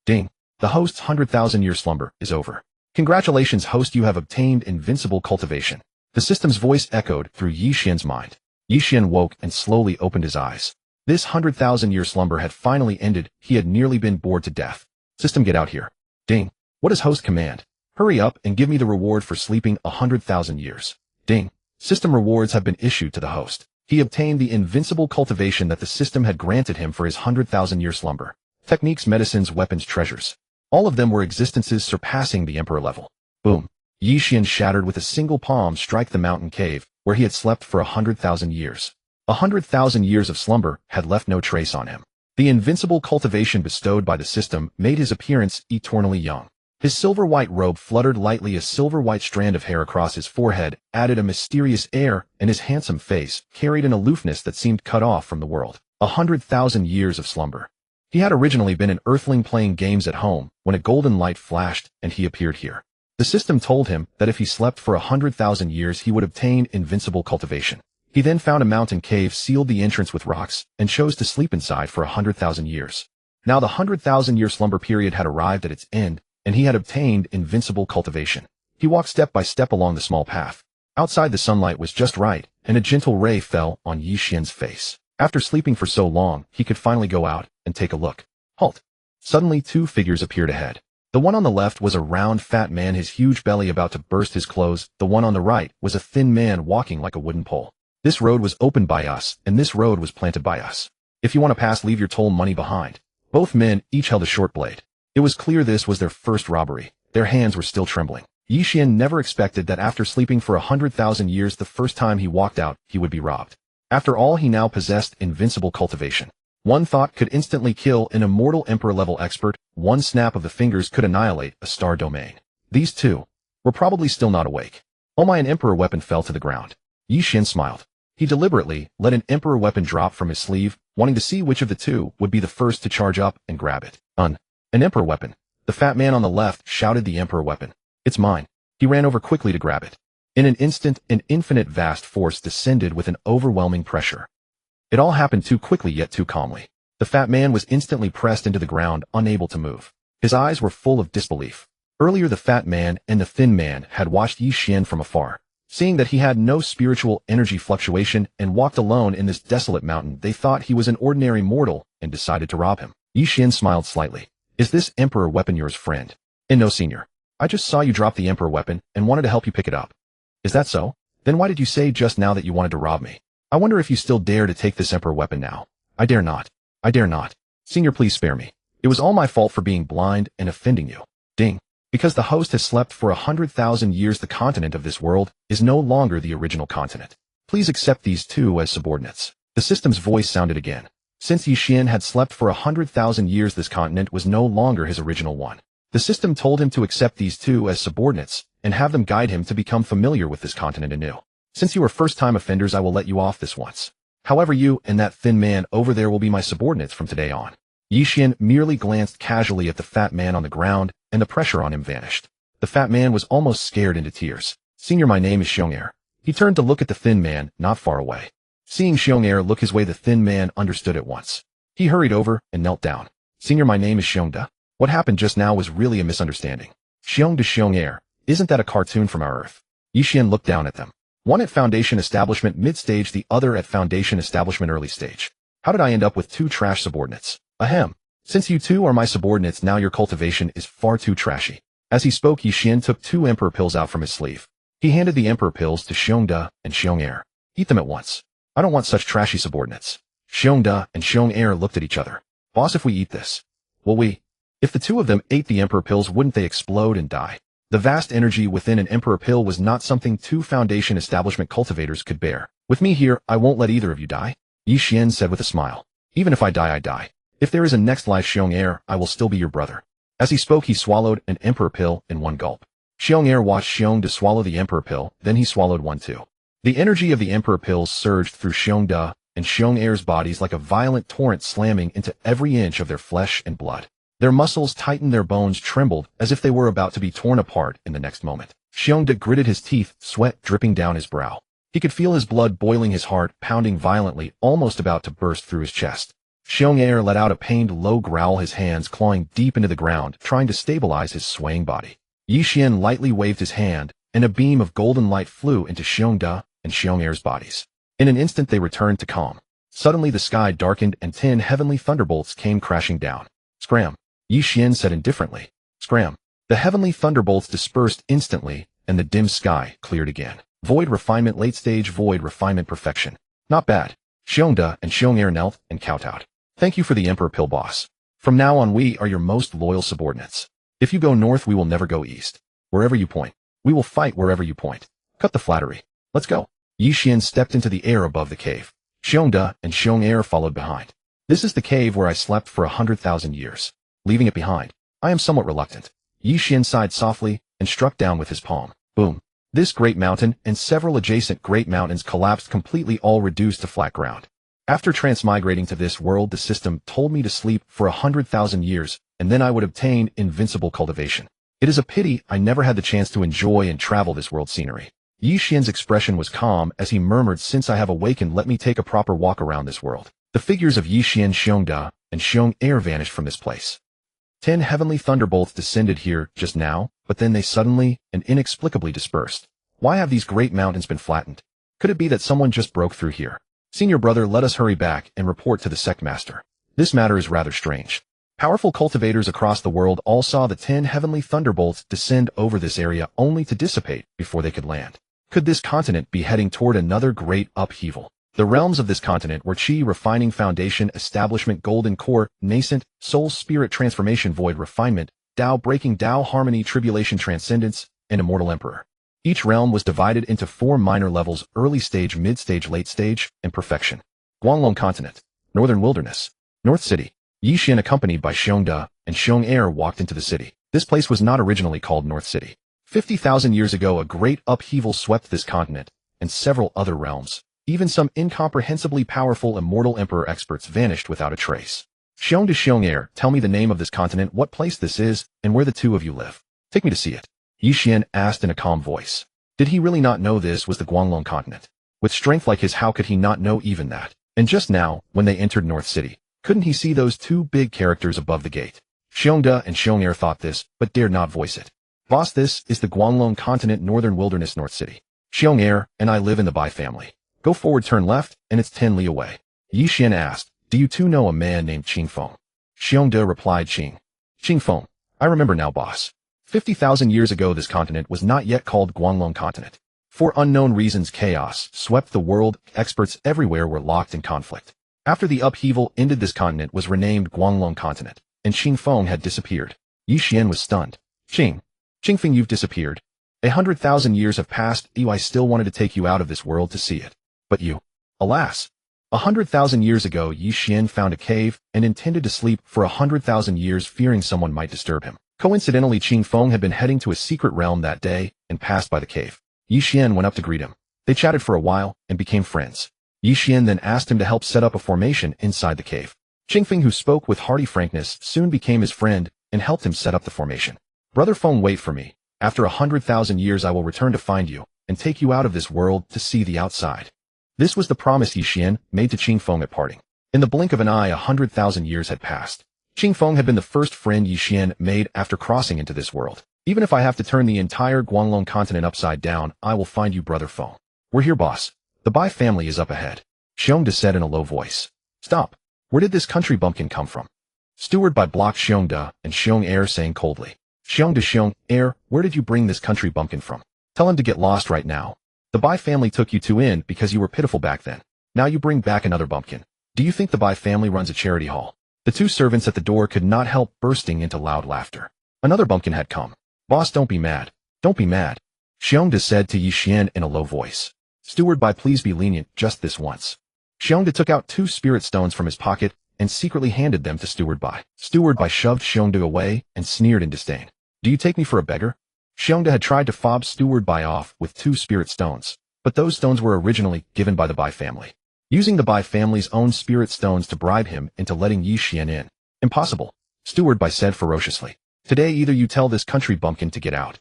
Ding. The host's 100,000-year slumber is over. Congratulations, host, you have obtained invincible cultivation. The system's voice echoed through Ye Xuan's mind. Ye Xuan woke and slowly opened his eyes. This 100,000-year slumber had finally ended. He had nearly been bored to death. System, get out here. Ding. What does host command? Hurry up and give me the reward for sleeping 100,000 years. Ding. System rewards have been issued to the host. He obtained the invincible cultivation that the system had granted him for his 100,000-year slumber. Techniques, medicines, weapons, treasures. All of them were existences surpassing the emperor level. Boom. Ye Xuan shattered with a single palm strike the mountain cave, where he had slept for 100,000 years. 100,000 years of slumber had left no trace on him. The invincible cultivation bestowed by the system made his appearance eternally young. His silver-white robe fluttered lightly, a silver-white strand of hair across his forehead added a mysterious air, and his handsome face carried an aloofness that seemed cut off from the world. 100,000 years of slumber. He had originally been an earthling playing games at home when a golden light flashed and he appeared here. The system told him that if he slept for 100,000 years he would obtain invincible cultivation. He then found a mountain cave, sealed the entrance with rocks, and chose to sleep inside for 100,000 years. Now the 100,000-year slumber period had arrived at its end, and he had obtained invincible cultivation. He walked step by step along the small path. Outside the sunlight was just right, and a gentle ray fell on Ye Xuan's face. After sleeping for so long, he could finally go out and take a look. Halt! Suddenly 2 figures appeared ahead. The one on the left was a round, fat man, his huge belly about to burst his clothes. The one on the right was a thin man walking like a wooden pole. This road was opened by us, and this road was planted by us. If you want to pass, leave your toll money behind. Both men each held a short blade. It was clear this was their first robbery. Their hands were still trembling. Ye Xuan never expected that after sleeping for 100,000 years, the first time he walked out, he would be robbed. After all, he now possessed invincible cultivation. One thought could instantly kill an immortal emperor-level expert. One snap of the fingers could annihilate a star domain. These two were probably still not awake. Oh my, an emperor weapon fell to the ground. Ye Xuan smiled. He deliberately let an emperor weapon drop from his sleeve, wanting to see which of the two would be the first to charge up and grab it. An emperor weapon. The fat man on the left shouted the emperor weapon. It's mine. He ran over quickly to grab it. In an instant, an infinite vast force descended with an overwhelming pressure. It all happened too quickly yet too calmly. The fat man was instantly pressed into the ground, unable to move. His eyes were full of disbelief. Earlier the fat man and the thin man had watched Ye Xuan from afar. Seeing that he had no spiritual energy fluctuation and walked alone in this desolate mountain, they thought he was an ordinary mortal and decided to rob him. Ye Xuan smiled slightly. Is this emperor weapon yours, friend? And no, senior. I just saw you drop the emperor weapon and wanted to help you pick it up. Is that so? Then why did you say just now that you wanted to rob me? I wonder if you still dare to take this emperor weapon now. I dare not. I dare not. Senior, please spare me. It was all my fault for being blind and offending you. Ding. Because the host has slept for 100,000 years, the continent of this world is no longer the original continent. Please accept these two as subordinates. The system's voice sounded again. Since Ye Xuan had slept for 100,000 years, this continent was no longer his original one. The system told him to accept these two as subordinates and have them guide him to become familiar with this continent anew. Since you are first-time offenders, I will let you off this once. However, you and that thin man over there will be my subordinates from today on. Ye Xuan merely glanced casually at the fat man on the ground, and the pressure on him vanished. The fat man was almost scared into tears. Senior, my name is Xiong. He turned to look at the thin man not far away. Seeing Xiong look his way, the thin man understood at once. He hurried over and knelt down. Senior, my name is Xiong. What happened just now was really a misunderstanding. Xiong to Xiong, isn't that a cartoon from our Earth? Ye Xuan looked down at them. One at Foundation Establishment mid-stage, the other at Foundation Establishment early stage. How did I end up with two trash subordinates? Ahem. Since you two are my subordinates, now your cultivation is far too trashy. As he spoke, Ye Xuan took 2 emperor pills out from his sleeve. He handed the emperor pills to Xiong and Xiong. Eat them at once. I don't want such trashy subordinates. Xiong and Xiong looked at each other. Boss, if we eat this, will we? If the two of them ate the emperor pills, wouldn't they explode and die? The vast energy within an emperor pill was not something 2 Foundation Establishment cultivators could bear. With me here, I won't let either of you die, Ye Xuan said with a smile. Even if I die, I die. If there is a next life, Xiong, I will still be your brother. As he spoke, he swallowed an emperor pill in one gulp. Xiong watched Xiong to swallow the emperor pill, then he swallowed one too. The energy of the emperor pills surged through Xiong and Xiong's bodies like a violent torrent, slamming into every inch of their flesh and blood. Their muscles tightened, their bones trembled as if they were about to be torn apart in the next moment. Xiong gritted his teeth, sweat dripping down his brow. He could feel his blood boiling, his heart pounding violently, almost about to burst through his chest. Xiong Air let out a pained low growl, his hands clawing deep into the ground, trying to stabilize his swaying body. Ye Xuan lightly waved his hand, and a beam of golden light flew into Xiong Da and Xiong Air's bodies. In an instant they returned to calm. Suddenly the sky darkened and 10 heavenly thunderbolts came crashing down. Scram, Ye Xuan said indifferently. Scram. The heavenly thunderbolts dispersed instantly, and the dim sky cleared again. Void refinement, late stage void refinement, perfection. Not bad. Xiong Da and Xiong Air knelt and kowtowed. Thank you for the Emperor Pill, boss. From now on we are your most loyal subordinates. If you go north we will never go east. Wherever you point, we will fight wherever you point. Cut the flattery. Let's go. Ye Xuan stepped into the air above the cave. Xiong Da and Xiong Air followed behind. This is the cave where I slept for 100,000 years. Leaving it behind, I am somewhat reluctant. Ye Xuan sighed softly and struck down with his palm. Boom. This great mountain and several adjacent great mountains collapsed completely, all reduced to flat ground. After transmigrating to this world, the system told me to sleep for 100,000 years, and then I would obtain invincible cultivation. It is a pity I never had the chance to enjoy and travel this world scenery. Ye Xuan's expression was calm as he murmured, since I have awakened, let me take a proper walk around this world. The figures of Ye Xuan, Xiong Da, and Xiong Air vanished from this place. 10 heavenly thunderbolts descended here just now, but then they suddenly and inexplicably dispersed. Why have these great mountains been flattened? Could it be that someone just broke through here? Senior brother, let us hurry back and report to the sect master. This matter is rather strange. Powerful cultivators across the world all saw the 10 heavenly thunderbolts descend over this area only to dissipate before they could land. Could this continent be heading toward another great upheaval? The realms of this continent were Qi, refining, foundation, establishment, golden core, nascent, soul, spirit, transformation, void, refinement, Tao, breaking, Tao, harmony, tribulation, transcendence, and immortal emperor. Each realm was divided into 4 minor levels: early stage, mid-stage, late stage, and perfection. Guanglong Continent, Northern Wilderness, North City. Ye Xuan, accompanied by Xiong Da and Xiong Air, walked into the city. This place was not originally called North City. 50,000 years ago, a great upheaval swept this continent and several other realms. Even some incomprehensibly powerful immortal emperor experts vanished without a trace. Xiong to Xiong Air, tell me the name of this continent, what place this is, and where the two of you live. Take me to see it. Ye Xuan asked in a calm voice. Did he really not know this was the Guanglong continent? With strength like his, how could he not know even that? And just now, when they entered North City, couldn't he see those 2 big characters above the gate? Xiong Da and Xiong Air thought this, but dared not voice it. Boss, this is the Guanglong continent, Northern Wilderness, North City. Xiong Air and I live in the Bai family. Go forward, turn left, and it's 10 li away. Ye Xuan asked, do you two know a man named Qing Feng? Xiong Da replied, Qing Feng. I remember now, boss. 50,000 years ago this continent was not yet called Guanglong continent. For unknown reasons, chaos swept the world. Experts everywhere were locked in conflict. After the upheaval ended, this continent was renamed Guanglong continent, and Qing Feng had disappeared. Ye Xuan was stunned. Qing Feng, you've disappeared. 100,000 years have passed. I still wanted to take you out of this world to see it. But you, alas. 100,000 years ago, Ye Xuan found a cave and intended to sleep for 100,000 years, fearing someone might disturb him. Coincidentally, Qing Feng had been heading to a secret realm that day and passed by the cave. Ye Xuan went up to greet him. They chatted for a while and became friends. Ye Xuan then asked him to help set up a formation inside the cave. Qing Feng, who spoke with hearty frankness, soon became his friend and helped him set up the formation. Brother Feng, wait for me. After 100,000 years I will return to find you and take you out of this world to see the outside. This was the promise Ye Xuan made to Qing Feng at parting. In the blink of an eye, 100,000 years had passed. Qing Feng had been the first friend Ye Xuan made after crossing into this world. Even if I have to turn the entire Guanglong continent upside down, I will find you, Brother Feng. We're here, boss. The Bai family is up ahead. Xiong Da said in a low voice. Stop. Where did this country bumpkin come from? Steward by blocked Xiong Da and Xiong Air, saying coldly. Xiong Da, Xiong Air, where did you bring this country bumpkin from? Tell him to get lost right now. The Bai family took you two in because you were pitiful back then. Now you bring back another bumpkin. Do you think the Bai family runs a charity hall? The two servants at the door could not help bursting into loud laughter. Another bumpkin had come. Boss, don't be mad. Don't be mad. Xiong Da said to Ye Xuan in a low voice. Steward Bai, please be lenient just this once. Xiong Da took out 2 spirit stones from his pocket and secretly handed them to Steward Bai. Steward Bai shoved Xiong Da away and sneered in disdain. Do you take me for a beggar? Xiong Da had tried to fob Steward Bai off with 2 spirit stones, but those stones were originally given by the Bai family. Using the Bai family's own spirit stones to bribe him into letting Ye Xuan in. Impossible, Steward Bai said ferociously. Today either you tell this country bumpkin to get out,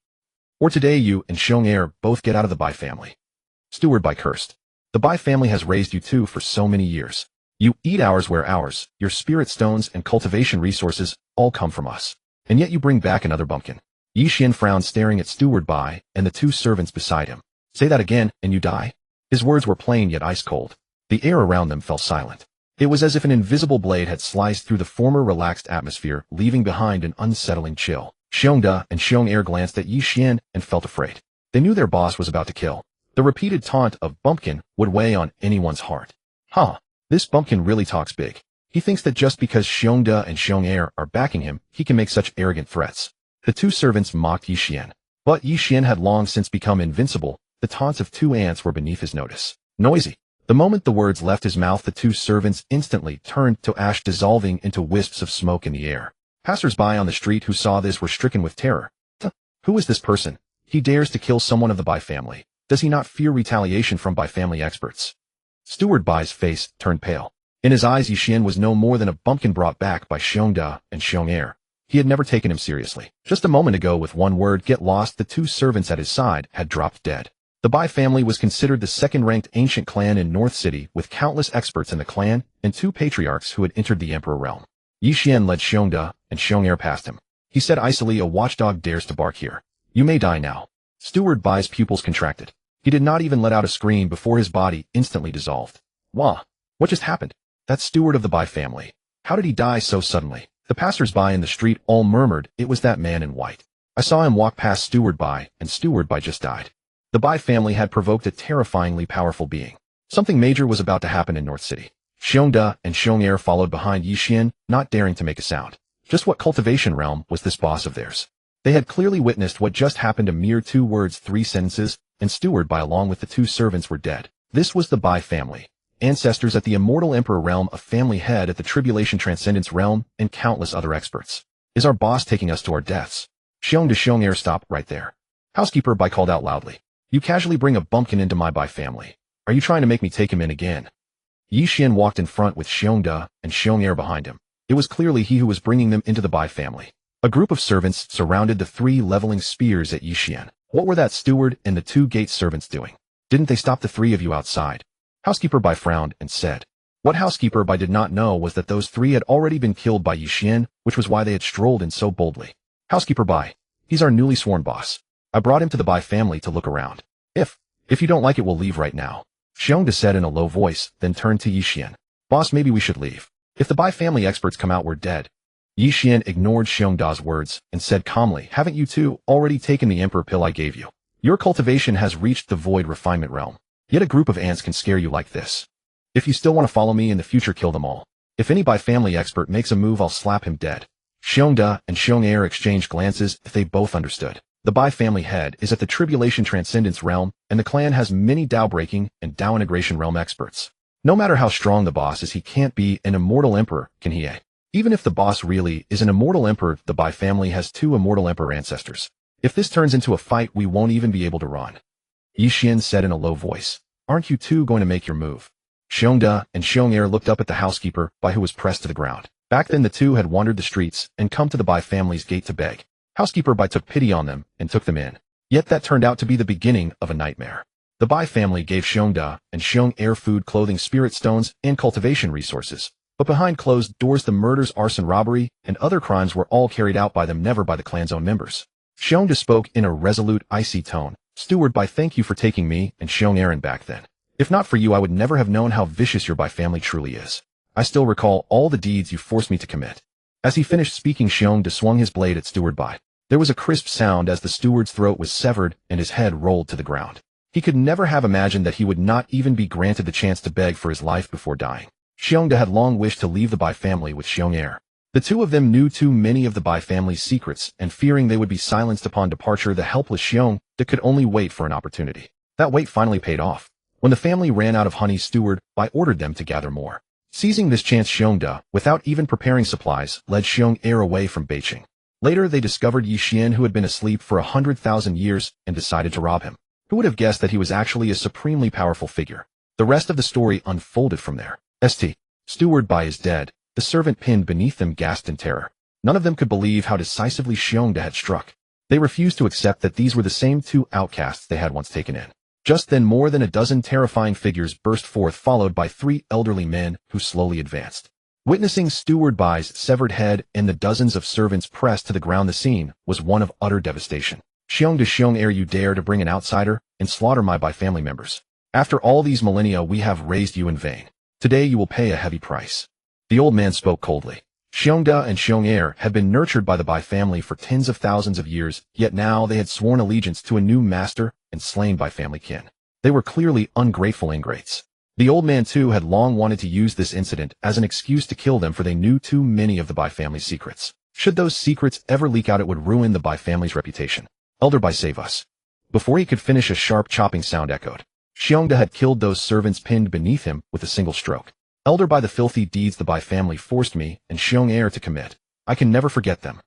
or today you and Xiong Air both get out of the Bai family. Steward Bai cursed. The Bai family has raised you two for so many years. You eat ours where ours, your spirit stones and cultivation resources all come from us. And yet you bring back another bumpkin. Ye Xuan frowned, staring at Steward Bai and the two servants beside him. Say that again, and you die? His words were plain yet ice cold. The air around them fell silent. It was as if an invisible blade had sliced through the former relaxed atmosphere, leaving behind an unsettling chill. Xiong and Xiong glanced at Ye Xuan and felt afraid. They knew their boss was about to kill. The repeated taunt of bumpkin would weigh on anyone's heart. Huh. This bumpkin really talks big. He thinks that just because Xiong and Xiong are backing him, he can make such arrogant threats. The two servants mocked Ye Xuan. But Ye Xuan had long since become invincible. The taunts of two ants were beneath his notice. Noisy. The moment the words left his mouth, the two servants instantly turned to ash, dissolving into wisps of smoke in the air. Passers-by on the street who saw this were stricken with terror. Who is this person? He dares to kill someone of the Bai family. Does he not fear retaliation from Bai family experts? Steward Bai's face turned pale. In his eyes, Ye Xuan was no more than a bumpkin brought back by Xiong and Xiong. He had never taken him seriously. Just a moment ago, with one word, get lost, the two servants at his side had dropped dead. The Bai family was considered the second-ranked ancient clan in North City, with countless experts in the clan and two patriarchs who had entered the Emperor realm. Ye Xuan led Xiong and Xiong past him. He said icily, a watchdog dares to bark here. You may die now. Steward Bai's pupils contracted. He did not even let out a scream before his body instantly dissolved. Wah! What just happened? That steward of the Bai family. How did he die so suddenly? The passers-by in the street all murmured, it was that man in white. I saw him walk past Steward Bai, and Steward Bai just died. The Bai family had provoked a terrifyingly powerful being. Something major was about to happen in North City. Xiong and Xiong followed behind Ye Xuan, not daring to make a sound. Just what cultivation realm was this boss of theirs? They had clearly witnessed what just happened, a mere 2 words, 3 sentences, and Steward Bai along with the 2 servants were dead. This was the Bai family. Ancestors at the Immortal Emperor realm, a family head at the Tribulation Transcendence realm, and countless other experts. Is our boss taking us to our deaths? Xiong stop right there. Housekeeper Bai called out loudly. You casually bring a bumpkin into my Bai family. Are you trying to make me take him in again? Ye Xuan walked in front with Xiong and Xiong behind him. It was clearly he who was bringing them into the Bai family. A group of servants surrounded the 3 leveling spears at Ye Xuan. What were that steward and the 2 gate servants doing? Didn't they stop the 3 of you outside? Housekeeper Bai frowned and said. What Housekeeper Bai did not know was that those 3 had already been killed by Ye Xuan, which was why they had strolled in so boldly. Housekeeper Bai, he's our newly sworn boss. I brought him to the Bai family to look around. If you don't like it, we'll leave right now. Xiong said in a low voice, then turned to Ye Xuan. Boss, maybe we should leave. If the Bai family experts come out, we're dead. Ye Xuan ignored Xiong's words and said calmly, haven't you 2 already taken the emperor pill I gave you? Your cultivation has reached the void refinement realm. Yet a group of ants can scare you like this. If you still want to follow me in the future, kill them all. If any Bai family expert makes a move, I'll slap him dead. Xiong and Xiong exchanged glances. If they both understood. The Bai family head is at the Tribulation Transcendence realm, and the clan has many Dao breaking and Dao integration realm experts. No matter how strong the boss is, he can't be an immortal emperor, can he? Even if the boss really is an immortal emperor, the Bai family has 2 immortal emperor ancestors. If this turns into a fight, we won't even be able to run. Ye Xuan said in a low voice. Aren't you 2 going to make your move? Xiong and Xiong looked up at the housekeeper Bai, who was pressed to the ground. Back then the 2 had wandered the streets and come to the Bai family's gate to beg. Housekeeper Bai took pity on them and took them in. Yet that turned out to be the beginning of a nightmare. The Bai family gave Xiong and Xiong food, clothing, spirit stones, and cultivation resources. But behind closed doors, the murders, arson, robbery, and other crimes were all carried out by them, never by the clan's own members. Xiong spoke in a resolute, icy tone. Steward Bai, thank you for taking me and Xiong back then. If not for you, I would never have known how vicious your Bai family truly is. I still recall all the deeds you forced me to commit. As he finished speaking, Xiong swung his blade at Steward Bai. There was a crisp sound as the steward's throat was severed and his head rolled to the ground. He could never have imagined that he would not even be granted the chance to beg for his life before dying. Xiong had long wished to leave the Bai family with Xiong. The 2 of them knew too many of the Bai family's secrets, and fearing they would be silenced upon departure, the helpless Xiong could only wait for an opportunity. That wait finally paid off. When the family ran out of honey, Steward Bai ordered them to gather more. Seizing this chance, Xiong, without even preparing supplies, led Xiong away from Beijing. Later, they discovered Ye Xuan, who had been asleep for 100,000 years, and decided to rob him. Who would have guessed that he was actually a supremely powerful figure? The rest of the story unfolded from there. Steward Bai is dead. The servant pinned beneath them gasped in terror. None of them could believe how decisively Xiong had struck. They refused to accept that these were the same 2 outcasts they had once taken in. Just then more than a dozen terrifying figures burst forth, followed by 3 elderly men who slowly advanced. Witnessing Steward Bai's severed head and the dozens of servants pressed to the ground, the scene was one of utter devastation. Xiong to Xiong, ere you dare to bring an outsider and slaughter my Bai family members. After all these millennia we have raised you in vain. Today you will pay a heavy price. The old man spoke coldly. Xiongda and Xiong had been nurtured by the Bai family for tens of thousands of years, yet now they had sworn allegiance to a new master and slain Bai family kin. They were clearly ungrateful ingrates. The old man too had long wanted to use this incident as an excuse to kill them, for they knew too many of the Bai family's secrets. Should those secrets ever leak out, it would ruin the Bai family's reputation. Elder Bai, save us. Before he could finish, a sharp chopping sound echoed. Xiongda had killed those servants pinned beneath him with a single stroke. Elder Bai, the filthy deeds the Bai family forced me and Xiong to commit, I can never forget them.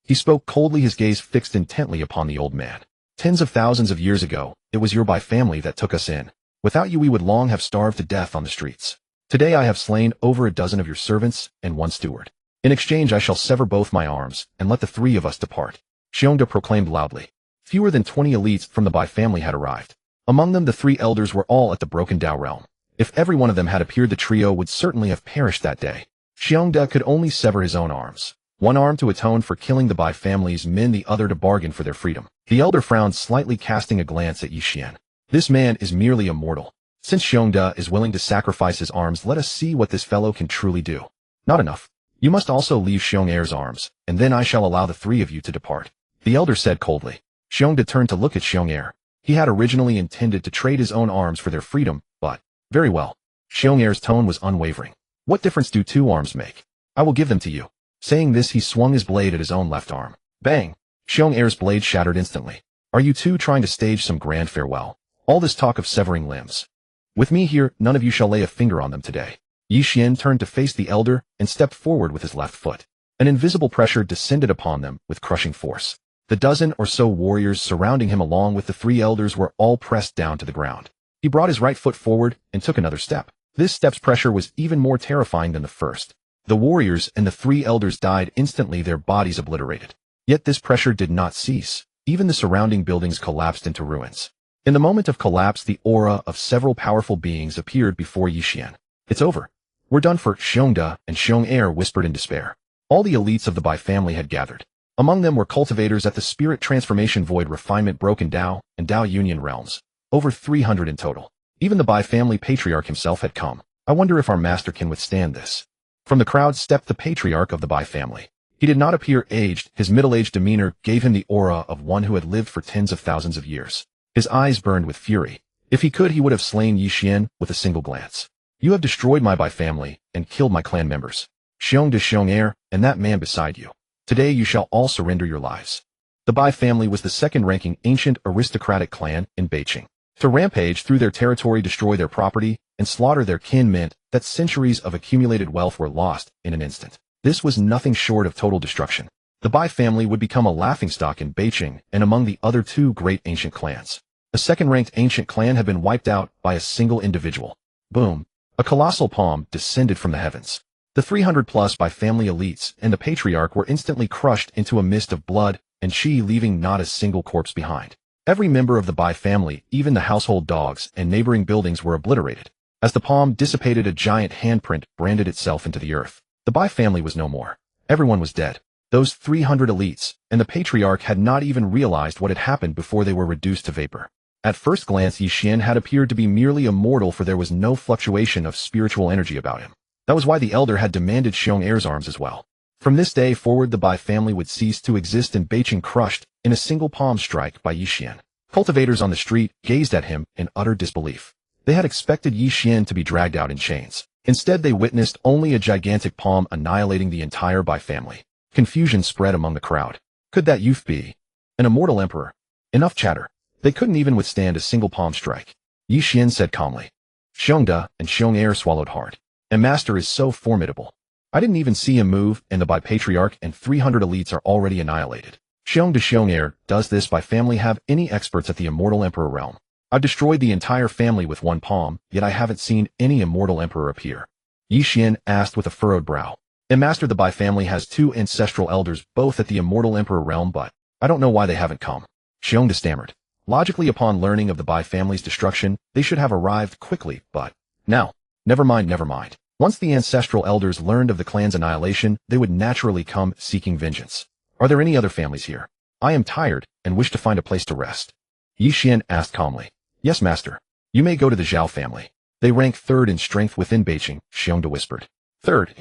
He spoke coldly, his gaze fixed intently upon the old man. Tens of thousands of years ago, it was your Bai family that took us in. Without you we would long have starved to death on the streets. Today I have slain over a dozen of your servants and 1 steward. In exchange I shall sever both my arms and let the 3 of us depart. Xiongda proclaimed loudly. Fewer than 20 elites from the Bai family had arrived. Among them the 3 elders were all at the Broken Dao realm. If every one of them had appeared, the trio would certainly have perished that day. Xiongda could only sever his own arms. One arm to atone for killing the Bai family's men, the other to bargain for their freedom. The elder frowned slightly, casting a glance at Ye Xuan. This man is merely a mortal. Since Xiongda is willing to sacrifice his arms, let us see what this fellow can truly do. Not enough. You must also leave Xiong's arms, and then I shall allow the 3 of you to depart. The elder said coldly. Xiongda turned to look at Xiong. He had originally intended to trade his own arms for their freedom, but very well. Xiong's tone was unwavering. What difference do 2 arms make? I will give them to you. Saying this, he swung his blade at his own left arm. Bang! Xiong's blade shattered instantly. Are you 2 trying to stage some grand farewell? All this talk of severing limbs. With me here, none of you shall lay a finger on them today. Ye Xuan turned to face the elder and stepped forward with his left foot. An invisible pressure descended upon them with crushing force. The dozen or so warriors surrounding him along with the 3 elders were all pressed down to the ground. He brought his right foot forward and took another step. This step's pressure was even more terrifying than the first. The warriors and the 3 elders died instantly, their bodies obliterated. Yet this pressure did not cease. Even the surrounding buildings collapsed into ruins. In the moment of collapse, the aura of several powerful beings appeared before Ye Xuan. It's over. We're done for, Xiongda and Xiong whispered in despair. All the elites of the Bai family had gathered. Among them were cultivators at the Spirit Transformation, Void Refinement, Broken Dao, and Dao Union realms. Over 300 in total. Even the Bai family patriarch himself had come. I wonder if our master can withstand this. From the crowd stepped the patriarch of the Bai family. He did not appear aged. His middle-aged demeanor gave him the aura of one who had lived for tens of thousands of years. His eyes burned with fury. If he could, he would have slain Ye Xuan with a single glance. You have destroyed my Bai family and killed my clan members. Xiong to Xiong and that man beside you. Today you shall all surrender your lives. The Bai family was the second-ranking ancient aristocratic clan in Beijing. To rampage through their territory, destroy their property, and slaughter their kin meant that centuries of accumulated wealth were lost in an instant. This was nothing short of total destruction. The Bai family would become a laughingstock in Beijing and among the other 2 great ancient clans. A second-ranked ancient clan had been wiped out by a single individual. Boom! A colossal palm descended from the heavens. The 300-plus Bai family elites and the patriarch were instantly crushed into a mist of blood and chi, leaving not a single corpse behind. Every member of the Bai family, even the household dogs and neighboring buildings, were obliterated. As the palm dissipated, a giant handprint branded itself into the earth. The Bai family was no more. Everyone was dead. Those 300 elites and the patriarch had not even realized what had happened before they were reduced to vapor. At first glance, Ye Xuan had appeared to be merely a mortal, for there was no fluctuation of spiritual energy about him. That was why the elder had demanded Xiong's arms as well. From this day forward, the Bai family would cease to exist in Beijing, crushed in a single palm strike by Ye Xuan. Cultivators on the street gazed at him in utter disbelief. They had expected Ye Xuan to be dragged out in chains. Instead, they witnessed only a gigantic palm annihilating the entire Bai family. Confusion spread among the crowd. Could that youth be an immortal emperor? Enough chatter. They couldn't even withstand a single palm strike. Ye Xuan said calmly. Xiongda and Xiong swallowed hard. A master is so formidable. I didn't even see him move, and the Bai patriarch and 300 elites are already annihilated. Xiong to Xiong, does this Bai family have any experts at the immortal emperor realm? I've destroyed the entire family with one palm, yet I haven't seen any immortal emperor appear. Ye Xuan asked with a furrowed brow. A master, the Bai family has 2 ancestral elders, both at the immortal emperor realm, but I don't know why they haven't come. Xiong stammered. Logically, upon learning of the Bai family's destruction, they should have arrived quickly, but now, never mind, never mind. Once the ancestral elders learned of the clan's annihilation, they would naturally come seeking vengeance. Are there any other families here? I am tired and wish to find a place to rest. Ye Xuan asked calmly. Yes, master. You may go to the Zhao family. They rank third in strength within Beijing, Xiong whispered. Third?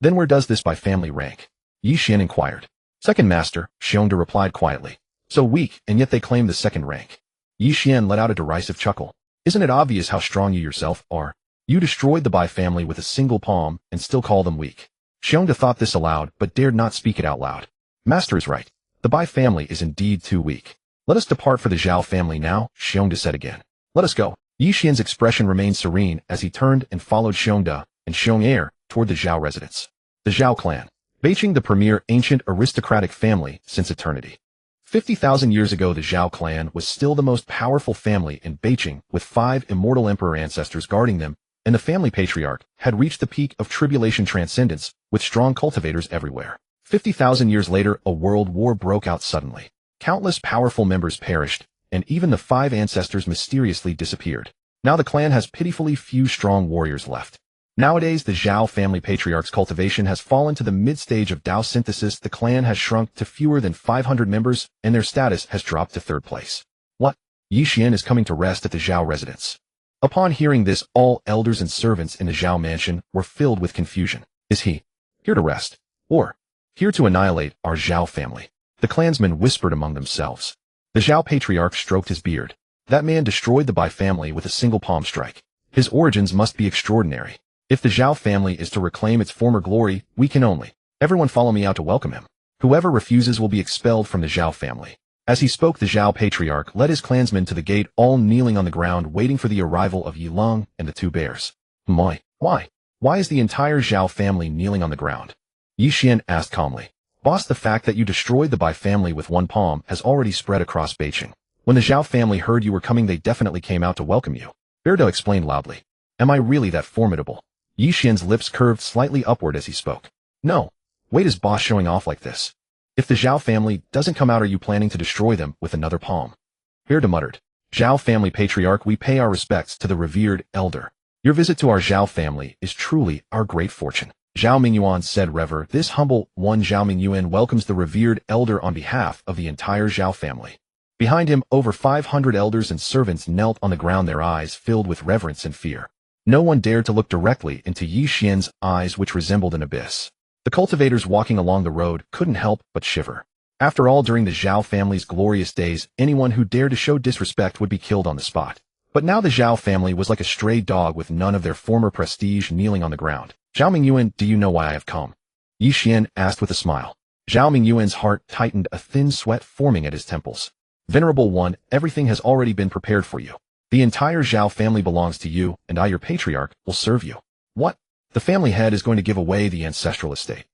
Then where does this Bai family rank? Ye Xuan inquired. Second, master, Xiong replied quietly. So weak, and yet they claim the second rank. Ye Xuan let out a derisive chuckle. Isn't it obvious how strong you yourself are? You destroyed the Bai family with a single palm and still call them weak. Xiong thought this aloud, but dared not speak it out loud. Master is right. The Bai family is indeed too weak. Let us depart for the Zhao family now, Xiong said again. Let us go. Ye Xuan's expression remained serene as he turned and followed Xiong and Xiong toward the Zhao residence. The Zhao clan. Beijing, the premier ancient aristocratic family since eternity. 50,000 years ago, the Zhao clan was still the most powerful family in Beijing, with 5 immortal emperor ancestors guarding them, and the family patriarch had reached the peak of tribulation transcendence, with strong cultivators everywhere. 50,000 years later, a world war broke out suddenly. Countless powerful members perished, and even the 5 ancestors mysteriously disappeared. Now the clan has pitifully few strong warriors left. Nowadays, the Zhao family patriarch's cultivation has fallen to the mid-stage of Dao synthesis. The clan has shrunk to fewer than 500 members, and their status has dropped to 3rd place. What? Ye Xuan is coming to rest at the Zhao residence. Upon hearing this, all elders and servants in the Zhao mansion were filled with confusion. Is he here to rest, or here to annihilate our Zhao family? The clansmen whispered among themselves. The Zhao patriarch stroked his beard. That man destroyed the Bai family with a single palm strike. His origins must be extraordinary. If the Zhao family is to reclaim its former glory, we can only. Everyone follow me out to welcome him. Whoever refuses will be expelled from the Zhao family. As he spoke, the Zhao patriarch led his clansmen to the gate, all kneeling on the ground waiting for the arrival of Yilong and the 2 bears. Why? Why is the entire Zhao family kneeling on the ground? Ye Xuan asked calmly. Boss, the fact that you destroyed the Bai family with 1 palm has already spread across Beijing. When the Zhao family heard you were coming, they definitely came out to welcome you. Beardo explained loudly. Am I really that formidable? Ye Xuan's lips curved slightly upward as he spoke. No. Wait, is boss showing off like this? If the Zhao family doesn't come out, are you planning to destroy them with another palm? Beardo muttered. Zhao family patriarch, we pay our respects to the revered elder. Your visit to our Zhao family is truly our great fortune. Zhao Mingyuan said, Rever. This humble one Zhao Mingyuan welcomes the revered elder on behalf of the entire Zhao family. Behind him, over 500 elders and servants knelt on the ground, their eyes filled with reverence and fear. No one dared to look directly into Ye Xuan's eyes, which resembled an abyss. The cultivators walking along the road couldn't help but shiver. After all, during the Zhao family's glorious days, anyone who dared to show disrespect would be killed on the spot. But now the Zhao family was like a stray dog with none of their former prestige kneeling on the ground. Zhao Mingyuan, do you know why I have come? Ye Xuan asked with a smile. Zhao Mingyuan's heart tightened, a thin sweat forming at his temples. Venerable one, everything has already been prepared for you. The entire Zhao family belongs to you, and I, your patriarch, will serve you. What? The family head is going to give away the ancestral estate.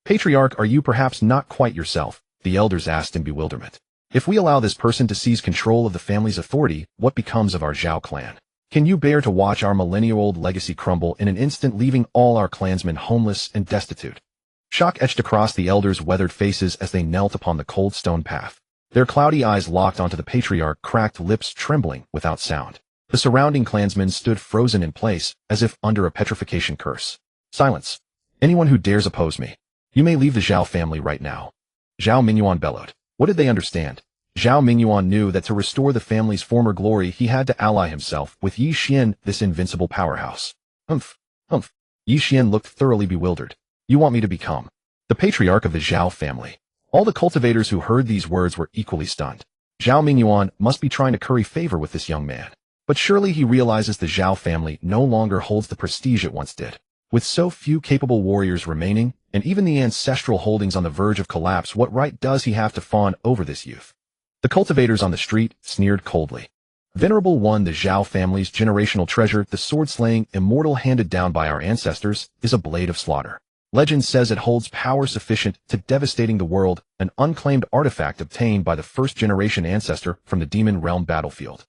Patriarch, are you perhaps not quite yourself? The elders asked in bewilderment. If we allow this person to seize control of the family's authority, what becomes of our Zhao clan? Can you bear to watch our millennia-old legacy crumble in an instant, leaving all our clansmen homeless and destitute? Shock etched across the elders' weathered faces as they knelt upon the cold stone path. Their cloudy eyes locked onto the patriarch, cracked lips trembling without sound. The surrounding clansmen stood frozen in place, as if under a petrification curse. Silence. Anyone who dares oppose me, you may leave the Zhao family right now. Zhao Mingyuan bellowed. What did they understand? Zhao Mingyuan knew that to restore the family's former glory, he had to ally himself with Ye Xuan, this invincible powerhouse. Humph. Ye Xuan looked thoroughly bewildered. You want me to become the patriarch of the Zhao family? All the cultivators who heard these words were equally stunned. Zhao Mingyuan must be trying to curry favor with this young man. But surely he realizes the Zhao family no longer holds the prestige it once did. With so few capable warriors remaining, and even the ancestral holdings on the verge of collapse, what right does he have to fawn over this youth? The cultivators on the street sneered coldly. Venerable one, the Zhao family's generational treasure, the sword-slaying immortal handed down by our ancestors, is a blade of slaughter. Legend says it holds power sufficient to devastating the world, an unclaimed artifact obtained by the first-generation ancestor from the demon realm battlefield.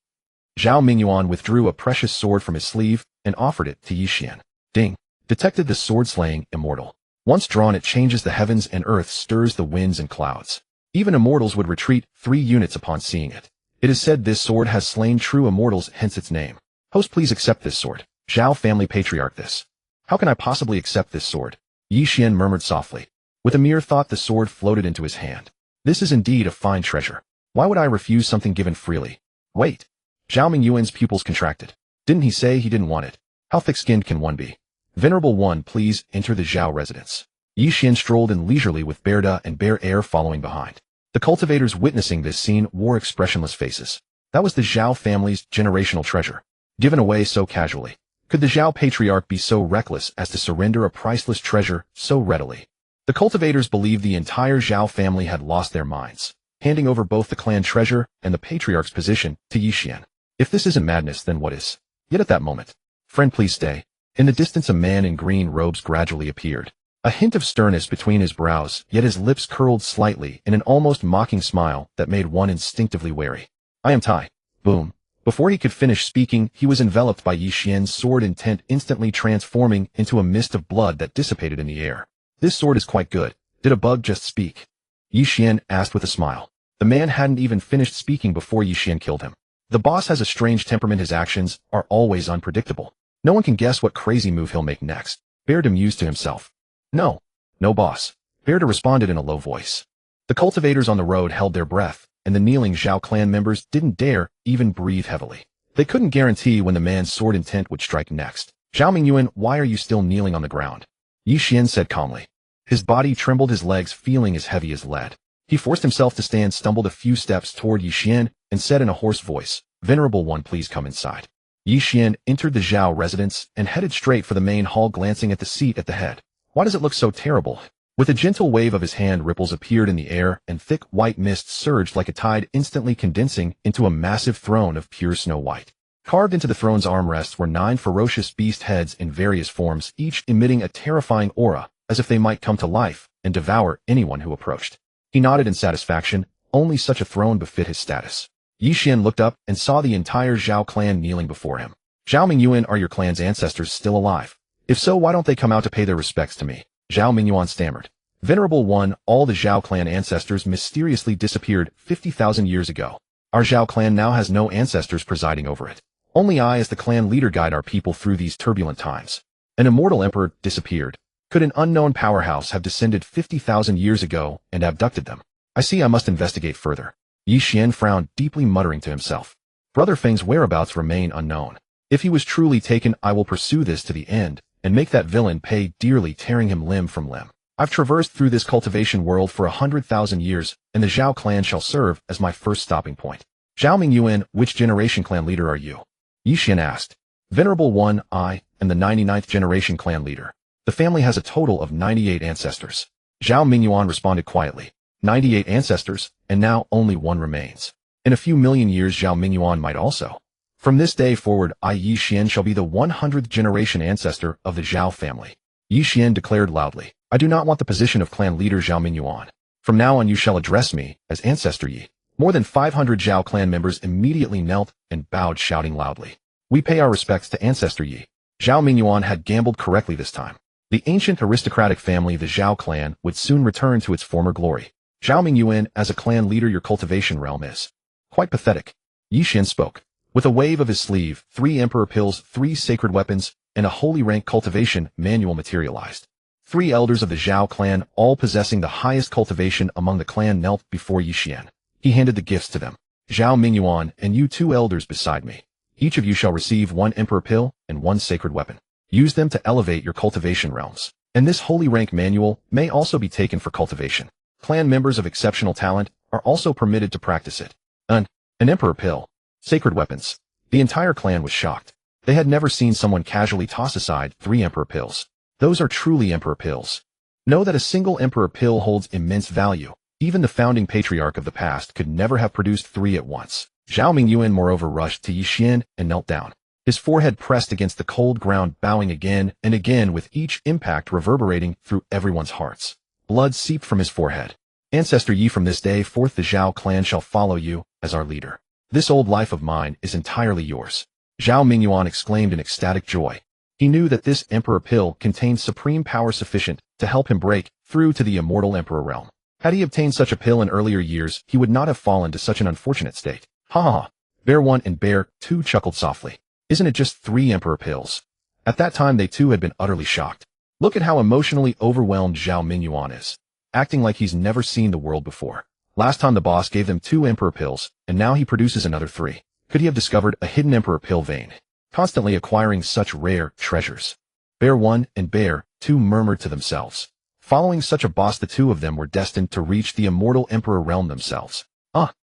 Zhao Mingyuan withdrew a precious sword from his sleeve and offered it to Ye Xuan. Ding! Detected the sword-slaying immortal. Once drawn, it changes the heavens and earth, stirs the winds and clouds. Even immortals would retreat 3 units upon seeing it. It is said this sword has slain true immortals, hence its name. Host, please accept this sword. Zhao family patriarch this. How can I possibly accept this sword? Ye Xuan murmured softly. With a mere thought the sword floated into his hand. This is indeed a fine treasure. Why would I refuse something given freely? Wait. Zhao Mingyuan's pupils contracted. Didn't he say he didn't want it? How thick-skinned can one be? Venerable one, please enter the Zhao residence. Ye Xuan strolled in leisurely with Berda and Bear Air following behind. The cultivators witnessing this scene wore expressionless faces. That was the Zhao family's generational treasure, given away so casually. Could the Zhao patriarch be so reckless as to surrender a priceless treasure so readily? The cultivators believed the entire Zhao family had lost their minds, handing over both the clan treasure and the patriarch's position to Ye Xuan. If this isn't madness, then what is? Yet at that moment, friend, please stay. In the distance a man in green robes gradually appeared. A hint of sternness between his brows, yet his lips curled slightly in an almost mocking smile that made one instinctively wary. I am Tai. Boom. Before he could finish speaking, he was enveloped by Ye Xuan's sword intent, instantly transforming into a mist of blood that dissipated in the air. This sword is quite good. Did a bug just speak? Ye Xuan asked with a smile. The man hadn't even finished speaking before Ye Xuan killed him. The boss has a strange temperament. His actions are always unpredictable. No one can guess what crazy move he'll make next. Bearda mused to himself. No, boss. Bearda responded in a low voice. The cultivators on the road held their breath, and the kneeling Zhao clan members didn't dare even breathe heavily. They couldn't guarantee when the man's sword intent would strike next. Zhao Mingyuan, why are you still kneeling on the ground? Ye Xuan said calmly. His body trembled, his legs feeling as heavy as lead. He forced himself to stand, stumbled a few steps toward Ye Xuan, and said in a hoarse voice, Venerable one, please come inside. Ye Xuan entered the Zhao residence and headed straight for the main hall, glancing at the seat at the head. Why does it look so terrible? With a gentle wave of his hand, ripples appeared in the air, and thick white mist surged like a tide, instantly condensing into a massive throne of pure snow white. Carved into the throne's armrests were 9 ferocious beast heads in various forms, each emitting a terrifying aura, as if they might come to life and devour anyone who approached. He nodded in satisfaction. Only such a throne befit his status. Ye Xuan looked up and saw the entire Zhao clan kneeling before him. Zhao Mingyuan, are your clan's ancestors still alive? If so, why don't they come out to pay their respects to me? Zhao Mingyuan stammered. Venerable one, all the Zhao clan ancestors mysteriously disappeared 50,000 years ago. Our Zhao clan now has no ancestors presiding over it. Only I as the clan leader guide our people through these turbulent times. An immortal emperor disappeared. Could an unknown powerhouse have descended 50,000 years ago and abducted them? I see, I must investigate further. Ye Xuan frowned deeply, muttering to himself. Brother Feng's whereabouts remain unknown. If he was truly taken, I will pursue this to the end and make that villain pay dearly, tearing him limb from limb. I've traversed through this cultivation world for 100,000 years, and the Zhao clan shall serve as my first stopping point. Zhao Mingyuan, which generation clan leader are you? Ye Xuan asked. Venerable one, I am the 99th generation clan leader. The family has a total of 98 ancestors. Zhao Mingyuan responded quietly. 98 ancestors, and now only one remains. In a few million years Zhao Mingyuan might also. From this day forward, I, Ye Xuan, shall be the 100th generation ancestor of the Zhao family. Ye Xuan declared loudly. I do not want the position of clan leader Zhao Mingyuan. From now on you shall address me as Ancestor Yi. More than 500 Zhao clan members immediately knelt and bowed, shouting loudly. We pay our respects to Ancestor Yi. Zhao Mingyuan had gambled correctly this time. The ancient aristocratic family, the Zhao clan, would soon return to its former glory. Zhao Mingyuan, as a clan leader, your cultivation realm is quite pathetic. Ye Xuan spoke. With a wave of his sleeve, 3 emperor pills, 3 sacred weapons, and a holy rank cultivation manual materialized. 3 elders of the Zhao clan, all possessing the highest cultivation among the clan, knelt before Ye Xuan. He handed the gifts to them. Zhao Mingyuan, and you 2 elders beside me. Each of you shall receive 1 emperor pill and 1 sacred weapon. Use them to elevate your cultivation realms. And this holy rank manual may also be taken for cultivation. Clan members of exceptional talent are also permitted to practice it. An emperor pill. Sacred weapons. The entire clan was shocked. They had never seen someone casually toss aside 3 emperor pills. Those are truly emperor pills. Know that a single emperor pill holds immense value. Even the founding patriarch of the past could never have produced 3 at once. Zhao Mingyuan moreover rushed to Ye Xuan and knelt down. His forehead pressed against the cold ground, bowing again and again, with each impact reverberating through everyone's hearts. Blood seeped from his forehead. Ancestor Yi, from this day forth the Zhao clan shall follow you as our leader. This old life of mine is entirely yours. Zhao Mingyuan exclaimed in ecstatic joy. He knew that this emperor pill contained supreme power sufficient to help him break through to the immortal emperor realm. Had he obtained such a pill in earlier years, he would not have fallen to such an unfortunate state. Ha ha ha. Bear 1 and Bear 2 chuckled softly. Isn't it just 3 emperor pills? At that time they too had been utterly shocked. Look at how emotionally overwhelmed Zhao Mingyuan is, acting like he's never seen the world before. Last time the boss gave them 2 emperor pills, and now he produces another 3. Could he have discovered a hidden emperor pill vein, constantly acquiring such rare treasures? Bear 1 and Bear 2 murmured to themselves. Following such a boss, the two of them were destined to reach the immortal emperor realm themselves.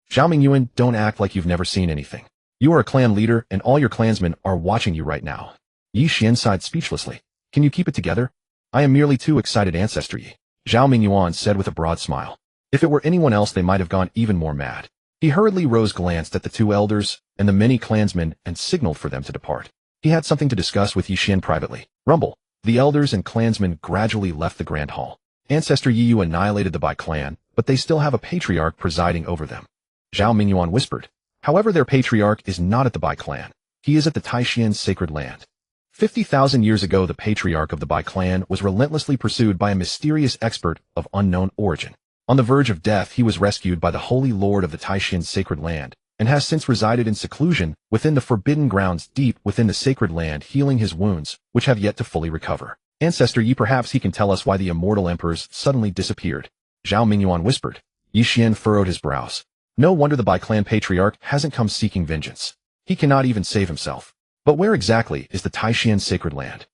Zhao Mingyuan, don't act like you've never seen anything. You are a clan leader, and all your clansmen are watching you right now. Ye Xuan sighed speechlessly. Can you keep it together? I am merely too excited, Ancestor Yi. Zhao Mingyuan said with a broad smile. If it were anyone else, they might have gone even more mad. He hurriedly rose, glanced at the 2 elders and the many clansmen, and signaled for them to depart. He had something to discuss with Ye Xuan privately. Rumble. The elders and clansmen gradually left the grand hall. Ancestor Yi annihilated the Bai clan, but they still have a patriarch presiding over them. Zhao Mingyuan whispered. However, their patriarch is not at the Bai clan. He is at the Taishian's sacred land. 50,000 years ago, the patriarch of the Bai clan was relentlessly pursued by a mysterious expert of unknown origin. On the verge of death, he was rescued by the holy lord of the Taishian's sacred land, and has since resided in seclusion within the forbidden grounds deep within the sacred land, healing his wounds, which have yet to fully recover. Ancestor Yi, perhaps he can tell us why the immortal emperors suddenly disappeared. Zhao Mingyuan whispered. Ye Xuan furrowed his brows. No wonder the Bai clan patriarch hasn't come seeking vengeance. He cannot even save himself. But where exactly is the Taishian's sacred land?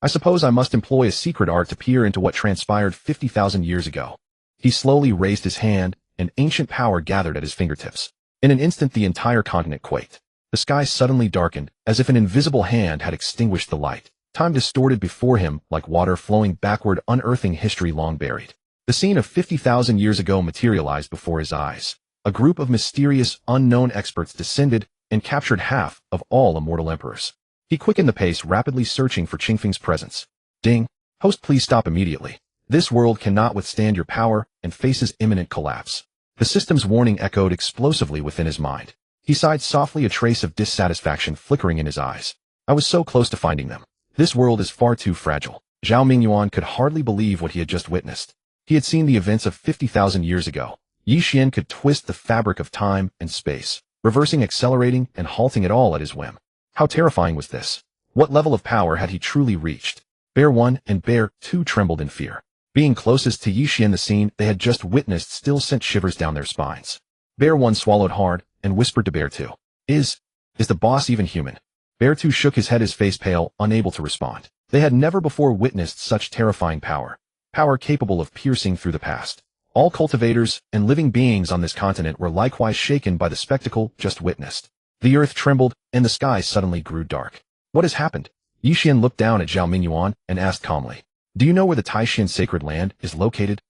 I suppose I must employ a secret art to peer into what transpired 50,000 years ago. He slowly raised his hand, and ancient power gathered at his fingertips. In an instant, the entire continent quaked. The sky suddenly darkened, as if an invisible hand had extinguished the light. Time distorted before him like water flowing backward, unearthing history long buried. The scene of 50,000 years ago materialized before his eyes. A group of mysterious, unknown experts descended and captured half of all immortal emperors. He quickened the pace, rapidly searching for Qingfeng's presence. Ding. Host, please stop immediately. This world cannot withstand your power and faces imminent collapse. The system's warning echoed explosively within his mind. He sighed softly, a trace of dissatisfaction flickering in his eyes. I was so close to finding them. This world is far too fragile. Zhao Mingyuan could hardly believe what he had just witnessed. He had seen the events of 50,000 years ago. Ye Xuan could twist the fabric of time and space, reversing, accelerating, and halting it all at his whim. How terrifying was this? What level of power had he truly reached? Bear 1 and Bear 2 trembled in fear. Being closest to Ye Xuan, the scene they had just witnessed still sent shivers down their spines. Bear 1 swallowed hard and whispered to Bear 2. Is the boss even human? Bear 2 shook his head, his face pale, unable to respond. They had never before witnessed such terrifying power. Power capable of piercing through the past. All cultivators and living beings on this continent were likewise shaken by the spectacle just witnessed. The earth trembled, and the sky suddenly grew dark. What has happened? Ye Xuan looked down at Zhao Mingyuan and asked calmly. Do you know where the Taishian sacred land is located?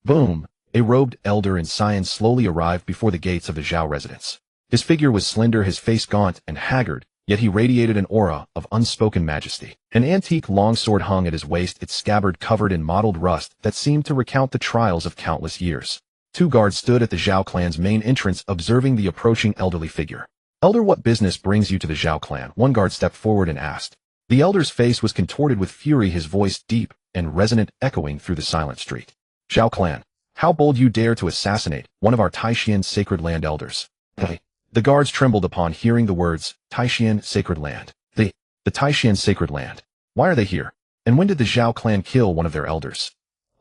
Boom! A robed elder in cyan slowly arrived before the gates of the Zhao residence. His figure was slender, his face gaunt and haggard, yet he radiated an aura of unspoken majesty. An antique longsword hung at his waist, its scabbard covered in mottled rust that seemed to recount the trials of countless years. 2 guards stood at the Zhao clan's main entrance, observing the approaching elderly figure. Elder, what business brings you to the Zhao clan? One guard stepped forward and asked. The elder's face was contorted with fury, his voice deep and resonant, echoing through the silent street. Zhao clan, how bold you dare to assassinate one of our Taishian sacred land elders. The guards trembled upon hearing the words, Taishian sacred land. The Taishian sacred land. Why are they here? And when did the Zhao clan kill one of their elders?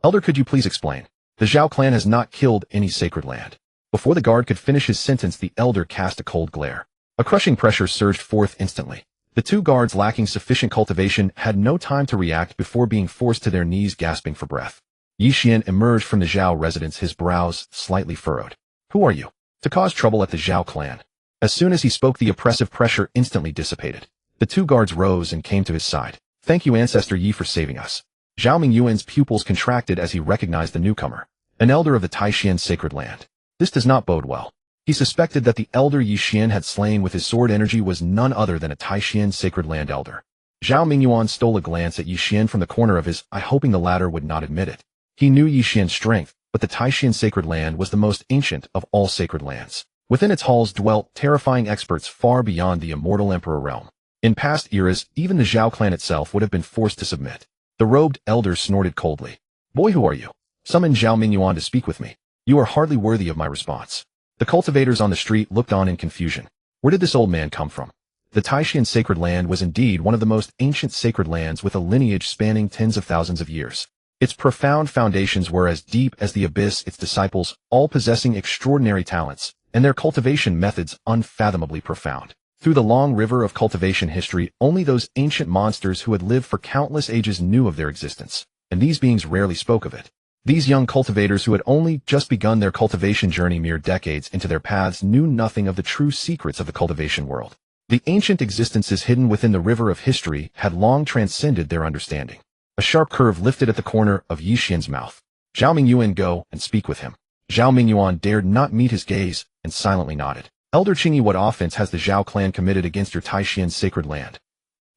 Elder, could you please explain? The Zhao clan has not killed any sacred land. Before the guard could finish his sentence, the elder cast a cold glare. A crushing pressure surged forth instantly. The 2 guards, lacking sufficient cultivation, had no time to react before being forced to their knees, gasping for breath. Ye Xuan emerged from the Zhao residence, his brows slightly furrowed. Who are you? To cause trouble at the Zhao clan. As soon as he spoke, the oppressive pressure instantly dissipated. The 2 guards rose and came to his side. Thank you, Ancestor Yi, for saving us. Zhao Mingyuan's pupils contracted as he recognized the newcomer, an elder of the Taishian sacred land. This does not bode well. He suspected that the elder Ye Xuan had slain with his sword energy was none other than a Taishian sacred land elder. Zhao Mingyuan stole a glance at Ye Xuan from the corner of his eye, hoping the latter would not admit it. He knew Ye Xuan's strength, but the Taishian sacred land was the most ancient of all sacred lands. Within its halls dwelt terrifying experts far beyond the immortal emperor realm. In past eras, even the Zhao clan itself would have been forced to submit. The robed elder snorted coldly. Boy, who are you? Summon Zhao Mingyuan to speak with me. You are hardly worthy of my response. The cultivators on the street looked on in confusion. Where did this old man come from? The Taishan sacred land was indeed one of the most ancient sacred lands with a lineage spanning tens of thousands of years. Its profound foundations were as deep as the abyss, its disciples, all possessing extraordinary talents, and their cultivation methods unfathomably profound. Through the long river of cultivation history, only those ancient monsters who had lived for countless ages knew of their existence, and these beings rarely spoke of it. These young cultivators who had only just begun their cultivation journey mere decades into their paths knew nothing of the true secrets of the cultivation world. The ancient existences hidden within the river of history had long transcended their understanding. A sharp curve lifted at the corner of Ye Xuan's mouth. Zhao Mingyuan, go and speak with him. Zhao Mingyuan dared not meet his gaze and silently nodded. Elder Qingyi, what offense has the Zhao clan committed against your Taishan sacred land?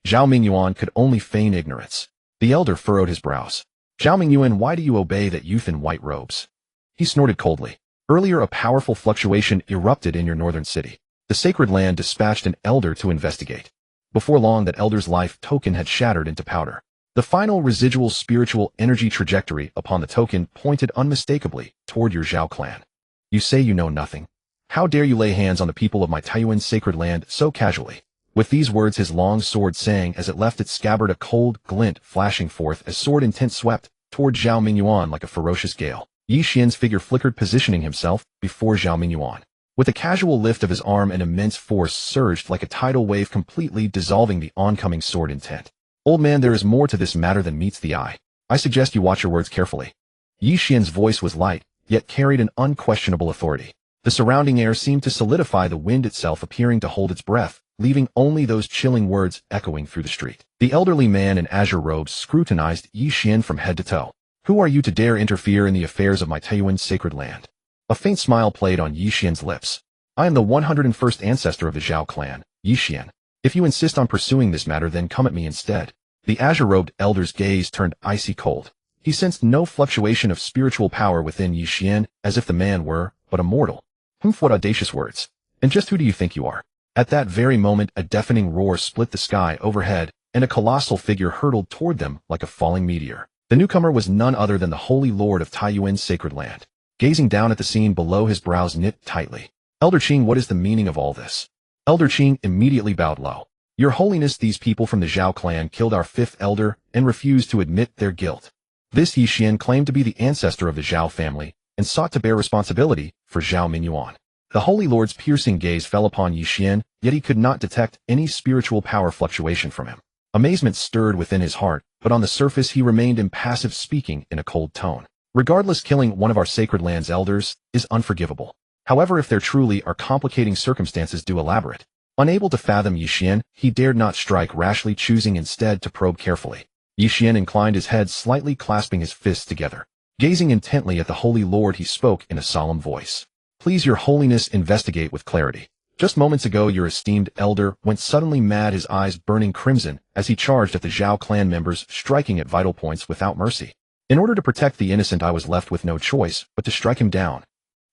Zhao Mingyuan could only feign ignorance. The elder furrowed his brows. Zhao Mingyuan, why do you obey that youth in white robes? He snorted coldly. Earlier a powerful fluctuation erupted in your northern city. The sacred land dispatched an elder to investigate. Before long that elder's life token had shattered into powder. The final residual spiritual energy trajectory upon the token pointed unmistakably toward your Zhao clan. You say you know nothing. How dare you lay hands on the people of my Taiyuan sacred land so casually? With these words his long sword sang as it left its scabbard, a cold glint flashing forth as sword intent swept toward Zhao Mingyuan like a ferocious gale. Ye Xuan's figure flickered, positioning himself before Zhao Mingyuan. With a casual lift of his arm, an immense force surged like a tidal wave, completely dissolving the oncoming sword intent. Old man, there is more to this matter than meets the eye. I suggest you watch your words carefully. Ye Xuan's voice was light, yet carried an unquestionable authority. The surrounding air seemed to solidify, the wind itself appearing to hold its breath, leaving only those chilling words echoing through the street. The elderly man in azure robes scrutinized Ye Xuan from head to toe. Who are you to dare interfere in the affairs of my Taiyuan sacred land? A faint smile played on Ye Xuan's lips. I am the 101st ancestor of the Zhao clan, Ye Xuan. If you insist on pursuing this matter, then come at me instead. The azure-robed elder's gaze turned icy cold. He sensed no fluctuation of spiritual power within Ye Xuan, as if the man were but a mortal. Humph, what audacious words. And just who do you think you are? At that very moment, a deafening roar split the sky overhead, and a colossal figure hurtled toward them like a falling meteor. The newcomer was none other than the Holy Lord of Taiyuan's sacred land. Gazing down at the scene below, his brows knit tightly. Elder Qing, what is the meaning of all this? Elder Qing immediately bowed low. Your Holiness, these people from the Zhao clan killed our fifth elder and refused to admit their guilt. This Ye Xuan claimed to be the ancestor of the Zhao family and sought to bear responsibility for Zhao Mingyuan. The Holy Lord's piercing gaze fell upon Ye Xuan, yet he could not detect any spiritual power fluctuation from him. Amazement stirred within his heart, but on the surface he remained impassive, speaking in a cold tone. Regardless, killing one of our sacred land's elders is unforgivable. However, if there truly are complicating circumstances, do elaborate. Unable to fathom Ye Xuan, he dared not strike rashly, choosing instead to probe carefully. Ye Xuan inclined his head slightly, clasping his fists together. Gazing intently at the Holy Lord, he spoke in a solemn voice. Please, your Holiness, investigate with clarity. Just moments ago, your esteemed elder went suddenly mad, his eyes burning crimson as he charged at the Zhao clan members, striking at vital points without mercy. In order to protect the innocent, I was left with no choice but to strike him down.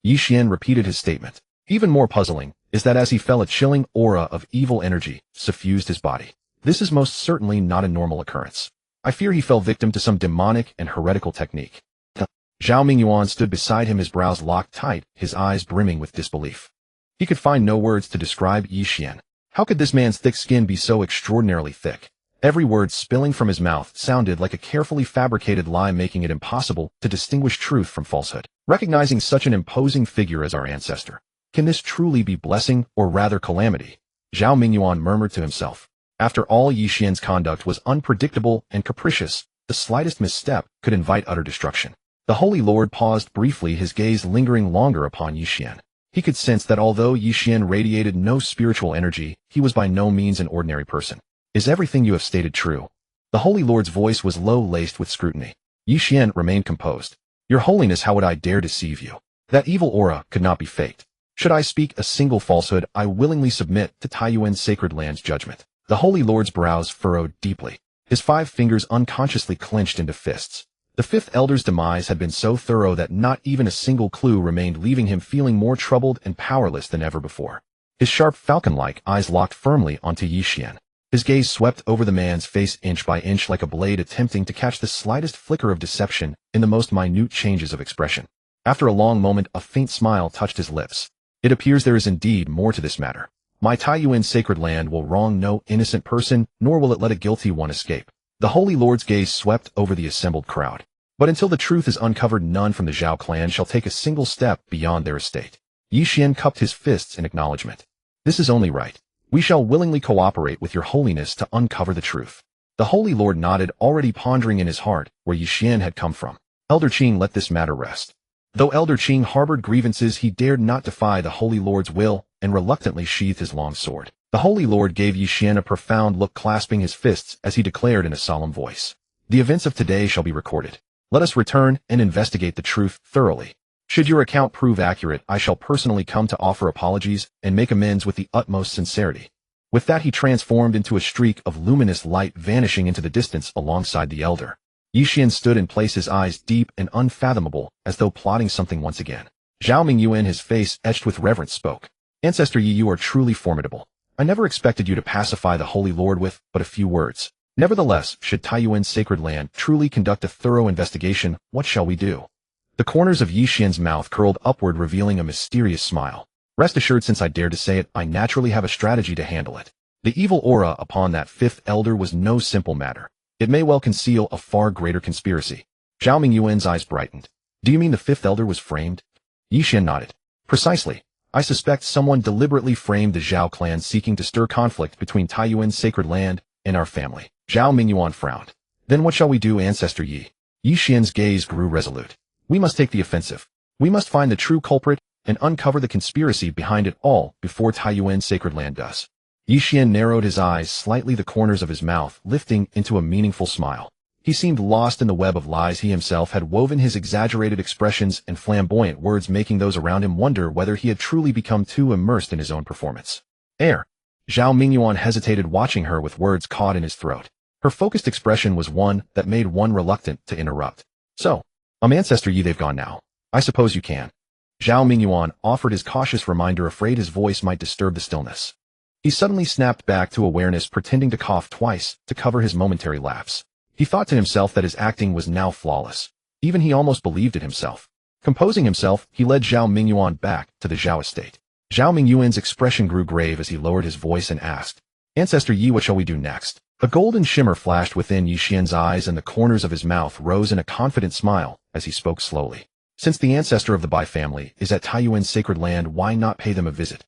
Ye Xuan repeated his statement. Even more puzzling is that as he fell, a chilling aura of evil energy suffused his body. This is most certainly not a normal occurrence. I fear he fell victim to some demonic and heretical technique. Zhao Mingyuan stood beside him, his brows locked tight, his eyes brimming with disbelief. He could find no words to describe Ye Xuan. How could this man's thick skin be so extraordinarily thick? Every word spilling from his mouth sounded like a carefully fabricated lie, making it impossible to distinguish truth from falsehood. Recognizing such an imposing figure as our ancestor, can this truly be blessing or rather calamity? Zhao Mingyuan murmured to himself. After all, Ye Xuan's conduct was unpredictable and capricious. The slightest misstep could invite utter destruction. The Holy Lord paused briefly, his gaze lingering longer upon Ye Xuan. He could sense that although Ye Xuan radiated no spiritual energy, he was by no means an ordinary person. Is everything you have stated true? The Holy Lord's voice was low, laced with scrutiny. Ye Xuan remained composed. Your Holiness, how would I dare deceive you? That evil aura could not be faked. Should I speak a single falsehood, I willingly submit to Taiyuan's sacred land's judgment. The Holy Lord's brows furrowed deeply. His 5 fingers unconsciously clenched into fists. The fifth elder's demise had been so thorough that not even a single clue remained, leaving him feeling more troubled and powerless than ever before. His sharp, falcon-like eyes locked firmly onto Ye Xuan. His gaze swept over the man's face inch by inch like a blade, attempting to catch the slightest flicker of deception in the most minute changes of expression. After a long moment, a faint smile touched his lips. It appears there is indeed more to this matter. My Taiyuan sacred land will wrong no innocent person, nor will it let a guilty one escape. The Holy Lord's gaze swept over the assembled crowd. But until the truth is uncovered, none from the Zhao clan shall take a single step beyond their estate. Ye Xuan cupped his fists in acknowledgement. This is only right. We shall willingly cooperate with your holiness to uncover the truth. The Holy Lord nodded, already pondering in his heart where Ye Xuan had come from. Elder Qing let this matter rest. Though Elder Qing harbored grievances, he dared not defy the Holy Lord's will, and reluctantly sheathed his long sword. The Holy Lord gave Ye Xuan a profound look, clasping his fists as he declared in a solemn voice. The events of today shall be recorded. Let us return and investigate the truth thoroughly. Should your account prove accurate, I shall personally come to offer apologies and make amends with the utmost sincerity. With that, he transformed into a streak of luminous light, vanishing into the distance alongside the elder. Ye Xuan stood in place, his eyes deep and unfathomable, as though plotting something once again. Zhao Mingyuan, his face etched with reverence, spoke. Ancestor Ye, you are truly formidable. I never expected you to pacify the Holy Lord with but a few words. Nevertheless, should Taiyuan's sacred land truly conduct a thorough investigation, what shall we do? The corners of Ye Xuan's mouth curled upward, revealing a mysterious smile. Rest assured, since I dared to say it, I naturally have a strategy to handle it. The evil aura upon that fifth elder was no simple matter. It may well conceal a far greater conspiracy. Zhao Mingyuan's eyes brightened. Do you mean the fifth elder was framed? Ye Xuan nodded. Precisely. I suspect someone deliberately framed the Zhao clan, seeking to stir conflict between Taiyuan's sacred land and our family. Zhao Mingyuan frowned. Then what shall we do, Ancestor Yi? Ye Xuan's gaze grew resolute. We must take the offensive. We must find the true culprit and uncover the conspiracy behind it all before Taiyuan's sacred land does. Ye Xuan narrowed his eyes slightly, the corners of his mouth lifting into a meaningful smile. He seemed lost in the web of lies he himself had woven, his exaggerated expressions and flamboyant words making those around him wonder whether he had truly become too immersed in his own performance. Zhao Mingyuan hesitated, watching her with words caught in his throat. Her focused expression was one that made one reluctant to interrupt. So, Ancestor Yi, they've gone now. I suppose you can. Zhao Mingyuan offered his cautious reminder, afraid his voice might disturb the stillness. He suddenly snapped back to awareness, pretending to cough twice to cover his momentary laughs. He thought to himself that his acting was now flawless. Even he almost believed it himself. Composing himself, he led Zhao Mingyuan back to the Zhao estate. Zhao Mingyuan's expression grew grave as he lowered his voice and asked, Ancestor Yi, what shall we do next? A golden shimmer flashed within Ye Xuan's eyes, and the corners of his mouth rose in a confident smile as he spoke slowly. Since the ancestor of the Bai family is at Taiyuan's sacred land, why not pay them a visit?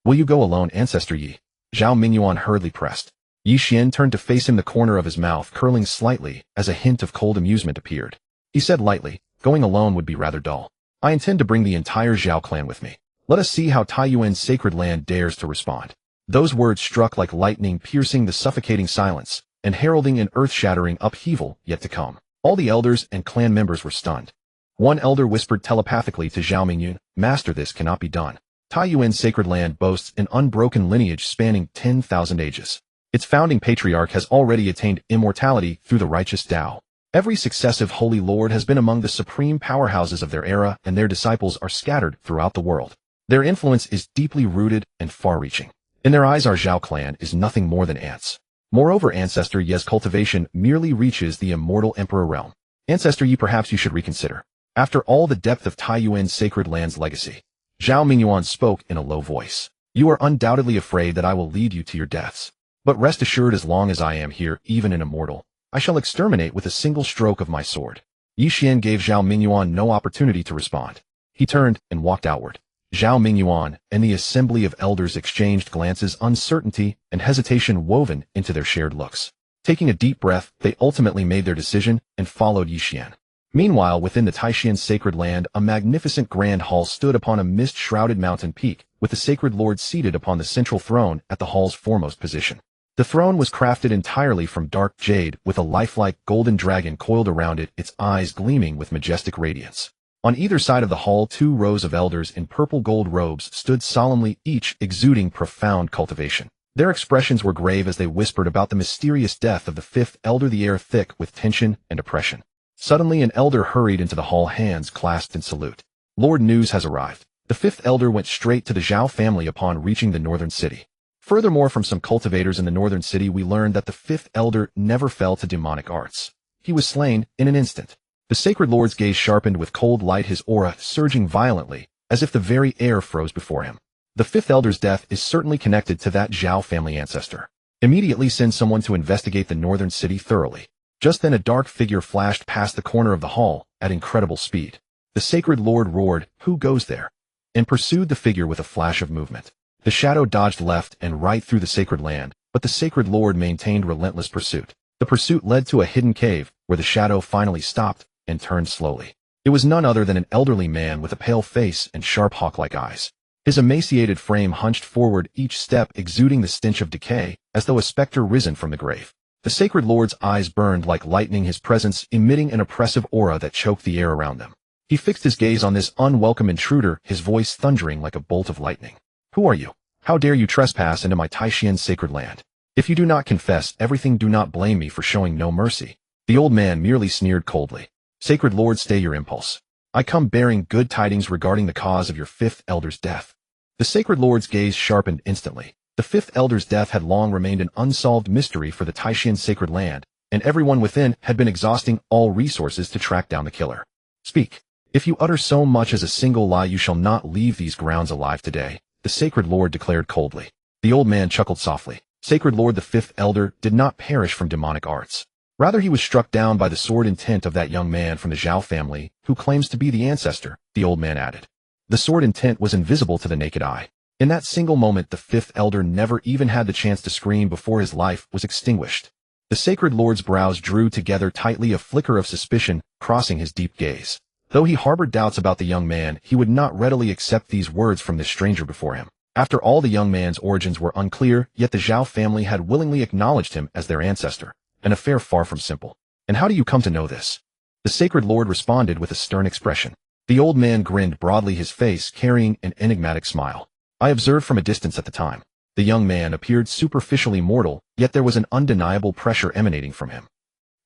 Will you go alone, Ancestor Yi? Zhao Mingyuan hurriedly pressed. Ye Xuan turned to face him, the corner of his mouth curling slightly as a hint of cold amusement appeared. He said lightly, going alone would be rather dull. I intend to bring the entire Zhao clan with me. Let us see how Taiyuan's sacred land dares to respond. Those words struck like lightning, piercing the suffocating silence and heralding an earth-shattering upheaval yet to come. All the elders and clan members were stunned. One elder whispered telepathically to Zhao Mingyuan, Master, this cannot be done. Taiyuan's sacred land boasts an unbroken lineage spanning 10,000 ages. Its founding patriarch has already attained immortality through the righteous Tao. Every successive holy lord has been among the supreme powerhouses of their era, and their disciples are scattered throughout the world. Their influence is deeply rooted and far-reaching. In their eyes, our Zhao clan is nothing more than ants. Moreover, Ancestor Ye's cultivation merely reaches the immortal emperor realm. Ancestor Yi, perhaps you should reconsider. After all the depth of Taiyuan's sacred land's legacy. Zhao Mingyuan spoke in a low voice. You are undoubtedly afraid that I will lead you to your deaths. But rest assured, as long as I am here, even an immortal, I shall exterminate with a single stroke of my sword. Ye Xuan gave Zhao Mingyuan no opportunity to respond. He turned and walked outward. Zhao Mingyuan and the assembly of elders exchanged glances, uncertainty and hesitation woven into their shared looks. Taking a deep breath, they ultimately made their decision and followed Ye Xuan. Meanwhile, within the Taishian's sacred land, a magnificent grand hall stood upon a mist-shrouded mountain peak, with the sacred lord seated upon the central throne at the hall's foremost position. The throne was crafted entirely from dark jade, with a lifelike golden dragon coiled around it, its eyes gleaming with majestic radiance. On either side of the hall, 2 rows of elders in purple gold robes stood solemnly, each exuding profound cultivation. Their expressions were grave as they whispered about the mysterious death of the 5th elder, the air thick with tension and oppression. Suddenly, an elder hurried into the hall, hands clasped in salute. Lord, news has arrived. The 5th elder went straight to the Zhao family upon reaching the northern city. Furthermore, from some cultivators in the northern city, we learned that the 5th elder never fell to demonic arts. He was slain in an instant. The sacred lord's gaze sharpened with cold light, his aura surging violently as if the very air froze before him. The fifth elder's death is certainly connected to that Zhao family ancestor. Immediately send someone to investigate the northern city thoroughly. Just then a dark figure flashed past the corner of the hall at incredible speed. The sacred lord roared, "Who goes there?" and pursued the figure with a flash of movement. The shadow dodged left and right through the sacred land, but the sacred lord maintained relentless pursuit. The pursuit led to a hidden cave, where the shadow finally stopped and turned slowly. It was none other than an elderly man with a pale face and sharp hawk-like eyes. His emaciated frame hunched forward, each step exuding the stench of decay, as though a specter risen from the grave. The sacred lord's eyes burned like lightning, his presence emitting an oppressive aura that choked the air around them. He fixed his gaze on this unwelcome intruder, his voice thundering like a bolt of lightning. "Who are you? How dare you trespass into my Taixian sacred land? If you do not confess everything, do not blame me for showing no mercy." The old man merely sneered coldly. "Sacred lord, stay your impulse. I come bearing good tidings regarding the cause of your fifth elder's death." The sacred lord's gaze sharpened instantly. The fifth elder's death had long remained an unsolved mystery for the Taixian sacred land, and everyone within had been exhausting all resources to track down the killer. "Speak. If you utter so much as a single lie, you shall not leave these grounds alive today," the sacred lord declared coldly. The old man chuckled softly. "Sacred lord, the fifth elder did not perish from demonic arts. Rather, he was struck down by the sword intent of that young man from the Zhao family, who claims to be the ancestor," the old man added. The sword intent was invisible to the naked eye. In that single moment, the fifth elder never even had the chance to scream before his life was extinguished. The sacred lord's brows drew together tightly, a flicker of suspicion crossing his deep gaze. Though he harbored doubts about the young man, he would not readily accept these words from this stranger before him. After all, the young man's origins were unclear, yet the Zhao family had willingly acknowledged him as their ancestor. An affair far from simple. "And how do you come to know this?" The sacred lord responded with a stern expression. The old man grinned broadly, his face carrying an enigmatic smile. "I observed from a distance at the time." The young man appeared superficially mortal, yet there was an undeniable pressure emanating from him.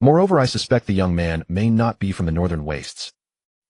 "Moreover, I suspect the young man may not be from the northern wastes."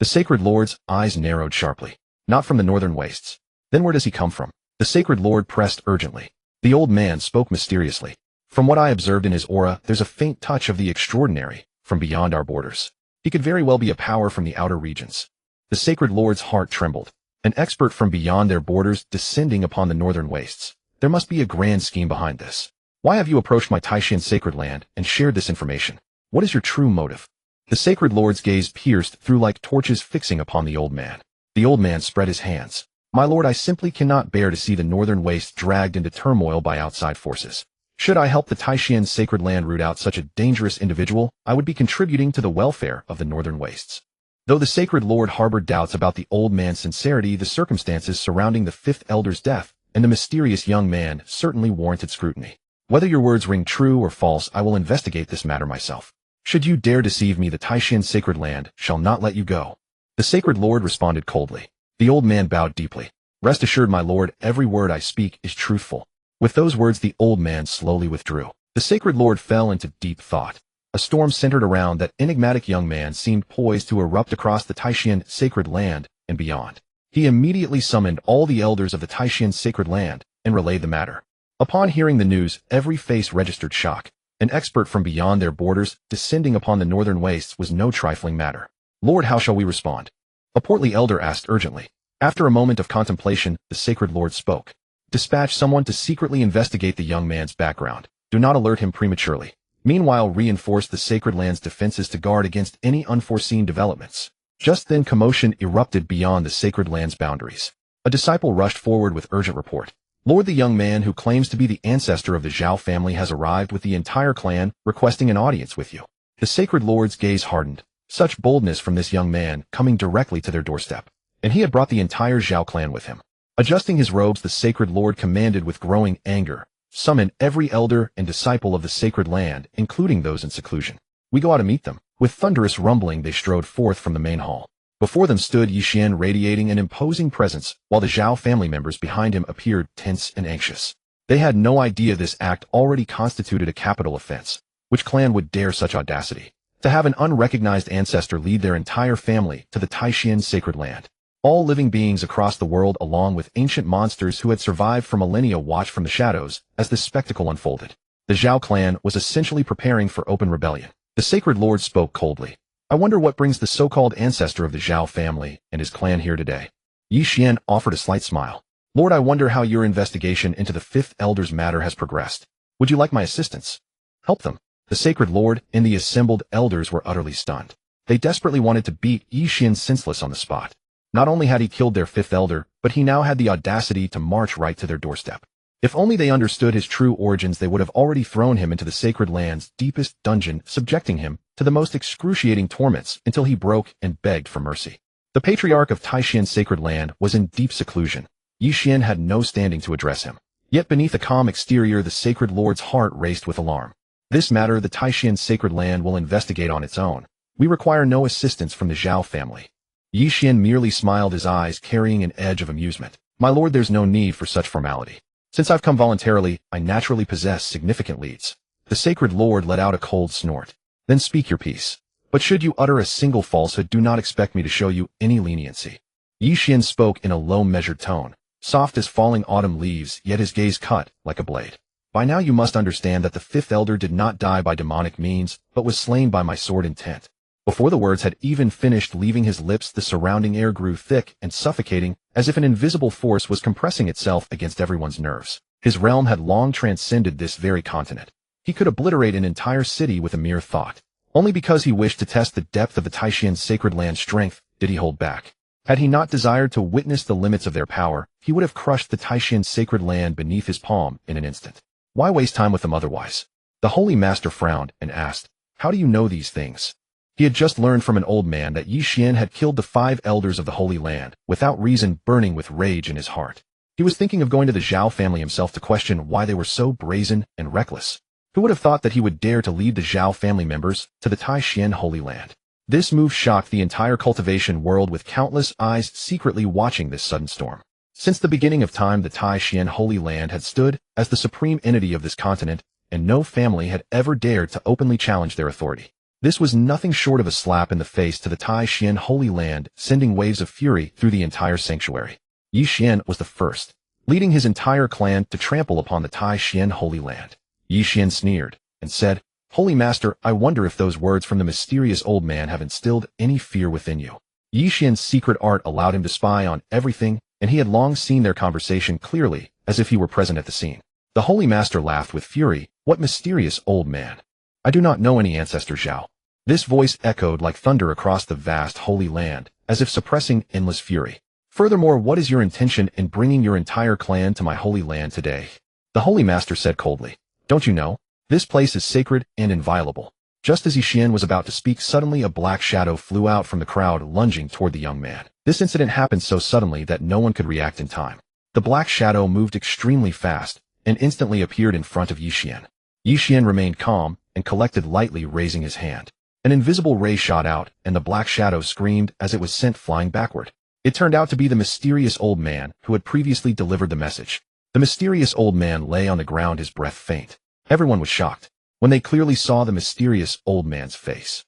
The sacred lord's eyes narrowed sharply. "Not from the northern wastes. Then where does he come from?" The sacred lord pressed urgently. The old man spoke mysteriously. "From what I observed in his aura, there's a faint touch of the extraordinary, from beyond our borders. He could very well be a power from the outer regions." The sacred lord's heart trembled. An expert from beyond their borders descending upon the northern wastes. There must be a grand scheme behind this. "Why have you approached my Taixian sacred land and shared this information? What is your true motive?" The sacred lord's gaze pierced through like torches, fixing upon the old man. The old man spread his hands. "My lord, I simply cannot bear to see the northern wastes dragged into turmoil by outside forces. Should I help the Taixian sacred land root out such a dangerous individual, I would be contributing to the welfare of the northern wastes." Though the sacred lord harbored doubts about the old man's sincerity, the circumstances surrounding the fifth elder's death and the mysterious young man certainly warranted scrutiny. "Whether your words ring true or false, I will investigate this matter myself. Should you dare deceive me, the Taixian sacred land shall not let you go." The sacred lord responded coldly. The old man bowed deeply. "Rest assured, my lord, every word I speak is truthful." With those words, the old man slowly withdrew. The sacred lord fell into deep thought. A storm centered around that enigmatic young man seemed poised to erupt across the Taixian sacred land and beyond. He immediately summoned all the elders of the Taixian sacred land and relayed the matter. Upon hearing the news, every face registered shock. An expert from beyond their borders descending upon the northern wastes was no trifling matter. "Lord, how shall we respond?" a portly elder asked urgently. After a moment of contemplation, the sacred lord spoke. "Dispatch someone to secretly investigate the young man's background. Do not alert him prematurely. Meanwhile, reinforce the sacred land's defenses to guard against any unforeseen developments." Just then, commotion erupted beyond the sacred land's boundaries. A disciple rushed forward with urgent report. "Lord, the young man who claims to be the ancestor of the Zhao family has arrived with the entire clan, requesting an audience with you." The sacred lord's gaze hardened. Such boldness from this young man, coming directly to their doorstep. And he had brought the entire Zhao clan with him. Adjusting his robes, the sacred lord commanded with growing anger, "Summon every elder and disciple of the sacred land, including those in seclusion. We go out to meet them." With thunderous rumbling, they strode forth from the main hall. Before them stood Ye Xuan, radiating an imposing presence, while the Zhao family members behind him appeared tense and anxious. They had no idea this act already constituted a capital offense. Which clan would dare such audacity? To have an unrecognized ancestor lead their entire family to the Taixian sacred land. All living beings across the world, along with ancient monsters who had survived for millennia, watched from the shadows as this spectacle unfolded. The Zhao clan was essentially preparing for open rebellion. The sacred lord spoke coldly. "I wonder what brings the so-called ancestor of the Zhao family and his clan here today." Ye Xuan offered a slight smile. Lord, I wonder how your investigation into the fifth elder's matter has progressed. Would you like my assistance? Help them. The sacred lord and the assembled elders were utterly stunned. They desperately wanted to beat Ye Xuan senseless on the spot. Not only had he killed their fifth elder, but he now had the audacity to march right to their doorstep. If only they understood his true origins, they would have already thrown him into the sacred land's deepest dungeon, subjecting him to the most excruciating torments until he broke and begged for mercy. The patriarch of Taishan's sacred land was in deep seclusion. Ye Xuan had no standing to address him. Yet beneath a calm exterior, the sacred lord's heart raced with alarm. This matter the Taishan sacred land will investigate on its own. We require no assistance from the Zhao family. Ye Xuan merely smiled, his eyes carrying an edge of amusement. My lord, there's no need for such formality. Since I've come voluntarily, I naturally possess significant leads. The sacred lord let out a cold snort. Then speak your piece. But should you utter a single falsehood, do not expect me to show you any leniency. Ye Xuan spoke in a low, measured tone, soft as falling autumn leaves, yet his gaze cut like a blade. By now you must understand that the fifth elder did not die by demonic means, but was slain by my sword intent. Before the words had even finished leaving his lips, the surrounding air grew thick and suffocating, as if an invisible force was compressing itself against everyone's nerves. His realm had long transcended this very continent. He could obliterate an entire city with a mere thought. Only because he wished to test the depth of the Taishan's sacred land's strength did he hold back. Had he not desired to witness the limits of their power, he would have crushed the Taishan's sacred land beneath his palm in an instant. Why waste time with them otherwise? The Holy Master frowned and asked, how do you know these things? He had just learned from an old man that Ye Xuan had killed the 5 elders of the Holy Land, without reason, burning with rage in his heart. He was thinking of going to the Zhao family himself to question why they were so brazen and reckless. Who would have thought that he would dare to lead the Zhao family members to the Taishan Holy Land? This move shocked the entire cultivation world, with countless eyes secretly watching this sudden storm. Since the beginning of time, the Taishan Holy Land had stood as the supreme entity of this continent, and no family had ever dared to openly challenge their authority. This was nothing short of a slap in the face to the Taishan Holy Land, sending waves of fury through the entire sanctuary. Ye Xuan was the first, leading his entire clan to trample upon the Taishan Holy Land. Ye Xuan sneered and said, Holy Master, I wonder if those words from the mysterious old man have instilled any fear within you. Ye Xuan's secret art allowed him to spy on everything, and he had long seen their conversation clearly, as if he were present at the scene. The Holy Master laughed with fury. What mysterious old man? I do not know any ancestor Zhao. This voice echoed like thunder across the vast Holy Land, as if suppressing endless fury. Furthermore, what is your intention in bringing your entire clan to my Holy Land today? The Holy Master said coldly. Don't you know? This place is sacred and inviolable. Just as Ye Xuan was about to speak, suddenly a black shadow flew out from the crowd, lunging toward the young man. This incident happened so suddenly that no one could react in time. The black shadow moved extremely fast and instantly appeared in front of Ye Xuan. Ye Xuan remained calm and collected, lightly raising his hand. An invisible ray shot out, and the black shadow screamed as it was sent flying backward. It turned out to be the mysterious old man who had previously delivered the message. The mysterious old man lay on the ground, his breath faint. Everyone was shocked when they clearly saw the mysterious old man's face.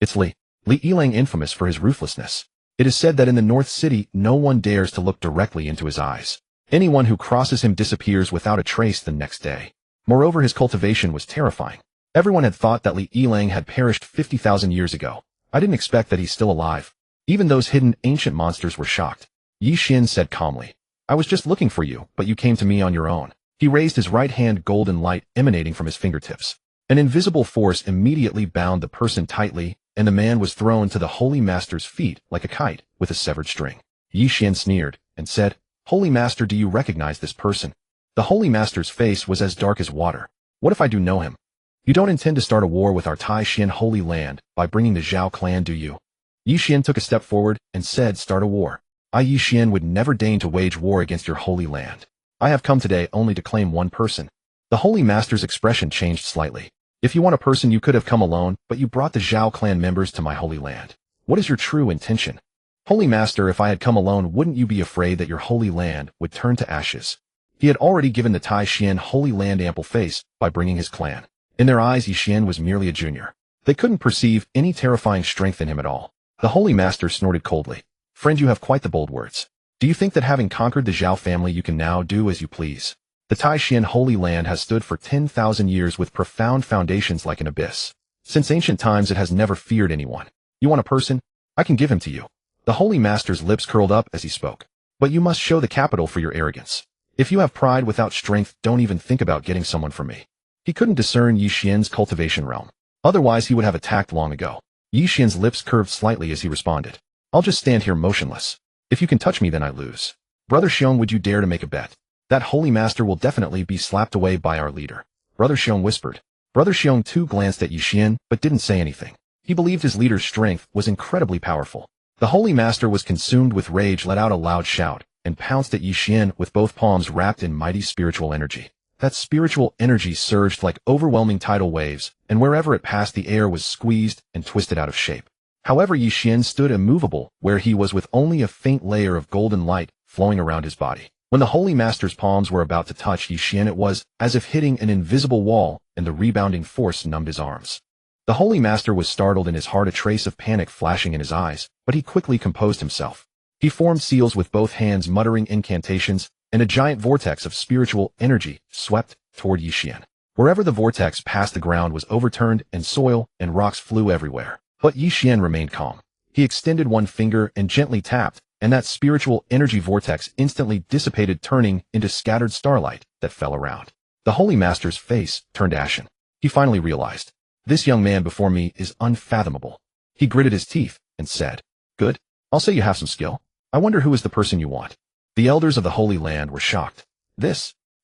It's Li Yilang, infamous for his ruthlessness. It is said that in the North City, no one dares to look directly into his eyes. Anyone who crosses him disappears without a trace the next day. Moreover, his cultivation was terrifying. Everyone had thought that Li Yilang had perished 50,000 years ago. I didn't expect that he's still alive. Even those hidden ancient monsters were shocked. Ye Xuan said calmly, I was just looking for you, but you came to me on your own. He raised his right hand, golden light emanating from his fingertips. An invisible force immediately bound the person tightly, and the man was thrown to the Holy Master's feet like a kite with a severed string. Ye Xuan sneered and said, Holy Master, do you recognize this person? The Holy Master's face was as dark as water. What if I do know him? You don't intend to start a war with our Taishan Holy Land by bringing the Zhao clan, do you? Ye Xuan took a step forward and said, start a war. I, Ye Xuan, would never deign to wage war against your Holy Land. I have come today only to claim one person. The Holy Master's expression changed slightly. If you want a person, you could have come alone, but you brought the Zhao clan members to my Holy Land. What is your true intention? Holy Master, if I had come alone, wouldn't you be afraid that your Holy Land would turn to ashes? He had already given the Taishan Holy Land ample face by bringing his clan. In their eyes, Ye Xuan was merely a junior. They couldn't perceive any terrifying strength in him at all. The Holy Master snorted coldly. Friend, you have quite the bold words. Do you think that having conquered the Zhao family, you can now do as you please? The Taishan Holy Land has stood for 10,000 years with profound foundations like an abyss. Since ancient times, it has never feared anyone. You want a person? I can give him to you. The Holy Master's lips curled up as he spoke. But you must show the capital for your arrogance. If you have pride without strength, don't even think about getting someone from me. He couldn't discern Ye Xuan's cultivation realm. Otherwise he would have attacked long ago. Ye Xuan's lips curved slightly as he responded. I'll just stand here motionless. If you can touch me, then I lose. Brother Xiong, would you dare to make a bet? That Holy Master will definitely be slapped away by our leader. Brother Xiong whispered. Brother Xiong too glanced at Ye Xuan, but didn't say anything. He believed his leader's strength was incredibly powerful. The Holy Master was consumed with rage, let out a loud shout, and pounced at Ye Xuan with both palms wrapped in mighty spiritual energy. That spiritual energy surged like overwhelming tidal waves, and wherever it passed the air was squeezed and twisted out of shape. However, Ye Xuan stood immovable where he was, with only a faint layer of golden light flowing around his body. When the Holy Master's palms were about to touch Ye Xuan, it was as if hitting an invisible wall, and the rebounding force numbed his arms. The Holy Master was startled, in his heart a trace of panic flashing in his eyes, but he quickly composed himself. He formed seals with both hands, muttering incantations, and a giant vortex of spiritual energy swept toward Ye Xuan. Wherever the vortex passed, the ground was overturned, and soil and rocks flew everywhere. But Ye Xuan remained calm. He extended one finger and gently tapped, and that spiritual energy vortex instantly dissipated, turning into scattered starlight that fell around. The Holy Master's face turned ashen. He finally realized, this young man before me is unfathomable. He gritted his teeth and said, good, I'll say you have some skill. I wonder who is the person you want. The elders of the Holy Land were shocked.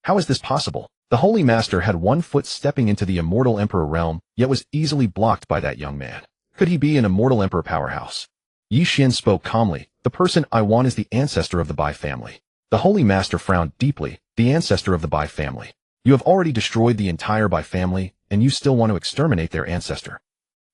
How is this possible? The Holy Master had one foot stepping into the immortal Emperor realm, yet was easily blocked by that young man. Could he be an immortal Emperor powerhouse? Ye Xuan spoke calmly. The person I want is the ancestor of the Bai family. The Holy Master frowned deeply. The ancestor of the Bai family. You have already destroyed the entire Bai family, and you still want to exterminate their ancestor.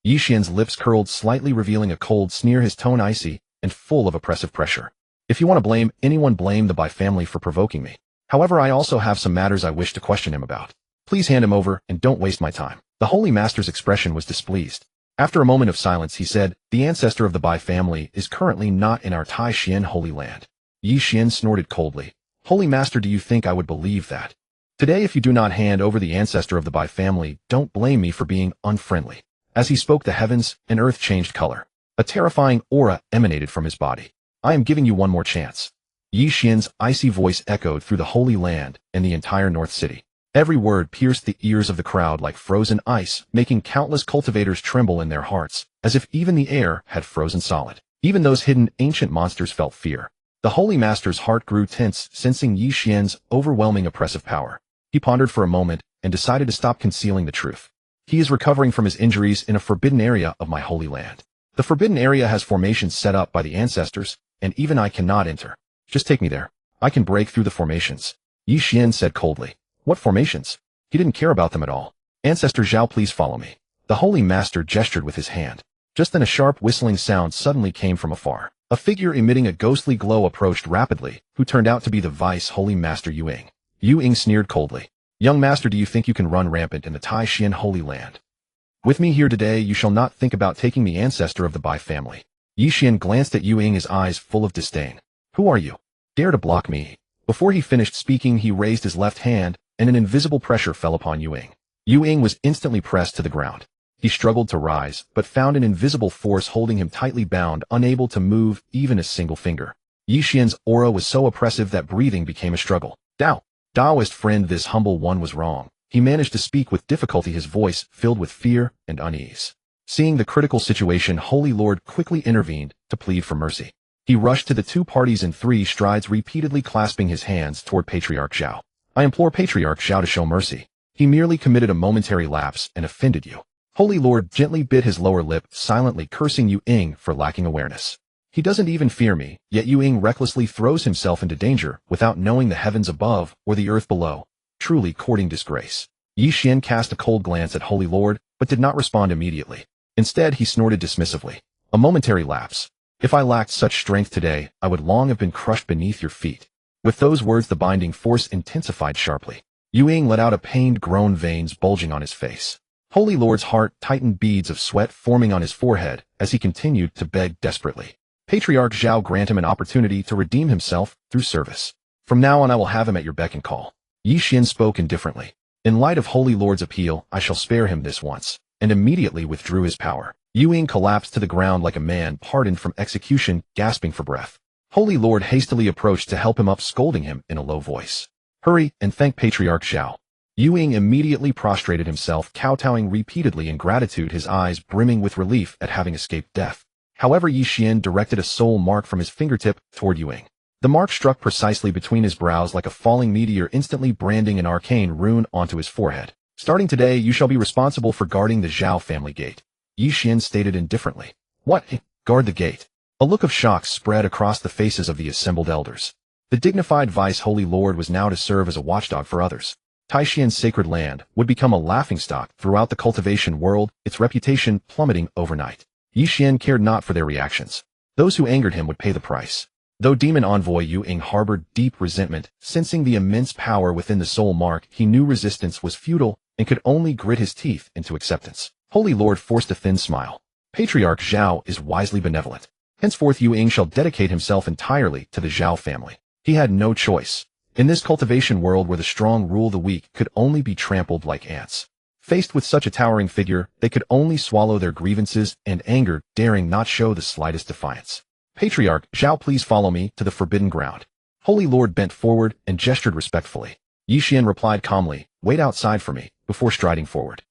Ye Xuan's lips curled slightly, revealing a cold sneer, his tone icy and full of oppressive pressure. If you want to blame anyone, blame the Bai family for provoking me. However, I also have some matters I wish to question him about. Please hand him over and don't waste my time. The Holy Master's expression was displeased. After a moment of silence, he said, the ancestor of the Bai family is currently not in our Tai Xian Holy Land. Ye Xuan snorted coldly. Holy Master, do you think I would believe that? Today, if you do not hand over the ancestor of the Bai family, don't blame me for being unfriendly. As he spoke, the heavens and earth changed color. A terrifying aura emanated from his body. I am giving you one more chance. Ye Xuan's icy voice echoed through the Holy Land and the entire North City. Every word pierced the ears of the crowd like frozen ice, making countless cultivators tremble in their hearts, as if even the air had frozen solid. Even those hidden ancient monsters felt fear. The Holy Master's heart grew tense, sensing Ye Xuan's overwhelming oppressive power. He pondered for a moment and decided to stop concealing the truth. He is recovering from his injuries in a forbidden area of my Holy Land. The forbidden area has formations set up by the ancestors, and even I cannot enter. Just take me there. I can break through the formations. Ye Xuan said coldly. What formations? He didn't care about them at all. Ancestor Zhao, please follow me. The Holy Master gestured with his hand. Just then a sharp whistling sound suddenly came from afar. A figure emitting a ghostly glow approached rapidly, who turned out to be the Vice Holy Master Yuing. Yuing sneered coldly. Young master, do you think you can run rampant in the Tai Xian Holy Land? With me here today, you shall not think about taking the ancestor of the Bai family. Ye Xuan glanced at Yuing, his eyes full of disdain. Who are you? Dare to block me? Before he finished speaking, he raised his left hand, and an invisible pressure fell upon Yuing. Yuing was instantly pressed to the ground. He struggled to rise, but found an invisible force holding him tightly bound, unable to move even a single finger. Ye Xuan's aura was so oppressive that breathing became a struggle. Taoist friend, this humble one was wrong. He managed to speak with difficulty, his voice filled with fear and unease. Seeing the critical situation, Holy Lord quickly intervened to plead for mercy. He rushed to the two parties in 3 strides, repeatedly clasping his hands toward Patriarch Zhao. I implore Patriarch Zhao to show mercy. He merely committed a momentary lapse and offended you. Holy Lord gently bit his lower lip, silently cursing Yuing for lacking awareness. He doesn't even fear me, yet Yuing recklessly throws himself into danger without knowing the heavens above or the earth below, truly courting disgrace. Ye Xuan cast a cold glance at Holy Lord, but did not respond immediately. Instead, he snorted dismissively. A momentary lapse. If I lacked such strength today, I would long have been crushed beneath your feet. With those words, the binding force intensified sharply. Yuing let out a pained groan, veins bulging on his face. Holy Lord's heart tightened, beads of sweat forming on his forehead as he continued to beg desperately. Patriarch Zhao, grant him an opportunity to redeem himself through service. From now on, I will have him at your beck and call. Ye Xuan spoke indifferently. In light of Holy Lord's appeal, I shall spare him this once, and immediately withdrew his power. Ewing collapsed to the ground like a man pardoned from execution, gasping for breath. Holy Lord hastily approached to help him up, scolding him in a low voice. Hurry and thank Patriarch Xiao. Ewing immediately prostrated himself, kowtowing repeatedly in gratitude, his eyes brimming with relief at having escaped death. However, Ye Xuan directed a soul mark from his fingertip toward Ewing. The mark struck precisely between his brows like a falling meteor, instantly branding an arcane rune onto his forehead. Starting today, you shall be responsible for guarding the Zhao family gate. Ye Xuan stated indifferently. What? Guard the gate? A look of shock spread across the faces of the assembled elders. The dignified Vice-Holy Lord was now to serve as a watchdog for others. Taishian's sacred land would become a laughingstock throughout the cultivation world, its reputation plummeting overnight. Ye Xuan cared not for their reactions. Those who angered him would pay the price. Though Demon Envoy Ewing harbored deep resentment, sensing the immense power within the soul mark, he knew resistance was futile and could only grit his teeth into acceptance. Holy Lord forced a thin smile. Patriarch Zhao is wisely benevolent. Henceforth Ewing shall dedicate himself entirely to the Zhao family. He had no choice. In this cultivation world where the strong rule the weak could only be trampled like ants. Faced with such a towering figure, they could only swallow their grievances and anger, daring not show the slightest defiance. Patriarch Zhao, please follow me to the forbidden ground. Holy Lord bent forward and gestured respectfully. Ye Xuan replied calmly, wait outside for me, before striding forward.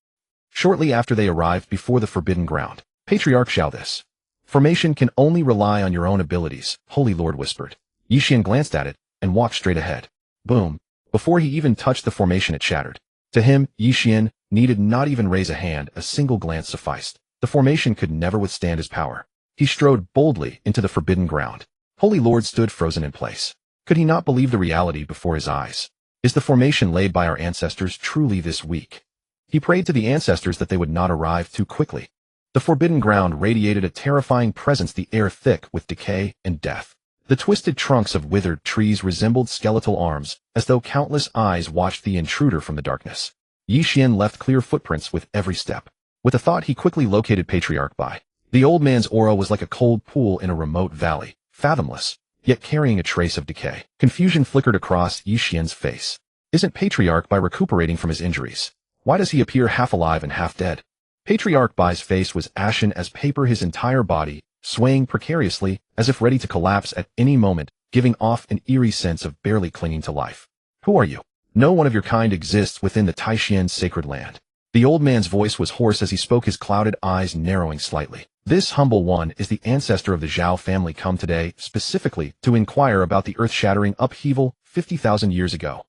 Shortly after they arrived before the forbidden ground, Patriarch Zhao, this formation can only rely on your own abilities, Holy Lord whispered. Ye Xuan glanced at it and walked straight ahead. Boom. Before he even touched the formation, it shattered. To him, Ye Xuan needed not even raise a hand, a single glance sufficed. The formation could never withstand his power. He strode boldly into the forbidden ground. Holy Lord stood frozen in place. Could he not believe the reality before his eyes? Is the formation laid by our ancestors truly this weak? He prayed to the ancestors that they would not arrive too quickly. The forbidden ground radiated a terrifying presence, the air thick with decay and death. The twisted trunks of withered trees resembled skeletal arms, as though countless eyes watched the intruder from the darkness. Ye Xuan left clear footprints with every step. With a thought, he quickly located Patriarch Bai. The old man's aura was like a cold pool in a remote valley, fathomless, yet carrying a trace of decay. Confusion flickered across Ye Xuan's face. Isn't Patriarch Bai recuperating from his injuries? Why does he appear half alive and half dead? Patriarch Bai's face was ashen as paper, his entire body swaying precariously as if ready to collapse at any moment, giving off an eerie sense of barely clinging to life. Who are you? No one of your kind exists within the Taishian sacred land. The old man's voice was hoarse as he spoke, his clouded eyes narrowing slightly. This humble one is the ancestor of the Zhao family, come today specifically to inquire about the earth-shattering upheaval 50,000 years ago.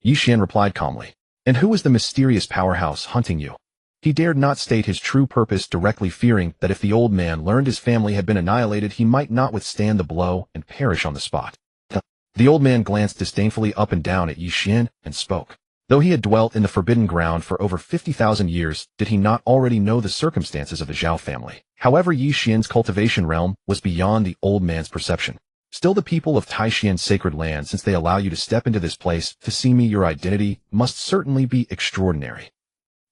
Ye Xuan replied calmly. And who is the mysterious powerhouse hunting you? He dared not state his true purpose directly, fearing that if the old man learned his family had been annihilated, he might not withstand the blow and perish on the spot. The old man glanced disdainfully up and down at Ye Xuan and spoke. Though he had dwelt in the forbidden ground for over 50,000 years, did he not already know the circumstances of the Zhao family? However, Ye Xuan's cultivation realm was beyond the old man's perception. Still, the people of Taishian's sacred land, since they allow you to step into this place to see me, your identity must certainly be extraordinary.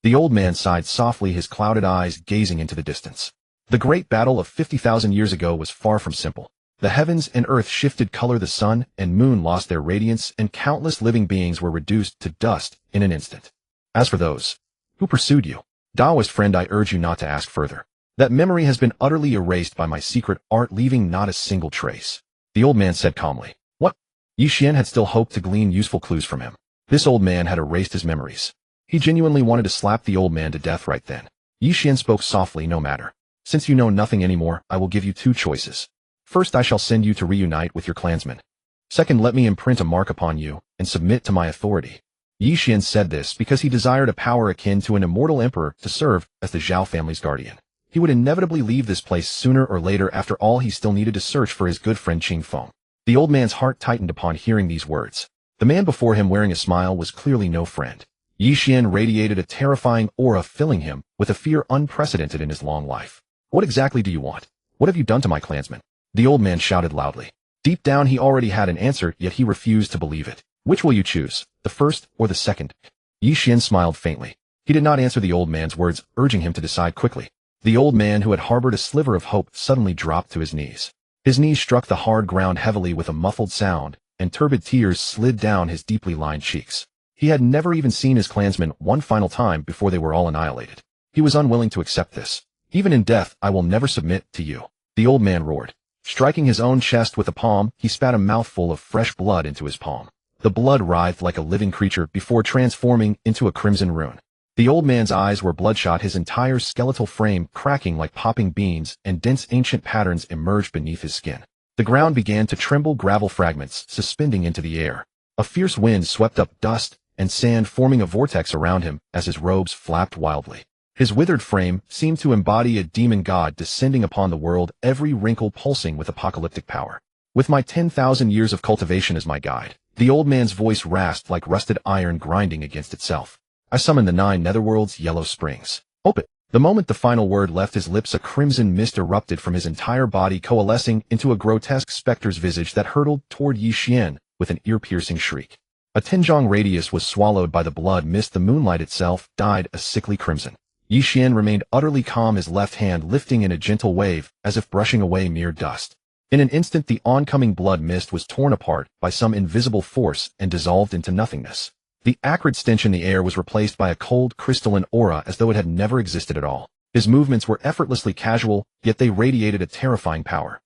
The old man sighed softly, his clouded eyes gazing into the distance. The great battle of 50,000 years ago was far from simple. The heavens and earth shifted color, the sun and moon lost their radiance, and countless living beings were reduced to dust in an instant. As for those who pursued you, Taoist friend, I urge you not to ask further. That memory has been utterly erased by my secret art, leaving not a single trace. The old man said calmly. What? Ye Xuan had still hoped to glean useful clues from him. This old man had erased his memories. He genuinely wanted to slap the old man to death right then. Ye Xuan spoke softly. No matter. Since you know nothing anymore, I will give you two choices. First, I shall send you to reunite with your clansmen. Second, let me imprint a mark upon you and submit to my authority. Ye Xuan said this because he desired a power akin to an immortal emperor to serve as the Zhao family's guardian. He would inevitably leave this place sooner or later. After all, he still needed to search for his good friend Qing Feng. The old man's heart tightened upon hearing these words. The man before him, wearing a smile, was clearly no friend. Ye Xuan radiated a terrifying aura, filling him with a fear unprecedented in his long life. What exactly do you want? What have you done to my clansmen? The old man shouted loudly. Deep down he already had an answer, yet he refused to believe it. Which will you choose, the first or the second? Ye Xuan smiled faintly. He did not answer the old man's words, urging him to decide quickly. The old man, who had harbored a sliver of hope, suddenly dropped to his knees. His knees struck the hard ground heavily with a muffled sound, and turbid tears slid down his deeply lined cheeks. He had never even seen his clansmen one final time before they were all annihilated. He was unwilling to accept this. Even in death, I will never submit to you. The old man roared. Striking his own chest with a palm, he spat a mouthful of fresh blood into his palm. The blood writhed like a living creature before transforming into a crimson rune. The old man's eyes were bloodshot, his entire skeletal frame cracking like popping beans, and dense ancient patterns emerged beneath his skin. The ground began to tremble, gravel fragments suspending into the air. A fierce wind swept up dust and sand, forming a vortex around him as his robes flapped wildly. His withered frame seemed to embody a demon god descending upon the world, every wrinkle pulsing with apocalyptic power. With my 10,000 years of cultivation as my guide, the old man's voice rasped like rusted iron grinding against itself. I summoned the 9 netherworld's yellow springs. Open. The moment the final word left his lips, a crimson mist erupted from his entire body, coalescing into a grotesque specter's visage that hurtled toward Ye Xuan with an ear-piercing shriek. A 10 radius was swallowed by the blood mist. The moonlight itself dyed a sickly crimson. Ye Xuan remained utterly calm, his left hand lifting in a gentle wave as if brushing away mere dust. In an instant, the oncoming blood mist was torn apart by some invisible force and dissolved into nothingness. The acrid stench in the air was replaced by a cold, crystalline aura as though it had never existed at all. His movements were effortlessly casual, yet they radiated a terrifying power.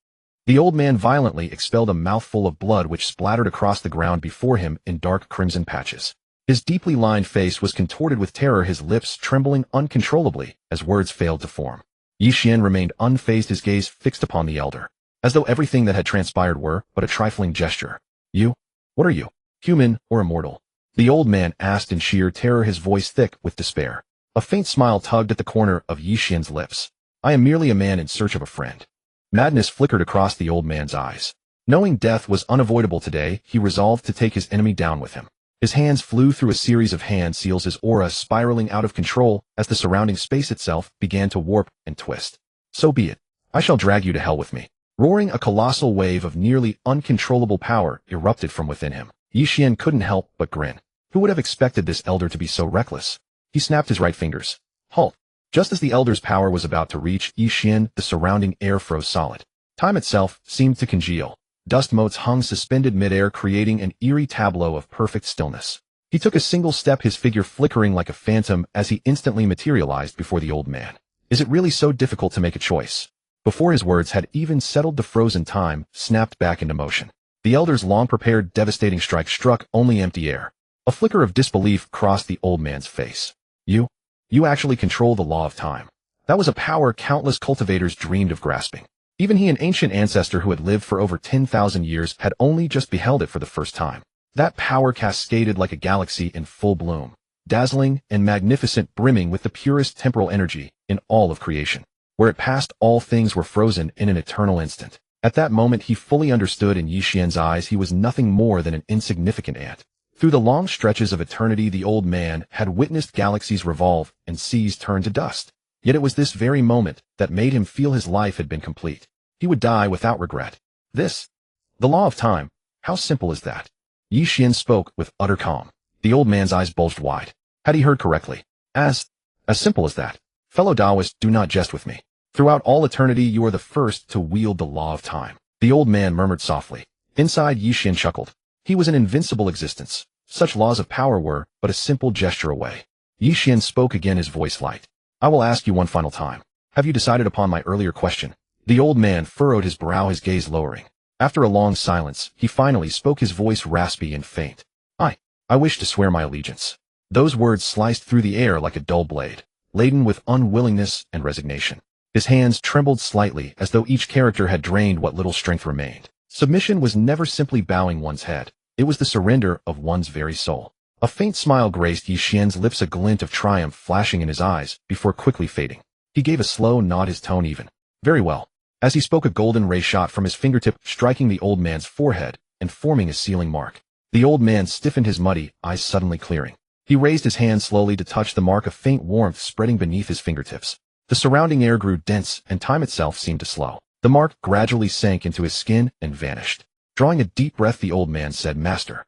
The old man violently expelled a mouthful of blood which splattered across the ground before him in dark crimson patches. His deeply lined face was contorted with terror, his lips trembling uncontrollably as words failed to form. Ye Xuan remained unfazed, his gaze fixed upon the elder, as though everything that had transpired were but a trifling gesture. You? What are you? Human or immortal? The old man asked in sheer terror, his voice thick with despair. A faint smile tugged at the corner of Ye Xuan's lips. I am merely a man in search of a friend. Madness flickered across the old man's eyes. Knowing death was unavoidable today, he resolved to take his enemy down with him. His hands flew through a series of hand seals, his aura spiraling out of control as the surrounding space itself began to warp and twist. So be it. I shall drag you to hell with me. Roaring, a colossal wave of nearly uncontrollable power erupted from within him. Ye Xuan couldn't help but grin. Who would have expected this elder to be so reckless? He snapped his right fingers. Halt. Just as the elder's power was about to reach Ye Xuan, the surrounding air froze solid. Time itself seemed to congeal. Dust motes hung suspended midair, creating an eerie tableau of perfect stillness. He took a single step, his figure flickering like a phantom as he instantly materialized before the old man. Is it really so difficult to make a choice? Before his words had even settled, the frozen time snapped back into motion. The elder's long-prepared, devastating strike struck only empty air. A flicker of disbelief crossed the old man's face. You actually control the law of time. That was a power countless cultivators dreamed of grasping. Even he, an ancient ancestor who had lived for over 10,000 years, had only just beheld it for the first time. That power cascaded like a galaxy in full bloom, dazzling and magnificent, brimming with the purest temporal energy in all of creation. Where it passed, all things were frozen in an eternal instant. At that moment, he fully understood. In Ye Xuan's eyes, he was nothing more than an insignificant ant. Through the long stretches of eternity, the old man had witnessed galaxies revolve and seas turn to dust. Yet it was this very moment that made him feel his life had been complete. He would die without regret. The law of time. How simple is that? Ye Xuan spoke with utter calm. The old man's eyes bulged wide. Had he heard correctly? As simple as that. Fellow Taoists, do not jest with me. Throughout all eternity, you are the first to wield the law of time. The old man murmured softly. Inside, Ye Xuan chuckled. He was an invincible existence. Such laws of power were but a simple gesture away. Ye Xuan spoke again, his voice light. I will ask you one final time. Have you decided upon my earlier question? The old man furrowed his brow, his gaze lowering. After a long silence, he finally spoke, his voice raspy and faint. I wish to swear my allegiance. Those words sliced through the air like a dull blade, laden with unwillingness and resignation. His hands trembled slightly as though each character had drained what little strength remained. Submission was never simply bowing one's head. It was the surrender of one's very soul. A faint smile graced Ye Xuan's lips, a glint of triumph flashing in his eyes before quickly fading. He gave a slow nod, his tone even. Very well. As he spoke, a golden ray shot from his fingertip, striking the old man's forehead and forming a sealing mark. The old man stiffened, his muddy eyes suddenly clearing. He raised his hand slowly to touch the mark, a faint warmth spreading beneath his fingertips. The surrounding air grew dense and time itself seemed to slow. The mark gradually sank into his skin and vanished. Drawing a deep breath, the old man said, Master,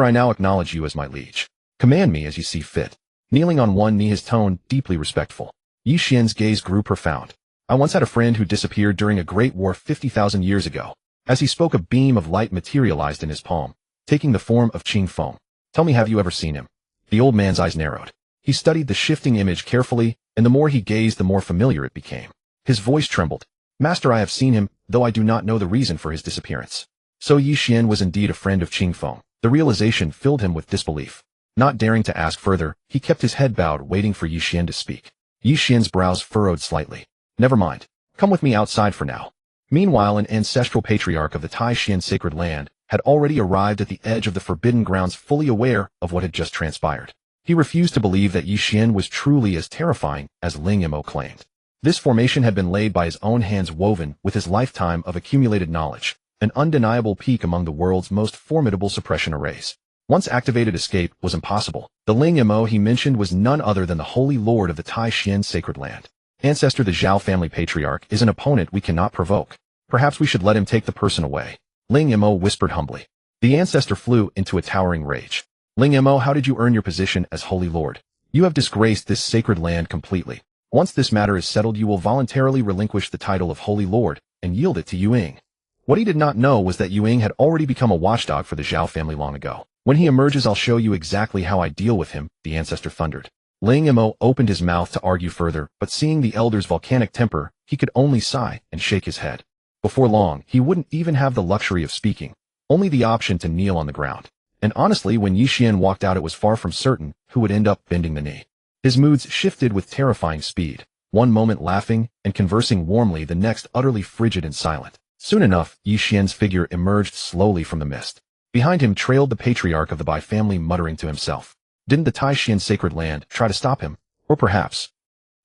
I now acknowledge you as my liege. Command me as you see fit. Kneeling on one knee, his tone deeply respectful. Ye Xuan's gaze grew profound. I once had a friend who disappeared during a great war 50,000 years ago. As he spoke, a beam of light materialized in his palm, taking the form of Qing foam. Tell me, have you ever seen him? The old man's eyes narrowed. He studied the shifting image carefully, and the more he gazed, the more familiar it became. His voice trembled. Master, I have seen him, though I do not know the reason for his disappearance. So Ye Xuan was indeed a friend of Qingfeng. The realization filled him with disbelief. Not daring to ask further, he kept his head bowed, waiting for Ye Xuan to speak. Ye Xuan's brows furrowed slightly. Never mind. Come with me outside for now. Meanwhile, an ancestral patriarch of the Taishan sacred land had already arrived at the edge of the forbidden grounds, fully aware of what had just transpired. He refused to believe that Ye Xuan was truly as terrifying as Ling Mo claimed. This formation had been laid by his own hands, woven with his lifetime of accumulated knowledge, an undeniable peak among the world's most formidable suppression arrays. Once activated, escape was impossible. The Ling Mo he mentioned was none other than the Holy Lord of the Taishan sacred land. Ancestor, the Zhao family patriarch, is an opponent we cannot provoke. Perhaps we should let him take the person away. Ling Mo whispered humbly. The ancestor flew into a towering rage. Ling Mo, how did you earn your position as Holy Lord? You have disgraced this sacred land completely. Once this matter is settled, you will voluntarily relinquish the title of Holy Lord and yield it to Yuing. What he did not know was that Yuing had already become a watchdog for the Zhao family long ago. When he emerges, I'll show you exactly how I deal with him, the ancestor thundered. Ling Mo opened his mouth to argue further, but seeing the elder's volcanic temper, he could only sigh and shake his head. Before long, he wouldn't even have the luxury of speaking, only the option to kneel on the ground. And honestly, when Ye Xuan walked out, it was far from certain who would end up bending the knee. His moods shifted with terrifying speed, one moment laughing and conversing warmly, the next utterly frigid and silent. Soon enough, Ye Xuan's figure emerged slowly from the mist. Behind him trailed the patriarch of the Bai family, muttering to himself. Didn't the Taishan sacred land try to stop him? Or perhaps...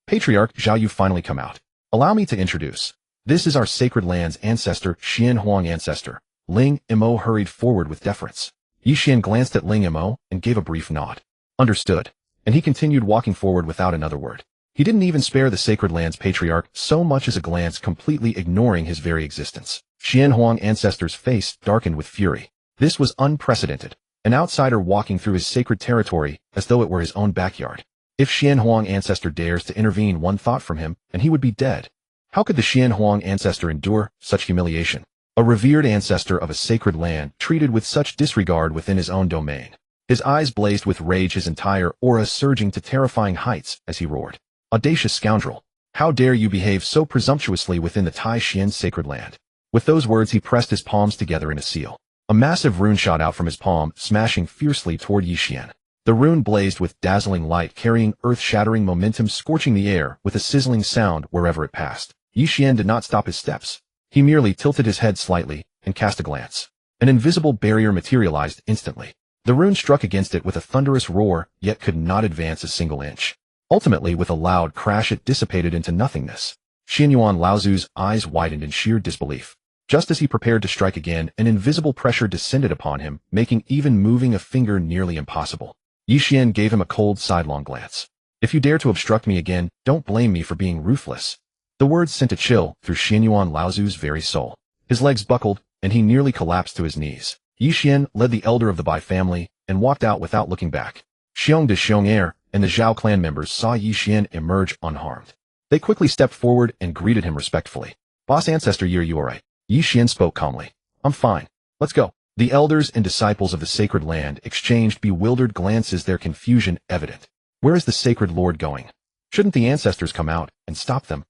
Patriarch Zhao, you finally come out. Allow me to introduce. This is our sacred land's ancestor, Xianhuang ancestor. Ling Mo hurried forward with deference. Ye Xuan glanced at Ling Mo and gave a brief nod. Understood. And he continued walking forward without another word. He didn't even spare the sacred land's patriarch so much as a glance, completely ignoring his very existence. Xianhuang ancestor's face darkened with fury. This was unprecedented. An outsider walking through his sacred territory as though it were his own backyard. If Xianhuang ancestor dares to intervene, one thought from him, and he would be dead. How could the Xianhuang ancestor endure such humiliation? A revered ancestor of a sacred land treated with such disregard within his own domain. His eyes blazed with rage, his entire aura surging to terrifying heights as he roared. Audacious scoundrel! How dare you behave so presumptuously within the Taishan sacred land? With those words, he pressed his palms together in a seal. A massive rune shot out from his palm, smashing fiercely toward Ye Xuan. The rune blazed with dazzling light, carrying earth-shattering momentum, scorching the air with a sizzling sound wherever it passed. Ye Xuan did not stop his steps. He merely tilted his head slightly and cast a glance. An invisible barrier materialized instantly. The rune struck against it with a thunderous roar, yet could not advance a single inch. Ultimately, with a loud crash, it dissipated into nothingness. Xinyuan Laozu's eyes widened in sheer disbelief. Just as he prepared to strike again, an invisible pressure descended upon him, making even moving a finger nearly impossible. Ye Xuan gave him a cold, sidelong glance. If you dare to obstruct me again, don't blame me for being ruthless. The words sent a chill through Xinyuan Laozu's very soul. His legs buckled, and he nearly collapsed to his knees. Ye Xuan led the elder of the Bai family and walked out without looking back. Xiong de Xiong and the Zhao clan members saw Ye Xuan emerge unharmed. They quickly stepped forward and greeted him respectfully. Boss ancestor, are you alright? Ye Xuan spoke calmly. I'm fine. Let's go. The elders and disciples of the sacred land exchanged bewildered glances, their confusion evident. Where is the sacred lord going? Shouldn't the ancestors come out and stop them?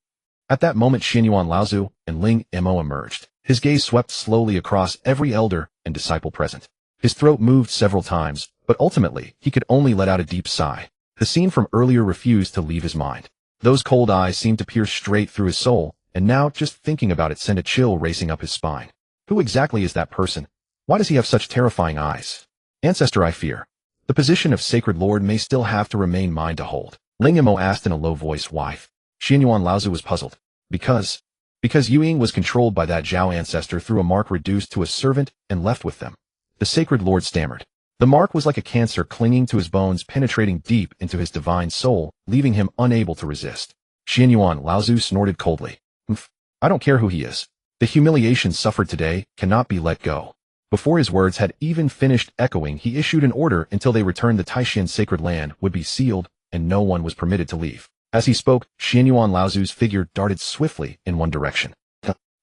At that moment, Xinyuan Laozu and Ling Mo emerged. His gaze swept slowly across every elder and disciple present. His throat moved several times, but ultimately, he could only let out a deep sigh. The scene from earlier refused to leave his mind. Those cold eyes seemed to pierce straight through his soul, and now, just thinking about it sent a chill racing up his spine. Who exactly is that person? Why does he have such terrifying eyes? Ancestor, I fear. The position of Sacred Lord may still have to remain mine to hold. Ling Mo asked in a low voice. Why? Xinyuan Laozu was puzzled. Because Yuing was controlled by that Zhao ancestor through a mark reduced to a servant and left with them. The Sacred Lord stammered. The mark was like a cancer clinging to his bones, penetrating deep into his divine soul, leaving him unable to resist. Xinyuan Laozu snorted coldly. I don't care who he is. The humiliation suffered today cannot be let go. Before his words had even finished echoing, he issued an order until they returned. The Taishan sacred land would be sealed, and no one was permitted to leave. As he spoke, Xinyuan Laozu's figure darted swiftly in one direction.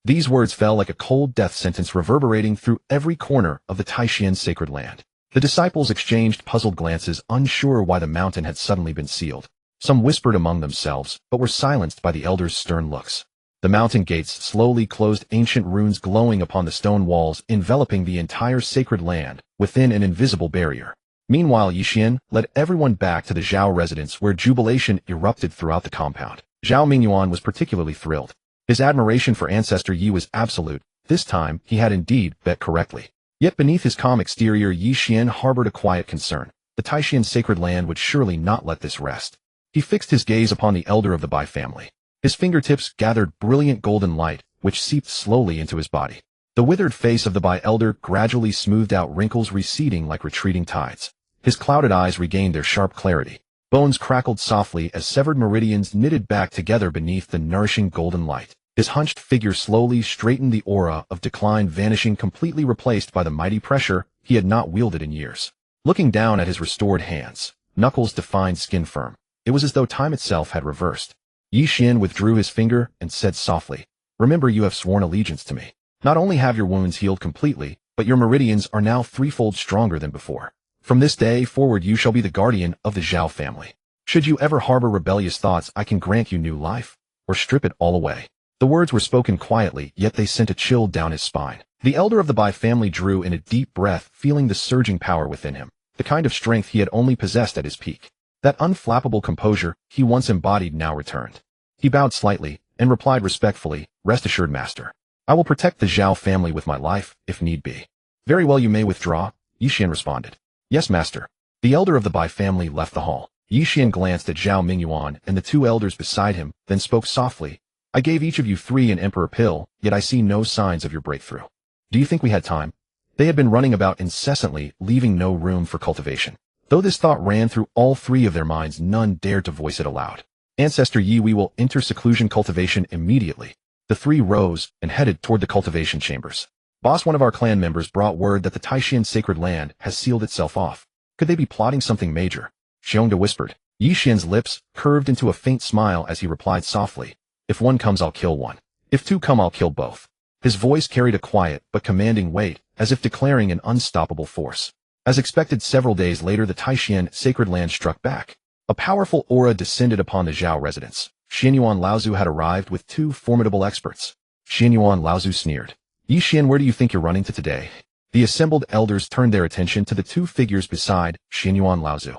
These words fell like a cold death sentence, reverberating through every corner of the Taishan sacred land. The disciples exchanged puzzled glances, unsure why the mountain had suddenly been sealed. Some whispered among themselves, but were silenced by the elders' stern looks. The mountain gates slowly closed, ancient runes glowing upon the stone walls, enveloping the entire sacred land within an invisible barrier. Meanwhile, Ye Xuan led everyone back to the Zhao residence, where jubilation erupted throughout the compound. Zhao Mingyuan was particularly thrilled. His admiration for Ancestor Yi was absolute. This time, he had indeed bet correctly. Yet beneath his calm exterior, Ye Xuan harbored a quiet concern. The Taishan sacred land would surely not let this rest. He fixed his gaze upon the elder of the Bai family. His fingertips gathered brilliant golden light, which seeped slowly into his body. The withered face of the Bai elder gradually smoothed out, wrinkles receding like retreating tides. His clouded eyes regained their sharp clarity. Bones crackled softly as severed meridians knitted back together beneath the nourishing golden light. His hunched figure slowly straightened, the aura of decline vanishing, completely replaced by the mighty pressure he had not wielded in years. Looking down at his restored hands, knuckles defined, skin firm. It was as though time itself had reversed. Ye Xuan withdrew his finger and said softly, "Remember, you have sworn allegiance to me. Not only have your wounds healed completely, but your meridians are now threefold stronger than before. From this day forward, you shall be the guardian of the Zhao family. Should you ever harbor rebellious thoughts, I can grant you new life, or strip it all away." The words were spoken quietly, yet they sent a chill down his spine. The elder of the Bai family drew in a deep breath, feeling the surging power within him, the kind of strength he had only possessed at his peak. That unflappable composure he once embodied now returned. He bowed slightly and replied respectfully, "Rest assured, master. I will protect the Zhao family with my life, if need be." "Very well, you may withdraw," Ye Xuan responded. "Yes, master." The elder of the Bai family left the hall. Ye Xuan glanced at Zhao Mingyuan and the two elders beside him, then spoke softly, "I gave each of you 3 an emperor pill, yet I see no signs of your breakthrough. Do you think we had time?" They had been running about incessantly, leaving no room for cultivation. Though this thought ran through all 3 of their minds, none dared to voice it aloud. "Ancestor Yi, we will enter seclusion cultivation immediately." The 3 rose and headed toward the cultivation chambers. "Boss, one of our clan members brought word that the Taishan sacred land has sealed itself off. Could they be plotting something major?" Xiong whispered. Ye Xuan's lips curved into a faint smile as he replied softly, "If 1 comes, I'll kill 1. If 2 come, I'll kill both." His voice carried a quiet but commanding weight, as if declaring an unstoppable force. As expected, several days later, the Taishan sacred land struck back. A powerful aura descended upon the Zhao residence. Xianyuan Laozu had arrived with 2 formidable experts. Xianyuan Laozu sneered. "Ye Xuan, where do you think you're running to today?" The assembled elders turned their attention to the 2 figures beside Xianyuan Laozu.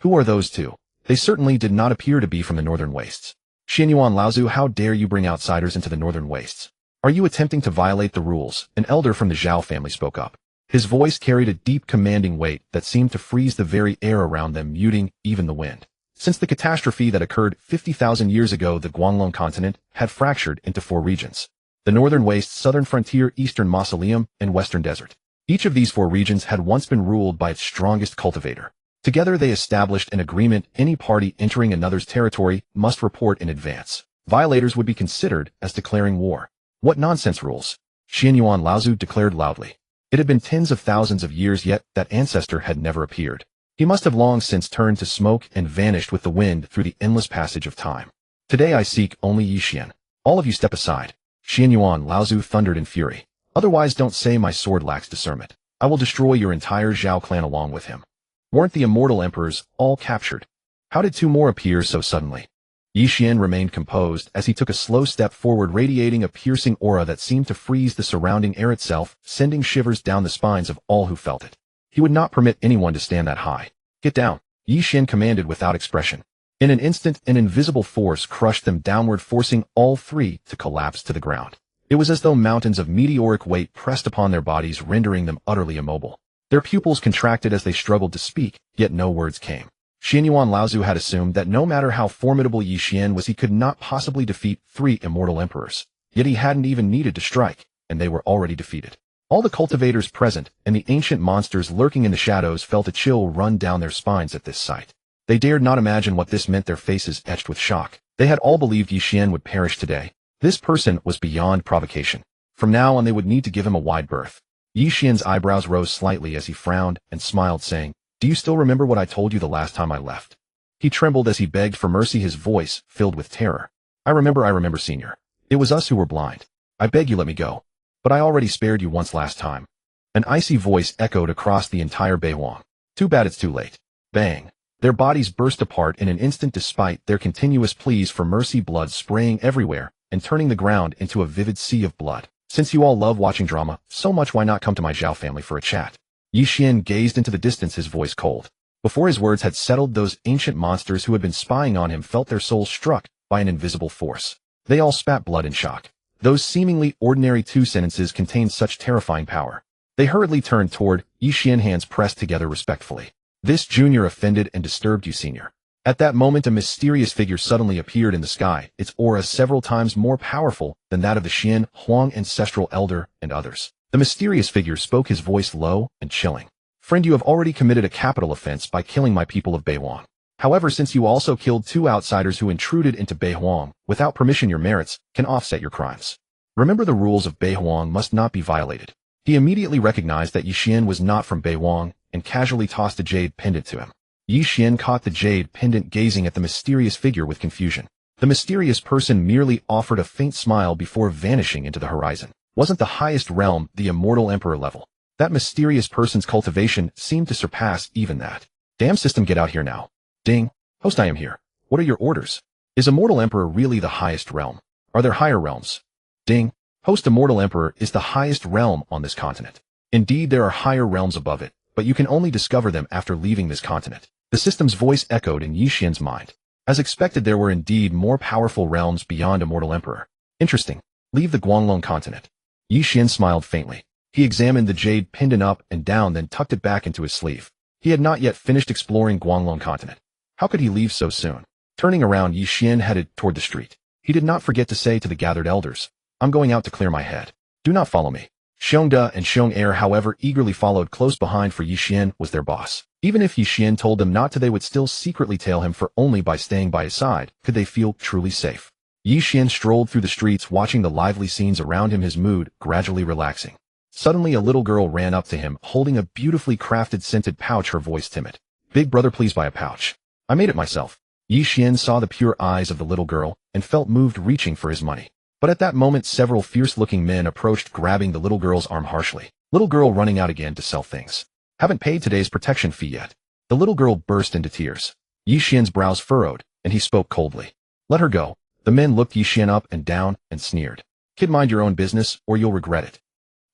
Who are those 2? They certainly did not appear to be from the northern wastes. "Xianyuan Laozu, how dare you bring outsiders into the northern wastes? Are you attempting to violate the rules?" An elder from the Zhao family spoke up. His voice carried a deep, commanding weight that seemed to freeze the very air around them, muting even the wind. Since the catastrophe that occurred 50,000 years ago, the Guanglong continent had fractured into 4 regions. The northern waste, southern frontier, eastern mausoleum, and western desert. Each of these 4 regions had once been ruled by its strongest cultivator. Together they established an agreement: any party entering another's territory must report in advance. Violators would be considered as declaring war. "What nonsense rules!" Xianyuan Laozu declared loudly. It had been tens of thousands of years, yet that ancestor had never appeared. He must have long since turned to smoke and vanished with the wind through the endless passage of time. "Today I seek only Ye Xuan. All of you step aside." Xianyuan Laozu thundered in fury. "Otherwise don't say my sword lacks discernment. I will destroy your entire Zhao clan along with him." Weren't the immortal emperors all captured? How did 2 more appear so suddenly? Ye Xuan remained composed as he took a slow step forward, radiating a piercing aura that seemed to freeze the surrounding air itself, sending shivers down the spines of all who felt it. He would not permit anyone to stand that high. "Get down," Ye Xuan commanded without expression. In an instant, an invisible force crushed them downward, forcing all 3 to collapse to the ground. It was as though mountains of meteoric weight pressed upon their bodies, rendering them utterly immobile. Their pupils contracted as they struggled to speak, yet no words came. Xianyuan Laozu had assumed that no matter how formidable Ye Xuan was, he could not possibly defeat 3 immortal emperors. Yet he hadn't even needed to strike, and they were already defeated. All the cultivators present and the ancient monsters lurking in the shadows felt a chill run down their spines at this sight. They dared not imagine what this meant, their faces etched with shock. They had all believed Ye Xuan would perish today. This person was beyond provocation. From now on they would need to give him a wide berth. Ye Xuan's eyebrows rose slightly as he frowned and smiled, saying, "Do you still remember what I told you the last time I left?" He trembled as he begged for mercy, his voice filled with terror. I remember, senior. It was us who were blind. I beg you, let me go. But I already spared you once last time." An icy voice echoed across the entire Beihuang. Too bad it's too late. Bang. Their bodies burst apart in an instant despite their continuous pleas for mercy, blood spraying everywhere and turning the ground into a vivid sea of blood. Since you all love watching drama so much, why not come to my Zhao family for a chat? Ye Xuan gazed into the distance, his voice cold. Before his words had settled, those ancient monsters who had been spying on him felt their souls struck by an invisible force. They all spat blood in shock. Those seemingly ordinary two sentences contained such terrifying power. They hurriedly turned toward Ye Xuan, hands pressed together respectfully. This junior offended and disturbed you, senior. At that moment, a mysterious figure suddenly appeared in the sky, its aura several times more powerful than that of the Xian, Huang ancestral elder, and others. The mysterious figure spoke, his voice low and chilling. Friend, you have already committed a capital offense by killing my people of Beihuang. However, since you also killed two outsiders who intruded into Beihuang without permission, your merits can offset your crimes. Remember, the rules of Beihuang must not be violated. He immediately recognized that Ye Xuan was not from Beihuang and casually tossed a jade pendant to him. Ye Xuan caught the jade pendant, gazing at the mysterious figure with confusion. The mysterious person merely offered a faint smile before vanishing into the horizon. Wasn't the highest realm the immortal emperor level? That mysterious person's cultivation seemed to surpass even that. Damn system, get out here now. Ding. Host, I am here. What are your orders? Is immortal emperor really the highest realm? Are there higher realms? Ding. Host, immortal emperor is the highest realm on this continent. Indeed, there are higher realms above it, but you can only discover them after leaving this continent. The system's voice echoed in Ye Xuan's mind. As expected, there were indeed more powerful realms beyond immortal emperor. Interesting. Leave the Guanglong continent. Ye Xuan smiled faintly. He examined the jade pendant up and down, then tucked it back into his sleeve. He had not yet finished exploring Guanglong continent. How could he leave so soon? Turning around, Ye Xuan headed toward the street. He did not forget to say to the gathered elders, I'm going out to clear my head. Do not follow me. Xiong and Xiong, however, eagerly followed close behind, for Ye Xuan was their boss. Even if Ye Xuan told them not to, they would still secretly tail him, for only by staying by his side could they feel truly safe. Ye Xuan strolled through the streets, watching the lively scenes around him, his mood gradually relaxing. Suddenly, a little girl ran up to him, holding a beautifully crafted scented pouch, her voice timid. Big brother, please buy a pouch. I made it myself. Ye Xuan saw the pure eyes of the little girl and felt moved, reaching for his money. But at that moment, several fierce-looking men approached, grabbing the little girl's arm harshly. Little girl running out again to sell things. Haven't paid today's protection fee yet. The little girl burst into tears. Ye Xuan's brows furrowed, and he spoke coldly. Let her go. The men looked Ye Xuan up and down and sneered. Kid, mind your own business, or you'll regret it.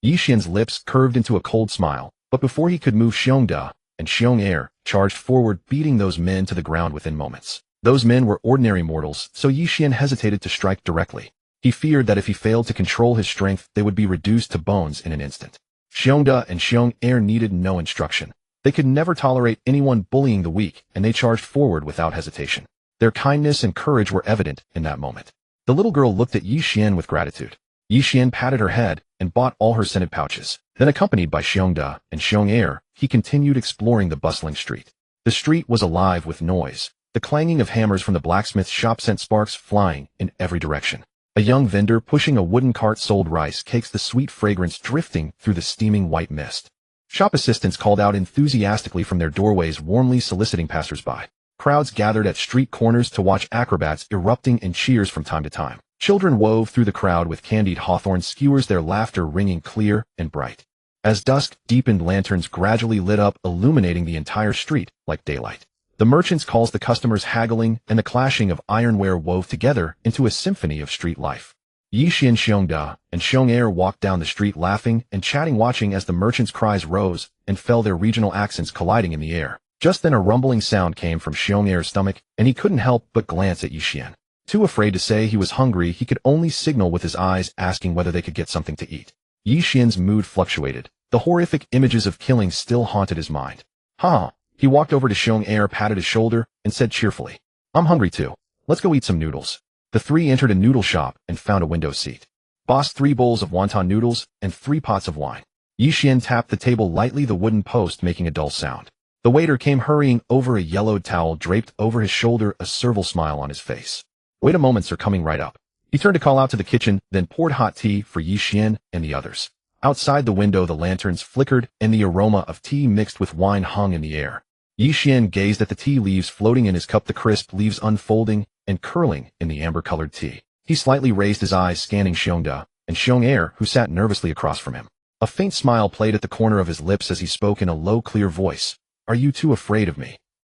Ye Xuan's lips curved into a cold smile, but before he could move, Xiong and Xiong charged forward, beating those men to the ground within moments. Those men were ordinary mortals, so Ye Xuan hesitated to strike directly. He feared that if he failed to control his strength, they would be reduced to bones in an instant. Xiong and Xiong needed no instruction. They could never tolerate anyone bullying the weak, and they charged forward without hesitation. Their kindness and courage were evident in that moment. The little girl looked at Ye Xuan with gratitude. Ye Xuan patted her head and bought all her scented pouches. Then, accompanied by Xiong and Xiong, he continued exploring the bustling street. The street was alive with noise. The clanging of hammers from the blacksmith's shop sent sparks flying in every direction. A young vendor pushing a wooden cart sold rice cakes, the sweet fragrance drifting through the steaming white mist. Shop assistants called out enthusiastically from their doorways, warmly soliciting passersby. Crowds gathered at street corners to watch acrobats, erupting in cheers from time to time. Children wove through the crowd with candied hawthorn skewers, their laughter ringing clear and bright. As dusk deepened, lanterns gradually lit up, illuminating the entire street like daylight. The merchants' calls, the customers' haggling, and the clashing of ironware wove together into a symphony of street life. Ye Xuan, Xiong and Xiong walked down the street laughing and chatting, watching as the merchants' cries rose and fell, their regional accents colliding in the air. Just then, a rumbling sound came from Xiong's stomach, and he couldn't help but glance at Ye Xuan. Too afraid to say he was hungry, he could only signal with his eyes, asking whether they could get something to eat. Ye Xuan's mood fluctuated. The horrific images of killing still haunted his mind. Huh. He walked over to Xiong, patted his shoulder, and said cheerfully, I'm hungry too. Let's go eat some noodles. The three entered a noodle shop and found a window seat. Boss, 3 bowls of wonton noodles and 3 pots of wine. Ye Xuan tapped the table lightly, the wooden post making a dull sound. The waiter came hurrying over, a yellowed towel draped over his shoulder, a servile smile on his face. Wait a moment, sir, coming right up. He turned to call out to the kitchen, then poured hot tea for Ye Xuan and the others. Outside the window, the lanterns flickered, and the aroma of tea mixed with wine hung in the air. Ye Xuan gazed at the tea leaves floating in his cup, the crisp leaves unfolding and curling in the amber-colored tea. He slightly raised his eyes, scanning Xiong and Xiong, who sat nervously across from him. A faint smile played at the corner of his lips as he spoke in a low, clear voice. Are you too afraid of me?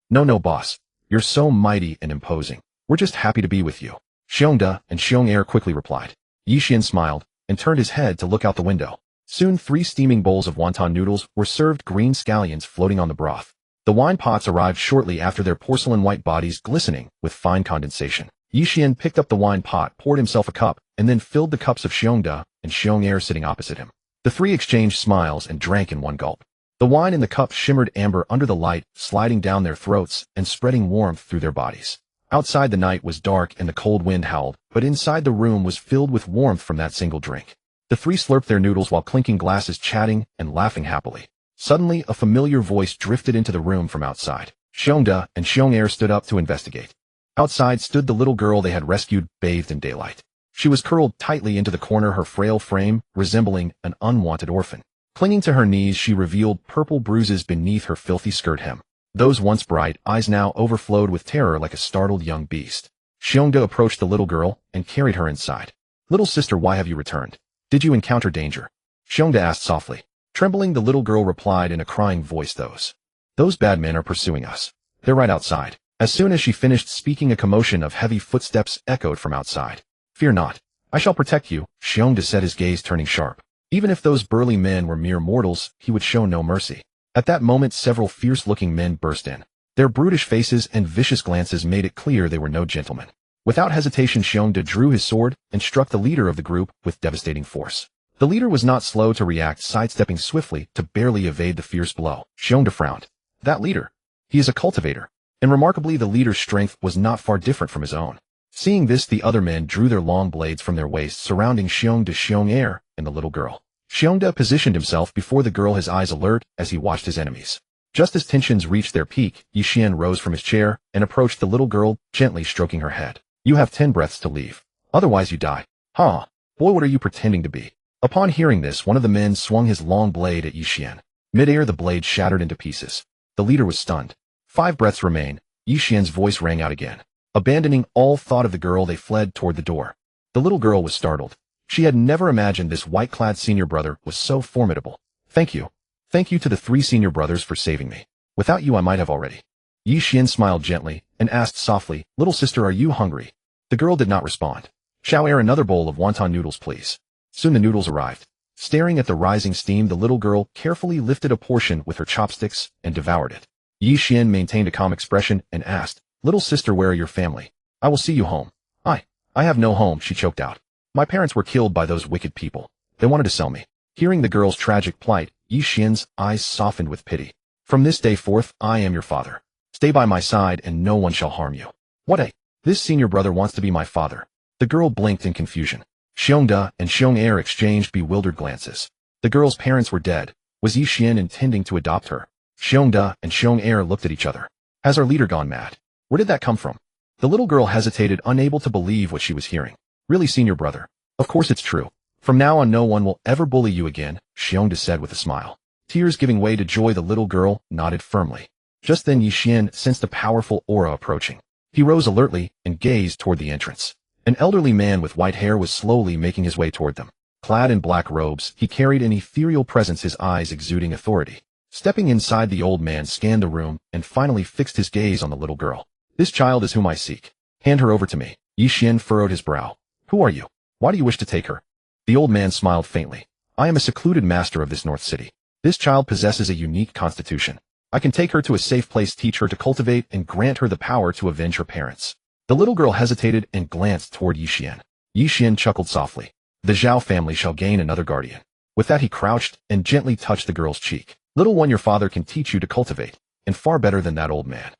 No, boss. You're so mighty and imposing. We're just happy to be with you. Xiong and Xiong quickly replied. Ye Xuan smiled and turned his head to look out the window. Soon 3 steaming bowls of wonton noodles were served, green scallions floating on the broth. The wine pots arrived shortly after, their porcelain white bodies glistening with fine condensation. Ye Xuan picked up the wine pot, poured himself a cup, and then filled the cups of Xiong and Xiong sitting opposite him. The 3 exchanged smiles and drank in one gulp. The wine in the cup shimmered amber under the light, sliding down their throats and spreading warmth through their bodies. Outside the night was dark and the cold wind howled, but inside the room was filled with warmth from that single drink. The 3 slurped their noodles while clinking glasses, chatting and laughing happily. Suddenly, a familiar voice drifted into the room from outside. Xiong and Xiong stood up to investigate. Outside stood the little girl they had rescued, bathed in daylight. She was curled tightly into the corner, her frail frame resembling an unwanted orphan. Clinging to her knees, she revealed purple bruises beneath her filthy skirt hem. Those once bright eyes now overflowed with terror like a startled young beast. Xiong approached the little girl and carried her inside. Little sister, why have you returned? Did you encounter danger? Xiong asked softly. Trembling, the little girl replied in a crying voice, Those bad men are pursuing us. They're right outside. As soon as she finished speaking, a commotion of heavy footsteps echoed from outside. Fear not. I shall protect you, Xiong said, his gaze turning sharp. Even if those burly men were mere mortals, he would show no mercy. At that moment, several fierce-looking men burst in. Their brutish faces and vicious glances made it clear they were no gentlemen. Without hesitation, Xiong drew his sword and struck the leader of the group with devastating force. The leader was not slow to react, sidestepping swiftly to barely evade the fierce blow. Xiong frowned. That leader? He is a cultivator. And remarkably, the leader's strength was not far different from his own. Seeing this, the other men drew their long blades from their waists, surrounding Xiong and the little girl. Xiong positioned himself before the girl, his eyes alert as he watched his enemies. Just as tensions reached their peak, Ye Xuan rose from his chair and approached the little girl, gently stroking her head. You have 10 breaths to leave. Otherwise you die. Huh? Boy, what are you pretending to be? Upon hearing this, one of the men swung his long blade at Ye Xuan. Mid-air, the blade shattered into pieces. The leader was stunned. 5 breaths remain. Ye Xuan's voice rang out again. Abandoning all thought of the girl, they fled toward the door. The little girl was startled. She had never imagined this white-clad senior brother was so formidable. Thank you. Thank you to the 3 senior brothers for saving me. Without you, I might have already. Ye Xuan smiled gently and asked softly, Little sister, are you hungry? The girl did not respond. Shall another bowl of wonton noodles, please? Soon the noodles arrived. Staring at the rising steam, the little girl carefully lifted a portion with her chopsticks and devoured it. Ye Xuan maintained a calm expression and asked, Little sister, where are your family? I will see you home. I have no home, she choked out. My parents were killed by those wicked people. They wanted to sell me. Hearing the girl's tragic plight, Ye Xuan's eyes softened with pity. From this day forth, I am your father. Stay by my side and no one shall harm you. This senior brother wants to be my father. The girl blinked in confusion. Xiong and Xiong exchanged bewildered glances. The girl's parents were dead. Was Ye Xuan intending to adopt her? Xiong and Xiong looked at each other. Has our leader gone mad? Where did that come from? The little girl hesitated, unable to believe what she was hearing. Really, senior brother? Of course it's true. From now on no one will ever bully you again, Xiong said with a smile. Tears giving way to joy, the little girl nodded firmly. Just then Ye Xuan sensed a powerful aura approaching. He rose alertly and gazed toward the entrance. An elderly man with white hair was slowly making his way toward them. Clad in black robes, he carried an ethereal presence, his eyes exuding authority. Stepping inside, the old man scanned the room and finally fixed his gaze on the little girl. This child is whom I seek. Hand her over to me. Ye Xuan furrowed his brow. Who are you? Why do you wish to take her? The old man smiled faintly. I am a secluded master of this North City. This child possesses a unique constitution. I can take her to a safe place, teach her to cultivate, and grant her the power to avenge her parents. The little girl hesitated and glanced toward Ye Xuan. Ye Xuan chuckled softly. The Zhao family shall gain another guardian. With that, he crouched and gently touched the girl's cheek. Little one, your father can teach you to cultivate, and far better than that old man.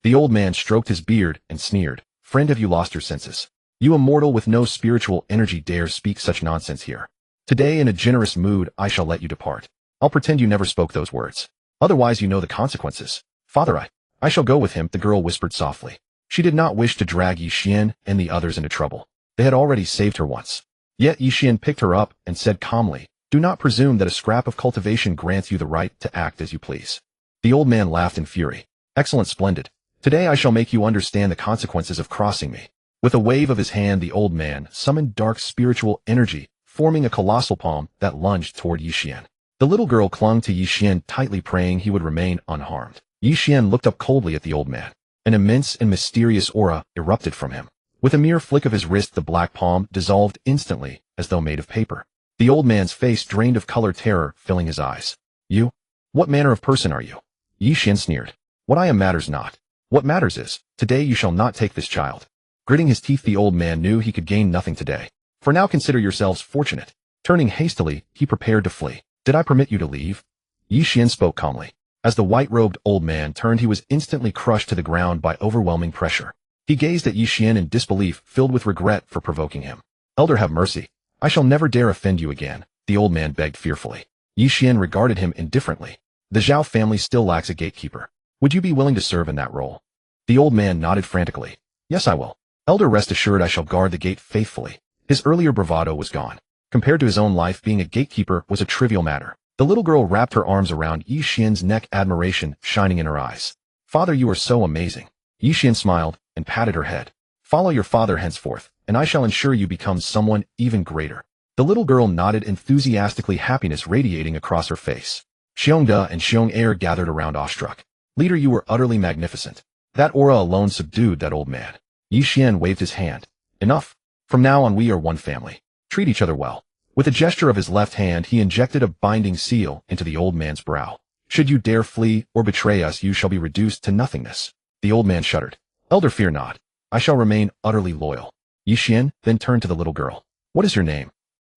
The old man stroked his beard and sneered. Friend, have you lost your senses? You immortal with no spiritual energy dare speak such nonsense here. Today, in a generous mood, I shall let you depart. I'll pretend you never spoke those words. Otherwise, you know the consequences. Father, I shall go with him, the girl whispered softly. She did not wish to drag Ye Xuan and the others into trouble. They had already saved her once. Yet Ye Xuan picked her up and said calmly, Do not presume that a scrap of cultivation grants you the right to act as you please. The old man laughed in fury. Excellent, splendid. Today I shall make you understand the consequences of crossing me. With a wave of his hand, the old man summoned dark spiritual energy, forming a colossal palm that lunged toward Ye Xuan. The little girl clung to Ye Xuan tightly, praying he would remain unharmed. Ye Xuan looked up coldly at the old man. An immense and mysterious aura erupted from him. With a mere flick of his wrist, the black palm dissolved instantly, as though made of paper. The old man's face drained of color, terror filling his eyes. You? What manner of person are you? Ye Xuan sneered. What I am matters not. What matters is, today you shall not take this child. Gritting his teeth, the old man knew he could gain nothing today. For now consider yourselves fortunate. Turning hastily, he prepared to flee. Did I permit you to leave? Ye Xuan spoke calmly. As the white-robed old man turned, he was instantly crushed to the ground by overwhelming pressure. He gazed at Ye Xuan in disbelief, filled with regret for provoking him. Elder, have mercy. I shall never dare offend you again, the old man begged fearfully. Ye Xuan regarded him indifferently. The Xiao family still lacks a gatekeeper. Would you be willing to serve in that role? The old man nodded frantically. Yes, I will. Elder, rest assured I shall guard the gate faithfully. His earlier bravado was gone. Compared to his own life, being a gatekeeper was a trivial matter. The little girl wrapped her arms around Ye Xuan's neck, admiration shining in her eyes. Father, you are so amazing. Ye Xuan smiled and patted her head. Follow your father henceforth, and I shall ensure you become someone even greater. The little girl nodded enthusiastically, happiness radiating across her face. Xiong and Xiong gathered around, awestruck. Leader, you were utterly magnificent. That aura alone subdued that old man. Ye Xuan waved his hand. Enough. From now on we are one family. Treat each other well. With a gesture of his left hand, he injected a binding seal into the old man's brow. Should you dare flee or betray us, you shall be reduced to nothingness. The old man shuddered. Elder, fear not. I shall remain utterly loyal. Ye Xuan then turned to the little girl. What is your name?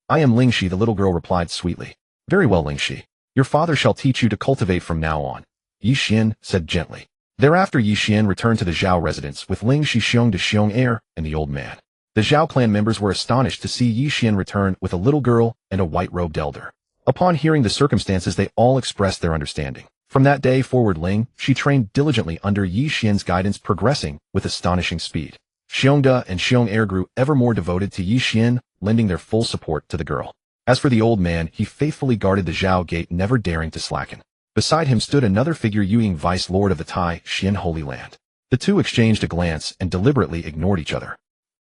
I am Lingxi, the little girl replied sweetly. Very well, Lingxi. Your father shall teach you to cultivate from now on, Ye Xuan said gently. Thereafter, Ye Xuan returned to the Zhao residence with Lingxi, Xiong and the old man. The Zhao clan members were astonished to see Ye Xuan return with a little girl and a white-robed elder. Upon hearing the circumstances, they all expressed their understanding. From that day forward, Lingxi trained diligently under Ye Xuan's guidance, progressing with astonishing speed. Xiong and Xiong grew ever more devoted to Ye Xuan, lending their full support to the girl. As for the old man, he faithfully guarded the Zhao gate, never daring to slacken. Beside him stood another figure, Yuying, vice lord of the Tai Xin Holy Land. The two exchanged a glance and deliberately ignored each other.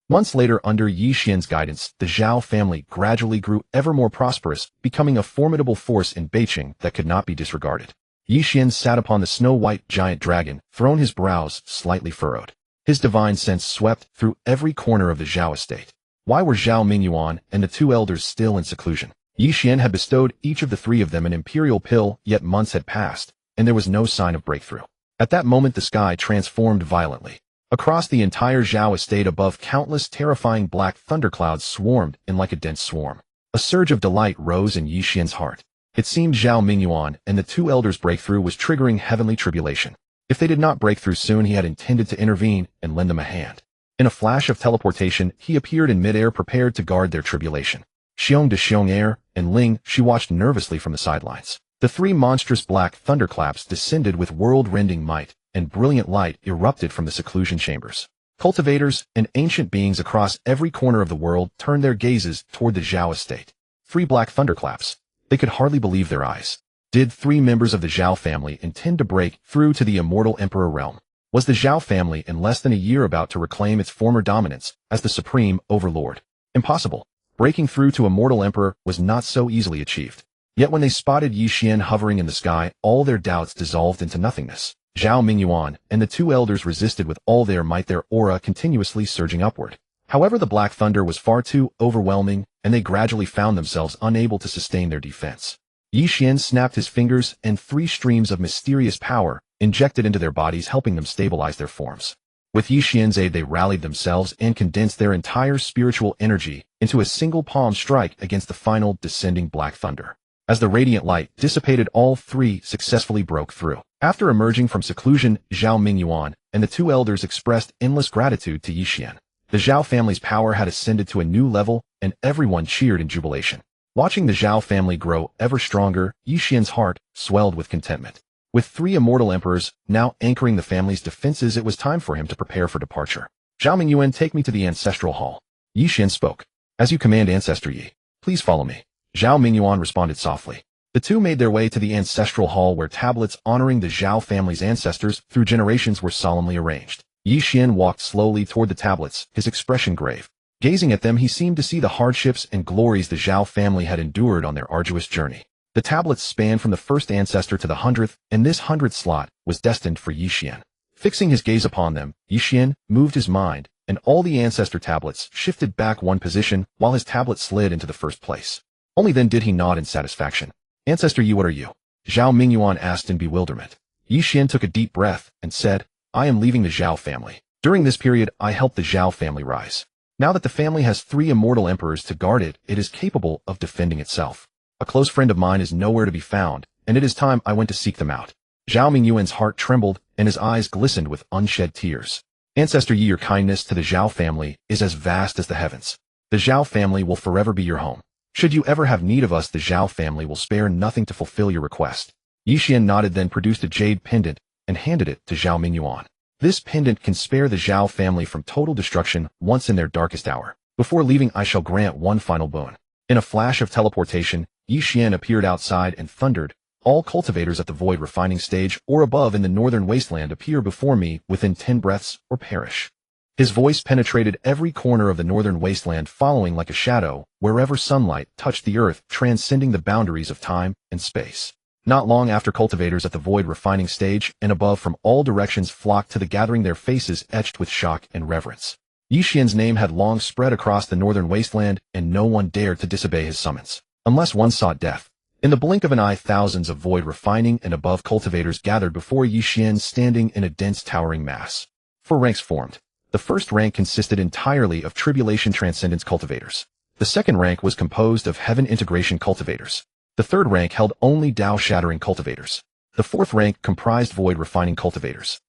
Months later, under Ye Xuan's guidance, the Zhao family gradually grew ever more prosperous, becoming a formidable force in Beijing that could not be disregarded. Ye Xuan sat upon the snow-white giant dragon, throne, his brows slightly furrowed. His divine sense swept through every corner of the Zhao estate. Why were Zhao Mingyuan and the two elders still in seclusion? Ye Xuan had bestowed each of the three of them an imperial pill, yet months had passed, and there was no sign of breakthrough. At that moment, the sky transformed violently. Across the entire Zhao estate above, countless terrifying black thunderclouds swarmed in like a dense swarm. A surge of delight rose in Ye Xuan's heart. It seemed Zhao Mingyuan and the two elders' breakthrough was triggering heavenly tribulation. If they did not break through soon, he had intended to intervene and lend them a hand. In a flash of teleportation, he appeared in midair, prepared to guard their tribulation. Xiong and Lingxi watched nervously from the sidelines. The three monstrous black thunderclaps descended with world-rending might, and brilliant light erupted from the seclusion chambers. Cultivators and ancient beings across every corner of the world turned their gazes toward the Zhao estate. 3 black thunderclaps. They could hardly believe their eyes. Did 3 members of the Zhao family intend to break through to the immortal emperor realm? Was the Zhao family in less than a year about to reclaim its former dominance as the supreme overlord? Impossible. Breaking through to immortal emperor was not so easily achieved. Yet when they spotted Ye Xuan hovering in the sky, all their doubts dissolved into nothingness. Zhao Mingyuan and the two elders resisted with all their might, their aura continuously surging upward. However, the black thunder was far too overwhelming, and they gradually found themselves unable to sustain their defense. Ye Xuan snapped his fingers, and 3 streams of mysterious power injected into their bodies, helping them stabilize their forms. With Ye Xuan's aid, they rallied themselves and condensed their entire spiritual energy into a single palm strike against the final descending black thunder. As the radiant light dissipated, all 3 successfully broke through. After emerging from seclusion, Zhao Mingyuan and the two elders expressed endless gratitude to Ye Xuan. The Zhao family's power had ascended to a new level, and everyone cheered in jubilation. Watching the Zhao family grow ever stronger, Ye Xuan's heart swelled with contentment. With 3 immortal emperors now anchoring the family's defenses, it was time for him to prepare for departure. Zhao Mingyuan, take me to the ancestral hall. Ye Xuan spoke. As you command, Ancestor Yi. Please follow me. Zhao Mingyuan responded softly. The two made their way to the ancestral hall, where tablets honoring the Zhao family's ancestors through generations were solemnly arranged. Ye Xuan walked slowly toward the tablets, his expression grave. Gazing at them, he seemed to see the hardships and glories the Zhao family had endured on their arduous journey. The tablets spanned from the first ancestor to the 100th, and this 100th slot was destined for Ye Xuan. Fixing his gaze upon them, Ye Xuan moved his mind, and all the ancestor tablets shifted back one position while his tablet slid into the first place. Only then did he nod in satisfaction. Ancestor Ye, what are you? Zhao Mingyuan asked in bewilderment. Ye Xuan took a deep breath and said, I am leaving the Zhao family. During this period, I helped the Zhao family rise. Now that the family has 3 immortal emperors to guard it, it is capable of defending itself. A close friend of mine is nowhere to be found, and it is time I went to seek them out. Zhao Mingyuan's heart trembled, and his eyes glistened with unshed tears. Ancestor Ye, your kindness to the Zhao family is as vast as the heavens. The Zhao family will forever be your home. Should you ever have need of us, the Zhao family will spare nothing to fulfill your request. Ye Xuan nodded, then produced a jade pendant and handed it to Zhao Mingyuan. This pendant can spare the Zhao family from total destruction once in their darkest hour. Before leaving, I shall grant one final boon. In a flash of teleportation, Ye Xuan appeared outside and thundered, all cultivators at the void refining stage or above in the northern wasteland appear before me within 10 breaths or perish. His voice penetrated every corner of the northern wasteland, following like a shadow wherever sunlight touched the earth, transcending the boundaries of time and space. Not long after, cultivators at the void refining stage and above from all directions flocked to the gathering, their faces etched with shock and reverence. Ye Xuan's name had long spread across the northern wasteland, and no one dared to disobey his summons, unless one sought death. In the blink of an eye, thousands of void refining and above cultivators gathered before Ye Xuan, standing in a dense towering mass. 4 ranks formed. The first rank consisted entirely of tribulation transcendence cultivators. The second rank was composed of heaven integration cultivators. The third rank held only Tao shattering cultivators. The fourth rank comprised void refining cultivators.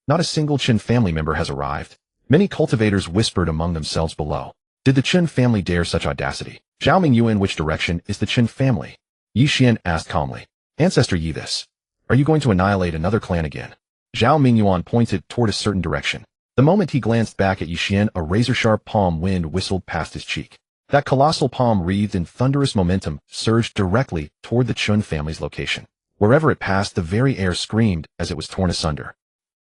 Not a single Chen family member has arrived. Many cultivators whispered among themselves below. Did the Chen family dare such audacity? Zhao Mingyuan, which direction is the Chen family? Ye Xuan asked calmly. Ancestor Ye, this. Are you going to annihilate another clan again? Zhao Mingyuan pointed toward a certain direction. The moment he glanced back at Ye Xuan, a razor-sharp palm wind whistled past his cheek. That colossal palm, wreathed in thunderous momentum, surged directly toward the Chen family's location. Wherever it passed, the very air screamed as it was torn asunder.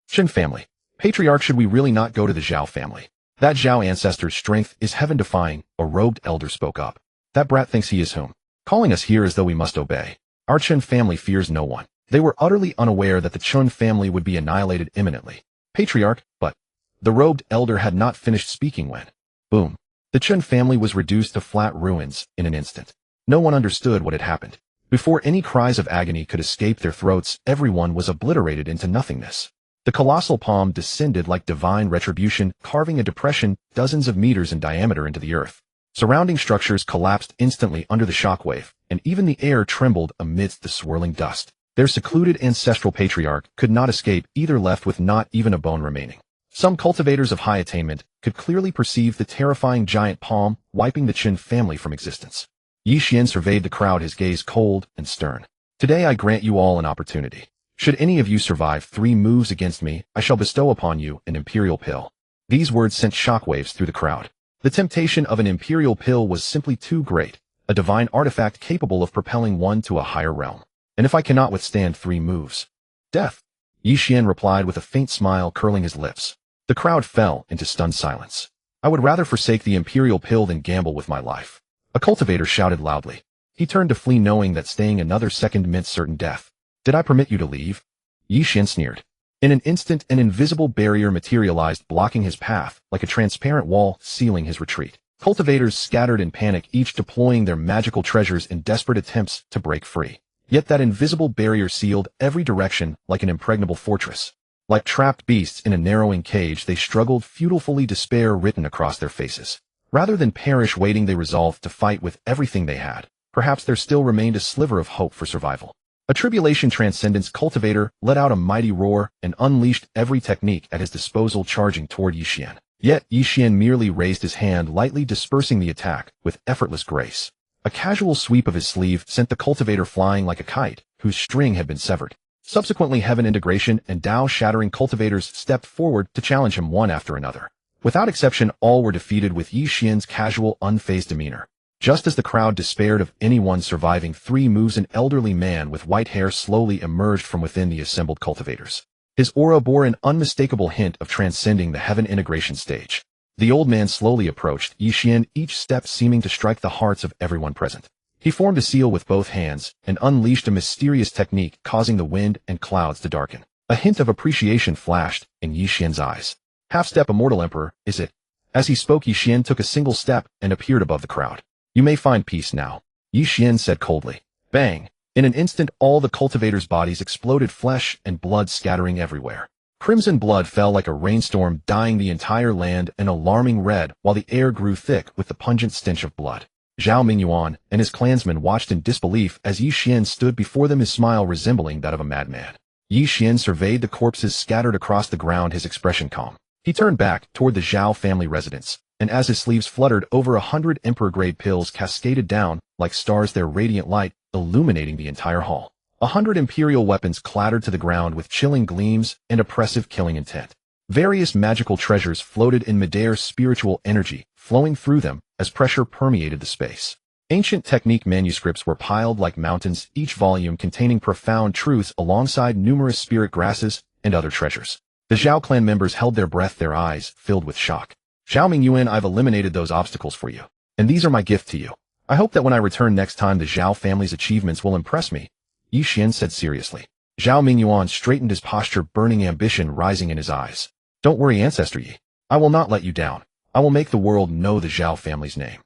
Chen family. Patriarch, should we really not go to the Zhao family? That Zhao ancestor's strength is heaven-defying, a robed elder spoke up. That brat thinks he is whom? Calling us here as though we must obey. Our Chen family fears no one. They were utterly unaware that the Chen family would be annihilated imminently. Patriarch, but the robed elder had not finished speaking when, boom, the Chen family was reduced to flat ruins in an instant. No one understood what had happened. Before any cries of agony could escape their throats, everyone was obliterated into nothingness. The colossal palm descended like divine retribution, carving a depression dozens of meters in diameter into the earth. Surrounding structures collapsed instantly under the shockwave, and even the air trembled amidst the swirling dust. Their secluded ancestral patriarch could not escape, either left with not even a bone remaining. Some cultivators of high attainment could clearly perceive the terrifying giant palm wiping the Chen family from existence. Ye Xuan surveyed the crowd, his gaze cold and stern. Today I grant you all an opportunity. Should any of you survive 3 moves against me, I shall bestow upon you an imperial pill. These words sent shockwaves through the crowd. The temptation of an imperial pill was simply too great, a divine artifact capable of propelling one to a higher realm. And if I cannot withstand 3 moves? Death. Ye Xuan replied with a faint smile curling his lips. The crowd fell into stunned silence. I would rather forsake the imperial pill than gamble with my life. A cultivator shouted loudly. He turned to flee, knowing that staying another second meant certain death. Did I permit you to leave? Ye Xuan sneered. In an instant, an invisible barrier materialized, blocking his path, like a transparent wall sealing his retreat. Cultivators scattered in panic, each deploying their magical treasures in desperate attempts to break free. Yet that invisible barrier sealed every direction like an impregnable fortress. Like trapped beasts in a narrowing cage, they struggled, futilely, despair written across their faces. Rather than perish waiting, they resolved to fight with everything they had. Perhaps there still remained a sliver of hope for survival. A tribulation transcendence cultivator let out a mighty roar and unleashed every technique at his disposal, charging toward Ye Xuan. Yet Ye Xuan merely raised his hand, lightly dispersing the attack with effortless grace. A casual sweep of his sleeve sent the cultivator flying like a kite whose string had been severed. Subsequently, heaven integration and Tao shattering cultivators stepped forward to challenge him one after another. Without exception, all were defeated with Ye Xuan's casual, unfazed demeanor. Just as the crowd despaired of anyone surviving 3 moves, an elderly man with white hair slowly emerged from within the assembled cultivators. His aura bore an unmistakable hint of transcending the heaven integration stage. The old man slowly approached Ye Xuan, each step seeming to strike the hearts of everyone present. He formed a seal with both hands and unleashed a mysterious technique causing the wind and clouds to darken. A hint of appreciation flashed in Ye Xuan's eyes. Half-step immortal emperor, is it? As he spoke, Ye Xuan took a single step and appeared above the crowd. You may find peace now, Ye Xuan said coldly. Bang! In an instant, all the cultivators' bodies exploded, flesh and blood scattering everywhere. Crimson blood fell like a rainstorm, dyeing the entire land an alarming red, while the air grew thick with the pungent stench of blood. Zhao Mingyuan and his clansmen watched in disbelief as Ye Xuan stood before them, his smile resembling that of a madman. Ye Xuan surveyed the corpses scattered across the ground, his expression calm. He turned back toward the Zhao family residence, and as his sleeves fluttered, over 100 emperor-grade pills cascaded down like stars, their radiant light illuminating the entire hall. 100 imperial weapons clattered to the ground with chilling gleams and oppressive killing intent. Various magical treasures floated in midair, spiritual energy flowing through them as pressure permeated the space. Ancient technique manuscripts were piled like mountains, each volume containing profound truths alongside numerous spirit grasses and other treasures. The Zhao clan members held their breath, their eyes filled with shock. Zhao Mingyuan, I've eliminated those obstacles for you, and these are my gift to you. I hope that when I return next time, the Zhao family's achievements will impress me, Ye Xuan said seriously. Zhao Mingyuan straightened his posture, burning ambition rising in his eyes. Don't worry, Ancestor Yi. I will not let you down. I will make the world know the Zhao family's name.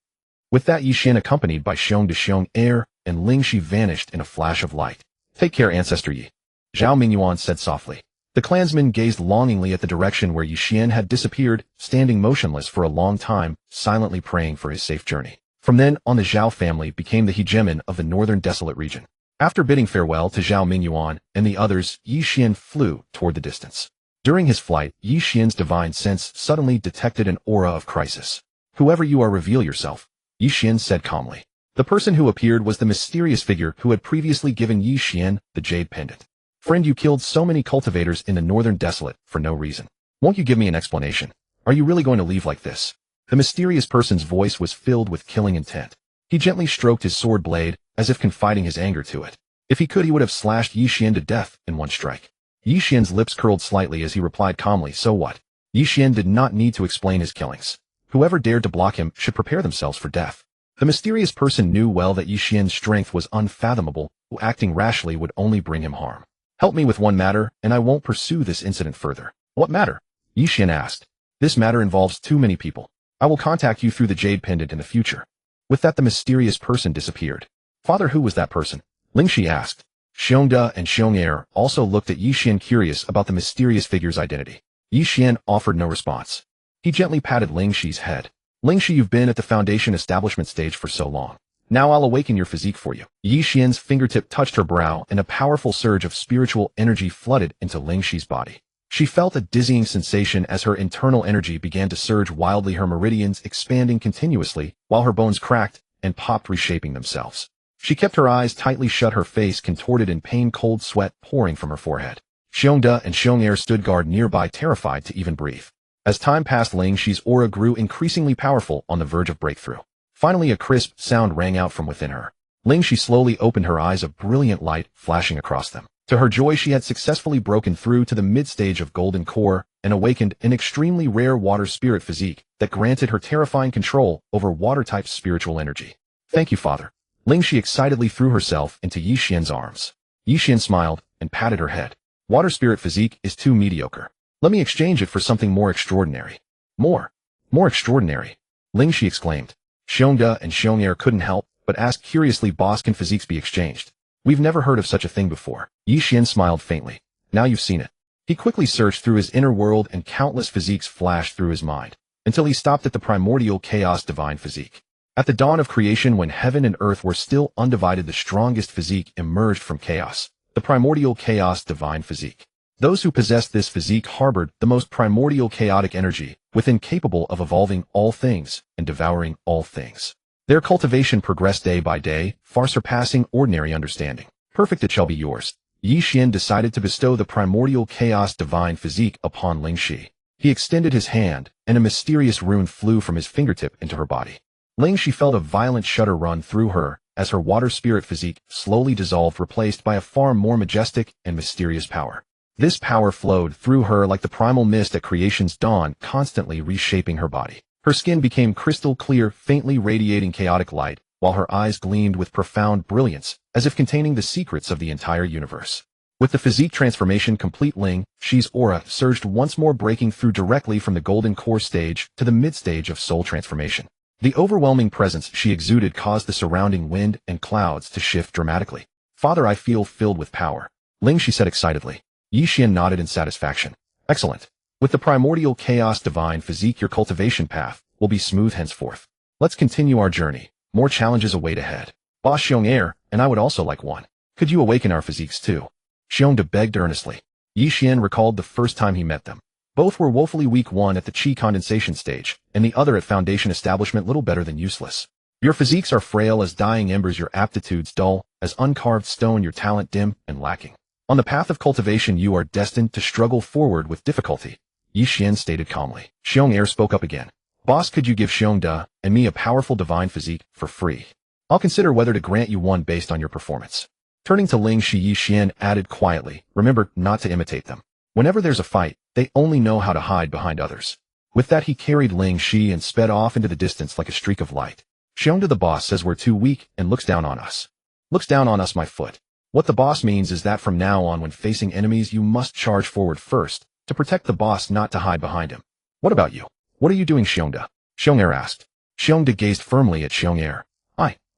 With that, Ye Xuan, accompanied by Xiong de Xiong heir and Ling Shi, vanished in a flash of light. Take care, Ancestor Yi, Zhao Mingyuan said softly. The clansmen gazed longingly at the direction where Ye Xuan had disappeared, standing motionless for a long time, silently praying for his safe journey. From then on, the Zhao family became the hegemon of the northern desolate region. After bidding farewell to Zhao Mingyuan and the others, Ye Xuan flew toward the distance. During his flight, Ye Xuan's divine sense suddenly detected an aura of crisis. Whoever you are, reveal yourself, Ye Xuan said calmly. The person who appeared was the mysterious figure who had previously given Ye Xuan the jade pendant. Friend, you killed so many cultivators in the northern desolate for no reason. Won't you give me an explanation? Are you really going to leave like this? The mysterious person's voice was filled with killing intent. He gently stroked his sword blade, as if confiding his anger to it. If he could, he would have slashed Ye Xuan to death in one strike. Ye Xuan's lips curled slightly as he replied calmly, so what? Ye Xuan did not need to explain his killings. Whoever dared to block him should prepare themselves for death. The mysterious person knew well that Ye Xuan's strength was unfathomable, who acting rashly would only bring him harm. Help me with one matter, and I won't pursue this incident further. What matter? Ye Xuan asked. This matter involves too many people. I will contact you through the jade pendant in the future. With that, the mysterious person disappeared. Father, who was that person? Ling Shi asked. Xiong and Xiong heir also looked at Ye Xuan, curious about the mysterious figure's identity. Ye Xuan offered no response. He gently patted Ling Shi's head. Ling Shi, you've been at the foundation establishment stage for so long. Now I'll awaken your physique for you. Ye Xuan's fingertip touched her brow, and a powerful surge of spiritual energy flooded into Ling Shi's body. She felt a dizzying sensation as her internal energy began to surge wildly, her meridians expanding continuously, while her bones cracked and popped, reshaping themselves. She kept her eyes tightly shut, her face contorted in pain, cold sweat pouring from her forehead. Xiong and Xiong heir stood guard nearby, terrified to even breathe. As time passed, Ling Shi's aura grew increasingly powerful, on the verge of breakthrough. Finally, a crisp sound rang out from within her. Ling Shi slowly opened her eyes, a brilliant light flashing across them. To her joy, she had successfully broken through to the mid-stage of golden core and awakened an extremely rare water spirit physique that granted her terrifying control over water-type spiritual energy. Thank you, Father. Ling Shi excitedly threw herself into Ye Xuan's arms. Ye Xuan smiled and patted her head. Water spirit physique is too mediocre. Let me exchange it for something more extraordinary. More extraordinary, Ling Shi exclaimed. Xiong and Xiong heir couldn't help but ask curiously, boss, can physiques be exchanged? We've never heard of such a thing before. Ye Xuan smiled faintly. Now you've seen it. He quickly searched through his inner world, and countless physiques flashed through his mind, until he stopped at the primordial chaos divine physique. At the dawn of creation, when heaven and earth were still undivided, the strongest physique emerged from chaos, the primordial chaos divine physique. Those who possessed this physique harbored the most primordial chaotic energy within, capable of evolving all things and devouring all things. Their cultivation progressed day by day, far surpassing ordinary understanding. Perfect, it shall be yours. Ye Xuan decided to bestow the primordial chaos divine physique upon Ling Shi. He extended his hand, and a mysterious rune flew from his fingertip into her body. Ling Shi felt a violent shudder run through her as her water spirit physique slowly dissolved, replaced by a far more majestic and mysterious power. This power flowed through her like the primal mist at creation's dawn, constantly reshaping her body. Her skin became crystal clear, faintly radiating chaotic light, while her eyes gleamed with profound brilliance, as if containing the secrets of the entire universe. With the physique transformation complete, Ling Xi's aura surged once more, breaking through directly from the golden core stage to the mid-stage of soul transformation. The overwhelming presence she exuded caused the surrounding wind and clouds to shift dramatically. "Father, I feel filled with power," Ling Xi said excitedly. Ye Xuan nodded in satisfaction. "Excellent. With the primordial chaos divine physique, your cultivation path will be smooth henceforth. Let's continue our journey. More challenges await ahead. Boss Xiong, and I would also like one. Could you awaken our physiques too?" Xiong begged earnestly. Ye Xuan recalled the first time he met them. Both were woefully weak, one at the chi condensation stage, and the other at foundation establishment, little better than useless. "Your physiques are frail as dying embers, your aptitudes dull as uncarved stone, your talent dim and lacking. On the path of cultivation you are destined to struggle forward with difficulty," Ye Xuan stated calmly. Xiong spoke up again. "Boss, could you give Xiong and me a powerful divine physique for free? I'll consider whether to grant you one based on your performance." Turning to Ling Xi, Ye Xuan added quietly, "Remember not to imitate them. Whenever there's a fight, they only know how to hide behind others." With that, he carried Ling Xi and sped off into the distance like a streak of light. "Xiong, the boss says we're too weak and looks down on us." "Looks down on us, my foot. What the boss means is that from now on, when facing enemies, you must charge forward first to protect the boss, not to hide behind him." "What about you? What are you doing, Xiong?" Xiong asked. Xiong gazed firmly at Xiong.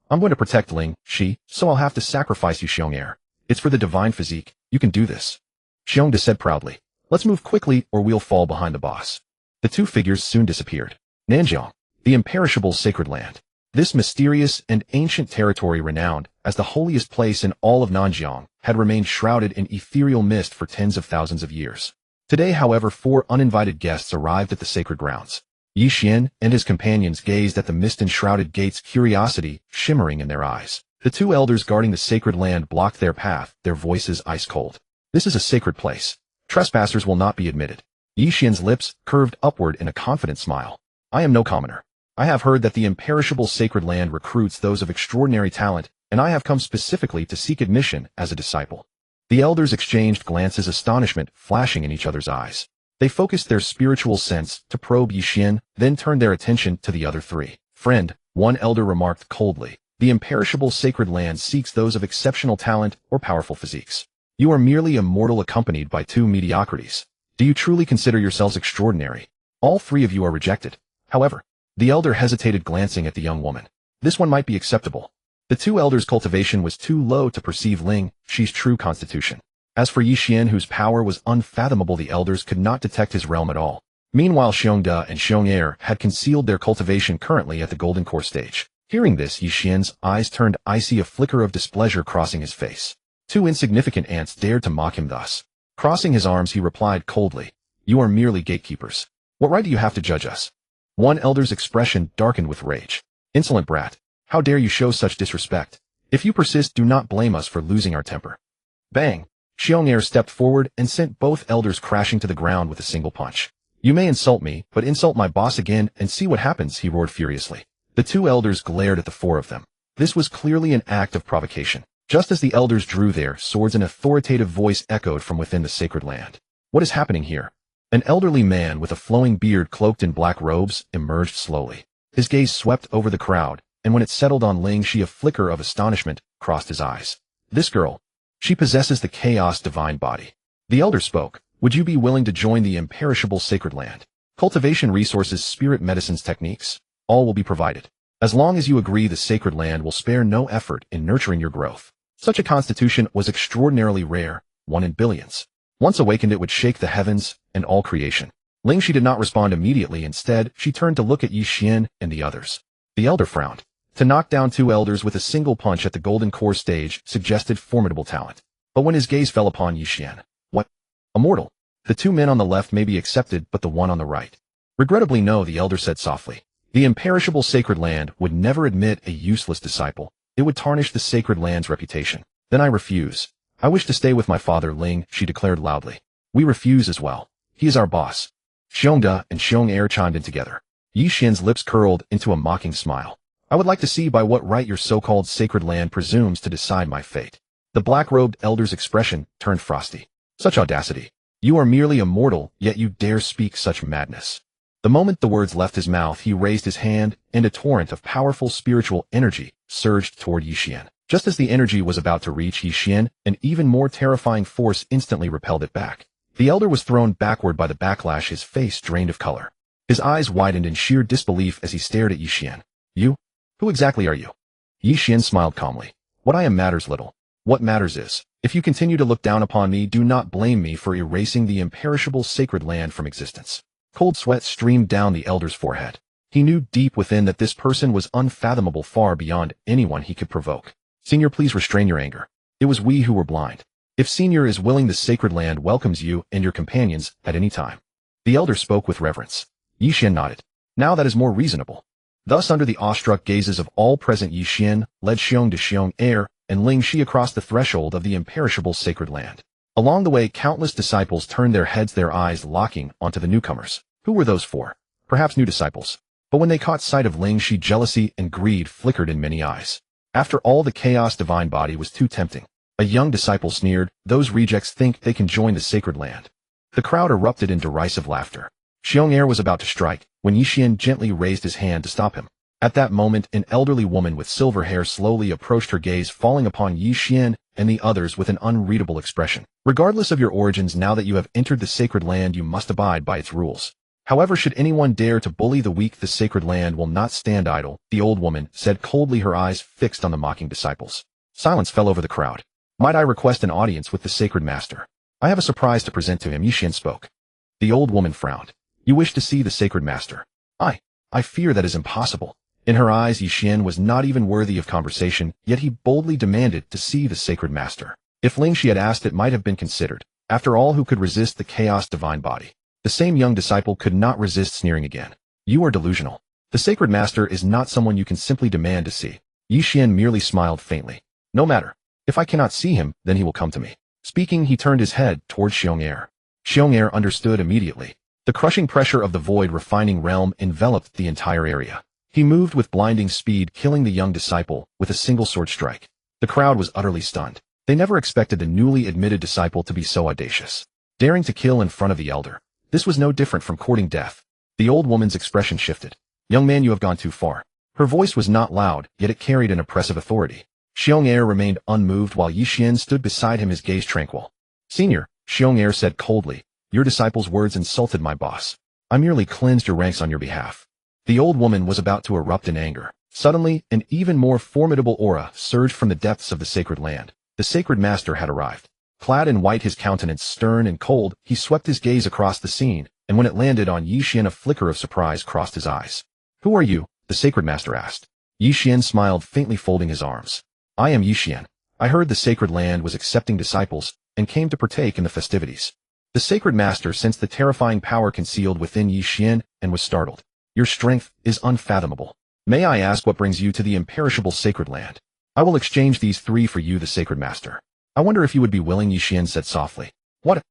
I'm going to protect Ling Xi, so I'll have to sacrifice you, Xiong. It's for the divine physique. You can do this." Xiong said proudly. "Let's move quickly or we'll fall behind the boss." The two figures soon disappeared. Nanjiang, the imperishable sacred land. This mysterious and ancient territory, renowned as the holiest place in all of Nanjiang, had remained shrouded in ethereal mist for tens of thousands of years. Today, however, 4 uninvited guests arrived at the sacred grounds. Ye Xuan and his companions gazed at the mist-enshrouded gates, curiosity shimmering in their eyes. The 2 elders guarding the sacred land blocked their path, their voices ice-cold. "This is a sacred place. Trespassers will not be admitted." Ye Xuan's lips curved upward in a confident smile. "I am no commoner. I have heard that the imperishable sacred land recruits those of extraordinary talent, and I have come specifically to seek admission as a disciple." The elders exchanged glances, astonishment flashing in each other's eyes. They focused their spiritual sense to probe Ye Xuan, then turned their attention to the other 3. "Friend," one elder remarked coldly, "the imperishable sacred land seeks those of exceptional talent or powerful physiques. You are merely a mortal accompanied by 2 mediocrities. Do you truly consider yourselves extraordinary? All 3 of you are rejected." However, the elder hesitated, glancing at the young woman. This one might be acceptable. The 2 elders' cultivation was too low to perceive Ling Xi's true constitution. As for Ye Xuan, whose power was unfathomable, the elders could not detect his realm at all. Meanwhile, Xiong and Xiong had concealed their cultivation, currently at the golden core stage. Hearing this, Ye Xuan's eyes turned icy, a flicker of displeasure crossing his face. 2 insignificant ants dared to mock him thus. Crossing his arms, he replied coldly, "You are merely gatekeepers. What right do you have to judge us?" One elder's expression darkened with rage. "Insolent brat, how dare you show such disrespect? If you persist, do not blame us for losing our temper." Bang! Xiong stepped forward and sent both elders crashing to the ground with a single punch. "You may insult me, but insult my boss again and see what happens," he roared furiously. The 2 elders glared at the 4 of them. This was clearly an act of provocation. Just as the elders drew their swords, an authoritative voice echoed from within the sacred land. "What is happening here?" An elderly man with a flowing beard, cloaked in black robes, emerged slowly. His gaze swept over the crowd, and when it settled on Ling Xi, a flicker of astonishment crossed his eyes. "This girl, she possesses the chaos divine body." The elder spoke. "Would you be willing to join the imperishable sacred land? Cultivation resources, spirit medicines, techniques, all will be provided. As long as you agree, the sacred land will spare no effort in nurturing your growth." Such a constitution was extraordinarily rare, 1 in billions. Once awakened, it would shake the heavens and all creation. Ling Xi did not respond immediately. Instead, she turned to look at Ye Xuan and the others. The elder frowned. To knock down 2 elders with a single punch at the golden core stage suggested formidable talent. But when his gaze fell upon Ye Xuan, "What? A mortal? The 2 men on the left may be accepted, but the one on the right?" "Regrettably no," the elder said softly. "The imperishable sacred land would never admit a useless disciple. It would tarnish the sacred land's reputation." "Then I refuse. I wish to stay with my father," Ling Xi declared loudly. "We refuse as well. He is our boss." Xiong and Xiong chimed in together. Ye Xuan's lips curled into a mocking smile. "I would like to see by what right your so-called sacred land presumes to decide my fate." The black-robed elder's expression turned frosty. "Such audacity. You are merely a mortal, yet you dare speak such madness." The moment the words left his mouth, he raised his hand, and a torrent of powerful spiritual energy surged toward Ye Xuan. Just as the energy was about to reach Ye Xuan, an even more terrifying force instantly repelled it back. The elder was thrown backward by the backlash, his face drained of color. His eyes widened in sheer disbelief as he stared at Ye Xuan. You? Who exactly are you? Ye Xuan smiled calmly. What I am matters little. What matters is, if you continue to look down upon me, do not blame me for erasing the imperishable sacred land from existence. Cold sweat streamed down the elder's forehead. He knew deep within that this person was unfathomable, far beyond anyone he could provoke. Senior, please restrain your anger. It was we who were blind. If Senior is willing, the sacred land welcomes you and your companions at any time. The elder spoke with reverence. Ye Xuan nodded. Now that is more reasonable. Thus, under the awestruck gazes of all present, Ye Xuan led Xiong to Xiong Air and Ling Shi across the threshold of the imperishable sacred land. Along the way, countless disciples turned their heads, their eyes locking onto the newcomers. Who were those for? Perhaps new disciples. But when they caught sight of Ling Shi, jealousy and greed flickered in many eyes. After all, the chaos divine body was too tempting. A young disciple sneered, those rejects think they can join the sacred land. The crowd erupted in derisive laughter. Xiong Air was about to strike, when Ye Xuan gently raised his hand to stop him. At that moment, an elderly woman with silver hair slowly approached, her gaze falling upon Ye Xuan and the others with an unreadable expression. Regardless of your origins, now that you have entered the sacred land, you must abide by its rules. However, should anyone dare to bully the weak, the sacred land will not stand idle, the old woman said coldly, her eyes fixed on the mocking disciples. Silence fell over the crowd. Might I request an audience with the sacred master? I have a surprise to present to him, Ye Xuan spoke. The old woman frowned. You wish to see the sacred master? I fear that is impossible. In her eyes, Ye Xuan was not even worthy of conversation, yet he boldly demanded to see the sacred master. If Ling Shi had asked, it might have been considered. After all, who could resist the chaos divine body? The same young disciple could not resist sneering again. You are delusional. The sacred master is not someone you can simply demand to see. Ye Xuan merely smiled faintly. No matter. If I cannot see him, then he will come to me. Speaking, he turned his head toward Xiong Air. Xiong Air understood immediately. The crushing pressure of the void refining realm enveloped the entire area. He moved with blinding speed, killing the young disciple with a single sword strike. The crowd was utterly stunned. They never expected the newly admitted disciple to be so audacious. Daring to kill in front of the elder. This was no different from courting death. The old woman's expression shifted. Young man, you have gone too far. Her voice was not loud, yet it carried an oppressive authority. Xiong Air remained unmoved while Ye Xuan stood beside him, his gaze tranquil. Senior, Xiong Air said coldly, your disciple's words insulted my boss. I merely cleansed your ranks on your behalf. The old woman was about to erupt in anger. Suddenly, an even more formidable aura surged from the depths of the sacred land. The sacred master had arrived. Clad in white, his countenance stern and cold, he swept his gaze across the scene, and when it landed on Ye Xuan, a flicker of surprise crossed his eyes. Who are you? The sacred master asked. Ye Xuan smiled faintly, folding his arms. I am Ye Xuan. I heard the sacred land was accepting disciples, and came to partake in the festivities. The sacred master sensed the terrifying power concealed within Ye Xuan, and was startled. Your strength is unfathomable. May I ask what brings you to the imperishable sacred land? I will exchange these three for you, the sacred master. I wonder if you would be willing, Ye Xuan said softly. What?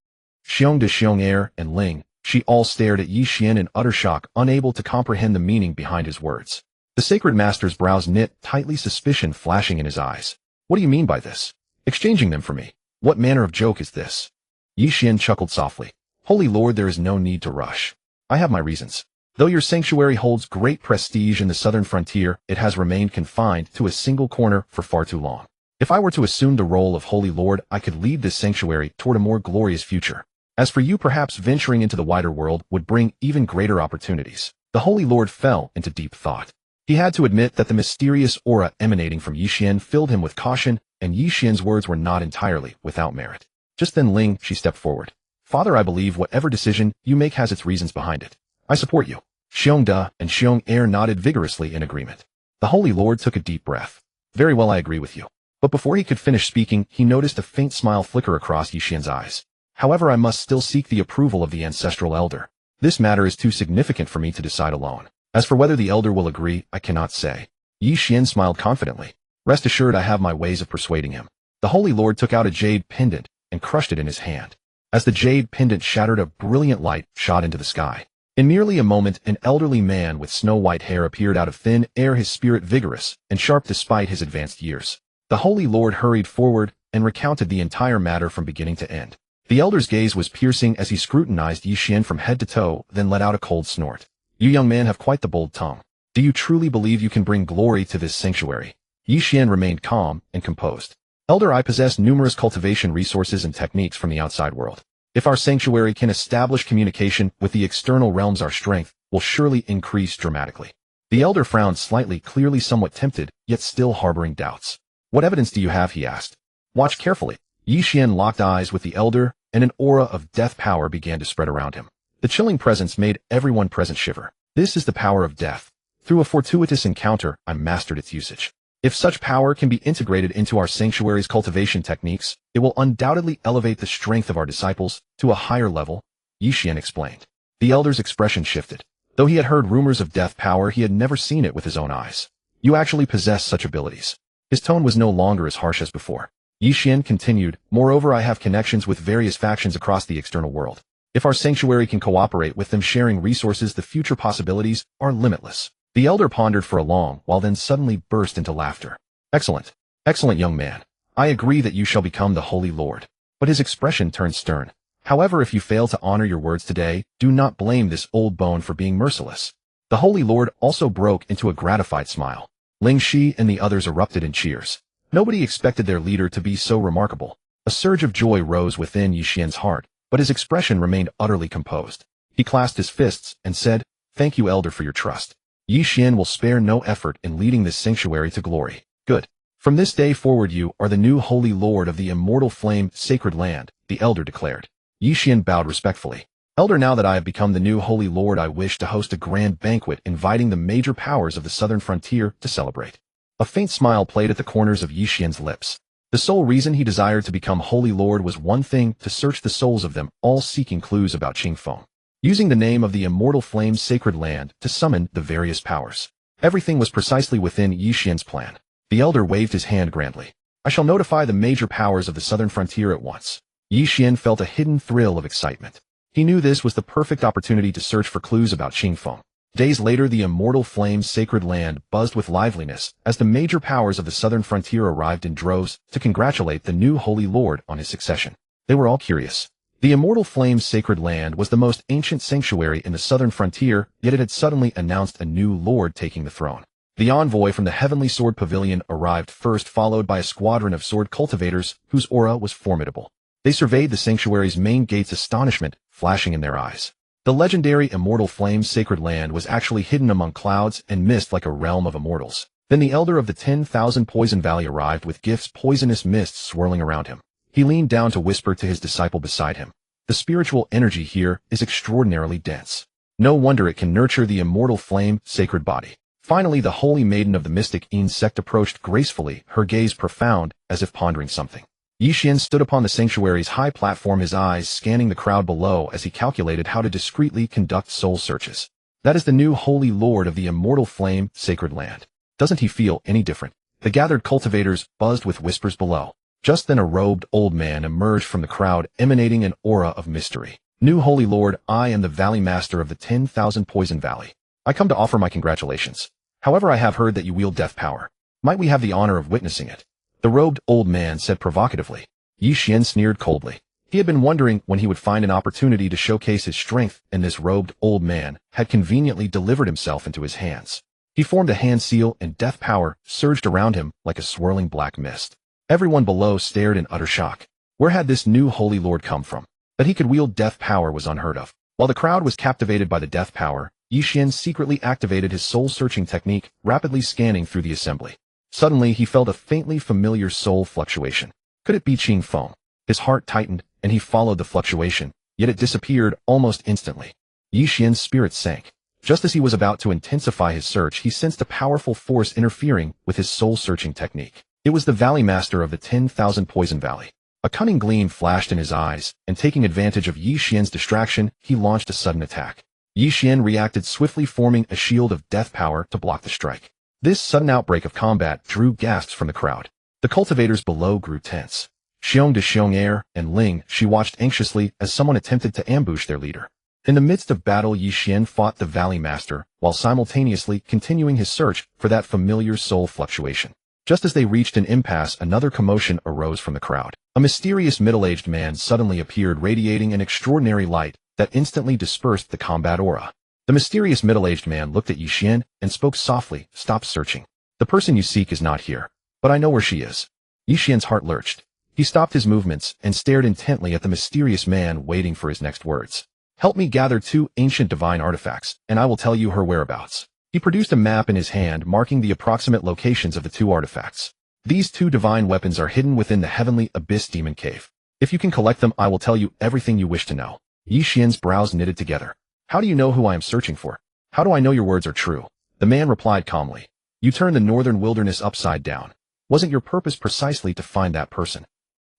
Xiong de Xiong Air and Ling, she all stared at Ye Xuan in utter shock, unable to comprehend the meaning behind his words. The sacred master's brows knit tightly, suspicion flashing in his eyes. What do you mean by this? Exchanging them for me? What manner of joke is this? Ye Xuan chuckled softly. Holy Lord, there is no need to rush. I have my reasons. Though your sanctuary holds great prestige in the southern frontier, it has remained confined to a single corner for far too long. If I were to assume the role of Holy Lord, I could lead this sanctuary toward a more glorious future. As for you, perhaps venturing into the wider world would bring even greater opportunities. The Holy Lord fell into deep thought. He had to admit that the mysterious aura emanating from Ye Xuan filled him with caution, and Ye Xuan's words were not entirely without merit. Just then Ling, she stepped forward. Father, I believe whatever decision you make has its reasons behind it. I support you. Xiong Da and Xiong Air nodded vigorously in agreement. The Holy Lord took a deep breath. Very well, I agree with you. But before he could finish speaking, he noticed a faint smile flicker across Ye Xuan's eyes. However, I must still seek the approval of the ancestral elder. This matter is too significant for me to decide alone. As for whether the elder will agree, I cannot say. Ye Xuan smiled confidently. Rest assured, I have my ways of persuading him. The Holy Lord took out a jade pendant and crushed it in his hand. As the jade pendant shattered, a brilliant light shot into the sky. In merely a moment, an elderly man with snow-white hair appeared out of thin air, his spirit vigorous and sharp despite his advanced years. The Holy Lord hurried forward and recounted the entire matter from beginning to end. The elder's gaze was piercing as he scrutinized Ye Xuan from head to toe, then let out a cold snort. You young man have quite the bold tongue. Do you truly believe you can bring glory to this sanctuary? Ye Xuan remained calm and composed. Elder, I possess numerous cultivation resources and techniques from the outside world. If our sanctuary can establish communication with the external realms, our strength will surely increase dramatically. The elder frowned slightly, clearly somewhat tempted, yet still harboring doubts. What evidence do you have? He asked. Watch carefully. Ye Xuan locked eyes with the elder, and an aura of death power began to spread around him. The chilling presence made everyone present shiver. This is the power of death. Through a fortuitous encounter, I mastered its usage. If such power can be integrated into our sanctuary's cultivation techniques, it will undoubtedly elevate the strength of our disciples to a higher level, Ye Xuan explained. The elder's expression shifted. Though he had heard rumors of death power, he had never seen it with his own eyes. You actually possess such abilities. His tone was no longer as harsh as before. Ye Xuan continued, moreover, I have connections with various factions across the external world. If our sanctuary can cooperate with them, sharing resources, the future possibilities are limitless. The elder pondered for a long while, then suddenly burst into laughter. Excellent. Excellent, young man. I agree that you shall become the Holy Lord. But his expression turned stern. However, if you fail to honor your words today, do not blame this old bone for being merciless. The Holy Lord also broke into a gratified smile. Ling Shi and the others erupted in cheers. Nobody expected their leader to be so remarkable. A surge of joy rose within Ye Xuan's heart, but his expression remained utterly composed. He clasped his fists and said, Thank you, elder, for your trust. Ye Xuan will spare no effort in leading this sanctuary to glory. Good. From this day forward, you are the new Holy Lord of the immortal flame sacred land, the elder declared. Ye Xuan bowed respectfully. Elder, now that I have become the new Holy Lord, I wish to host a grand banquet inviting the major powers of the southern frontier to celebrate. A faint smile played at the corners of Ye Xuan's lips. The sole reason he desired to become Holy Lord was one thing: to search the souls of them all, seeking clues about Qingfeng, using the name of the immortal flame sacred land to summon the various powers. Everything was precisely within Ye Xuan's plan. The elder waved his hand grandly. I shall notify the major powers of the southern frontier at once. Ye Xuan felt a hidden thrill of excitement. He knew this was the perfect opportunity to search for clues about Qingfeng. Days later, the immortal flame sacred land buzzed with liveliness as the major powers of the southern frontier arrived in droves to congratulate the new Holy Lord on his succession. They were all curious. The immortal flame sacred land was the most ancient sanctuary in the southern frontier, yet it had suddenly announced a new lord taking the throne. The envoy from the Heavenly Sword Pavilion arrived first, followed by a squadron of sword cultivators whose aura was formidable. They surveyed the sanctuary's main gates, astonishment flashing in their eyes. The legendary immortal flame sacred land was actually hidden among clouds and mist like a realm of immortals. Then the elder of the 10,000 Poison Valley arrived with gifts, poisonous mists swirling around him. He leaned down to whisper to his disciple beside him. The spiritual energy here is extraordinarily dense. No wonder it can nurture the immortal flame sacred body. Finally, the holy maiden of the mystic insect approached gracefully, her gaze profound, as if pondering something. Ye Xuan stood upon the sanctuary's high platform, his eyes scanning the crowd below as he calculated how to discreetly conduct soul searches. That is the new Holy Lord of the immortal flame sacred land. Doesn't he feel any different? The gathered cultivators buzzed with whispers below. Just then a robed old man emerged from the crowd, emanating an aura of mystery. New Holy Lord, I am the Valley Master of the 10,000 Poison Valley. I come to offer my congratulations. However, I have heard that you wield death power. Might we have the honor of witnessing it? The robed old man said provocatively. Ye Xuan sneered coldly. He had been wondering when he would find an opportunity to showcase his strength, and this robed old man had conveniently delivered himself into his hands. He formed a hand seal, and death power surged around him like a swirling black mist. Everyone below stared in utter shock. Where had this new Holy Lord come from? That he could wield death power was unheard of. While the crowd was captivated by the death power, Ye Xuan secretly activated his soul-searching technique, rapidly scanning through the assembly. Suddenly, he felt a faintly familiar soul fluctuation. Could it be Qingfeng? His heart tightened, and he followed the fluctuation, yet it disappeared almost instantly. Ye Xuan's spirit sank. Just as he was about to intensify his search, he sensed a powerful force interfering with his soul-searching technique. It was the Valley Master of the 10,000 Poison Valley. A cunning gleam flashed in his eyes, and taking advantage of Ye Xuan's distraction, he launched a sudden attack. Ye Xuan reacted swiftly, forming a shield of death power to block the strike. This sudden outbreak of combat drew gasps from the crowd. The cultivators below grew tense. Xiong de Xiong and Ling Shi watched anxiously as someone attempted to ambush their leader. In the midst of battle, Ye Xuan fought the Valley Master, while simultaneously continuing his search for that familiar soul fluctuation. Just as they reached an impasse, another commotion arose from the crowd. A mysterious middle-aged man suddenly appeared, radiating an extraordinary light that instantly dispersed the combat aura. The mysterious middle-aged man looked at Ye Xuan and spoke softly, "Stop searching. The person you seek is not here, but I know where she is." Ye Xuan's heart lurched. He stopped his movements and stared intently at the mysterious man, waiting for his next words. "Help me gather 2 ancient divine artifacts, and I will tell you her whereabouts." He produced a map in his hand, marking the approximate locations of the 2 artifacts. "These 2 divine weapons are hidden within the heavenly abyss demon cave. If you can collect them, I will tell you everything you wish to know." Ye Xuan's brows knitted together. "How do you know who I am searching for? How do I know your words are true?" The man replied calmly. "You turned the northern wilderness upside down. Wasn't your purpose precisely to find that person?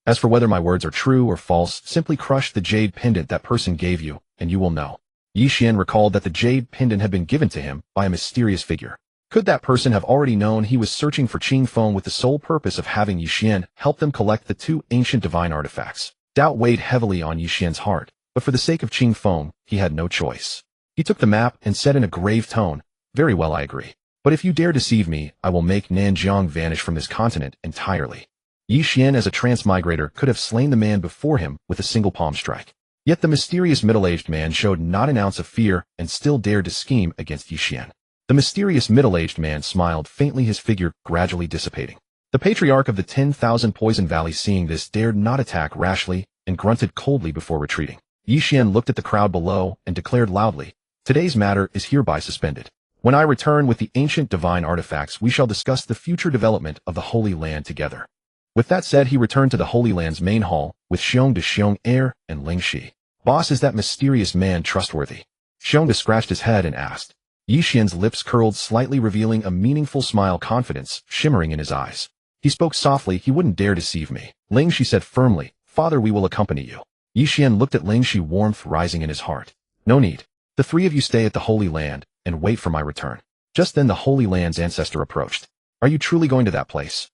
As for whether my words are true or false, simply crush the jade pendant that person gave you, and you will know." Ye Xuan recalled that the jade pendant had been given to him by a mysterious figure. Could that person have already known he was searching for Qing Feng with the sole purpose of having Ye Xuan help them collect the 2 ancient divine artifacts? Doubt weighed heavily on Ye Xuan's heart, but for the sake of Qing Feng, he had no choice. He took the map and said in a grave tone, "Very well, I agree. But if you dare deceive me, I will make Nanjiang vanish from this continent entirely." Ye Xuan, as a transmigrator, could have slain the man before him with a single palm strike. Yet the mysterious middle-aged man showed not an ounce of fear and still dared to scheme against Ye Xuan. The mysterious middle-aged man smiled faintly, his figure gradually dissipating. The patriarch of the 10,000 Poison Valley, seeing this, dared not attack rashly and grunted coldly before retreating. Ye Xuan looked at the crowd below and declared loudly, "Today's matter is hereby suspended. When I return with the ancient divine artifacts, we shall discuss the future development of the Holy Land together." With that said, he returned to the Holy Land's main hall with Xiong de Xiong Air and Ling Shi. "Boss, is that mysterious man trustworthy?" Xiong de scratched his head and asked. Ye Xuan's lips curled slightly, revealing a meaningful smile, confidence shimmering in his eyes. He spoke softly, "He wouldn't dare deceive me." Ling Shi said firmly, "Father, we will accompany you." Ye Xuan looked at Ling Shi, warmth rising in his heart. "No need. The 3 of you stay at the Holy Land and wait for my return." Just then the Holy Land's ancestor approached. "Are you truly going to that place?"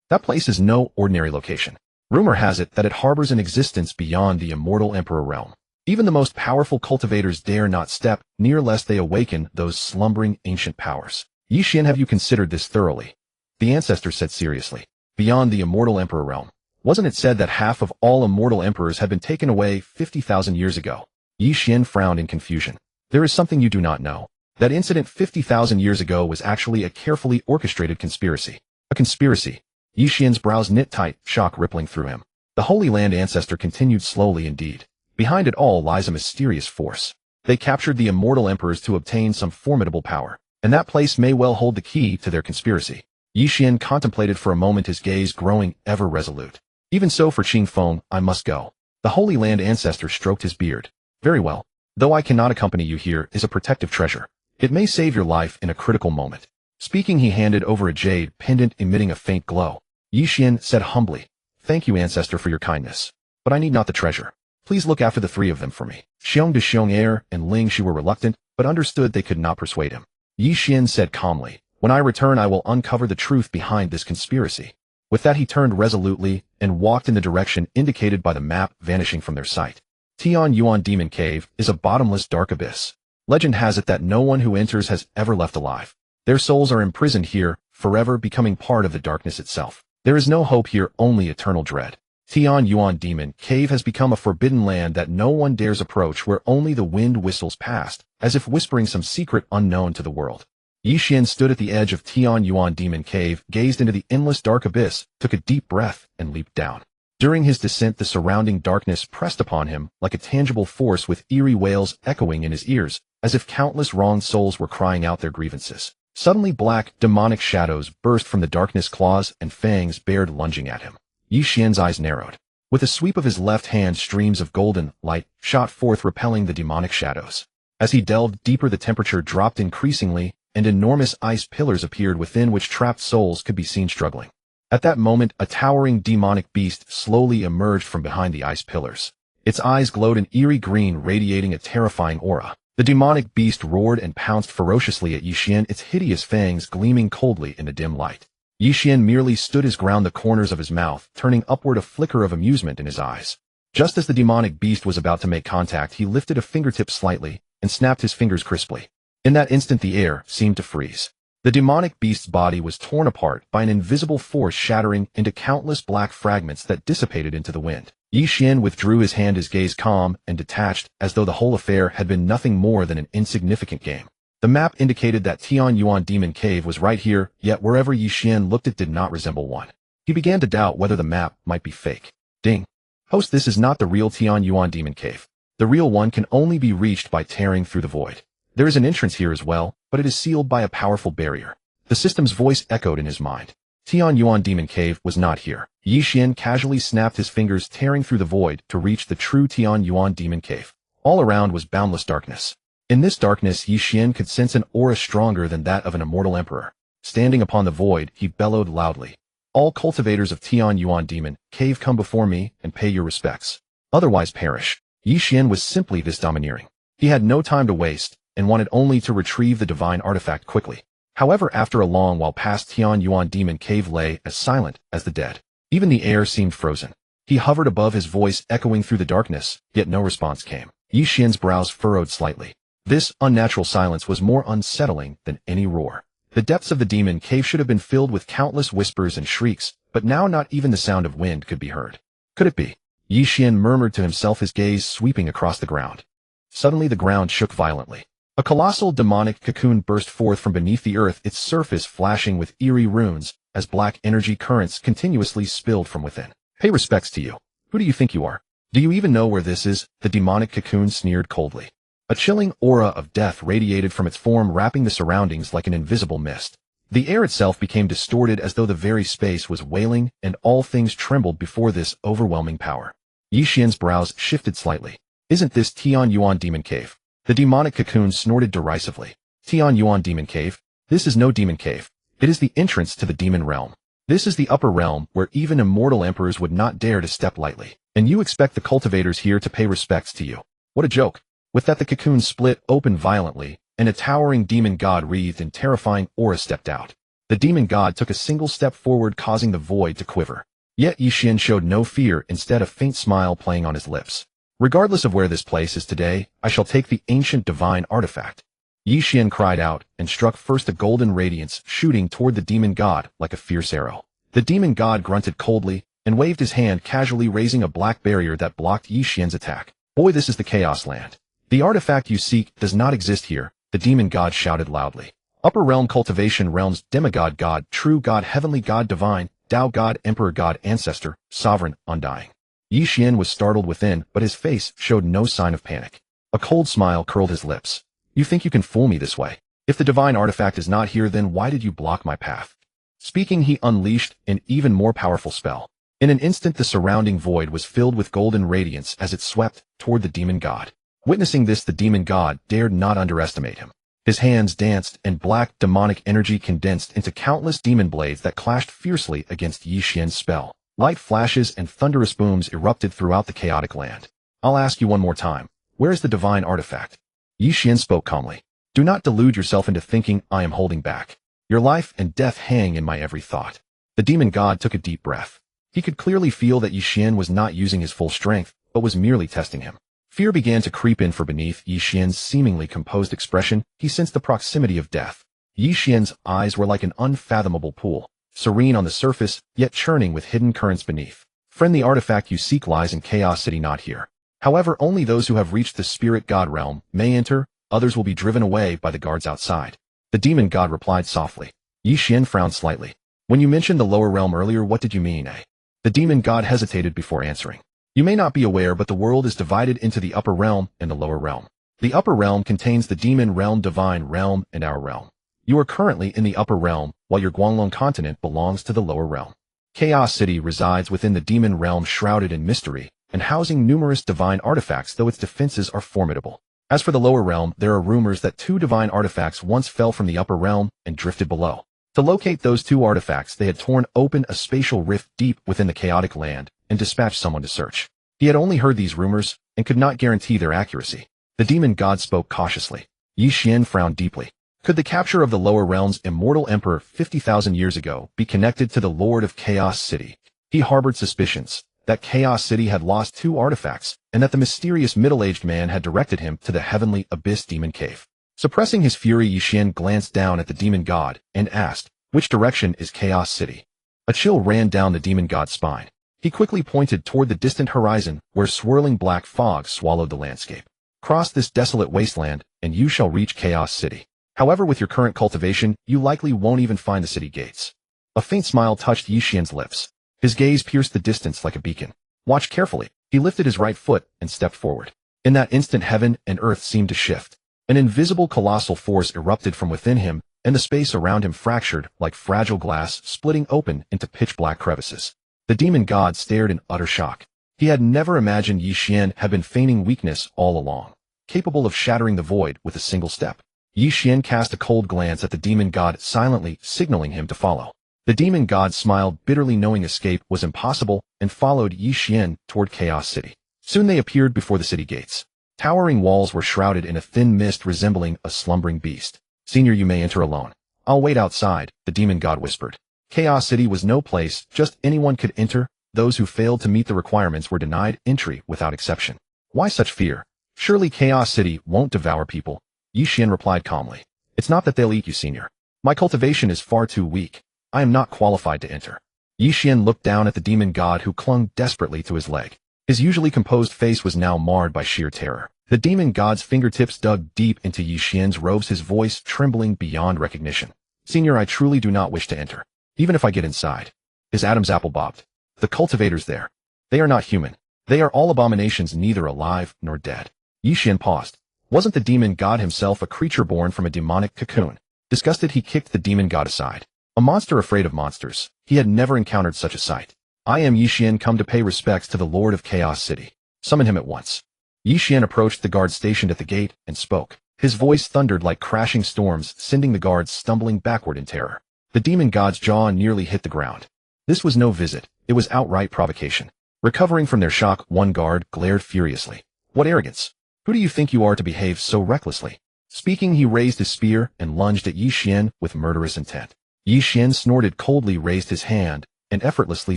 "That place is no ordinary location. Rumor has it that it harbors an existence beyond the immortal Emperor realm. Even the most powerful cultivators dare not step near lest they awaken those slumbering ancient powers." "Ye Xuan, have you considered this thoroughly?" the ancestor said seriously. "Beyond the immortal Emperor realm. Wasn't it said that half of all immortal emperors had been taken away 50,000 years ago?" Ye Xuan frowned in confusion. "There is something you do not know. That incident 50,000 years ago was actually a carefully orchestrated conspiracy." "A conspiracy?" Ye Xuan's brows knit tight, shock rippling through him. The Holy Land ancestor continued slowly, "Indeed. Behind it all lies a mysterious force. They captured the immortal emperors to obtain some formidable power, and that place may well hold the key to their conspiracy." Ye Xuan contemplated for a moment, his gaze growing ever resolute. "Even so, for Qing Feng, I must go." The Holy Land ancestor stroked his beard. "Very well. Though I cannot accompany you, here is a protective treasure. It may save your life in a critical moment." Speaking, he handed over a jade pendant emitting a faint glow. Ye Xuan said humbly, "Thank you, ancestor, for your kindness. But I need not the treasure. Please look after the 3 of them for me." Xiong de Xiong Air and Ling Shi were reluctant, but understood they could not persuade him. Ye Xuan said calmly, "When I return, I will uncover the truth behind this conspiracy." With that, he turned resolutely and walked in the direction indicated by the map, vanishing from their sight. Tian Yuan Demon Cave is a bottomless dark abyss. Legend has it that no one who enters has ever left alive. Their souls are imprisoned here, forever, becoming part of the darkness itself. There is no hope here, only eternal dread. Tian Yuan Demon Cave has become a forbidden land that no one dares approach, where only the wind whistles past, as if whispering some secret unknown to the world. Ye Xuan stood at the edge of Tian Yuan Demon Cave, gazed into the endless dark abyss, took a deep breath, and leaped down. During his descent, the surrounding darkness pressed upon him like a tangible force, with eerie wails echoing in his ears, as if countless wronged souls were crying out their grievances. Suddenly, black, demonic shadows burst from the darkness, claws and fangs bared, lunging at him. Ye Xuan's eyes narrowed. With a sweep of his left hand, streams of golden light shot forth, repelling the demonic shadows. As he delved deeper, the temperature dropped increasingly, and enormous ice pillars appeared within, which trapped souls could be seen struggling. At that moment, a towering demonic beast slowly emerged from behind the ice pillars. Its eyes glowed an eerie green, radiating a terrifying aura. The demonic beast roared and pounced ferociously at Ye Xuan, its hideous fangs gleaming coldly in the dim light. Ye Xuan merely stood his ground, the corners of his mouth turning upward, a flicker of amusement in his eyes. Just as the demonic beast was about to make contact, he lifted a fingertip slightly and snapped his fingers crisply. In that instant, the air seemed to freeze. The demonic beast's body was torn apart by an invisible force, shattering into countless black fragments that dissipated into the wind. Ye Xuan withdrew his hand, his gaze calm and detached, as though the whole affair had been nothing more than an insignificant game. The map indicated that Tian Yuan Demon Cave was right here, yet wherever Ye Xuan looked it did not resemble one. He began to doubt whether the map might be fake. Ding. Host, this is not the real Tian Yuan Demon Cave. The real one can only be reached by tearing through the void. There is an entrance here as well, but it is sealed by a powerful barrier. The system's voice echoed in his mind. Tian Yuan Demon Cave was not here. Ye Xuan casually snapped his fingers, tearing through the void to reach the true Tian Yuan Demon Cave. All around was boundless darkness. In this darkness, Ye Xuan could sense an aura stronger than that of an immortal emperor. Standing upon the void, he bellowed loudly. All cultivators of Tian Yuan Demon Cave, come before me and pay your respects. Otherwise perish. Ye Xuan was simply this domineering. He had no time to waste, and wanted only to retrieve the divine artifact quickly. However, after a long while past, Tian Yuan Demon Cave lay as silent as the dead. Even the air seemed frozen. He hovered above, his voice echoing through the darkness, yet no response came. Ye Xuan's brows furrowed slightly. This unnatural silence was more unsettling than any roar. The depths of the demon cave should have been filled with countless whispers and shrieks, but now not even the sound of wind could be heard. Could it be? Ye Xuan murmured to himself, his gaze sweeping across the ground. Suddenly the ground shook violently. A colossal demonic cocoon burst forth from beneath the earth, its surface flashing with eerie runes, as black energy currents continuously spilled from within. Pay respects to you. Who do you think you are? Do you even know where this is? The demonic cocoon sneered coldly. A chilling aura of death radiated from its form, wrapping the surroundings like an invisible mist. The air itself became distorted, as though the very space was wailing, and all things trembled before this overwhelming power. Ye Xuan's brows shifted slightly. Isn't this Tian Yuan Demon Cave? The demonic cocoon snorted derisively. Tian Yuan Demon Cave? This is no demon cave. It is the entrance to the demon realm. This is the upper realm, where even immortal emperors would not dare to step lightly. And you expect the cultivators here to pay respects to you? What a joke. With that, the cocoon split open violently, and a towering demon god wreathed in terrifying aura stepped out. The demon god took a single step forward, causing the void to quiver. Yet Ye Xuan showed no fear, instead a faint smile playing on his lips. Regardless of where this place is today, I shall take the ancient divine artifact. Ye Xuan cried out, and struck first a golden radiance shooting toward the demon god like a fierce arrow. The demon god grunted coldly, and waved his hand casually, raising a black barrier that blocked Ye Xuan's attack. Boy, this is the Chaos Land. The artifact you seek does not exist here, the demon god shouted loudly. Upper realm, cultivation realms, demigod god, true god, heavenly god, divine, Tao god, emperor god, ancestor, sovereign, undying. Ye Xuan was startled within, but his face showed no sign of panic. A cold smile curled his lips. You think you can fool me this way? If the divine artifact is not here, then why did you block my path? Speaking, he unleashed an even more powerful spell. In an instant, the surrounding void was filled with golden radiance as it swept toward the demon god. Witnessing this, the demon god dared not underestimate him. His hands danced, and black demonic energy condensed into countless demon blades that clashed fiercely against Ye Xuan's spell. Light flashes and thunderous booms erupted throughout the chaotic land. I'll ask you one more time. Where is the divine artifact? Ye Xuan spoke calmly. Do not delude yourself into thinking I am holding back. Your life and death hang in my every thought. The demon god took a deep breath. He could clearly feel that Ye Xuan was not using his full strength, but was merely testing him. Fear began to creep in, for beneath Ye Xuan's seemingly composed expression, he sensed the proximity of death. Ye Xuan's eyes were like an unfathomable pool, serene on the surface, yet churning with hidden currents beneath. Friend, the artifact you seek lies in Chaos City, not here. However, only those who have reached the spirit god realm may enter, others will be driven away by the guards outside. The demon god replied softly. Ye Xuan frowned slightly. When you mentioned the lower realm earlier, what did you mean, eh? The demon god hesitated before answering. You may not be aware, but the world is divided into the upper realm and the lower realm. The upper realm contains the demon realm, divine realm, and our realm. You are currently in the upper realm, while your Guanglong continent belongs to the lower realm. Chaos City resides within the demon realm, shrouded in mystery, and housing numerous divine artifacts, though its defenses are formidable. As for the lower realm, there are rumors that 2 divine artifacts once fell from the upper realm and drifted below. To locate those 2 artifacts, they had torn open a spatial rift deep within the chaotic land and dispatched someone to search. He had only heard these rumors and could not guarantee their accuracy. The demon god spoke cautiously. Ye Xuan frowned deeply. Could the capture of the lower realm's immortal emperor 50,000 years ago be connected to the Lord of Chaos City? He harbored suspicions that Chaos City had lost 2 artifacts, and that the mysterious middle-aged man had directed him to the heavenly abyss demon cave. Suppressing his fury, Ye Xuan glanced down at the demon god and asked, which direction is Chaos City? A chill ran down the demon god's spine. He quickly pointed toward the distant horizon where swirling black fog swallowed the landscape. Cross this desolate wasteland, and you shall reach Chaos City. However, with your current cultivation, you likely won't even find the city gates. A faint smile touched Ye Xuan's lips. His gaze pierced the distance like a beacon. Watch carefully. He lifted his right foot and stepped forward. In that instant, heaven and earth seemed to shift. An invisible colossal force erupted from within him, and the space around him fractured like fragile glass, splitting open into pitch-black crevices. The demon god stared in utter shock. He had never imagined Ye Xuan had been feigning weakness all along, capable of shattering the void with a single step. Ye Xuan cast a cold glance at the demon god, silently signaling him to follow. The demon god smiled bitterly, knowing escape was impossible, and followed Ye Xuan toward Chaos City. Soon they appeared before the city gates. Towering walls were shrouded in a thin mist resembling a slumbering beast. Senior, you may enter alone. I'll wait outside, the demon god whispered. Chaos City was no place just anyone could enter. Those who failed to meet the requirements were denied entry without exception. Why such fear? Surely Chaos City won't devour people. Ye Xuan replied calmly. It's not that they'll eat you, senior. My cultivation is far too weak. I am not qualified to enter. Ye Xuan looked down at the demon god who clung desperately to his leg. His usually composed face was now marred by sheer terror. The demon god's fingertips dug deep into Ye Xuan's robes, his voice trembling beyond recognition. Senior, I truly do not wish to enter. Even if I get inside. His Adam's apple bobbed. The cultivators there. They are not human. They are all abominations, neither alive nor dead. Ye Xuan paused. Wasn't the demon god himself a creature born from a demonic cocoon? Disgusted, he kicked the demon god aside. A monster afraid of monsters. He had never encountered such a sight. I am Ye Xuan, come to pay respects to the Lord of Chaos City. Summon him at once. Ye Xuan approached the guard stationed at the gate and spoke. His voice thundered like crashing storms, sending the guards stumbling backward in terror. The demon god's jaw nearly hit the ground. This was no visit, it was outright provocation. Recovering from their shock, one guard glared furiously. What arrogance! Who do you think you are to behave so recklessly? Speaking, he raised his spear and lunged at Ye Xuan with murderous intent. Ye Xuan snorted coldly, raised his hand, and effortlessly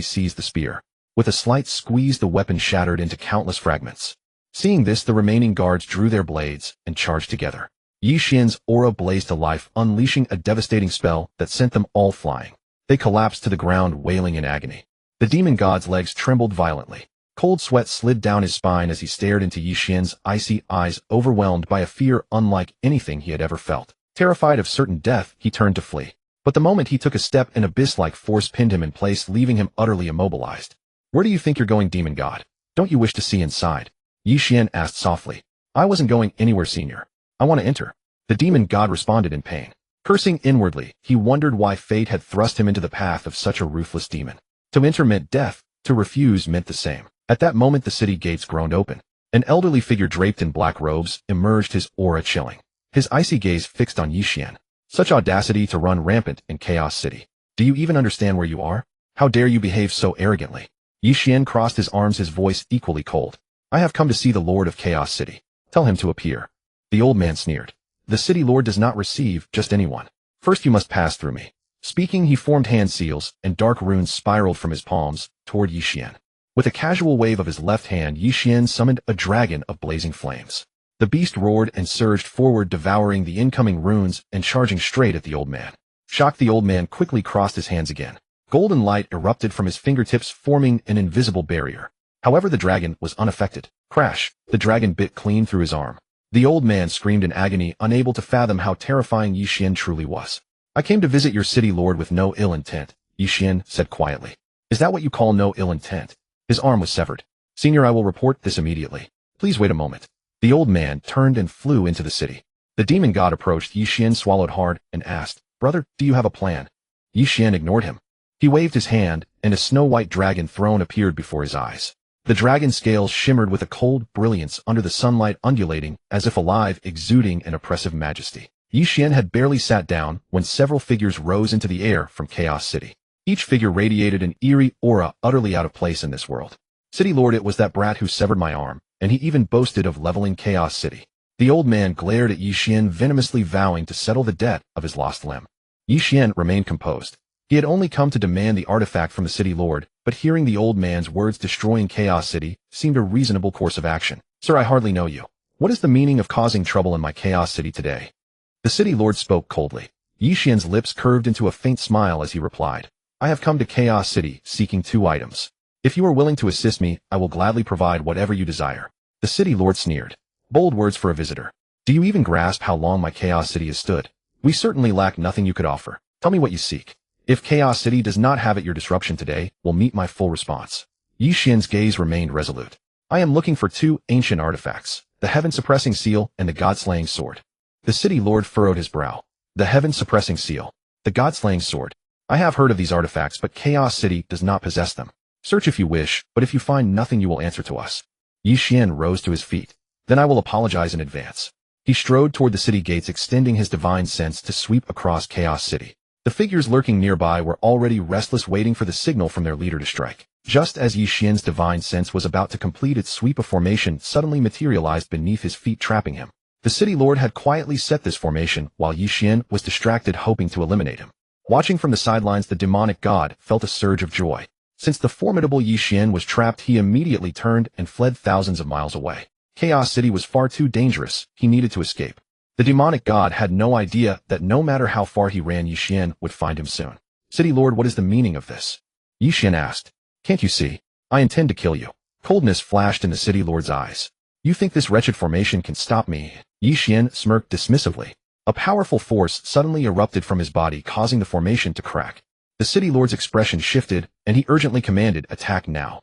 seized the spear. With a slight squeeze, the weapon shattered into countless fragments. Seeing this, the remaining guards drew their blades and charged together. Ye Xuan's aura blazed to life, unleashing a devastating spell that sent them all flying. They collapsed to the ground, wailing in agony. The demon god's legs trembled violently. Cold sweat slid down his spine as he stared into Ye Xuan's icy eyes, overwhelmed by a fear unlike anything he had ever felt. Terrified of certain death, he turned to flee. But the moment he took a step, an abyss-like force pinned him in place, leaving him utterly immobilized. Where do you think you're going, demon god? Don't you wish to see inside? Ye Xuan asked softly. I wasn't going anywhere, senior. I want to enter. The demon god responded in pain. Cursing inwardly, he wondered why fate had thrust him into the path of such a ruthless demon. To enter meant death, to refuse meant the same. At that moment, the city gates groaned open. An elderly figure draped in black robes emerged, his aura chilling. His icy gaze fixed on Ye Xuan. Such audacity to run rampant in Chaos City. Do you even understand where you are? How dare you behave so arrogantly? Ye Xuan crossed his arms, his voice equally cold. I have come to see the Lord of Chaos City. Tell him to appear. The old man sneered. The city lord does not receive just anyone. First you must pass through me. Speaking, he formed hand seals, and dark runes spiraled from his palms toward Ye Xuan. With a casual wave of his left hand, Ye Xuan summoned a dragon of blazing flames. The beast roared and surged forward, devouring the incoming runes and charging straight at the old man. Shocked, the old man quickly crossed his hands again. Golden light erupted from his fingertips, forming an invisible barrier. However, the dragon was unaffected. Crash! The dragon bit clean through his arm. The old man screamed in agony, unable to fathom how terrifying Ye Xuan truly was. I came to visit your city, lord, with no ill intent, Ye Xuan said quietly. Is that what you call no ill intent? His arm was severed. Senior, I will report this immediately. Please wait a moment. The old man turned and flew into the city. The demon god approached. Ye Xuan swallowed hard and asked, Brother, do you have a plan? Ye Xuan ignored him. He waved his hand, and a snow-white dragon throne appeared before his eyes. The dragon's scales shimmered with a cold brilliance under the sunlight, undulating, as if alive, exuding an oppressive majesty. Ye Xuan had barely sat down when several figures rose into the air from Chaos City. Each figure radiated an eerie aura utterly out of place in this world. City lord, it was that brat who severed my arm, and he even boasted of leveling Chaos City. The old man glared at Ye Xuan, venomously vowing to settle the debt of his lost limb. Ye Xuan remained composed. He had only come to demand the artifact from the city lord, but hearing the old man's words, destroying Chaos City seemed a reasonable course of action. Sir, I hardly know you. What is the meaning of causing trouble in my Chaos City today? The city lord spoke coldly. Ye Xuan's lips curved into a faint smile as he replied. I have come to Chaos City seeking 2 items. If you are willing to assist me, I will gladly provide whatever you desire. The city lord sneered. Bold words for a visitor. Do you even grasp how long my Chaos City has stood? We certainly lack nothing you could offer. Tell me what you seek. If Chaos City does not have your disruption today, will meet my full response. Ye Xuan's gaze remained resolute. I am looking for two ancient artifacts, the heaven-suppressing seal and the god-slaying sword. The city lord furrowed his brow. The heaven-suppressing seal. The god-slaying sword. I have heard of these artifacts, but Chaos City does not possess them. Search if you wish, but if you find nothing you will answer to us. Ye Xuan rose to his feet. Then I will apologize in advance. He strode toward the city gates, extending his divine sense to sweep across Chaos City. The figures lurking nearby were already restless, waiting for the signal from their leader to strike. Just as Ye Xuan's divine sense was about to complete its sweep, a formation suddenly materialized beneath his feet, trapping him. The city lord had quietly set this formation while Ye Xuan was distracted, hoping to eliminate him. Watching from the sidelines, the demonic god felt a surge of joy. Since the formidable Ye Xuan was trapped, he immediately turned and fled thousands of miles away. Chaos City was far too dangerous. He needed to escape. The demonic god had no idea that no matter how far he ran, Ye Xuan would find him soon. City lord, what is the meaning of this? Ye Xuan asked. Can't you see? I intend to kill you. Coldness flashed in the city lord's eyes. You think this wretched formation can stop me? Ye Xuan smirked dismissively. A powerful force suddenly erupted from his body, causing the formation to crack. The city lord's expression shifted, and he urgently commanded, attack now.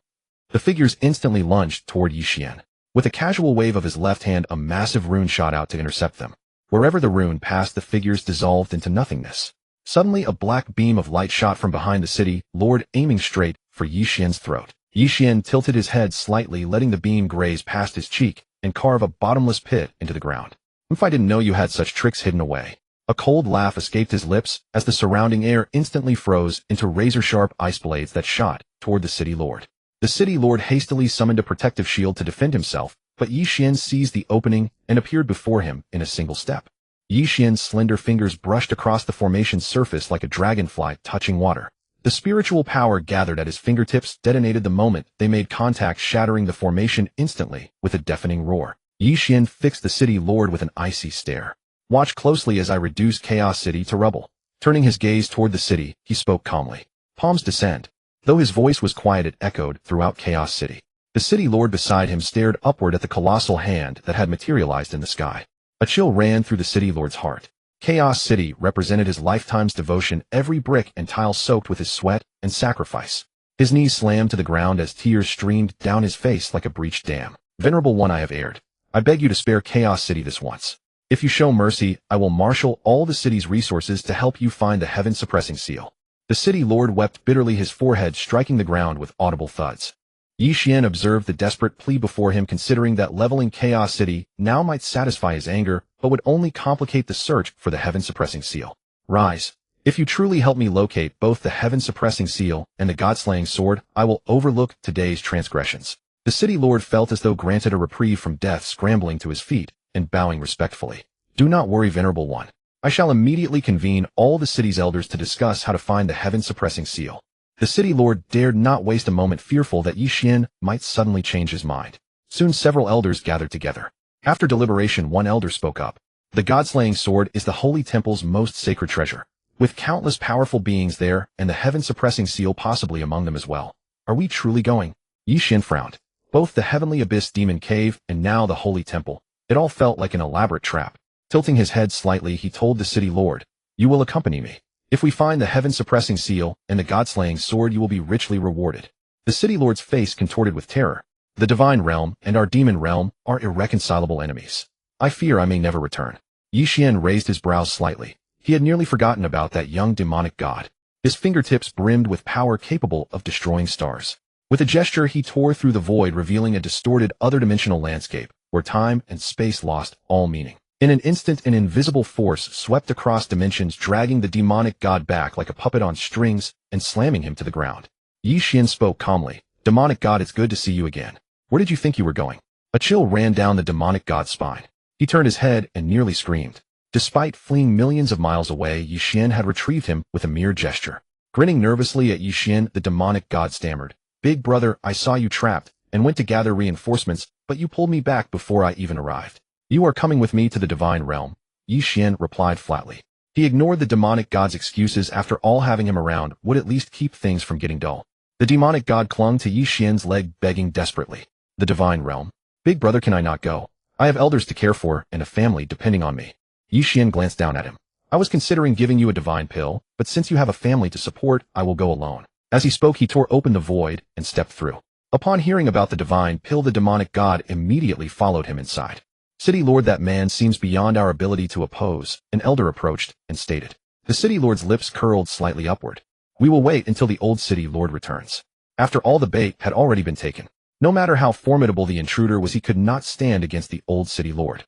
The figures instantly lunged toward Ye Xuan. With a casual wave of his left hand, a massive rune shot out to intercept them. Wherever the rune passed, the figures dissolved into nothingness. Suddenly, a black beam of light shot from behind the city lord, aiming straight for Ye Xuan's throat. Ye Xuan tilted his head slightly, letting the beam graze past his cheek and carve a bottomless pit into the ground. If I didn't know you had such tricks hidden away. A cold laugh escaped his lips as the surrounding air instantly froze into razor-sharp ice blades that shot toward the city lord. The city lord hastily summoned a protective shield to defend himself, but Ye Xuan seized the opening and appeared before him in a single step. Ye Xuan's slender fingers brushed across the formation's surface like a dragonfly touching water. The spiritual power gathered at his fingertips detonated the moment they made contact, shattering the formation instantly with a deafening roar. Ye Xuan fixed the city lord with an icy stare. Watch closely as I reduce Chaos City to rubble. Turning his gaze toward the city, he spoke calmly. Palms descend. Though his voice was quiet, it echoed throughout Chaos City. The city lord beside him stared upward at the colossal hand that had materialized in the sky. A chill ran through the city lord's heart. Chaos City represented his lifetime's devotion, every brick and tile soaked with his sweat and sacrifice. His knees slammed to the ground as tears streamed down his face like a breached dam. Venerable one, I have erred. I beg you to spare Chaos City this once. If you show mercy, I will marshal all the city's resources to help you find the heaven-suppressing seal. The city lord wept bitterly, his forehead striking the ground with audible thuds. Ye Xuan observed the desperate plea before him, considering that leveling Chaos City now might satisfy his anger, but would only complicate the search for the heaven-suppressing seal. Rise. If you truly help me locate both the heaven-suppressing seal and the god-slaying sword, I will overlook today's transgressions. The city lord felt as though granted a reprieve from death, scrambling to his feet and bowing respectfully. Do not worry, venerable one. I shall immediately convene all the city's elders to discuss how to find the heaven-suppressing seal. The city lord dared not waste a moment, fearful that Ye Xuan might suddenly change his mind. Soon several elders gathered together. After deliberation, one elder spoke up. The god-slaying sword is the holy temple's most sacred treasure. With countless powerful beings there, and the heaven-suppressing seal possibly among them as well. Are we truly going? Ye Xuan frowned. Both the heavenly abyss demon cave and now the holy temple. It all felt like an elaborate trap. Tilting his head slightly, he told the city lord, you will accompany me. If we find the heaven-suppressing seal and the god-slaying sword, you will be richly rewarded. The city lord's face contorted with terror. The divine realm and our demon realm are irreconcilable enemies. I fear I may never return. Ye Xuan raised his brows slightly. He had nearly forgotten about that young demonic god. His fingertips brimmed with power capable of destroying stars. With a gesture, he tore through the void, revealing a distorted other-dimensional landscape, where time and space lost all meaning. In an instant, an invisible force swept across dimensions, dragging the demonic god back like a puppet on strings and slamming him to the ground. Ye Xuan spoke calmly. Demonic god, it's good to see you again. Where did you think you were going? A chill ran down the demonic god's spine. He turned his head and nearly screamed. Despite fleeing millions of miles away, Ye Xuan had retrieved him with a mere gesture. Grinning nervously at Ye Xuan, the demonic god stammered. Big brother, I saw you trapped and went to gather reinforcements, but you pulled me back before I even arrived. You are coming with me to the divine realm, Ye Xuan replied flatly. He ignored the demonic god's excuses. After all, having him around would at least keep things from getting dull. The demonic god clung to Ye Xuan's leg, begging desperately. The divine realm. Big brother, can I not go? I have elders to care for and a family depending on me. Ye Xuan glanced down at him. I was considering giving you a divine pill, but since you have a family to support, I will go alone. As he spoke, he tore open the void and stepped through. Upon hearing about the divine pill, the demonic god immediately followed him inside. City Lord, that man seems beyond our ability to oppose, an elder approached and stated. The City Lord's lips curled slightly upward. We will wait until the old City Lord returns. After all, the bait had already been taken. No matter how formidable the intruder was, he could not stand against the old City Lord.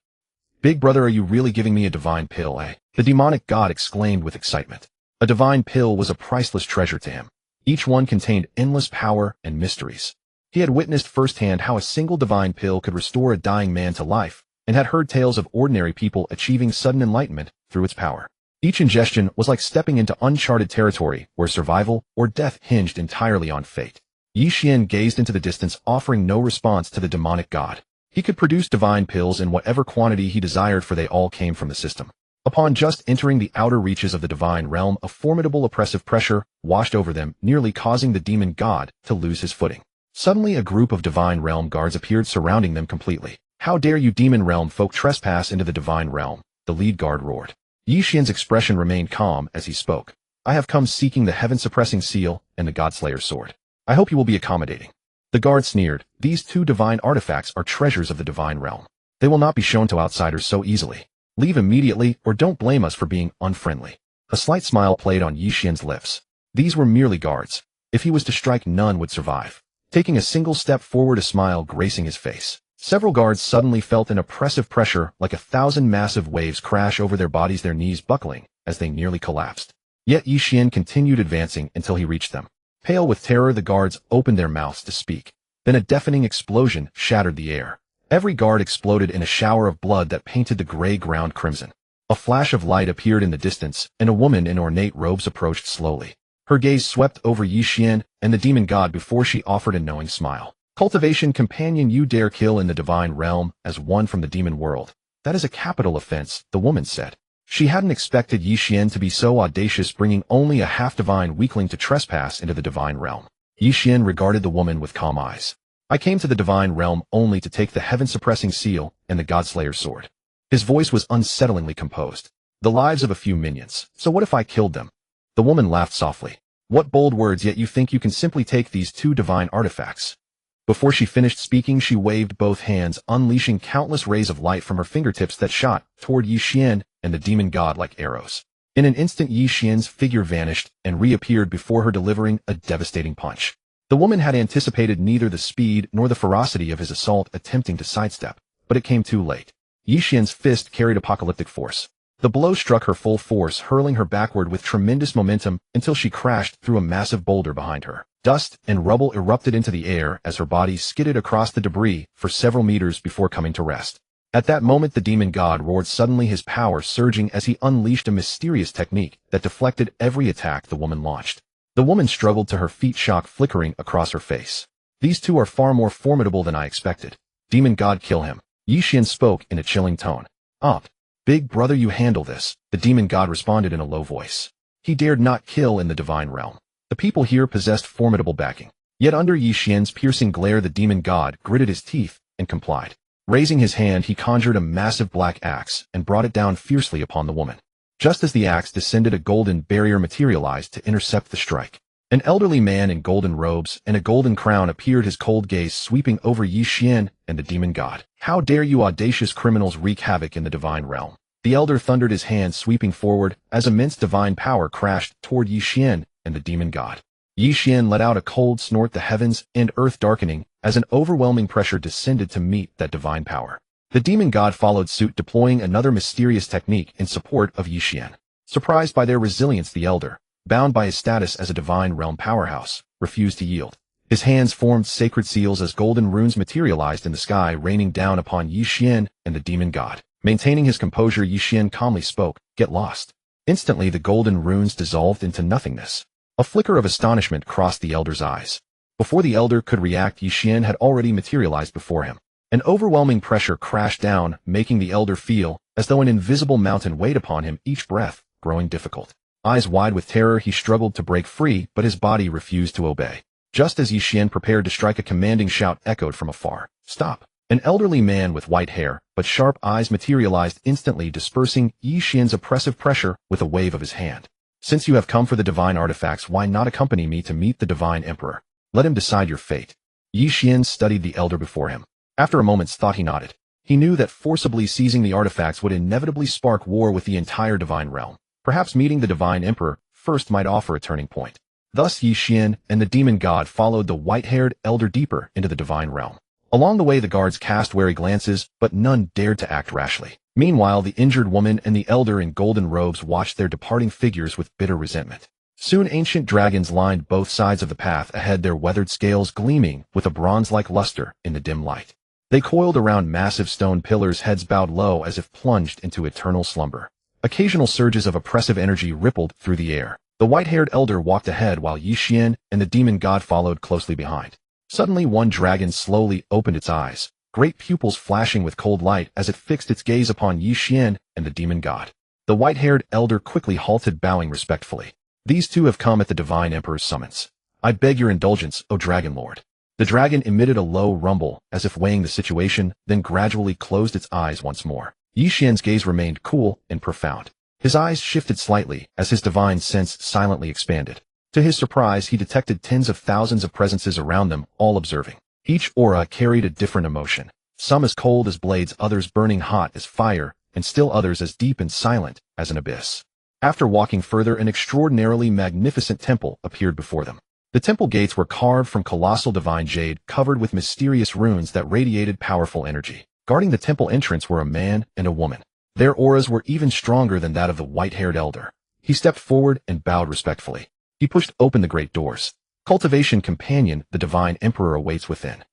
Big brother, are you really giving me a divine pill, eh? The demonic god exclaimed with excitement. A divine pill was a priceless treasure to him. Each one contained endless power and mysteries. He had witnessed firsthand how a single divine pill could restore a dying man to life, and had heard tales of ordinary people achieving sudden enlightenment through its power. Each ingestion was like stepping into uncharted territory where survival or death hinged entirely on fate. Ye Xuan gazed into the distance, offering no response to the demonic god. He could produce divine pills in whatever quantity he desired, for they all came from the system. Upon just entering the outer reaches of the divine realm, a formidable oppressive pressure washed over them, nearly causing the demon god to lose his footing. Suddenly, a group of divine realm guards appeared, surrounding them completely. How dare you demon realm folk trespass into the divine realm? The lead guard roared. Ye Xuan's expression remained calm as he spoke. I have come seeking the heaven-suppressing seal and the Godslayer's sword. I hope you will be accommodating. The guard sneered. These two divine artifacts are treasures of the divine realm. They will not be shown to outsiders so easily. Leave immediately, or don't blame us for being unfriendly. A slight smile played on Ye Xuan's lips. These were merely guards. If he was to strike, none would survive. Taking a single step forward, a smile gracing his face. Several guards suddenly felt an oppressive pressure, like 1,000 massive waves crash over their bodies, their knees buckling as they nearly collapsed. Yet Ye Xuan continued advancing until he reached them. Pale with terror, the guards opened their mouths to speak. Then a deafening explosion shattered the air. Every guard exploded in a shower of blood that painted the gray ground crimson. A flash of light appeared in the distance, and a woman in ornate robes approached slowly. Her gaze swept over Ye Xuan and the demon god before she offered a knowing smile. Cultivation companion, you dare kill in the divine realm as one from the demon world. That is a capital offense, the woman said. She hadn't expected Ye Xuan to be so audacious, bringing only a half-divine weakling to trespass into the divine realm. Ye Xuan regarded the woman with calm eyes. I came to the divine realm only to take the heaven-suppressing seal and the Godslayer's sword. His voice was unsettlingly composed. The lives of a few minions. So what if I killed them? The woman laughed softly. What bold words, yet you think you can simply take these two divine artifacts. Before she finished speaking, she waved both hands, unleashing countless rays of light from her fingertips that shot toward Ye Xuan and the demon god like arrows. In an instant, Ye Xuan's figure vanished and reappeared before her, delivering a devastating punch. The woman had anticipated neither the speed nor the ferocity of his assault, attempting to sidestep, but it came too late. Ye Xuan's fist carried apocalyptic force. The blow struck her full force, hurling her backward with tremendous momentum until she crashed through a massive boulder behind her. Dust and rubble erupted into the air as her body skidded across the debris for several meters before coming to rest. At that moment, the demon god roared, suddenly his power surging as he unleashed a mysterious technique that deflected every attack the woman launched. The woman struggled to her feet, shock flickering across her face. These two are far more formidable than I expected. Demon god, kill him. Ye Xuan spoke in a chilling tone. Big brother, you handle this, the demon god responded in a low voice. He dared not kill in the divine realm. The people here possessed formidable backing. Yet under Ye Xuan's piercing glare, the demon god gritted his teeth and complied. Raising his hand, he conjured a massive black axe and brought it down fiercely upon the woman. Just as the axe descended, a golden barrier materialized to intercept the strike. An elderly man in golden robes and a golden crown appeared, his cold gaze sweeping over Ye Xuan and the demon god. How dare you audacious criminals wreak havoc in the divine realm? The elder thundered, his hand sweeping forward as immense divine power crashed toward Ye Xuan and the demon god. Ye Xuan let out a cold snort, the heavens and earth darkening as an overwhelming pressure descended to meet that divine power. The demon god followed suit, deploying another mysterious technique in support of Ye Xuan. Surprised by their resilience, the elder, bound by his status as a divine realm powerhouse, refused to yield. His hands formed sacred seals as golden runes materialized in the sky, raining down upon Ye Xuan and the demon god. Maintaining his composure, Ye Xuan calmly spoke, "Get lost." Instantly, the golden runes dissolved into nothingness. A flicker of astonishment crossed the elder's eyes. Before the elder could react, Ye Xuan had already materialized before him. An overwhelming pressure crashed down, making the elder feel as though an invisible mountain weighed upon him, each breath growing difficult. Eyes wide with terror, he struggled to break free, but his body refused to obey. Just as Ye Xuan prepared to strike, a commanding shout echoed from afar. "Stop!" An elderly man with white hair but sharp eyes materialized instantly, dispersing Ye Xuan's oppressive pressure with a wave of his hand. "Since you have come for the divine artifacts, why not accompany me to meet the divine emperor? Let him decide your fate." Ye Xuan studied the elder before him. After a moment's thought, he nodded. He knew that forcibly seizing the artifacts would inevitably spark war with the entire divine realm. Perhaps meeting the divine emperor first might offer a turning point. Thus Ye Xuan and the demon god followed the white-haired elder deeper into the divine realm. Along the way, the guards cast wary glances, but none dared to act rashly. Meanwhile, the injured woman and the elder in golden robes watched their departing figures with bitter resentment. Soon ancient dragons lined both sides of the path ahead, their weathered scales gleaming with a bronze-like luster in the dim light. They coiled around massive stone pillars, heads bowed low as if plunged into eternal slumber. Occasional surges of oppressive energy rippled through the air. The white-haired elder walked ahead while Ye Xuan and the demon god followed closely behind. Suddenly, one dragon slowly opened its eyes, great pupils flashing with cold light as it fixed its gaze upon Ye Xuan and the demon god. The white-haired elder quickly halted, bowing respectfully. "These two have come at the divine emperor's summons. I beg your indulgence, O dragon lord." The dragon emitted a low rumble, as if weighing the situation, then gradually closed its eyes once more. Ye Xuan's gaze remained cool and profound. His eyes shifted slightly as his divine sense silently expanded. To his surprise, he detected tens of thousands of presences around them, all observing. Each aura carried a different emotion, some as cold as blades, others burning hot as fire, and still others as deep and silent as an abyss. After walking further, an extraordinarily magnificent temple appeared before them. The temple gates were carved from colossal divine jade, covered with mysterious runes that radiated powerful energy. Guarding the temple entrance were a man and a woman. Their auras were even stronger than that of the white-haired elder. He stepped forward and bowed respectfully. He pushed open the great doors. "Cultivation companion, the divine emperor awaits within."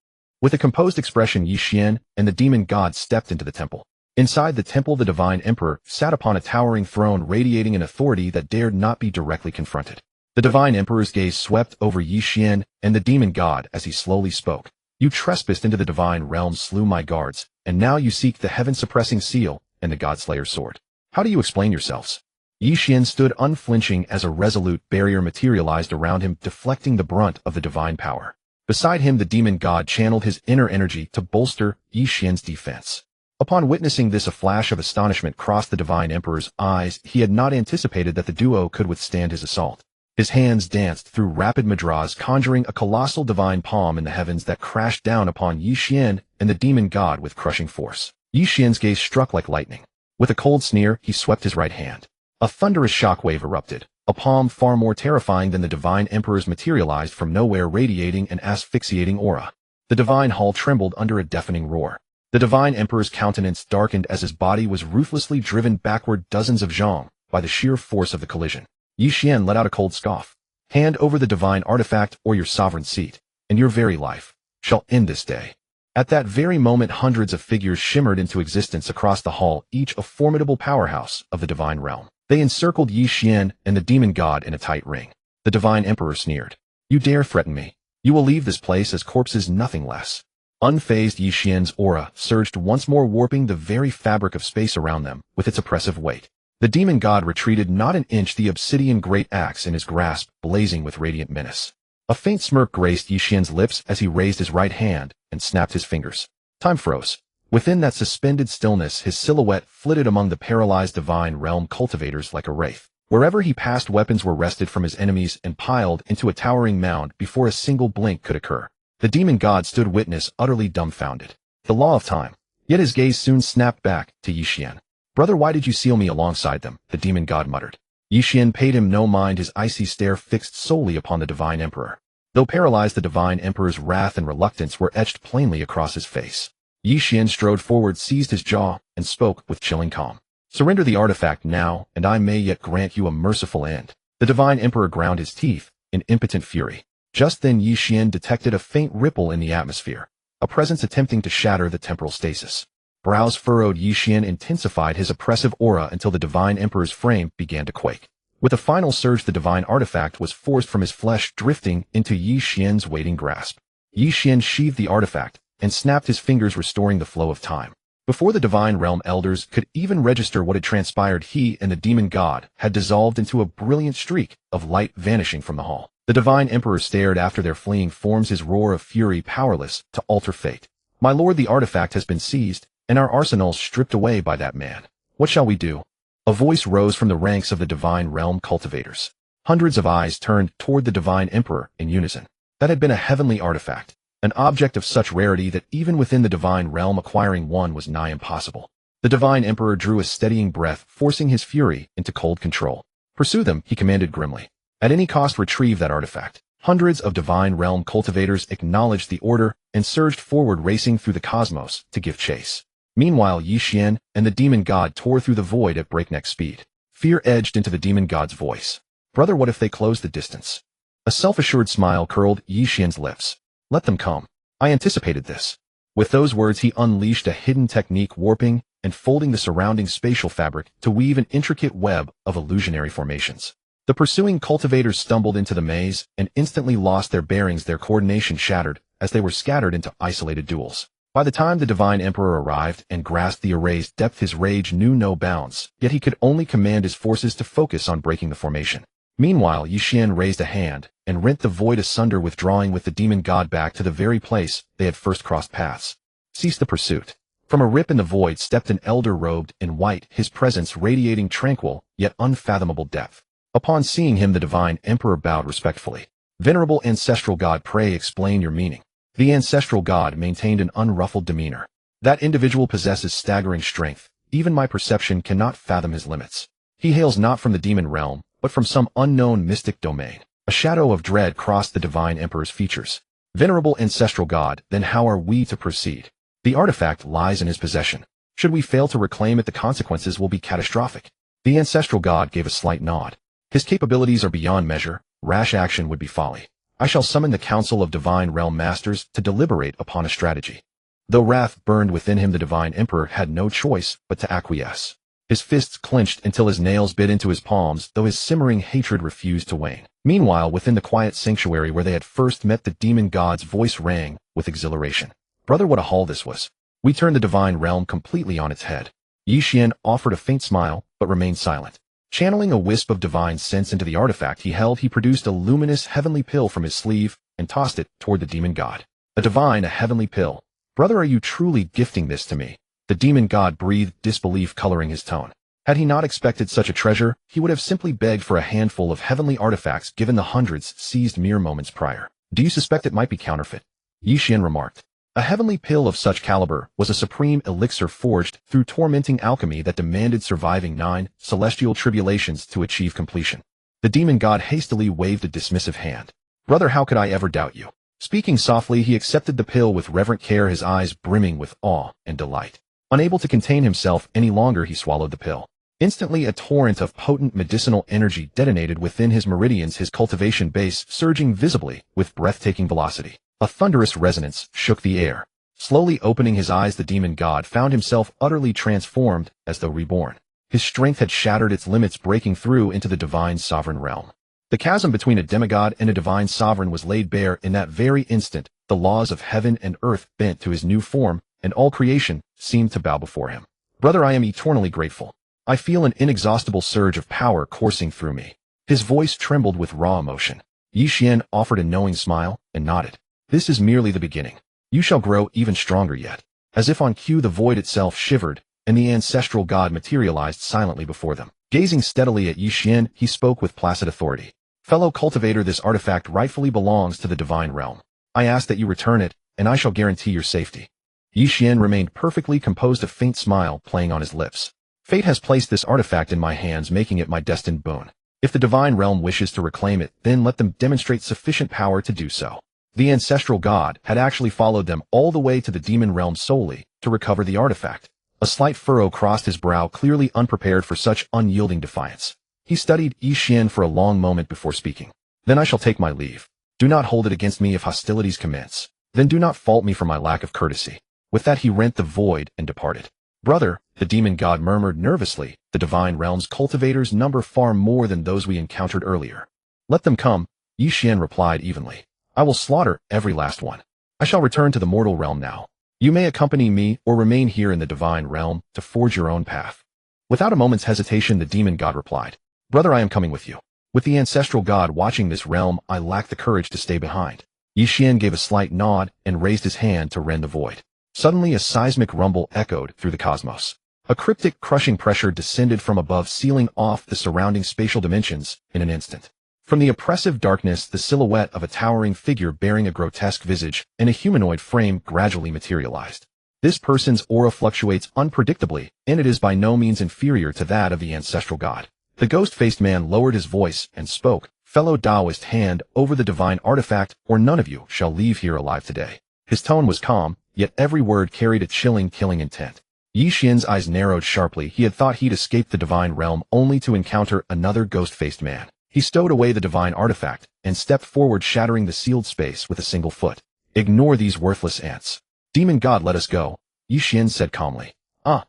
With a composed expression, Ye Xuan and the demon god stepped into the temple. Inside the temple, the divine emperor sat upon a towering throne, radiating an authority that dared not be directly confronted. The divine emperor's gaze swept over Ye Xuan and the demon god as he slowly spoke. "You trespassed into the divine realm, slew my guards, and now you seek the heaven-suppressing seal and the Godslayer's sword. How do you explain yourselves?" Ye Xuan stood unflinching as a resolute barrier materialized around him, deflecting the brunt of the divine power. Beside him, the demon god channeled his inner energy to bolster Ye Xuan's defense. Upon witnessing this, a flash of astonishment crossed the divine emperor's eyes. He had not anticipated that the duo could withstand his assault. His hands danced through rapid mudras, conjuring a colossal divine palm in the heavens that crashed down upon Ye Xuan and the demon god with crushing force. Ye Xuan's gaze struck like lightning. With a cold sneer, he swept his right hand. A thunderous shockwave erupted. A palm far more terrifying than the divine emperor's materialized from nowhere, radiating an asphyxiating aura. The divine hall trembled under a deafening roar. The divine emperor's countenance darkened as his body was ruthlessly driven backward dozens of Xiong by the sheer force of the collision. Ye Xuan let out a cold scoff. "Hand over the divine artifact or your sovereign seat, and your very life shall end this day." At that very moment, hundreds of figures shimmered into existence across the hall, each a formidable powerhouse of the divine realm. They encircled Ye Xuan and the demon god in a tight ring. The divine emperor sneered. "You dare threaten me? You will leave this place as corpses, nothing less." Unfazed, Ye Xuan's aura surged once more, warping the very fabric of space around them with its oppressive weight. The demon god retreated not an inch, the obsidian great axe in his grasp blazing with radiant menace. A faint smirk graced Ye Xuan's lips as he raised his right hand and snapped his fingers. Time froze. Within that suspended stillness, his silhouette flitted among the paralyzed divine realm cultivators like a wraith. Wherever he passed, weapons were wrested from his enemies and piled into a towering mound before a single blink could occur. The demon god stood witness, utterly dumbfounded. The law of time. Yet his gaze soon snapped back to Ye Xuan. "Brother, why did you seal me alongside them?" the demon god muttered. Ye Xuan paid him no mind, his icy stare fixed solely upon the divine emperor. Though paralyzed, the divine emperor's wrath and reluctance were etched plainly across his face. Ye Xuan strode forward, seized his jaw, and spoke with chilling calm. "Surrender the artifact now, and I may yet grant you a merciful end." The divine emperor ground his teeth in impotent fury. Just then Ye Xuan detected a faint ripple in the atmosphere, a presence attempting to shatter the temporal stasis. Brows furrowed, Ye Xuan intensified his oppressive aura until the divine emperor's frame began to quake. With a final surge, the divine artifact was forced from his flesh, drifting into Ye Xuan's waiting grasp. Ye Xuan sheathed the artifact and snapped his fingers, restoring the flow of time. Before the divine realm elders could even register what had transpired, he and the demon god had dissolved into a brilliant streak of light, vanishing from the hall. The divine emperor stared after their fleeing forms, his roar of fury powerless to alter fate. My lord, the artifact has been seized, and our arsenals stripped away by that man. What shall we do? A voice rose from the ranks of the divine realm cultivators. Hundreds of eyes turned toward the divine emperor in unison. That had been a heavenly artifact, an object of such rarity that even within the divine realm acquiring one was nigh impossible. The divine emperor drew a steadying breath, forcing his fury into cold control. Pursue them, he commanded grimly. At any cost, retrieve that artifact. Hundreds of divine realm cultivators acknowledged the order and surged forward, racing through the cosmos to give chase. Meanwhile, Ye Xuan and the demon god tore through the void at breakneck speed. Fear edged into the demon god's voice. Brother, what if they close the distance? A self-assured smile curled Ye Xuan's lips. Let them come. I anticipated this. With those words, he unleashed a hidden technique, warping and folding the surrounding spatial fabric to weave an intricate web of illusionary formations. The pursuing cultivators stumbled into the maze and instantly lost their bearings, their coordination shattered as they were scattered into isolated duels. By the time the divine emperor arrived and grasped the array's depth, his rage knew no bounds, yet he could only command his forces to focus on breaking the formation. Meanwhile, Ye Xuan raised a hand and rent the void asunder, withdrawing with the demon god back to the very place they had first crossed paths. Cease the pursuit. From a rip in the void stepped an elder robed in white, his presence radiating tranquil yet unfathomable depth. Upon seeing him, the divine emperor bowed respectfully. Venerable ancestral god, pray explain your meaning. The ancestral god maintained an unruffled demeanor. That individual possesses staggering strength. Even my perception cannot fathom his limits. He hails not from the demon realm, but from some unknown mystic domain. A shadow of dread crossed the divine emperor's features. Venerable ancestral god, then how are we to proceed? The artifact lies in his possession. Should we fail to reclaim it, the consequences will be catastrophic. The ancestral god gave a slight nod. His capabilities are beyond measure. Rash action would be folly. I shall summon the Council of Divine Realm Masters to deliberate upon a strategy. Though wrath burned within him, the divine emperor had no choice but to acquiesce. His fists clenched until his nails bit into his palms, though his simmering hatred refused to wane. Meanwhile, within the quiet sanctuary where they had first met, the demon god's voice rang with exhilaration. Brother, what a haul this was. We turned the divine realm completely on its head. Ye Xuan offered a faint smile, but remained silent. Channeling a wisp of divine sense into the artifact he held, he produced a luminous heavenly pill from his sleeve and tossed it toward the demon god. A heavenly pill. Brother, are you truly gifting this to me? The demon god breathed, disbelief coloring his tone. Had he not expected such a treasure, he would have simply begged for a handful of heavenly artifacts given the hundreds seized mere moments prior. Do you suspect it might be counterfeit? Ye Xuan remarked. A heavenly pill of such caliber was a supreme elixir forged through tormenting alchemy that demanded surviving 9 celestial tribulations to achieve completion. The demon god hastily waved a dismissive hand. Brother, how could I ever doubt you? Speaking softly, he accepted the pill with reverent care, his eyes brimming with awe and delight. Unable to contain himself any longer, he swallowed the pill. Instantly, a torrent of potent medicinal energy detonated within his meridians, his cultivation base surging visibly with breathtaking velocity. A thunderous resonance shook the air. Slowly opening his eyes, the demon god found himself utterly transformed, as though reborn. His strength had shattered its limits, breaking through into the divine sovereign realm. The chasm between a demigod and a divine sovereign was laid bare in that very instant. The laws of heaven and earth bent to his new form, and all creation seemed to bow before him. Brother, I am eternally grateful. I feel an inexhaustible surge of power coursing through me. His voice trembled with raw emotion. Ye Xuan offered a knowing smile and nodded. This is merely the beginning. You shall grow even stronger yet. As if on cue, the void itself shivered, and the ancestral god materialized silently before them. Gazing steadily at Ye Xuan, he spoke with placid authority. Fellow cultivator, this artifact rightfully belongs to the divine realm. I ask that you return it, and I shall guarantee your safety. Ye Xuan remained perfectly composed, a faint smile playing on his lips. Fate has placed this artifact in my hands, making it my destined boon. If the divine realm wishes to reclaim it, then let them demonstrate sufficient power to do so. The ancestral god had actually followed them all the way to the demon realm solely to recover the artifact. A slight furrow crossed his brow, clearly unprepared for such unyielding defiance. He studied Ye Xuan for a long moment before speaking. Then I shall take my leave. Do not hold it against me if hostilities commence. Then do not fault me for my lack of courtesy. With that he rent the void and departed. Brother, the demon god murmured nervously, the divine realm's cultivators number far more than those we encountered earlier. Let them come, Ye Xuan replied evenly. I will slaughter every last one. I shall return to the mortal realm now. You may accompany me or remain here in the divine realm to forge your own path. Without a moment's hesitation, the demon god replied. Brother, I am coming with you. With the ancestral god watching this realm, I lack the courage to stay behind. Ye Xuan gave a slight nod and raised his hand to rend the void. Suddenly a seismic rumble echoed through the cosmos. A cryptic, crushing pressure descended from above, sealing off the surrounding spatial dimensions in an instant. From the oppressive darkness, the silhouette of a towering figure bearing a grotesque visage and a humanoid frame gradually materialized. This person's aura fluctuates unpredictably, and it is by no means inferior to that of the ancestral god. The ghost-faced man lowered his voice and spoke, "Fellow Taoist, hand over the divine artifact, or none of you shall leave here alive today." His tone was calm, yet every word carried a chilling, killing intent. Ye Xuan's eyes narrowed sharply. He had thought he'd escaped the divine realm only to encounter another ghost-faced man. He stowed away the divine artifact and stepped forward, shattering the sealed space with a single foot. "Ignore these worthless ants. Demon god, let us go," Ye Xuan said calmly. "Ah,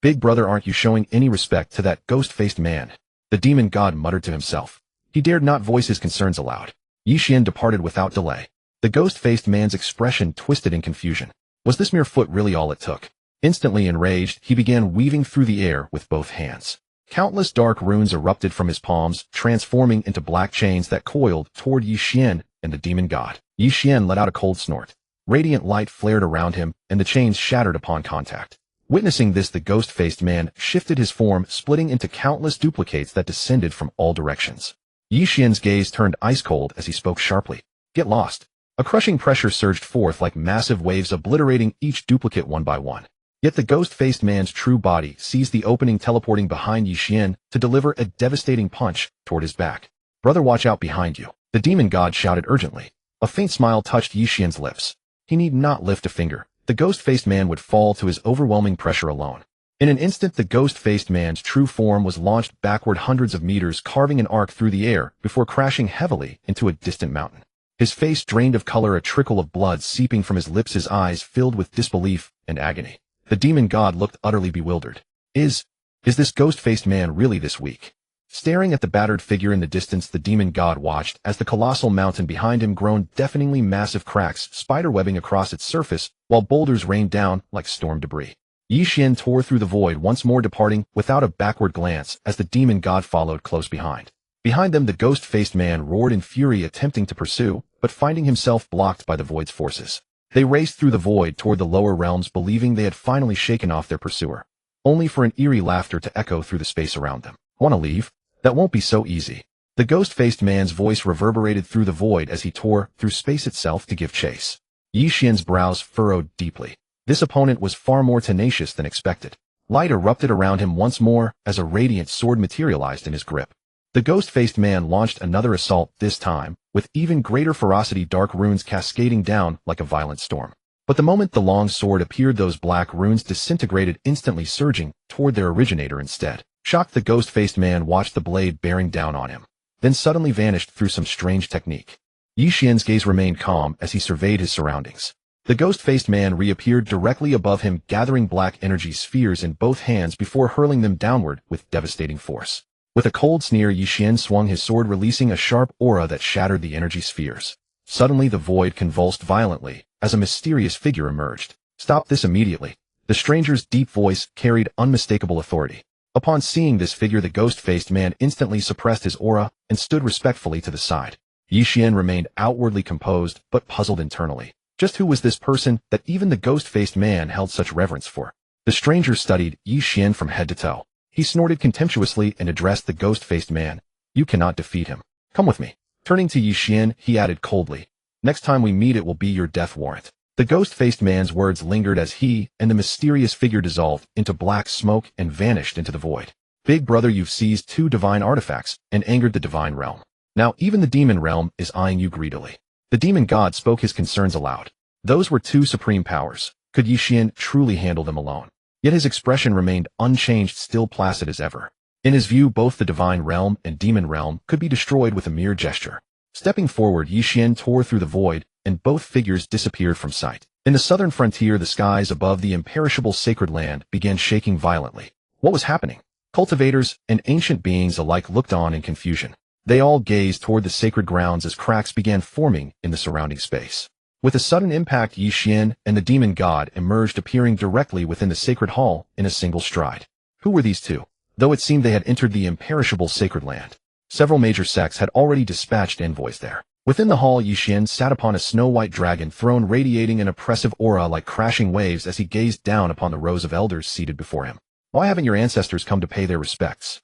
big brother, aren't you showing any respect to that ghost-faced man?" The demon god muttered to himself. He dared not voice his concerns aloud. Ye Xuan departed without delay. The ghost-faced man's expression twisted in confusion. Was this mere foot really all it took? Instantly enraged, he began weaving through the air with both hands. Countless dark runes erupted from his palms, transforming into black chains that coiled toward Ye Xuan and the demon god. Ye Xuan let out a cold snort. Radiant light flared around him, and the chains shattered upon contact. Witnessing this, the ghost-faced man shifted his form, splitting into countless duplicates that descended from all directions. Ye Xuan's gaze turned ice-cold as he spoke sharply. "Get lost." A crushing pressure surged forth like massive waves, obliterating each duplicate one by one. Yet the ghost-faced man's true body seized the opening, teleporting behind Ye Xuan to deliver a devastating punch toward his back. "Brother, watch out behind you," the demon god shouted urgently. A faint smile touched Ye Xuan's lips. He need not lift a finger. The ghost-faced man would fall to his overwhelming pressure alone. In an instant, the ghost-faced man's true form was launched backward hundreds of meters, carving an arc through the air before crashing heavily into a distant mountain. His face drained of color, a trickle of blood seeping from his lips, his eyes filled with disbelief and agony. The demon god looked utterly bewildered. Is this ghost-faced man really this weak? Staring at the battered figure in the distance, the demon god watched as the colossal mountain behind him groaned, deafeningly massive cracks spiderwebbing across its surface, while boulders rained down like storm debris. Ye Xuan tore through the void once more, departing without a backward glance as the demon god followed close behind. Behind them, the ghost-faced man roared in fury, attempting to pursue, but finding himself blocked by the void's forces. They raced through the void toward the lower realms, believing they had finally shaken off their pursuer, only for an eerie laughter to echo through the space around them. "Want to leave? That won't be so easy." The ghost-faced man's voice reverberated through the void as he tore through space itself to give chase. Ye Xuan's brows furrowed deeply. This opponent was far more tenacious than expected. Light erupted around him once more as a radiant sword materialized in his grip. The ghost-faced man launched another assault, this time with even greater ferocity, dark runes cascading down like a violent storm. But the moment the long sword appeared, those black runes disintegrated, instantly surging toward their originator instead. Shocked, the ghost-faced man watched the blade bearing down on him, then suddenly vanished through some strange technique. Ye Xuan's gaze remained calm as he surveyed his surroundings. The ghost-faced man reappeared directly above him, gathering black energy spheres in both hands before hurling them downward with devastating force. With a cold sneer, Ye Xuan swung his sword, releasing a sharp aura that shattered the energy spheres. Suddenly, the void convulsed violently as a mysterious figure emerged. "Stop this immediately." The stranger's deep voice carried unmistakable authority. Upon seeing this figure, the ghost-faced man instantly suppressed his aura and stood respectfully to the side. Ye Xuan remained outwardly composed, but puzzled internally. Just who was this person that even the ghost-faced man held such reverence for? The stranger studied Ye Xuan from head to toe. He snorted contemptuously and addressed the ghost-faced man. "You cannot defeat him. Come with me." Turning to Ye Xuan, he added coldly, "Next time we meet, it will be your death warrant." The ghost-faced man's words lingered as he and the mysterious figure dissolved into black smoke and vanished into the void. "Big brother, you've seized 2 divine artifacts and angered the divine realm. Now even the demon realm is eyeing you greedily." The demon god spoke his concerns aloud. Those were 2 supreme powers. Could Ye Xuan truly handle them alone? Yet his expression remained unchanged, still placid as ever. In his view, both the divine realm and demon realm could be destroyed with a mere gesture. Stepping forward, Ye Xuan tore through the void, and both figures disappeared from sight. In the southern frontier, the skies above the imperishable sacred land began shaking violently. What was happening? Cultivators and ancient beings alike looked on in confusion. They all gazed toward the sacred grounds as cracks began forming in the surrounding space. With a sudden impact, Ye Xuan and the demon god emerged, appearing directly within the sacred hall in a single stride. Who were these 2? Though it seemed they had entered the imperishable sacred land, Several major sects had already dispatched envoys there. Within the hall, Ye Xuan sat upon a snow-white dragon throne radiating an oppressive aura like crashing waves as he gazed down upon the rows of elders seated before him. Why haven't your ancestors come to pay their respects?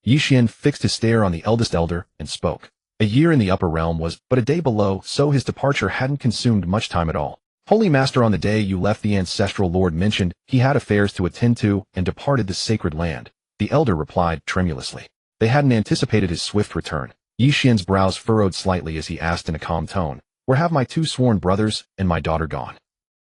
Ye Xuan fixed his stare on the eldest elder and spoke. A year in the upper realm was but a day below, so his departure hadn't consumed much time at all. Holy Master, on the day you left, the ancestral lord mentioned he had affairs to attend to and departed the sacred land. The elder replied tremulously. They hadn't anticipated his swift return. Ye Xuan's brows furrowed slightly as he asked in a calm tone, "Where have my 2 sworn brothers and my daughter gone?"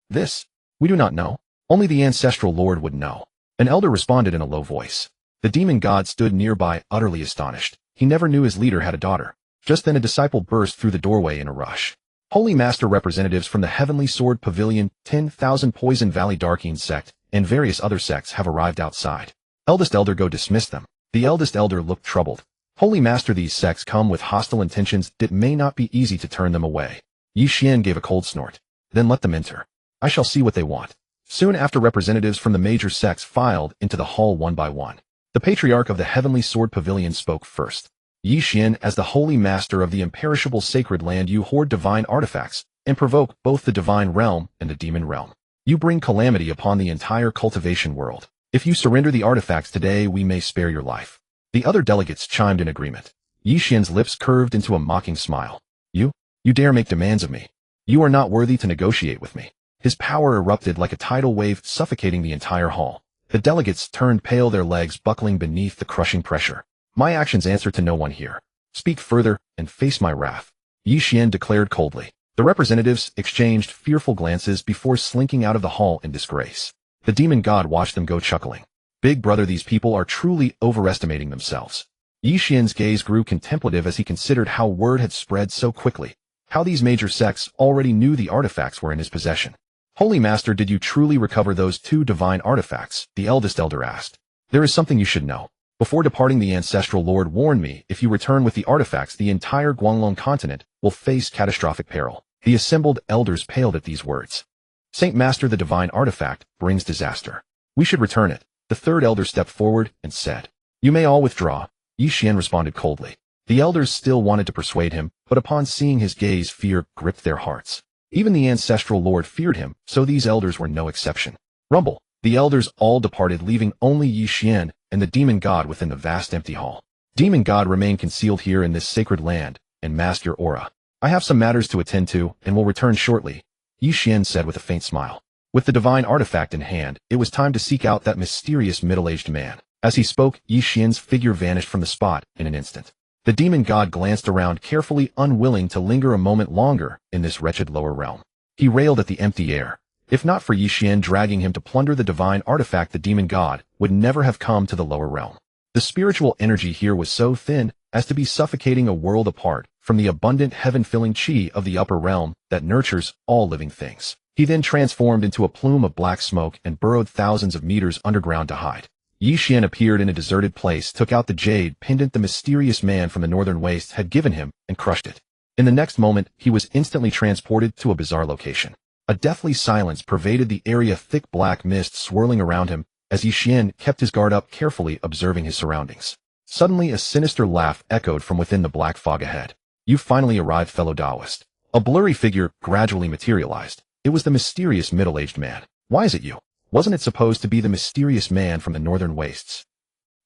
"This, we do not know. Only the ancestral lord would know." An elder responded in a low voice. The demon god stood nearby, utterly astonished. He never knew his leader had a daughter. Just then a disciple burst through the doorway in a rush. "Holy Master, representatives from the Heavenly Sword Pavilion, 10,000 Poison Valley Darkeen sect, and various other sects have arrived outside." Eldest elder, go dismiss them. The eldest elder looked troubled. "Holy Master, these sects come with hostile intentions. It may not be easy to turn them away." Ye Xuan gave a cold snort. "Then let them enter. I shall see what they want." Soon after, representatives from the major sects filed into the hall one by one. The patriarch of the Heavenly Sword Pavilion spoke first. "Ye Xuan, as the Holy Master of the imperishable sacred land, you hoard divine artifacts and provoke both the divine realm and the demon realm. You bring calamity upon the entire cultivation world. If you surrender the artifacts today, we may spare your life." The other delegates chimed in agreement. Ye Xuan's lips curved into a mocking smile. You dare make demands of me. You are not worthy to negotiate with me." His power erupted like a tidal wave, suffocating the entire hall. The delegates turned pale, their legs buckling beneath the crushing pressure. "My actions answer to no one here. Speak further and face my wrath," Ye Xuan declared coldly. The representatives exchanged fearful glances before slinking out of the hall in disgrace. The demon god watched them go, chuckling. "Big brother, these people are truly overestimating themselves." Ye Xuan's gaze grew contemplative as he considered how word had spread so quickly, how these major sects already knew the artifacts were in his possession. "Holy Master, did you truly recover those 2 divine artifacts?" the eldest elder asked. "There is something you should know. Before departing, the ancestral lord warned me if you return with the artifacts, the entire Guanglong continent will face catastrophic peril." The assembled elders paled at these words. "Saint Master, the divine artifact brings disaster. We should return it." The third elder stepped forward and said. "You may all withdraw," Ye Xuan responded coldly. The elders still wanted to persuade him, but upon seeing his gaze, fear gripped their hearts. Even the ancestral lord feared him, so these elders were no exception. Rumble. The elders all departed, leaving only Ye Xuan and the demon god within the vast empty hall. "Demon god, remain concealed here in this sacred land and mask your aura. I have some matters to attend to and will return shortly," Ye Xuan said with a faint smile. With the divine artifact in hand, it was time to seek out that mysterious middle-aged man. As he spoke, Ye Xuan's figure vanished from the spot in an instant. The demon god glanced around carefully, unwilling to linger a moment longer in this wretched lower realm. He railed at the empty air. If not for Ye Xuan dragging him to plunder the divine artifact, the demon god would never have come to the lower realm. The spiritual energy here was so thin as to be suffocating, a world apart from the abundant heaven-filling chi of the upper realm that nurtures all living things. He then transformed into a plume of black smoke and burrowed thousands of meters underground to hide. Ye Xuan appeared in a deserted place, took out the jade pendant the mysterious man from the northern wastes had given him, and crushed it. In the next moment, he was instantly transported to a bizarre location. A deathly silence pervaded the area, thick black mist swirling around him, as Ye Xuan kept his guard up, carefully observing his surroundings. Suddenly, a sinister laugh echoed from within the black fog ahead. "You've finally arrived, fellow Taoist." A blurry figure gradually materialized. It was the mysterious middle-aged man. "Why is it you? Wasn't it supposed to be the mysterious man from the northern wastes?"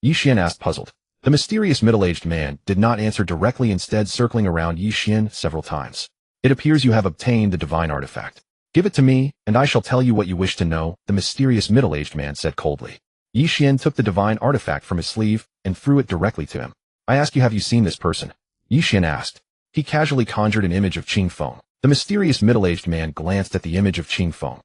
Ye Xuan asked, puzzled. The mysterious middle-aged man did not answer directly, instead circling around Ye Xuan several times. "It appears you have obtained the divine artifact. Give it to me, and I shall tell you what you wish to know," the mysterious middle-aged man said coldly. Ye Xuan took the divine artifact from his sleeve and threw it directly to him. "I ask you, have you seen this person?" Ye Xuan asked. He casually conjured an image of Qing Feng. The mysterious middle-aged man glanced at the image of Qing Feng.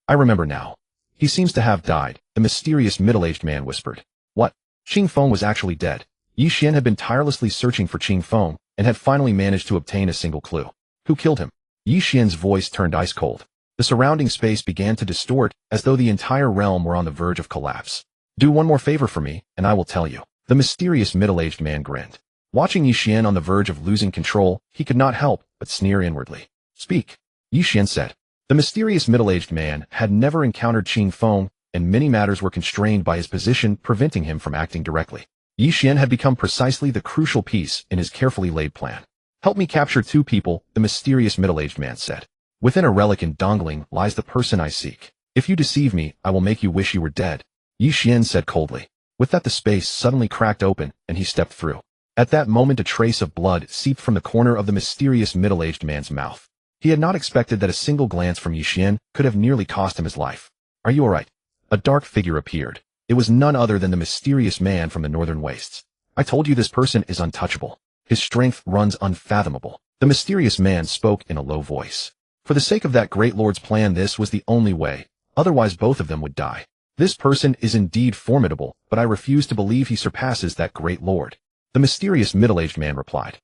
I remember now. He seems to have died," the mysterious middle-aged man whispered. "What? Qing Feng was actually dead." Ye Xuan had been tirelessly searching for Qing Feng and had finally managed to obtain a single clue. "Who killed him?" Ye Xuan's voice turned ice cold. The surrounding space began to distort, as though the entire realm were on the verge of collapse. "Do one more favor for me, and I will tell you." The mysterious middle-aged man grinned. Watching Ye Xuan on the verge of losing control, he could not help but sneer inwardly. "Speak," Ye Xuan said. The mysterious middle-aged man had never encountered Qing Feng, and many matters were constrained by his position, preventing him from acting directly. Ye Xuan had become precisely the crucial piece in his carefully laid plan. "Help me capture 2 people," the mysterious middle-aged man said. "Within a relic in Dongling lies the person I seek. If you deceive me, I will make you wish you were dead," Ye Xuan said coldly. With that, the space suddenly cracked open, and he stepped through. At that moment, a trace of blood seeped from the corner of the mysterious middle-aged man's mouth. He had not expected that a single glance from Ye Xuan could have nearly cost him his life. "Are you all right?" A dark figure appeared. It was none other than the mysterious man from the northern wastes. "I told you this person is untouchable. His strength runs unfathomable." The mysterious man spoke in a low voice. "For the sake of that great lord's plan, this was the only way. Otherwise both of them would die. This person is indeed formidable, but I refuse to believe he surpasses that great lord," the mysterious middle-aged man replied.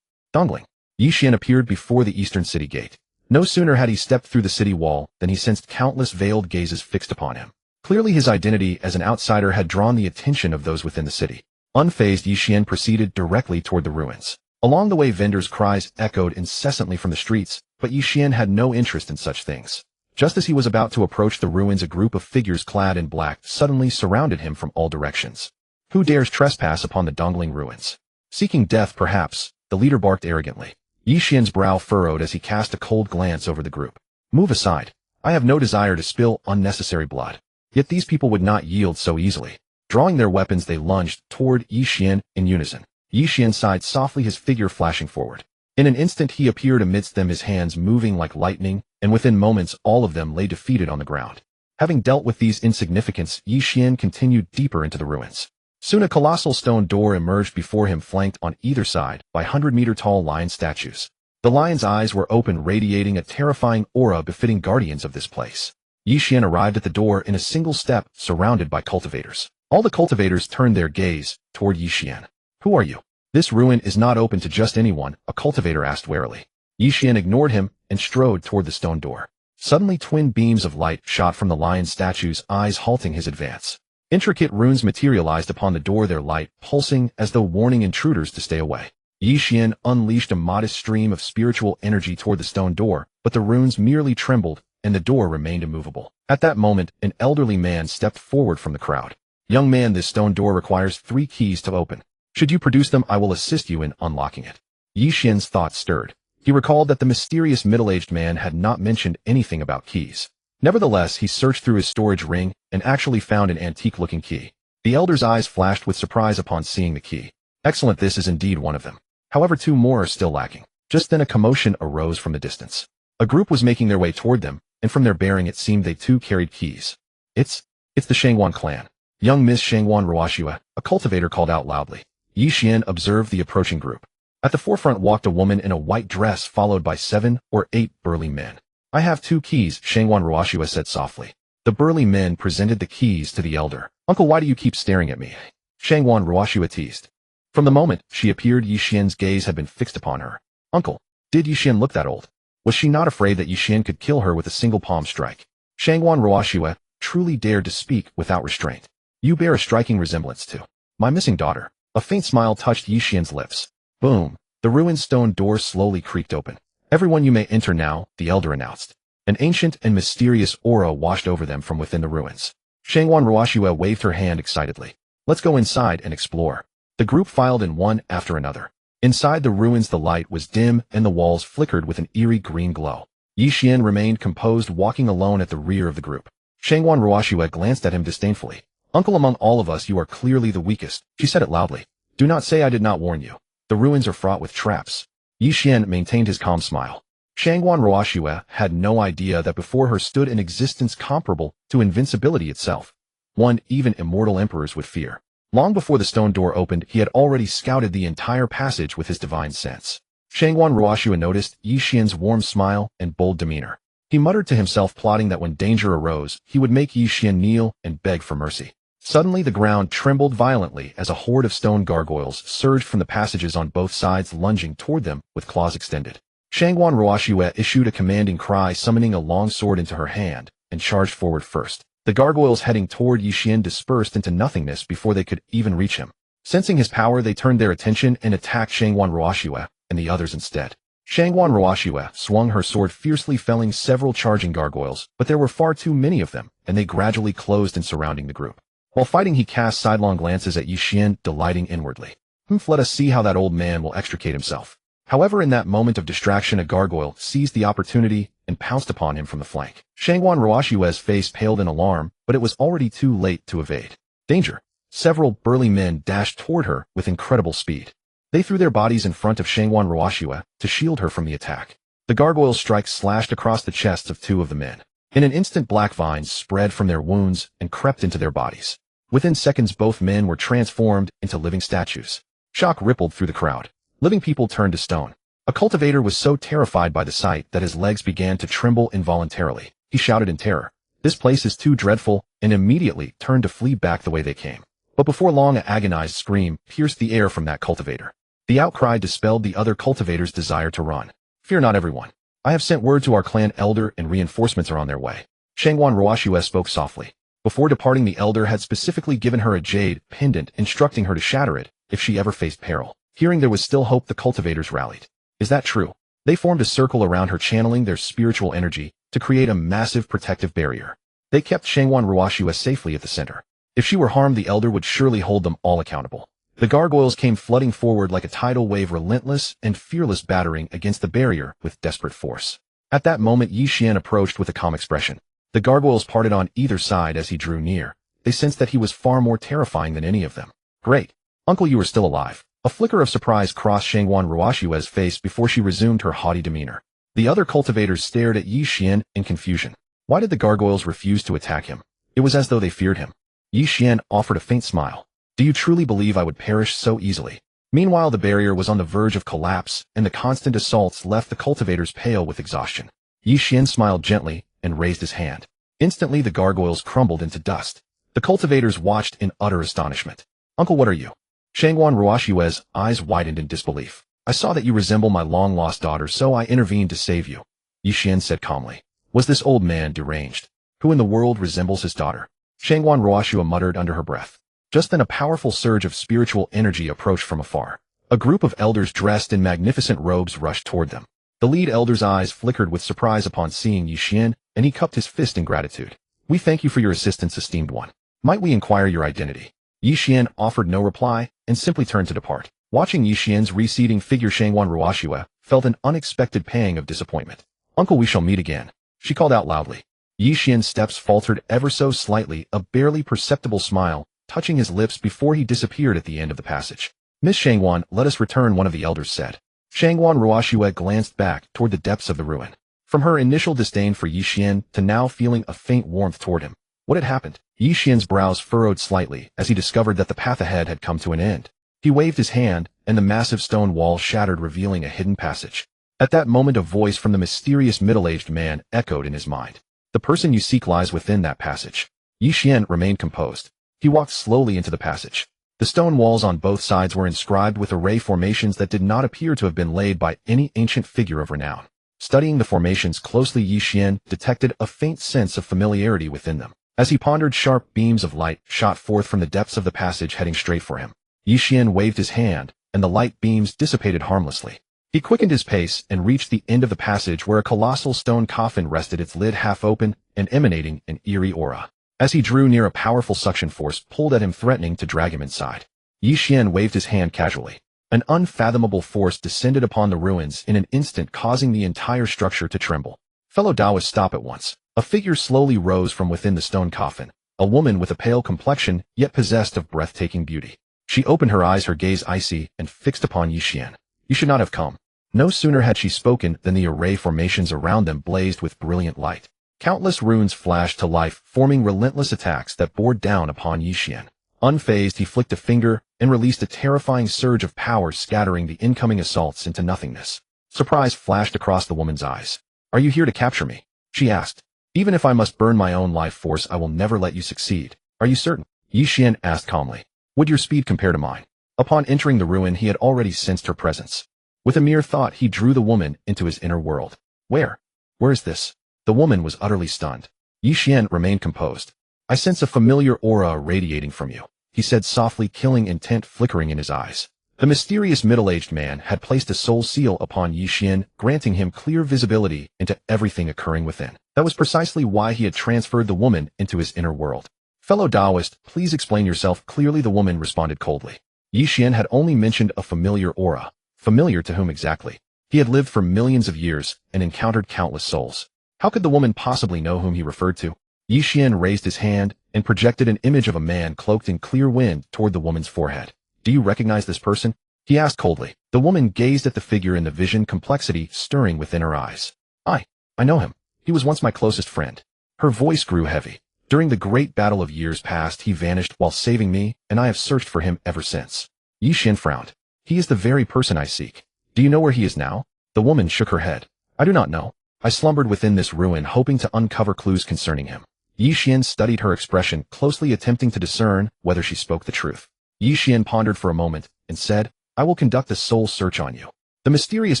Dongling. Ye Xuan appeared before the eastern city gate. No sooner had he stepped through the city wall than he sensed countless veiled gazes fixed upon him. Clearly his identity as an outsider had drawn the attention of those within the city. Unfazed, Ye Xuan proceeded directly toward the ruins. Along the way, vendors' cries echoed incessantly from the streets, but Ye Xuan had no interest in such things. Just as he was about to approach the ruins, a group of figures clad in black suddenly surrounded him from all directions. "Who dares trespass upon the Dongling ruins? Seeking death, perhaps?" the leader barked arrogantly. Ye Xuan's brow furrowed as he cast a cold glance over the group. "Move aside. I have no desire to spill unnecessary blood." Yet these people would not yield so easily. Drawing their weapons, they lunged toward Ye Xuan in unison. Ye Xuan sighed softly, his figure flashing forward. In an instant he appeared amidst them, his hands moving like lightning, and within moments all of them lay defeated on the ground. Having dealt with these insignificants, Ye Xuan continued deeper into the ruins. Soon a colossal stone door emerged before him, flanked on either side by 100-meter-tall lion statues. The lion's eyes were open, radiating a terrifying aura befitting guardians of this place. Ye Xuan arrived at the door in a single step, surrounded by cultivators. All the cultivators turned their gaze toward Ye Xuan. "Who are you?" "This ruin is not open to just anyone," a cultivator asked warily. Ye Xuan ignored him and strode toward the stone door. Suddenly, twin beams of light shot from the lion statue's eyes, halting his advance. Intricate runes materialized upon the door, their light pulsing as though warning intruders to stay away. Ye Xuan unleashed a modest stream of spiritual energy toward the stone door, but the runes merely trembled, and the door remained immovable. At that moment, an elderly man stepped forward from the crowd. "Young man, this stone door requires 3 keys to open. Should you produce them, I will assist you in unlocking it." Ye Xuan's thoughts stirred. He recalled that the mysterious middle-aged man had not mentioned anything about keys. Nevertheless, he searched through his storage ring and actually found an antique-looking key. The elder's eyes flashed with surprise upon seeing the key. "Excellent, this is indeed one of them. However, 2 more are still lacking." Just then a commotion arose from the distance. A group was making their way toward them, and from their bearing it seemed they too carried keys. It's the Xiongwan clan." "Young Miss Xiongwan Ruoxue," a cultivator called out loudly. Ye Xuan observed the approaching group. At the forefront walked a woman in a white dress, followed by 7 or 8 burly men. "I have 2 keys," Xiongwan Ruoxue said softly. The burly men presented the keys to the elder. "Uncle, why do you keep staring at me?" Xiongwan Ruoxue teased. From the moment she appeared, Ye Xuan's gaze had been fixed upon her. "Uncle, did Ye Xuan look that old? Was she not afraid that Ye Xuan could kill her with a single palm strike?" Xiongwan Ruoxue truly dared to speak without restraint. "You bear a striking resemblance to my missing daughter." A faint smile touched Ye Xuan's lips. Boom! The ruined stone door slowly creaked open. "Everyone, you may enter now," the elder announced. An ancient and mysterious aura washed over them from within the ruins. Xiongwan Ruoxue waved her hand excitedly. "Let's go inside and explore." The group filed in one after another. Inside the ruins the light was dim and the walls flickered with an eerie green glow. Ye Xuan remained composed, walking alone at the rear of the group. Xiongwan Ruoxue glanced at him disdainfully. "Uncle, among all of us you are clearly the weakest," she said it loudly. "Do not say I did not warn you. The ruins are fraught with traps." Ye Xuan maintained his calm smile. Xiongwan Ruoxue had no idea that before her stood an existence comparable to invincibility itself, one even immortal emperors would fear. Long before the stone door opened, he had already scouted the entire passage with his divine sense. Xiongwan Ruoxue noticed Ye Xuan's warm smile and bold demeanor. He muttered to himself, plotting that when danger arose, he would make Ye Xuan kneel and beg for mercy. Suddenly the ground trembled violently as a horde of stone gargoyles surged from the passages on both sides, lunging toward them with claws extended. Xiongwan Ruoxue issued a commanding cry, summoning a long sword into her hand, and charged forward first. The gargoyles heading toward Ye Xuan dispersed into nothingness before they could even reach him. Sensing his power, they turned their attention and attacked Xiongwan Ruoxue and the others instead. Xiongwan Ruoxue swung her sword fiercely, felling several charging gargoyles, but there were far too many of them, and they gradually closed in surrounding the group. While fighting, he cast sidelong glances at Ye Xuan, delighting inwardly. Let us see how that old man will extricate himself. However, in that moment of distraction, a gargoyle seized the opportunity and pounced upon him from the flank. Xiong Ruoshue's face paled in alarm, but it was already too late to evade. Danger! Several burly men dashed toward her with incredible speed. They threw their bodies in front of Xiong Ruoshue to shield her from the attack. The gargoyle's strike slashed across the chests of two of the men. In an instant, black vines spread from their wounds and crept into their bodies. Within seconds, both men were transformed into living statues. Shock rippled through the crowd. Living people turned to stone. A cultivator was so terrified by the sight that his legs began to tremble involuntarily. He shouted in terror, "This place is too dreadful," and immediately turned to flee back the way they came. But before long, an agonized scream pierced the air from that cultivator. The outcry dispelled the other cultivators' desire to run. "Fear not, everyone. I have sent word to our clan elder and reinforcements are on their way." Xiong Ruoshue spoke softly. Before departing, the elder had specifically given her a jade pendant, instructing her to shatter it if she ever faced peril. Hearing there was still hope, the cultivators rallied. Is that true? They formed a circle around her, channeling their spiritual energy to create a massive protective barrier. They kept Xiong Ruoshue safely at the center. If she were harmed, the elder would surely hold them all accountable. The gargoyles came flooding forward like a tidal wave, relentless and fearless, battering against the barrier with desperate force. At that moment, Ye Xuan approached with a calm expression. The gargoyles parted on either side as he drew near. They sensed that he was far more terrifying than any of them. "Great. Uncle, you are still alive." A flicker of surprise crossed Xiong Ruoshue's face before she resumed her haughty demeanor. The other cultivators stared at Ye Xuan in confusion. Why did the gargoyles refuse to attack him? It was as though they feared him. Ye Xuan offered a faint smile. "Do you truly believe I would perish so easily?" Meanwhile, the barrier was on the verge of collapse, and the constant assaults left the cultivators pale with exhaustion. Ye Xuan smiled gently and raised his hand. Instantly, the gargoyles crumbled into dust. The cultivators watched in utter astonishment. "Uncle, what are you?" Xiong Ruoshue's eyes widened in disbelief. "I saw that you resemble my long-lost daughter, so I intervened to save you," Ye Xuan said calmly. Was this old man deranged? Who in the world resembles his daughter? Xiong Ruoshue muttered under her breath. Just then, a powerful surge of spiritual energy approached from afar. A group of elders dressed in magnificent robes rushed toward them. The lead elder's eyes flickered with surprise upon seeing Ye Xuan, and he cupped his fist in gratitude. "We thank you for your assistance, esteemed one. Might we inquire your identity?" Ye Xuan offered no reply and simply turned to depart. Watching Ye Xuan's receding figure, Xiong Ruoshue felt an unexpected pang of disappointment. "Uncle, we shall meet again," she called out loudly. Ye Xuan's steps faltered ever so slightly, a barely perceptible smile touching his lips before he disappeared at the end of the passage. "Miss Xiong, let us return," one of the elders said. Xiong Ruoshue glanced back toward the depths of the ruin. From her initial disdain for Ye Xuan to now feeling a faint warmth toward him. What had happened? Ye Xuan's brows furrowed slightly as he discovered that the path ahead had come to an end. He waved his hand, and the massive stone wall shattered, revealing a hidden passage. At that moment, a voice from the mysterious middle-aged man echoed in his mind. "The person you seek lies within that passage." Ye Xuan remained composed. He walked slowly into the passage. The stone walls on both sides were inscribed with array formations that did not appear to have been laid by any ancient figure of renown. Studying the formations closely, Ye Xuan detected a faint sense of familiarity within them. As he pondered, sharp beams of light shot forth from the depths of the passage, heading straight for him. Ye Xuan waved his hand, and the light beams dissipated harmlessly. He quickened his pace and reached the end of the passage where a colossal stone coffin rested, its lid half open and emanating an eerie aura. As he drew near, a powerful suction force pulled at him, threatening to drag him inside. Ye Xuan waved his hand casually. An unfathomable force descended upon the ruins in an instant, causing the entire structure to tremble. "Fellow Taoists, stop at once." A figure slowly rose from within the stone coffin, a woman with a pale complexion, yet possessed of breathtaking beauty. She opened her eyes, her gaze icy and fixed upon Ye Xuan. "You should not have come." No sooner had she spoken than the array formations around them blazed with brilliant light. Countless runes flashed to life, forming relentless attacks that bore down upon Ye Xuan. Unfazed, he flicked a finger and released a terrifying surge of power, scattering the incoming assaults into nothingness. Surprise flashed across the woman's eyes. "Are you here to capture me?" she asked. "Even if I must burn my own life force, I will never let you succeed." "Are you certain?" Ye Xuan asked calmly. "Would your speed compare to mine?" Upon entering the ruin, he had already sensed her presence. With a mere thought, he drew the woman into his inner world. Where is this?" The woman was utterly stunned. Ye Xuan remained composed. "I sense a familiar aura radiating from you," he said softly, killing intent flickering in his eyes. The mysterious middle-aged man had placed a soul seal upon Ye Xuan, granting him clear visibility into everything occurring within. That was precisely why he had transferred the woman into his inner world. Fellow Taoist, please explain yourself clearly, the woman responded coldly. Ye Xuan had only mentioned a familiar aura. Familiar to whom exactly? He had lived for millions of years and encountered countless souls. How could the woman possibly know whom he referred to? Ye Xuan raised his hand and projected an image of a man cloaked in clear wind toward the woman's forehead. Do you recognize this person? He asked coldly. The woman gazed at the figure in the vision, complexity stirring within her eyes. I know him. He was once my closest friend. Her voice grew heavy. During the great battle of years past, he vanished while saving me, and I have searched for him ever since. Ye Xuan frowned. He is the very person I seek. Do you know where he is now? The woman shook her head. I do not know. I slumbered within this ruin, hoping to uncover clues concerning him. Ye Xuan studied her expression, closely attempting to discern whether she spoke the truth. Ye Xuan pondered for a moment and said, I will conduct a soul search on you. The mysterious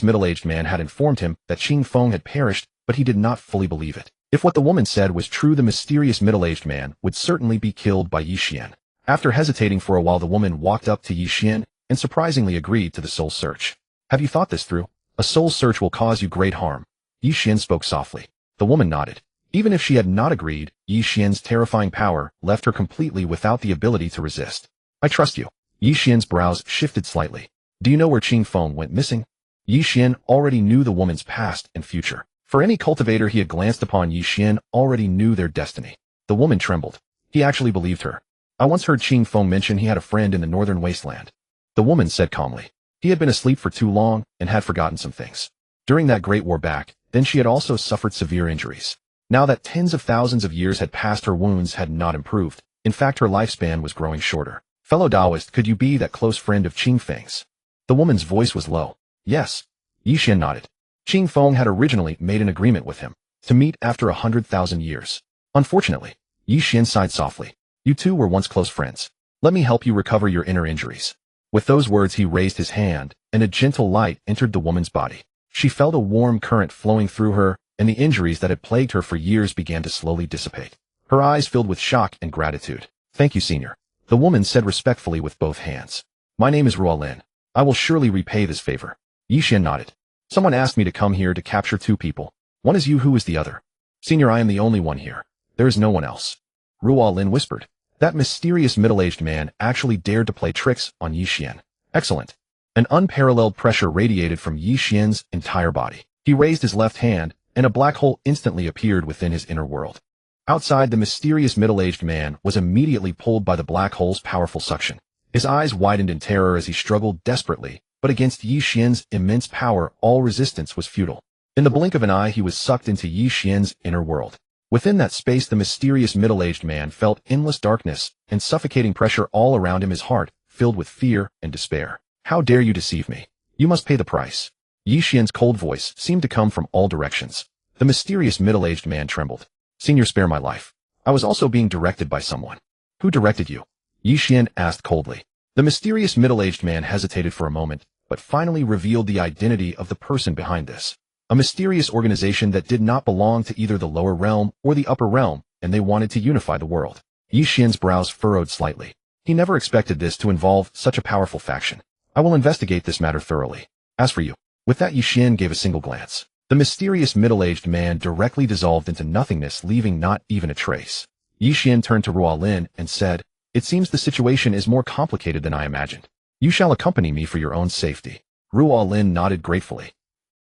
middle-aged man had informed him that Xiong had perished, but he did not fully believe it. If what the woman said was true, the mysterious middle-aged man would certainly be killed by Ye Xuan. After hesitating for a while, the woman walked up to Ye Xuan and surprisingly agreed to the soul search. Have you thought this through? A soul search will cause you great harm. Ye Xuan spoke softly. The woman nodded. Even if she had not agreed, Ye Xuan's terrifying power left her completely without the ability to resist. I trust you. Ye Xuan's brows shifted slightly. Do you know where Xiong went missing? Ye Xuan already knew the woman's past and future. For any cultivator he had glanced upon, Ye Xuan already knew their destiny. The woman trembled. He actually believed her. I once heard Xiong mention he had a friend in the northern wasteland. The woman said calmly. He had been asleep for too long and had forgotten some things. During that great war back, then she had also suffered severe injuries. Now that tens of thousands of years had passed, her wounds had not improved. In fact, her lifespan was growing shorter. Fellow Taoist, could you be that close friend of Xiong's? The woman's voice was low. Yes. Ye Xuan nodded. Xiong had originally made an agreement with him to meet after 100,000 years. Unfortunately, Ye Xuan sighed softly. You two were once close friends. Let me help you recover your inner injuries. With those words, he raised his hand, and a gentle light entered the woman's body. She felt a warm current flowing through her, and the injuries that had plagued her for years began to slowly dissipate. Her eyes filled with shock and gratitude. Thank you, Senior. The woman said respectfully with both hands. My name is Ruolin. I will surely repay this favor. Ye Xuan nodded. Someone asked me to come here to capture two people. One is you, who is the other? Senior, I am the only one here. There is no one else. Ruolin whispered. That mysterious middle-aged man actually dared to play tricks on Ye Xuan. Excellent. An unparalleled pressure radiated from Ye Xuan's entire body. He raised his left hand, and a black hole instantly appeared within his inner world. Outside, the mysterious middle-aged man was immediately pulled by the black hole's powerful suction. His eyes widened in terror as he struggled desperately, but against Ye Xuan's immense power, all resistance was futile. In the blink of an eye, he was sucked into Ye Xuan's inner world. Within that space, the mysterious middle-aged man felt endless darkness and suffocating pressure all around him, his heart filled with fear and despair. How dare you deceive me? You must pay the price. Ye Xuan's cold voice seemed to come from all directions. The mysterious middle-aged man trembled. Senior, spare my life. I was also being directed by someone. Who directed you? Ye Xuan asked coldly. The mysterious middle-aged man hesitated for a moment, but finally revealed the identity of the person behind this. A mysterious organization that did not belong to either the lower realm or the upper realm, and they wanted to unify the world. Ye Xuan's brows furrowed slightly. He never expected this to involve such a powerful faction. I will investigate this matter thoroughly. As for you. With that, Ye Xuan gave a single glance. The mysterious middle-aged man directly dissolved into nothingness, leaving not even a trace. Ye Xuan turned to Ruolin and said, It seems the situation is more complicated than I imagined. You shall accompany me for your own safety. Ruolin nodded gratefully.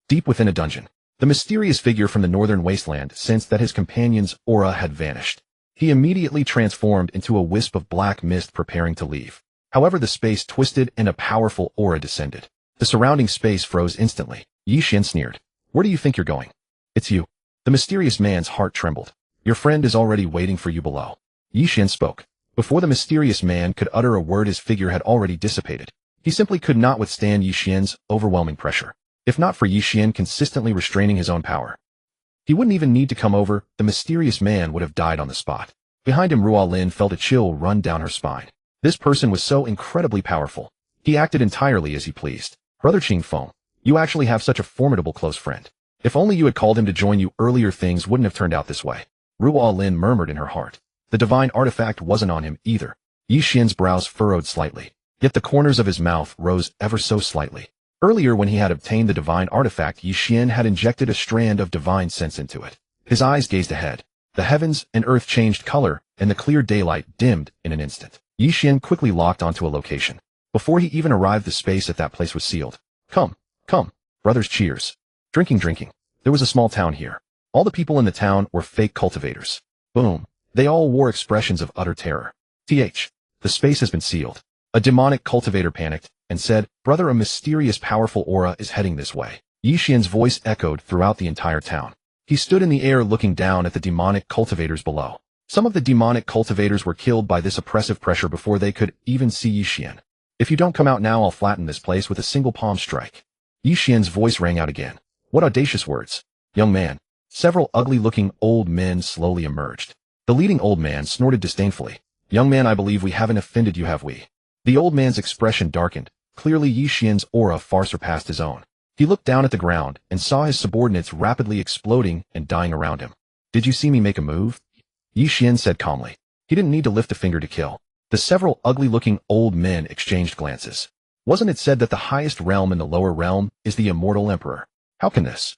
Deep within a dungeon, the mysterious figure from the northern wasteland sensed that his companion's aura had vanished. He immediately transformed into a wisp of black mist, preparing to leave. However, the space twisted and a powerful aura descended. The surrounding space froze instantly. Ye Xuan sneered. Where do you think you're going? It's you. The mysterious man's heart trembled. Your friend is already waiting for you below. Ye Xuan spoke. Before the mysterious man could utter a word, his figure had already dissipated. He simply could not withstand Ye Xuan's overwhelming pressure. If not for Ye Xuan consistently restraining his own power, he wouldn't even need to come over. The mysterious man would have died on the spot. Behind him, Ruolin felt a chill run down her spine. This person was so incredibly powerful. He acted entirely as he pleased. Brother Xiong, you actually have such a formidable close friend. If only you had called him to join you earlier, things wouldn't have turned out this way. Ruolin murmured in her heart. The divine artifact wasn't on him either. Ye Xuan's brows furrowed slightly, yet the corners of his mouth rose ever so slightly. Earlier, when he had obtained the divine artifact, Ye Xuan had injected a strand of divine sense into it. His eyes gazed ahead. The heavens and earth changed color, and the clear daylight dimmed in an instant. Ye Xuan quickly locked onto a location. Before he even arrived, the space at that place was sealed. Come, come, brothers, cheers. Drinking. There was a small town here. All the people in the town were fake cultivators. Boom. They all wore expressions of utter terror. The space has been sealed. A demonic cultivator panicked and said, brother, a mysterious powerful aura is heading this way. Ye Xuan's voice echoed throughout the entire town. He stood in the air looking down at the demonic cultivators below. Some of the demonic cultivators were killed by this oppressive pressure before they could even see Ye Xuan. If you don't come out now, I'll flatten this place with a single palm strike. Ye Xuan's voice rang out again. What audacious words. Young man. Several ugly-looking old men slowly emerged. The leading old man snorted disdainfully. Young man, I believe we haven't offended you, have we? The old man's expression darkened. Clearly Ye Xuan's aura far surpassed his own. He looked down at the ground and saw his subordinates rapidly exploding and dying around him. Did you see me make a move? Ye Xuan said calmly. He didn't need to lift a finger to kill. The several ugly-looking old men exchanged glances. Wasn't it said that the highest realm in the lower realm is the immortal emperor? How can this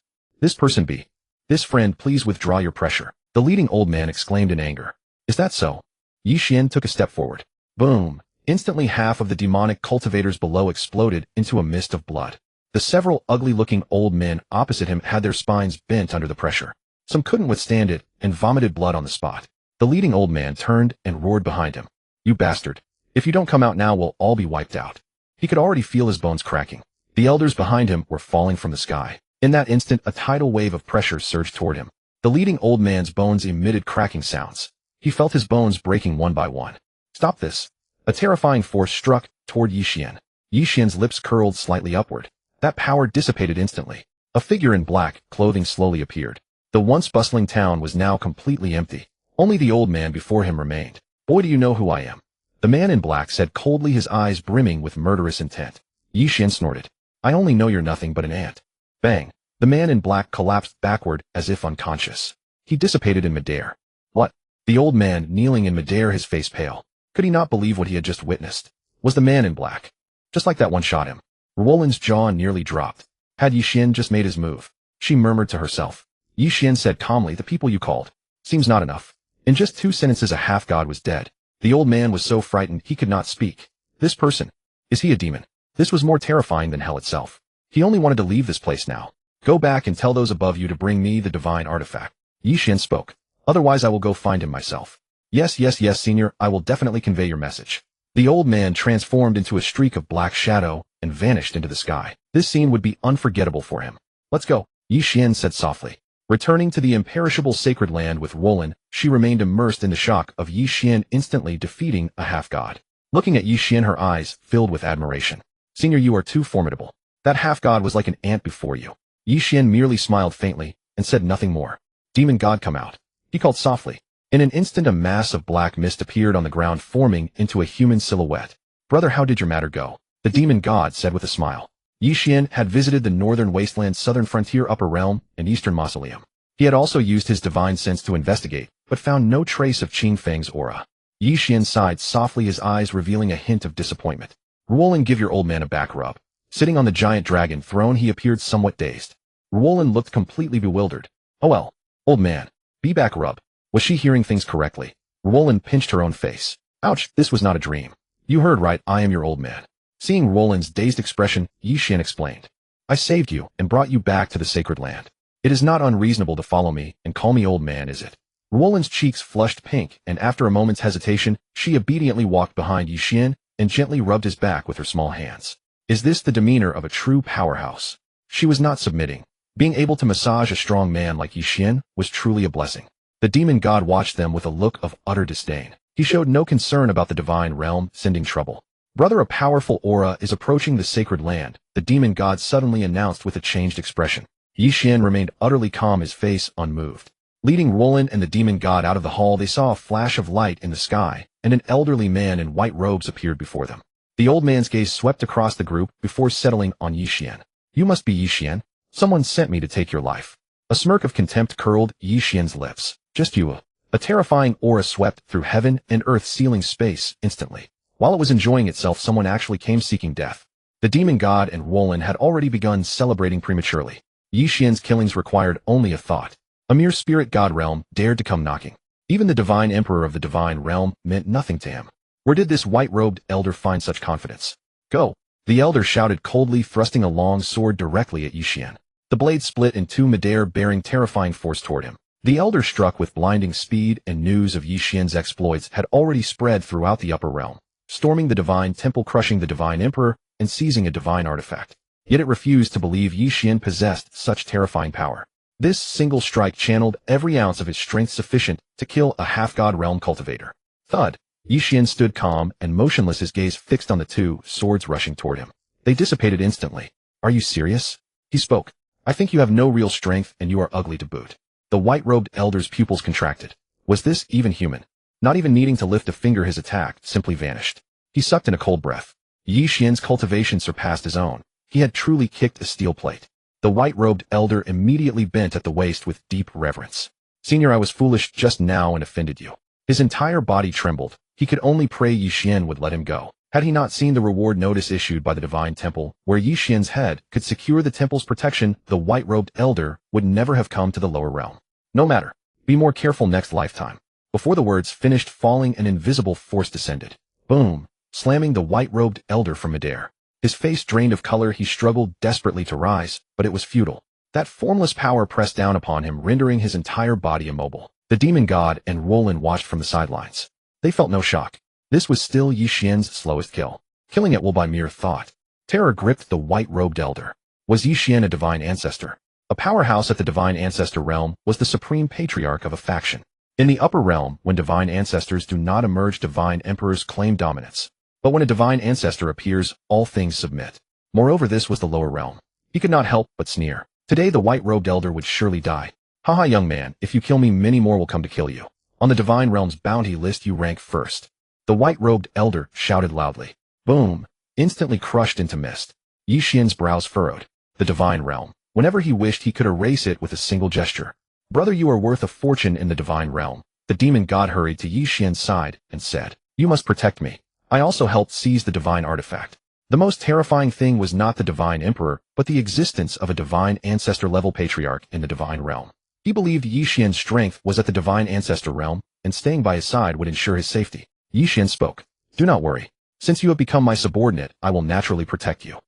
person be? This friend, please withdraw your pressure. The leading old man exclaimed in anger. Is that so? Ye Xuan took a step forward. Boom. Instantly half of the demonic cultivators below exploded into a mist of blood. The several ugly-looking old men opposite him had their spines bent under the pressure. Some couldn't withstand it and vomited blood on the spot. The leading old man turned and roared behind him. You bastard. If you don't come out now, we'll all be wiped out. He could already feel his bones cracking. The elders behind him were falling from the sky. In that instant, a tidal wave of pressure surged toward him. The leading old man's bones emitted cracking sounds. He felt his bones breaking one by one. Stop this. A terrifying force struck toward Ye Xuan. Ye Xuan's lips curled slightly upward. That power dissipated instantly. A figure in black clothing slowly appeared. The once bustling town was now completely empty. Only the old man before him remained. Boy, do you know who I am? The man in black said coldly, his eyes brimming with murderous intent. Ye Xuan snorted. I only know you're nothing but an ant. Bang. The man in black collapsed backward as if unconscious. He dissipated in midair. What? The old man kneeling in midair, his face pale. Could he not believe what he had just witnessed? Was the man in black? Just like that one shot him. Roland's jaw nearly dropped. Had Ye Xuan just made his move? She murmured to herself. Ye Xuan said calmly, the people you called. Seems not enough. In just 2 sentences a half-god was dead. The old man was so frightened he could not speak. This person. Is he a demon? This was more terrifying than hell itself. He only wanted to leave this place now. Go back and tell those above you to bring me the divine artifact. Ye Xuan spoke. Otherwise I will go find him myself. Yes, senior, I will definitely convey your message. The old man transformed into a streak of black shadow and vanished into the sky. This scene would be unforgettable for him. Let's go, Ye Xuan said softly. Returning to the imperishable sacred land with Roland, she remained immersed in the shock of Ye Xuan instantly defeating a half-god. Looking at Ye Xuan, her eyes filled with admiration. Senior, you are too formidable. That half-god was like an ant before you. Ye Xuan merely smiled faintly and said nothing more. Demon god, come out. He called softly. In an instant, a mass of black mist appeared on the ground, forming into a human silhouette. Brother, how did your matter go? The demon god said with a smile. Ye Xuan had visited the northern wasteland, southern frontier, upper realm, and eastern mausoleum. He had also used his divine sense to investigate, but found no trace of Qing Feng's aura. Ye Xuan sighed softly, his eyes revealing a hint of disappointment. Roland, give your old man a back rub. Sitting on the giant dragon throne, he appeared somewhat dazed. Roland looked completely bewildered. Oh well, old man. Be back rub. Was she hearing things correctly? Roland pinched her own face. Ouch, this was not a dream. You heard right, I am your old man. Seeing Roland's dazed expression, Ye Xuan explained. I saved you and brought you back to the sacred land. It is not unreasonable to follow me and call me old man, is it? Roland's cheeks flushed pink, and after a moment's hesitation, she obediently walked behind Ye Xuan and gently rubbed his back with her small hands. Is this the demeanor of a true powerhouse? She was not submitting. Being able to massage a strong man like Ye Xuan was truly a blessing. The demon god watched them with a look of utter disdain. He showed no concern about the divine realm sending trouble. Brother, a powerful aura is approaching the sacred land, the demon god suddenly announced with a changed expression. Ye Xuan remained utterly calm, his face unmoved. Leading Roland and the demon god out of the hall, they saw a flash of light in the sky, and an elderly man in white robes appeared before them. The old man's gaze swept across the group before settling on Ye Xuan. You must be Ye Xuan. Someone sent me to take your life. A smirk of contempt curled Ye Xuan's lips. Just you. A terrifying aura swept through heaven and earth, sealing space instantly. While it was enjoying itself, someone actually came seeking death. The demon god and Roland had already begun celebrating prematurely. Ye Xuan's killings required only a thought. A mere spirit god realm dared to come knocking. Even the divine emperor of the divine realm meant nothing to him. Where did this white-robed elder find such confidence? Go! The elder shouted coldly, thrusting a long sword directly at Ye Xuan. The blade split in two midair, bearing terrifying force toward him. The elder struck with blinding speed, and news of Ye Xuan's exploits had already spread throughout the upper realm, storming the divine temple, crushing the divine emperor, and seizing a divine artifact. Yet it refused to believe Ye Xuan possessed such terrifying power. This single strike channeled every ounce of its strength sufficient to kill a half-god realm cultivator. Thud! Ye Xuan stood calm and motionless, his gaze fixed on the two swords rushing toward him. They dissipated instantly. Are you serious? He spoke. I think you have no real strength, and you are ugly to boot. The white-robed elder's pupils contracted. Was this even human? Not even needing to lift a finger, his attack simply vanished. He sucked in a cold breath. Ye Xuan's cultivation surpassed his own. He had truly kicked a steel plate. The white-robed elder immediately bent at the waist with deep reverence. Senior, I was foolish just now and offended you. His entire body trembled. He could only pray Ye Xuan would let him go. Had he not seen the reward notice issued by the divine temple, where Ye Xuan's head could secure the temple's protection, the white-robed elder would never have come to the lower realm. No matter. Be more careful next lifetime. Before the words finished falling, an invisible force descended. Boom! Slamming the white-robed elder from midair. His face drained of color, he struggled desperately to rise, but it was futile. That formless power pressed down upon him, rendering his entire body immobile. The demon god and Roland watched from the sidelines. They felt no shock. This was still Ye Xuan's slowest kill. Killing at will by mere thought. Terror gripped the white-robed elder. Was Ye Xuan a divine ancestor? A powerhouse at the divine ancestor realm was the supreme patriarch of a faction. In the upper realm, when divine ancestors do not emerge, divine emperors claim dominance. But when a divine ancestor appears, all things submit. Moreover, this was the lower realm. He could not help but sneer. Today the white-robed elder would surely die. Haha, young man, if you kill me, many more will come to kill you. On the divine realm's bounty list, you rank first. The white-robed elder shouted loudly. Boom! Instantly crushed into mist. Ye Xuan's brows furrowed. The divine realm. Whenever he wished, he could erase it with a single gesture. Brother, you are worth a fortune in the divine realm. The demon god hurried to Ye Xuan's side and said, You must protect me. I also helped seize the divine artifact. The most terrifying thing was not the divine emperor, but the existence of a divine ancestor-level patriarch in the divine realm. He believed Ye Xuan's strength was at the divine ancestor realm, and staying by his side would ensure his safety. Ye Xuan spoke. Do not worry. Since you have become my subordinate, I will naturally protect you.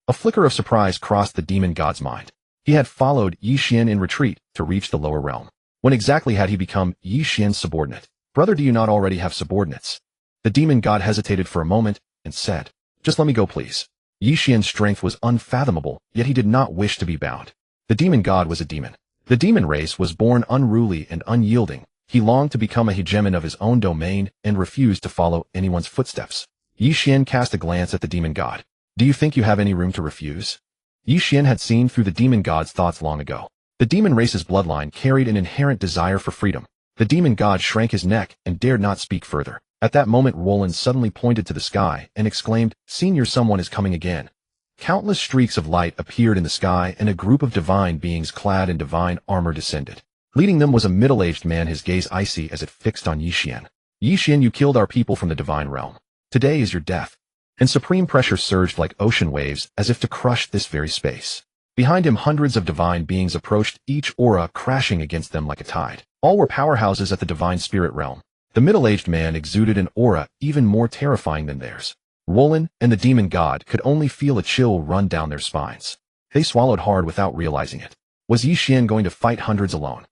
A flicker of surprise crossed the demon god's mind. He had followed Ye Xuan in retreat to reach the lower realm. When exactly had he become Ye Xuan's subordinate? Brother, do you not already have subordinates? The demon god hesitated for a moment and said, Just let me go, please. Ye Xuan's strength was unfathomable, yet he did not wish to be bound. The demon god was a demon. The demon race was born unruly and unyielding. He longed to become a hegemon of his own domain and refused to follow anyone's footsteps. Ye Xuan cast a glance at the demon god. Do you think you have any room to refuse? Ye Xuan had seen through the demon god's thoughts long ago. The demon race's bloodline carried an inherent desire for freedom. The demon god shrank his neck and dared not speak further. At that moment, Roland suddenly pointed to the sky and exclaimed, Senior, someone is coming again. Countless streaks of light appeared in the sky, and a group of divine beings clad in divine armor descended. Leading them was a middle-aged man, his gaze icy as it fixed on Ye Xuan. Ye Xuan, you killed our people from the divine realm. Today is your death. And supreme pressure surged like ocean waves as if to crush this very space. Behind him, hundreds of divine beings approached, each aura crashing against them like a tide. All were powerhouses at the divine spirit realm. The middle-aged man exuded an aura even more terrifying than theirs. Roland and the demon god could only feel a chill run down their spines. They swallowed hard without realizing it. Was Ye Xuan going to fight hundreds alone?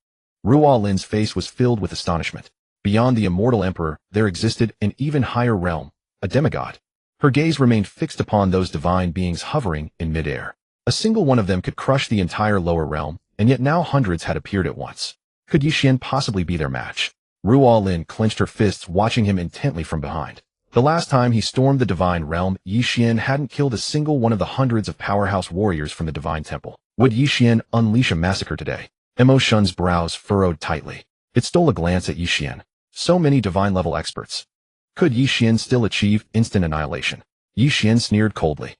Ruo Lin's face was filled with astonishment. Beyond the immortal emperor, there existed an even higher realm, a demigod. Her gaze remained fixed upon those divine beings hovering in midair. A single one of them could crush the entire lower realm, and yet now hundreds had appeared at once. Could Ye Xuan possibly be their match? Ruo Lin clenched her fists, watching him intently from behind. The last time he stormed the divine realm, Ye Xuan hadn't killed a single one of the hundreds of powerhouse warriors from the divine temple. Would Ye Xuan unleash a massacre today? Mo Shun's brows furrowed tightly. It stole a glance at Ye Xuan. So many divine-level experts. Could Ye Xuan still achieve instant annihilation? Ye Xuan sneered coldly.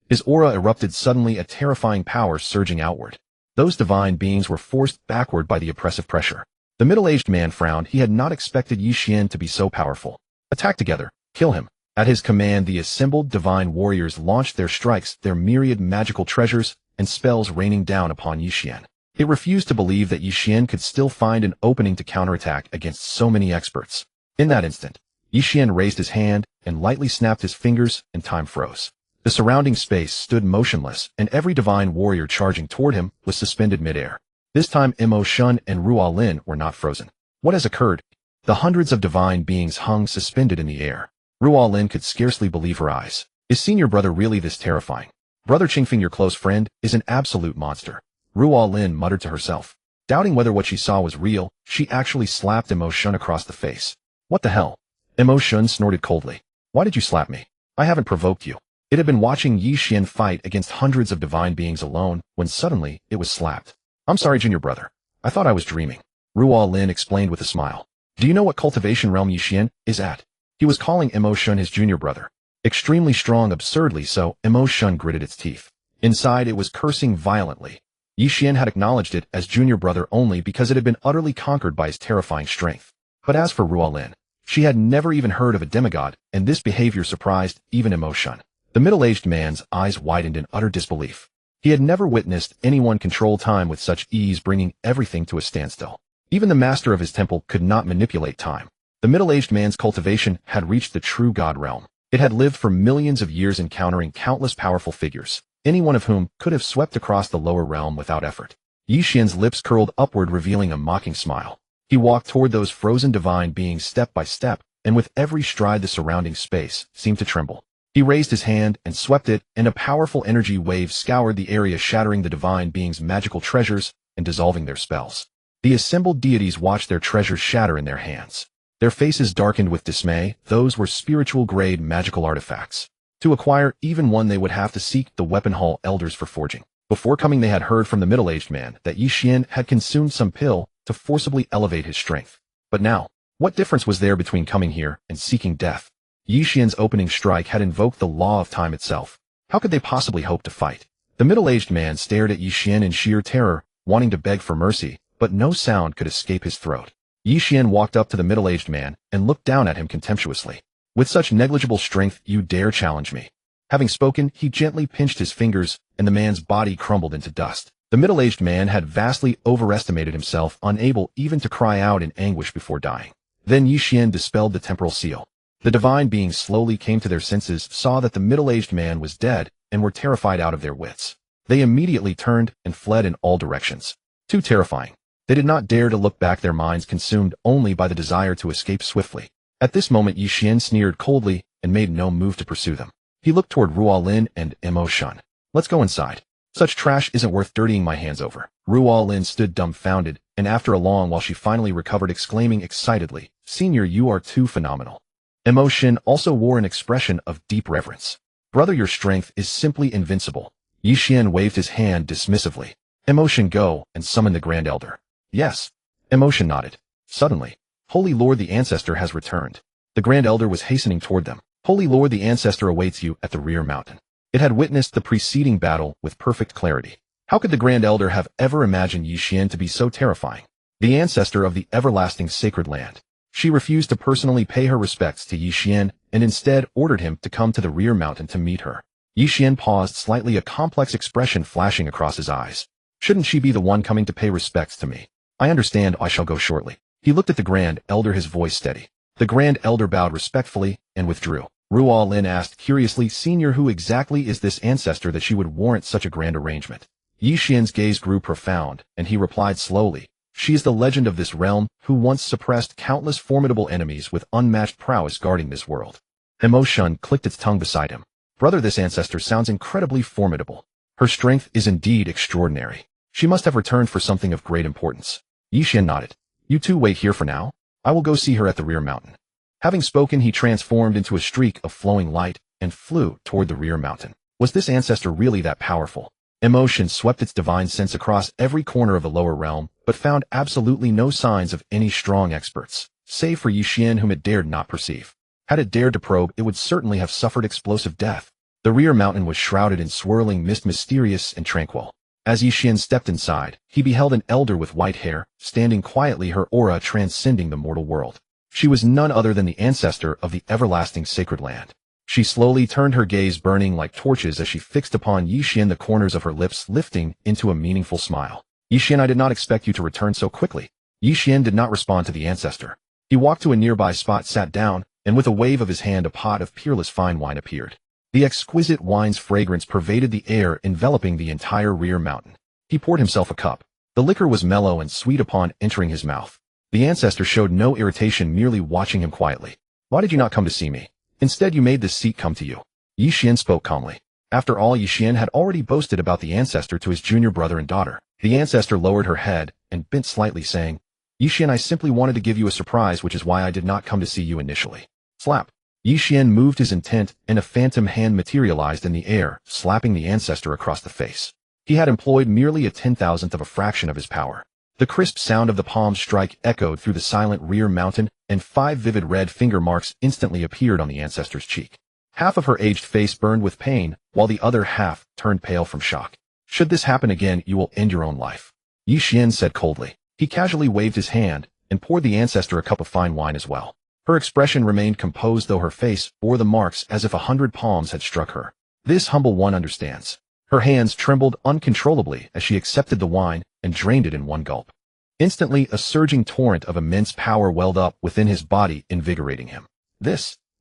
His aura erupted suddenly, a terrifying power surging outward. Those divine beings were forced backward by the oppressive pressure. The middle-aged man frowned. He had not expected Ye Xuan to be so powerful. Attack together. Kill him. At his command, the assembled divine warriors launched their strikes, their myriad magical treasures and spells raining down upon Ye Xuan. It refused to believe that Ye Xuan could still find an opening to counterattack against so many experts. In that instant, Ye Xuan raised his hand and lightly snapped his fingers, and time froze. The surrounding space stood motionless, and every divine warrior charging toward him was suspended midair. This time Ye Xuan and Ruo Lin were not frozen. What has occurred? The hundreds of divine beings hung suspended in the air. Ruo Lin could scarcely believe her eyes. Is senior brother really this terrifying? Brother Qingfeng, your close friend, is an absolute monster. Ruo Lin muttered to herself. Doubting whether what she saw was real, she actually slapped Ye Xuan across the face. What the hell? Ye Xuan snorted coldly. Why did you slap me? I haven't provoked you. It had been watching Ye Xuan fight against hundreds of divine beings alone, when suddenly it was slapped. I'm sorry, junior brother. I thought I was dreaming. Ruo Lin explained with a smile. Do you know what cultivation realm Ye Xuan is at? He was calling Ye Xuan his junior brother. Extremely strong, absurdly so. Ye Xuan gritted its teeth. Inside it was cursing violently. Ye Xuan had acknowledged it as junior brother only because it had been utterly conquered by his terrifying strength. But as for Ruo Lin, she had never even heard of a demigod, and this behavior surprised even Ye Xuan. The middle-aged man's eyes widened in utter disbelief. He had never witnessed anyone control time with such ease, bringing everything to a standstill. Even the master of his temple could not manipulate time. The middle-aged man's cultivation had reached the true god realm. It had lived for millions of years, encountering countless powerful figures, any one of whom could have swept across the lower realm without effort. Ye Xuan's lips curled upward, revealing a mocking smile. He walked toward those frozen divine beings step by step, and with every stride the surrounding space seemed to tremble. He raised his hand and swept it, and a powerful energy wave scoured the area, shattering the divine beings' magical treasures and dissolving their spells. The assembled deities watched their treasures shatter in their hands. Their faces darkened with dismay. Those were spiritual-grade magical artifacts. To acquire even one, they would have to seek the weapon hall elders for forging. Before coming, they had heard from the middle-aged man that Ye Xuan had consumed some pill to forcibly elevate his strength. But now, what difference was there between coming here and seeking death? Ye Xuan's opening strike had invoked the law of time itself. How could they possibly hope to fight? The middle-aged man stared at Ye Xuan in sheer terror, wanting to beg for mercy, but no sound could escape his throat. Ye Xuan walked up to the middle-aged man and looked down at him contemptuously. With such negligible strength, you dare challenge me? Having spoken, he gently pinched his fingers, and the man's body crumbled into dust. The middle-aged man had vastly overestimated himself, unable even to cry out in anguish before dying. Then Ye Xuan dispelled the temporal seal. The divine beings slowly came to their senses, saw that the middle-aged man was dead, and were terrified out of their wits. They immediately turned and fled in all directions. Too terrifying. They did not dare to look back, their minds consumed only by the desire to escape swiftly. At this moment Ye Xuan sneered coldly and made no move to pursue them. He looked toward Ruo Lin and Ye Xuan. Let's go inside. Such trash isn't worth dirtying my hands over. Ruo Lin stood dumbfounded, and after a long while she finally recovered, exclaiming excitedly, Senior, you are too phenomenal. Ye Xuan also wore an expression of deep reverence. Brother, your strength is simply invincible. Ye Xuan waved his hand dismissively. Ye Xuan, go and summon the Grand Elder. Yes. Ye Xuan nodded. Suddenly, Holy Lord, the Ancestor has returned. The Grand Elder was hastening toward them. Holy Lord, the Ancestor awaits you at the rear mountain. It had witnessed the preceding battle with perfect clarity. How could the Grand Elder have ever imagined Ye Xuan to be so terrifying? The Ancestor of the everlasting sacred land. She refused to personally pay her respects to Ye Xuan, and instead ordered him to come to the rear mountain to meet her. Ye Xuan paused slightly, a complex expression flashing across his eyes. Shouldn't she be the one coming to pay respects to me? I understand, I shall go shortly. He looked at the Grand Elder, his voice steady. The Grand Elder bowed respectfully and withdrew. Ruo Lin asked curiously, Senior, who exactly is this ancestor that she would warrant such a grand arrangement? Ye Xuan's gaze grew profound, and he replied slowly, She is the legend of this realm, who once suppressed countless formidable enemies with unmatched prowess guarding this world. Ye Xuan clicked its tongue beside him. Brother, this ancestor sounds incredibly formidable. Her strength is indeed extraordinary. She must have returned for something of great importance. Ye Xuan nodded. You two wait here for now. I will go see her at the rear mountain. Having spoken, he transformed into a streak of flowing light and flew toward the rear mountain. Was this ancestor really that powerful? Ye Xuan swept its divine sense across every corner of the lower realm, but found absolutely no signs of any strong experts, save for Ye Xuan, whom it dared not perceive. Had it dared to probe, it would certainly have suffered explosive death. The rear mountain was shrouded in swirling mist, mysterious and tranquil. As Ye Xuan stepped inside, he beheld an elder with white hair, standing quietly, her aura transcending the mortal world. She was none other than the ancestor of the everlasting sacred land. She slowly turned, her gaze burning like torches as she fixed upon Ye Xuan, the corners of her lips lifting into a meaningful smile. Ye Xuan, I did not expect you to return so quickly. Ye Xuan did not respond to the ancestor. He walked to a nearby spot, sat down, and with a wave of his hand a pot of peerless fine wine appeared. The exquisite wine's fragrance pervaded the air, enveloping the entire rear mountain. He poured himself a cup. The liquor was mellow and sweet upon entering his mouth. The ancestor showed no irritation, merely watching him quietly. Why did you not come to see me? Instead, you made this seat come to you. Ye Xuan spoke calmly. After all, Ye Xuan had already boasted about the ancestor to his junior brother and daughter. The ancestor lowered her head and bent slightly, saying, Ye Xuan, I simply wanted to give you a surprise, which is why I did not come to see you initially. Slap. Ye Xuan moved his intent, and a phantom hand materialized in the air, slapping the ancestor across the face. He had employed merely a 10,000th of a fraction of his power. The crisp sound of the palm strike echoed through the silent rear mountain, and 5 vivid red finger marks instantly appeared on the ancestor's cheek. Half of her aged face burned with pain, while the other half turned pale from shock. Should this happen again, you will end your own life. Ye Xuan said coldly. He casually waved his hand, and poured the ancestor a cup of fine wine as well. Her expression remained composed, though her face bore the marks as if 100 palms had struck her. This humble one understands. Her hands trembled uncontrollably as she accepted the wine and drained it in one gulp. Instantly, a surging torrent of immense power welled up within his body, invigorating him.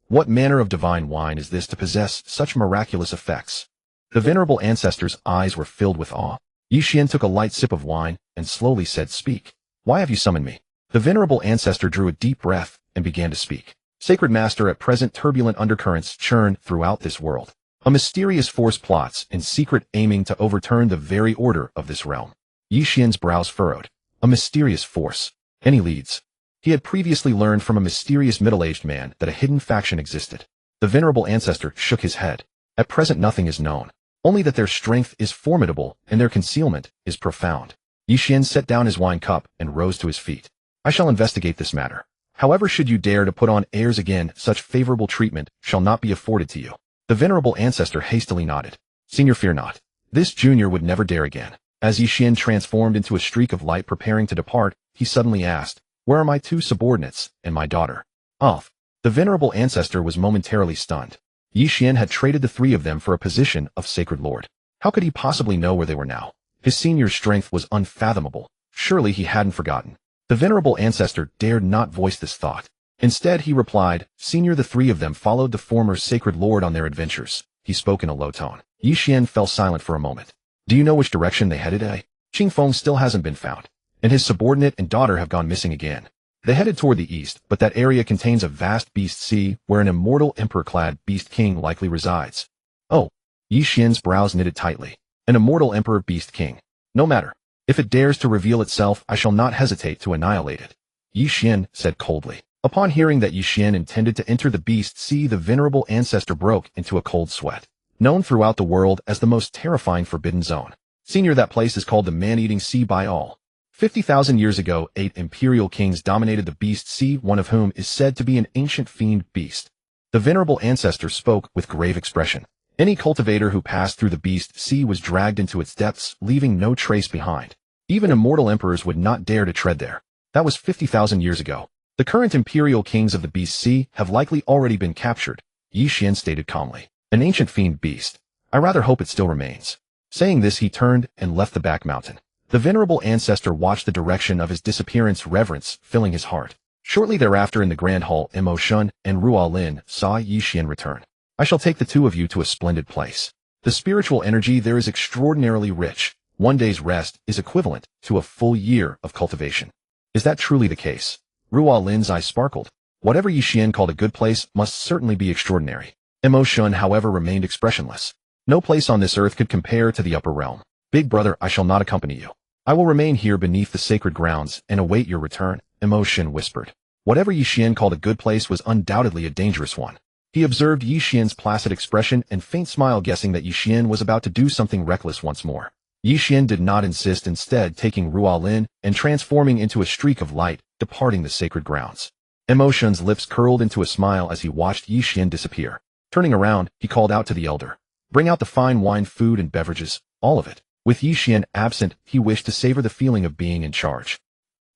What manner of divine wine is this to possess such miraculous effects? The venerable ancestor's eyes were filled with awe. Ye Xuan took a light sip of wine and slowly said, Speak. Why have you summoned me? The venerable ancestor drew a deep breath and began to speak. Sacred Master, at present turbulent undercurrents churn throughout this world. A mysterious force plots in secret, aiming to overturn the very order of this realm. Ye Xuan's brows furrowed. A mysterious force. Any leads? He had previously learned from a mysterious middle-aged man that a hidden faction existed. The venerable ancestor shook his head. At present nothing is known. Only that their strength is formidable and their concealment is profound. Ye Xuan set down his wine cup and rose to his feet. I shall investigate this matter. However, should you dare to put on airs again, such favorable treatment shall not be afforded to you. The venerable ancestor hastily nodded. Senior, fear not. This junior would never dare again. As Ye Xuan transformed into a streak of light preparing to depart, he suddenly asked, Where are my 2 subordinates and my daughter? Off. The venerable ancestor was momentarily stunned. Ye Xuan had traded the 3 of them for a position of sacred lord. How could he possibly know where they were now? His senior's strength was unfathomable. Surely he hadn't forgotten. The venerable ancestor dared not voice this thought. Instead, he replied, Senior, the 3 of them followed the former sacred lord on their adventures. He spoke in a low tone. Ye Xuan fell silent for a moment. Do you know which direction they headed? Qingfeng still hasn't been found, and his subordinate and daughter have gone missing again. They headed toward the east, but that area contains a vast beast sea where an immortal emperor-clad beast king likely resides. Oh. Ye Xuan's brows knitted tightly. An immortal emperor beast king. No matter. If it dares to reveal itself, I shall not hesitate to annihilate it. Ye Xuan said coldly. Upon hearing that Ye Xuan intended to enter the beast sea, the venerable ancestor broke into a cold sweat. Known throughout the world as the most terrifying forbidden zone. Senior, that place is called the man-eating sea by all. 50,000 years ago, 8 imperial kings dominated the beast sea, one of whom is said to be an ancient fiend beast. The venerable ancestor spoke with grave expression. Any cultivator who passed through the beast sea was dragged into its depths, leaving no trace behind. Even immortal emperors would not dare to tread there. That was 50,000 years ago. The current imperial kings of the beast sea have likely already been captured, Ye Xuan stated calmly. An ancient fiend beast. I rather hope it still remains. Saying this, he turned and left the back mountain. The venerable ancestor watched the direction of his disappearance, reverence filling his heart. Shortly thereafter, in the grand hall, Ye Xuan and Ruo Lin saw Ye Xuan return. I shall take the 2 of you to a splendid place. The spiritual energy there is extraordinarily rich. 1 day's rest is equivalent to a full year of cultivation. Is that truly the case? Ruo Lin's eyes sparkled. Whatever Ye Xuan called a good place must certainly be extraordinary. Ye Xuan, however, remained expressionless. No place on this earth could compare to the upper realm. Big brother, I shall not accompany you. I will remain here beneath the sacred grounds and await your return, Ye Xuan whispered. Whatever Ye Xuan called a good place was undoubtedly a dangerous one. He observed Ye Xuan's placid expression and faint smile, guessing that Ye Xuan was about to do something reckless once more. Ye Xuan did not insist, instead taking Ruo Lin and transforming into a streak of light, departing the sacred grounds. Ye Xuan's lips curled into a smile as he watched Ye Xuan disappear. Turning around, he called out to the elder. Bring out the fine wine, food, and beverages, all of it. With Ye Xuan absent, he wished to savor the feeling of being in charge.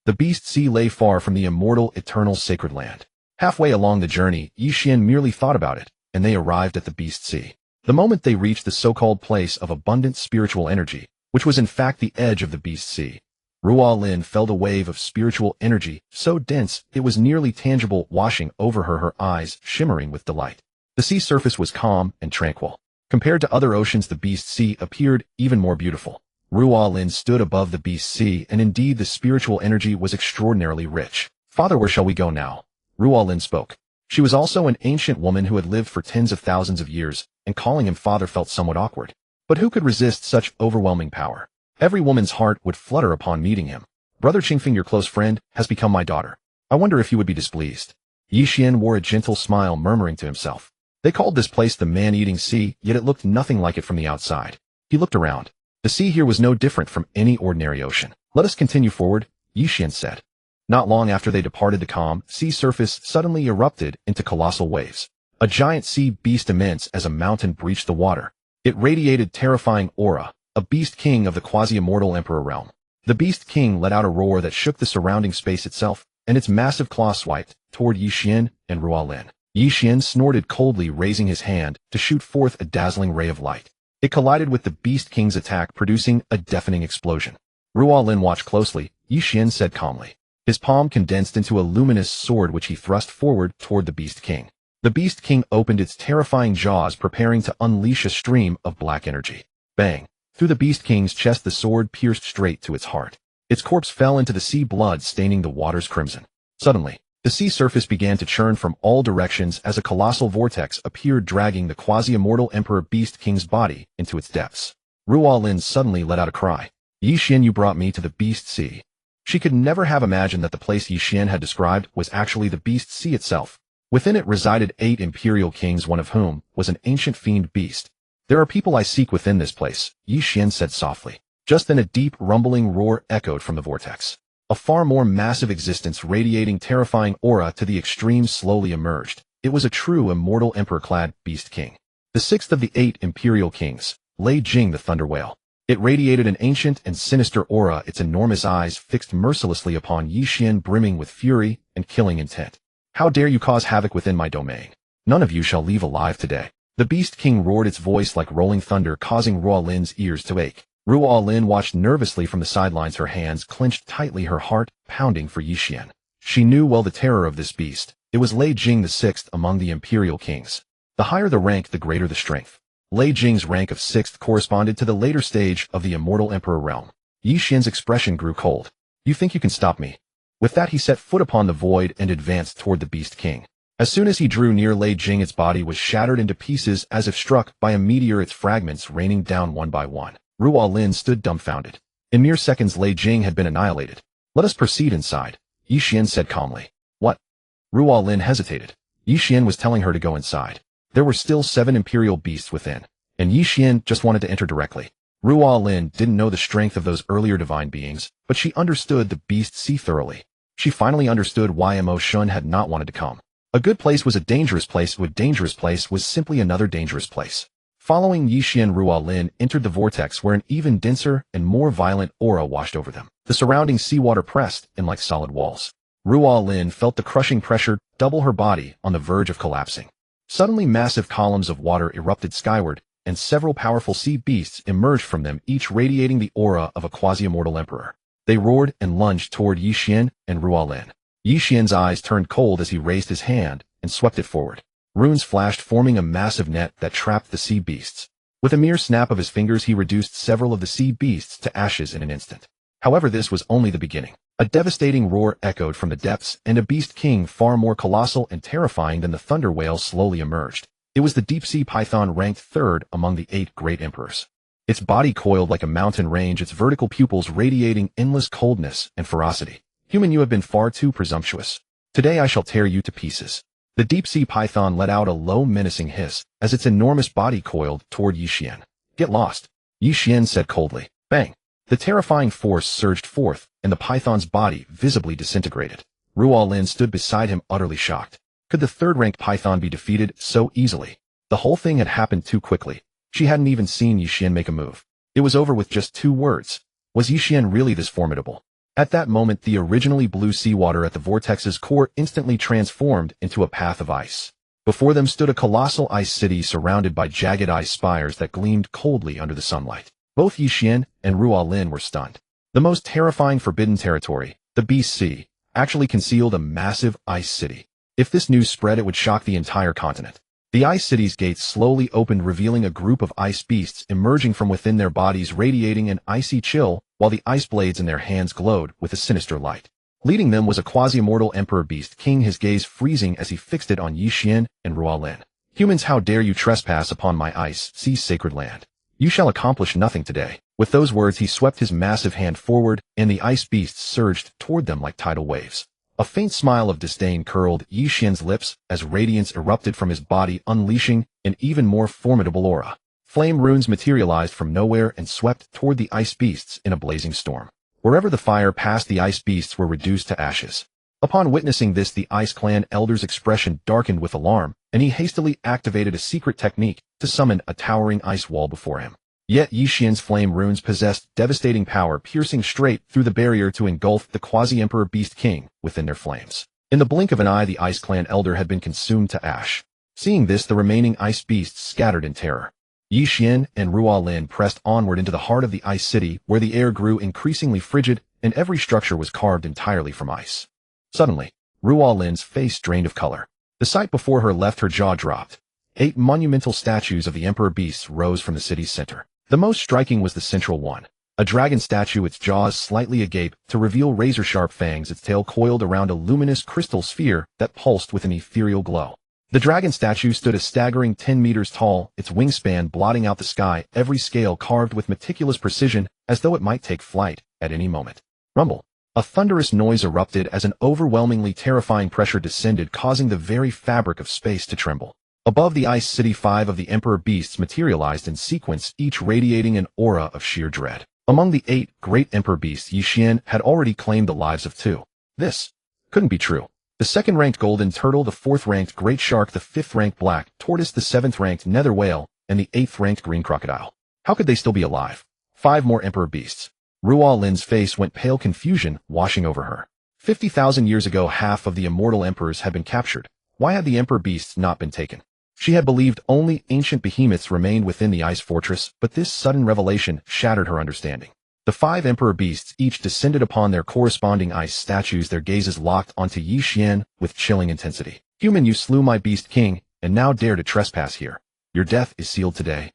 The beast sea lay far from the immortal, eternal sacred land. Halfway along the journey, Ye Xuan merely thought about it, and they arrived at the beast sea. The moment they reached the so-called place of abundant spiritual energy, which was in fact the edge of the beast sea. Rualin felt a wave of spiritual energy, so dense it was nearly tangible, washing over her, her eyes shimmering with delight. The sea surface was calm and tranquil. Compared to other oceans, the beast sea appeared even more beautiful. Rualin stood above the beast sea, and indeed the spiritual energy was extraordinarily rich. "Father, where shall we go now?" Rualin spoke. She was also an ancient woman who had lived for tens of thousands of years, and calling him father felt somewhat awkward. But who could resist such overwhelming power? Every woman's heart would flutter upon meeting him. "Brother Qingfeng, your close friend, has become my daughter. I wonder if you would be displeased." Ye Xuan wore a gentle smile, murmuring to himself. They called this place the man-eating sea, yet it looked nothing like it from the outside. He looked around. The sea here was no different from any ordinary ocean. "Let us continue forward," Ye Xuan said. Not long after they departed, the calm sea surface suddenly erupted into colossal waves. A giant sea beast immense as a mountain breached the water. It radiated terrifying aura, a beast king of the quasi-immortal emperor realm. The beast king let out a roar that shook the surrounding space itself, and its massive claw swiped toward Ye Xuan and Rualin. Ye Xuan snorted coldly, raising his hand to shoot forth a dazzling ray of light. It collided with the beast king's attack, producing a deafening explosion. Rualin watched closely. Ye Xuan said calmly. His palm condensed into a luminous sword which he thrust forward toward the beast king. The beast king opened its terrifying jaws, preparing to unleash a stream of black energy. Bang! Through the beast king's chest the sword pierced straight to its heart. Its corpse fell into the sea, blood staining the waters crimson. Suddenly, the sea surface began to churn from all directions as a colossal vortex appeared, dragging the quasi-immortal Emperor Beast King's body into its depths. Rualin suddenly let out a cry. "Ye Xuan, you brought me to the beast sea." She could never have imagined that the place Ye Xuan had described was actually the beast sea itself. Within it resided 8 imperial kings, one of whom was an ancient fiend beast. "There are people I seek within this place," Ye Xuan said softly. Just then a deep rumbling roar echoed from the vortex. A far more massive existence radiating terrifying aura to the extreme slowly emerged. It was a true immortal emperor-clad beast king. The 6th of the 8 imperial kings, Lei Jing the Thunder Whale. It radiated an ancient and sinister aura, its enormous eyes fixed mercilessly upon Ye Xuan, brimming with fury and killing intent. "How dare you cause havoc within my domain? None of you shall leave alive today." The beast king roared, its voice like rolling thunder, causing Rualin's ears to ache. Rualin watched nervously from the sidelines, her hands clenched tightly, her heart pounding for Ye Xuan. She knew well the terror of this beast. It was Lei Jing, the 6th among the imperial kings. The higher the rank, the greater the strength. Lei Jing's rank of 6th corresponded to the later stage of the immortal emperor realm. Ye Xuan's expression grew cold. "You think you can stop me?" With that, he set foot upon the void and advanced toward the beast king. As soon as he drew near Lei Jing, its body was shattered into pieces as if struck by a meteor, its fragments raining down one by one. Rualin stood dumbfounded. In mere seconds, Lei Jing had been annihilated. "Let us proceed inside," Ye Xuan said calmly. "What?" Rualin hesitated. Ye Xuan was telling her to go inside. There were still 7 imperial beasts within, and Ye Xuan just wanted to enter directly. Rualin didn't know the strength of those earlier divine beings, but she understood the beast sea thoroughly. She finally understood why Mo Shun had not wanted to come. A good place was a dangerous place, a dangerous place was simply another dangerous place. Following Ye Xuan, Rualin entered the vortex, where an even denser and more violent aura washed over them. The surrounding seawater pressed in like solid walls. Rualin felt the crushing pressure double her body, on the verge of collapsing. Suddenly massive columns of water erupted skyward, and several powerful sea beasts emerged from them, each radiating the aura of a quasi-immortal emperor. They roared and lunged toward Ye Xuan and Rualin. Ye Xuan's eyes turned cold as he raised his hand and swept it forward. Runes flashed, forming a massive net that trapped the sea beasts. With a mere snap of his fingers, he reduced several of the sea beasts to ashes in an instant. However, this was only the beginning. A devastating roar echoed from the depths, and a beast king far more colossal and terrifying than the thunder whale slowly emerged. It was the deep-sea python, ranked 3rd among the 8 great emperors. Its body coiled like a mountain range, its vertical pupils radiating endless coldness and ferocity. "Human, you have been far too presumptuous. Today I shall tear you to pieces." The deep-sea python let out a low, menacing hiss as its enormous body coiled toward Ye Xuan. "Get lost," Ye Xuan said coldly. Bang! The terrifying force surged forth, and the python's body visibly disintegrated. Rualin stood beside him, utterly shocked. Could the 3rd-ranked python be defeated so easily? The whole thing had happened too quickly. She hadn't even seen Ye Xuan make a move. It was over with just 2 words. Was Ye Xuan really this formidable? At that moment, the originally blue seawater at the vortex's core instantly transformed into a path of ice. Before them stood a colossal ice city surrounded by jagged ice spires that gleamed coldly under the sunlight. Both Ye Xuan and Ruo Lin were stunned. The most terrifying forbidden territory, the Beast Sea, actually concealed a massive ice city. If this news spread, it would shock the entire continent. The ice city's gates slowly opened, revealing a group of ice beasts emerging from within their bodies, radiating an icy chill, while the ice blades in their hands glowed with a sinister light. Leading them was a quasi-immortal Emperor Beast King, his gaze freezing as he fixed it on Ye Xuan and Ruo Lin. "Humans, how dare you trespass upon my ice sea's sacred land? You shall accomplish nothing today." With those words, he swept his massive hand forward, and the ice beasts surged toward them like tidal waves. A faint smile of disdain curled Ye Xuan's lips as radiance erupted from his body, unleashing an even more formidable aura. Flame runes materialized from nowhere and swept toward the ice beasts in a blazing storm. Wherever the fire passed, the ice beasts were reduced to ashes. Upon witnessing this, the Ice Clan elder's expression darkened with alarm, and he hastily activated a secret technique to summon a towering ice wall before him. Yet Ye Xuan's flame runes possessed devastating power, piercing straight through the barrier to engulf the quasi-Emperor Beast King within their flames. In the blink of an eye, the Ice Clan elder had been consumed to ash. Seeing this, the remaining ice beasts scattered in terror. Ye Xuan and Ruo Lin pressed onward into the heart of the ice city, where the air grew increasingly frigid and every structure was carved entirely from ice. Suddenly, Ruo Lin's face drained of color. The sight before her left her jaw dropped. 8 monumental statues of the Emperor Beasts rose from the city's center. The most striking was the central one, a dragon statue, its jaws slightly agape to reveal razor-sharp fangs, its tail coiled around a luminous crystal sphere that pulsed with an ethereal glow. The dragon statue stood a staggering 10 meters tall, its wingspan blotting out the sky, every scale carved with meticulous precision as though it might take flight at any moment. Rumble. A thunderous noise erupted as an overwhelmingly terrifying pressure descended, causing the very fabric of space to tremble. Above the ice city, 5 of the Emperor Beasts materialized in sequence, each radiating an aura of sheer dread. Among the 8 great Emperor Beasts, Ye Xuan had already claimed the lives of 2. This couldn't be true. The 2nd-ranked golden turtle, the 4th-ranked great shark, the 5th-ranked black tortoise, the 7th-ranked nether whale, and the 8th-ranked green crocodile. How could they still be alive? 5 more Emperor Beasts. Ruo Lin's face went pale, confusion washing over her. 50,000 years ago, half of the immortal emperors had been captured. Why had the Emperor Beasts not been taken? She had believed only ancient behemoths remained within the ice fortress, but this sudden revelation shattered her understanding. The 5 Emperor Beasts each descended upon their corresponding ice statues, their gazes locked onto Ye Xuan with chilling intensity. "Human, you slew my Beast King, and now dare to trespass here. Your death is sealed today."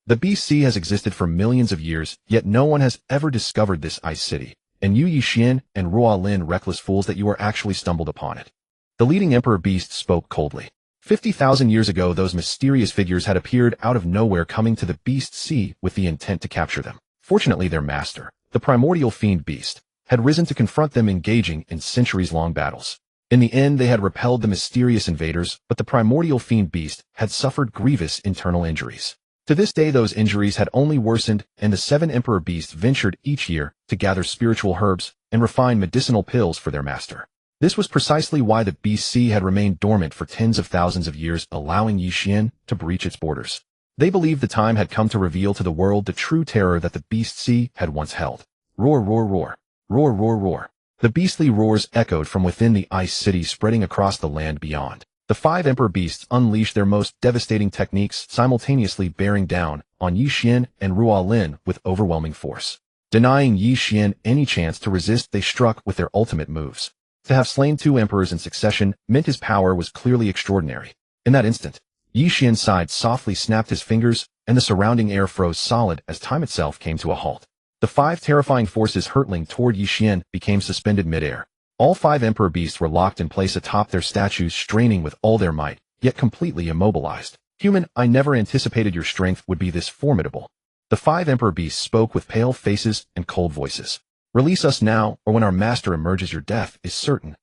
The Beast Sea has existed for millions of years, yet no one has ever discovered this ice city. And you, Ye Xuan and Ruo Lin, reckless fools, that you are actually stumbled upon it. The leading Emperor Beast spoke coldly. 50,000 years ago, those mysterious figures had appeared out of nowhere, coming to the Beast Sea with the intent to capture them. Fortunately, their master, the primordial fiend beast, had risen to confront them, engaging in centuries-long battles. In the end, they had repelled the mysterious invaders, but the primordial fiend beast had suffered grievous internal injuries. To this day, those injuries had only worsened, and the 7 Emperor Beasts ventured each year to gather spiritual herbs and refine medicinal pills for their master. This was precisely why the Beast Sea had remained dormant for tens of thousands of years, allowing Ye Xuan to breach its borders. They believed the time had come to reveal to the world the true terror that the Beast Sea had once held. Roar, roar, roar. Roar, roar, roar. The beastly roars echoed from within the ice city, spreading across the land beyond. The 5 Emperor Beasts unleashed their most devastating techniques, simultaneously bearing down on Ye Xuan and Ruo Lin with overwhelming force. Denying Ye Xuan any chance to resist, they struck with their ultimate moves. To have slain 2 emperors in succession meant his power was clearly extraordinary. In that instant, Ye Xuan sighed softly, snapped his fingers, and the surrounding air froze solid as time itself came to a halt. The 5 terrifying forces hurtling toward Ye Xuan became suspended midair. All 5 Emperor Beasts were locked in place atop their statues, straining with all their might, yet completely immobilized. "Human, I never anticipated your strength would be this formidable." The 5 Emperor Beasts spoke with pale faces and cold voices. "Release us now, or when our master emerges, your death is certain."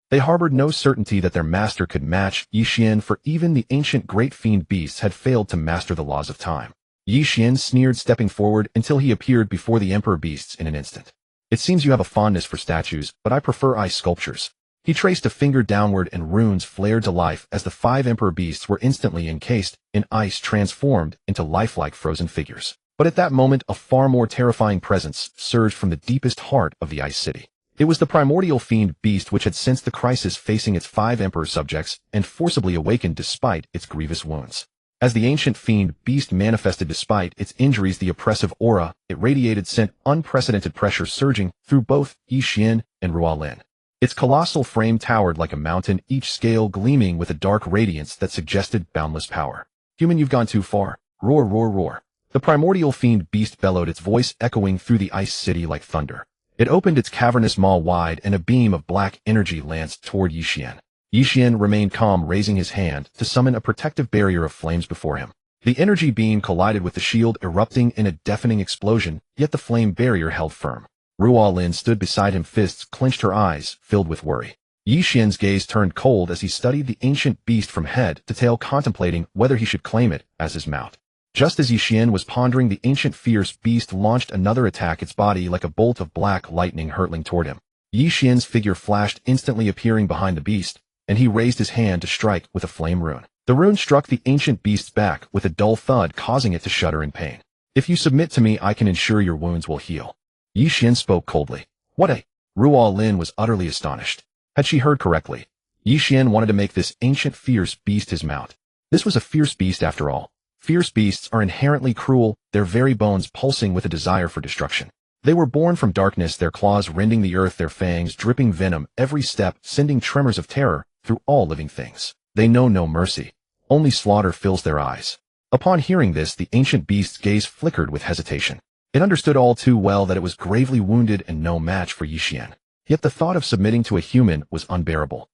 They harbored no certainty that their master could match Ye Xuan, for even the ancient great fiend beasts had failed to master the laws of time. Ye Xuan sneered, stepping forward until he appeared before the Emperor Beasts in an instant. "It seems you have a fondness for statues, but I prefer ice sculptures." He traced a finger downward, and runes flared to life as the 5 Emperor Beasts were instantly encased in ice, transformed into lifelike frozen figures. But at that moment, a far more terrifying presence surged from the deepest heart of the ice city. It was the primordial fiend beast, which had sensed the crisis facing its 5 emperor subjects and forcibly awakened despite its grievous wounds. As the ancient fiend beast manifested despite its injuries, the oppressive aura it radiated sent unprecedented pressure surging through both Ye Xuan and Ruolin. Its colossal frame towered like a mountain, each scale gleaming with a dark radiance that suggested boundless power. Human, you've gone too far. Roar, roar, roar. The primordial fiend beast bellowed, its voice echoing through the ice city like thunder. It opened its cavernous maw wide, and a beam of black energy lanced toward Ye Xuan. Ye Xuan remained calm, raising his hand to summon a protective barrier of flames before him. The energy beam collided with the shield, erupting in a deafening explosion, yet the flame barrier held firm. Ruolin stood beside him, fists clenched, her eyes filled with worry. Ye Xuan's gaze turned cold as he studied the ancient beast from head to tail, contemplating whether he should claim it as his mount. Just as Ye Xuan was pondering, the ancient fierce beast launched another attack, its body like a bolt of black lightning hurtling toward him. Ye Xuan's figure flashed, instantly appearing behind the beast, and he raised his hand to strike with a flame rune. The rune struck the ancient beast's back with a dull thud, causing it to shudder in pain. If you submit to me, I can ensure your wounds will heal. Ye Xuan spoke coldly. What a... Ruolin was utterly astonished. Had she heard correctly? Ye Xuan wanted to make this ancient fierce beast his mount. This was a fierce beast after all. Fierce beasts are inherently cruel, their very bones pulsing with a desire for destruction. They were born from darkness, their claws rending the earth, their fangs dripping venom, every step sending tremors of terror through all living things. They know no mercy. Only slaughter fills their eyes. Upon hearing this, the ancient beast's gaze flickered with hesitation. It understood all too well that it was gravely wounded and no match for Ye Xuan. Yet the thought of submitting to a human was unbearable.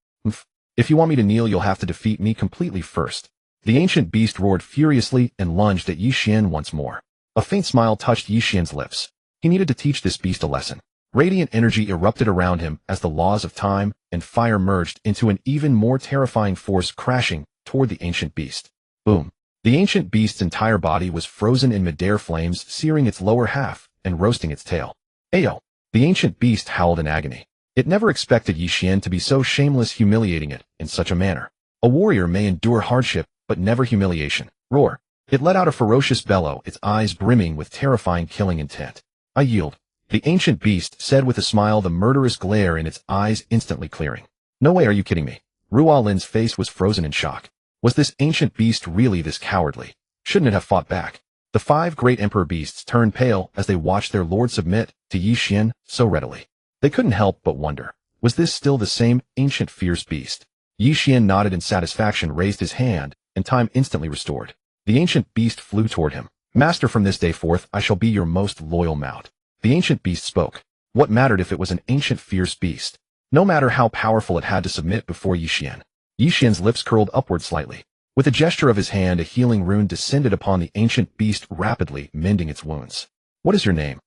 If you want me to kneel, you'll have to defeat me completely first. The ancient beast roared furiously and lunged at Ye Xuan once more. A faint smile touched Ye Xuan's lips. He needed to teach this beast a lesson. Radiant energy erupted around him as the laws of time and fire merged into an even more terrifying force, crashing toward the ancient beast. Boom. The ancient beast's entire body was frozen in midair, flames searing its lower half and roasting its tail. Ayo! The ancient beast howled in agony. It never expected Ye Xuan to be so shameless, humiliating it in such a manner. A warrior may endure hardship, but never humiliation. Roar. It let out a ferocious bellow, its eyes brimming with terrifying killing intent. I yield. The ancient beast said with a smile, the murderous glare in its eyes instantly clearing. No way, are you kidding me? Ruolin's face was frozen in shock. Was this ancient beast really this cowardly? Shouldn't it have fought back? The 5 great emperor beasts turned pale as they watched their lord submit to Ye Xuan so readily. They couldn't help but wonder, was this still the same ancient fierce beast? Ye Xuan nodded in satisfaction, raised his hand, and time instantly restored. The ancient beast flew toward him. Master, from this day forth, I shall be your most loyal mount. The ancient beast spoke. What mattered if it was an ancient fierce beast? No matter how powerful, it had to submit before Ye Xuan. Ye Xuan's lips curled upward slightly. With a gesture of his hand, a healing rune descended upon the ancient beast, rapidly mending its wounds. What is your name?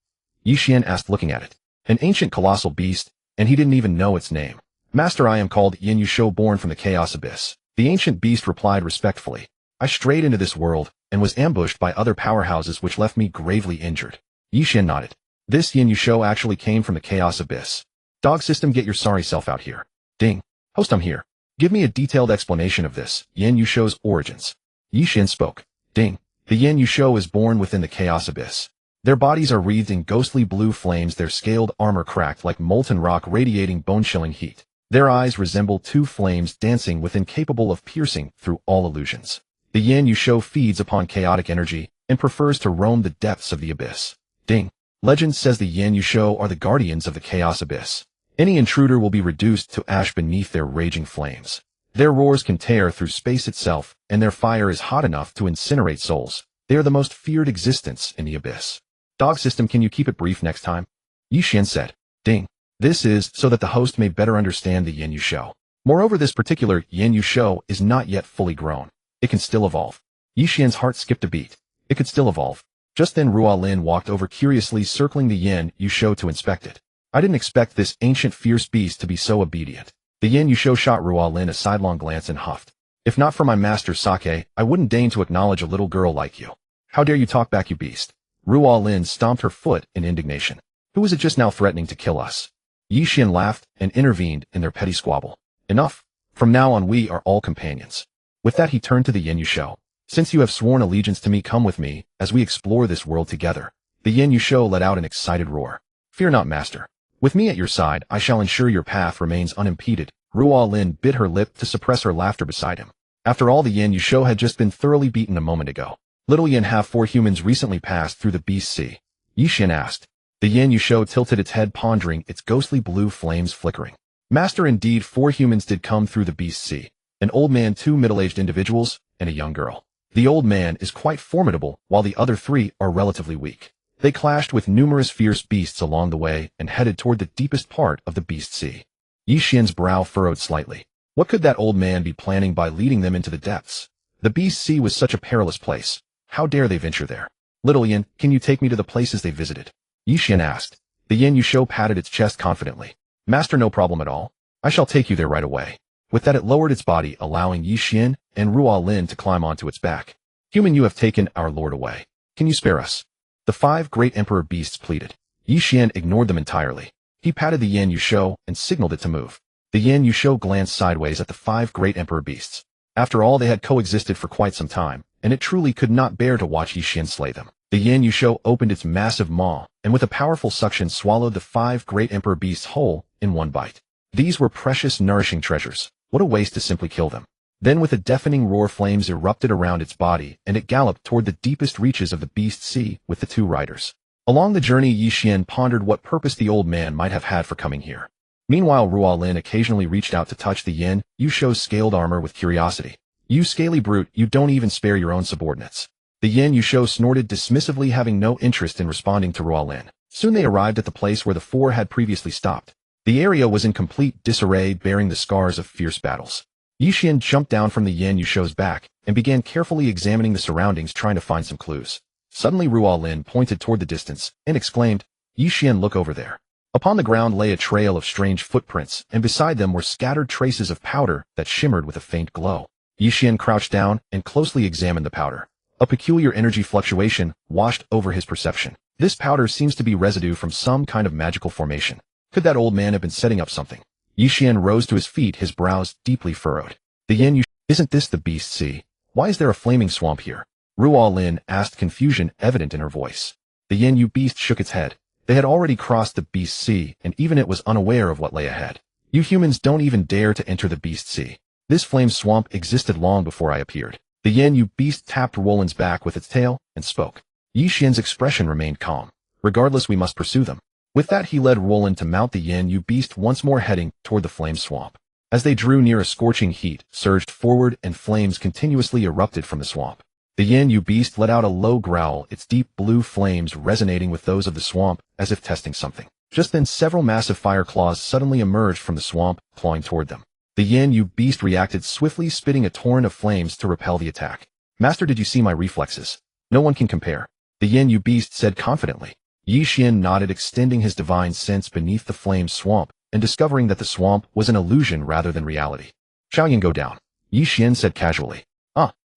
Ye Xuan asked, looking at it. An ancient colossal beast, and he didn't even know its name. Master, I am called Ye Xuan, born from the chaos abyss. The ancient beast replied respectfully. I strayed into this world and was ambushed by other powerhouses, which left me gravely injured. Ye Xuan nodded. This Ye Xuan actually came from the chaos abyss. Dog system, get your sorry self out here. Ding. Host, I'm here. Give me a detailed explanation of this Ye Xuan's origins. Ye Xuan spoke. Ding. The Ye Xuan is born within the chaos abyss. Their bodies are wreathed in ghostly blue flames, their scaled armor cracked like molten rock, radiating bone-chilling heat. Their eyes resemble 2 flames dancing within, capable of piercing through all illusions. The Ye Xuan feeds upon chaotic energy and prefers to roam the depths of the abyss. Ding. Legend says the Ye Xuan are the guardians of the chaos abyss. Any intruder will be reduced to ash beneath their raging flames. Their roars can tear through space itself, and their fire is hot enough to incinerate souls. They are the most feared existence in the abyss. Dog system, can you keep it brief next time? Ye Xuan said. Ding. This is so that the host may better understand the Ye Xuan. Moreover, this particular Ye Xuan is not yet fully grown. It can still evolve. Ye Xuan's heart skipped a beat. It could still evolve. Just then Ruolin walked over, curiously circling the Ye Xuan to inspect it. I didn't expect this ancient fierce beast to be so obedient. The Ye Xuan shot Ruolin a sidelong glance and huffed. If not for my master Sake, I wouldn't deign to acknowledge a little girl like you. How dare you talk back, you beast? Ruolin stomped her foot in indignation. Who is it just now threatening to kill us? Ye Xuan laughed and intervened in their petty squabble. Enough. From now on we are all companions. With that he turned to the Ye Xuan. Since you have sworn allegiance to me, come with me as we explore this world together. The Ye Xuan let out an excited roar. Fear not, master. With me at your side, I shall ensure your path remains unimpeded. Ruolin bit her lip to suppress her laughter beside him. After all, the Yin Yusho had just been thoroughly beaten a moment ago. Little Yin, have 4 humans recently passed through the Beast Sea? Ye Xuan asked. The Yin Yusho tilted its head, pondering, its ghostly blue flames flickering. Master, indeed 4 humans did come through the Beast Sea. An old man, 2 middle-aged individuals, and a young girl. The old man is quite formidable, while the other 3 are relatively weak. They clashed with numerous fierce beasts along the way and headed toward the deepest part of the Beast Sea. Ye Xuan's brow furrowed slightly. What could that old man be planning by leading them into the depths? The Beast Sea was such a perilous place. How dare they venture there? Little Yin, can you take me to the places they visited? Ye Xuan asked. The Yin Yusho patted its chest confidently. Master, no problem at all. I shall take you there right away. With that, it lowered its body, allowing Ye Xuan and Ruo Lin to climb onto its back. Human, you have taken our lord away. Can you spare us? The 5 great emperor beasts pleaded. Ye Xuan ignored them entirely. He patted the Yin Yusho and signaled it to move. The Yin Yusho glanced sideways at the 5 great emperor beasts. After all, they had coexisted for quite some time, and it truly could not bear to watch Ye Xuan slay them. The Yin Yusho opened its massive maw, and with a powerful suction swallowed the 5 great emperor beasts whole in one bite. These were precious, nourishing treasures. What a waste to simply kill them. Then with a deafening roar, flames erupted around its body, and it galloped toward the deepest reaches of the Beast Sea with the 2 riders. Along the journey, Ye Xuan pondered what purpose the old man might have had for coming here. Meanwhile, Ruo Lin occasionally reached out to touch the Yin Yusho's scaled armor with curiosity. You scaly brute, you don't even spare your own subordinates. The Yin Yusho snorted dismissively, having no interest in responding to Ruo Lin. Soon they arrived at the place where the 4 had previously stopped. The area was in complete disarray, bearing the scars of fierce battles. Ye Xuan jumped down from the Yin Yusho's back and began carefully examining the surroundings, trying to find some clues. Suddenly, Ruo Lin pointed toward the distance and exclaimed, Ye Xuan, look over there. Upon the ground lay a trail of strange footprints, and beside them were scattered traces of powder that shimmered with a faint glow. Ye Xuan crouched down and closely examined the powder. A peculiar energy fluctuation washed over his perception. This powder seems to be residue from some kind of magical formation. Could that old man have been setting up something? Ye Xuan rose to his feet, his brows deeply furrowed. The Yin Yusho, isn't this the Beast Sea? Why is there a flaming swamp here? Ruo Lin asked, confusion evident in her voice. The Yin Yu beast shook its head. They had already crossed the Beast Sea, and even it was unaware of what lay ahead. You humans don't even dare to enter the Beast Sea. This flame swamp existed long before I appeared. The Yin Yu beast tapped Ruo Lin's back with its tail and spoke. Ye Xuan's expression remained calm. Regardless, we must pursue them. With that, he led Ruo Lin to mount the Yin Yu beast, once more heading toward the flame swamp. As they drew near, a scorching heat surged forward and flames continuously erupted from the swamp. The Yin Yu beast let out a low growl, its deep blue flames resonating with those of the swamp as if testing something. Just then, several massive fire claws suddenly emerged from the swamp, clawing toward them. The Yin Yu beast reacted swiftly, spitting a torrent of flames to repel the attack. Master, did you see my reflexes? No one can compare. The Yin Yu beast said confidently. Ye Xuan nodded, extending his divine sense beneath the flame swamp and discovering that the swamp was an illusion rather than reality. Xiong, go down. Ye Xuan said casually.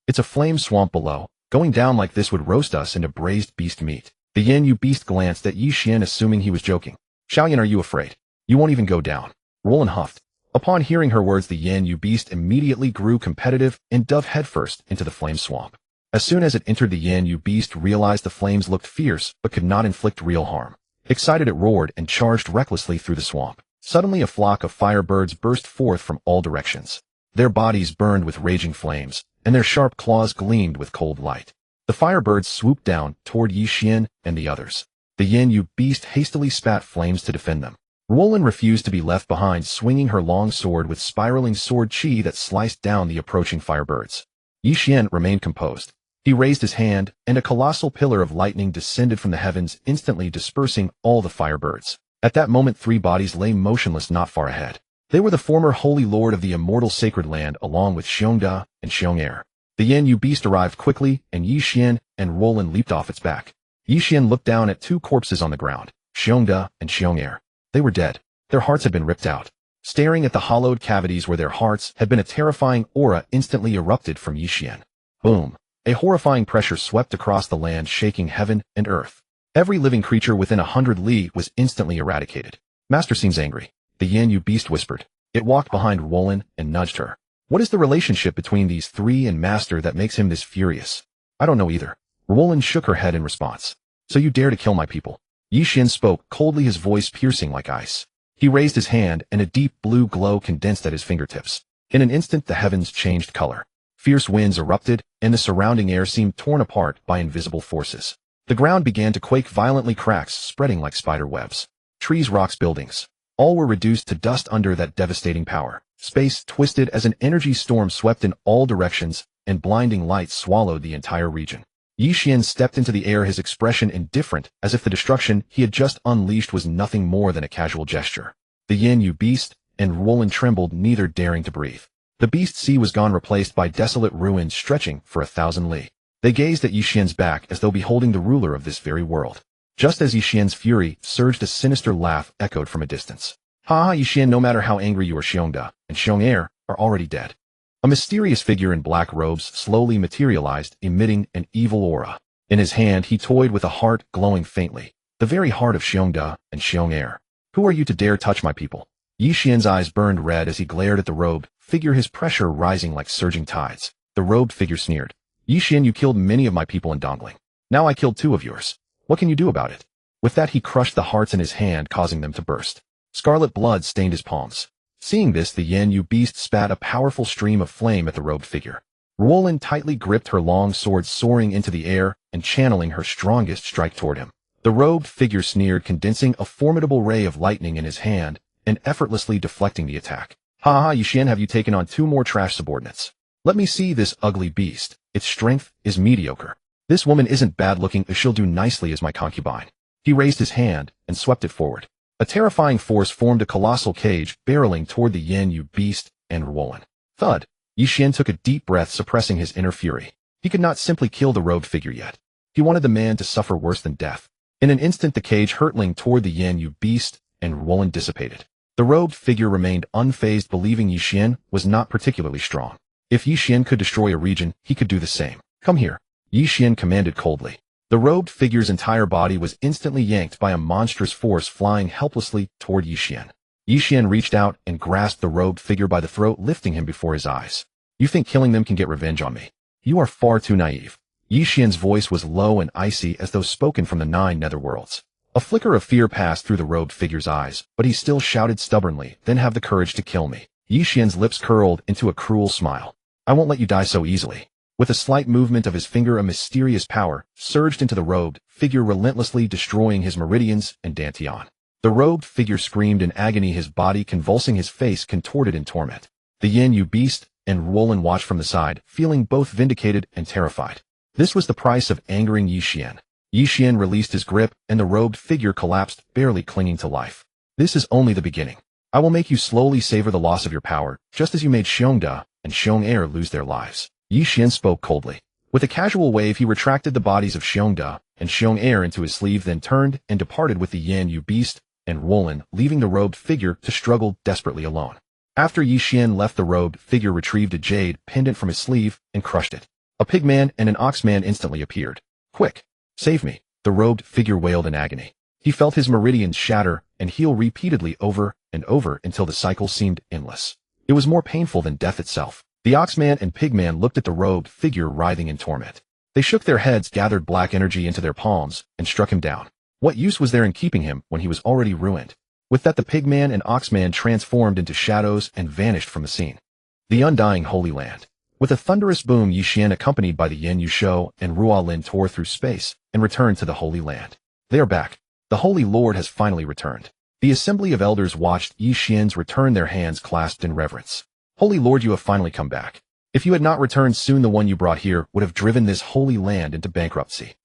It's a flame swamp below. Going down like this would roast us into braised beast meat. The Yin Yu beast glanced at Ye Xuan, assuming he was joking. Xiong, are you afraid? You won't even go down. Ruo Lin huffed. Upon hearing her words, the Yin Yu beast immediately grew competitive and dove headfirst into the flame swamp. As soon as it entered, the Yin Yu beast realized the flames looked fierce but could not inflict real harm. Excited, it roared and charged recklessly through the swamp. Suddenly, a flock of firebirds burst forth from all directions. Their bodies burned with raging flames, and their sharp claws gleamed with cold light. The firebirds swooped down toward Ye Xuan and the others. The Yin Yu beast hastily spat flames to defend them. Ruo Lin refused to be left behind, swinging her long sword with spiraling sword chi that sliced down the approaching firebirds. Ye Xuan remained composed. He raised his hand, and a colossal pillar of lightning descended from the heavens, instantly dispersing all the firebirds. At that moment, 3 bodies lay motionless not far ahead. They were the former Holy Lord of the immortal sacred land, along with Xiong and Xiong. The Yin Yu beast arrived quickly, and Ye Xuan and Ruo Lin leaped off its back. Ye Xuan looked down at 2 corpses on the ground, Xiong and Xiong. They were dead. Their hearts had been ripped out. Staring at the hollowed cavities where their hearts had been, a terrifying aura instantly erupted from Ye Xuan. Boom! A horrifying pressure swept across the land, shaking heaven and earth. Every living creature within 100 li was instantly eradicated. Master seems angry. The Yin Yu beast whispered. It walked behind Ruo Lin and nudged her. What is the relationship between these 3 and Master that makes him this furious? I don't know either. Ruo Lin shook her head in response. So you dare to kill my people? Ye Xuan spoke coldly, his voice piercing like ice. He raised his hand, and a deep blue glow condensed at his fingertips. In an instant, the heavens changed color. Fierce winds erupted, and the surrounding air seemed torn apart by invisible forces. The ground began to quake violently, cracks spreading like spider webs. Trees, rocks, buildings. All were reduced to dust under that devastating power. Space twisted as an energy storm swept in all directions, and blinding light swallowed the entire region. Ye Xuan stepped into the air, his expression indifferent, as if the destruction he had just unleashed was nothing more than a casual gesture. The Yin beast and Roland trembled, neither daring to breathe. The beast sea was gone, replaced by desolate ruins stretching for 1,000 li. They gazed at Ye Xuan's back as though beholding the ruler of this very world. Just as Ye Xuan's fury surged, a sinister laugh echoed from a distance. Ha ha, Ye Xuan, no matter how angry you are, Xiong and Xiong are already dead. A mysterious figure in black robes slowly materialized, emitting an evil aura. In his hand he toyed with a heart glowing faintly, the very heart of Xiong and Xiong. Who are you to dare touch my people? Ye Xuan's eyes burned red as he glared at the robed figure, his pressure rising like surging tides. The robed figure sneered. Ye Xuan, you killed many of my people in Dongling. Now I killed 2 of yours. What can you do about it? With that he crushed the hearts in his hand, causing them to burst. Scarlet blood stained his palms. Seeing this, the Yin beast spat a powerful stream of flame at the robed figure. Roland tightly gripped her long sword, soaring into the air and channeling her strongest strike toward him. The robed figure sneered, condensing a formidable ray of lightning in his hand and effortlessly deflecting the attack. Ha ha, Ye Xuan, have you taken on 2 more trash subordinates? Let me see this ugly beast. Its strength is mediocre. This woman isn't bad looking, she'll do nicely as my concubine. He raised his hand and swept it forward. A terrifying force formed a colossal cage, barreling toward the Yin beast and Roland. Thud! Ye Xuan took a deep breath, suppressing his inner fury. He could not simply kill the robed figure yet. He wanted the man to suffer worse than death. In an instant, the cage hurtling toward the Yin beast and Roland dissipated. The robed figure remained unfazed, believing Ye Xuan was not particularly strong. If Ye Xuan could destroy a region, he could do the same. Come here, Ye Xuan commanded coldly. The robed figure's entire body was instantly yanked by a monstrous force, flying helplessly toward Ye Xuan. Ye Xuan reached out and grasped the robed figure by the throat, lifting him before his eyes. You think killing them can get revenge on me? You are far too naive. Ye Xuan's voice was low and icy, as though spoken from the 9 netherworlds. A flicker of fear passed through the robed figure's eyes, but he still shouted stubbornly, then have the courage to kill me. Ye Xuan's lips curled into a cruel smile. I won't let you die so easily. With a slight movement of his finger, a mysterious power surged into the robed figure, relentlessly destroying his meridians and dantian. The robed figure screamed in agony, his body convulsing, his face contorted in torment. The Yin beast and Roland watched from the side, feeling both vindicated and terrified. This was the price of angering Ye Xuan. Ye Xuan released his grip, and the robed figure collapsed, barely clinging to life. This is only the beginning. I will make you slowly savor the loss of your power, just as you made Xiong and Xiong lose their lives. Ye Xuan spoke coldly. With a casual wave, he retracted the bodies of Xiong and Xiong into his sleeve, then turned and departed with the Yin beast and Roland, leaving the robed figure to struggle desperately alone. After Ye Xuan left, the robed figure retrieved a jade pendant from his sleeve and crushed it. A pigman and an oxman instantly appeared. Quick! Save me! The robed figure wailed in agony. He felt his meridians shatter and heal repeatedly over and over until the cycle seemed endless. It was more painful than death itself. The oxman and pigman looked at the robed figure writhing in torment. They shook their heads, gathered black energy into their palms, and struck him down. What use was there in keeping him when he was already ruined? With that, the pigman and oxman transformed into shadows and vanished from the scene. The undying Holy Land. With a thunderous boom, Ye Xuan, accompanied by the Yin Yushou and Rualin, tore through space and returned to the Holy Land. They are back. The Holy Lord has finally returned. The assembly of elders watched Ye Xuan's return, their hands clasped in reverence. Holy Lord, you have finally come back. If you had not returned soon, the one you brought here would have driven this holy land into bankruptcy.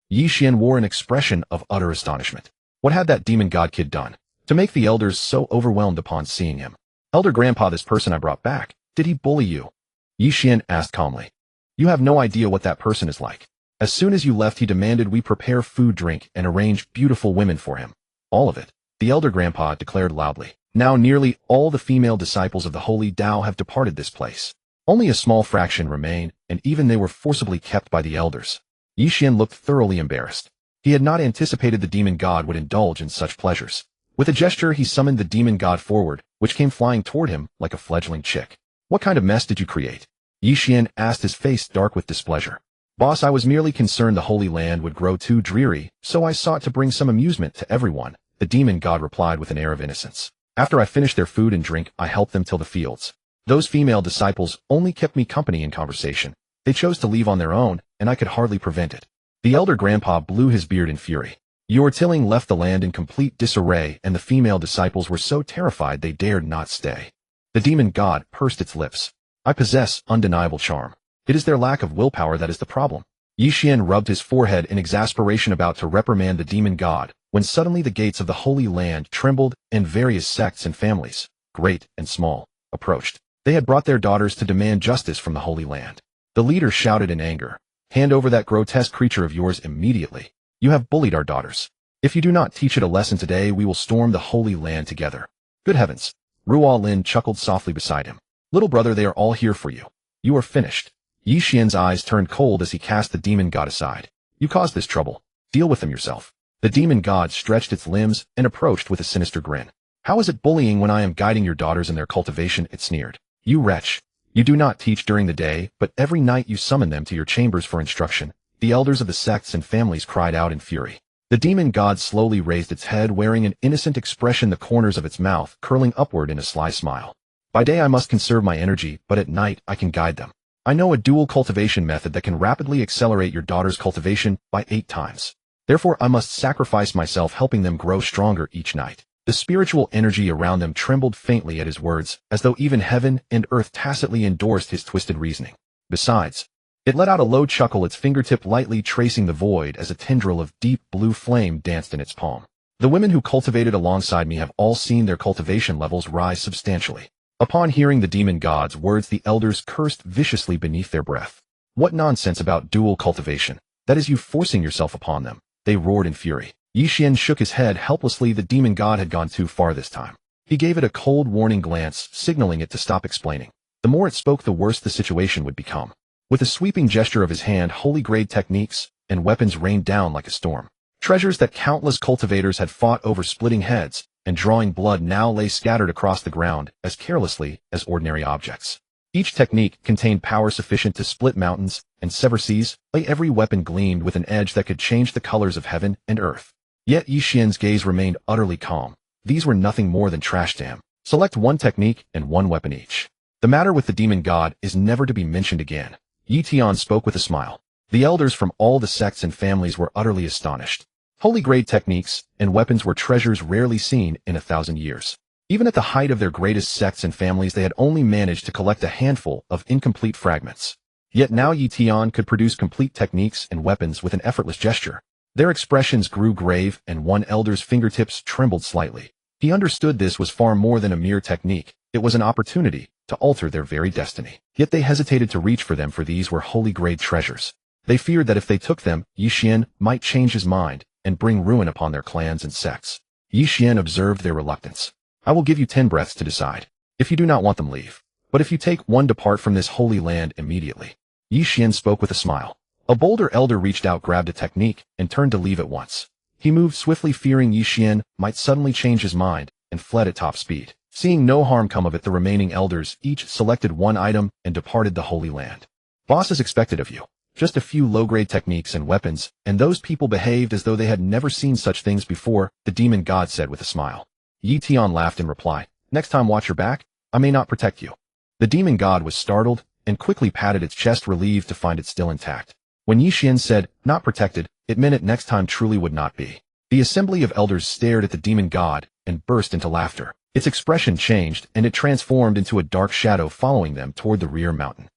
Ye Xuan wore an expression of utter astonishment. What had that demon god kid done to make the elders so overwhelmed upon seeing him? Elder Grandpa, this person I brought back, did he bully you? Ye Xuan asked calmly. You have no idea what that person is like. As soon as you left, he demanded we prepare food, drink, and arrange beautiful women for him. All of it, the Elder Grandpa declared loudly. Now nearly all the female disciples of the Holy Tao have departed this place. Only a small fraction remain, and even they were forcibly kept by the elders. Ye Xuan looked thoroughly embarrassed. He had not anticipated the demon god would indulge in such pleasures. With a gesture, he summoned the demon god forward, which came flying toward him like a fledgling chick. What kind of mess did you create? Ye Xuan asked, his face dark with displeasure. Boss, I was merely concerned the Holy Land would grow too dreary, so I sought to bring some amusement to everyone, the demon god replied with an air of innocence. After I finished their food and drink, I helped them till the fields. Those female disciples only kept me company in conversation. They chose to leave on their own, and I could hardly prevent it. The elder grandpa blew his beard in fury. Your tilling left the land in complete disarray, and the female disciples were so terrified they dared not stay. The demon god pursed its lips. I possess undeniable charm. It is their lack of willpower that is the problem. Ye Xuan rubbed his forehead in exasperation, about to reprimand the demon god, when suddenly the gates of the Holy Land trembled, and various sects and families, great and small, approached. They had brought their daughters to demand justice from the Holy Land. The leader shouted in anger, "Hand over that grotesque creature of yours immediately. You have bullied our daughters. If you do not teach it a lesson today, we will storm the Holy Land together." Good heavens! Ruo Lin chuckled softly beside him. Little brother, they are all here for you. You are finished. Ye Xuan's eyes turned cold as he cast the demon god aside. You caused this trouble. Deal with them yourself. The demon god stretched its limbs and approached with a sinister grin. How is it bullying when I am guiding your daughters in their cultivation? It sneered. You wretch. You do not teach during the day, but every night you summon them to your chambers for instruction. The elders of the sects and families cried out in fury. The demon god slowly raised its head, wearing an innocent expression, the corners of its mouth curling upward in a sly smile. By day I must conserve my energy, but at night I can guide them. I know a dual cultivation method that can rapidly accelerate your daughter's cultivation by 8 times. Therefore I must sacrifice myself, helping them grow stronger each night. The spiritual energy around them trembled faintly at his words, as though even heaven and earth tacitly endorsed his twisted reasoning. Besides, it let out a low chuckle, its fingertip lightly tracing the void as a tendril of deep blue flame danced in its palm. The women who cultivated alongside me have all seen their cultivation levels rise substantially. Upon hearing the demon god's words, the elders cursed viciously beneath their breath. What nonsense about dual cultivation? That is you forcing yourself upon them, they roared in fury. Ye Xuan shook his head helplessly. The demon god had gone too far this time. He gave it a cold warning glance, signaling it to stop explaining. The more it spoke, the worse the situation would become. With a sweeping gesture of his hand, holy-grade techniques and weapons rained down like a storm. Treasures that countless cultivators had fought over, splitting heads and drawing blood, now lay scattered across the ground as carelessly as ordinary objects. Each technique contained power sufficient to split mountains and sever seas. Every weapon gleamed with an edge that could change the colors of heaven and earth. Yet Ye Xuan's gaze remained utterly calm. These were nothing more than trash to him. Select one technique and one weapon each. The matter with the demon god is never to be mentioned again. Ye Xuan spoke with a smile. The elders from all the sects and families were utterly astonished. Holy-grade techniques and weapons were treasures rarely seen in 1,000 years. Even at the height of their greatest sects and families, they had only managed to collect a handful of incomplete fragments. Yet now Ye Xuan could produce complete techniques and weapons with an effortless gesture. Their expressions grew grave, and one elder's fingertips trembled slightly. He understood this was far more than a mere technique. It was an opportunity to alter their very destiny. Yet they hesitated to reach for them, for these were holy-grade treasures. They feared that if they took them, Ye Xuan might change his mind and bring ruin upon their clans and sects. Ye Xuan observed their reluctance. I will give you 10 breaths to decide. If you do not want them, leave. But if you take one, depart from this holy land immediately. Ye Xuan spoke with a smile. A bolder elder reached out, grabbed a technique, and turned to leave at once. He moved swiftly, fearing Ye Xuan might suddenly change his mind, and fled at top speed. Seeing no harm come of it, the remaining elders each selected one item and departed the Holy Land. Boss is expected of you. Just a few low-grade techniques and weapons, and those people behaved as though they had never seen such things before, the demon god said with a smile. Ye Xuan laughed in reply. Next time watch your back. I may not protect you. The demon god was startled and quickly patted its chest, relieved to find it still intact. When Ye Xuan said, not protected, it meant it next time truly would not be. The assembly of elders stared at the demon god and burst into laughter. Its expression changed, and it transformed into a dark shadow, following them toward the rear mountain.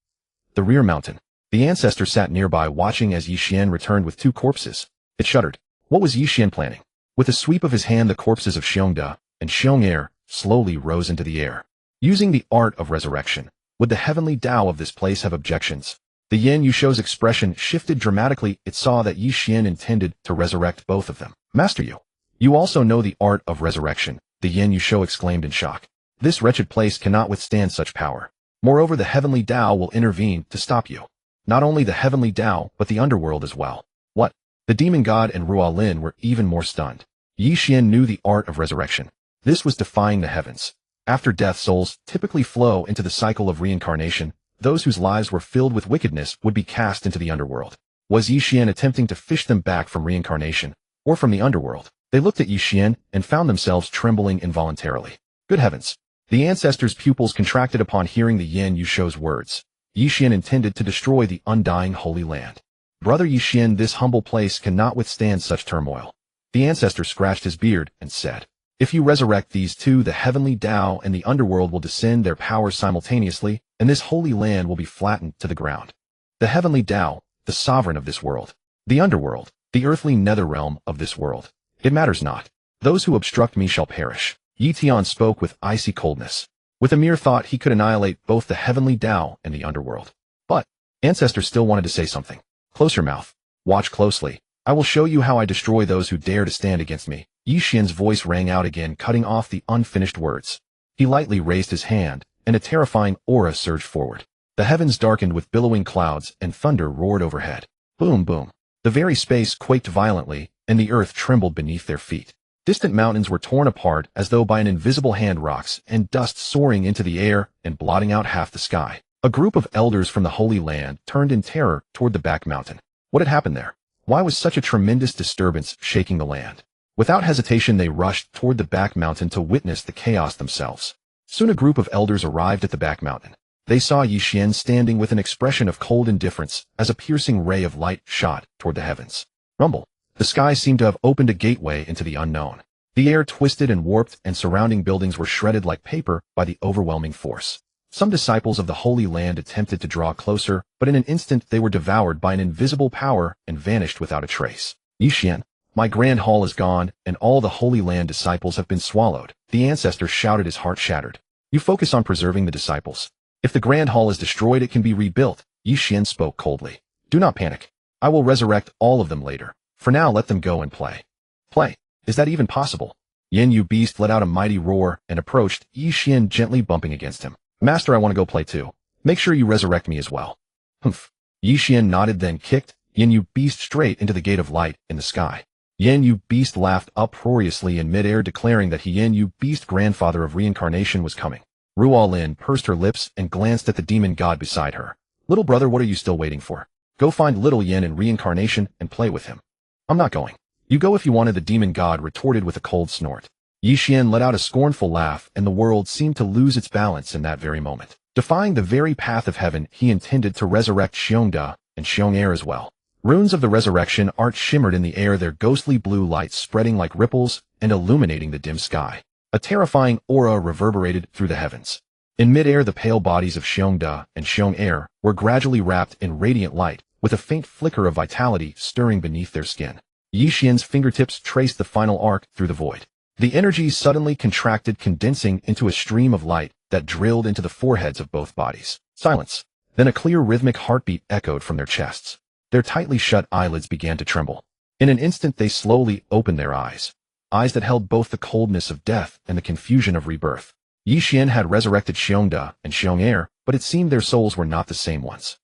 The rear mountain. The ancestor sat nearby, watching as Ye Xuan returned with 2 corpses. It shuddered. What was Ye Xuan planning? With a sweep of his hand, the corpses of Xiong and Xiong slowly rose into the air. Using the art of resurrection, would the heavenly Tao of this place have objections? The Yin Yusho's expression shifted dramatically. It saw that Ye Xuan intended to resurrect both of them. Master Yu, you also know the art of resurrection, the Yin Yusho exclaimed in shock. This wretched place cannot withstand such power. Moreover, the heavenly Tao will intervene to stop you. Not only the heavenly Tao, but the underworld as well. What? The demon god and Ruo Lin were even more stunned. Ye Xuan knew the art of resurrection. This was defying the heavens. After death, souls typically flow into the cycle of reincarnation. Those whose lives were filled with wickedness would be cast into the underworld. Was Ye Xuan attempting to fish them back from reincarnation, or from the underworld? They looked at Ye Xuan and found themselves trembling involuntarily. Good heavens! The ancestor's pupils contracted upon hearing the Ye Xuan's words. Ye Xuan intended to destroy the undying Holy Land. Brother Ye Xuan, this humble place cannot withstand such turmoil. The ancestor scratched his beard and said, if you resurrect these two, the heavenly Tao and the underworld will descend their powers simultaneously, and this holy land will be flattened to the ground. The heavenly Tao, the sovereign of this world. The underworld, the earthly nether realm of this world. It matters not. Those who obstruct me shall perish. Ye Xuan spoke with icy coldness. With a mere thought, he could annihilate both the heavenly Tao and the underworld. But ancestor still wanted to say something. Close your mouth. Watch closely. I will show you how I destroy those who dare to stand against me. Ye Xuan's voice rang out again, cutting off the unfinished words. He lightly raised his hand, and a terrifying aura surged forward. The heavens darkened with billowing clouds, and thunder roared overhead. Boom, boom. The very space quaked violently, and the earth trembled beneath their feet. Distant mountains were torn apart as though by an invisible hand, rocks and dust soaring into the air and blotting out half the sky. A group of elders from the Holy Land turned in terror toward the back mountain. What had happened there? Why was such a tremendous disturbance shaking the land? Without hesitation, they rushed toward the back mountain to witness the chaos themselves. Soon a group of elders arrived at the back mountain. They saw Ye Xuan standing with an expression of cold indifference as a piercing ray of light shot toward the heavens. Rumble. The sky seemed to have opened a gateway into the unknown. The air twisted and warped, and surrounding buildings were shredded like paper by the overwhelming force. Some disciples of the Holy Land attempted to draw closer, but in an instant they were devoured by an invisible power and vanished without a trace. Ye Xuan, my grand hall is gone, and all the Holy Land disciples have been swallowed. The ancestor shouted, his heart shattered. You focus on preserving the disciples. If the grand hall is destroyed, it can be rebuilt. Ye Xuan spoke coldly. Do not panic. I will resurrect all of them later. For now, let them go and play. Play? Is that even possible? You beast let out a mighty roar and approached, Ye Xuan gently bumping against him. Master, I want to go play too. Make sure you resurrect me as well. Humph. Ye Xuan nodded, then kicked you beast straight into the gate of light in the sky. You beast laughed uproariously in midair, declaring that you beast, grandfather of reincarnation, was coming. Ruolin pursed her lips and glanced at the demon god beside her. Little brother, what are you still waiting for? Go find little Yin in reincarnation and play with him. I'm not going. You go if you wanted, the demon god retorted with a cold snort. Ye Xuan let out a scornful laugh, and the world seemed to lose its balance in that very moment. Defying the very path of heaven, he intended to resurrect Xiong and Xiong as well. Runes of the resurrection art shimmered in the air, their ghostly blue light spreading like ripples and illuminating the dim sky. A terrifying aura reverberated through the heavens. In midair, the pale bodies of Xiong and Xiong were gradually wrapped in radiant light, with a faint flicker of vitality stirring beneath their skin. Ye Xuan's fingertips traced the final arc through the void. The energy suddenly contracted, condensing into a stream of light that drilled into the foreheads of both bodies. Silence. Then a clear rhythmic heartbeat echoed from their chests. Their tightly shut eyelids began to tremble. In an instant they slowly opened their eyes. Eyes that held both the coldness of death and the confusion of rebirth. Ye Xuan had resurrected Xiong and Xiong, but it seemed their souls were not the same ones.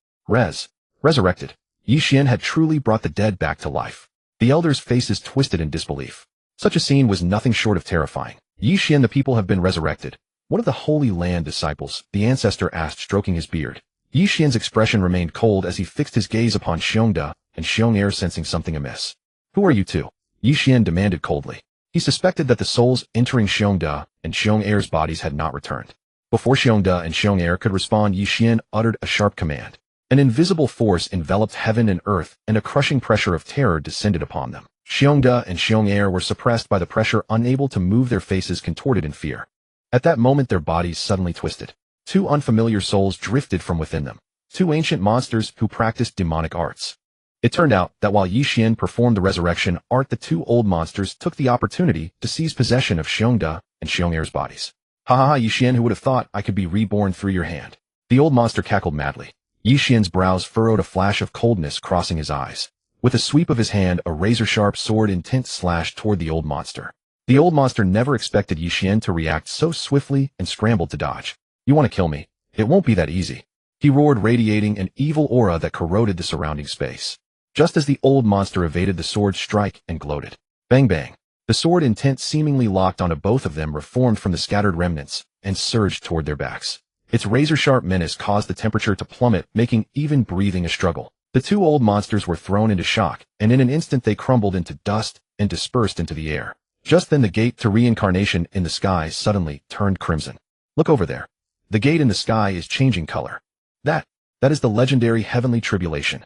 Resurrected. Ye Xuan had truly brought the dead back to life. The elders' faces twisted in disbelief. Such a scene was nothing short of terrifying. Ye Xuan, the people have been resurrected. What of the Holy Land disciples? The ancestor asked, stroking his beard. Ye Xuan's expression remained cold as he fixed his gaze upon Xiong and Xiong, sensing something amiss. Who are you two? Ye Xuan demanded coldly. He suspected that the souls entering Xiong and Xiong's bodies had not returned. Before Xiong and Xiong could respond, Ye Xuan uttered a sharp command. An invisible force enveloped heaven and earth, and a crushing pressure of terror descended upon them. Xiong and Xiong were suppressed by the pressure, unable to move, their faces contorted in fear. At that moment their bodies suddenly twisted. Two unfamiliar souls drifted from within them. Two ancient monsters who practiced demonic arts. It turned out that while Ye Xuan performed the resurrection art, the two old monsters took the opportunity to seize possession of Xiong and Xiong's bodies. Ha ha ha, Ye Xuan, who would have thought I could be reborn through your hand? The old monster cackled madly. Ye Xuan's brows furrowed, a flash of coldness crossing his eyes. With a sweep of his hand, a razor-sharp sword intent slashed toward the old monster. The old monster never expected Ye Xuan to react so swiftly and scrambled to dodge. You want to kill me? It won't be that easy. He roared, radiating an evil aura that corroded the surrounding space. Just as the old monster evaded the sword's strike and gloated. Bang bang. The sword, intent seemingly locked onto both of them, reformed from the scattered remnants and surged toward their backs. Its razor-sharp menace caused the temperature to plummet, making even breathing a struggle. The two old monsters were thrown into shock, and in an instant they crumbled into dust and dispersed into the air. Just then the gate to reincarnation in the sky suddenly turned crimson. Look over there. The gate in the sky is changing color. That is the legendary heavenly tribulation.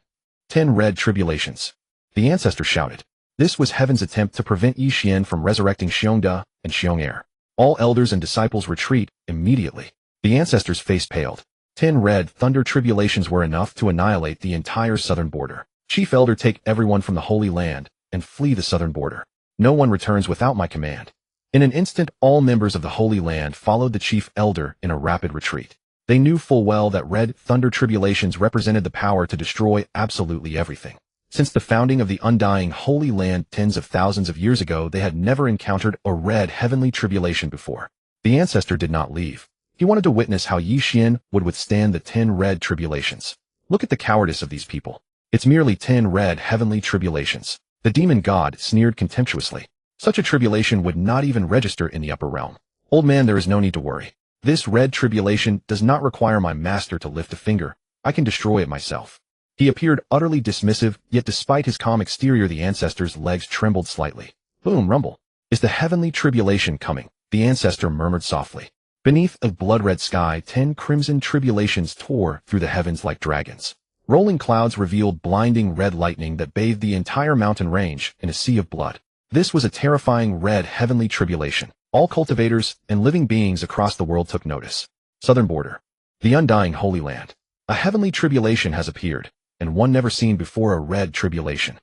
10 red tribulations. The ancestor shouted. This was heaven's attempt to prevent Ye Xuan from resurrecting Xiong and Xiong. All elders and disciples retreat immediately. The ancestor's face paled. 10 red thunder tribulations were enough to annihilate the entire southern border. Chief elder, take everyone from the Holy Land and flee the southern border. No one returns without my command. In an instant, all members of the Holy Land followed the chief elder in a rapid retreat. They knew full well that red thunder tribulations represented the power to destroy absolutely everything. Since the founding of the undying Holy Land tens of thousands of years ago, they had never encountered a red heavenly tribulation before. The ancestor did not leave. He wanted to witness how Ye Xuan would withstand the 10 red tribulations. Look at the cowardice of these people. It's merely 10 red heavenly tribulations. The demon god sneered contemptuously. Such a tribulation would not even register in the upper realm. Old man, there is no need to worry. This red tribulation does not require my master to lift a finger. I can destroy it myself. He appeared utterly dismissive, yet despite his calm exterior, the ancestor's legs trembled slightly. Boom, rumble. Is the heavenly tribulation coming? The ancestor murmured softly. Beneath a blood-red sky, 10 crimson tribulations tore through the heavens like dragons. Rolling clouds revealed blinding red lightning that bathed the entire mountain range in a sea of blood. This was a terrifying red heavenly tribulation. All cultivators and living beings across the world took notice. Southern border. The undying Holy Land. A heavenly tribulation has appeared, and one never seen before, a red tribulation.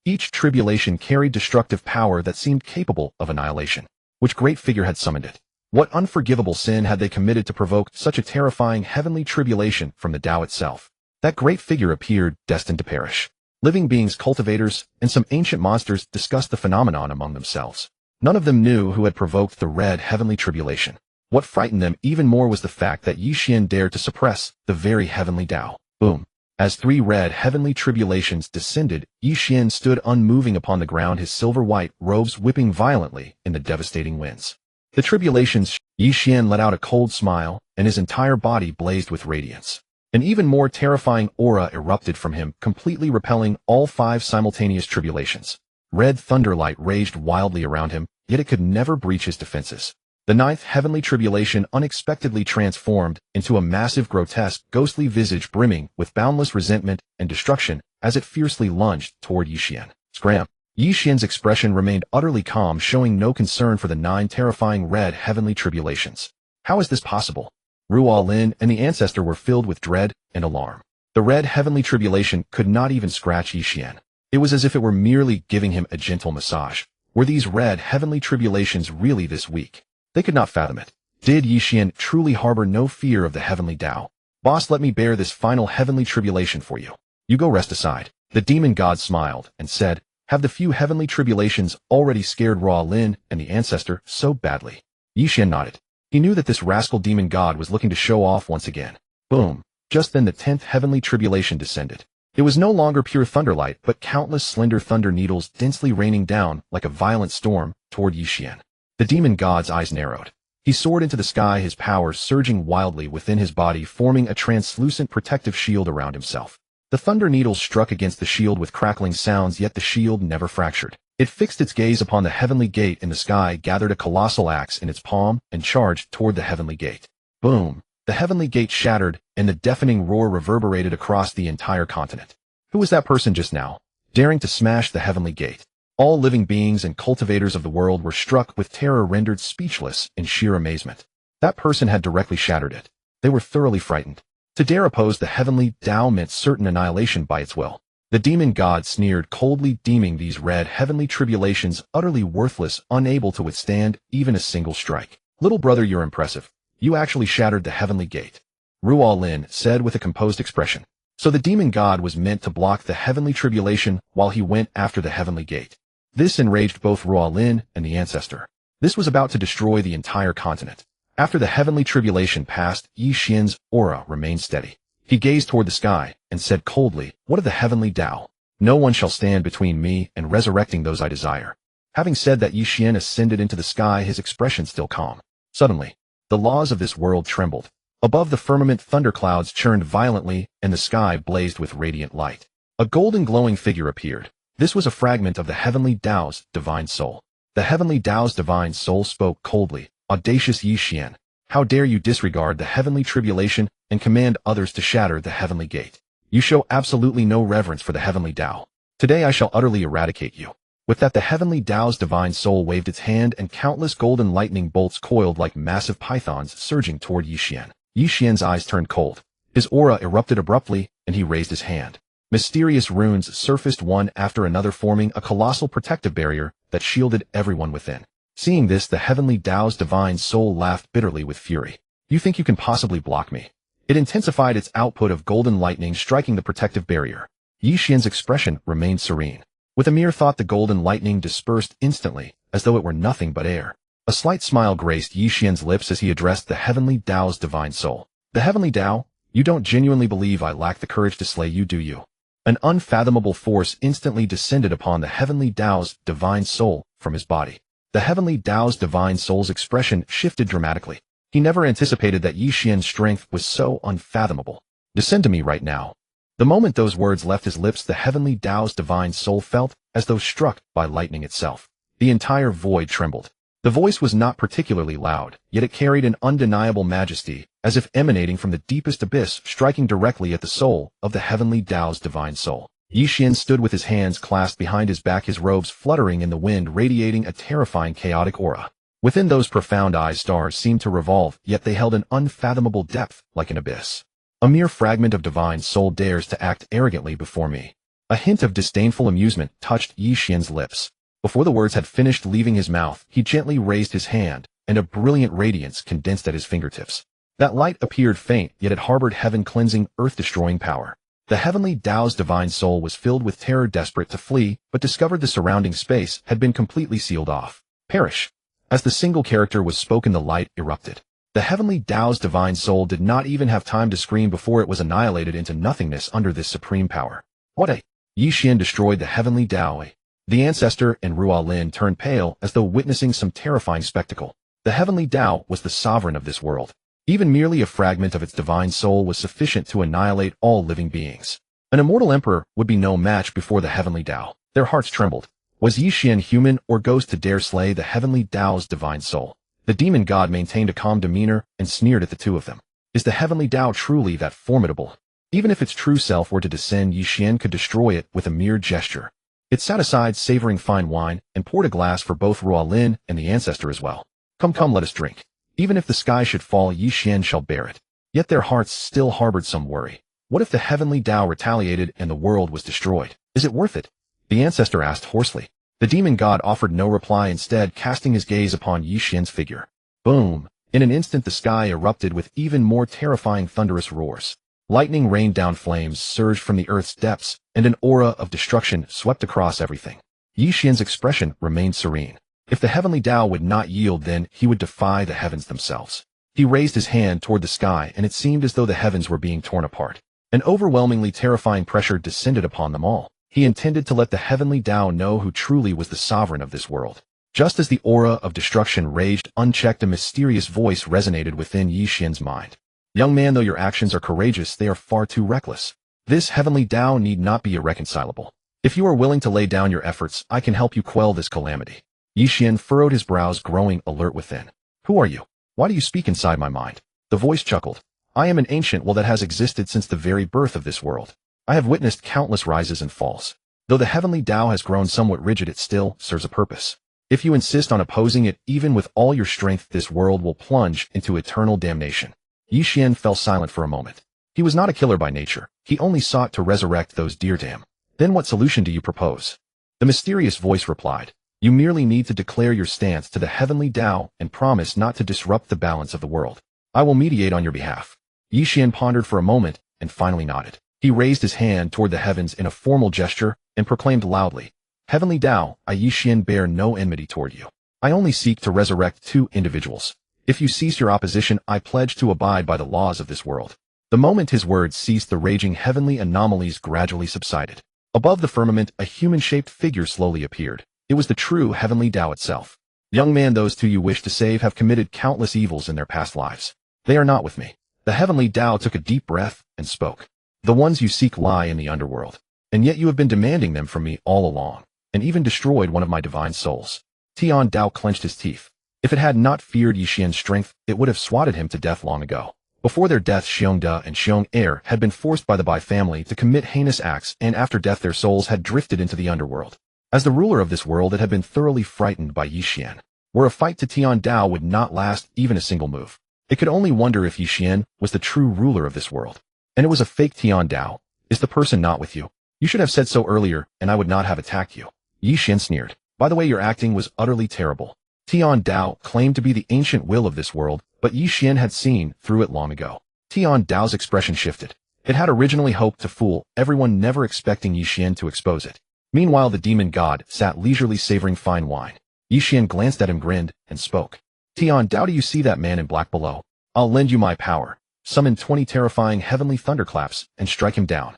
Each tribulation carried destructive power that seemed capable of annihilation. Which great figure had summoned it? What unforgivable sin had they committed to provoke such a terrifying heavenly tribulation from the Tao itself? That great figure appeared, destined to perish. Living beings, cultivators, and some ancient monsters discussed the phenomenon among themselves. None of them knew who had provoked the red heavenly tribulation. What frightened them even more was the fact that Ye Xuan dared to suppress the very heavenly Tao. Boom. As 3 red heavenly tribulations descended, Ye Xuan stood unmoving upon the ground, his silver-white robes whipping violently in the devastating winds. The tribulations, Ye Xuan let out a cold smile, and his entire body blazed with radiance. An even more terrifying aura erupted from him, completely repelling all 5 simultaneous tribulations. Red thunderlight raged wildly around him, yet it could never breach his defenses. The 9th heavenly tribulation unexpectedly transformed into a massive, grotesque, ghostly visage brimming with boundless resentment and destruction as it fiercely lunged toward Ye Xuan. Scram! Ye Xuan's expression remained utterly calm, showing no concern for the 9 terrifying red heavenly tribulations. How is this possible? Ruo Lin and the ancestor were filled with dread and alarm. The red heavenly tribulation could not even scratch Ye Xuan. It was as if it were merely giving him a gentle massage. Were these red heavenly tribulations really this weak? They could not fathom it. Did Ye Xuan truly harbor no fear of the heavenly Tao? Boss, let me bear this final heavenly tribulation for you. You go rest aside. The demon god smiled and said, have the few heavenly tribulations already scared Ruo Lin and the ancestor so badly? Ye Xuan nodded. He knew that this rascal demon god was looking to show off once again. Boom. Just then the 10th heavenly tribulation descended. It was no longer pure thunderlight, but countless slender thunder needles densely raining down like a violent storm toward Ye Xuan. The demon god's eyes narrowed. He soared into the sky, his power surging wildly within his body, forming a translucent protective shield around himself. The thunder needles struck against the shield with crackling sounds, yet the shield never fractured. It fixed its gaze upon the heavenly gate in the sky, gathered a colossal axe in its palm, and charged toward the heavenly gate. Boom! The heavenly gate shattered, and the deafening roar reverberated across the entire continent. Who was that person just now, daring to smash the heavenly gate? All living beings and cultivators of the world were struck with terror, rendered speechless in sheer amazement. That person had directly shattered it. They were thoroughly frightened. To dare oppose the heavenly Tao meant certain annihilation by its will. The demon god sneered coldly, deeming these red heavenly tribulations utterly worthless, unable to withstand even a single strike. Little brother, you're impressive. You actually shattered the heavenly gate. Ruo Lin said with a composed expression. So the demon god was meant to block the heavenly tribulation while he went after the heavenly gate. This enraged both Ruo Lin and the ancestor. This was about to destroy the entire continent. After the heavenly tribulation passed, Ye Xuan's aura remained steady. He gazed toward the sky and said coldly, what of the heavenly Tao? No one shall stand between me and resurrecting those I desire. Having said that, Ye Xuan ascended into the sky, his expression still calm. Suddenly, the laws of this world trembled. Above the firmament, thunderclouds churned violently, and the sky blazed with radiant light. A golden glowing figure appeared. This was a fragment of the heavenly Tao's divine soul. The heavenly Tao's divine soul spoke coldly, audacious Ye Xuan, How dare you disregard the heavenly tribulation and command others to shatter the heavenly gate? You show absolutely no reverence for the heavenly Tao. Today I shall utterly eradicate you. With that, the heavenly Tao's divine soul waved its hand, and countless golden lightning bolts coiled like massive pythons surging toward Ye Xuan. Ye Xuan's eyes turned cold. His aura erupted abruptly, and he raised his hand. Mysterious runes surfaced one after another, forming a colossal protective barrier that shielded everyone within. Seeing this, the heavenly Tao's divine soul laughed bitterly with fury. You think you can possibly block me? It intensified its output of golden lightning, striking the protective barrier. Ye Xuan's expression remained serene. With a mere thought, the golden lightning dispersed instantly, as though it were nothing but air. A slight smile graced Ye Xuan's lips as he addressed the heavenly Tao's divine soul. The heavenly Tao, you don't genuinely believe I lack the courage to slay you, do you? An unfathomable force instantly descended upon the heavenly Tao's divine soul from his body. The heavenly Tao's divine soul's expression shifted dramatically. He never anticipated that Ye Xuan's strength was so unfathomable. Descend to me right now. The moment those words left his lips, the heavenly Tao's divine soul felt as though struck by lightning itself. The entire void trembled. The voice was not particularly loud, yet it carried an undeniable majesty, as if emanating from the deepest abyss, striking directly at the soul of the heavenly Tao's divine soul. Ye Xuan stood with his hands clasped behind his back, his robes fluttering in the wind, radiating a terrifying chaotic aura. Within those profound eyes, stars seemed to revolve, yet they held an unfathomable depth like an abyss. A mere fragment of divine soul dares to act arrogantly before me. A hint of disdainful amusement touched Ye Xuan's lips. Before the words had finished leaving his mouth, he gently raised his hand, and a brilliant radiance condensed at his fingertips. That light appeared faint, yet it harbored heaven-cleansing, earth-destroying power. The heavenly Tao's divine soul was filled with terror, desperate to flee, but discovered the surrounding space had been completely sealed off. Perish! As the single character was spoken, the light erupted. The heavenly Tao's divine soul did not even have time to scream before it was annihilated into nothingness under this supreme power. What a... Ye Xuan destroyed the heavenly Tao. The ancestor and Ruo Lin turned pale as though witnessing some terrifying spectacle. The heavenly Tao was the sovereign of this world. Even merely a fragment of its divine soul was sufficient to annihilate all living beings. An immortal emperor would be no match before the heavenly Tao. Their hearts trembled. Was Ye Xuan human or ghost to dare slay the heavenly Tao's divine soul? The demon god maintained a calm demeanor and sneered at the two of them. Is the heavenly Tao truly that formidable? Even if its true self were to descend, Ye Xuan could destroy it with a mere gesture. It sat aside, savoring fine wine, and poured a glass for both Ruo Lin and the ancestor as well. Come, come, let us drink. Even if the sky should fall, Ye Xuan shall bear it. Yet their hearts still harbored some worry. What if the heavenly Tao retaliated and the world was destroyed? Is it worth it? The ancestor asked hoarsely. The demon god offered no reply, instead casting his gaze upon Ye Xuan's figure. Boom! In an instant the sky erupted with even more terrifying thunderous roars. Lightning rained down, flames surged from the earth's depths, and an aura of destruction swept across everything. Ye Xuan's expression remained serene. If the heavenly Tao would not yield, then he would defy the heavens themselves. He raised his hand toward the sky, and it seemed as though the heavens were being torn apart. An overwhelmingly terrifying pressure descended upon them all. He intended to let the heavenly Tao know who truly was the sovereign of this world. Just as the aura of destruction raged unchecked, a mysterious voice resonated within Ye Xuan's mind. Young man, though your actions are courageous, they are far too reckless. This heavenly Tao need not be irreconcilable. If you are willing to lay down your efforts, I can help you quell this calamity. Ye Xuan furrowed his brows, growing alert within. Who are you? Why do you speak inside my mind? The voice chuckled. I am an ancient will that has existed since the very birth of this world. I have witnessed countless rises and falls. Though the heavenly Tao has grown somewhat rigid, it still serves a purpose. If you insist on opposing it, even with all your strength, this world will plunge into eternal damnation. Ye Xuan fell silent for a moment. He was not a killer by nature. He only sought to resurrect those dear to him. Then what solution do you propose? The mysterious voice replied. You merely need to declare your stance to the heavenly Tao and promise not to disrupt the balance of the world. I will mediate on your behalf. Ye Xuan pondered for a moment and finally nodded. He raised his hand toward the heavens in a formal gesture and proclaimed loudly, Heavenly Tao, I Ye Xuan bear no enmity toward you. I only seek to resurrect two individuals. If you cease your opposition, I pledge to abide by the laws of this world. The moment his words ceased, the raging heavenly anomalies gradually subsided. Above the firmament, a human-shaped figure slowly appeared. It was the true heavenly Tao itself. Young man, those two you wish to save have committed countless evils in their past lives. They are not with me. The heavenly Tao took a deep breath and spoke. The ones you seek lie in the underworld, and yet you have been demanding them from me all along, and even destroyed one of my divine souls. Tian Dao clenched his teeth. If it had not feared Ye Xuan's strength, it would have swatted him to death long ago. Before their death, Xiong and Xiong had been forced by the Bai family to commit heinous acts, and after death their souls had drifted into the underworld. As the ruler of this world, it had been thoroughly frightened by Ye Xuan. Where a fight to Tian Dao would not last even a single move. It could only wonder if Ye Xuan was the true ruler of this world. And it was a fake Tian Dao. Is the person not with you? You should have said so earlier, and I would not have attacked you. Ye Xuan sneered. By the way, your acting was utterly terrible. Tian Dao claimed to be the ancient will of this world, but Ye Xuan had seen through it long ago. Tian Dao's expression shifted. It had originally hoped to fool everyone, never expecting Ye Xuan to expose it. Meanwhile, the demon god sat leisurely savoring fine wine. Ye Xuan glanced at him, grinned, and spoke. Tian Dao, do you see that man in black below? I'll lend you my power. Summon 20 terrifying heavenly thunderclaps and strike him down.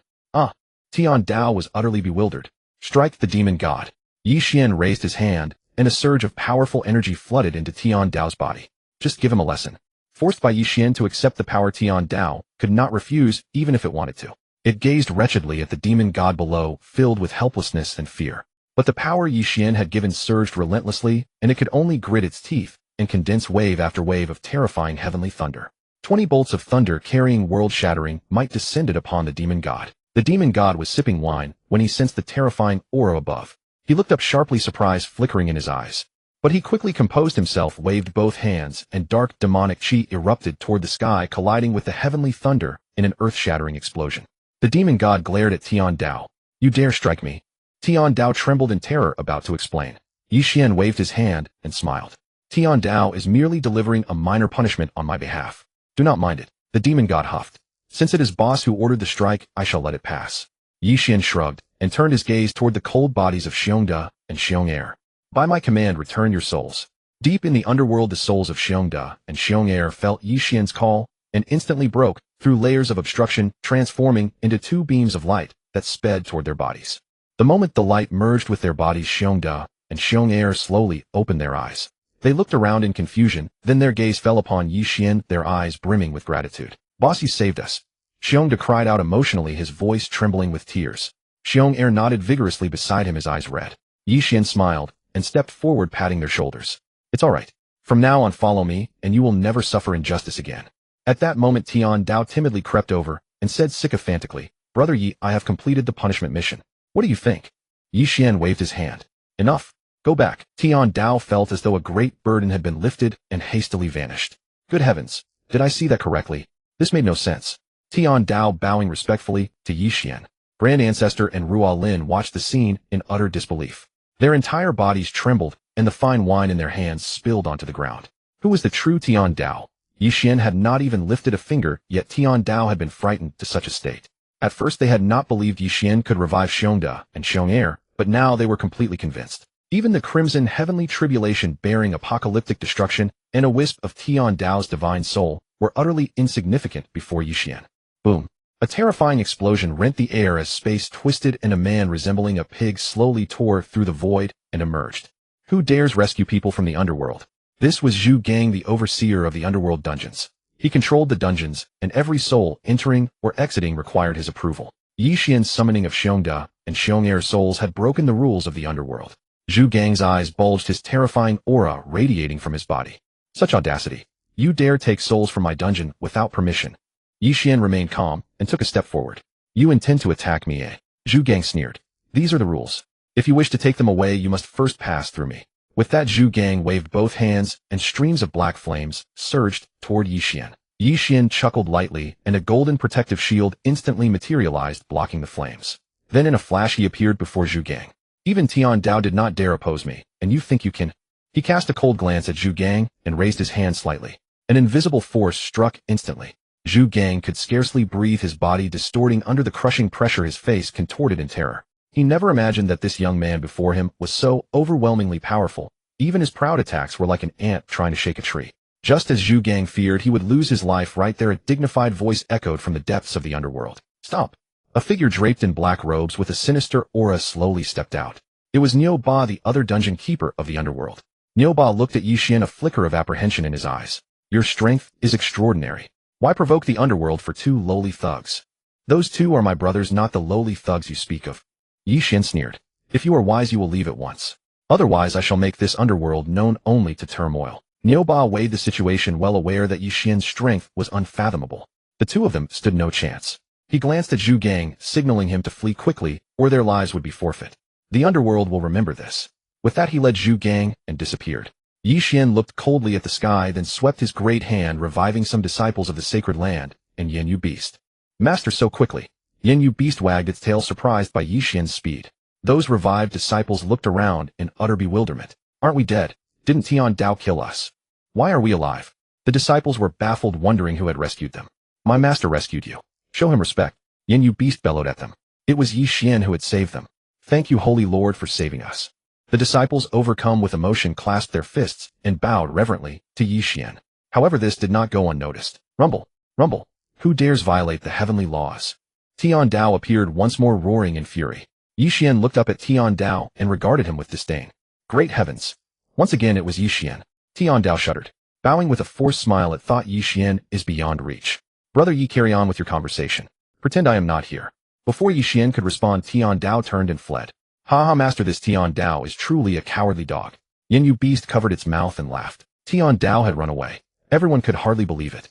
Tian Dao was utterly bewildered. Strike the demon god. Ye Xuan raised his hand, and a surge of powerful energy flooded into Tian Dao's body. Just give him a lesson. Forced by Ye Xuan to accept the power, Tian Dao could not refuse even if it wanted to. It gazed wretchedly at the demon god below, filled with helplessness and fear. But the power Ye Xuan had given surged relentlessly, and it could only grit its teeth and condense wave after wave of terrifying heavenly thunder. 20 bolts of thunder carrying world-shattering might descended upon the demon god. The demon god was sipping wine when he sensed the terrifying aura above. He looked up sharply, surprise flickering in his eyes. But he quickly composed himself, waved both hands, and dark demonic chi erupted toward the sky, colliding with the heavenly thunder in an earth-shattering explosion. The demon god glared at Tian Dao. You dare strike me? Tian Dao trembled in terror, about to explain. Ye Xuan waved his hand and smiled. Tian Dao is merely delivering a minor punishment on my behalf. Do not mind it. The demon god huffed. Since it is boss who ordered the strike, I shall let it pass. Ye Xuan shrugged and turned his gaze toward the cold bodies of Xiong and Xiong. By my command, return your souls. Deep in the underworld, the souls of Xiong and Xiong felt Ye Xuan's call and instantly broke through layers of obstruction, transforming into two beams of light that sped toward their bodies. The moment the light merged with their bodies, Xiong and Xiong slowly opened their eyes. They looked around in confusion, then their gaze fell upon Ye Xuan, their eyes brimming with gratitude. Boss, you saved us. Xiong cried out emotionally, his voice trembling with tears. Xiong nodded vigorously beside him, his eyes red. Ye Xuan smiled and stepped forward, patting their shoulders. It's all right. From now on, follow me, and you will never suffer injustice again. At that moment, Tian Dao timidly crept over and said sycophantically, Brother Yi, I have completed the punishment mission. What do you think? Ye Xuan waved his hand. Enough. Go back. Tian Dao felt as though a great burden had been lifted and hastily vanished. Good heavens. Did I see that correctly? This made no sense. Tian Dao bowing respectfully to Ye Xuan. Grand Ancestor and Ruo Lin watched the scene in utter disbelief. Their entire bodies trembled, and the fine wine in their hands spilled onto the ground. Who was the true Tian Dao? Ye Xuan had not even lifted a finger, yet Tian Dao had been frightened to such a state. At first they had not believed Ye Xuan could revive Xiong and Xiong, but now they were completely convinced. Even the crimson heavenly tribulation bearing apocalyptic destruction and a wisp of Tian Dao's divine soul were utterly insignificant before Ye Xuan. Boom. A terrifying explosion rent the air as space twisted and a man resembling a pig slowly tore through the void and emerged. Who dares rescue people from the underworld? This was Zhu Gang, the overseer of the underworld dungeons. He controlled the dungeons, and every soul entering or exiting required his approval. Ye Xuan's summoning of Xiong and Xiong souls had broken the rules of the underworld. Zhu Gang's eyes bulged, his terrifying aura radiating from his body. Such audacity. You dare take souls from my dungeon without permission. Ye Xuan remained calm and took a step forward. You intend to attack me, eh? Zhu Gang sneered. These are the rules. If you wish to take them away, you must first pass through me. With that, Zhu Gang waved both hands, and streams of black flames surged toward Ye Xuan. Ye Xuan chuckled lightly, and a golden protective shield instantly materialized, blocking the flames. Then in a flash he appeared before Zhu Gang. Even Tian Dao did not dare oppose me, and you think you can? He cast a cold glance at Zhu Gang and raised his hand slightly. An invisible force struck instantly. Zhu Gang could scarcely breathe, his body distorting under the crushing pressure, his face contorted in terror. He never imagined that this young man before him was so overwhelmingly powerful. Even his proud attacks were like an ant trying to shake a tree. Just as Zhu Gang feared he would lose his life right there, a dignified voice echoed from the depths of the underworld. Stop! A figure draped in black robes with a sinister aura slowly stepped out. It was Niu Ba, the other dungeon keeper of the underworld. Niu Ba looked at Ye Xuan, a flicker of apprehension in his eyes. Your strength is extraordinary. Why provoke the underworld for two lowly thugs? Those two are my brothers, not the lowly thugs you speak of. Ye Xuan sneered. If you are wise, you will leave at once. Otherwise, I shall make this underworld known only to turmoil. Niuba weighed the situation, well aware that Ye Xuan's strength was unfathomable. The two of them stood no chance. He glanced at Zhu Gang, signaling him to flee quickly, or their lives would be forfeit. The underworld will remember this. With that, he led Zhu Gang and disappeared. Ye Xuan looked coldly at the sky, then swept his great hand, reviving some disciples of the sacred land, and Yen Yu Beast. Master, so quickly. Yen Yu Beast wagged its tail, surprised by Ye Xuan's speed. Those revived disciples looked around in utter bewilderment. Aren't we dead? Didn't Tian Dao kill us? Why are we alive? The disciples were baffled, wondering who had rescued them. My master rescued you. Show him respect. Yen Yu Beast bellowed at them. It was Ye Xuan who had saved them. Thank you, Holy Lord, for saving us. The disciples, overcome with emotion, clasped their fists and bowed reverently to Ye Xuan. However, this did not go unnoticed. Rumble, rumble. Who dares violate the heavenly laws? Tian Dao appeared once more, roaring in fury. Ye Xuan looked up at Tian Dao and regarded him with disdain. Great heavens! Once again it was Ye Xuan. Tian Dao shuddered, bowing with a forced smile at thought. Ye Xuan is beyond reach. Brother Ye, carry on with your conversation. Pretend I am not here. Before Ye Xuan could respond, Tian Dao turned and fled. Ha ha, master, this Tian Dao is truly a cowardly dog. Yen Yu Beast covered its mouth and laughed. Tian Dao had run away. Everyone could hardly believe it.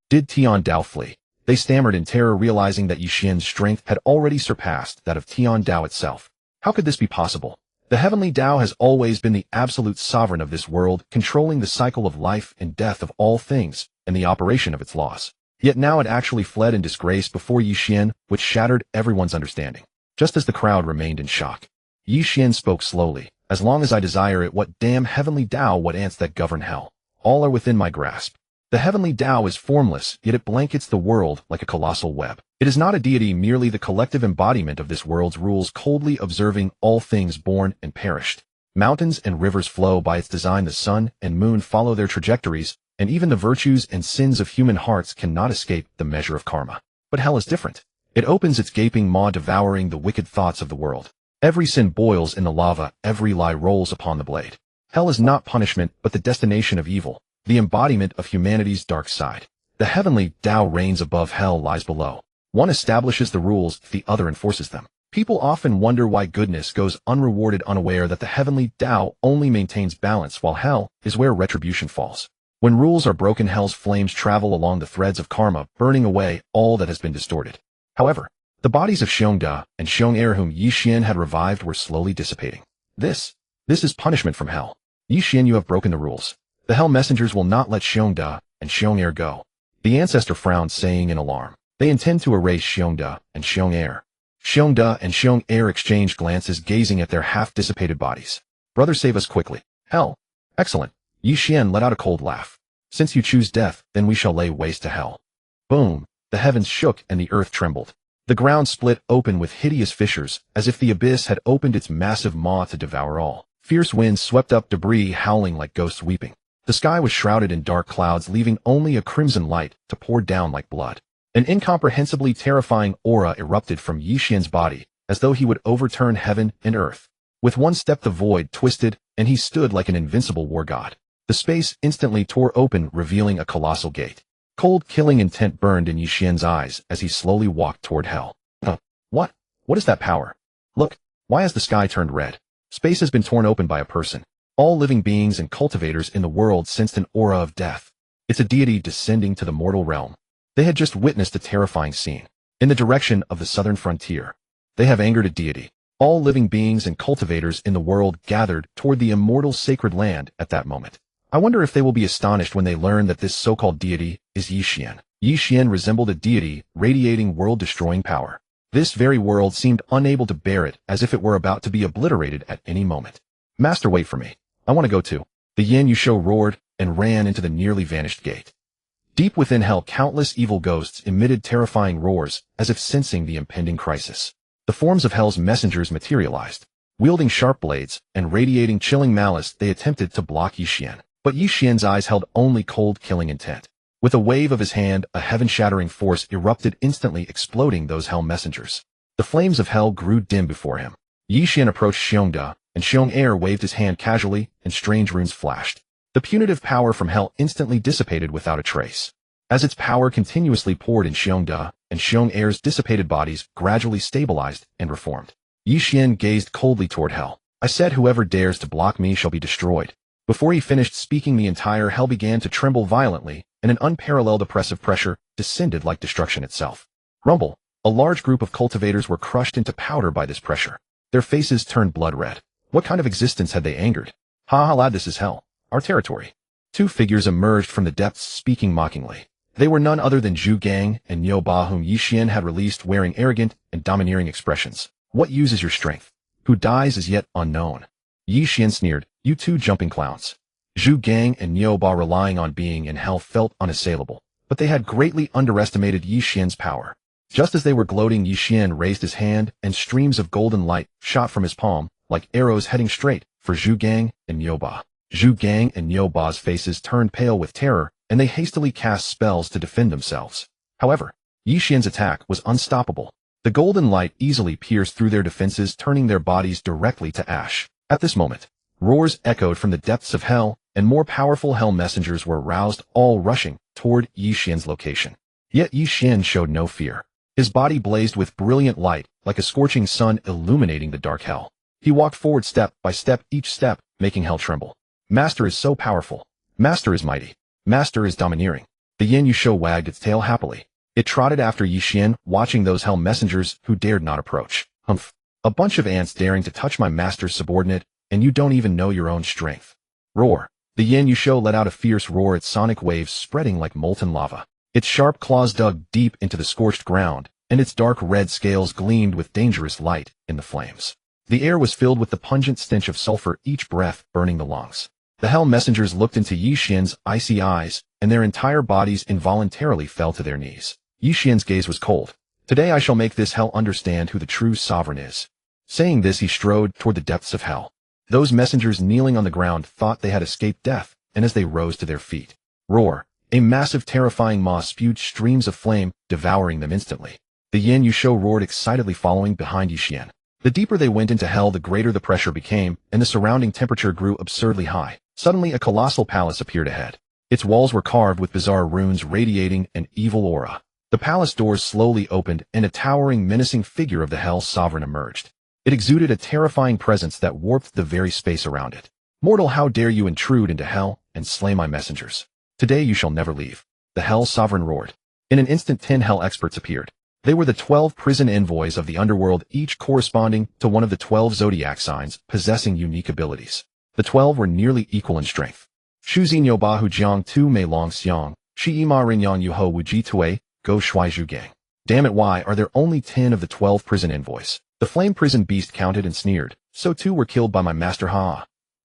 Did Tian Dao flee? They stammered in terror, realizing that Ye Xuan's strength had already surpassed that of Tian Dao itself. How could this be possible? The heavenly Dao has always been the absolute sovereign of this world, controlling the cycle of life and death of all things, and the operation of its laws. Yet now it actually fled in disgrace before Ye Xuan, which shattered everyone's understanding. Just as the crowd remained in shock, Ye Xuan spoke slowly. As long as I desire it, what damn heavenly Dao, what ants that govern hell? All are within my grasp. The heavenly Dao is formless, yet it blankets the world like a colossal web. It is not a deity, merely the collective embodiment of this world's rules, coldly observing all things born and perished. Mountains and rivers flow by its design, the sun and moon follow their trajectories, and even the virtues and sins of human hearts cannot escape the measure of karma. But hell is different. It opens its gaping maw, devouring the wicked thoughts of the world. Every sin boils in the lava, every lie rolls upon the blade. Hell is not punishment, but the destination of evil, the embodiment of humanity's dark side. The heavenly Dao reigns above, hell lies below. One establishes the rules, the other enforces them. People often wonder why goodness goes unrewarded, unaware that the heavenly Dao only maintains balance, while hell is where retribution falls. When rules are broken, hell's flames travel along the threads of karma, burning away all that has been distorted. However, the bodies of Xiong Da and Xiong Air, whom Ye Xuan had revived, were slowly dissipating. This is punishment from hell. Ye Xuan, you have broken the rules. The hell messengers will not let Xiong Da and Xiong Air go. The ancestor frowned, saying in alarm, they intend to erase Xiong Da and Xiong Air. Xiong Da and Xiong Air exchanged glances, gazing at their half-dissipated bodies. Brother, save us quickly. Hell. Excellent. Ye Xuan let out a cold laugh. Since you choose death, then we shall lay waste to hell. Boom. The heavens shook and the earth trembled. The ground split open with hideous fissures, as if the abyss had opened its massive maw to devour all. Fierce winds swept up debris, howling like ghosts weeping. The sky was shrouded in dark clouds, leaving only a crimson light to pour down like blood. An incomprehensibly terrifying aura erupted from Ye Xuan's body, as though he would overturn heaven and earth. With one step the void twisted, and he stood like an invincible war god. The space instantly tore open, revealing a colossal gate. Cold, killing intent burned in Ye Xuan's eyes as he slowly walked toward hell. What? What is that power? Look, why has the sky turned red? Space has been torn open by a person. All living beings and cultivators in the world sensed an aura of death. It's a deity descending to the mortal realm. They had just witnessed a terrifying scene. In the direction of the southern frontier, they have angered a deity. All living beings and cultivators in the world gathered toward the immortal sacred land at that moment. I wonder if they will be astonished when they learn that this so-called deity is Ye Xuan. Ye Xuan resembled a deity, radiating world-destroying power. This very world seemed unable to bear it, as if it were about to be obliterated at any moment. Master, wait for me. I want to go too. The Yen Yu Shou roared and ran into the nearly vanished gate. Deep within hell, countless evil ghosts emitted terrifying roars, as if sensing the impending crisis. The forms of hell's messengers materialized. Wielding sharp blades and radiating chilling malice, they attempted to block Ye Xuan. But Ye Xuan's eyes held only cold, killing intent. With a wave of his hand, a heaven-shattering force erupted, instantly exploding those hell messengers. The flames of hell grew dim before him. Ye Xuan approached Xiong Da, and Xiong Air waved his hand casually, and strange runes flashed. The punitive power from hell instantly dissipated without a trace. As its power continuously poured in Xiong Da, and Xiong Air's dissipated bodies gradually stabilized and reformed. Ye Xuan gazed coldly toward hell. I said, whoever dares to block me shall be destroyed. Before he finished speaking, the entire hell began to tremble violently, and an unparalleled oppressive pressure descended like destruction itself. Rumble. A large group of cultivators were crushed into powder by this pressure. Their faces turned blood red. What kind of existence had they angered? Ha ha lad, this is hell. Our territory. Two figures emerged from the depths speaking mockingly. They were none other than Zhu Gang and Niu Ba, whom Ye Xuan had released, wearing arrogant and domineering expressions. What use is your strength? Who dies is yet unknown. Ye Xuan sneered, you two jumping clowns. Zhu Gang and Niu Ba, relying on being in hell, felt unassailable, but they had greatly underestimated Ye Xuan's power. Just as they were gloating, Ye Xuan raised his hand, and streams of golden light shot from his palm, like arrows heading straight for Zhu Gang and Niu Ba. Zhu Gang and Niu Ba's faces turned pale with terror, and they hastily cast spells to defend themselves. However, Ye Xuan's attack was unstoppable. The golden light easily pierced through their defenses, turning their bodies directly to ash. At this moment, roars echoed from the depths of hell, and more powerful hell messengers were roused, all rushing toward Ye Xuan's location. Yet Ye Xuan showed no fear. His body blazed with brilliant light, like a scorching sun illuminating the dark hell. He walked forward step by step, each step making hell tremble. Master is so powerful. Master is mighty. Master is domineering. The Yin Yusho wagged its tail happily. It trotted after Ye Xuan, watching those hell messengers who dared not approach. Humph. A bunch of ants daring to touch my master's subordinate, and you don't even know your own strength. Roar. The Yin Yusho let out a fierce roar, its sonic waves spreading like molten lava. Its sharp claws dug deep into the scorched ground, and its dark red scales gleamed with dangerous light in the flames. The air was filled with the pungent stench of sulfur, each breath burning the lungs. The hell messengers looked into Ye Xuan's icy eyes, and their entire bodies involuntarily fell to their knees. Ye Xuan's gaze was cold. Today I shall make this hell understand who the true sovereign is. Saying this, he strode toward the depths of hell. Those messengers kneeling on the ground thought they had escaped death, and as they rose to their feet, roar. A massive, terrifying maw spewed streams of flame, devouring them instantly. The Yin Yusho roared excitedly, following behind Ye Xuan. The deeper they went into hell, the greater the pressure became, and the surrounding temperature grew absurdly high. Suddenly, a colossal palace appeared ahead. Its walls were carved with bizarre runes, radiating an evil aura. The palace doors slowly opened, and a towering, menacing figure of the Hell Sovereign emerged. It exuded a terrifying presence that warped the very space around it. Mortal, how dare you intrude into hell and slay my messengers? Today you shall never leave. The Hell Sovereign roared. In an instant, 10 hell experts appeared. They were the 12 prison envoys of the underworld, each corresponding to one of the 12 zodiac signs, possessing unique abilities. The 12 were nearly equal in strength. Shu Xin Yo Ba Hu Jiang Tu Mei Long Xiong, Shi Ma Rin Yang Yu Ho Wu Ji Tui, Go Shui Zhu Gang. Damn it, why are there only 10 of the 12 prison envoys? The flame prison beast counted and sneered. So too were killed by my master, ha.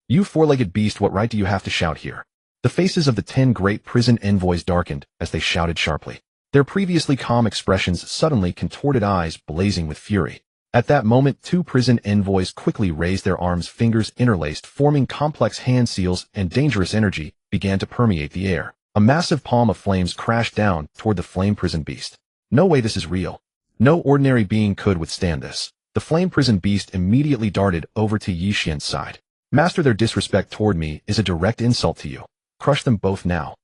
You four-legged beast, what right do you have to shout here? The faces of the 10 great prison envoys darkened as they shouted sharply. Their previously calm expressions suddenly contorted, eyes blazing with fury. At that moment, 2 prison envoys quickly raised their arms, fingers interlaced, forming complex hand seals, and dangerous energy began to permeate the air. A massive palm of flames crashed down toward the flame prison beast. No way, this is real. No ordinary being could withstand this. The flame prison beast immediately darted over to Ye Xuan's side. Master, their disrespect toward me is a direct insult to you. Crush them both now.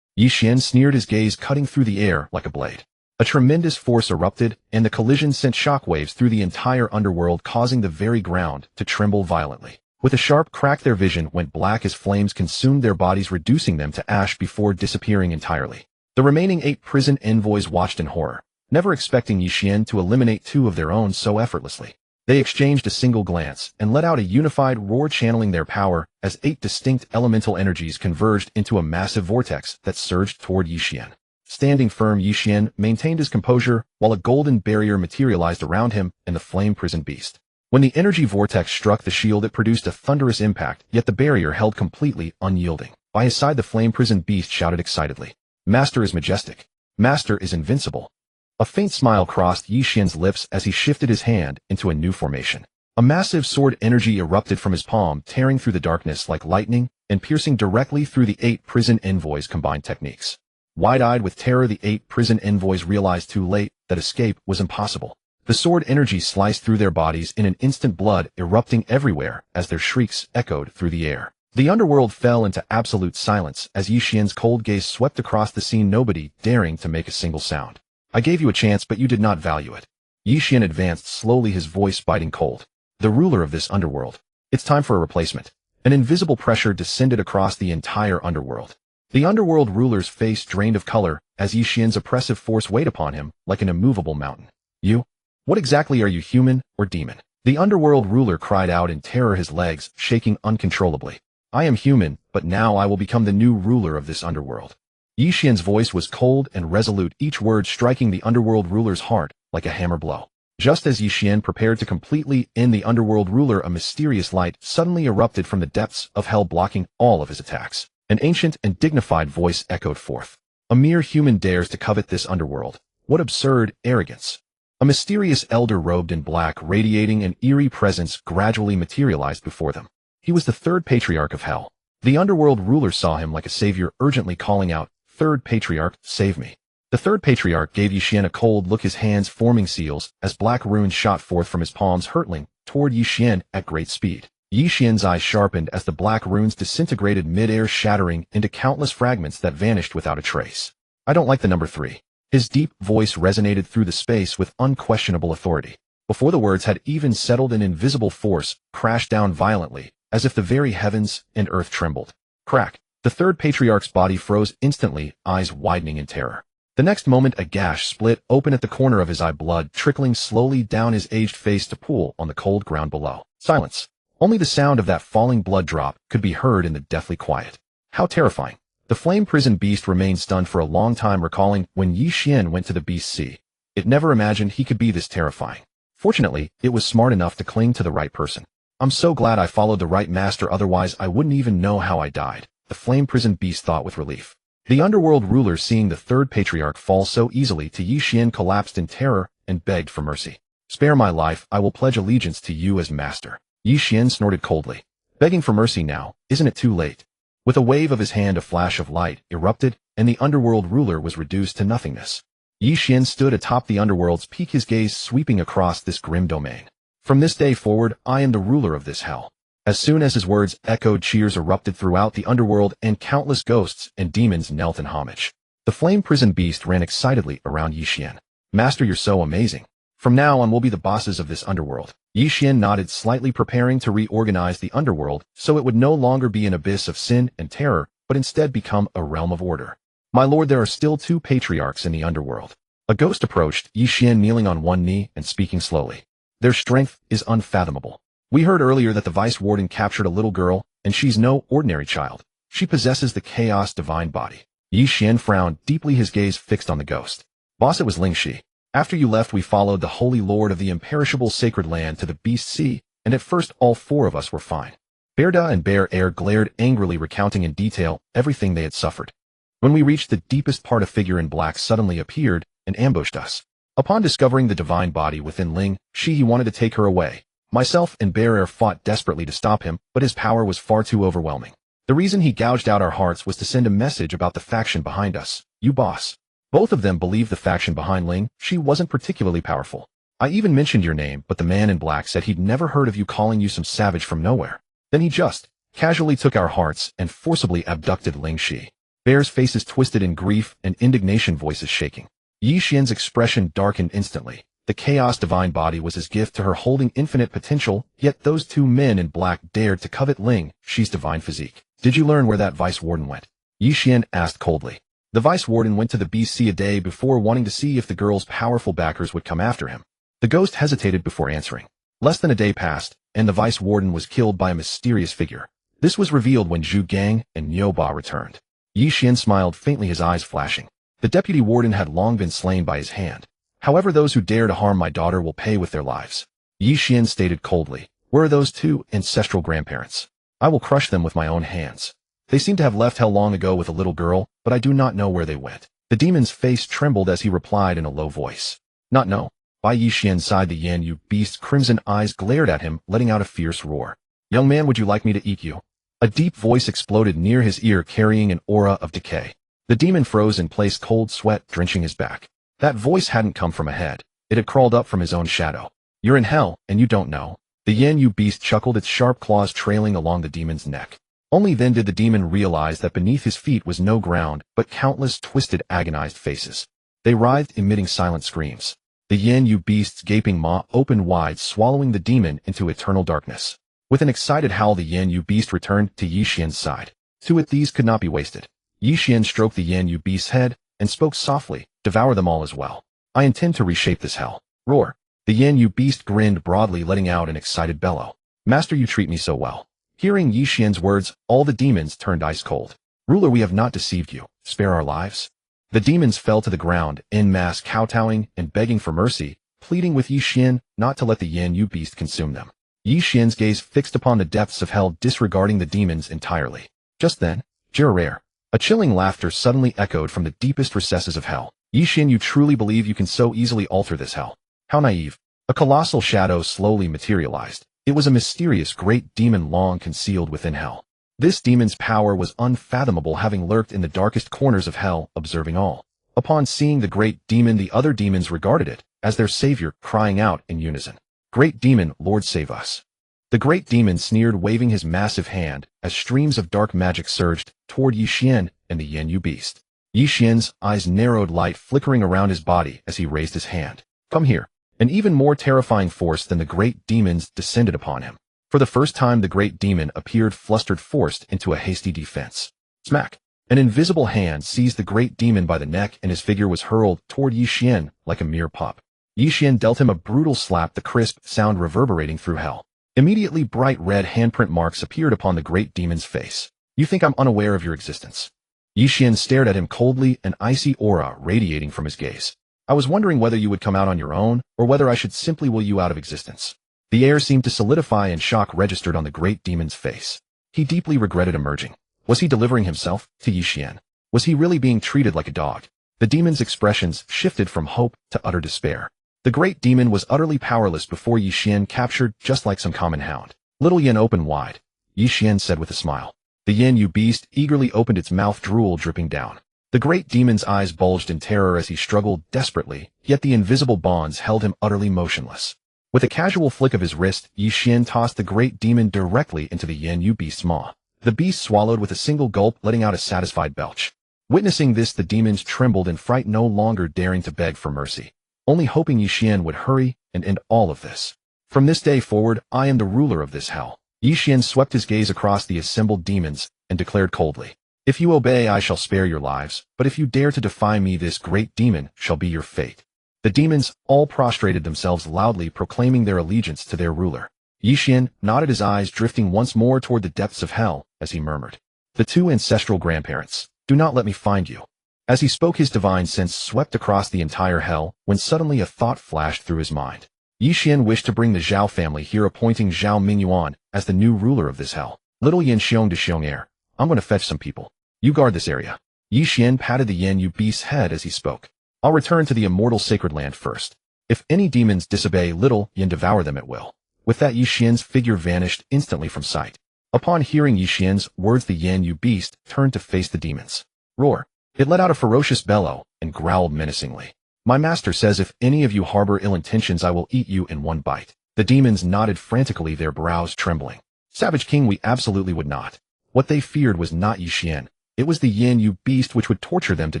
Ye Xuan sneered, his gaze cutting through the air like a blade. A tremendous force erupted, and the collision sent shockwaves through the entire underworld, causing the very ground to tremble violently. With a sharp crack, their vision went black as flames consumed their bodies, reducing them to ash before disappearing entirely. The remaining 8 prison envoys watched in horror, never expecting Ye Xuan to eliminate 2 of their own so effortlessly. They exchanged a single glance and let out a unified roar, channeling their power as 8 distinct elemental energies converged into a massive vortex that surged toward Ye Xuan. Standing firm, Ye Xuan maintained his composure while a golden barrier materialized around him and the flame prison beast. When the energy vortex struck the shield, it produced a thunderous impact, yet the barrier held completely unyielding. By his side, the flame prison beast shouted excitedly, "Master is majestic. Master is invincible." A faint smile crossed Ye Xuan's lips as he shifted his hand into a new formation. A massive sword energy erupted from his palm, tearing through the darkness like lightning and piercing directly through the 8 prison envoys' combined techniques. Wide-eyed with terror, the 8 prison envoys realized too late that escape was impossible. The sword energy sliced through their bodies in an instant, blood erupting everywhere as their shrieks echoed through the air. The underworld fell into absolute silence as Ye Xuan's cold gaze swept across the scene, nobody daring to make a single sound. I gave you a chance, but you did not value it. Ye Xuan advanced slowly, his voice biting cold. The ruler of this underworld. It's time for a replacement. An invisible pressure descended across the entire underworld. The underworld ruler's face drained of color as Ye Xuan's oppressive force weighed upon him like an immovable mountain. You? What exactly are you, human or demon? The underworld ruler cried out in terror, his legs shaking uncontrollably. I am human, but now I will become the new ruler of this underworld. Ye Xuan's voice was cold and resolute, each word striking the underworld ruler's heart like a hammer blow. Just as Ye Xuan prepared to completely end the underworld ruler, a mysterious light suddenly erupted from the depths of hell, blocking all of his attacks. An ancient and dignified voice echoed forth. A mere human dares to covet this underworld. What absurd arrogance! A mysterious elder robed in black, radiating an eerie presence, gradually materialized before them. He was the third patriarch of hell. The underworld ruler saw him like a savior, urgently calling out, "Third patriarch, save me." The third patriarch gave Ye Xuan a cold look, his hands forming seals as black runes shot forth from his palms, hurtling toward Ye Xuan at great speed. Ye Xuan's eyes sharpened as the black runes disintegrated mid-air, shattering into countless fragments that vanished without a trace. I don't like the number 3. His deep voice resonated through the space with unquestionable authority. Before the words had even settled, an invisible force crashed down violently, as if the very heavens and earth trembled. Crack! The third patriarch's body froze instantly, eyes widening in terror. The next moment, a gash split open at the corner of his eye, blood trickling slowly down his aged face to pool on the cold ground below. Silence. Only the sound of that falling blood drop could be heard in the deathly quiet. How terrifying. The flame-prisoned beast remained stunned for a long time, recalling when Ye Xuan went to the beast's sea. It never imagined he could be this terrifying. Fortunately, it was smart enough to cling to the right person. I'm so glad I followed the right master, otherwise I wouldn't even know how I died, the flame-prisoned beast thought with relief. The underworld ruler, seeing the third patriarch fall so easily to Ye Xuan, collapsed in terror and begged for mercy. Spare my life, I will pledge allegiance to you as master. Ye Xuan snorted coldly. Begging for mercy now, isn't it too late? With a wave of his hand, a flash of light erupted, and the underworld ruler was reduced to nothingness. Ye Xuan stood atop the underworld's peak, his gaze sweeping across this grim domain. From this day forward, I am the ruler of this hell. As soon as his words echoed, cheers erupted throughout the underworld, and countless ghosts and demons knelt in homage. The flame-prisoned beast ran excitedly around Ye Xuan. Master, you're so amazing. From now on, we'll be the bosses of this underworld. Ye Xuan nodded slightly, preparing to reorganize the underworld so it would no longer be an abyss of sin and terror, but instead become a realm of order. My lord, there are still 2 patriarchs in the underworld. A ghost approached Ye Xuan, kneeling on one knee and speaking slowly. Their strength is unfathomable. We heard earlier that the vice warden captured a little girl, and she's no ordinary child. She possesses the chaos divine body. Ye Xuan frowned deeply, his gaze fixed on the ghost. Boss, it was Ling Shi. After you left, we followed the holy lord of the imperishable sacred land to the beast sea, and at first all 4 of us were fine. Bearda and Bear Air glared angrily, recounting in detail everything they had suffered. When we reached the deepest part, a figure in black suddenly appeared and ambushed us. Upon discovering the divine body within Ling Shi, he wanted to take her away. Myself and Bear Air fought desperately to stop him, but his power was far too overwhelming. The reason he gouged out our hearts was to send a message about the faction behind us, you boss. Both of them believed the faction behind Ling Shi wasn't particularly powerful. I even mentioned your name, but the man in black said he'd never heard of you, calling you some savage from nowhere. Then he just casually took our hearts and forcibly abducted Ling Shi. Bear's faces twisted in grief and indignation, voices shaking. Ye Xuan's expression darkened instantly. The chaos divine body was his gift to her, holding infinite potential, yet those 2 men in black dared to covet Ling Shi's divine physique. Did you learn where that vice warden went? Ye Xuan asked coldly. The vice warden went to the BC a day before, wanting to see if the girl's powerful backers would come after him. The ghost hesitated before answering. Less than a day passed, and the vice warden was killed by a mysterious figure. This was revealed when Zhu Gang and Nyoba returned. Ye Xuan smiled faintly, his eyes flashing. The deputy warden had long been slain by his hand. However, those who dare to harm my daughter will pay with their lives. Ye Xuan stated coldly. Where are those 2 ancestral grandparents? I will crush them with my own hands. They seem to have left hell long ago with a little girl, but I do not know where they went. The demon's face trembled as he replied in a low voice. Not know. By Ye Xuan sighed. The Yan, you beast. Crimson eyes glared at him, letting out a fierce roar. Young man, would you like me to eat you? A deep voice exploded near his ear, carrying an aura of decay. The demon froze in place, cold sweat drenching his back. That voice hadn't come from ahead. It had crawled up from his own shadow. You're in hell, and you don't know. The Yan, you beast, chuckled, its sharp claws trailing along the demon's neck. Only then did the demon realize that beneath his feet was no ground, but countless twisted, agonized faces. They writhed, emitting silent screams. The Yan, you beast's gaping maw opened wide, swallowing the demon into eternal darkness. With an excited howl, the Yin-Yu beast returned to Ye Xuan's side. Two at these could not be wasted. Ye Xuan stroked the Yin-Yu beast's head and spoke softly, "Devour them all as well. I intend to reshape this hell." Roar. The Yin-Yu beast grinned broadly, letting out an excited bellow. "Master, you treat me so well." Hearing Ye Xuan's words, all the demons turned ice cold. "Ruler, we have not deceived you. Spare our lives." The demons fell to the ground, en masse, kowtowing and begging for mercy, pleading with Ye Xuan not to let the Yin-Yu beast consume them. Ye Xuan's gaze fixed upon the depths of hell, disregarding the demons entirely. Just then, Jirare. A chilling laughter suddenly echoed from the deepest recesses of hell. "Ye Xuan, you truly believe you can so easily alter this hell? How naive." A colossal shadow slowly materialized. It was a mysterious great demon long concealed within hell. This demon's power was unfathomable, having lurked in the darkest corners of hell, observing all. Upon seeing the great demon, the other demons regarded it as their savior, crying out in unison, "Great demon, Lord, save us." The great demon sneered, waving his massive hand as streams of dark magic surged toward Ye Xuan and the Yin-Yu beast. Ye Xuan's eyes narrowed, light flickering around his body as he raised his hand. "Come here." An even more terrifying force than the great demons descended upon him. For the first time, the great demon appeared flustered, forced into a hasty defense. Smack! An invisible hand seized the great demon by the neck, and his figure was hurled toward Ye Xuan like a mere pup. Ye Xuan dealt him a brutal slap, the crisp sound reverberating through hell. Immediately, bright red handprint marks appeared upon the great demon's face. "You think I'm unaware of your existence?" Ye Xuan stared at him coldly, an icy aura radiating from his gaze. "I was wondering whether you would come out on your own, or whether I should simply will you out of existence." The air seemed to solidify, and shock registered on the great demon's face. He deeply regretted emerging. Was he delivering himself to Ye Xuan? Was he really being treated like a dog? The demon's expressions shifted from hope to utter despair. The great demon was utterly powerless before Ye Xuan, captured just like some common hound. "Little Yin, open wide," Ye Xuan said with a smile. The Yin-Yu beast eagerly opened its mouth, drool dripping down. The great demon's eyes bulged in terror as he struggled desperately, yet the invisible bonds held him utterly motionless. With a casual flick of his wrist, Ye Xuan tossed the great demon directly into the Yin-Yu beast's maw. The beast swallowed with a single gulp, letting out a satisfied belch. Witnessing this, the demons trembled in fright, no longer daring to beg for mercy, only hoping Ye Xuan would hurry and end all of this. "From this day forward, I am the ruler of this hell." Ye Xuan swept his gaze across the assembled demons and declared coldly, "If you obey, I shall spare your lives, but if you dare to defy me, this great demon shall be your fate." The demons all prostrated themselves, loudly proclaiming their allegiance to their ruler. Ye Xuan nodded, his eyes drifting once more toward the depths of hell as he murmured, "The two ancestral grandparents, do not let me find you." As he spoke, his divine sense swept across the entire hell, when suddenly a thought flashed through his mind. Ye Xuan wished to bring the Zhao family here, appointing Zhao Mingyuan as the new ruler of this hell. "Little Yin Xiong to Xiong heir, I'm going to fetch some people. You guard this area." Ye Xuan patted the Yin-Yu beast's head as he spoke. "I'll return to the immortal sacred land first. If any demons disobey, Little Yin devour them at will." With that, Ye Xuan's figure vanished instantly from sight. Upon hearing Ye Xuan's words, the Yin-Yu beast turned to face the demons. Roar! It let out a ferocious bellow and growled menacingly. "My master says if any of you harbor ill intentions, I will eat you in one bite." The demons nodded frantically, their brows trembling. "Savage King, we absolutely would not." What they feared was not Ye Xuan. It was the Yin-Yu beast, which would torture them to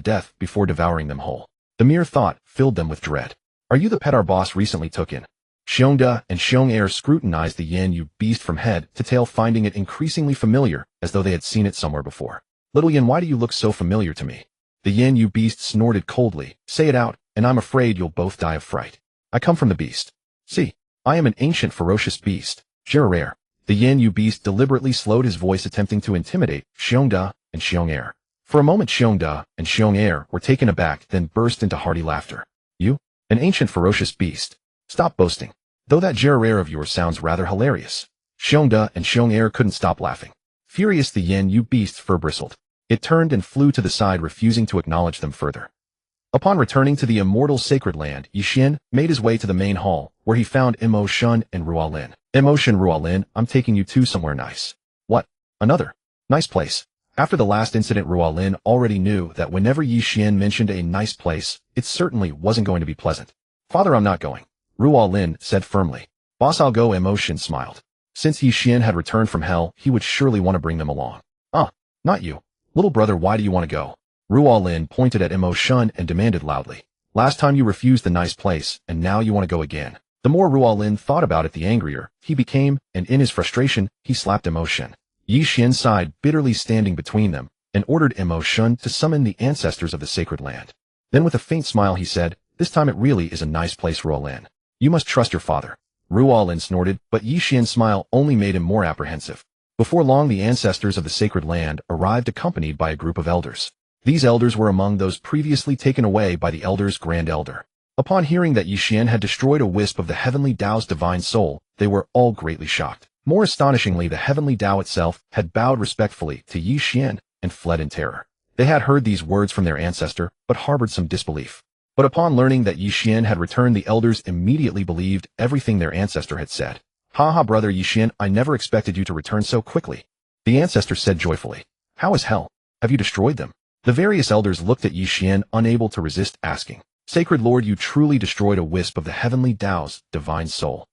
death before devouring them whole. The mere thought filled them with dread. "Are you the pet our boss recently took in?" Xiong and Xiong heir scrutinized the Yin-Yu beast from head to tail, finding it increasingly familiar, as though they had seen it somewhere before. "Little Yin, why do you look so familiar to me?" The Yin-Yu beast snorted coldly. "Say it out, and I'm afraid you'll both die of fright." "I come from the beast. See, I am an ancient ferocious beast. Jirare." The Yin-Yu beast deliberately slowed his voice, attempting to intimidate Xiong and Xiong heir. For a moment, Xiong and Xiong heir were taken aback, then burst into hearty laughter. "You? An ancient ferocious beast? Stop boasting. Though that Jirare of yours sounds rather hilarious." Xiong and Xiong heir couldn't stop laughing. Furious, the Yin-Yu beast's fur bristled. It turned and flew to the side, refusing to acknowledge them further. Upon returning to the immortal sacred land, Ye Xuan made his way to the main hall, where he found Ye Xuan and Ruolin. "Ye Xuan, Ruolin, I'm taking you two somewhere nice." "What? Another? Nice place?" After the last incident, Ruolin already knew that whenever Ye Xuan mentioned a nice place, it certainly wasn't going to be pleasant. "Father, I'm not going," Ruolin said firmly. "Boss, I'll go," Ye Xuan smiled. Since Ye Xuan had returned from hell, he would surely want to bring them along. Not you. Little brother, why do you want to go?" Ruolin pointed at Ye Xuan and demanded loudly. "Last time you refused the nice place, and now you want to go again." The more Ruolin thought about it, the angrier he became, and in his frustration, he slapped Ye Xuan. Ye Xuan sighed bitterly, standing between them, and ordered Ye Xuan to summon the ancestors of the sacred land. Then with a faint smile he said, "This time it really is a nice place, Ruolin. You must trust your father." Ruolin snorted, but Ye Xuan's smile only made him more apprehensive. Before long, the ancestors of the sacred land arrived, accompanied by a group of elders. These elders were among those previously taken away by the elder's grand elder. Upon hearing that Ye Xuan had destroyed a wisp of the heavenly Tao's divine soul, they were all greatly shocked. More astonishingly, the heavenly Tao itself had bowed respectfully to Ye Xuan and fled in terror. They had heard these words from their ancestor, but harbored some disbelief. But upon learning that Ye Xuan had returned, the elders immediately believed everything their ancestor had said. "Ha ha, brother Ye Xuan, I never expected you to return so quickly." The ancestor said joyfully. "How is hell? Have you destroyed them?" The various elders looked at Ye Xuan, unable to resist asking. "Sacred Lord, you truly destroyed a wisp of the heavenly Tao's divine soul."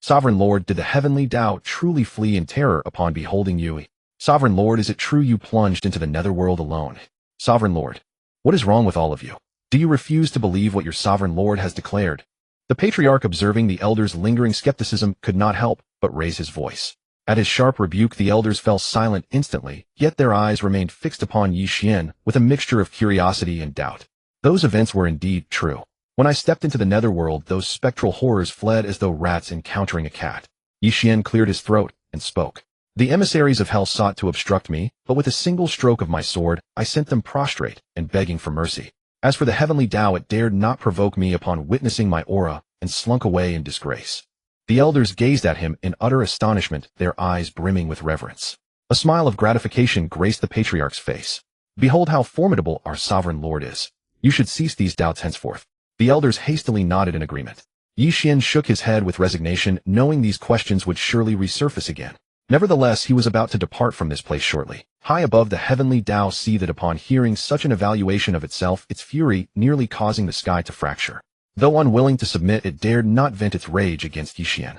"Sovereign Lord, did the heavenly Tao truly flee in terror upon beholding you?" "Sovereign Lord, is it true you plunged into the netherworld alone?" "Sovereign Lord, what is wrong with all of you? Do you refuse to believe what your sovereign Lord has declared?" The patriarch, observing the elders' lingering skepticism, could not help but raise his voice. At his sharp rebuke, the elders fell silent instantly, yet their eyes remained fixed upon Ye Xuan with a mixture of curiosity and doubt. Those events were indeed true. When I stepped into the netherworld, those spectral horrors fled as though rats encountering a cat. Ye Xuan cleared his throat and spoke. "The emissaries of hell sought to obstruct me, but with a single stroke of my sword, I sent them prostrate and begging for mercy. As for the heavenly Tao, it dared not provoke me upon witnessing my aura and slunk away in disgrace." The elders gazed at him in utter astonishment, their eyes brimming with reverence. A smile of gratification graced the patriarch's face. "Behold how formidable our sovereign Lord is. You should cease these doubts henceforth." The elders hastily nodded in agreement. Ye Xuan shook his head with resignation, knowing these questions would surely resurface again. Nevertheless, he was about to depart from this place shortly. High above, the heavenly Tao seethed upon hearing such an evaluation of itself, its fury nearly causing the sky to fracture. Though unwilling to submit, it dared not vent its rage against Ye Xuan.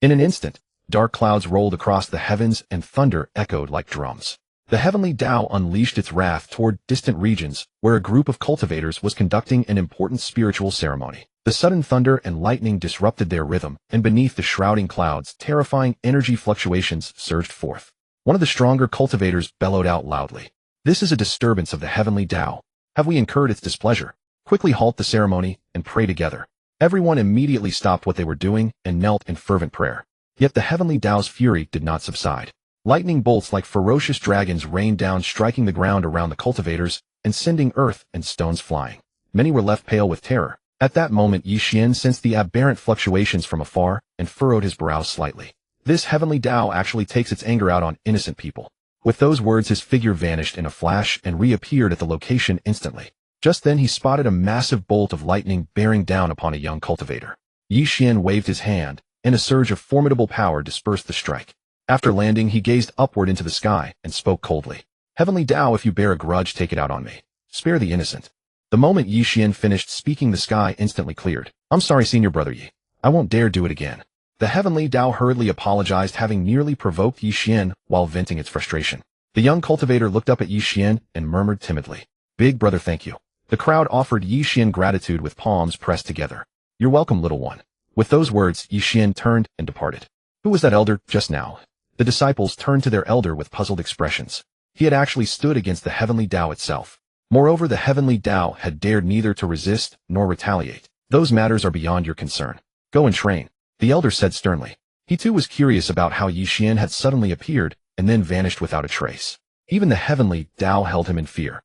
In an instant, dark clouds rolled across the heavens and thunder echoed like drums. The heavenly Tao unleashed its wrath toward distant regions, where a group of cultivators was conducting an important spiritual ceremony. The sudden thunder and lightning disrupted their rhythm, and beneath the shrouding clouds, terrifying energy fluctuations surged forth. One of the stronger cultivators bellowed out loudly. "This is a disturbance of the heavenly Tao. Have we incurred its displeasure? Quickly halt the ceremony and pray together." Everyone immediately stopped what they were doing and knelt in fervent prayer. Yet the heavenly Tao's fury did not subside. Lightning bolts like ferocious dragons rained down, striking the ground around the cultivators and sending earth and stones flying. Many were left pale with terror. At that moment, Ye Xuan sensed the aberrant fluctuations from afar and furrowed his brows slightly. This heavenly Tao actually takes its anger out on innocent people. With those words, his figure vanished in a flash and reappeared at the location instantly. Just then he spotted a massive bolt of lightning bearing down upon a young cultivator. Ye Xuan waved his hand, and a surge of formidable power dispersed the strike. After landing, he gazed upward into the sky and spoke coldly. "Heavenly Tao, if you bear a grudge, take it out on me. Spare the innocent." The moment Ye Xuan finished speaking, the sky instantly cleared. "I'm sorry, senior brother Ye. I won't dare do it again." The heavenly Tao hurriedly apologized, having nearly provoked Ye Xuan while venting its frustration. The young cultivator looked up at Ye Xuan and murmured timidly, "Big brother, thank you." The crowd offered Ye Xuan gratitude with palms pressed together. "You're welcome, little one." With those words, Ye Xuan turned and departed. Who was that elder just now? The disciples turned to their elder with puzzled expressions. He had actually stood against the heavenly Tao itself. Moreover, the heavenly Tao had dared neither to resist nor retaliate. "Those matters are beyond your concern. Go and train," the elder said sternly. He too was curious about how Ye Xuan had suddenly appeared and then vanished without a trace. Even the heavenly Tao held him in fear.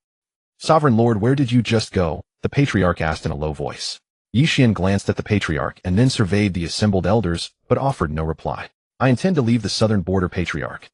"Sovereign Lord, where did you just go?" the patriarch asked in a low voice. Ye Xuan glanced at the patriarch and then surveyed the assembled elders, but offered no reply. "I intend to leave the southern border, patriarch."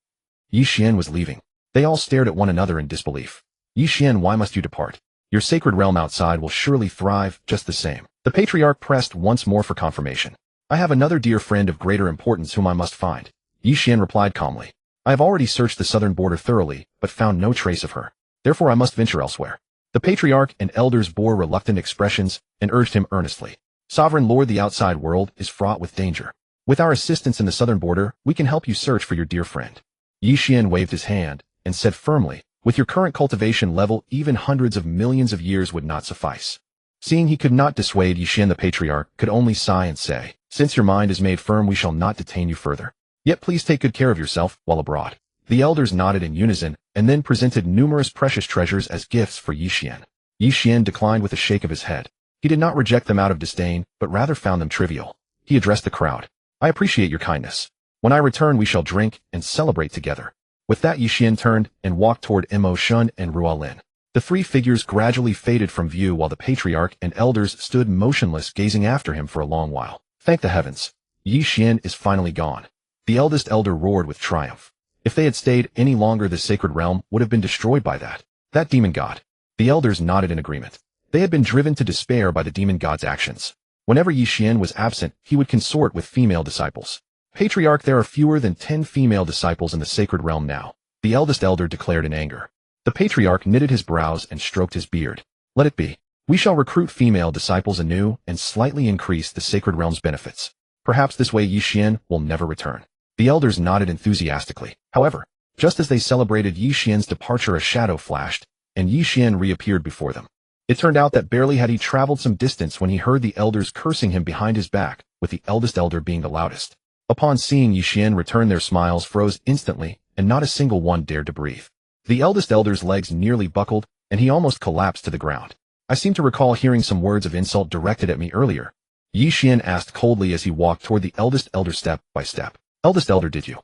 Ye Xuan was leaving. They all stared at one another in disbelief. "Ye Xuan, why must you depart? Your sacred realm outside will surely thrive just the same." The patriarch pressed once more for confirmation. "I have another dear friend of greater importance whom I must find." Ye Xuan replied calmly. "I have already searched the southern border thoroughly, but found no trace of her. Therefore I must venture elsewhere." The patriarch and elders bore reluctant expressions and urged him earnestly. "Sovereign Lord, the outside world is fraught with danger. With our assistance in the southern border, we can help you search for your dear friend." Ye Xuan waved his hand and said firmly, "With your current cultivation level, even hundreds of millions of years would not suffice." Seeing he could not dissuade Ye Xuan, the patriarch could only sigh and say, Since your mind is made firm, we shall not detain you further. Yet please take good care of yourself while abroad." The elders nodded in unison and then presented numerous precious treasures as gifts for Ye Xuan. Ye Xuan declined with a shake of his head. He did not reject them out of disdain, but rather found them trivial. He addressed the crowd. "I appreciate your kindness. When I return, we shall drink and celebrate together." With that, Ye Xuan turned and walked toward Ye Xuan and Ruolin. The three figures gradually faded from view while the patriarch and elders stood motionless, gazing after him for a long while. Thank the heavens. Ye Xuan is finally gone. The eldest elder roared with triumph. If they had stayed any longer, the sacred realm would have been destroyed by that demon god. The elders nodded in agreement. They had been driven to despair by the demon god's actions. Whenever Ye Xuan was absent, he would consort with female disciples. "Patriarch, there are fewer than 10 female disciples in the sacred realm now," the eldest elder declared in anger. The patriarch knitted his brows and stroked his beard. "Let it be. We shall recruit female disciples anew and slightly increase the sacred realm's benefits. Perhaps this way Ye Xuan will never return." The elders nodded enthusiastically. However, just as they celebrated Ye Xuan's departure, a shadow flashed, and Ye Xuan reappeared before them. It turned out that barely had he traveled some distance when he heard the elders cursing him behind his back, with the eldest elder being the loudest. Upon seeing Ye Xuan return, their smiles froze instantly, and not a single one dared to breathe. The eldest elder's legs nearly buckled, and he almost collapsed to the ground. "I seem to recall hearing some words of insult directed at me earlier," Ye Xuan asked coldly as he walked toward the eldest elder step by step. "Eldest elder, did you?"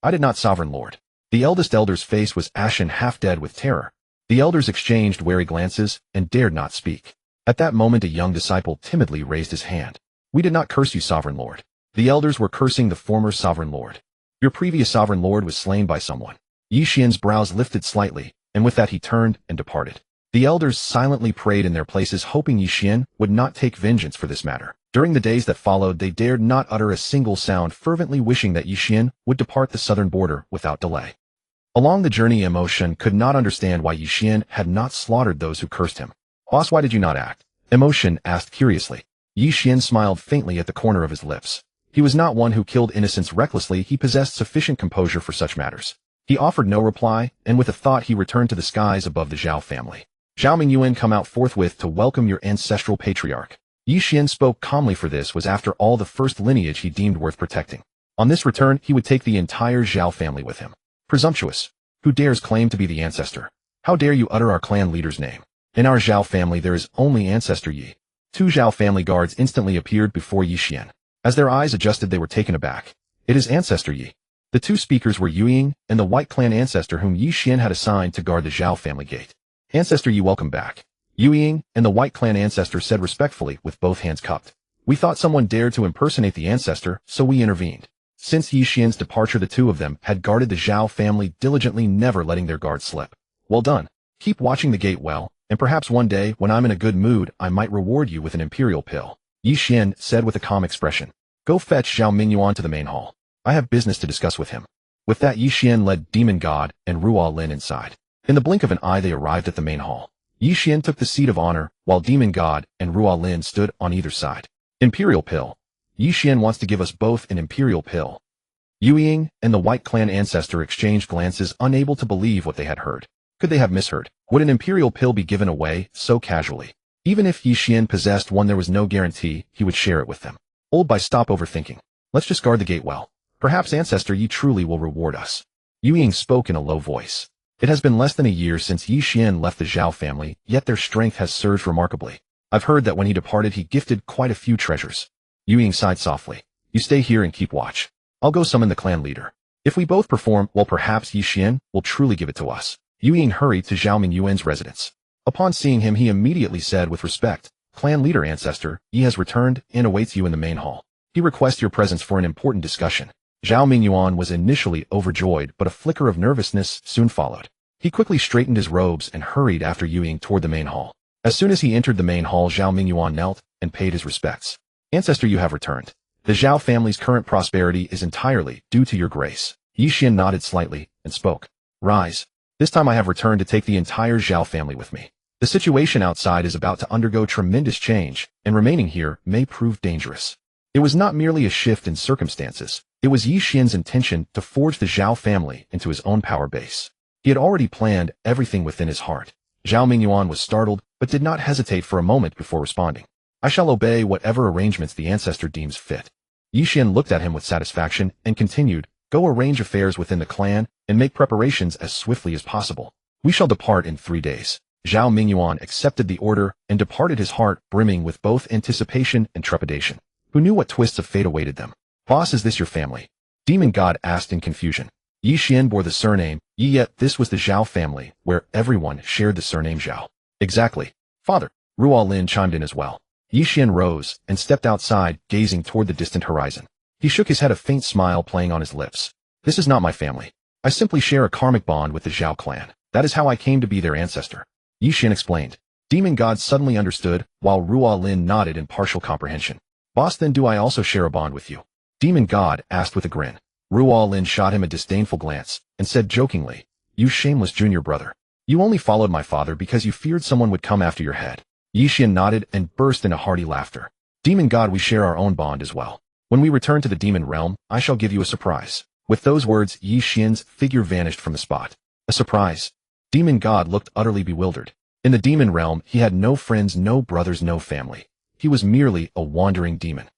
I did not, sovereign lord." The eldest elder's face was ashen, half dead with terror. The elders exchanged wary glances and dared not speak. At that moment, a young disciple timidly raised his hand. "We did not curse you, sovereign lord." The elders were cursing the former sovereign lord. "Your previous sovereign lord was slain by someone." Ye Xuan's brows lifted slightly, and with that he turned and departed. The elders silently prayed in their places, hoping Ye Xuan would not take vengeance for this matter. During the days that followed, they dared not utter a single sound, fervently wishing that Ye Xuan would depart the southern border without delay. Along the journey, Ye Xuan could not understand why Ye Xuan had not slaughtered those who cursed him. "Boss, why did you not act?" Ye Xuan asked curiously. Ye Xuan smiled faintly at the corner of his lips. He was not one who killed innocents recklessly. He possessed sufficient composure for such matters. He offered no reply, and with a thought he returned to the skies above the Zhao family. "Zhao Mingyuan, come out forthwith to welcome your ancestral patriarch." Ye Xuan spoke calmly, for this was after all the first lineage he deemed worth protecting. On this return, he would take the entire Zhao family with him. "Presumptuous! Who dares claim to be the ancestor? How dare you utter our clan leader's name? In our Zhao family there is only ancestor Yi." Two Zhao family guards instantly appeared before Ye Xuan. As their eyes adjusted, they were taken aback. "It is ancestor Yi." The two speakers were Yuying and the White Clan ancestor whom Ye Xuan had assigned to guard the Zhao family gate. "Ancestor Yi, welcome back." Yuying and the White Clan ancestor said respectfully with both hands cupped. "We thought someone dared to impersonate the ancestor, so we intervened." Since Ye Xuan's departure, the two of them had guarded the Zhao family diligently, never letting their guard slip. "Well done. Keep watching the gate well, and perhaps one day, when I'm in a good mood, I might reward you with an imperial pill," Ye Xuan said with a calm expression. "Go fetch Zhao Mingyuan to the main hall. I have business to discuss with him." With that, Ye Xuan led Demon God and Ruolin inside. In the blink of an eye, they arrived at the main hall. Ye Xuan took the seat of honor, while Demon God and Ruolin stood on either side. "Imperial pill. Ye Xuan wants to give us both an imperial pill." Yuying and the White Clan ancestor exchanged glances, unable to believe what they had heard. Could they have misheard? Would an imperial pill be given away so casually? Even if Ye Xuan possessed one, there was no guarantee he would share it with them. "Old by, stop overthinking. Let's just guard the gate well. Perhaps ancestor Yi truly will reward us." Yuying spoke in a low voice. It has been less than a year since Ye Xuan left the Zhao family, yet their strength has surged remarkably. I've heard that when he departed, he gifted quite a few treasures. Yuying sighed softly. "You stay here and keep watch. I'll go summon the clan leader. If we both perform, well, perhaps Ye Xuan will truly give it to us." Yuying hurried to Zhao Mingyuan's residence. Upon seeing him, he immediately said with respect, "Clan leader ancestor, Yi has returned and awaits you in the main hall. He requests your presence for an important discussion." Zhao Mingyuan was initially overjoyed, but a flicker of nervousness soon followed. He quickly straightened his robes and hurried after Yuying toward the main hall. As soon as he entered the main hall, Zhao Mingyuan knelt and paid his respects. "Ancestor, you have returned. The Zhao family's current prosperity is entirely due to your grace." Ye Xuan nodded slightly and spoke. "Rise. This time I have returned to take the entire Zhao family with me. The situation outside is about to undergo tremendous change, and remaining here may prove dangerous." It was not merely a shift in circumstances. It was Ye Xuan's intention to forge the Zhao family into his own power base. He had already planned everything within his heart. Zhao Mingyuan was startled, but did not hesitate for a moment before responding. I shall obey whatever arrangements the ancestor deems fit. Ye Xuan looked at him with satisfaction and continued, go arrange affairs within the clan and make preparations as swiftly as possible. We shall depart in 3 days. Zhao Mingyuan accepted the order and departed, his heart brimming with both anticipation and trepidation. Who knew what twists of fate awaited them? Boss, is this your family? Demon God asked in confusion. Ye Xuan bore the surname Yi, yet this was the Zhao family, where everyone shared the surname Zhao. Exactly. Father. Ruo Lin chimed in as well. Ye Xuan rose and stepped outside, gazing toward the distant horizon. He shook his head, a faint smile playing on his lips. This is not my family. I simply share a karmic bond with the Zhao clan. That is how I came to be their ancestor. Ye Xuan explained. Demon God suddenly understood, while Ruo Lin nodded in partial comprehension. Boss, then do I also share a bond with you? Demon God asked with a grin. Ruo Lin shot him a disdainful glance and said jokingly, you shameless junior brother. You only followed my father because you feared someone would come after your head. Ye Xuan nodded and burst into hearty laughter. Demon God, we share our own bond as well. When we return to the demon realm, I shall give you a surprise. With those words, Ye Xuan's figure vanished from the spot. A surprise? Demon God looked utterly bewildered. In the demon realm, he had no friends, no brothers, no family. He was merely a wandering demon.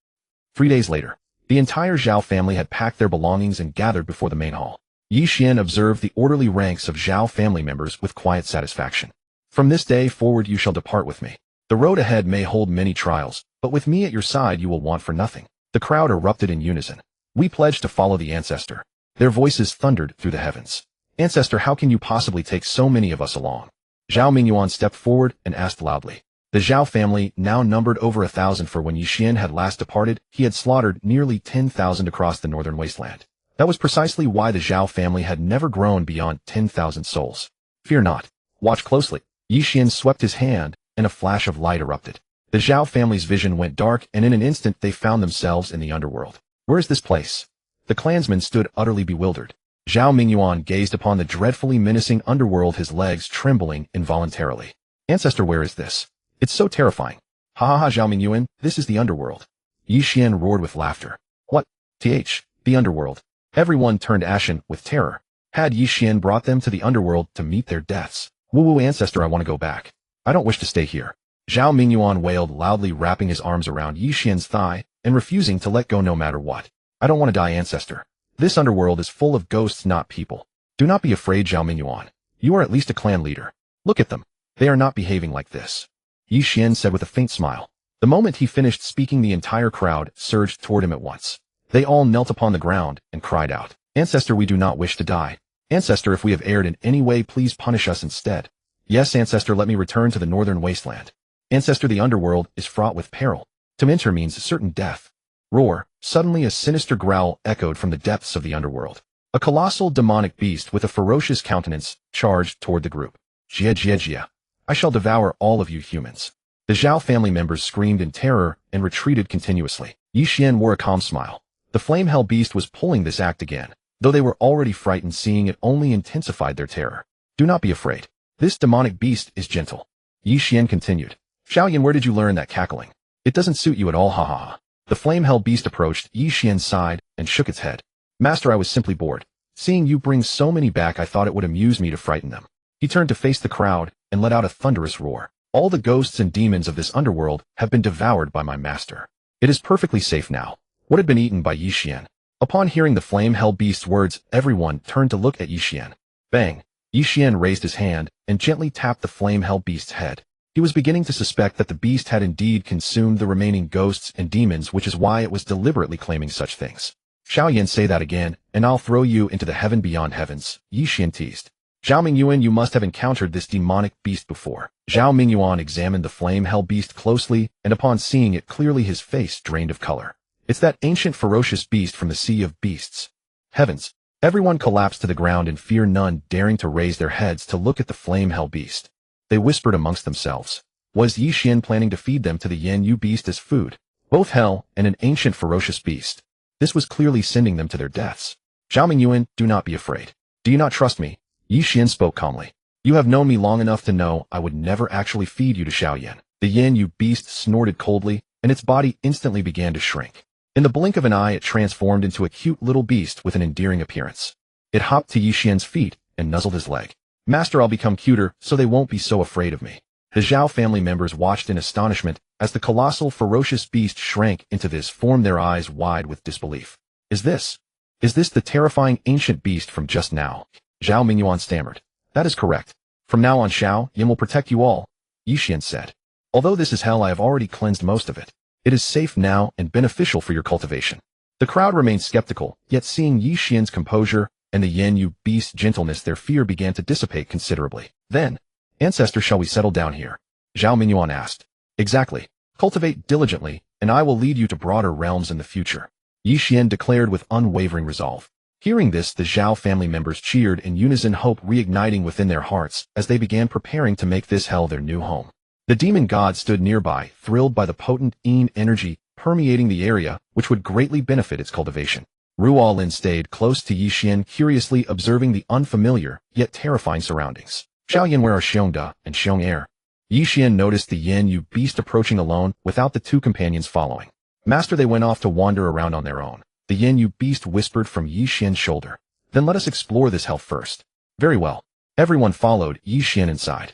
3 days later, the entire Zhao family had packed their belongings and gathered before the main hall. Ye Xuan observed the orderly ranks of Zhao family members with quiet satisfaction. From this day forward you shall depart with me. The road ahead may hold many trials, but with me at your side you will want for nothing. The crowd erupted in unison. We pledge to follow the ancestor. Their voices thundered through the heavens. Ancestor, how can you possibly take so many of us along? Zhao Mingyuan stepped forward and asked loudly. The Zhao family now numbered over 1,000, for when Ye Xuan had last departed, he had slaughtered nearly 10,000 across the northern wasteland. That was precisely why the Zhao family had never grown beyond 10,000 souls. Fear not. Watch closely. Ye Xuan swept his hand, and a flash of light erupted. The Zhao family's vision went dark, and in an instant they found themselves in the underworld. Where is this place? The clansmen stood utterly bewildered. Zhao Mingyuan gazed upon the dreadfully menacing underworld, his legs trembling involuntarily. Ancestor, where is this? It's so terrifying. Ha ha ha, Zhao Mingyuan, this is the underworld. Ye Xuan roared with laughter. What? The underworld. Everyone turned ashen with terror. Had Ye Xuan brought them to the underworld to meet their deaths? Woo-woo, ancestor, I want to go back. I don't wish to stay here. Zhao Mingyuan wailed loudly, wrapping his arms around Ye Xuan's thigh and refusing to let go no matter what. I don't want to die, ancestor. This underworld is full of ghosts, not people. Do not be afraid, Zhao Mingyuan. You are at least a clan leader. Look at them. They are not behaving like this. Ye Xuan said with a faint smile. The moment he finished speaking, the entire crowd surged toward him at once. They all knelt upon the ground and cried out, Ancestor, we do not wish to die. Ancestor, if we have erred in any way, please punish us instead. Yes, ancestor, let me return to the northern wasteland. Ancestor, the underworld is fraught with peril. To enter means certain death. Roar. Suddenly a sinister growl echoed from the depths of the underworld. A colossal demonic beast with a ferocious countenance charged toward the group. Jia. I shall devour all of you humans. The Zhao family members screamed in terror and retreated continuously. Ye Xuan wore a calm smile. The flame hell beast was pulling this act again. Though they were already frightened, seeing it only intensified their terror. Do not be afraid. This demonic beast is gentle. Ye Xuan continued. Xiaoyan, where did you learn that cackling? It doesn't suit you at all, ha ha ha. The flame hell beast approached Ye Xuan's side and shook its head. Master, I was simply bored. Seeing you bring so many back, I thought it would amuse me to frighten them. He turned to face the crowd and let out a thunderous roar. All the ghosts and demons of this underworld have been devoured by my master. It is perfectly safe now. What had been eaten by Ye Xuan? Upon hearing the flame hell beast's words, everyone turned to look at Ye Xuan. Bang! Ye Xuan raised his hand and gently tapped the flame hell beast's head. He was beginning to suspect that the beast had indeed consumed the remaining ghosts and demons, which is why it was deliberately claiming such things. Xiaoyan, say that again, and I'll throw you into the heaven beyond heavens, Ye Xuan teased. Zhao Mingyuan, you must have encountered this demonic beast before. Zhao Mingyuan examined the flame hell beast closely, and upon seeing it clearly, his face drained of color. It's that ancient ferocious beast from the Sea of Beasts. Heavens! Everyone collapsed to the ground in fear, none daring to raise their heads to look at the flame hell beast. They whispered amongst themselves. Was Ye Xuan planning to feed them to the Yen-Yu beast as food? Both hell and an ancient ferocious beast. This was clearly sending them to their deaths. Zhao Mingyuan, do not be afraid. Do you not trust me? Ye Xuan spoke calmly. You have known me long enough to know I would never actually feed you to Xiaoyan. The Yen-Yu beast snorted coldly, and its body instantly began to shrink. In the blink of an eye, it transformed into a cute little beast with an endearing appearance. It hopped to Ye Xuan's feet and nuzzled his leg. Master, I'll become cuter, so they won't be so afraid of me. The Zhao family members watched in astonishment as the colossal, ferocious beast shrank into this form, their eyes wide with disbelief. Is this the terrifying ancient beast from just now? Zhao Mingyuan stammered. That is correct. From now on, Xiao Yin will protect you all, Ye Xuan said. Although this is hell, I have already cleansed most of it. It is safe now and beneficial for your cultivation. The crowd remained skeptical, yet seeing Ye Xuan's composure and the Yin beast's gentleness, their fear began to dissipate considerably. Then, Ancestor, shall we settle down here? Zhao Mingyuan asked. Exactly. Cultivate diligently, and I will lead you to broader realms in the future, Ye Xuan declared with unwavering resolve. Hearing this, the Zhao family members cheered in unison, hope reigniting within their hearts as they began preparing to make this hell their new home. The demon god stood nearby, thrilled by the potent yin energy permeating the area, which would greatly benefit its cultivation. Ruolin stayed close to Ye Xuan, curiously observing the unfamiliar, yet terrifying surroundings. Xiaoyan, where are Xiong and Xiong? Ye Xuan noticed the Yin beast approaching alone, without the two companions following. Master, they went off to wander around on their own, the Yin beast whispered from Ye Xuan's shoulder. Then let us explore this hell first. Very well. Everyone followed Ye Xuan inside.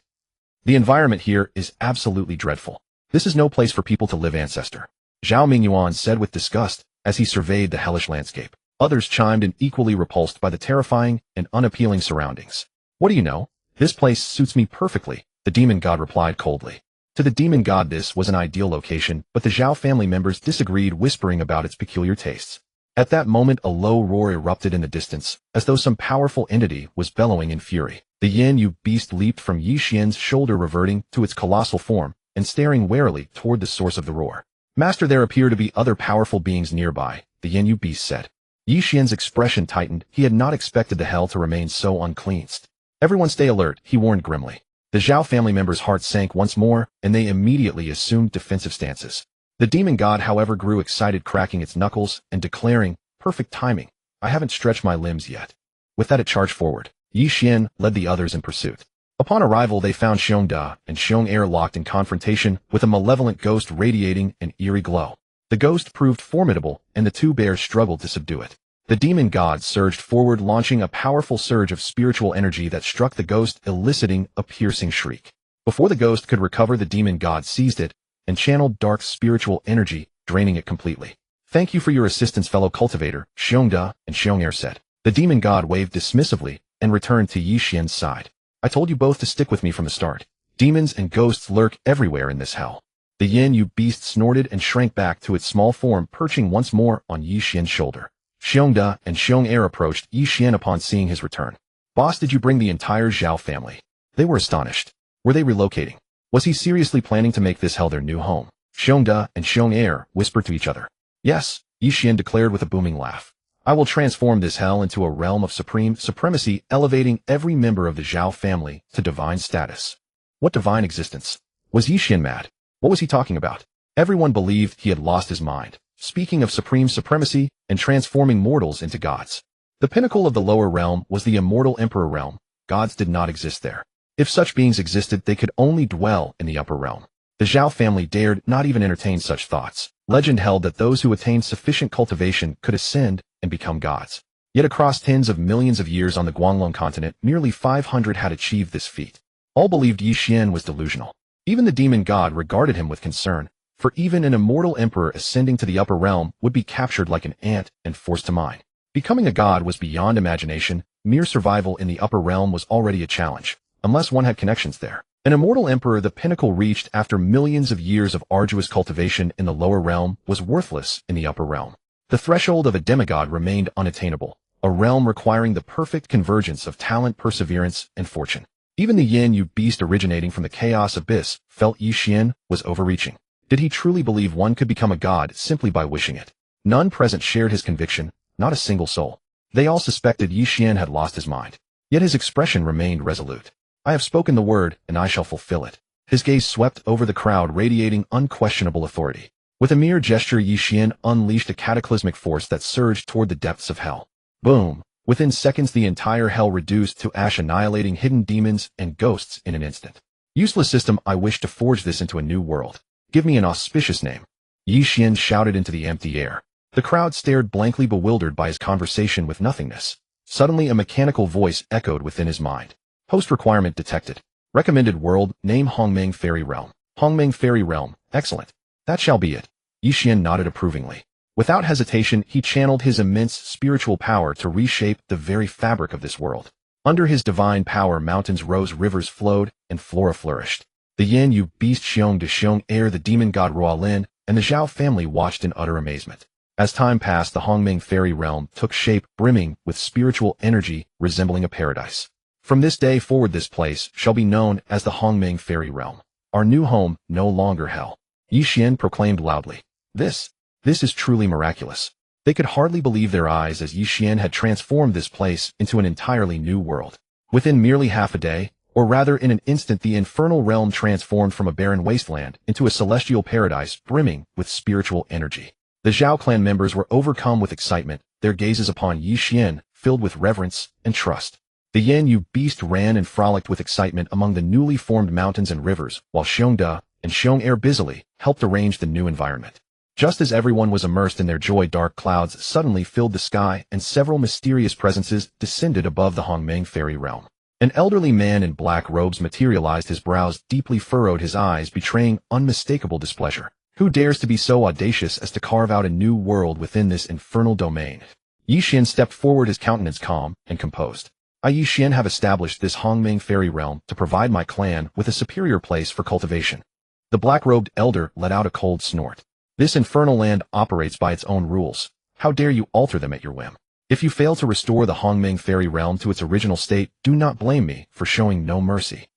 The environment here is absolutely dreadful. This is no place for people to live, Ancestor, Zhao Mingyuan said with disgust as he surveyed the hellish landscape. Others chimed in, equally repulsed by the terrifying and unappealing surroundings. What do you know? This place suits me perfectly, the demon god replied coldly. To the demon god this was an ideal location, but the Zhao family members disagreed, whispering about its peculiar tastes. At that moment, a low roar erupted in the distance, as though some powerful entity was bellowing in fury. The Yin beast leaped from Ye Xuan's shoulder, reverting to its colossal form and staring warily toward the source of the roar. Master, there appear to be other powerful beings nearby, the Yin beast said. Ye Xuan's expression tightened. He had not expected the hell to remain so uncleansed. Everyone stay alert, he warned grimly. The Zhao family members' hearts sank once more, and they immediately assumed defensive stances. The demon god, however, grew excited, cracking its knuckles and declaring, perfect timing. I haven't stretched my limbs yet. With that, it charged forward. Ye Xuan led the others in pursuit. Upon arrival, they found Xiong and Xiong locked in confrontation with a malevolent ghost radiating an eerie glow. The ghost proved formidable, and the two bears struggled to subdue it. The demon god surged forward, launching a powerful surge of spiritual energy that struck the ghost, eliciting a piercing shriek. Before the ghost could recover, the demon god seized it and channeled dark spiritual energy, draining it completely. Thank you for your assistance, fellow cultivator, Xiong and Xiong said. The demon god waved dismissively and returned to Ye Xuan's side. I told you both to stick with me from the start. Demons and ghosts lurk everywhere in this hell. The Yin beast snorted and shrank back to its small form, perching once more on Ye Xuan's shoulder. Xiong and Xiong approached Ye Xuan upon seeing his return. Boss, did you bring the entire Zhao family? They were astonished. Were they relocating? Was he seriously planning to make this hell their new home? Xiong and Xiong whispered to each other. Yes, Ye Xuan declared with a booming laugh. I will transform this hell into a realm of supreme supremacy, elevating every member of the Zhao family to divine status. What divine existence? Was Ye Xuan mad? What was he talking about? Everyone believed he had lost his mind, speaking of supreme supremacy and transforming mortals into gods. The pinnacle of the lower realm was the immortal emperor realm. Gods did not exist there. If such beings existed, they could only dwell in the upper realm. The Zhao family dared not even entertain such thoughts. Legend held that those who attained sufficient cultivation could ascend and become gods. Yet across tens of millions of years on the Guanglong continent, merely 500 had achieved this feat. All believed Ye Xuan was delusional. Even the demon god regarded him with concern, for even an immortal emperor ascending to the upper realm would be captured like an ant and forced to mine. Becoming a god was beyond imagination. Mere survival in the upper realm was already a challenge, unless one had connections there. An immortal emperor, the pinnacle reached after millions of years of arduous cultivation in the lower realm, was worthless in the upper realm. The threshold of a demigod remained unattainable, a realm requiring the perfect convergence of talent, perseverance, and fortune. Even the Yin beast originating from the chaos abyss felt Ye Xuan was overreaching. Did he truly believe one could become a god simply by wishing it? None present shared his conviction, not a single soul. They all suspected Ye Xuan had lost his mind. Yet his expression remained resolute. I have spoken the word, and I shall fulfill it. His gaze swept over the crowd, radiating unquestionable authority. With a mere gesture, Ye Xuan unleashed a cataclysmic force that surged toward the depths of hell. Boom! Within seconds, the entire hell reduced to ash, annihilating hidden demons and ghosts in an instant. Useless system, I wish to forge this into a new world. Give me an auspicious name. Ye Xuan shouted into the empty air. The crowd stared blankly, bewildered by his conversation with nothingness. Suddenly, a mechanical voice echoed within his mind. Host requirement detected. Recommended world, name Hongmeng Fairy Realm. Hongmeng Fairy Realm, excellent. That shall be it. Ye Xuan nodded approvingly. Without hesitation, he channeled his immense spiritual power to reshape the very fabric of this world. Under his divine power, mountains rose, rivers flowed, and flora flourished. The Yin Yu beast Xiong de Xiong heir, the demon god Ruolin, and the Zhao family watched in utter amazement. As time passed, the Hongmeng Fairy Realm took shape, brimming with spiritual energy, resembling a paradise. From this day forward, this place shall be known as the Hongmeng Fairy Realm. Our new home, no longer hell. Ye Xuan proclaimed loudly. This is truly miraculous. They could hardly believe their eyes as Ye Xuan had transformed this place into an entirely new world. Within merely half a day, or rather in an instant, the infernal realm transformed from a barren wasteland into a celestial paradise brimming with spiritual energy. The Zhao clan members were overcome with excitement, their gazes upon Ye Xuan filled with reverence and trust. The Yin Yu beast ran and frolicked with excitement among the newly formed mountains and rivers, while Xiong de and Xiong heir busily helped arrange the new environment. Just as everyone was immersed in their joy, dark clouds suddenly filled the sky and several mysterious presences descended above the Hongmeng Fairy Realm. An elderly man in black robes materialized, his brows deeply furrowed, his eyes betraying unmistakable displeasure. Who dares to be so audacious as to carve out a new world within this infernal domain? Ye Xuan stepped forward, his countenance calm and composed. I, Ye Xuan, have established this Hongmeng Fairy Realm to provide my clan with a superior place for cultivation. The black-robed elder let out a cold snort. This infernal land operates by its own rules. How dare you alter them at your whim? If you fail to restore the Hongmeng Fairy Realm to its original state, do not blame me for showing no mercy.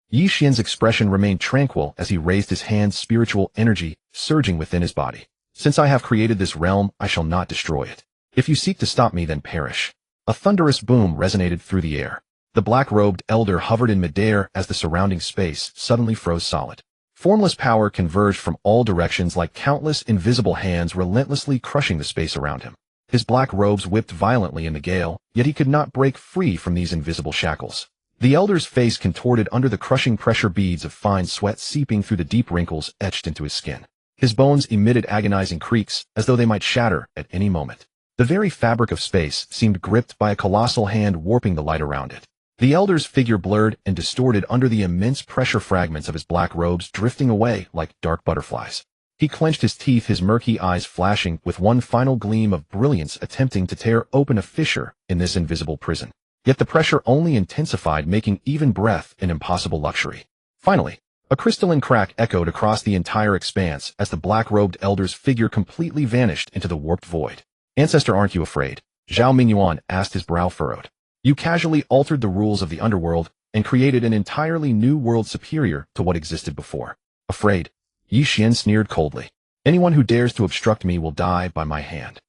Ye Xuan's expression remained tranquil as he raised his hands, spiritual energy surging within his body. Since I have created this realm, I shall not destroy it. If you seek to stop me, then perish. A thunderous boom resonated through the air. The black-robed elder hovered in midair as the surrounding space suddenly froze solid. Formless power converged from all directions like countless invisible hands relentlessly crushing the space around him. His black robes whipped violently in the gale, yet he could not break free from these invisible shackles. The elder's face contorted under the crushing pressure, beads of fine sweat seeping through the deep wrinkles etched into his skin. His bones emitted agonizing creaks, as though they might shatter at any moment. The very fabric of space seemed gripped by a colossal hand, warping the light around it. The elder's figure blurred and distorted under the immense pressure, fragments of his black robes drifting away like dark butterflies. He clenched his teeth, his murky eyes flashing with one final gleam of brilliance, attempting to tear open a fissure in this invisible prison. Yet the pressure only intensified, making even breath an impossible luxury. Finally, a crystalline crack echoed across the entire expanse as the black-robed elder's figure completely vanished into the warped void. Ancestor, aren't you afraid? Zhao Mingyuan asked, his brow furrowed. You casually altered the rules of the underworld and created an entirely new world superior to what existed before. Afraid? Ye Xuan sneered coldly. Anyone who dares to obstruct me will die by my hand.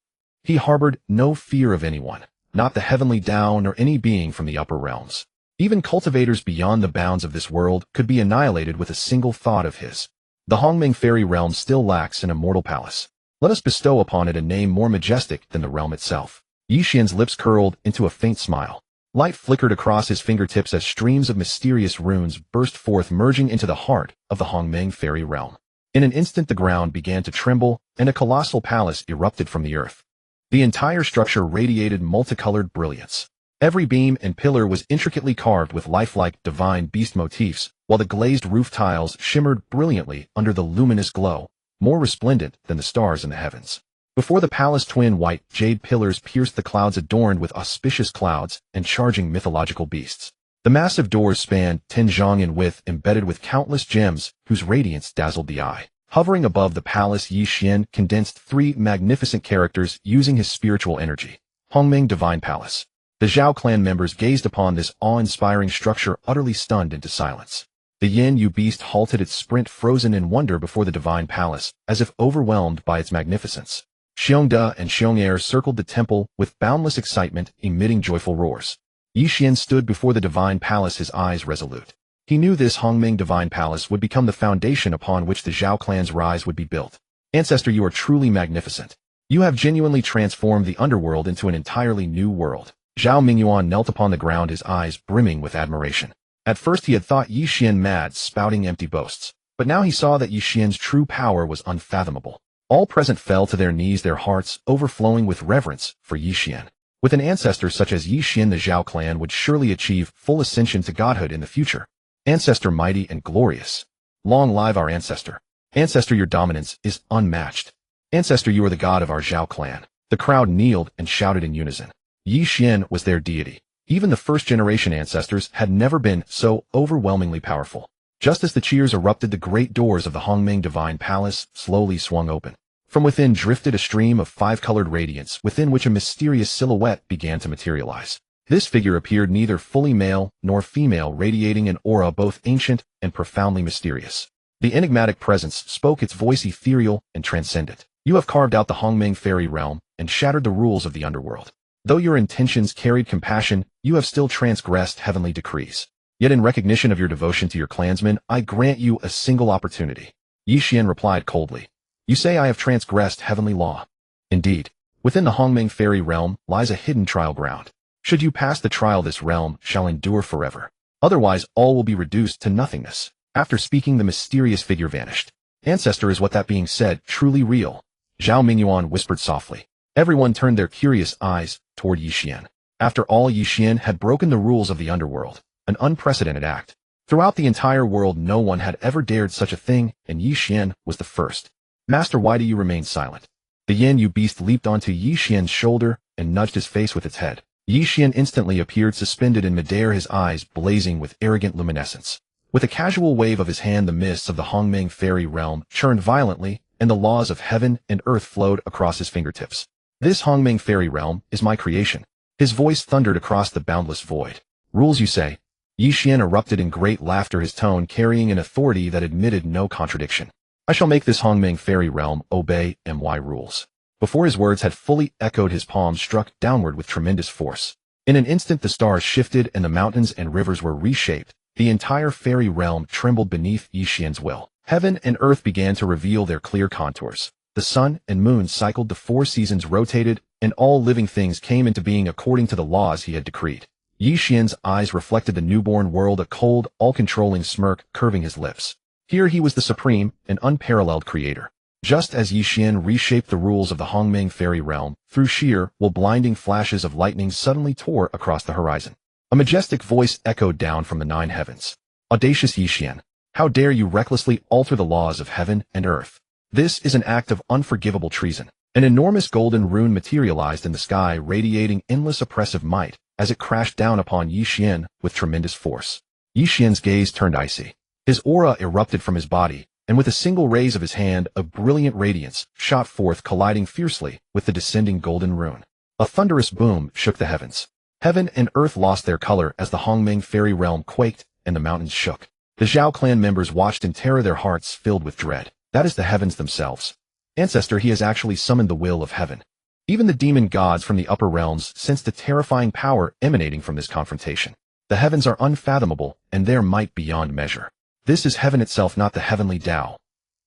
He harbored no fear of anyone, not the heavenly Tao nor any being from the upper realms. Even cultivators beyond the bounds of this world could be annihilated with a single thought of his. The Hongmeng Fairy Realm still lacks an immortal palace. Let us bestow upon it a name more majestic than the realm itself. Ye Xuan's lips curled into a faint smile. Light flickered across his fingertips as streams of mysterious runes burst forth, merging into the heart of the Hongmeng Fairy Realm. In an instant, the ground began to tremble, and a colossal palace erupted from the earth. The entire structure radiated multicolored brilliance. Every beam and pillar was intricately carved with lifelike divine beast motifs, while the glazed roof tiles shimmered brilliantly under the luminous glow, more resplendent than the stars in the heavens. Before the palace, twin white jade pillars pierced the clouds, adorned with auspicious clouds and charging mythological beasts. The massive doors spanned 10 zhang in width, embedded with countless gems whose radiance dazzled the eye. Hovering above the palace, Ye Xuan condensed 3 magnificent characters using his spiritual energy. Hongmeng Divine Palace. The Zhao clan members gazed upon this awe-inspiring structure, utterly stunned into silence. The Yin Yu beast halted its sprint, frozen in wonder before the divine palace, as if overwhelmed by its magnificence. Xiong de and Xiong heir circled the temple with boundless excitement, emitting joyful roars. Ye Xuan stood before the divine palace, his eyes resolute. He knew this Hongmeng Divine Palace would become the foundation upon which the Zhao clan's rise would be built. Ancestor, you are truly magnificent. You have genuinely transformed the underworld into an entirely new world. Zhao Mingyuan knelt upon the ground, his eyes brimming with admiration. At first he had thought Ye Xuan mad, spouting empty boasts, but now he saw that Ye Xuan's true power was unfathomable. All present fell to their knees, their hearts overflowing with reverence for Ye Xuan. With an ancestor such as Ye Xuan, the Zhao clan would surely achieve full ascension to godhood in the future. Ancestor mighty and glorious. Long live our ancestor. Ancestor, your dominance is unmatched. Ancestor, you are the god of our Zhao clan. The crowd kneeled and shouted in unison. Ye Xuan was their deity. Even the first-generation ancestors had never been so overwhelmingly powerful. Just as the cheers erupted, the great doors of the Hongming Divine Palace slowly swung open. From within drifted a stream of five-colored radiance, within which a mysterious silhouette began to materialize. This figure appeared neither fully male nor female, radiating an aura both ancient and profoundly mysterious. The enigmatic presence spoke its voice ethereal and transcendent. You have carved out the Hongming fairy realm and shattered the rules of the underworld. Though your intentions carried compassion, you have still transgressed heavenly decrees. Yet in recognition of your devotion to your clansmen, I grant you a single opportunity. Ye Xuan replied coldly. You say I have transgressed heavenly law. Indeed, within the Hongming fairy realm lies a hidden trial ground. Should you pass the trial, this realm shall endure forever. Otherwise, all will be reduced to nothingness. After speaking, the mysterious figure vanished. Ancestor, is what that being said truly real? Zhao Mingyuan whispered softly. Everyone turned their curious eyes toward Ye Xuan. After all, Ye Xuan had broken the rules of the underworld, an unprecedented act. Throughout the entire world, no one had ever dared such a thing, and Ye Xuan was the first. Master, why do you remain silent? The Yin Yu beast leaped onto Ye Xuan's shoulder and nudged his face with its head. Ye Xuan instantly appeared suspended in midair, his eyes blazing with arrogant luminescence. With a casual wave of his hand, the mists of the Hongming fairy realm churned violently, and the laws of heaven and earth flowed across his fingertips. This Hongming fairy realm is my creation. His voice thundered across the boundless void. Rules, you say? Ye Xuan erupted in great laughter, his tone carrying an authority that admitted no contradiction. I shall make this Hongming fairy realm obey my rules. Before his words had fully echoed, his palm struck downward with tremendous force. In an instant, the stars shifted and the mountains and rivers were reshaped. The entire fairy realm trembled beneath Ye Xuan's will. Heaven and earth began to reveal their clear contours. The sun and moon cycled, the four seasons rotated, and all living things came into being according to the laws he had decreed. Ye Xuan's eyes reflected the newborn world, a cold, all-controlling smirk curving his lips. Here he was the supreme and unparalleled creator. Just as Ye Xuan reshaped the rules of the Hongming fairy realm, through sheer, blinding flashes of lightning suddenly tore across the horizon. A majestic voice echoed down from the nine heavens. Audacious Ye Xuan, how dare you recklessly alter the laws of heaven and earth? This is an act of unforgivable treason. An enormous golden rune materialized in the sky, radiating endless oppressive might, as it crashed down upon Ye Xuan with tremendous force. Ye Xuan's gaze turned icy. His aura erupted from his body, and with a single raise of his hand, a brilliant radiance shot forth, colliding fiercely with the descending golden rune. A thunderous boom shook the heavens. Heaven and earth lost their color as the Hongming fairy realm quaked and the mountains shook. The Zhao clan members watched in terror, their hearts filled with dread. That is the heavens themselves. Ancestor, he has actually summoned the will of heaven. Even the demon gods from the upper realms sensed the terrifying power emanating from this confrontation. The heavens are unfathomable, and their might beyond measure. This is heaven itself, not the heavenly Tao.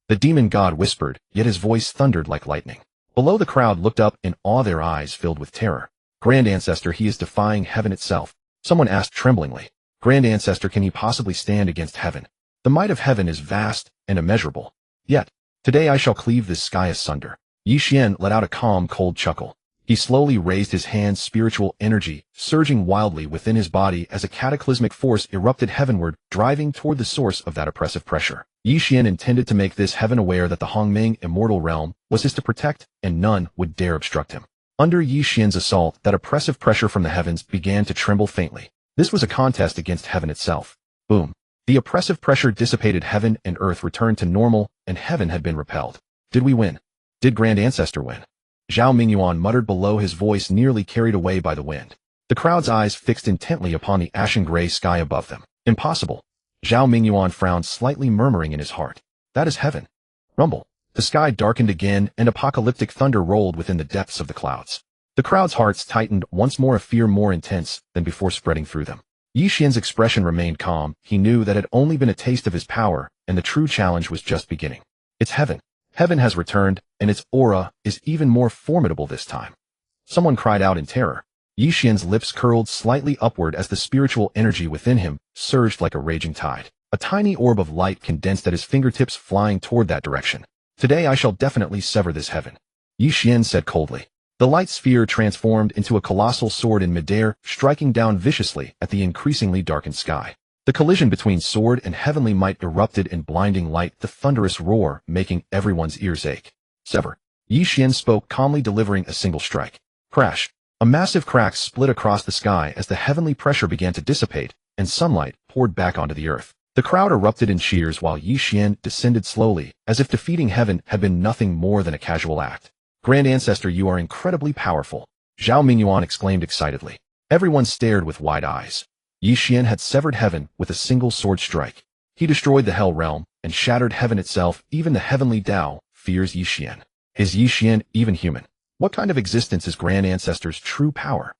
The demon god whispered, yet his voice thundered like lightning. Below, the crowd looked up in awe, their eyes filled with terror. Grand Ancestor, he is defying heaven itself. Someone asked tremblingly. Grand Ancestor, can he possibly stand against heaven? The might of heaven is vast and immeasurable. Yet, today I shall cleave this sky asunder. Ye Xuan let out a calm, cold chuckle. He slowly raised his hands, spiritual energy surging wildly within his body as a cataclysmic force erupted heavenward, driving toward the source of that oppressive pressure. Ye Xuan intended to make this heaven aware that the Hongming immortal realm was his to protect, and none would dare obstruct him. Under Ye Xuan's assault, that oppressive pressure from the heavens began to tremble faintly. This was a contest against heaven itself. Boom. The oppressive pressure dissipated, heaven and earth returned to normal, and heaven had been repelled. Did we win? Did Grand Ancestor win? Zhao Mingyuan muttered below, his voice nearly carried away by the wind. The crowd's eyes fixed intently upon the ashen-gray sky above them. Impossible. Zhao Mingyuan frowned slightly, murmuring in his heart. That is heaven. Rumble. The sky darkened again, and apocalyptic thunder rolled within the depths of the clouds. The crowd's hearts tightened once more, a fear more intense than before spreading through them. Ye Xuan's expression remained calm. He knew that it had only been a taste of his power, and the true challenge was just beginning. It's heaven. Heaven has returned, and its aura is even more formidable this time. Someone cried out in terror. Ye Xuan's lips curled slightly upward as the spiritual energy within him surged like a raging tide. A tiny orb of light condensed at his fingertips, flying toward that direction. Today I shall definitely sever this heaven. Ye Xuan said coldly. The light sphere transformed into a colossal sword in midair, striking down viciously at the increasingly darkened sky. The collision between sword and heavenly might erupted in blinding light, the thunderous roar making everyone's ears ache. Sever. Ye Xuan spoke calmly, delivering a single strike. Crash. A massive crack split across the sky as the heavenly pressure began to dissipate, and sunlight poured back onto the earth. The crowd erupted in cheers while Ye Xuan descended slowly, as if defeating heaven had been nothing more than a casual act. Grand Ancestor, you are incredibly powerful, Zhao Mingyuan exclaimed excitedly. Everyone stared with wide eyes. Ye Xuan had severed heaven with a single sword strike. He destroyed the Hell Realm and shattered heaven itself. Even the heavenly Tao fears Ye Xuan. Is Ye Xuan even human? What kind of existence is Grand Ancestor's true power?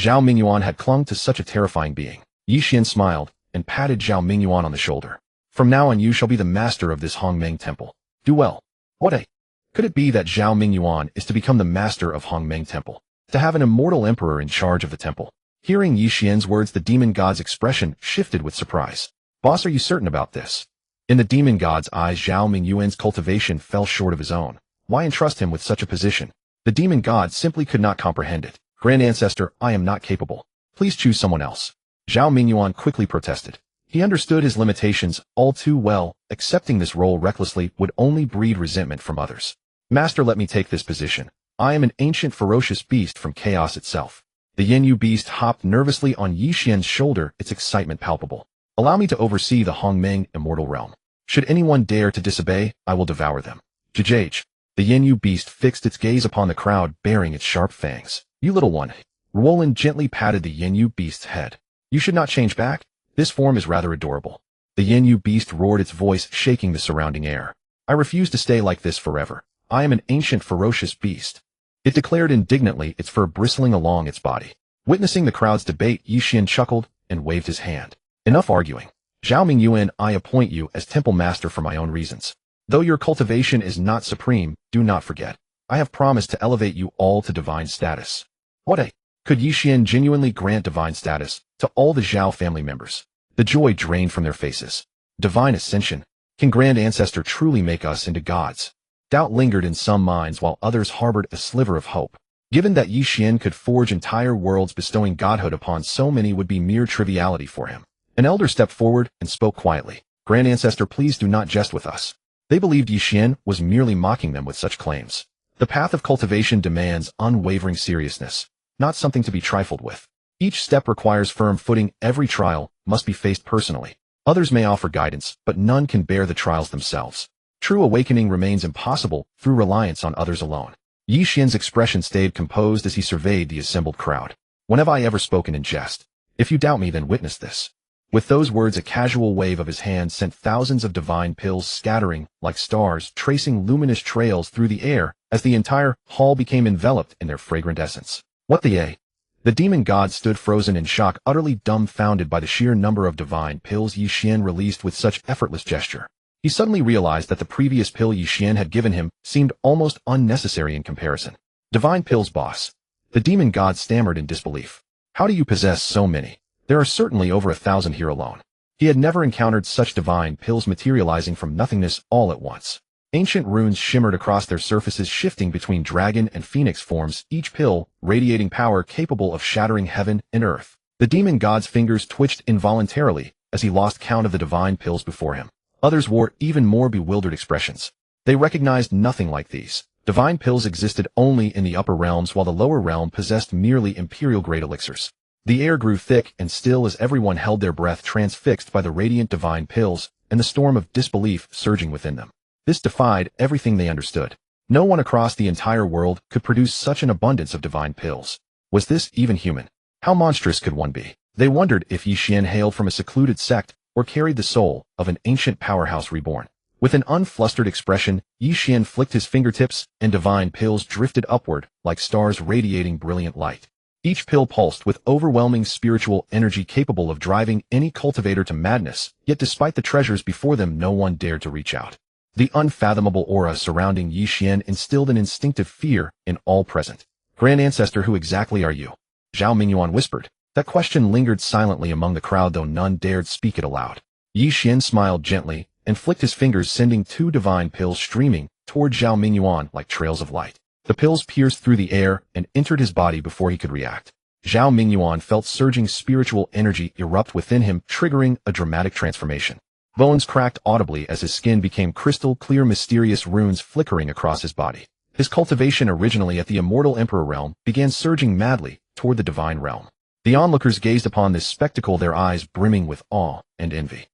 Zhao Mingyuan had clung to such a terrifying being. Ye Xuan smiled and patted Zhao Mingyuan on the shoulder. From now on you shall be the master of this Hongmeng Temple. Do well. Could it be that Zhao Mingyuan is to become the master of Hongmeng Temple? To have an immortal emperor in charge of the temple? Hearing Ye Xuan's words, the demon god's expression shifted with surprise. Boss, are you certain about this? In the demon god's eyes, Zhao Mingyuan's cultivation fell short of his own. Why entrust him with such a position? The demon god simply could not comprehend it. Grand Ancestor, I am not capable. Please choose someone else. Zhao Mingyuan quickly protested. He understood his limitations all too well. Accepting this role recklessly would only breed resentment from others. Master, let me take this position. I am an ancient ferocious beast from chaos itself. The Yin-Yu beast hopped nervously on Ye Xuan's shoulder, its excitement palpable. Allow me to oversee the Hongmeng immortal realm. Should anyone dare to disobey, I will devour them. Jjj. The Yin-Yu beast fixed its gaze upon the crowd, baring its sharp fangs. You little one. Roland gently patted the Yin-Yu beast's head. You should not change back. This form is rather adorable. The Yin-Yu beast roared, its voice shaking the surrounding air. I refuse to stay like this forever. I am an ancient ferocious beast. It declared indignantly, its fur bristling along its body. Witnessing the crowd's debate, Ye Xuan chuckled and waved his hand. Enough arguing. Zhao Mingyuan, I appoint you as temple master for my own reasons. Though your cultivation is not supreme, do not forget. I have promised to elevate you all to divine status. Could Ye Xuan genuinely grant divine status to all the Zhao family members? The joy drained from their faces. Divine ascension. Can Grand Ancestor truly make us into gods? Doubt lingered in some minds while others harbored a sliver of hope. Given that Ye Xuan could forge entire worlds, bestowing godhood upon so many would be mere triviality for him. An elder stepped forward and spoke quietly. Grand Ancestor, please do not jest with us. They believed Ye Xuan was merely mocking them with such claims. The path of cultivation demands unwavering seriousness, not something to be trifled with. Each step requires firm footing. Every trial must be faced personally. Others may offer guidance, but none can bear the trials themselves. True awakening remains impossible through reliance on others alone. Ye Xuan's expression stayed composed as he surveyed the assembled crowd. When have I ever spoken in jest? If you doubt me, then witness this. With those words, a casual wave of his hand sent thousands of divine pills scattering like stars, tracing luminous trails through the air as the entire hall became enveloped in their fragrant essence. What the? The demon god stood frozen in shock, utterly dumbfounded by the sheer number of divine pills Ye Xuan released with such effortless gesture. He suddenly realized that the previous pill Ye Xuan had given him seemed almost unnecessary in comparison. Divine pills, boss. The demon god stammered in disbelief. How do you possess so many? There are certainly over 1,000 here alone. He had never encountered such divine pills materializing from nothingness all at once. Ancient runes shimmered across their surfaces, shifting between dragon and phoenix forms, each pill radiating power capable of shattering heaven and earth. The demon god's fingers twitched involuntarily as he lost count of the divine pills before him. Others wore even more bewildered expressions. They recognized nothing like these. Divine pills existed only in the upper realms, while the lower realm possessed merely imperial-grade elixirs. The air grew thick and still as everyone held their breath, transfixed by the radiant divine pills and the storm of disbelief surging within them. This defied everything they understood. No one across the entire world could produce such an abundance of divine pills. Was this even human? How monstrous could one be? They wondered if Ye Xuan hailed from a secluded sect or carried the soul of an ancient powerhouse reborn. With an unflustered expression, Ye Xuan flicked his fingertips, and divine pills drifted upward like stars radiating brilliant light. Each pill pulsed with overwhelming spiritual energy capable of driving any cultivator to madness, yet despite the treasures before them, no one dared to reach out. The unfathomable aura surrounding Ye Xuan instilled an instinctive fear in all present. Grand Ancestor, who exactly are you? Zhao Mingyuan whispered. That question lingered silently among the crowd, though none dared speak it aloud. Ye Xuan smiled gently and flicked his fingers, sending 2 divine pills streaming toward Zhao Mingyuan like trails of light. The pills pierced through the air and entered his body before he could react. Zhao Mingyuan felt surging spiritual energy erupt within him, triggering a dramatic transformation. Bones cracked audibly as his skin became crystal clear, mysterious runes flickering across his body. His cultivation, originally at the immortal emperor realm, began surging madly toward the divine realm. The onlookers gazed upon this spectacle, their eyes brimming with awe and envy.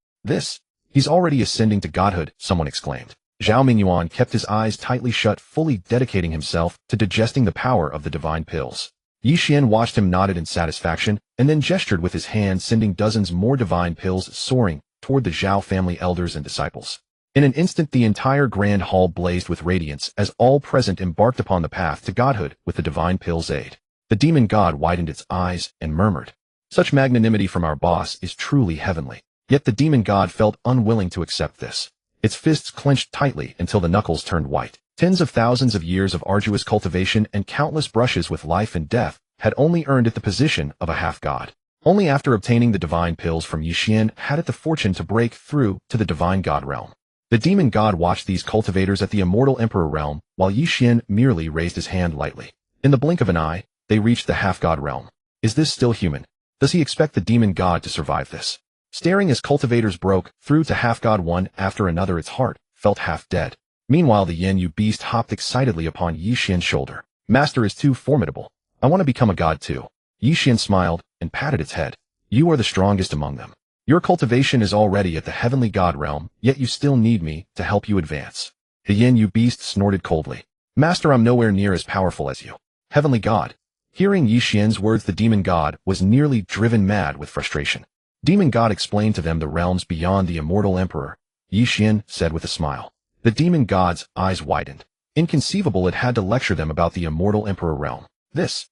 He's already ascending to godhood, someone exclaimed. Zhao Mingyuan kept his eyes tightly shut, fully dedicating himself to digesting the power of the divine pills. Ye Xuan watched him, nodded in satisfaction, and then gestured with his hand, sending dozens more divine pills soaring toward the Zhao family elders and disciples. In an instant, the entire grand hall blazed with radiance as all present embarked upon the path to godhood with the divine pill's aid. The demon god widened its eyes and murmured, "Such magnanimity from our boss is truly heavenly." Yet the demon god felt unwilling to accept this. Its fists clenched tightly until the knuckles turned white. Tens of thousands of years of arduous cultivation and countless brushes with life and death had only earned it the position of a half-god. Only after obtaining the divine pills from Ye Xuan had it the fortune to break through to the divine god realm. The demon god watched these cultivators at the immortal emperor realm, while Ye Xuan merely raised his hand lightly. In the blink of an eye, they reached the half-god realm. Is this still human? Does he expect the demon god to survive this? Staring as cultivators broke through to half-god one after another, its heart felt half dead. Meanwhile, the Yin Yu beast hopped excitedly upon Ye Xuan's shoulder. "Master is too formidable. I want to become a god too." Ye Xuan smiled and patted its head. "You are the strongest among them. Your cultivation is already at the heavenly god realm, yet you still need me to help you advance." The Yin Yu beast snorted coldly. "Master, I'm nowhere near as powerful as you." "Heavenly god." Hearing Ye Xuan's words, the demon god was nearly driven mad with frustration. Demon god explained to them the realms beyond the immortal emperor. Ye Xuan said with a smile. The demon god's eyes widened. Inconceivable, it had to lecture them about the immortal emperor realm. This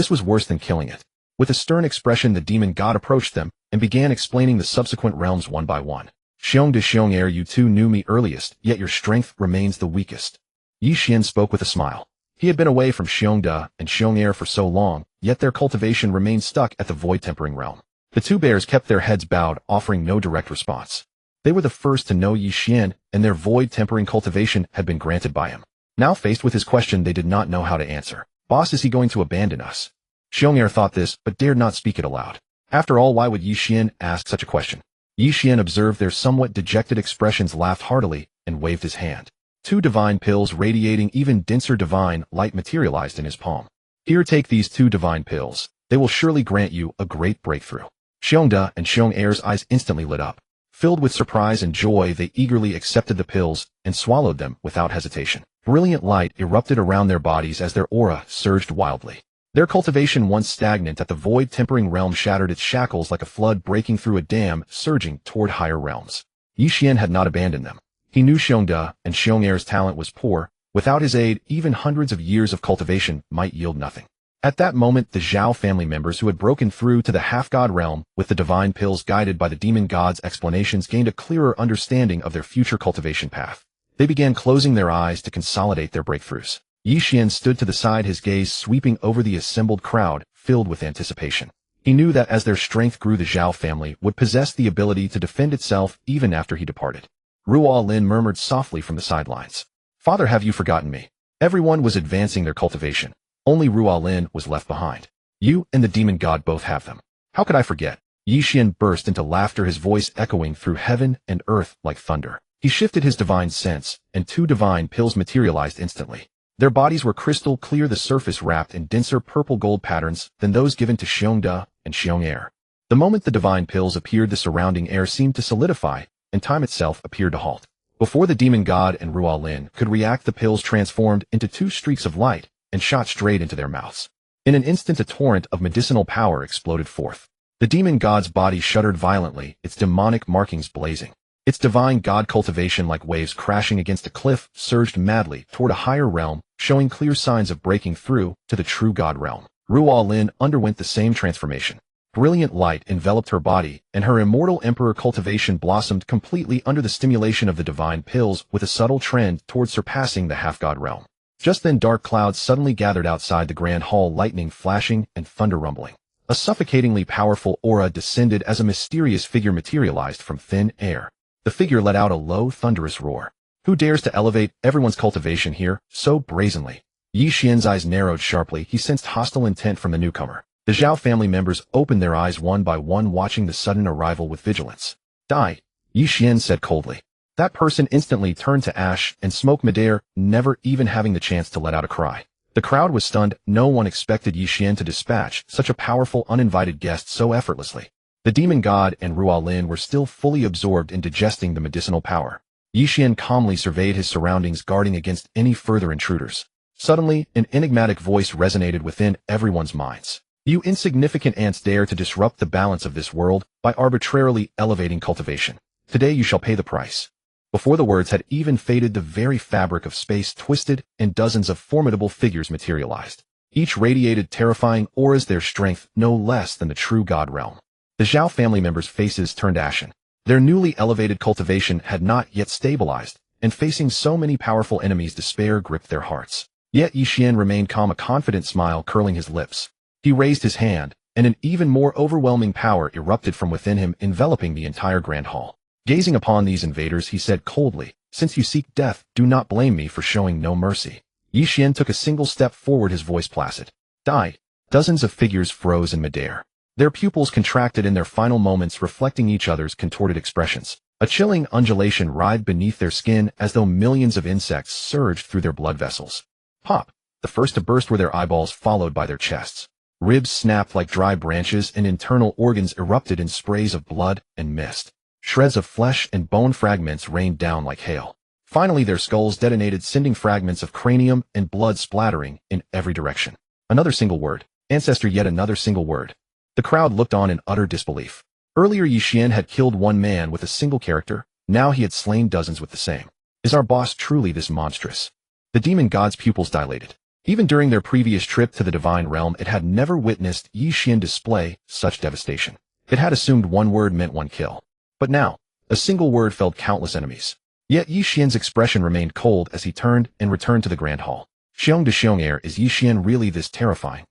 was worse than killing it. With a stern expression, the demon god approached them and began explaining the subsequent realms one by one. "Xiong de Xiong heir, you two knew me earliest, yet your strength remains the weakest." Ye Xuan spoke with a smile. He had been away from Xiong de and Xiong heir for so long, yet their cultivation remained stuck at the void tempering realm. The two bears kept their heads bowed, offering no direct response. They were the first to know Ye Xuan, and their void tempering cultivation had been granted by him. Now faced with his question, they did not know how to answer. "Boss, is he going to abandon us?" Xiong heir thought this, but dared not speak it aloud. After all, why would Ye Xuan ask such a question? Ye Xuan observed their somewhat dejected expressions, laughed heartily, and waved his hand. Two divine pills radiating even denser divine light materialized in his palm. "Here, take these 2 divine pills. They will surely grant you a great breakthrough." Xiong de and Xiong heir's eyes instantly lit up. Filled with surprise and joy, they eagerly accepted the pills and swallowed them without hesitation. Brilliant light erupted around their bodies as their aura surged wildly. Their cultivation, once stagnant at the void tempering realm, shattered its shackles like a flood breaking through a dam, surging toward higher realms. Ye Xuan had not abandoned them. He knew Xiong de and Xiong heir's talent was poor. Without his aid, even hundreds of years of cultivation might yield nothing. At that moment, the Zhao family members who had broken through to the half-god realm with the divine pills, guided by the demon god's explanations, gained a clearer understanding of their future cultivation path. They began closing their eyes to consolidate their breakthroughs. Ye Xuan stood to the side, his gaze sweeping over the assembled crowd, filled with anticipation. He knew that as their strength grew, the Zhao family would possess the ability to defend itself even after he departed. Ruo Lin murmured softly from the sidelines. "Father, have you forgotten me?" Everyone was advancing their cultivation. Only Ruo Lin was left behind. "You and the demon god both have them. How could I forget?" Ye Xuan burst into laughter, his voice echoing through heaven and earth like thunder. He shifted his divine sense, and 2 divine pills materialized instantly. Their bodies were crystal clear, the surface wrapped in denser purple gold patterns than those given to Xiong de and Xiong heir. The moment the divine pills appeared, the surrounding air seemed to solidify, and time itself appeared to halt. Before the demon god and Ruo Lin could react, the pills transformed into 2 streaks of light and shot straight into their mouths. In an instant, a torrent of medicinal power exploded forth. The demon god's body shuddered violently, its demonic markings blazing. Its divine god cultivation, like waves crashing against a cliff, surged madly toward a higher realm, showing clear signs of breaking through to the true god realm. Ruo Lin underwent the same transformation. Brilliant light enveloped her body, and her immortal emperor cultivation blossomed completely under the stimulation of the divine pills, with a subtle trend toward surpassing the half-god realm. Just then, dark clouds suddenly gathered outside the grand hall, lightning flashing and thunder rumbling. A suffocatingly powerful aura descended as a mysterious figure materialized from thin air. The figure let out a low, thunderous roar. "Who dares to elevate everyone's cultivation here so brazenly?" Ye Xuan's eyes narrowed sharply. He sensed hostile intent from the newcomer. The Zhao family members opened their eyes one by one, watching the sudden arrival with vigilance. Die, Ye Xuan said coldly. That person instantly turned to ash and smoke midair, never even having the chance to let out a cry. The crowd was stunned. No one expected Ye Xuan to dispatch such a powerful uninvited guest so effortlessly. The demon god and Rualin were still fully absorbed in digesting the medicinal power. Ye Xuan calmly surveyed his surroundings, guarding against any further intruders. Suddenly, an enigmatic voice resonated within everyone's minds. You insignificant ants dare to disrupt the balance of this world by arbitrarily elevating cultivation. Today you shall pay the price. Before the words had even faded, the very fabric of space twisted and dozens of formidable figures materialized. Each radiated terrifying auras, their strength no less than the true god realm. The Zhao family members' faces turned ashen. Their newly elevated cultivation had not yet stabilized, and facing so many powerful enemies, despair gripped their hearts. Yet Ye Xuan remained calm, a confident smile curling his lips. He raised his hand, and an even more overwhelming power erupted from within him, enveloping the entire grand hall. Gazing upon these invaders, he said coldly, "Since you seek death, do not blame me for showing no mercy." Ye Xuan took a single step forward, his voice placid. Die. Dozens of figures froze in midair. Their pupils contracted in their final moments, reflecting each other's contorted expressions. A chilling undulation writhed beneath their skin as though millions of insects surged through their blood vessels. Pop! The first to burst were their eyeballs, followed by their chests. Ribs snapped like dry branches, and internal organs erupted in sprays of blood and mist. Shreds of flesh and bone fragments rained down like hail. Finally, their skulls detonated, sending fragments of cranium and blood splattering in every direction. Another single word. Ancestor, yet another single word. The crowd looked on in utter disbelief. Earlier, Ye Xuan had killed one man with a single character. Now he had slain dozens with the same. Is our boss truly this monstrous? The demon god's pupils dilated. Even during their previous trip to the divine realm, it had never witnessed Ye Xuan display such devastation. It had assumed one word meant one kill. But now, a single word felled countless enemies. Yet Ye Xuan's expression remained cold as he turned and returned to the grand hall. Xiong to Xiong air, is Ye Xuan really this terrifying?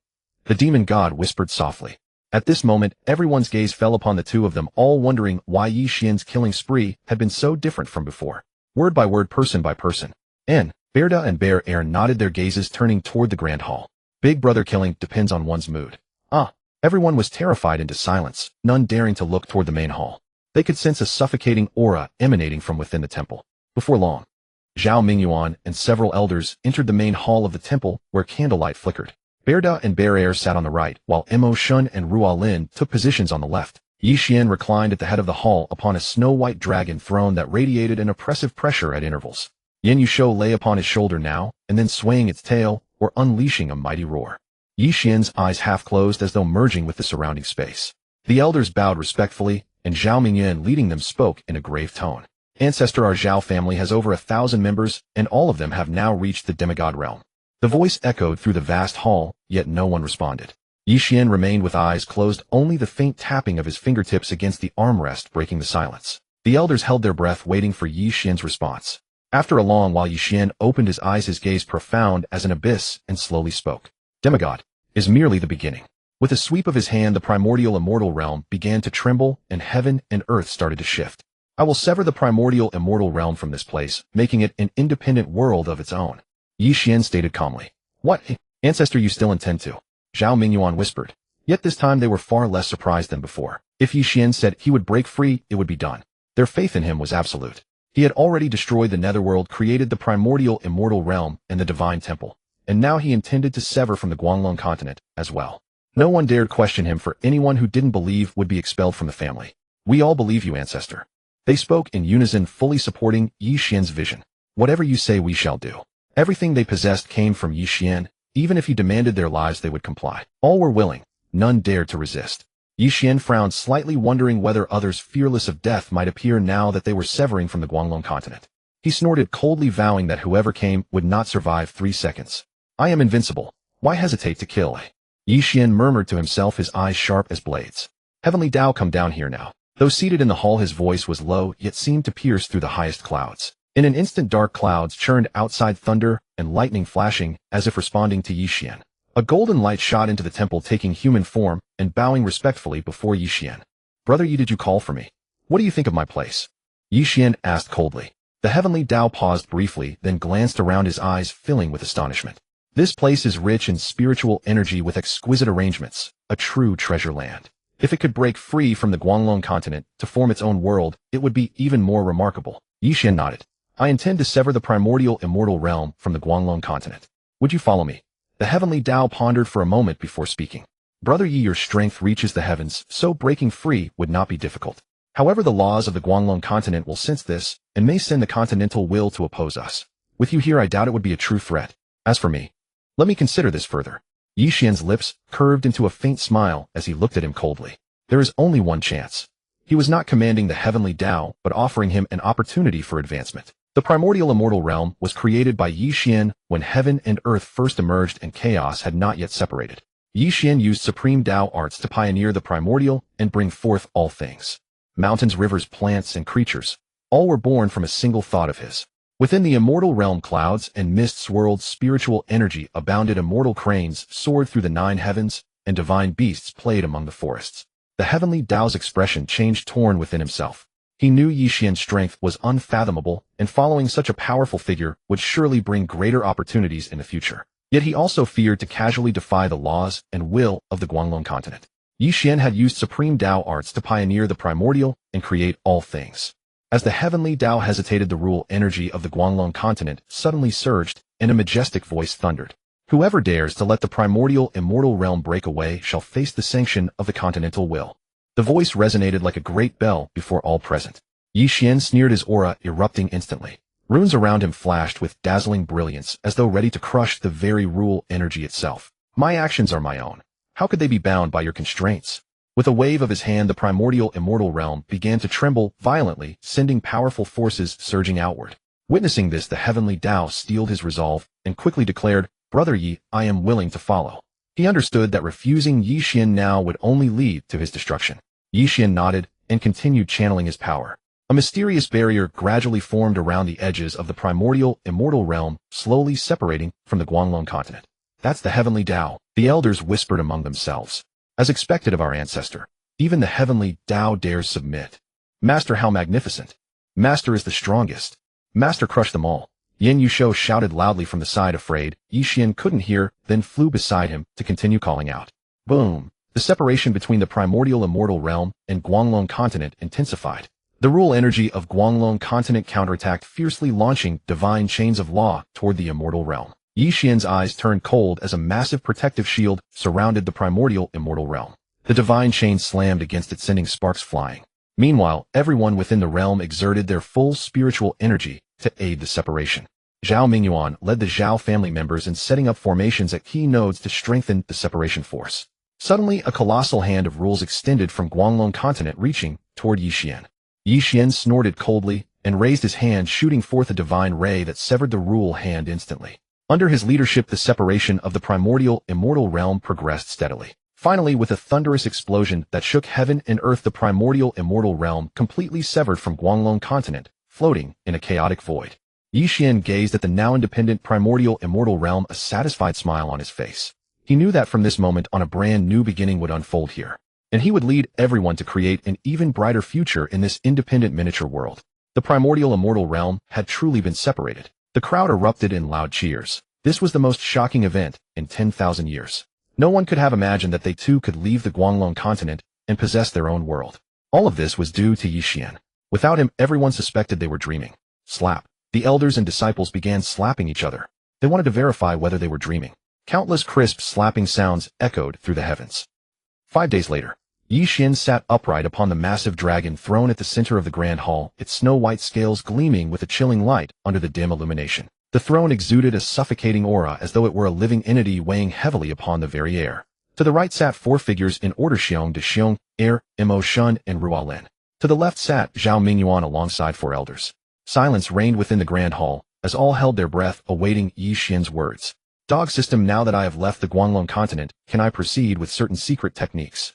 The demon god whispered softly. At this moment, everyone's gaze fell upon the two of them, all wondering why Ye Xuan's killing spree had been so different from before. Word by word, person by person. Berda and Bear Air nodded, their gazes turning toward the grand hall. Big brother, killing depends on one's mood. Everyone was terrified into silence, none daring to look toward the main hall. They could sense a suffocating aura emanating from within the temple. Before long, Zhao Mingyuan and several elders entered the main hall of the temple, where candlelight flickered. Berda and Bear Air sat on the right, while Mo Shun and Rualin took positions on the left. Ye Xuan reclined at the head of the hall upon a snow-white dragon throne that radiated an oppressive pressure at intervals. Yin Yusho lay upon his shoulder now, and then swaying its tail, or unleashing a mighty roar. Ye Xuan's eyes half closed as though merging with the surrounding space. The elders bowed respectfully, and Zhao Mingyan, leading them, spoke in a grave tone. Ancestor, our Zhao family has over 1,000 members, and all of them have now reached the demigod realm. The voice echoed through the vast hall, yet no one responded. Ye Xuan remained with eyes closed, only the faint tapping of his fingertips against the armrest breaking the silence. The elders held their breath, waiting for Ye Xuan's response. After a long while, Ye Xuan opened his eyes, his gaze profound as an abyss, and slowly spoke. Demigod is merely the beginning. With a sweep of his hand, the primordial immortal realm began to tremble, and heaven and earth started to shift. I will sever the primordial immortal realm from this place, making it an independent world of its own. Ye Xuan stated calmly. What, ancestor, you still intend to? Zhao Mingyuan whispered. Yet this time they were far less surprised than before. If Ye Xuan said he would break free, it would be done. Their faith in him was absolute. He had already destroyed the netherworld, created the primordial immortal realm and the divine temple, and now he intended to sever from the Guanglong continent as well. No one dared question him, for anyone who didn't believe would be expelled from the family. We all believe you, ancestor. They spoke in unison, fully supporting Ye Xuan's vision. Whatever you say, we shall do. Everything they possessed came from Ye Xuan. Even if he demanded their lives, they would comply. All were willing. None dared to resist. Ye Xuan frowned slightly, wondering whether others fearless of death might appear now that they were severing from the Guanglong continent. He snorted coldly, vowing that whoever came would not survive 3 seconds. I am invincible. Why hesitate to kill? Ye Xuan murmured to himself, his eyes sharp as blades. Heavenly Tao, come down here now. Though seated in the hall, his voice was low, yet seemed to pierce through the highest clouds. In an instant, dark clouds churned outside, thunder and lightning flashing as if responding to Ye Xuan. A golden light shot into the temple, taking human form and bowing respectfully before Ye Xuan. Brother Yi, did you call for me? What do you think of my place? Ye Xuan asked coldly. The heavenly Tao paused briefly, then glanced around, his eyes filling with astonishment. This place is rich in spiritual energy with exquisite arrangements, a true treasure land. If it could break free from the Guanglong continent to form its own world, it would be even more remarkable. Ye Xuan nodded. I intend to sever the primordial immortal realm from the Guanglong continent. Would you follow me? The heavenly Tao pondered for a moment before speaking. Brother Yi, your strength reaches the heavens, so breaking free would not be difficult. However, the laws of the Guanglong continent will sense this, and may send the continental will to oppose us. With you here, I doubt it would be a true threat. As for me, let me consider this further. Ye Xuan's lips curved into a faint smile as he looked at him coldly. There is only one chance. He was not commanding the heavenly Tao, but offering him an opportunity for advancement. The primordial immortal realm was created by Ye Xuan when heaven and earth first emerged and chaos had not yet separated. Ye Xuan used supreme Tao arts to pioneer the primordial and bring forth all things. Mountains, rivers, plants, and creatures, all were born from a single thought of his. Within the immortal realm, clouds and mists swirled, spiritual energy abounded, immortal cranes soared through the 9 heavens, and divine beasts played among the forests. The heavenly Tao's expression changed, torn within himself. He knew Ye Xuan's strength was unfathomable, and following such a powerful figure would surely bring greater opportunities in the future. Yet he also feared to casually defy the laws and will of the Guanglong continent. Ye Xuan had used supreme Tao arts to pioneer the primordial and create all things. As the heavenly Tao hesitated, the rule energy of the Guanglong continent suddenly surged, and a majestic voice thundered. Whoever dares to let the primordial immortal realm break away shall face the sanction of the continental will. The voice resonated like a great bell before all present. Ye Xuan sneered, his aura erupting instantly. Runes around him flashed with dazzling brilliance as though ready to crush the very rule energy itself. My actions are my own. How could they be bound by your constraints? With a wave of his hand, the primordial immortal realm began to tremble violently, sending powerful forces surging outward. Witnessing this, the heavenly Tao steeled his resolve and quickly declared, Brother Yi, I am willing to follow. He understood that refusing Ye Xuan now would only lead to his destruction. Ye Xuan nodded and continued channeling his power. A mysterious barrier gradually formed around the edges of the primordial immortal realm, slowly separating from the Guanglong continent. That's the heavenly Tao, the elders whispered among themselves. As expected of our ancestor, even the heavenly Tao dares submit. Master, how magnificent! Master is the strongest. Master, crush them all. Yin Yusho shouted loudly from the side, afraid Ye Xuan couldn't hear, then flew beside him to continue calling out. Boom! The separation between the primordial immortal realm and Guanglong continent intensified. The rule energy of Guanglong continent counterattacked fiercely, launching divine chains of law toward the immortal realm. Ye Xuan's eyes turned cold as a massive protective shield surrounded the primordial immortal realm. The divine chain slammed against it, sending sparks flying. Meanwhile, everyone within the realm exerted their full spiritual energy to aid the separation. Zhao Mingyuan led the Zhao family members in setting up formations at key nodes to strengthen the separation force. Suddenly, a colossal hand of rules extended from Guanglong continent, reaching toward Ye Xuan. Ye Xuan snorted coldly and raised his hand, shooting forth a divine ray that severed the rule hand instantly. Under his leadership, the separation of the primordial immortal realm progressed steadily. Finally, with a thunderous explosion that shook heaven and earth, the primordial immortal realm completely severed from Guanglong continent, floating in a chaotic void. Ye Xuan gazed at the now independent primordial immortal realm, a satisfied smile on his face. He knew that from this moment on, a brand new beginning would unfold here, and he would lead everyone to create an even brighter future in this independent miniature world. The primordial immortal realm had truly been separated. The crowd erupted in loud cheers. This was the most shocking event in 10,000 years. No one could have imagined that they too could leave the Guanglong continent and possess their own world. All of this was due to Ye Xuan. Without him, everyone suspected they were dreaming. Slap. The elders and disciples began slapping each other. They wanted to verify whether they were dreaming. Countless crisp slapping sounds echoed through the heavens. 5 days later, Ye Xuan sat upright upon the massive dragon throne at the center of the grand hall, its snow-white scales gleaming with a chilling light under the dim illumination. The throne exuded a suffocating aura, as though it were a living entity weighing heavily upon the very air. To the right sat 4 figures in order: Xiong de Xiong, Mo Shun, and Rualin. To the left sat Zhao Mingyuan alongside 4 elders. Silence reigned within the grand hall, as all held their breath, awaiting Ye Xuan's words. Dog system, now that I have left the Guanglong continent, can I proceed with certain secret techniques?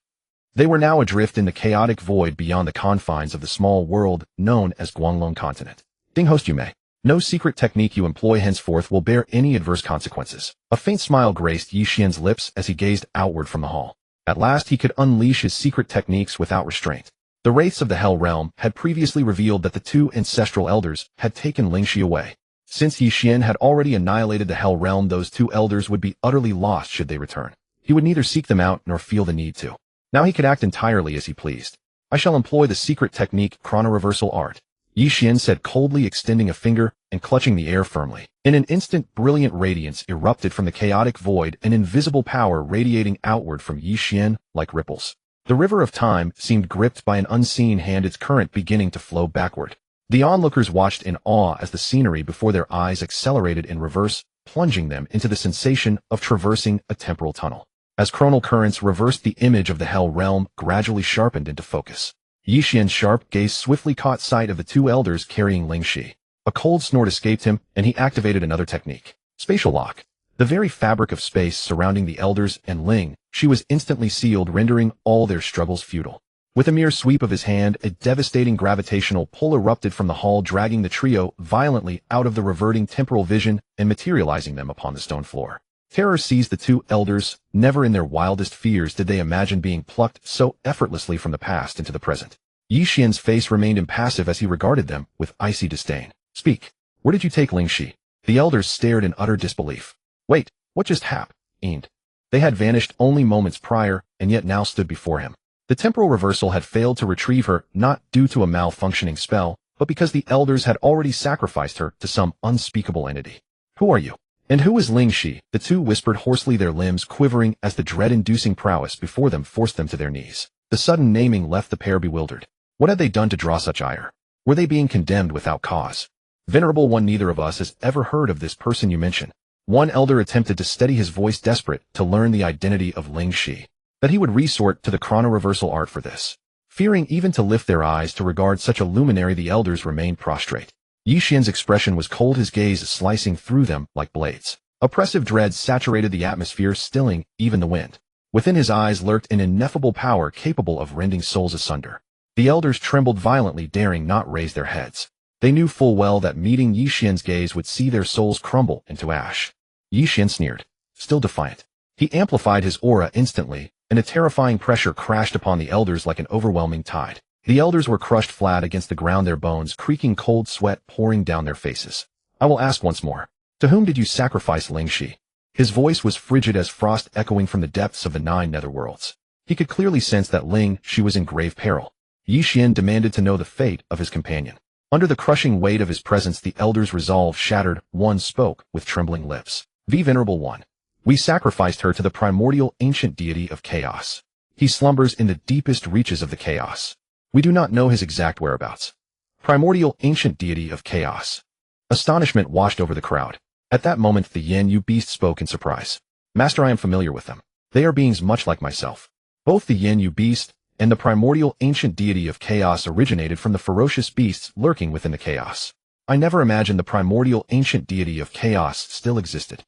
They were now adrift in the chaotic void beyond the confines of the small world known as Guanglong continent. Ding host, you may. No secret technique you employ henceforth will bear any adverse consequences. A faint smile graced Ye Xuan's lips as he gazed outward from the hall. At last he could unleash his secret techniques without restraint. The wraiths of the Hell Realm had previously revealed that the 2 ancestral elders had taken Lingxi away. Since Ye Xuan had already annihilated the Hell Realm, those two elders would be utterly lost should they return. He would neither seek them out nor feel the need to. Now he could act entirely as he pleased. I shall employ the secret technique chrono-reversal art, Ye Xuan said coldly, extending a finger and clutching the air firmly. In an instant, brilliant radiance erupted from the chaotic void, an invisible power radiating outward from Ye Xuan like ripples. The river of time seemed gripped by an unseen hand, its current beginning to flow backward. The onlookers watched in awe as the scenery before their eyes accelerated in reverse, plunging them into the sensation of traversing a temporal tunnel. As chronal currents reversed, the image of the Hell Realm gradually sharpened into focus. Ye Xuan's sharp gaze swiftly caught sight of the two elders carrying Ling Shi. A cold snort escaped him, and he activated another technique. Spatial lock. The very fabric of space surrounding the elders and Ling Shi was instantly sealed, rendering all their struggles futile. With a mere sweep of his hand, a devastating gravitational pull erupted from the hall, dragging the trio violently out of the reverting temporal vision and materializing them upon the stone floor. Terror seized the two elders. Never in their wildest fears did they imagine being plucked so effortlessly from the past into the present. Ye Xuan's face remained impassive as he regarded them with icy disdain. Speak. Where did you take Ling Shi? The elders stared in utter disbelief. Wait, what just happened? They had vanished only moments prior, and yet now stood before him. The temporal reversal had failed to retrieve her, not due to a malfunctioning spell, but because the elders had already sacrificed her to some unspeakable entity. Who are you? And who is Ling Shi? The two whispered hoarsely, their limbs quivering as the dread-inducing prowess before them forced them to their knees. The sudden naming left the pair bewildered. What had they done to draw such ire? Were they being condemned without cause? Venerable one, neither of us has ever heard of this person you mention. One elder attempted to steady his voice, desperate to learn the identity of Ling Shi. That he would resort to the chrono-reversal art for this. Fearing even to lift their eyes to regard such a luminary, the elders remained prostrate. Ye Xuan's expression was cold, his gaze slicing through them like blades. Oppressive dread saturated the atmosphere, stilling even the wind. Within his eyes lurked an ineffable power capable of rending souls asunder. The elders trembled violently, daring not raise their heads. They knew full well that meeting Ye Xuan's gaze would see their souls crumble into ash. Ye Xuan sneered, still defiant. He amplified his aura instantly, and a terrifying pressure crashed upon the elders like an overwhelming tide. The elders were crushed flat against the ground, their bones creaking, cold sweat pouring down their faces. I will ask once more. To whom did you sacrifice Ling Shi? His voice was frigid as frost, echoing from the depths of the 9 netherworlds. He could clearly sense that Ling Shi was in grave peril. Ye Xuan demanded to know the fate of his companion. Under the crushing weight of his presence, the elders' resolve shattered. One spoke with trembling lips. Venerable one. We sacrificed her to the primordial ancient deity of chaos. He slumbers in the deepest reaches of the chaos. We do not know his exact whereabouts. Primordial ancient deity of chaos. Astonishment washed over the crowd. At that moment, the Yin beast spoke in surprise. Master, I am familiar with them. They are beings much like myself. Both the Yin beast and the primordial ancient deity of chaos originated from the ferocious beasts lurking within the chaos. I never imagined the primordial ancient deity of chaos still existed.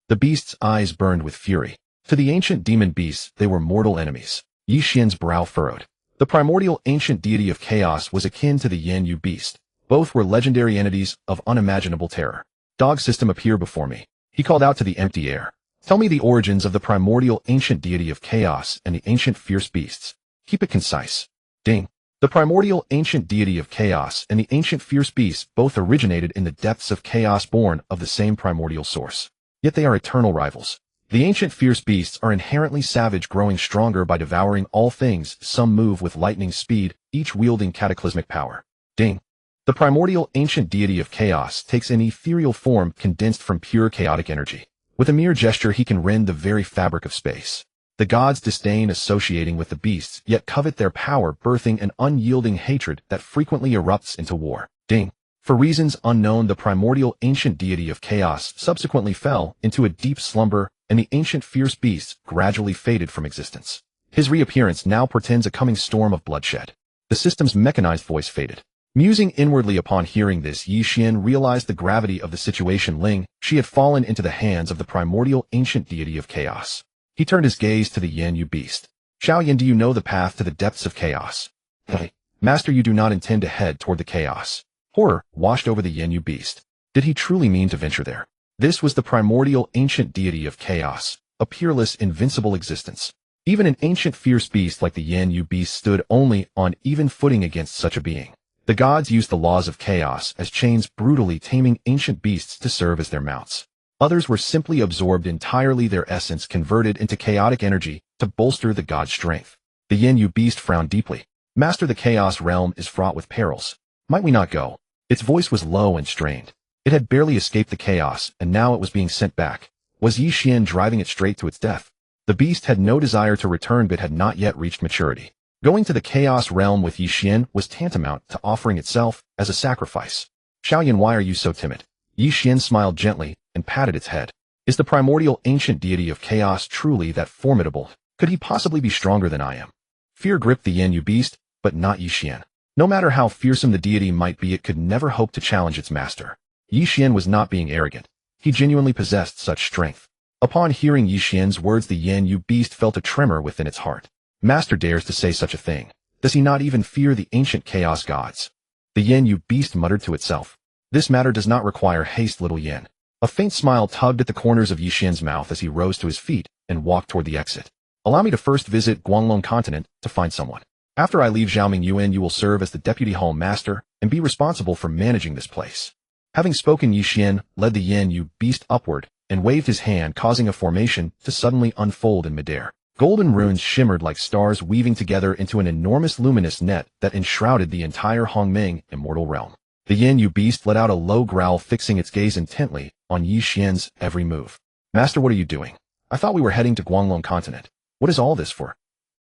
The beast's eyes burned with fury. To the ancient demon beasts, they were mortal enemies. Ye Xuan's brow furrowed. The primordial ancient deity of chaos was akin to the Yin beast. Both were legendary entities of unimaginable terror. Dog system, appear before me. He called out to the empty air. Tell me the origins of the primordial ancient deity of chaos and the ancient fierce beasts. Keep it concise. Ding. The primordial ancient deity of chaos and the ancient fierce beasts both originated in the depths of chaos, born of the same primordial source. Yet they are eternal rivals. The ancient fierce beasts are inherently savage, growing stronger by devouring all things. Some move with lightning speed, each wielding cataclysmic power. Ding. The primordial ancient deity of chaos takes an ethereal form condensed from pure chaotic energy. With a mere gesture, he can rend the very fabric of space. The gods disdain associating with the beasts, yet covet their power, birthing an unyielding hatred that frequently erupts into war. Ding. For reasons unknown, the primordial ancient deity of chaos subsequently fell into a deep slumber, and the ancient fierce beasts gradually faded from existence. His reappearance now portends a coming storm of bloodshed. The system's mechanized voice faded. Musing inwardly upon hearing this, Ye Xuan realized the gravity of the situation. Ling Shi had fallen into the hands of the primordial ancient deity of chaos. He turned his gaze to the Yin beast. Xiong, do you know the path to the depths of chaos? Hey, master, you do not intend to head toward the chaos. Horror washed over the Yin beast. Did he truly mean to venture there? This was the primordial ancient deity of chaos, a peerless, invincible existence. Even an ancient fierce beast like the Yin beast stood only on even footing against such a being. The gods used the laws of chaos as chains, brutally taming ancient beasts to serve as their mounts. Others were simply absorbed entirely, their essence converted into chaotic energy to bolster the god's strength. The Yin beast frowned deeply. Master, the chaos realm is fraught with perils. Might we not go? Its voice was low and strained. It had barely escaped the chaos, and now it was being sent back. Was Ye Xuan driving it straight to its death? The beast had no desire to return but had not yet reached maturity. Going to the chaos realm with Ye Xuan was tantamount to offering itself as a sacrifice. Xiong, why are you so timid? Ye Xuan smiled gently and patted its head. Is the primordial ancient deity of chaos truly that formidable? Could he possibly be stronger than I am? Fear gripped the Yin beast, but not Ye Xuan. No matter how fearsome the deity might be, it could never hope to challenge its master. Ye Xuan was not being arrogant. He genuinely possessed such strength. Upon hearing Ye Xuan's words, the Yin beast felt a tremor within its heart. Master dares to say such a thing. Does he not even fear the ancient chaos gods? The Yin beast muttered to itself. This matter does not require haste, little Yin. A faint smile tugged at the corners of Ye Xuan's mouth as he rose to his feet and walked toward the exit. Allow me to first visit Guanglong continent to find someone. After I leave Xiaoming Yuan, you will serve as the deputy hall master and be responsible for managing this place. Having spoken, Ye Xuan led the Yin beast upward and waved his hand, causing a formation to suddenly unfold in midair. Golden runes shimmered like stars, weaving together into an enormous luminous net that enshrouded the entire Hongmeng immortal realm. The Yin beast let out a low growl, fixing its gaze intently on Ye Xuan's every move. Master, what are you doing? I thought we were heading to Guanglong continent. What is all this for?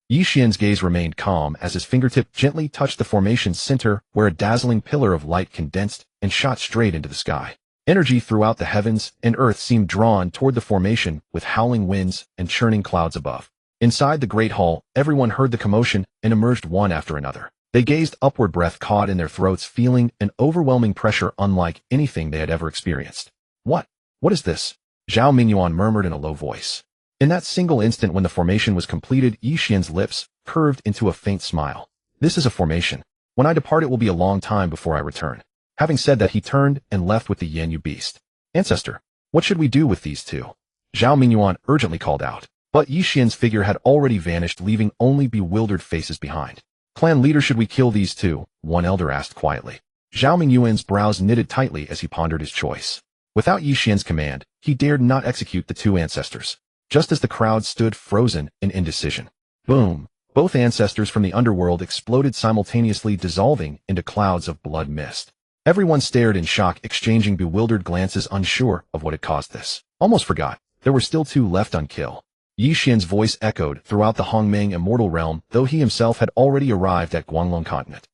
Ye Xuan's gaze remained calm as his fingertip gently touched the formation's center, where a dazzling pillar of light condensed and shot straight into the sky. Energy throughout the heavens and earth seemed drawn toward the formation, with howling winds and churning clouds above. Inside the great hall, everyone heard the commotion and emerged one after another. They gazed upward, breath caught in their throats, feeling an overwhelming pressure unlike anything they had ever experienced. What is this? Zhao Mingyuan murmured in a low voice. In that single instant when the formation was completed, Ye Xuan's lips curved into a faint smile. This is a formation. When I depart, it will be a long time before I return. Having said that, he turned and left with the Yin beast. Ancestor, what should we do with these two? Zhao Mingyuan urgently called out. But Ye Xuan's figure had already vanished, leaving only bewildered faces behind. Clan leader, should we kill these two? One elder asked quietly. Zhao Mingyuan's brows knitted tightly as he pondered his choice. Without Ye Xuan's command, he dared not execute the two ancestors. Just as the crowd stood frozen in indecision. Boom! Both ancestors from the underworld exploded simultaneously, dissolving into clouds of blood mist. Everyone stared in shock, exchanging bewildered glances, unsure of what had caused this. Almost forgot, there were still two left unkilled. Ye Xuan's voice echoed throughout the Hongmeng immortal realm, though he himself had already arrived at Guanglong continent.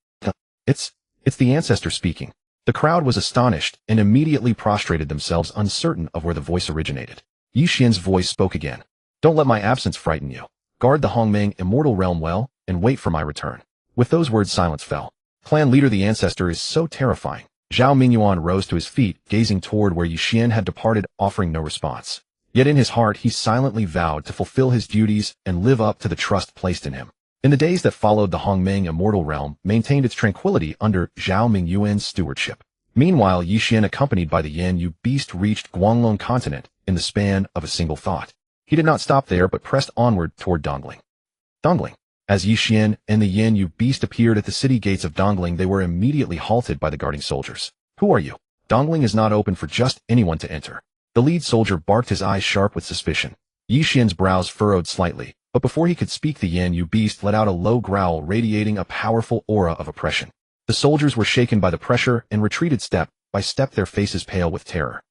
It's the ancestor speaking. The crowd was astonished and immediately prostrated themselves, uncertain of where the voice originated. Ye Xuan's voice spoke again. Don't let my absence frighten you. Guard the Hongmeng immortal realm well and wait for my return. With those words, silence fell. Clan leader, the ancestor is so terrifying. Zhao Mingyuan rose to his feet, gazing toward where Ye Xuan had departed, offering no response. Yet in his heart he silently vowed to fulfill his duties and live up to the trust placed in him. In the days that followed, the Hongmeng immortal realm maintained its tranquility under Zhao Mingyuan's stewardship. Meanwhile, Ye Xuan, accompanied by the Yin beast, reached Guanglong continent in the span of a single thought. He did not stop there, but pressed onward toward Dongling. Dongling. As Ye Xuan and the Yin beast appeared at the city gates of Dongling, they were immediately halted by the guarding soldiers. Who are you? Dongling is not open for just anyone to enter. The lead soldier barked, his eyes sharp with suspicion. Ye Xuan's brows furrowed slightly, but before he could speak, the Yin beast let out a low growl, radiating a powerful aura of oppression. The soldiers were shaken by the pressure and retreated step by step, their faces pale with terror.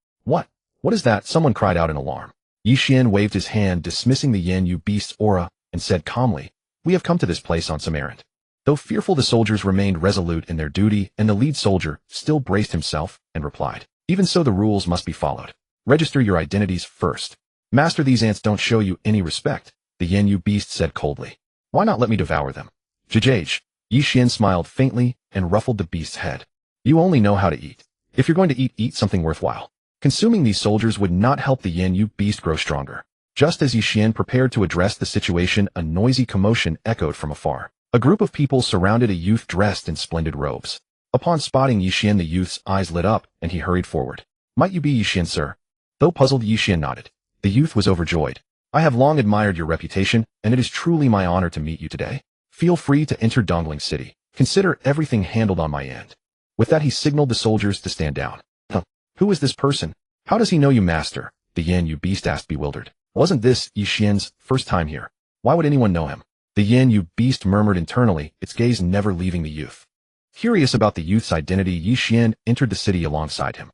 What is that? Someone cried out in alarm. Ye Xuan waved his hand, dismissing the Yin beast's aura, and said calmly, We have come to this place on some errand. Though fearful, the soldiers remained resolute in their duty, and the lead soldier still braced himself and replied, Even so, the rules must be followed. Register your identities first. Master, these ants don't show you any respect, the Yin beast said coldly. Why not let me devour them? Jajaj. Ye Xuan smiled faintly and ruffled the beast's head. You only know how to eat. If you're going to eat something worthwhile. Consuming these soldiers would not help the Yin beast grow stronger. Just as Ye Xuan prepared to address the situation, a noisy commotion echoed from afar. A group of people surrounded a youth dressed in splendid robes. Upon spotting Ye Xuan, the youth's eyes lit up, and he hurried forward. Might you be Ye Xuan, sir? Though puzzled, Ye Xuan nodded. The youth was overjoyed. I have long admired your reputation, and it is truly my honor to meet you today. Feel free to enter Dongling City. Consider everything handled on my end. With that he signaled the soldiers to stand down. Huh. Who is this person? How does he know you, master? The Yin Yu beast asked, bewildered. Wasn't this Ye Xuan's first time here? Why would anyone know him? The Yin Yu beast murmured internally, its gaze never leaving the youth. Curious about the youth's identity, Ye Xuan entered the city alongside him.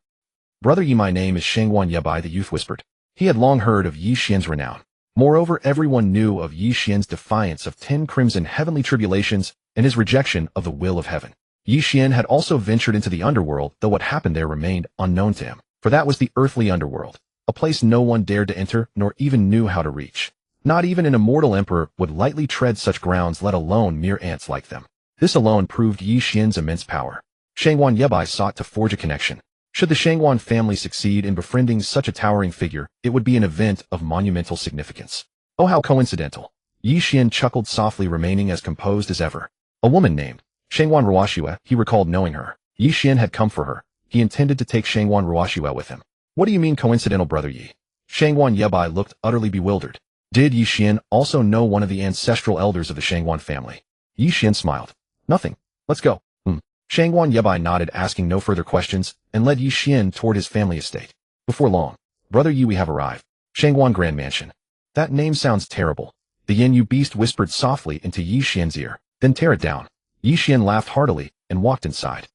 Brother Ye, my name is Xiong Yebai, the youth whispered. He had long heard of Ye Xuan's renown. Moreover, everyone knew of Ye Xuan's defiance of 10 crimson heavenly tribulations and his rejection of the will of heaven. Ye Xuan had also ventured into the underworld, though what happened there remained unknown to him, for that was the earthly underworld, a place no one dared to enter nor even knew how to reach. Not even an immortal emperor would lightly tread such grounds, let alone mere ants like them. This alone proved Ye Xuan's immense power. Xiong Yebai sought to forge a connection. Should the Xiong family succeed in befriending such a towering figure, it would be an event of monumental significance. Oh, how coincidental. Ye Xuan chuckled softly, remaining as composed as ever. A woman named Xiong Ruoxue, he recalled knowing her. Ye Xuan had come for her. He intended to take Xiong Ruoxue with him. What do you mean coincidental, brother Ye? Xiong Yebai looked utterly bewildered. Did Ye Xuan also know one of the ancestral elders of the Xiong family? Ye Xuan smiled. Nothing. Let's go. Xiong Yebai nodded, asking no further questions, and led Ye Xuan toward his family estate. Before long, brother Ye, we have arrived. Xiong Grand Mansion. That name sounds terrible. The Yin Yu beast whispered softly into Ye Xuan's ear. Then tear it down. Ye Xuan laughed heartily and walked inside.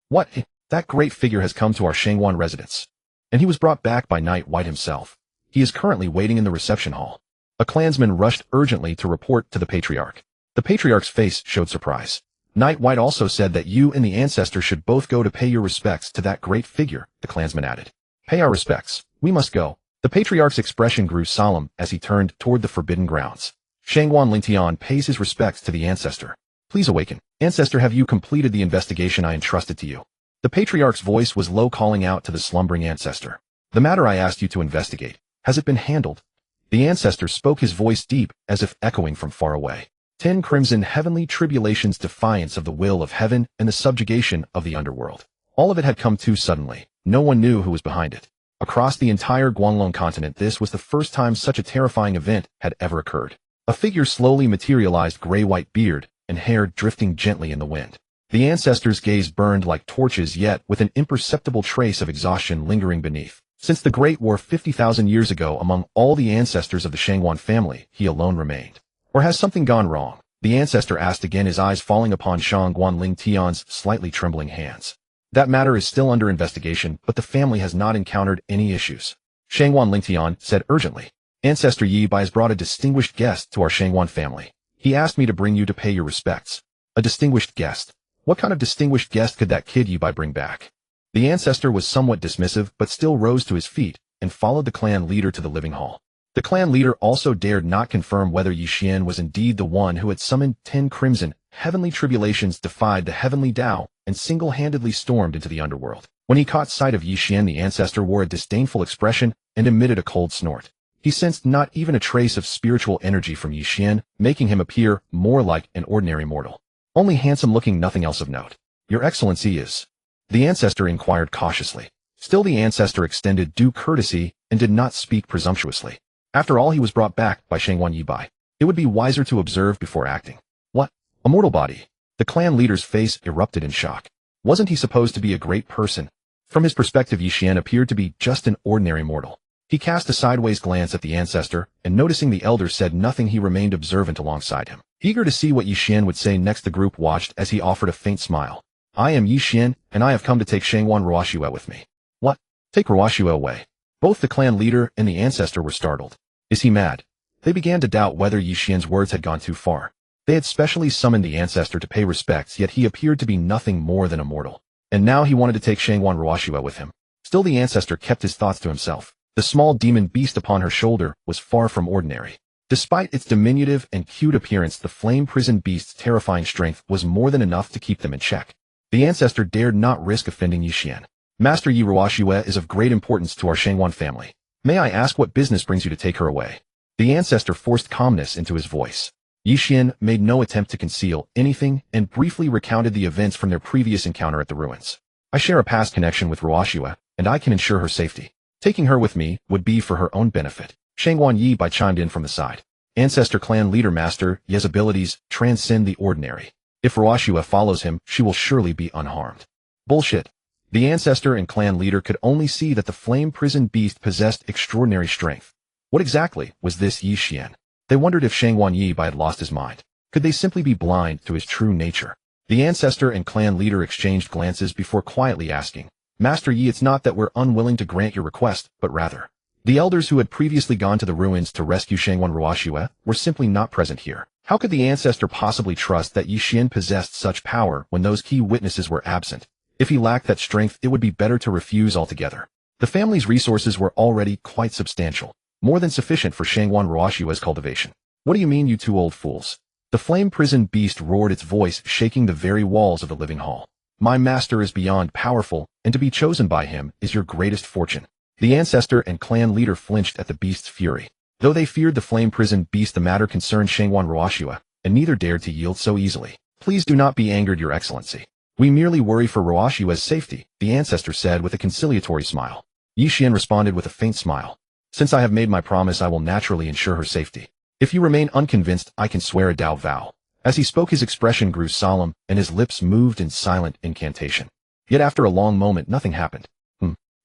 What? That great figure has come to our Xiong residence. And he was brought back by Night White himself. He is currently waiting in the reception hall. A clansman rushed urgently to report to the patriarch. The patriarch's face showed surprise. Night White also said that you and the ancestor should both go to pay your respects to that great figure, the clansman added. Pay our respects. We must go. The patriarch's expression grew solemn as he turned toward the forbidden grounds. Shangguan Lingtian pays his respects to the ancestor. Please awaken. Ancestor, have you completed the investigation I entrusted to you? The patriarch's voice was low, calling out to the slumbering ancestor. The matter I asked you to investigate, has it been handled? The ancestor spoke, his voice deep, as if echoing from far away. 10 crimson heavenly tribulations, defiance of the will of heaven and the subjugation of the underworld. All of it had come too suddenly. No one knew who was behind it. Across the entire Guanglong continent, this was the first time such a terrifying event had ever occurred. A figure slowly materialized, gray-white beard and hair drifting gently in the wind. The ancestor's gaze burned like torches, yet with an imperceptible trace of exhaustion lingering beneath. Since the Great War 50,000 years ago, among all the ancestors of the Xiongwan family, he alone remained. Or has something gone wrong? The ancestor asked again, his eyes falling upon Xiongguan Lingtian's slightly trembling hands. That matter is still under investigation, but the family has not encountered any issues. Xiongguan Lingtian said urgently. Ancestor Yi Bai has brought a distinguished guest to our Xiongguan family. He asked me to bring you to pay your respects. A distinguished guest? What kind of distinguished guest could that kid Yi Bai bring back? The ancestor was somewhat dismissive, but still rose to his feet and followed the clan leader to the living hall. The clan leader also dared not confirm whether Ye Xuan was indeed the one who had summoned 10 crimson heavenly tribulations, defied the heavenly Tao, and single-handedly stormed into the underworld. When he caught sight of Ye Xuan, the ancestor wore a disdainful expression and emitted a cold snort. He sensed not even a trace of spiritual energy from Ye Xuan, making him appear more like an ordinary mortal. Only handsome-looking, nothing else of note. Your Excellency is? The ancestor inquired cautiously. Still the ancestor extended due courtesy and did not speak presumptuously. After all, he was brought back by Xiongguan Yi Bai. It would be wiser to observe before acting. What? A mortal body? The clan leader's face erupted in shock. Wasn't he supposed to be a great person? From his perspective, Ye Xuan appeared to be just an ordinary mortal. He cast a sideways glance at the ancestor, and noticing the elder said nothing, he remained observant alongside him. Eager to see what Ye Xuan would say next, the group watched as he offered a faint smile. I am Ye Xuan, and I have come to take Xiongguan Ruoxue with me. What? Take Ruoxue away? Both the clan leader and the ancestor were startled. Is he mad? They began to doubt whether Ye Xuan's words had gone too far. They had specially summoned the ancestor to pay respects, yet he appeared to be nothing more than a mortal. And now he wanted to take Xiongguan Ruoxue with him. Still the ancestor kept his thoughts to himself. The small demon beast upon her shoulder was far from ordinary. Despite its diminutive and cute appearance, the flame prison beast's terrifying strength was more than enough to keep them in check. The ancestor dared not risk offending Ye Xuan. Master Yi Ruoxue is of great importance to our Xiongguan family. May I ask what business brings you to take her away? The ancestor forced calmness into his voice. Ye Xuan made no attempt to conceal anything and briefly recounted the events from their previous encounter at the ruins. I share a past connection with Ruoxue, and I can ensure her safety. Taking her with me would be for her own benefit. Xiongguan Yi Bai chimed in from the side. Ancestor clan leader, Master Ye's abilities transcend the ordinary. If Ruoxue follows him, she will surely be unharmed. Bullshit. The ancestor and clan leader could only see that the flame prison beast possessed extraordinary strength. What exactly was this Ye Xuan? They wondered if Xiong Yi had lost his mind. Could they simply be blind to his true nature? The ancestor and clan leader exchanged glances before quietly asking, Master Yi, it's not that we're unwilling to grant your request, but rather. The elders who had previously gone to the ruins to rescue Xiongwan Ruoxue were simply not present here. How could the ancestor possibly trust that Ye Xuan possessed such power when those key witnesses were absent? If he lacked that strength, it would be better to refuse altogether. The family's resources were already quite substantial, more than sufficient for Xiongwan Ruoxue's cultivation. What do you mean, you two old fools? The flame prison beast roared, its voice shaking the very walls of the living hall. My master is beyond powerful, and to be chosen by him is your greatest fortune. The ancestor and clan leader flinched at the beast's fury. Though they feared the flame prison beast, the matter concerned Xiongwan Ruoxue, and neither dared to yield so easily. Please do not be angered, your excellency. We merely worry for Ruoxue's safety, the ancestor said with a conciliatory smile. Ye Xuan responded with a faint smile. Since I have made my promise, I will naturally ensure her safety. If you remain unconvinced, I can swear a Dao vow. As he spoke, his expression grew solemn, and his lips moved in silent incantation. Yet after a long moment, nothing happened.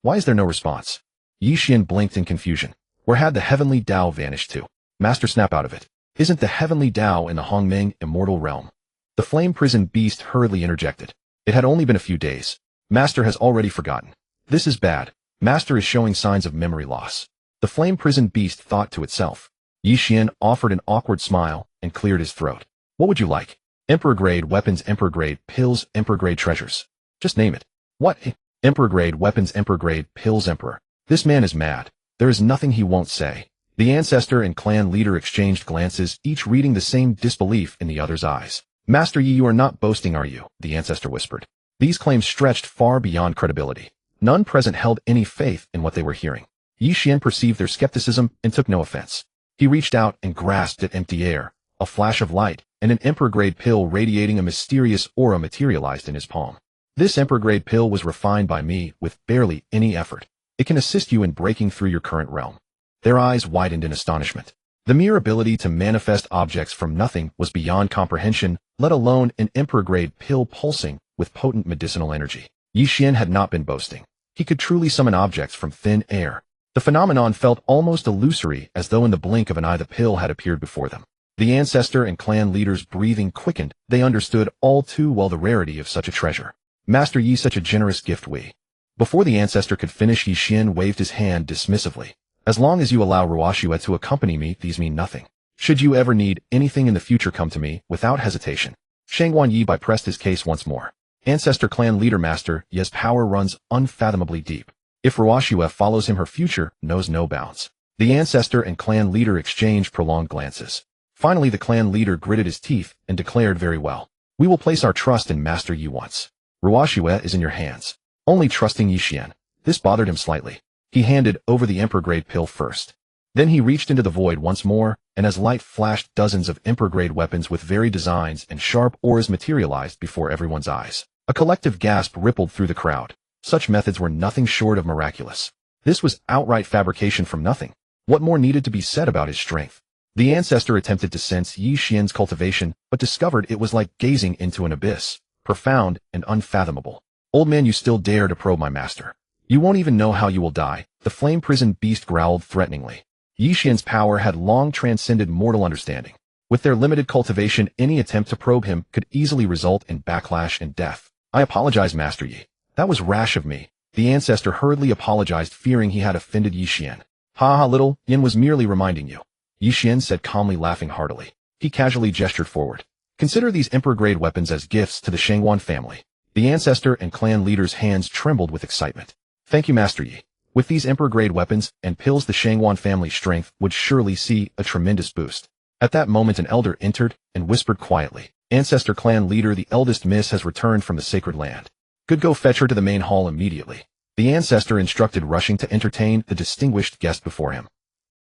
Why is there no response? Ye Xuan blinked in confusion. Where had the heavenly Dao vanished to? Master, snap out of it. Isn't the heavenly Dao in the Hongming immortal realm? The flame prison beast hurriedly interjected. It had only been a few days. Master has already forgotten. This is bad. Master is showing signs of memory loss. The flame prison beast thought to itself. Ye Xuan offered an awkward smile and cleared his throat. What would you like? Emperor-grade weapons, emperor-grade pills, emperor-grade treasures. Just name it. What? Emperor-grade weapons, emperor-grade pills, emperor. This man is mad. There is nothing he won't say. The ancestor and clan leader exchanged glances, each reading the same disbelief in the other's eyes. Master Yi, you are not boasting, are you? The ancestor whispered. These claims stretched far beyond credibility. None present held any faith in what they were hearing. Ye Xuan perceived their skepticism and took no offense. He reached out and grasped at empty air. A flash of light, and an emperor-grade pill radiating a mysterious aura materialized in his palm. This emperor-grade pill was refined by me with barely any effort. It can assist you in breaking through your current realm. Their eyes widened in astonishment. The mere ability to manifest objects from nothing was beyond comprehension, let alone an emperor-grade pill pulsing with potent medicinal energy. Ye Xuan had not been boasting. He could truly summon objects from thin air. The phenomenon felt almost illusory, as though in the blink of an eye the pill had appeared before them. The ancestor and clan leaders' breathing quickened. They understood all too well the rarity of such a treasure. Master Yi, such a generous gift we. Before the ancestor could finish, Ye Xuan waved his hand dismissively. As long as you allow Ruoxue to accompany me, these mean nothing. Should you ever need anything in the future, come to me, without hesitation. Xiongwan Yi pressed his case once more. Ancestor clan leader, Master Ye's power runs unfathomably deep. If Ruoxue follows him, her future knows no bounds. The ancestor and clan leader exchanged prolonged glances. Finally, the clan leader gritted his teeth and declared, very well. We will place our trust in Master Yi once. Ruoxue is in your hands. Only trusting Ye Xuan. This bothered him slightly. He handed over the emperor-grade pill first. Then he reached into the void once more, and as light flashed, dozens of emperor-grade weapons with varied designs and sharp auras materialized before everyone's eyes. A collective gasp rippled through the crowd. Such methods were nothing short of miraculous. This was outright fabrication from nothing. What more needed to be said about his strength? The ancestor attempted to sense Ye Xuan's cultivation, but discovered it was like gazing into an abyss, profound and unfathomable. Old man, you still dare to probe my master. You won't even know how you will die, the flame prison beast growled threateningly. Ye Xuan's power had long transcended mortal understanding. With their limited cultivation, any attempt to probe him could easily result in backlash and death. I apologize, Master Yi. That was rash of me. The ancestor hurriedly apologized, fearing he had offended Ye Xuan. Ha ha, little Yin was merely reminding you. Ye Xuan said calmly, laughing heartily. He casually gestured forward. Consider these emperor-grade weapons as gifts to the Xiongwan family. The ancestor and clan leader's hands trembled with excitement. Thank you, Master Yi. With these emperor-grade weapons and pills, the Xiongwan family's strength would surely see a tremendous boost. At that moment, an elder entered and whispered quietly. Ancestor clan leader, the eldest miss has returned from the sacred land. Good, go fetch her to the main hall immediately. The ancestor instructed, rushing to entertain the distinguished guest before him.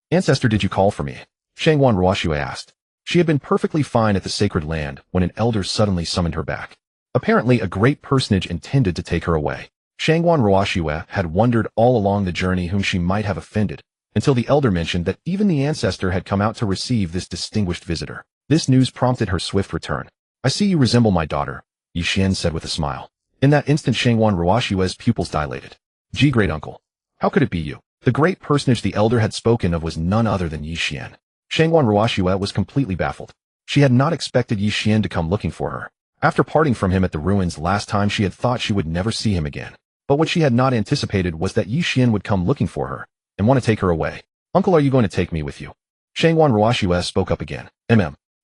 Ancestor, did you call for me? Xiongwan Ruoxue asked. She had been perfectly fine at the sacred land when an elder suddenly summoned her back. Apparently, a great personage intended to take her away. Xiongwan Ruoxue had wondered all along the journey whom she might have offended, until the elder mentioned that even the ancestor had come out to receive this distinguished visitor. This news prompted her swift return. I see you resemble my daughter, Ye Xuan said with a smile. In that instant Xiong Ruoshue's pupils dilated. Gee, great uncle. How could it be you? The great personage the elder had spoken of was none other than Ye Xuan. Xiong Ruoshue was completely baffled. She had not expected Ye Xuan to come looking for her. After parting from him at the ruins last time, she had thought she would never see him again. But what she had not anticipated was that Ye Xuan would come looking for her and want to take her away. Uncle, are you going to take me with you? Xiong Ruoshue spoke up again.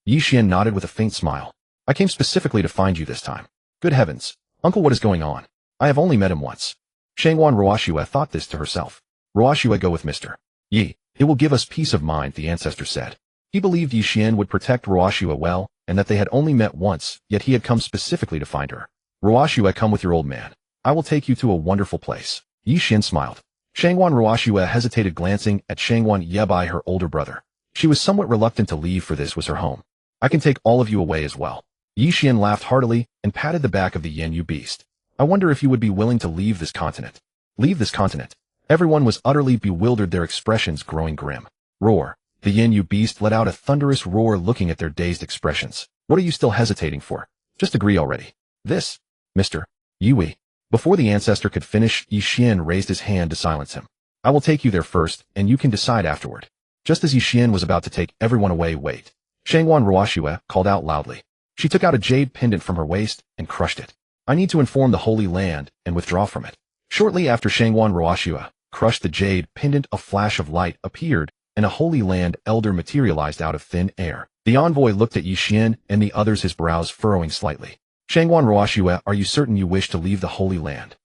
Ye Xuan nodded with a faint smile. I came specifically to find you this time. Good heavens. Uncle, what is going on? I have only met him once. Xiong Ruoshue thought this to herself. Ruoshue, go with Mr. Yi. It will give us peace of mind, the ancestor said. He believed Ye Xuan would protect Ruoshue well, and that they had only met once, yet he had come specifically to find her. Ruoshue, come with your old man. I will take you to a wonderful place. Ye Xuan smiled. Xiong Ruoshue hesitated, glancing at Xiong Yebai, her older brother. She was somewhat reluctant to leave, for this was her home. I can take all of you away as well. Ye Xuan laughed heartily and patted the back of the Yen Yu beast. I wonder if you would be willing to leave this continent. Leave this continent? Everyone was utterly bewildered, their expressions growing grim. Roar. The Yen Yu beast let out a thunderous roar, looking at their dazed expressions. What are you still hesitating for? Just agree already. This, Mr. Yui. Before the ancestor could finish, Ye Xuan raised his hand to silence him. I will take you there first, and you can decide afterward. Just as Ye Xuan was about to take everyone away, wait. Xiong Ruoshue called out loudly. She took out a jade pendant from her waist and crushed it. I need to inform the Holy Land and withdraw from it. Shortly after Xiong Ruoshue crushed the jade pendant, a flash of light appeared, and a Holy Land elder materialized out of thin air. The envoy looked at Ye Xuan and the others, his brows furrowing slightly. Xiong Ruoshue, are you certain you wish to leave the Holy Land?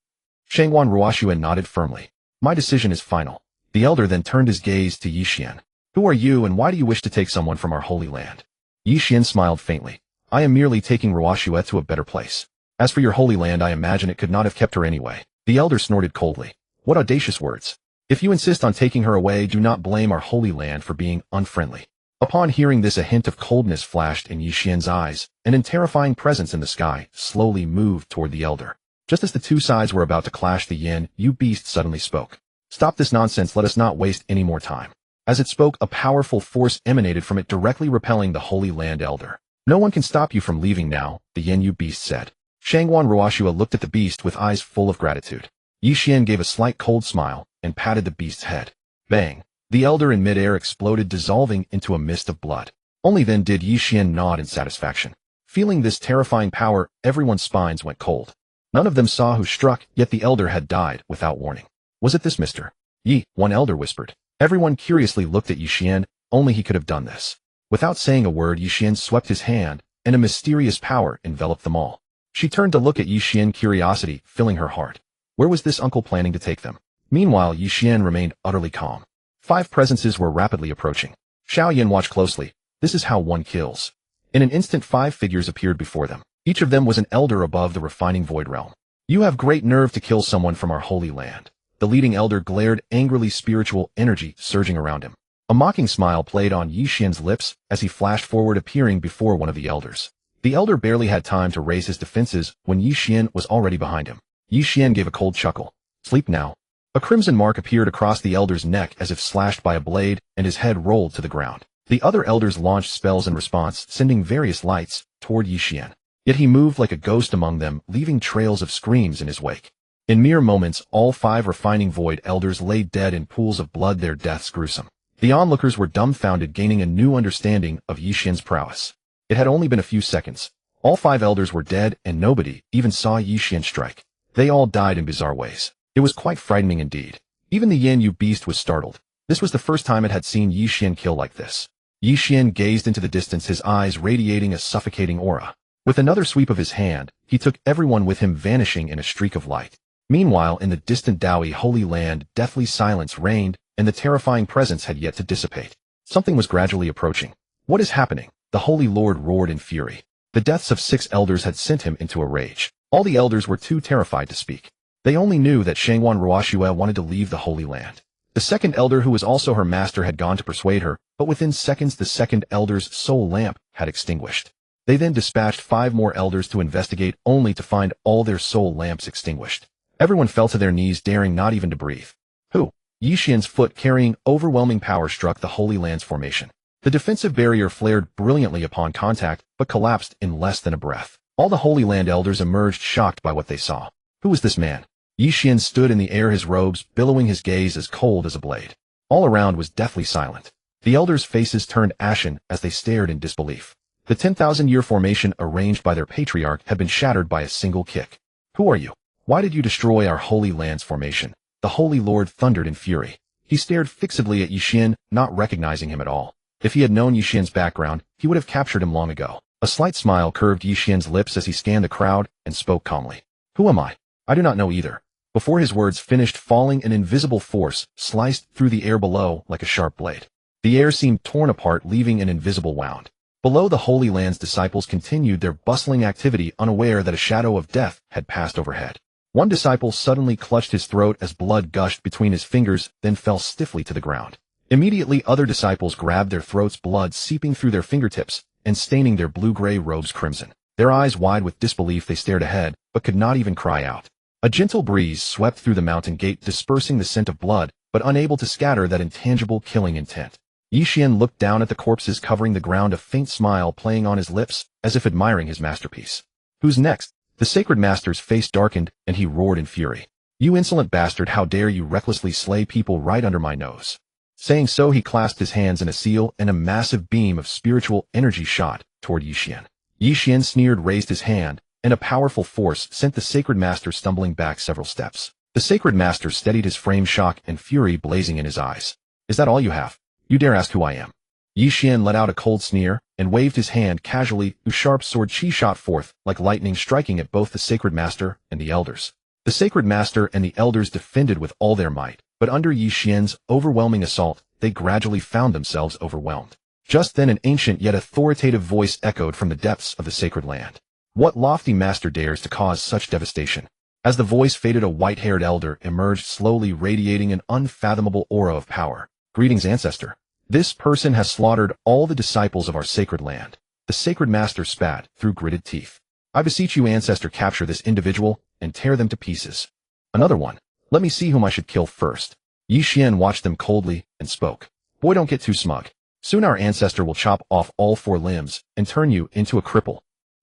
Xiong Ruoshue nodded firmly. My decision is final. The elder then turned his gaze to Ye Xuan. Who are you, and why do you wish to take someone from our Holy Land? Ye Xuan smiled faintly. I am merely taking Ruoshue to a better place. As for your Holy Land, I imagine it could not have kept her anyway. The elder snorted coldly. What audacious words. If you insist on taking her away, do not blame our Holy Land for being unfriendly. Upon hearing this, a hint of coldness flashed in Ye Xuan's eyes, and a terrifying presence in the sky slowly moved toward the elder. Just as the two sides were about to clash, the Yen Yu beast suddenly spoke. Stop this nonsense, let us not waste any more time. As it spoke, a powerful force emanated from it, directly repelling the Holy Land elder. No one can stop you from leaving now, the Yen Yu beast said. Xiong Ruoshue looked at the beast with eyes full of gratitude. Ye Xuan gave a slight cold smile and patted the beast's head. Bang! The elder in midair exploded, dissolving into a mist of blood. Only then did Ye Xuan nod in satisfaction. Feeling this terrifying power, everyone's spines went cold. None of them saw who struck, yet the elder had died without warning. Was it this Mr. Yi? One elder whispered. Everyone curiously looked at Ye Xuan. Only he could have done this. Without saying a word, Ye Xuan swept his hand, and a mysterious power enveloped them all. She turned to look at Ye Xuan, curiosity filling her heart. Where was this uncle planning to take them? Meanwhile, Ye Xuan remained utterly calm. 5 presences were rapidly approaching. Xiaoyan watched closely. This is how one kills. In an instant, 5 figures appeared before them. Each of them was an elder above the refining void realm. You have great nerve to kill someone from our Holy Land. The leading elder glared angrily, spiritual energy surging around him. A mocking smile played on Ye Xuan's lips as he flashed forward, appearing before one of the elders. The elder barely had time to raise his defenses when Ye Xuan was already behind him. Ye Xuan gave a cold chuckle. Sleep now. A crimson mark appeared across the elder's neck as if slashed by a blade, and his head rolled to the ground. The other elders launched spells in response, sending various lights toward Ye Xuan. Yet he moved like a ghost among them, leaving trails of screams in his wake. In mere moments, all 5 refining void elders lay dead in pools of blood, their deaths gruesome. The onlookers were dumbfounded, gaining a new understanding of Ye Xuan's prowess. It had only been a few seconds. All 5 elders were dead, and nobody even saw Ye Xuan strike. They all died in bizarre ways. It was quite frightening indeed. Even the Yen Yu beast was startled. This was the first time it had seen Ye Xuan kill like this. Ye Xuan gazed into the distance, his eyes radiating a suffocating aura. With another sweep of his hand, he took everyone with him, vanishing in a streak of light. Meanwhile, in the distant Daoi Holy Land, deathly silence reigned, and the terrifying presence had yet to dissipate. Something was gradually approaching. What is happening? The Holy Lord roared in fury. The deaths of 6 elders had sent him into a rage. All the elders were too terrified to speak. They only knew that Xiong Ruoshue wanted to leave the Holy Land. The second elder, who was also her master, had gone to persuade her, but within seconds the second elder's soul lamp had extinguished. They then dispatched 5 more elders to investigate, only to find all their soul lamps extinguished. Everyone fell to their knees, daring not even to breathe. Who? Ye Xuan's foot, carrying overwhelming power, struck the Holy Land's formation. The defensive barrier flared brilliantly upon contact, but collapsed in less than a breath. All the Holy Land elders emerged shocked by what they saw. Who was this man? Ye Xuan stood in the air, his robes billowing, his gaze as cold as a blade. All around was deathly silent. The elders' faces turned ashen as they stared in disbelief. The 10,000-year formation arranged by their patriarch had been shattered by a single kick. Who are you? Why did you destroy our Holy Land's formation? The Holy Lord thundered in fury. He stared fixedly at Ye Xuan, not recognizing him at all. If he had known Ye Xuan's background, he would have captured him long ago. A slight smile curved Ye Xuan's lips as he scanned the crowd and spoke calmly. Who am I? I do not know either. Before his words finished falling, an invisible force sliced through the air below like a sharp blade. The air seemed torn apart, leaving an invisible wound. Below, the Holy Land's disciples continued their bustling activity, unaware that a shadow of death had passed overhead. One disciple suddenly clutched his throat as blood gushed between his fingers, then fell stiffly to the ground. Immediately, other disciples grabbed their throats, blood seeping through their fingertips and staining their blue-gray robes crimson. Their eyes wide with disbelief, they stared ahead, but could not even cry out. A gentle breeze swept through the mountain gate, dispersing the scent of blood, but unable to scatter that intangible killing intent. Ye Xuan looked down at the corpses covering the ground, a faint smile playing on his lips, as if admiring his masterpiece. Who's next? The sacred master's face darkened, and he roared in fury. You insolent bastard, how dare you recklessly slay people right under my nose? Saying so, he clasped his hands in a seal, and a massive beam of spiritual energy shot toward Ye Xuan. Ye Xuan sneered, raised his hand, and a powerful force sent the sacred master stumbling back several steps. The sacred master steadied his frame, shock and fury blazing in his eyes. Is that all you have? You dare ask who I am? Ye Xuan let out a cold sneer and waved his hand casually. A sharp sword chi shot forth like lightning, striking at both the sacred master and the elders. The sacred master and the elders defended with all their might, but under Ye Xuan's overwhelming assault, they gradually found themselves overwhelmed. Just then, an ancient yet authoritative voice echoed from the depths of the sacred land. What lofty master dares to cause such devastation? As the voice faded, a white-haired elder emerged slowly, radiating an unfathomable aura of power. Greetings, ancestor. This person has slaughtered all the disciples of our sacred land. The sacred master spat through gritted teeth. I beseech you, ancestor, capture this individual and tear them to pieces. Another one. Let me see whom I should kill first. Ye Xuan watched them coldly and spoke. Boy, don't get too smug. Soon our ancestor will chop off all 4 limbs and turn you into a cripple.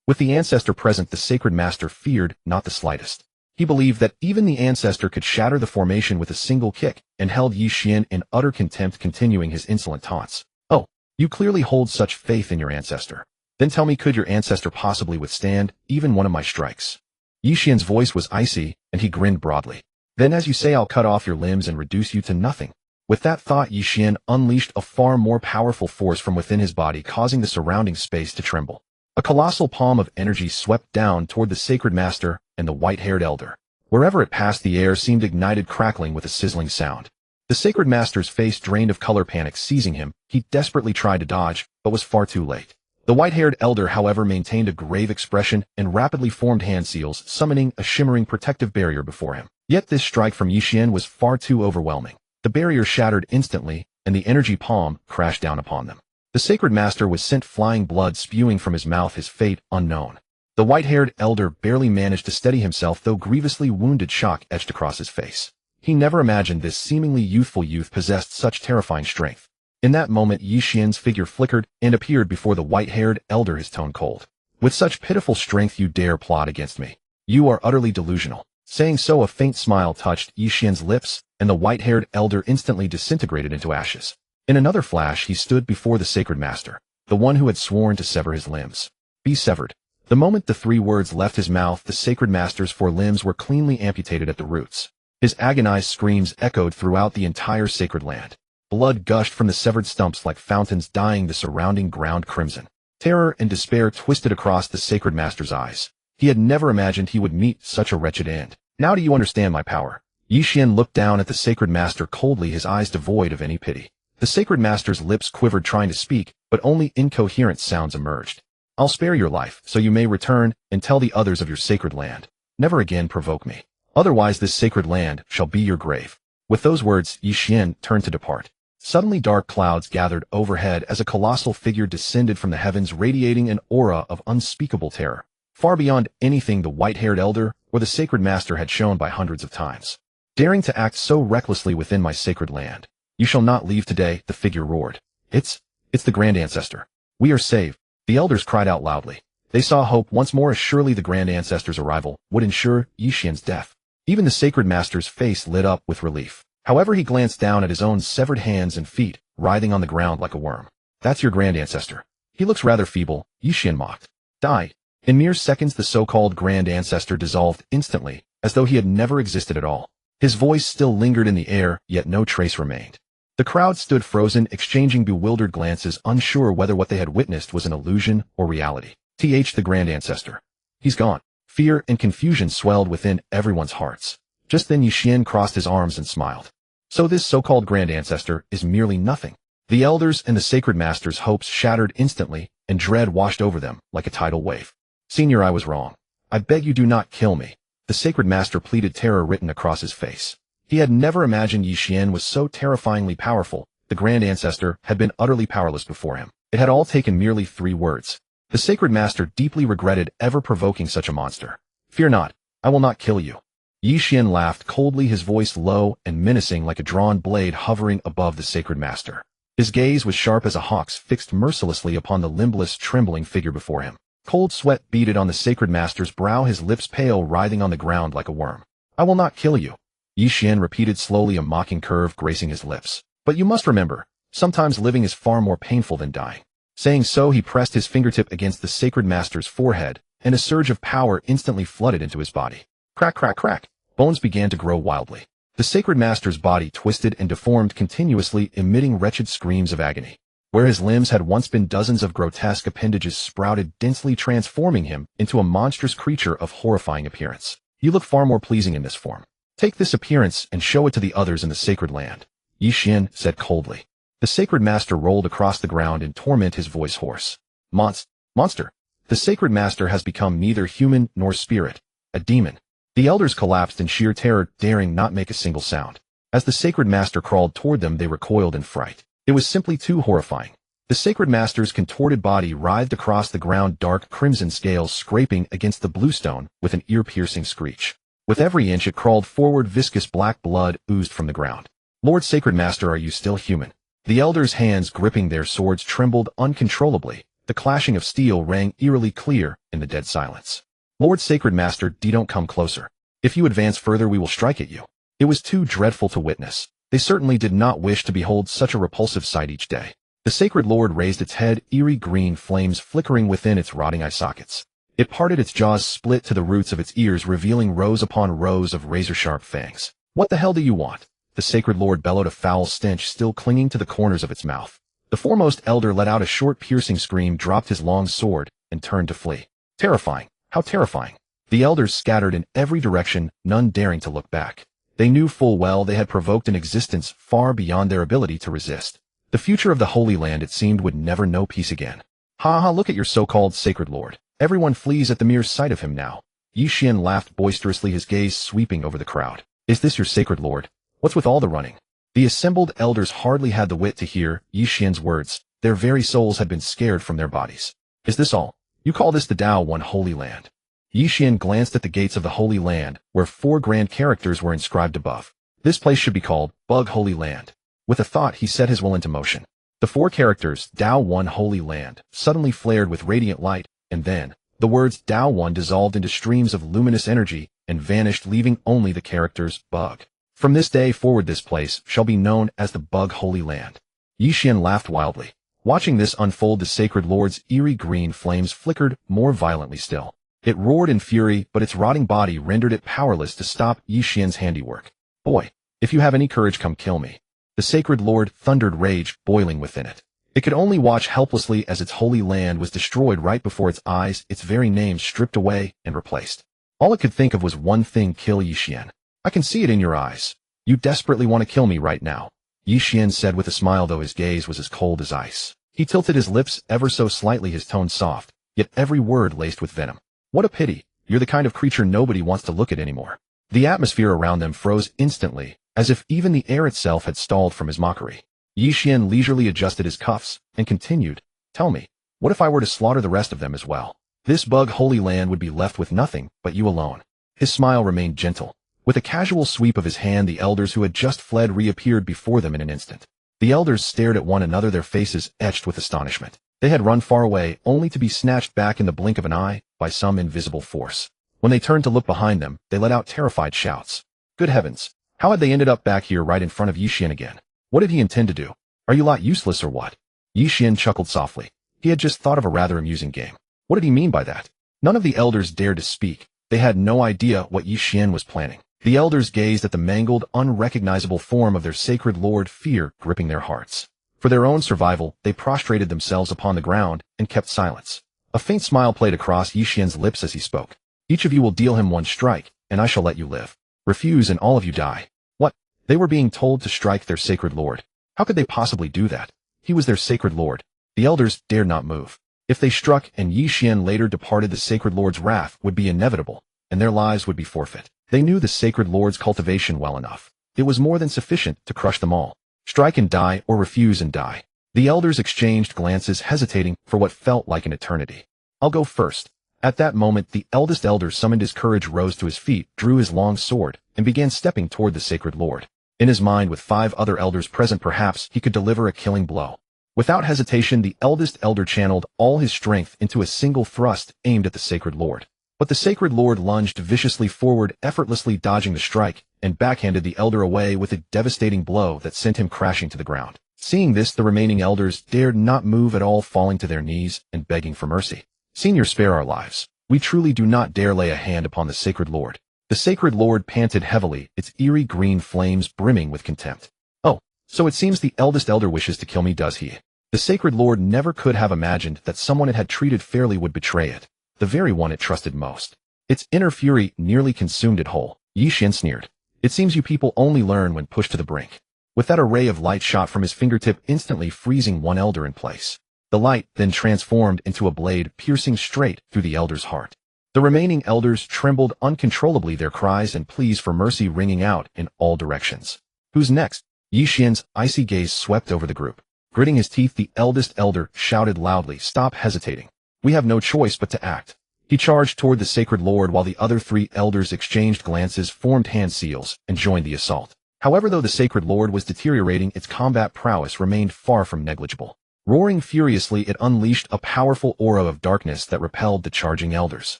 With the ancestor present, the sacred master feared not the slightest. He believed that even the ancestor could shatter the formation with a single kick, and held Ye Xuan in utter contempt, continuing his insolent taunts. Oh, you clearly hold such faith in your ancestor. Then tell me, could your ancestor possibly withstand even one of my strikes? Ye Xuan's voice was icy, and he grinned broadly. Then, as you say, I'll cut off your limbs and reduce you to nothing. With that thought, Ye Xuan unleashed a far more powerful force from within his body, causing the surrounding space to tremble. A colossal palm of energy swept down toward the sacred master and the white-haired elder. Wherever it passed, the air seemed ignited, crackling with a sizzling sound. The sacred master's face drained of color, panic seizing him. He desperately tried to dodge, but was far too late. The white-haired elder, however, maintained a grave expression and rapidly formed hand seals, summoning a shimmering protective barrier before him. Yet this strike from Ye Xuan was far too overwhelming. The barrier shattered instantly, and the energy palm crashed down upon them. The sacred master was sent flying, blood spewing from his mouth, his fate unknown. The white-haired elder barely managed to steady himself, though grievously wounded, shock etched across his face. He never imagined this seemingly youthful youth possessed such terrifying strength. In that moment, Ye Xuan's figure flickered and appeared before the white-haired elder, his tone cold. With such pitiful strength, you dare plot against me? You are utterly delusional. Saying so, a faint smile touched Ye Xuan's lips, and the white-haired elder instantly disintegrated into ashes. In another flash, he stood before the sacred master, the one who had sworn to sever his limbs. Be severed. The moment the 3 words left his mouth, the sacred master's 4 limbs were cleanly amputated at the roots. His agonized screams echoed throughout the entire sacred land. Blood gushed from the severed stumps like fountains, dyeing the surrounding ground crimson. Terror and despair twisted across the sacred master's eyes. He had never imagined he would meet such a wretched end. Now do you understand my power? Ye Xuan looked down at the sacred master coldly, his eyes devoid of any pity. The sacred master's lips quivered, trying to speak, but only incoherent sounds emerged. I'll spare your life, so you may return and tell the others of your sacred land. Never again provoke me. Otherwise this sacred land shall be your grave. With those words, Ye Xuan turned to depart. Suddenly dark clouds gathered overhead as a colossal figure descended from the heavens, radiating an aura of unspeakable terror, far beyond anything the white-haired elder or the sacred master had shown by hundreds of times. Daring to act so recklessly within my sacred land, you shall not leave today, the figure roared. It's It's the Grand Ancestor. We are saved. The elders cried out loudly. They saw hope once more as surely the Grand Ancestor's arrival would ensure Ye Xuan's death. Even the Sacred Master's face lit up with relief. However, he glanced down at his own severed hands and feet, writhing on the ground like a worm. That's your Grand Ancestor. He looks rather feeble, Ye Xuan mocked. Die. In mere seconds the so-called Grand Ancestor dissolved instantly, as though he had never existed at all. His voice still lingered in the air, yet no trace remained. The crowd stood frozen, exchanging bewildered glances, unsure whether what they had witnessed was an illusion or reality. The Grand Ancestor. He's gone. Fear and confusion swelled within everyone's hearts. Just then Ye Xuan crossed his arms and smiled. So this so-called Grand Ancestor is merely nothing. The elders and the Sacred Master's hopes shattered instantly, and dread washed over them like a tidal wave. Senior, I was wrong. I beg you do not kill me. The Sacred Master pleaded, terror written across his face. He had never imagined Ye Xuan was so terrifyingly powerful. The Grand Ancestor had been utterly powerless before him. It had all taken merely 3 words. The Sacred Master deeply regretted ever provoking such a monster. Fear not, I will not kill you. Ye Xuan laughed coldly, his voice low and menacing like a drawn blade hovering above the Sacred Master. His gaze was sharp as a hawk's, fixed mercilessly upon the limbless, trembling figure before him. Cold sweat beaded on the Sacred Master's brow, his lips pale, writhing on the ground like a worm. I will not kill you. Ye Xuan repeated slowly, a mocking curve gracing his lips. But you must remember, sometimes living is far more painful than dying. Saying so, he pressed his fingertip against the Sacred Master's forehead, and a surge of power instantly flooded into his body. Crack, crack, crack. Bones began to grow wildly. The Sacred Master's body twisted and deformed continuously, emitting wretched screams of agony. Where his limbs had once been, dozens of grotesque appendages sprouted, densely transforming him into a monstrous creature of horrifying appearance. You look far more pleasing in this form. Take this appearance and show it to the others in the sacred land. Ye Xuan said coldly. The Sacred Master rolled across the ground in torment, his voice hoarse. Monster. The Sacred Master has become neither human nor spirit, a demon. The elders collapsed in sheer terror, daring not make a single sound. As the Sacred Master crawled toward them, they recoiled in fright. It was simply too horrifying. The Sacred Master's contorted body writhed across the ground, dark crimson scales scraping against the bluestone with an ear-piercing screech. With every inch it crawled forward, viscous black blood oozed from the ground. Lord Sacred Master, are you still human? The elders' hands gripping their swords trembled uncontrollably. The clashing of steel rang eerily clear in the dead silence. Lord Sacred Master, don't come closer. If you advance further, we will strike at you. It was too dreadful to witness. They certainly did not wish to behold such a repulsive sight each day. The Sacred Lord raised its head, eerie green flames flickering within its rotting eye sockets. It parted, its jaws split to the roots of its ears, revealing rows upon rows of razor-sharp fangs. What the hell do you want? The Sacred Lord bellowed, a foul stench still clinging to the corners of its mouth. The foremost elder let out a short, piercing scream, dropped his long sword, and turned to flee. Terrifying. How terrifying. The elders scattered in every direction, none daring to look back. They knew full well they had provoked an existence far beyond their ability to resist. The future of the Holy Land, it seemed, would never know peace again. Ha ha, look at your so-called Sacred Lord. Everyone flees at the mere sight of him now. Ye Xuan laughed boisterously, his gaze sweeping over the crowd. Is this your Sacred Lord? What's with all the running? The assembled elders hardly had the wit to hear Ye Xuan's words. Their very souls had been scared from their bodies. Is this all? You call this the Tao One Holy Land? Ye Xuan glanced at the gates of the Holy Land, where 4 grand characters were inscribed above. This place should be called Bug Holy Land. With a thought, he set his will into motion. The 4 characters, Tao One Holy Land, suddenly flared with radiant light, and then, the words Tao One dissolved into streams of luminous energy and vanished, leaving only the characters Bug. From this day forward, this place shall be known as the Bug Holy Land. Ye Xuan laughed wildly. Watching this unfold, the Sacred Lord's eerie green flames flickered more violently still. It roared in fury, but its rotting body rendered it powerless to stop Ye Xuan's handiwork. Boy, if you have any courage, come kill me. The Sacred Lord thundered, rage boiling within it. It could only watch helplessly as its holy land was destroyed right before its eyes, its very name stripped away and replaced. All it could think of was one thing: kill Ye Xuan. I can see it in your eyes. You desperately want to kill me right now. Ye Xuan said with a smile, though his gaze was as cold as ice. He tilted his lips ever so slightly, his tone soft, yet every word laced with venom. What a pity. You're the kind of creature nobody wants to look at anymore. The atmosphere around them froze instantly, as if even the air itself had stalled from his mockery. Ye Xuan leisurely adjusted his cuffs and continued, Tell me, what if I were to slaughter the rest of them as well? This Bug Holy Land would be left with nothing but you alone. His smile remained gentle. With a casual sweep of his hand, the elders who had just fled reappeared before them in an instant. The elders stared at one another, their faces etched with astonishment. They had run far away, only to be snatched back in the blink of an eye by some invisible force. When they turned to look behind them, they let out terrified shouts. Good heavens! How had they ended up back here right in front of Ye Xuan again? What did he intend to do? Are you lot useless or what? Ye Xuan chuckled softly. He had just thought of a rather amusing game. What did he mean by that? None of the elders dared to speak. They had no idea what Ye Xuan was planning. The elders gazed at the mangled, unrecognizable form of their sacred lord, fear gripping their hearts. For their own survival, they prostrated themselves upon the ground and kept silence. A faint smile played across Ye Xuan's lips as he spoke. Each of you will deal him one strike, and I shall let you live. Refuse and all of you die. What? They were being told to strike their sacred lord. How could they possibly do that? He was their sacred lord. The elders dared not move. If they struck and Ye Xuan later departed, the sacred lord's wrath would be inevitable, and their lives would be forfeit. They knew the sacred lord's cultivation well enough. It was more than sufficient to crush them all. Strike and die, or refuse and die. The elders exchanged glances, hesitating for what felt like an eternity. I'll go first. At that moment, the eldest elder summoned his courage, rose to his feet, drew his long sword, and began stepping toward the sacred lord. In his mind, with 5 other elders present, perhaps he could deliver a killing blow. Without hesitation, the eldest elder channeled all his strength into a single thrust aimed at the sacred lord. But the sacred lord lunged viciously forward, effortlessly dodging the strike, and backhanded the elder away with a devastating blow that sent him crashing to the ground. Seeing this, the remaining elders dared not move at all, falling to their knees and begging for mercy. Senior, spare our lives. We truly do not dare lay a hand upon the sacred lord. The sacred lord panted heavily, its eerie green flames brimming with contempt. Oh, so it seems the eldest elder wishes to kill me, does he? The sacred lord never could have imagined that someone it had treated fairly would betray it. The very one it trusted most. Its inner fury nearly consumed it whole. Ye Xuan sneered. It seems you people only learn when pushed to the brink. With that, a ray of light shot from his fingertip, instantly freezing one elder in place. The light then transformed into a blade, piercing straight through the elder's heart. The remaining elders trembled uncontrollably, their cries and pleas for mercy ringing out in all directions. Who's next? Ye Xuan's icy gaze swept over the group. Gritting his teeth, the eldest elder shouted loudly, "Stop hesitating. We have no choice but to act." He charged toward the sacred lord while the other 3 elders exchanged glances, formed hand seals, and joined the assault. However, though the sacred lord was deteriorating, its combat prowess remained far from negligible. Roaring furiously, it unleashed a powerful aura of darkness that repelled the charging elders.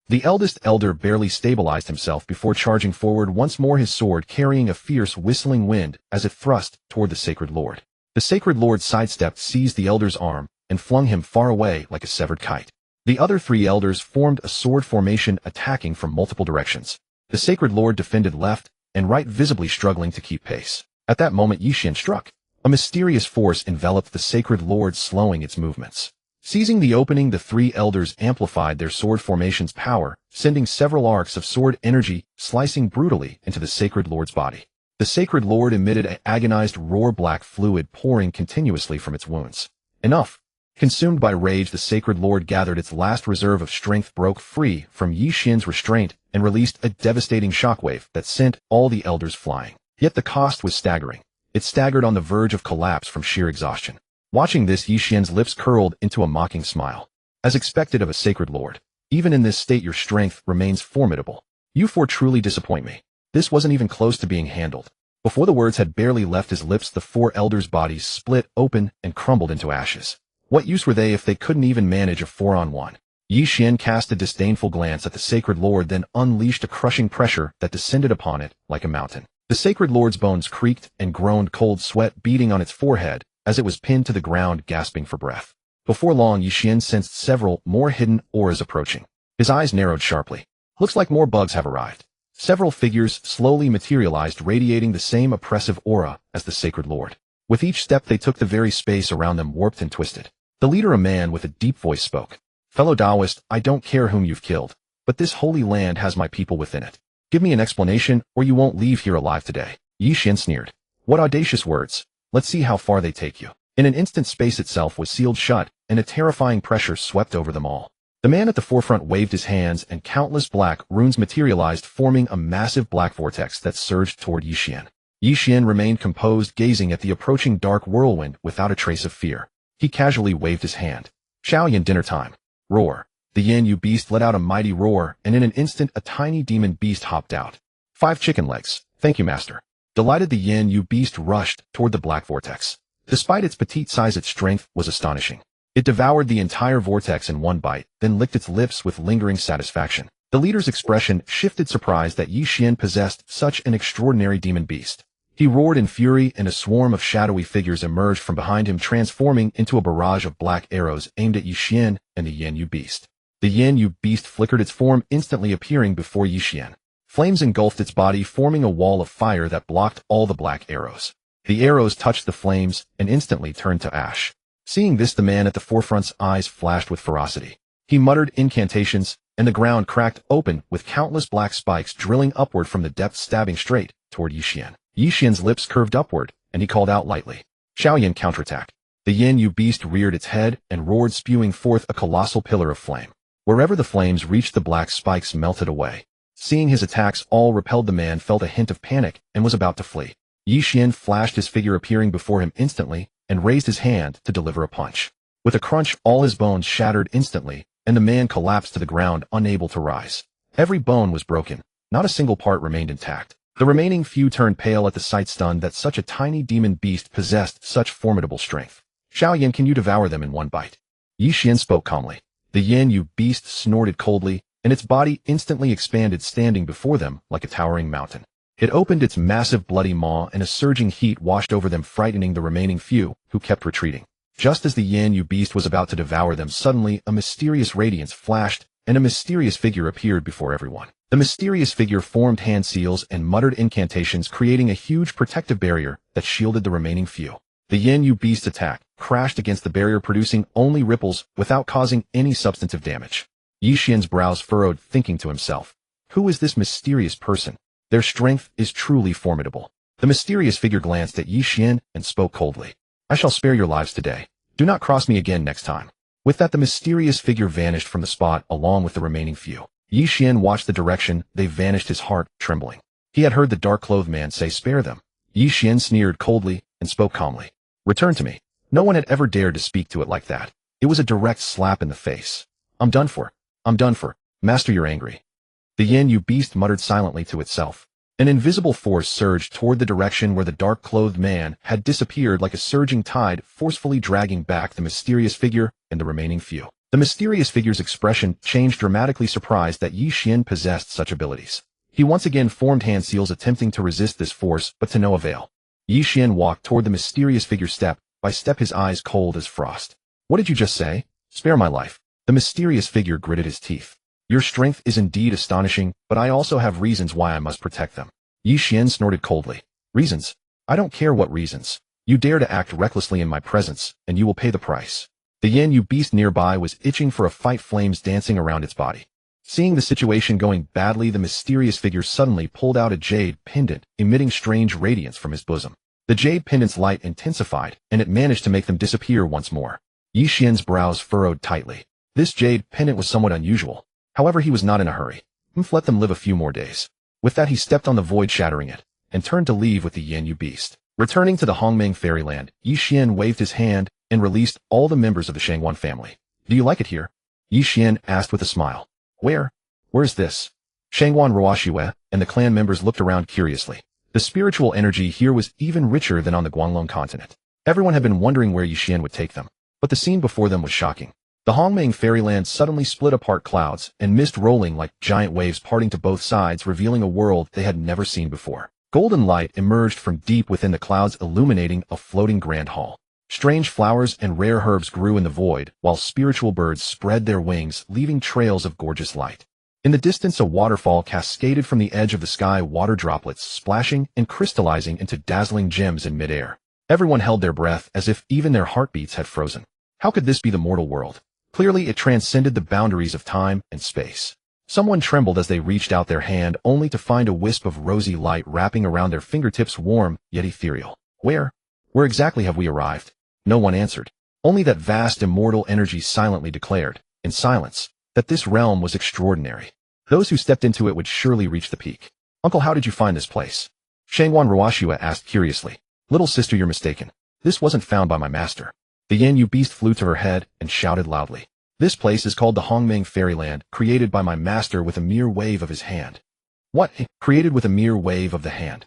The eldest elder barely stabilized himself before charging forward once more, his sword carrying a fierce whistling wind as it thrust toward the sacred lord. The sacred lord sidestepped, seized the elder's arm, and flung him far away like a severed kite. The other 3 elders formed a sword formation, attacking from multiple directions. The sacred lord defended left and right, visibly struggling to keep pace. At that moment, Ye Xuan struck. A mysterious force enveloped the sacred lord, slowing its movements. Seizing the opening, the 3 elders amplified their sword formation's power, sending several arcs of sword energy slicing brutally into the sacred lord's body. The sacred lord emitted an agonized roar, black fluid pouring continuously from its wounds. Enough! Consumed by rage, the sacred lord gathered its last reserve of strength, broke free from Ye Xuan's restraint, and released a devastating shockwave that sent all the elders flying. Yet the cost was staggering. It staggered on the verge of collapse from sheer exhaustion. Watching this, Ye Xuan's lips curled into a mocking smile. As expected of a sacred lord, even in this state your strength remains formidable. You 4 truly disappoint me. This wasn't even close to being handled. Before the words had barely left his lips, the 4 elders' bodies split open and crumbled into ashes. What use were they if they couldn't even manage a 4-on-1? Ye Xuan cast a disdainful glance at the sacred lord, then unleashed a crushing pressure that descended upon it like a mountain. The sacred lord's bones creaked and groaned, cold sweat beading on its forehead as it was pinned to the ground, gasping for breath. Before long, Ye Xuan sensed several more hidden auras approaching. His eyes narrowed sharply. Looks like more bugs have arrived. Several figures slowly materialized, radiating the same oppressive aura as the sacred lord. With each step they took, the very space around them warped and twisted. The leader, a man with a deep voice, spoke. "Fellow Taoist, I don't care whom you've killed, but this holy land has my people within it. Give me an explanation, or you won't leave here alive today." Ye Xuan sneered. "What audacious words. Let's see how far they take you." In an instant, space itself was sealed shut, and a terrifying pressure swept over them all. The man at the forefront waved his hands, and countless black runes materialized, forming a massive black vortex that surged toward Ye Xuan. Ye Xuan remained composed, gazing at the approaching dark whirlwind without a trace of fear. He casually waved his hand. "Xiaoyan, dinner time. Roar." The yin, you beast, let out a mighty roar, and in an instant a tiny demon beast hopped out. 5 chicken legs. Thank you, master. Delighted, the yin, you beast rushed toward the black vortex. Despite its petite size, its strength was astonishing. It devoured the entire vortex in one bite, then licked its lips with lingering satisfaction. The leader's expression shifted, surprised that Ye Xuan possessed such an extraordinary demon beast. He roared in fury, and a swarm of shadowy figures emerged from behind him, transforming into a barrage of black arrows aimed at Ye Xuan and the Yen-Yu beast. The Yen-Yu beast flickered its form, instantly appearing before Ye Xuan. Flames engulfed its body, forming a wall of fire that blocked all the black arrows. The arrows touched the flames and instantly turned to ash. Seeing this, the man at the forefront's eyes flashed with ferocity. He muttered incantations, and the ground cracked open, with countless black spikes drilling upward from the depths, stabbing straight toward Ye Xuan. Ye Xuan's lips curved upward, and he called out lightly, "Xiaoyan, counterattack." The Yen-Yu beast reared its head and roared, spewing forth a colossal pillar of flame. Wherever the flames reached, the black spikes melted away. Seeing his attacks all repelled, the man felt a hint of panic and was about to flee. Ye Xuan flashed, his figure appearing before him instantly, and raised his hand to deliver a punch. With a crunch, all his bones shattered instantly, and the man collapsed to the ground, unable to rise. Every bone was broken. Not a single part remained intact. The remaining few turned pale at the sight, stunned that such a tiny demon beast possessed such formidable strength. "Xiaoyan, can you devour them in one bite?" Ye Xuan spoke calmly. The Yen-Yu beast snorted coldly, and its body instantly expanded, standing before them like a towering mountain. It opened its massive bloody maw, and a surging heat washed over them, frightening the remaining few, who kept retreating. Just as the Yen-Yu beast was about to devour them, suddenly a mysterious radiance flashed, and a mysterious figure appeared before everyone. The mysterious figure formed hand seals and muttered incantations, creating a huge protective barrier that shielded the remaining few. The Yen-Yu beast's attack crashed against the barrier, producing only ripples without causing any substantive damage. Ye Xuan's brows furrowed, thinking to himself, "Who is this mysterious person? Their strength is truly formidable." The mysterious figure glanced at Ye Xuan and spoke coldly, "I shall spare your lives today. Do not cross me again next time." With that, the mysterious figure vanished from the spot along with the remaining few. Ye Xuan watched the direction they vanished, his heart trembling. He had heard the dark-clothed man say, "Spare them." Ye Xuan sneered coldly and spoke calmly, "Return to me." No one had ever dared to speak to it like that. It was a direct slap in the face. "I'm done for. I'm done for. Master, you're angry." The Yen-Yu beast muttered silently to itself. An invisible force surged toward the direction where the dark-clothed man had disappeared, like a surging tide, forcefully dragging back the mysterious figure and the remaining few. The mysterious figure's expression changed dramatically, surprised that Ye Xuan possessed such abilities. He once again formed hand seals, attempting to resist this force, but to no avail. Ye Xuan walked toward the mysterious figure, step by step, his eyes cold as frost. "What did you just say? Spare my life." The mysterious figure gritted his teeth. "Your strength is indeed astonishing, but I also have reasons why I must protect them." Ye Xuan snorted coldly. "Reasons? I don't care what reasons. You dare to act recklessly in my presence, and you will pay the price." The Yen-Yu beast nearby was itching for a fight, flames dancing around its body. Seeing the situation going badly, the mysterious figure suddenly pulled out a jade pendant, emitting strange radiance from his bosom. The jade pendant's light intensified, and it managed to make them disappear once more. Ye Xuan's brows furrowed tightly. This jade pendant was somewhat unusual. However, he was not in a hurry. Let them live a few more days. With that, he stepped on the void, shattering it, and turned to leave with the Yen-Yu beast. Returning to the Hongmeng fairyland, Ye Xuan waved his hand and released all the members of the Shangwan family. "Do you like it here?" Ye Xuan asked with a smile. Where's this?" Shangwan Ruoxue and the clan members looked around curiously. The spiritual energy here was even richer than on the Guanlong continent. Everyone had been wondering where Ye Xuan would take them, but the scene before them was shocking. The Hongmeng fairyland suddenly split apart, clouds and mist rolling like giant waves parting to both sides, revealing a world they had never seen before. Golden light emerged from deep within the clouds, illuminating a floating grand hall. Strange flowers and rare herbs grew in the void, while spiritual birds spread their wings, leaving trails of gorgeous light. In the distance, a waterfall cascaded from the edge of the sky, water droplets splashing and crystallizing into dazzling gems in midair. Everyone held their breath, as if even their heartbeats had frozen. How could this be the mortal world? Clearly, it transcended the boundaries of time and space. Someone trembled as they reached out their hand, only to find a wisp of rosy light wrapping around their fingertips, warm yet ethereal. Where exactly have we arrived? No one answered. Only that vast immortal energy silently declared, in silence, that this realm was extraordinary. Those who stepped into it would surely reach the peak. "Uncle, how did you find this place?" Shangwan Ruoxue asked curiously. "Little sister, you're mistaken. This wasn't found by my master." The Yen-Yu beast flew to her head and shouted loudly. "This place is called the Hongmeng Fairyland, created by my master with a mere wave of his hand." "What? Created with a mere wave of the hand?"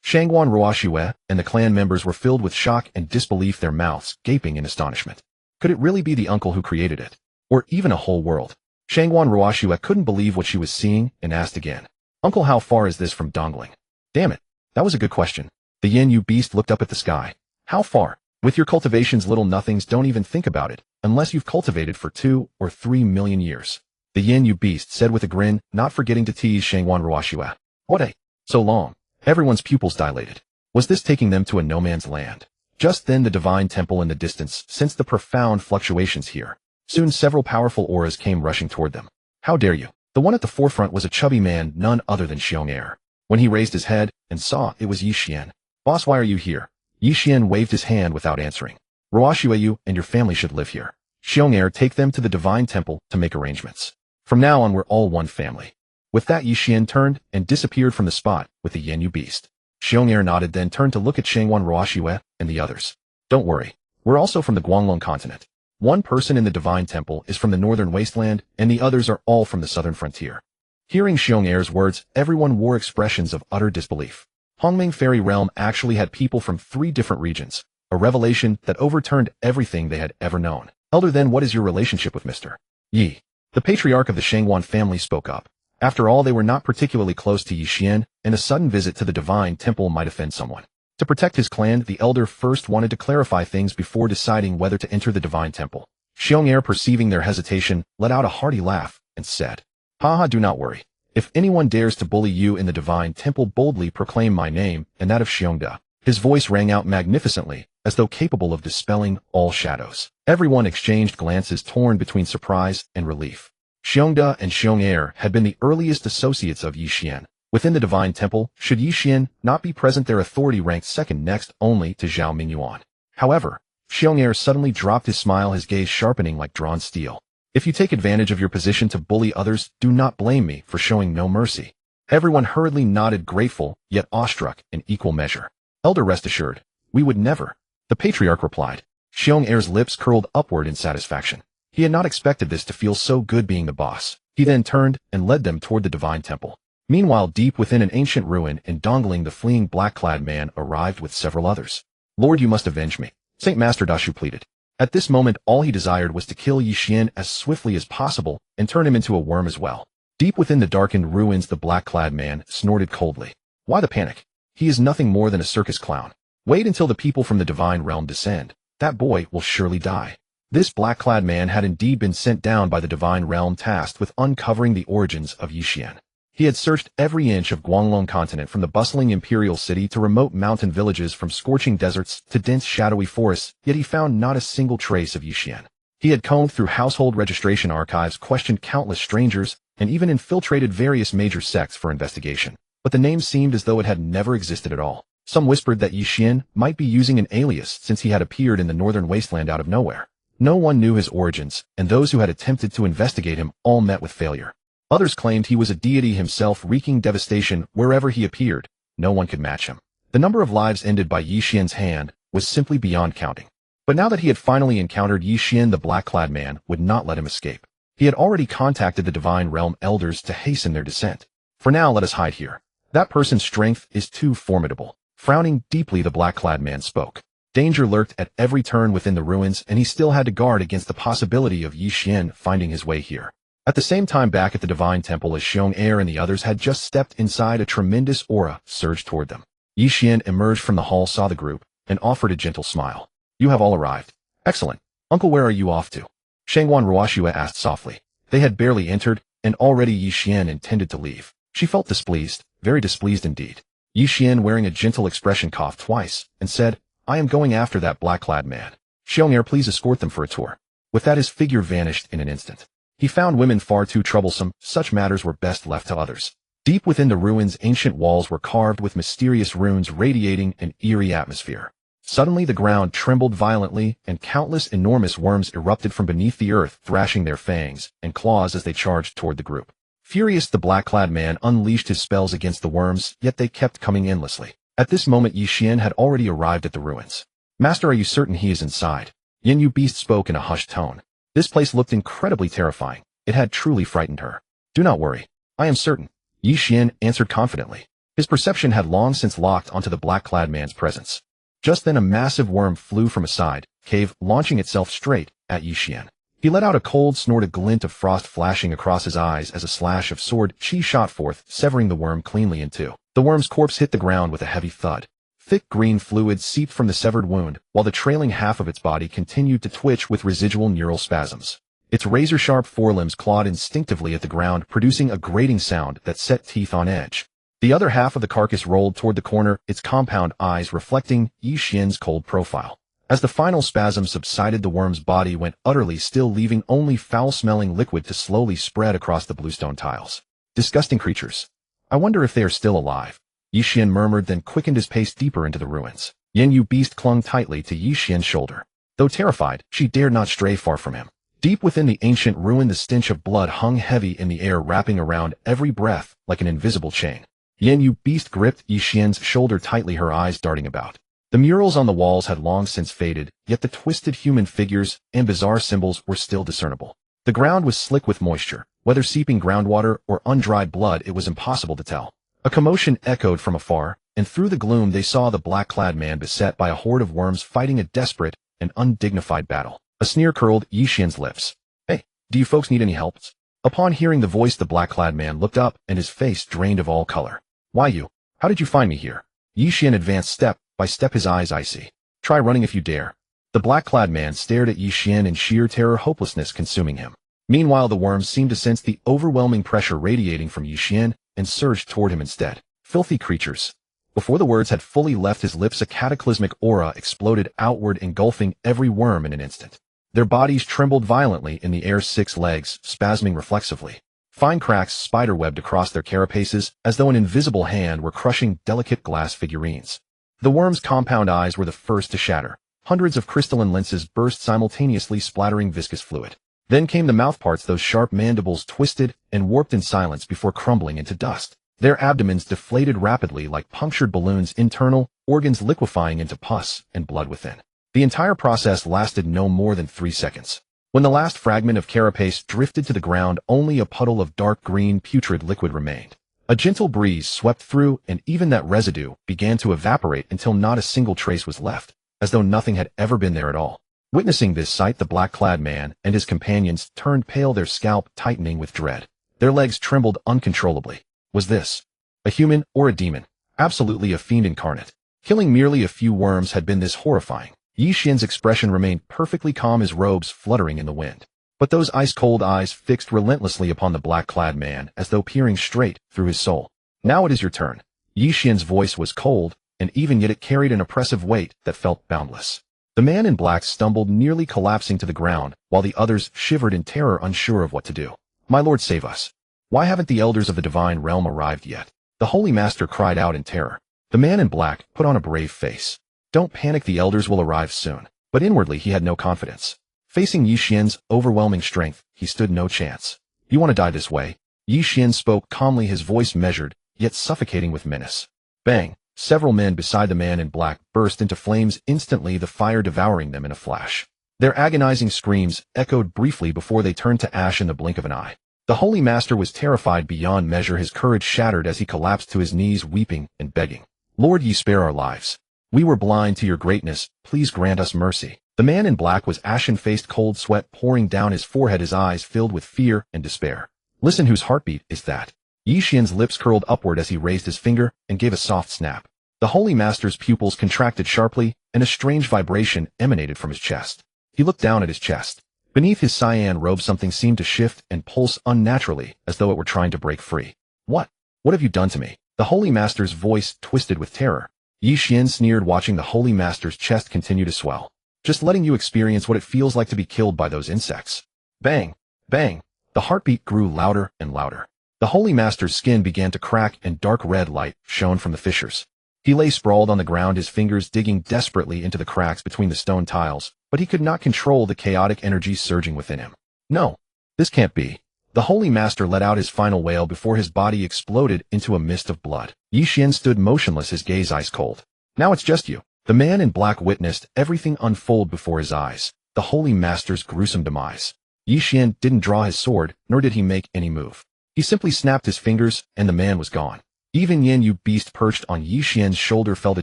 Shangguan Ruoxue and the clan members were filled with shock and disbelief, their mouths gaping in astonishment. Could it really be the uncle who created it? Or even a whole world? Shangguan Ruoxue couldn't believe what she was seeing and asked again. Uncle, how far is this from Dongling? Damn it, that was a good question. The Yin beast looked up at the sky. How far? With your cultivations, little nothings, don't even think about it, unless you've cultivated for 2 or 3 million years. The Yin beast said with a grin, not forgetting to tease Shangguan Ruoxue. What a... so long. Everyone's pupils dilated. Was this taking them to a no-man's land? Just then the divine temple in the distance sensed the profound fluctuations here. Soon several powerful auras came rushing toward them. How dare you? The one at the forefront was a chubby man, none other than Xiong. When he raised his head and saw it was Ye Xuan. Boss, why are you here? Ye Xuan waved his hand without answering. Ruoxue, you and your family should live here. Xiong, take them to the divine temple to make arrangements. From now on we're all one family. With that, Ye Xuan turned and disappeared from the spot with the Yin beast. Xiong nodded, then turned to look at Shangguan Ruoxue and the others. Don't worry. We're also from the Guanglong continent. One person in the divine temple is from the northern wasteland, and the others are all from the southern frontier. Hearing Xiong's words, everyone wore expressions of utter disbelief. Hongming Fairy Realm actually had people from 3 different regions, a revelation that overturned everything they had ever known. Elder, then what is your relationship with Mr. Yi? The patriarch of the Shangguan family spoke up. After all, they were not particularly close to Ye Xuan, and a sudden visit to the divine temple might offend someone. To protect his clan, the elder first wanted to clarify things before deciding whether to enter the divine temple. Xiong, perceiving their hesitation, let out a hearty laugh and said, Haha, do not worry. If anyone dares to bully you in the divine temple, boldly proclaim my name and that of Xiong. His voice rang out magnificently, as though capable of dispelling all shadows. Everyone exchanged glances torn between surprise and relief. Xiong and Xiong had been the earliest associates of Ye Xuan. Within the divine temple, should Ye Xuan not be present, their authority ranked second next only to Zhao Mingyuan. However, Xiong suddenly dropped his smile, his gaze sharpening like drawn steel. If you take advantage of your position to bully others, do not blame me for showing no mercy. Everyone hurriedly nodded, grateful, yet awestruck in equal measure. Elder, rest assured, we would never. The patriarch replied. Xiong's lips curled upward in satisfaction. He had not expected this to feel so good being the boss. He then turned and led them toward the divine temple. Meanwhile, deep within an ancient ruin in Dongling, the fleeing black-clad man arrived with several others. Lord, you must avenge me, Saint Master Dashu pleaded. At this moment, all he desired was to kill Ye Xuan as swiftly as possible and turn him into a worm as well. Deep within the darkened ruins, the black-clad man snorted coldly. Why the panic? He is nothing more than a circus clown. Wait until the people from the divine realm descend. That boy will surely die. This black-clad man had indeed been sent down by the divine realm, tasked with uncovering the origins of Ye Xuan. He had searched every inch of Guanglong continent, from the bustling imperial city to remote mountain villages, from scorching deserts to dense shadowy forests, yet he found not a single trace of Ye Xuan. He had combed through household registration archives, questioned countless strangers, and even infiltrated various major sects for investigation. But the name seemed as though it had never existed at all. Some whispered that Ye Xuan might be using an alias since he had appeared in the northern wasteland out of nowhere. No one knew his origins, and those who had attempted to investigate him all met with failure. Others claimed he was a deity himself, wreaking devastation wherever he appeared. No one could match him. The number of lives ended by Ye Xuan's hand was simply beyond counting. But now that he had finally encountered Ye Xuan, the black-clad man would not let him escape. He had already contacted the divine realm elders to hasten their descent. For now, let us hide here. That person's strength is too formidable. Frowning deeply, the black-clad man spoke. Danger lurked at every turn within the ruins, and he still had to guard against the possibility of Ye Xuan finding his way here. At the same time, back at the divine temple, as Xiong and the others had just stepped inside, a tremendous aura surged toward them. Ye Xuan emerged from the hall, saw the group, and offered a gentle smile. You have all arrived. Excellent. Uncle, where are you off to? Shangguan Ruoxue asked softly. They had barely entered, and already Ye Xuan intended to leave. She felt displeased, very displeased indeed. Ye Xuan, wearing a gentle expression, coughed twice, and said, I am going after that black-clad man. Xiong, please escort them for a tour. With that, his figure vanished in an instant. He found women far too troublesome. Such matters were best left to others. Deep within the ruins, ancient walls were carved with mysterious runes, radiating an eerie atmosphere. Suddenly the ground trembled violently, and countless enormous worms erupted from beneath the earth, thrashing their fangs and claws as they charged toward the group. Furious, the black-clad man unleashed his spells against the worms, yet they kept coming endlessly. At this moment, Ye Xuan had already arrived at the ruins. Master, are you certain he is inside? Yin Beast spoke in a hushed tone. This place looked incredibly terrifying. It had truly frightened her. Do not worry. I am certain. Ye Xuan answered confidently. His perception had long since locked onto the black-clad man's presence. Just then a massive worm flew from a side cave, launching itself straight at Ye Xuan. He let out a cold snort, a glint of frost flashing across his eyes as a slash of sword chi shot forth, severing the worm cleanly in two. The worm's corpse hit the ground with a heavy thud. Thick green fluid seeped from the severed wound, while the trailing half of its body continued to twitch with residual neural spasms. Its razor-sharp forelimbs clawed instinctively at the ground, producing a grating sound that set teeth on edge. The other half of the carcass rolled toward the corner, its compound eyes reflecting Ye Xuan's cold profile. As the final spasm subsided, the worm's body went utterly still, leaving only foul-smelling liquid to slowly spread across the bluestone tiles. Disgusting creatures. I wonder if they are still alive. Ye Xuan murmured, then quickened his pace deeper into the ruins. Yu Beast clung tightly to Ye Xuan's shoulder. Though terrified, she dared not stray far from him. Deep within the ancient ruin, the stench of blood hung heavy in the air, wrapping around every breath like an invisible chain. Yu Beast gripped Ye Xuan's shoulder tightly, her eyes darting about. The murals on the walls had long since faded, yet the twisted human figures and bizarre symbols were still discernible. The ground was slick with moisture. Whether seeping groundwater or undried blood, it was impossible to tell. A commotion echoed from afar, and through the gloom they saw the black-clad man beset by a horde of worms fighting a desperate and undignified battle. A sneer curled Ye Xuan's lips. "Hey, do you folks need any help?" Upon hearing the voice, the black-clad man looked up, and his face drained of all color. "Why you? How did you find me here?" Ye Xuan advanced step by step, his eyes icy. "Try running if you dare." The black-clad man stared at Ye Xuan in sheer terror, hopelessness consuming him. Meanwhile, the worms seemed to sense the overwhelming pressure radiating from Ye Xuan and surged toward him instead. Filthy creatures. Before the words had fully left his lips, a cataclysmic aura exploded outward, engulfing every worm in an instant. Their bodies trembled violently in the air's 6 legs, spasming reflexively. Fine cracks spiderwebbed across their carapaces, as though an invisible hand were crushing delicate glass figurines. The worms' compound eyes were the first to shatter. Hundreds of crystalline lenses burst simultaneously, splattering viscous fluid. Then came the mouthparts, those sharp mandibles twisted and warped in silence before crumbling into dust. Their abdomens deflated rapidly like punctured balloons, internal organs liquefying into pus and blood within. The entire process lasted no more than 3 seconds. When the last fragment of carapace drifted to the ground, only a puddle of dark green putrid liquid remained. A gentle breeze swept through, and even that residue began to evaporate until not a single trace was left, as though nothing had ever been there at all. Witnessing this sight, the black-clad man and his companions turned pale, their scalp tightening with dread. Their legs trembled uncontrollably. Was this a human or a demon? Absolutely a fiend incarnate. Killing merely a few worms had been this horrifying. Ye Xuan's expression remained perfectly calm, his robes fluttering in the wind. But those ice-cold eyes fixed relentlessly upon the black-clad man, as though peering straight through his soul. "Now it is your turn." Ye Xuan's voice was cold, and even yet it carried an oppressive weight that felt boundless. The man in black stumbled, nearly collapsing to the ground, while the others shivered in terror, unsure of what to do. "My lord, save us. Why haven't the elders of the divine realm arrived yet?" The holy master cried out in terror. The man in black put on a brave face. "Don't panic, the elders will arrive soon." But inwardly he had no confidence. Facing Ye Xuan's overwhelming strength, he stood no chance. "You want to die this way?" Ye Xuan spoke calmly, his voice measured, yet suffocating with menace. Bang! Several men beside the man in black burst into flames instantly, the fire devouring them in a flash. Their agonizing screams echoed briefly before they turned to ash in the blink of an eye. The holy master was terrified beyond measure, his courage shattered as he collapsed to his knees, weeping and begging. "Lord, ye spare our lives. We were blind to your greatness, please grant us mercy." The man in black was ashen-faced, cold sweat pouring down his forehead, his eyes filled with fear and despair. "Listen, whose heartbeat is that?" Ye Xuan's lips curled upward as he raised his finger and gave a soft snap. The holy master's pupils contracted sharply, and a strange vibration emanated from his chest. He looked down at his chest. Beneath his cyan robe something seemed to shift and pulse unnaturally, as though it were trying to break free. What have you done to me?" The holy master's voice twisted with terror. Ye Xuan sneered, watching the holy master's chest continue to swell. "Just letting you experience what it feels like to be killed by those insects." Bang! Bang! The heartbeat grew louder and louder. The holy master's skin began to crack, and dark red light shone from the fissures. He lay sprawled on the ground, his fingers digging desperately into the cracks between the stone tiles, but he could not control the chaotic energy surging within him. "No, this can't be." The holy master let out his final wail before his body exploded into a mist of blood. Ye Xuan stood motionless, his gaze ice cold. "Now it's just you." The man in black witnessed everything unfold before his eyes, the holy master's gruesome demise. Ye Xuan didn't draw his sword, nor did he make any move. He simply snapped his fingers, and the man was gone. Even Yin Yu beast perched on Ye Xuan's shoulder felt a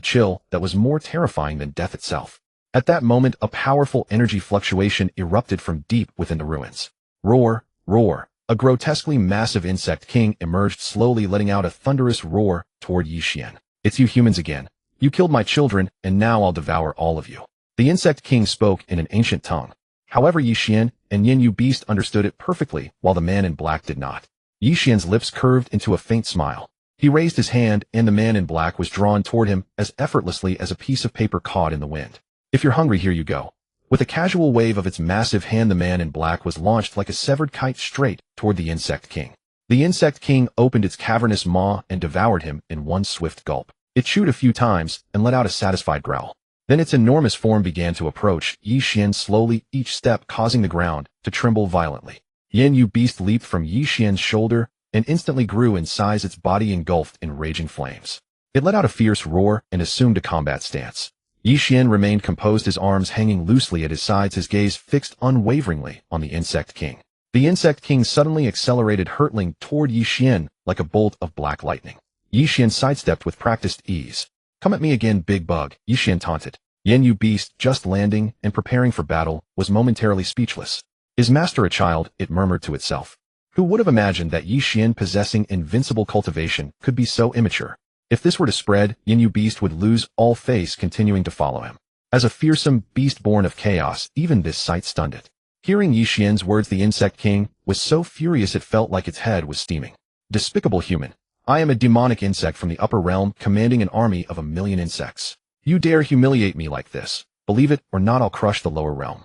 chill that was more terrifying than death itself. At that moment, a powerful energy fluctuation erupted from deep within the ruins. Roar, roar. A grotesquely massive insect king emerged slowly, letting out a thunderous roar toward Ye Xuan. It's you humans again. You killed my children, and now I'll devour all of you. The insect king spoke in an ancient tongue. However, Ye Xuan and Yin Yu beast understood it perfectly, while the man in black did not. Ye Xuan's lips curved into a faint smile. He raised his hand, and the man in black was drawn toward him as effortlessly as a piece of paper caught in the wind. If you're hungry, here you go. With a casual wave of its massive hand, the man in black was launched like a severed kite straight toward the insect king. The insect king opened its cavernous maw and devoured him in one swift gulp. It chewed a few times and let out a satisfied growl. Then its enormous form began to approach Ye Xuan slowly, each step causing the ground to tremble violently. Yin Yu beast leaped from Ye Xuan's shoulder and instantly grew in size, its body engulfed in raging flames. It let out a fierce roar and assumed a combat stance. Ye Xuan remained composed, his arms hanging loosely at his sides, his gaze fixed unwaveringly on the insect king. The insect king suddenly accelerated, hurtling toward Ye Xuan like a bolt of black lightning. Ye Xuan sidestepped with practiced ease. Come at me again, big bug, Ye Xuan taunted. Yin Yu beast, just landing and preparing for battle, was momentarily speechless. Is master a child? It murmured to itself. Who would have imagined that Ye Xuan, possessing invincible cultivation, could be so immature? If this were to spread, Yin Yu beast would lose all face, continuing to follow him. As a fearsome beast born of chaos, even this sight stunned it. Hearing Ye Xuan's words, the insect king was so furious it felt like its head was steaming. Despicable human. I am a demonic insect from the upper realm, commanding an army of 1,000,000 insects. You dare humiliate me like this. Believe it or not, I'll crush the lower realm.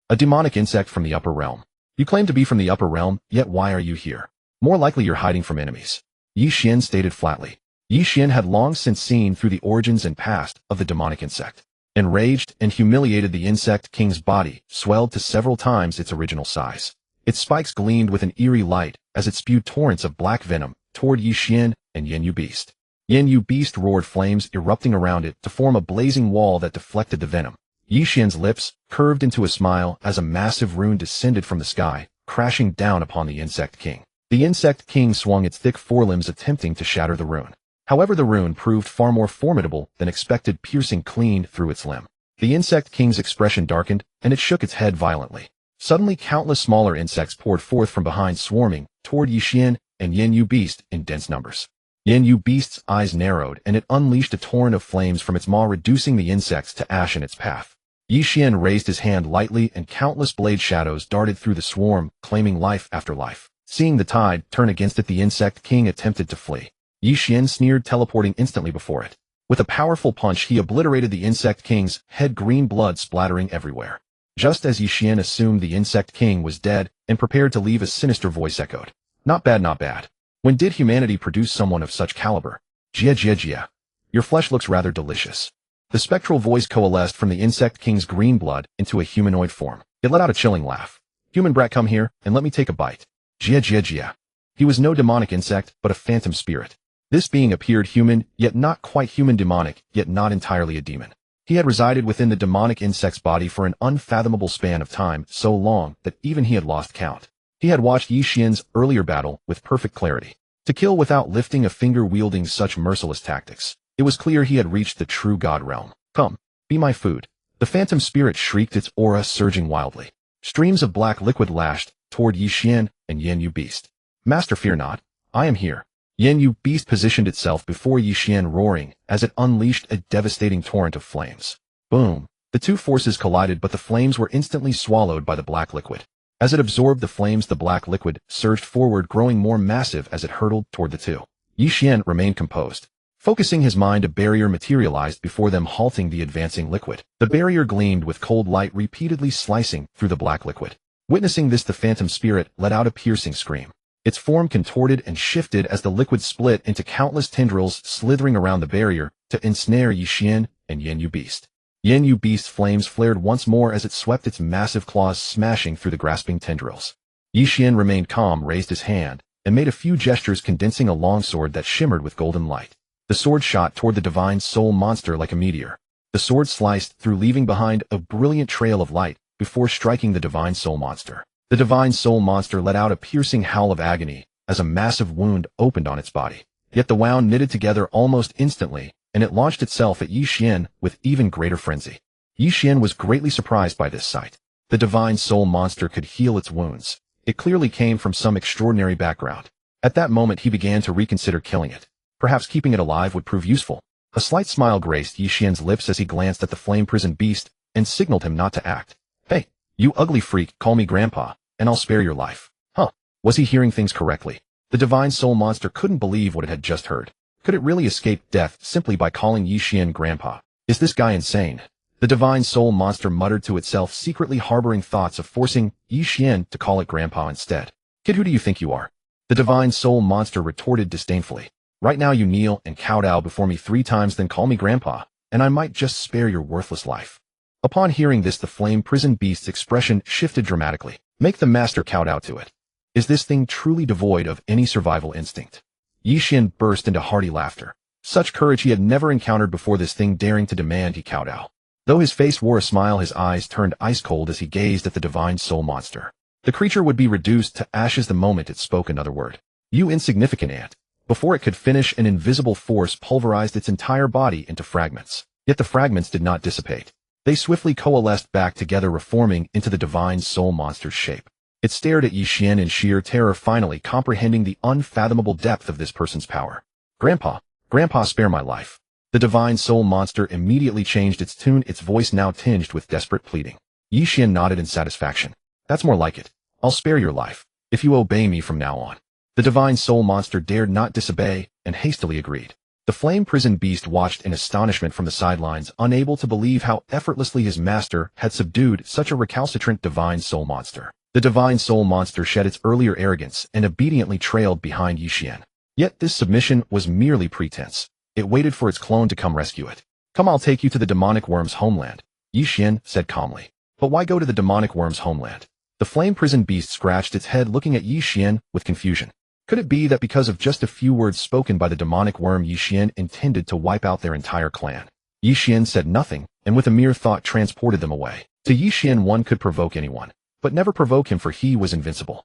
A demonic insect from the upper realm. You claim to be from the upper realm, yet why are you here? More likely you're hiding from enemies. Ye Xuan stated flatly. Ye Xuan had long since seen through the origins and past of the demonic insect. Enraged and humiliated, the insect king's body swelled to several times its original size. Its spikes gleamed with an eerie light as it spewed torrents of black venom toward Ye Xuan and Yin Yu beast. Yin Yu beast roared, flames erupting around it to form a blazing wall that deflected the venom. Ye Xuan's lips curved into a smile as a massive rune descended from the sky, crashing down upon the insect king. The insect king swung its thick forelimbs, attempting to shatter the rune. However, the rune proved far more formidable than expected, piercing clean through its limb. The insect king's expression darkened, and it shook its head violently. Suddenly, countless smaller insects poured forth from behind, swarming toward Ye Xuan and Yin Yu beast in dense numbers. Yin Yu beast's eyes narrowed, and it unleashed a torrent of flames from its maw, reducing the insects to ash in its path. Ye Xuan raised his hand lightly, and countless blade shadows darted through the swarm, claiming life after life. Seeing the tide turn against it, the insect king attempted to flee. Ye Xuan sneered, teleporting instantly before it. With a powerful punch, he obliterated the insect king's head, green blood splattering everywhere. Just as Ye Xuan assumed the insect king was dead and prepared to leave, a sinister voice echoed. Not bad, not bad. When did humanity produce someone of such caliber? Jia jia jia. Your flesh looks rather delicious. The spectral voice coalesced from the insect king's green blood into a humanoid form. It let out a chilling laugh. Human brat, come here, and let me take a bite. Jia jia jia. He was no demonic insect, but a phantom spirit. This being appeared human, yet not quite human, demonic, yet not entirely a demon. He had resided within the demonic insect's body for an unfathomable span of time, so long that even he had lost count. He had watched Ye Xuan's earlier battle with perfect clarity. To kill without lifting a finger, wielding such merciless tactics. It was clear he had reached the true god realm. Come, be my food. The phantom spirit shrieked, its aura surging wildly. Streams of black liquid lashed toward Ye Xuan and Yin Yu beast. Master, fear not. I am here. Yin Yu beast positioned itself before Ye Xuan, roaring as it unleashed a devastating torrent of flames. Boom. The two forces collided, but the flames were instantly swallowed by the black liquid. As it absorbed the flames, the black liquid surged forward, growing more massive as it hurtled toward the two. Ye Xuan remained composed. Focusing his mind, a barrier materialized before them, halting the advancing liquid. The barrier gleamed with cold light, repeatedly slicing through the black liquid. Witnessing this, the phantom spirit let out a piercing scream. Its form contorted and shifted as the liquid split into countless tendrils, slithering around the barrier to ensnare Ye Xuan and Yin Yu beast. Yin Yu beast's flames flared once more as it swept its massive claws, smashing through the grasping tendrils. Ye Xuan remained calm, raised his hand, and made a few gestures, condensing a long sword that shimmered with golden light. The sword shot toward the divine soul monster like a meteor. The sword sliced through, leaving behind a brilliant trail of light before striking the divine soul monster. The divine soul monster let out a piercing howl of agony as a massive wound opened on its body. Yet the wound knitted together almost instantly, and it launched itself at Ye Xuan with even greater frenzy. Ye Xuan was greatly surprised by this sight. The divine soul monster could heal its wounds. It clearly came from some extraordinary background. At that moment he began to reconsider killing it. Perhaps keeping it alive would prove useful. A slight smile graced Ye Xuan's lips as he glanced at the flame-prisoned beast and signaled him not to act. "Hey, you ugly freak, call me Grandpa, and I'll spare your life." Huh? Was he hearing things correctly? The divine soul monster couldn't believe what it had just heard. Could it really escape death simply by calling Ye Xuan Grandpa? Is this guy insane? The divine soul monster muttered to itself, secretly harboring thoughts of forcing Ye Xuan to call it Grandpa instead. "Kid, who do you think you are?" The divine soul monster retorted disdainfully. "Right now you kneel and kowtow before me 3 times, then call me Grandpa, and I might just spare your worthless life." Upon hearing this, the flame-prisoned beast's expression shifted dramatically. "Make the master kowtow to it. Is this thing truly devoid of any survival instinct?" Ye Xuan burst into hearty laughter. Such courage he had never encountered before, this thing daring to demand he kowtow. Though his face wore a smile, his eyes turned ice-cold as he gazed at the divine soul monster. The creature would be reduced to ashes the moment it spoke another word. "You insignificant ant." Before it could finish, an invisible force pulverized its entire body into fragments. Yet the fragments did not dissipate. They swiftly coalesced back together, reforming into the divine soul monster's shape. It stared at Ye Xuan in sheer terror, finally comprehending the unfathomable depth of this person's power. "Grandpa, Grandpa, spare my life." The divine soul monster immediately changed its tune, its voice now tinged with desperate pleading. Ye Xuan nodded in satisfaction. "That's more like it. I'll spare your life, if you obey me from now on." The divine soul monster dared not disobey, and hastily agreed. The flame-prisoned beast watched in astonishment from the sidelines, unable to believe how effortlessly his master had subdued such a recalcitrant divine soul monster. The divine soul monster shed its earlier arrogance and obediently trailed behind Ye Xuan. Yet this submission was merely pretense. It waited for its clone to come rescue it. "Come, I'll take you to the demonic worm's homeland," Ye Xuan said calmly. "But why go to the demonic worm's homeland?" The flame-prisoned beast scratched its head, looking at Ye Xuan with confusion. Could it be that because of just a few words spoken by the demonic worm, Ye Xuan intended to wipe out their entire clan? Ye Xuan said nothing, and with a mere thought transported them away. To Ye Xuan, one could provoke anyone, but never provoke him, for he was invincible.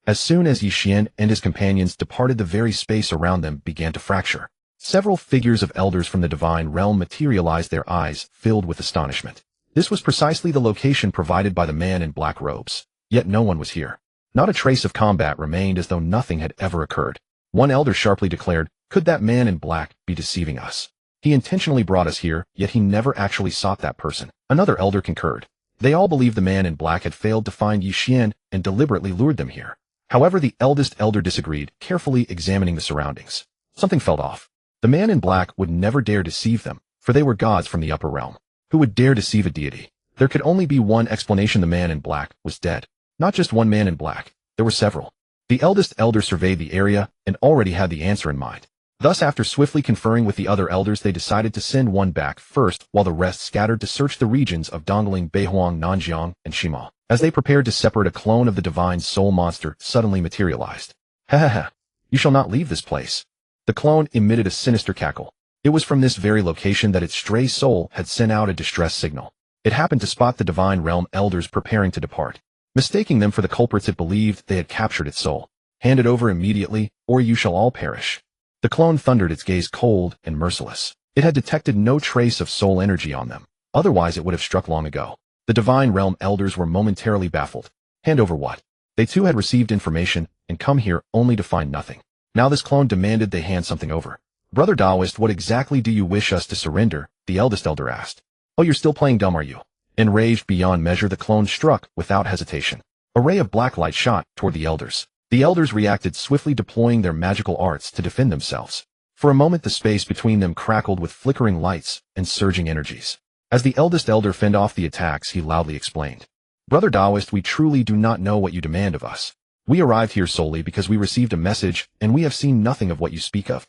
As soon as Ye Xuan and his companions departed, the very space around them began to fracture. Several figures of elders from the divine realm materialized, their eyes filled with astonishment. This was precisely the location provided by the man in black robes. Yet no one was here. Not a trace of combat remained, as though nothing had ever occurred. One elder sharply declared, "Could that man in black be deceiving us? He intentionally brought us here, yet he never actually sought that person." Another elder concurred. They all believed the man in black had failed to find Ye Xuan and deliberately lured them here. However, the eldest elder disagreed, carefully examining the surroundings. Something felt off. The man in black would never dare deceive them, for they were gods from the upper realm. Who would dare deceive a deity? There could only be one explanation: the man in black was dead. Not just one man in black, there were several. The eldest elder surveyed the area and already had the answer in mind. Thus, after swiftly conferring with the other elders, they decided to send one back first, while the rest scattered to search the regions of Dongling, Beihuang, Nanjiang, and Shima. As they prepared to separate, a clone of the divine soul monster suddenly materialized. "Ha ha ha! You shall not leave this place." The clone emitted a sinister cackle. It was from this very location that its stray soul had sent out a distress signal. It happened to spot the divine realm elders preparing to depart. Mistaking them for the culprits, it believed they had captured its soul. "Hand it over immediately, or you shall all perish." The clone thundered, its gaze cold and merciless. It had detected no trace of soul energy on them. Otherwise it would have struck long ago. The divine realm elders were momentarily baffled. Hand over what? They too had received information and come here only to find nothing. Now this clone demanded they hand something over. "Brother Taoist, what exactly do you wish us to surrender?" the eldest elder asked. "Oh, you're still playing dumb, are you?" Enraged beyond measure, the clone struck without hesitation. A ray of black light shot toward the elders. The elders reacted swiftly, deploying their magical arts to defend themselves. For a moment the space between them crackled with flickering lights and surging energies. As the eldest elder fended off the attacks, he loudly explained, "Brother Taoist, we truly do not know what you demand of us. We arrived here solely because we received a message, and we have seen nothing of what you speak of."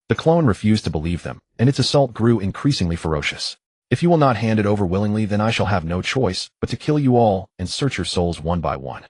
The clone refused to believe them, and its assault grew increasingly ferocious. "If you will not hand it over willingly, then I shall have no choice but to kill you all and search your souls one by one."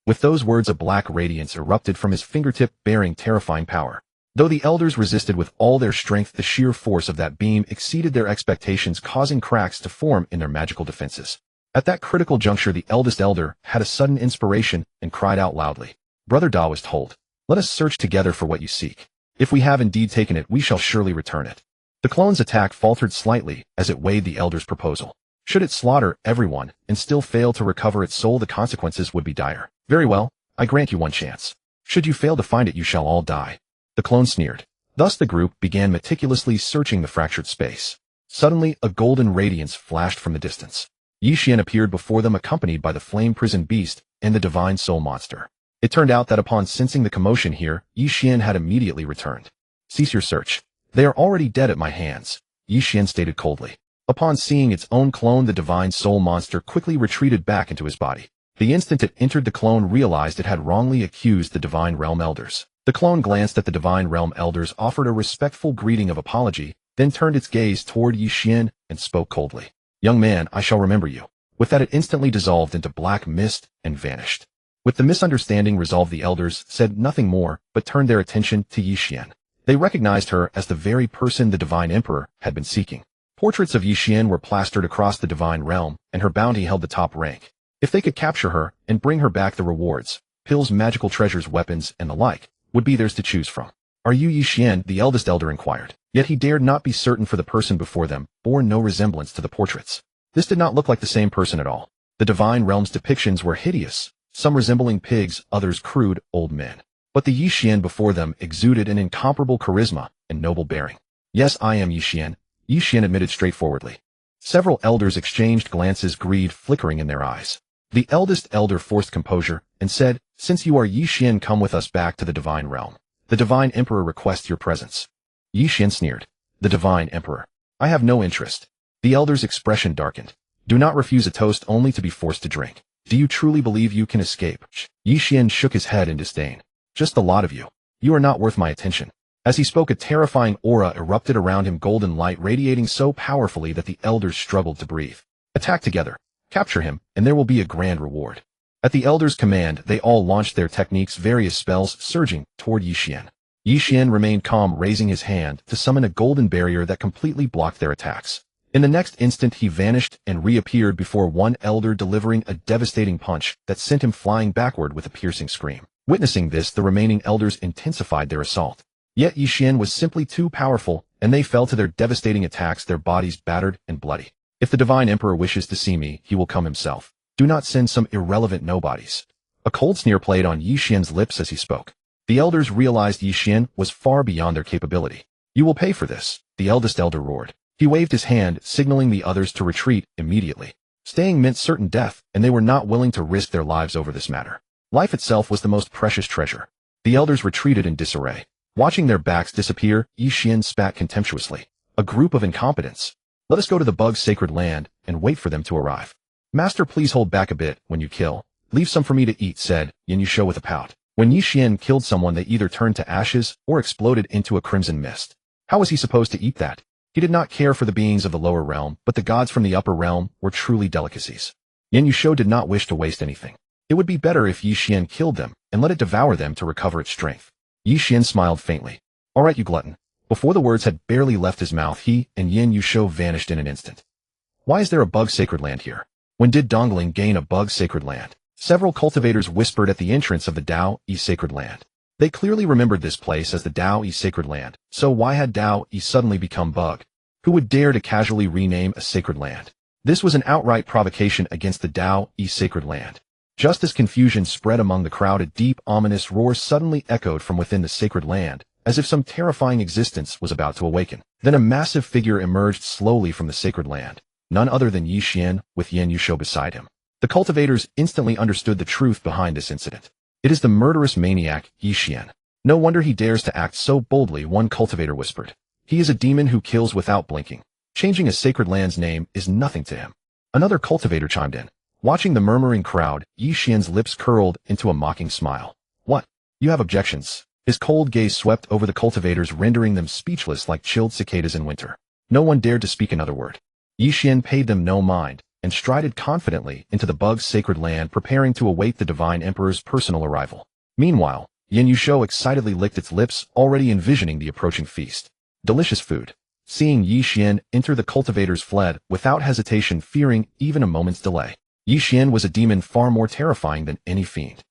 With those words, a black radiance erupted from his fingertip, bearing terrifying power. Though the elders resisted with all their strength, the sheer force of that beam exceeded their expectations, causing cracks to form in their magical defenses. At that critical juncture, the eldest elder had a sudden inspiration and cried out loudly, "Brother Taoist, hold. Let us search together for what you seek." If we have indeed taken it, we shall surely return it. The clone's attack faltered slightly as it weighed the elder's proposal. Should it slaughter everyone and still fail to recover its soul, the consequences would be dire. Very well, I grant you one chance. Should you fail to find it, you shall all die. The clone sneered. Thus the group began meticulously searching the fractured space. Suddenly, a golden radiance flashed from the distance. Ye Xuan appeared before them accompanied by the flame-prisoned beast and the divine soul monster. It turned out that upon sensing the commotion here, Ye Xuan had immediately returned. Cease your search. They are already dead at my hands, Ye Xuan stated coldly. Upon seeing its own clone, the divine soul monster quickly retreated back into his body. The instant it entered, the clone realized it had wrongly accused the divine realm elders. The clone glanced at the divine realm elders, offered a respectful greeting of apology, then turned its gaze toward Ye Xuan and spoke coldly. Young man, I shall remember you. With that, it instantly dissolved into black mist and vanished. With the misunderstanding resolved, the elders said nothing more, but turned their attention to Ye Xuan. They recognized her as the very person the divine emperor had been seeking. Portraits of Ye Xuan were plastered across the divine realm, and her bounty held the top rank. If they could capture her and bring her back, the rewards, pills, magical treasures, weapons, and the like, would be theirs to choose from. Are you Ye Xuan? The eldest elder inquired. Yet he dared not be certain, for the person before them bore no resemblance to the portraits. This did not look like the same person at all. The divine realm's depictions were hideous, some resembling pigs, others crude, old men. But the Ye Xuan before them exuded an incomparable charisma and noble bearing. Yes, I am Ye Xuan, Ye Xuan admitted straightforwardly. Several elders exchanged glances, greed flickering in their eyes. The eldest elder forced composure and said, Since you are Ye Xuan, come with us back to the divine realm. The divine emperor requests your presence. Ye Xuan sneered. The divine emperor. I have no interest. The elder's expression darkened. Do not refuse a toast only to be forced to drink. Do you truly believe you can escape? Ye Xuan shook his head in disdain. Just the lot of you. You are not worth my attention. As he spoke, a terrifying aura erupted around him, golden light radiating so powerfully that the elders struggled to breathe. Attack together. Capture him, and there will be a grand reward. At the elders' command, they all launched their techniques, various spells surging toward Ye Xuan. Ye Xuan remained calm, raising his hand to summon a golden barrier that completely blocked their attacks. In the next instant, he vanished and reappeared before one elder, delivering a devastating punch that sent him flying backward with a piercing scream. Witnessing this, the remaining elders intensified their assault. Yet Ye Xuan was simply too powerful, and they fell to their devastating attacks, their bodies battered and bloody. If the divine emperor wishes to see me, he will come himself. Do not send some irrelevant nobodies. A cold sneer played on Ye Xuan's lips as he spoke. The elders realized Ye Xuan was far beyond their capability. You will pay for this, the eldest elder roared. He waved his hand, signaling the others to retreat immediately. Staying meant certain death, and they were not willing to risk their lives over this matter. Life itself was the most precious treasure. The elders retreated in disarray. Watching their backs disappear, Ye Xuan spat contemptuously. A group of incompetents. Let us go to the bug's sacred land and wait for them to arrive. Master, please hold back a bit when you kill. Leave some for me to eat, said Ye Xuan with a pout. When Ye Xuan killed someone, they either turned to ashes or exploded into a crimson mist. How was he supposed to eat that? He did not care for the beings of the lower realm, but the gods from the upper realm were truly delicacies. Ye Xuan did not wish to waste anything. It would be better if Ye Xuan killed them and let it devour them to recover its strength. Ye Xuan smiled faintly. All right, you glutton. Before the words had barely left his mouth, he and Ye Xuan vanished in an instant. Why is there a bug sacred land here? When did Dongling gain a bug sacred land? Several cultivators whispered at the entrance of the Dao Yi sacred land. They clearly remembered this place as the Dao Yi sacred land, so why had Dao Yi suddenly become bug? Who would dare to casually rename a sacred land? This was an outright provocation against the Dao Yi sacred land. Just as confusion spread among the crowd, a deep, ominous roar suddenly echoed from within the sacred land, as if some terrifying existence was about to awaken. Then a massive figure emerged slowly from the sacred land, none other than Ye Xuan, with Ye Xuan beside him. The cultivators instantly understood the truth behind this incident. It is the murderous maniac, Ye Xuan. No wonder he dares to act so boldly, one cultivator whispered. He is a demon who kills without blinking. Changing a sacred land's name is nothing to him. Another cultivator chimed in. Watching the murmuring crowd, Ye Xuan's lips curled into a mocking smile. What? You have objections? His cold gaze swept over the cultivators, rendering them speechless like chilled cicadas in winter. No one dared to speak another word. Ye Xuan paid them no mind, and strided confidently into the bug's sacred land, preparing to await the divine emperor's personal arrival. Meanwhile, Ye Xuan excitedly licked its lips, already envisioning the approaching feast. Delicious food. Seeing Ye Xuan enter, the cultivators fled, without hesitation, fearing even a moment's delay. Ye Xuan was a demon far more terrifying than any fiend.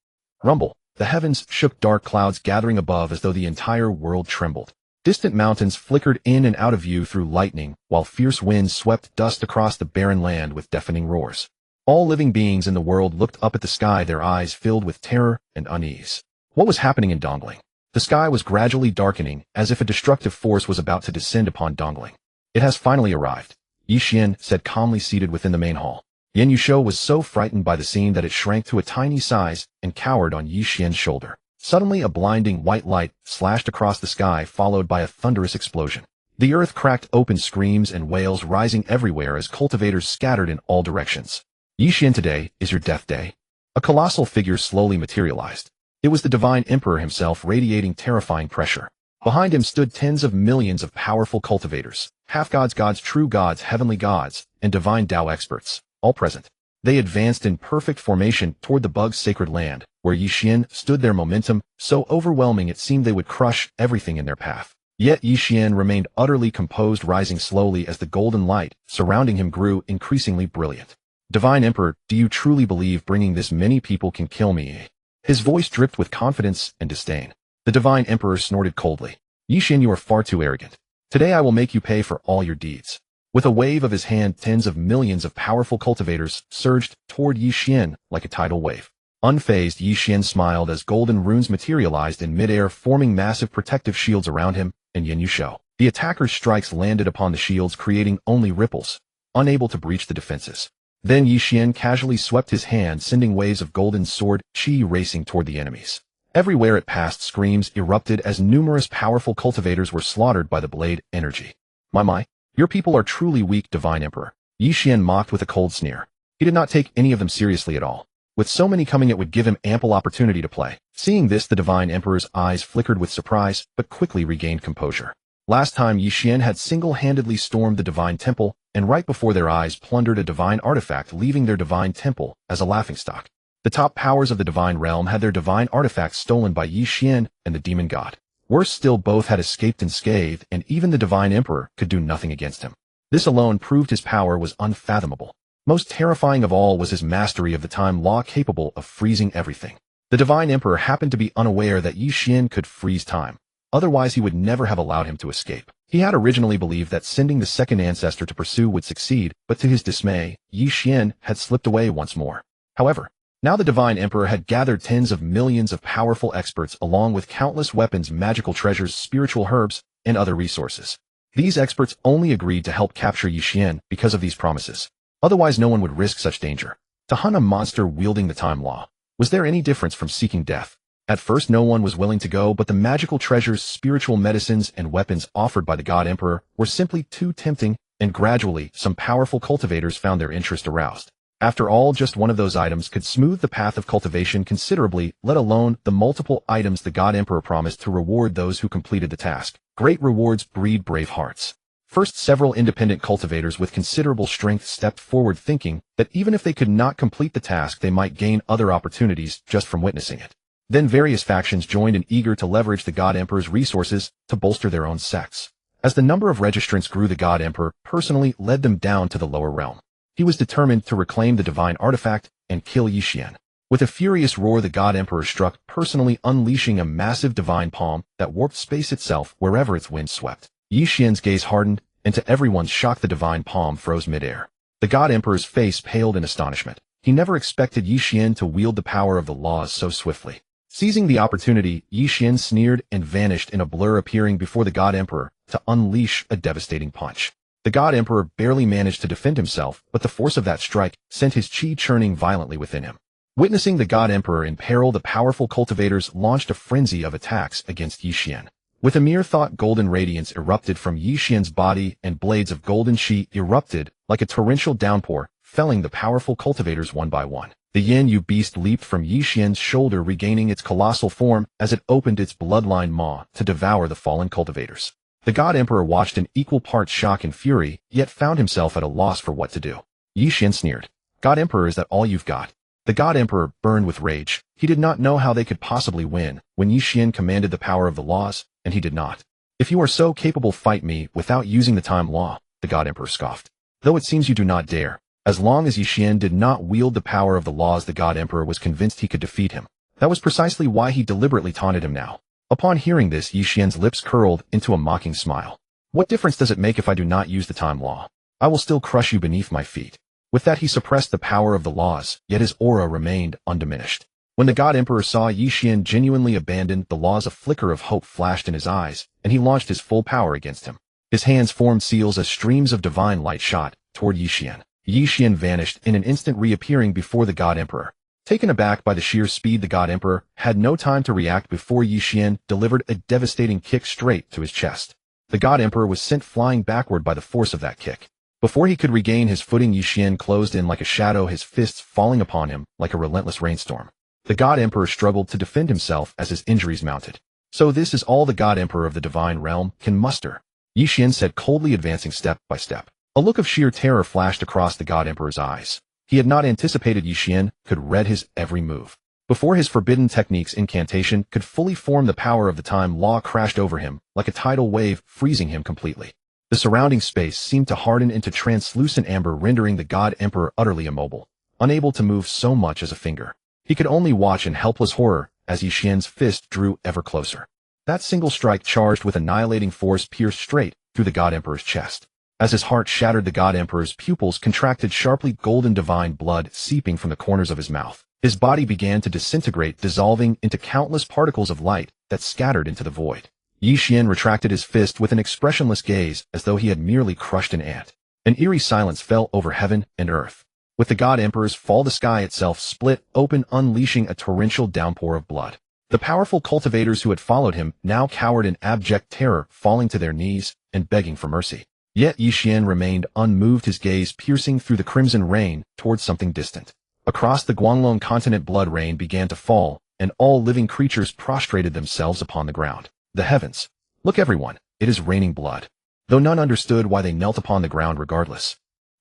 Rumble. The heavens shook, dark clouds gathering above as though the entire world trembled. Distant mountains flickered in and out of view through lightning, while fierce winds swept dust across the barren land with deafening roars. All living beings in the world looked up at the sky, their eyes filled with terror and unease. What was happening in Dongling? The sky was gradually darkening, as if a destructive force was about to descend upon Dongling. It has finally arrived, Ye Xuan said, calmly seated within the main hall. Ye Xuan was so frightened by the scene that it shrank to a tiny size and cowered on Ye Xuan's shoulder. Suddenly, a blinding white light slashed across the sky, followed by a thunderous explosion. The earth cracked open, screams and wails rising everywhere as cultivators scattered in all directions. Ye Xuan, today is your death day. A colossal figure slowly materialized. It was the divine emperor himself, radiating terrifying pressure. Behind him stood tens of millions of powerful cultivators, half-gods, gods, true gods, heavenly gods, and divine Tao experts, all present. They advanced in perfect formation toward the bug's sacred land, where Ye Xuan stood, their momentum so overwhelming it seemed they would crush everything in their path. Yet Ye Xuan remained utterly composed, rising slowly as the golden light surrounding him grew increasingly brilliant. Divine Emperor, do you truly believe bringing this many people can kill me? His voice dripped with confidence and disdain. The Divine Emperor snorted coldly. Ye Xuan, you are far too arrogant. Today I will make you pay for all your deeds. With a wave of his hand, tens of millions of powerful cultivators surged toward Ye Xuan like a tidal wave. Unfazed, Ye Xuan smiled as golden runes materialized in midair, forming massive protective shields around him and Ye Xuan. The attacker's strikes landed upon the shields, creating only ripples, unable to breach the defenses. Then Ye Xuan casually swept his hand, sending waves of golden sword chi racing toward the enemies. Everywhere it passed, screams erupted as numerous powerful cultivators were slaughtered by the blade energy. My, your people are truly weak, Divine Emperor. Ye Xuan mocked with a cold sneer. He did not take any of them seriously at all. With so many coming, it would give him ample opportunity to play. Seeing this, the Divine Emperor's eyes flickered with surprise, but quickly regained composure. Last time, Ye Xuan had single-handedly stormed the Divine Temple, and right before their eyes plundered a divine artifact, leaving their divine temple as a laughingstock. The top powers of the divine realm had their divine artifacts stolen by Ye Xuan and the demon god. Worse still, both had escaped unscathed, and even the divine emperor could do nothing against him. This alone proved his power was unfathomable. Most terrifying of all was his mastery of the time law, capable of freezing everything. The divine emperor happened to be unaware that Ye Xuan could freeze time. Otherwise, he would never have allowed him to escape. He had originally believed that sending the second ancestor to pursue would succeed, but to his dismay, Ye Xuan had slipped away once more. However, now the Divine Emperor had gathered tens of millions of powerful experts along with countless weapons, magical treasures, spiritual herbs, and other resources. These experts only agreed to help capture Ye Xuan because of these promises. Otherwise, no one would risk such danger. To hunt a monster wielding the time law, was there any difference from seeking death? At first, no one was willing to go, but the magical treasures, spiritual medicines, and weapons offered by the God Emperor were simply too tempting, and gradually, some powerful cultivators found their interest aroused. After all, just one of those items could smooth the path of cultivation considerably, let alone the multiple items the God Emperor promised to reward those who completed the task. Great rewards breed brave hearts. First, several independent cultivators with considerable strength stepped forward, thinking that even if they could not complete the task, they might gain other opportunities just from witnessing it. Then various factions joined in, eager to leverage the God Emperor's resources to bolster their own sects. As the number of registrants grew, the God Emperor personally led them down to the lower realm. He was determined to reclaim the divine artifact and kill Ye Xuan. With a furious roar, the God Emperor struck, personally unleashing a massive divine palm that warped space itself wherever its wind swept. Ye Xuan's gaze hardened, and to everyone's shock, the divine palm froze midair. The God Emperor's face paled in astonishment. He never expected Ye Xuan to wield the power of the laws so swiftly. Seizing the opportunity, Ye Xuan sneered and vanished in a blur, appearing before the God Emperor to unleash a devastating punch. The God Emperor barely managed to defend himself, but the force of that strike sent his chi churning violently within him. Witnessing the God Emperor in peril, the powerful cultivators launched a frenzy of attacks against Ye Xuan. With a mere thought, golden radiance erupted from Ye Xuan's body, and blades of golden chi erupted like a torrential downpour, felling the powerful cultivators one by one. The Yin-Yu beast leaped from Ye Xuan's shoulder, regaining its colossal form as it opened its bloodline maw to devour the fallen cultivators. The God Emperor watched in equal parts shock and fury, yet found himself at a loss for what to do. Ye Xuan sneered. God Emperor, is that all you've got? The God Emperor burned with rage. He did not know how they could possibly win when Ye Xuan commanded the power of the laws, and he did not. If you are so capable, fight me without using the time law, the God Emperor scoffed. Though it seems you do not dare. As long as Ye Xuan did not wield the power of the laws, the God Emperor was convinced he could defeat him. That was precisely why he deliberately taunted him now. Upon hearing this, Ye Xuan's lips curled into a mocking smile. What difference does it make if I do not use the time law? I will still crush you beneath my feet. With that, he suppressed the power of the laws, yet his aura remained undiminished. When the God Emperor saw Ye Xuan genuinely abandon the laws, a flicker of hope flashed in his eyes, and he launched his full power against him. His hands formed seals as streams of divine light shot toward Ye Xuan. Ye Xuan vanished in an instant, reappearing before the God Emperor. Taken aback by the sheer speed, the God Emperor had no time to react before Ye Xuan delivered a devastating kick straight to his chest. The God Emperor was sent flying backward by the force of that kick. Before he could regain his footing, Ye Xuan closed in like a shadow, his fists falling upon him like a relentless rainstorm. The God Emperor struggled to defend himself as his injuries mounted. So this is all the God Emperor of the Divine Realm can muster, Ye Xuan said coldly, advancing step by step. A look of sheer terror flashed across the God Emperor's eyes. He had not anticipated Ye Xuan could read his every move. Before his forbidden technique's incantation could fully form, the power of the time law crashed over him like a tidal wave, freezing him completely. The surrounding space seemed to harden into translucent amber, rendering the God Emperor utterly immobile, unable to move so much as a finger. He could only watch in helpless horror as Ye Xuan's fist drew ever closer. That single strike, charged with annihilating force, pierced straight through the God Emperor's chest. As his heart shattered, the God Emperor's pupils contracted sharply, golden divine blood seeping from the corners of his mouth. His body began to disintegrate, dissolving into countless particles of light that scattered into the void. Ye Xuan retracted his fist with an expressionless gaze, as though he had merely crushed an ant. An eerie silence fell over heaven and earth. With the God Emperor's fall, the sky itself split open, unleashing a torrential downpour of blood. The powerful cultivators who had followed him now cowered in abject terror, falling to their knees and begging for mercy. Yet Ye Xuan remained unmoved, his gaze piercing through the crimson rain towards something distant. Across the Guanglong continent, blood rain began to fall, and all living creatures prostrated themselves upon the ground. The heavens! Look, everyone, it is raining blood. Though none understood why they knelt upon the ground regardless.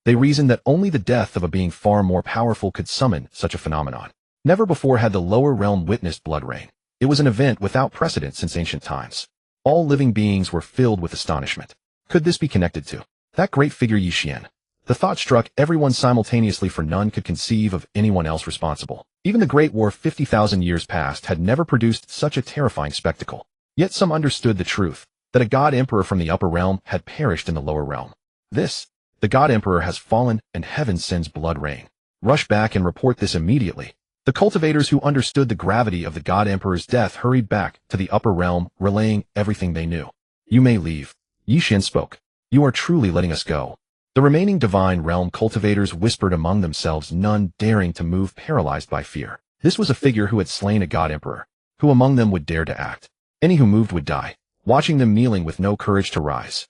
They reasoned that only the death of a being far more powerful could summon such a phenomenon. Never before had the lower realm witnessed blood rain. It was an event without precedent since ancient times. All living beings were filled with astonishment. Could this be connected to that great figure Ye Xuan? The thought struck everyone simultaneously, for none could conceive of anyone else responsible. Even the Great War 50,000 years past had never produced such a terrifying spectacle. Yet some understood the truth, that a God Emperor from the upper realm had perished in the lower realm. The God Emperor has fallen, and heaven sends blood rain. Rush back and report this immediately. The cultivators who understood the gravity of the God Emperor's death hurried back to the upper realm, relaying everything they knew. You may leave, Ye Xuan spoke. You are truly letting us go. The remaining divine realm cultivators whispered among themselves, none daring to move, paralyzed by fear. This was a figure who had slain a God Emperor. Who among them would dare to act? Any who moved would die, watching them kneeling with no courage to rise.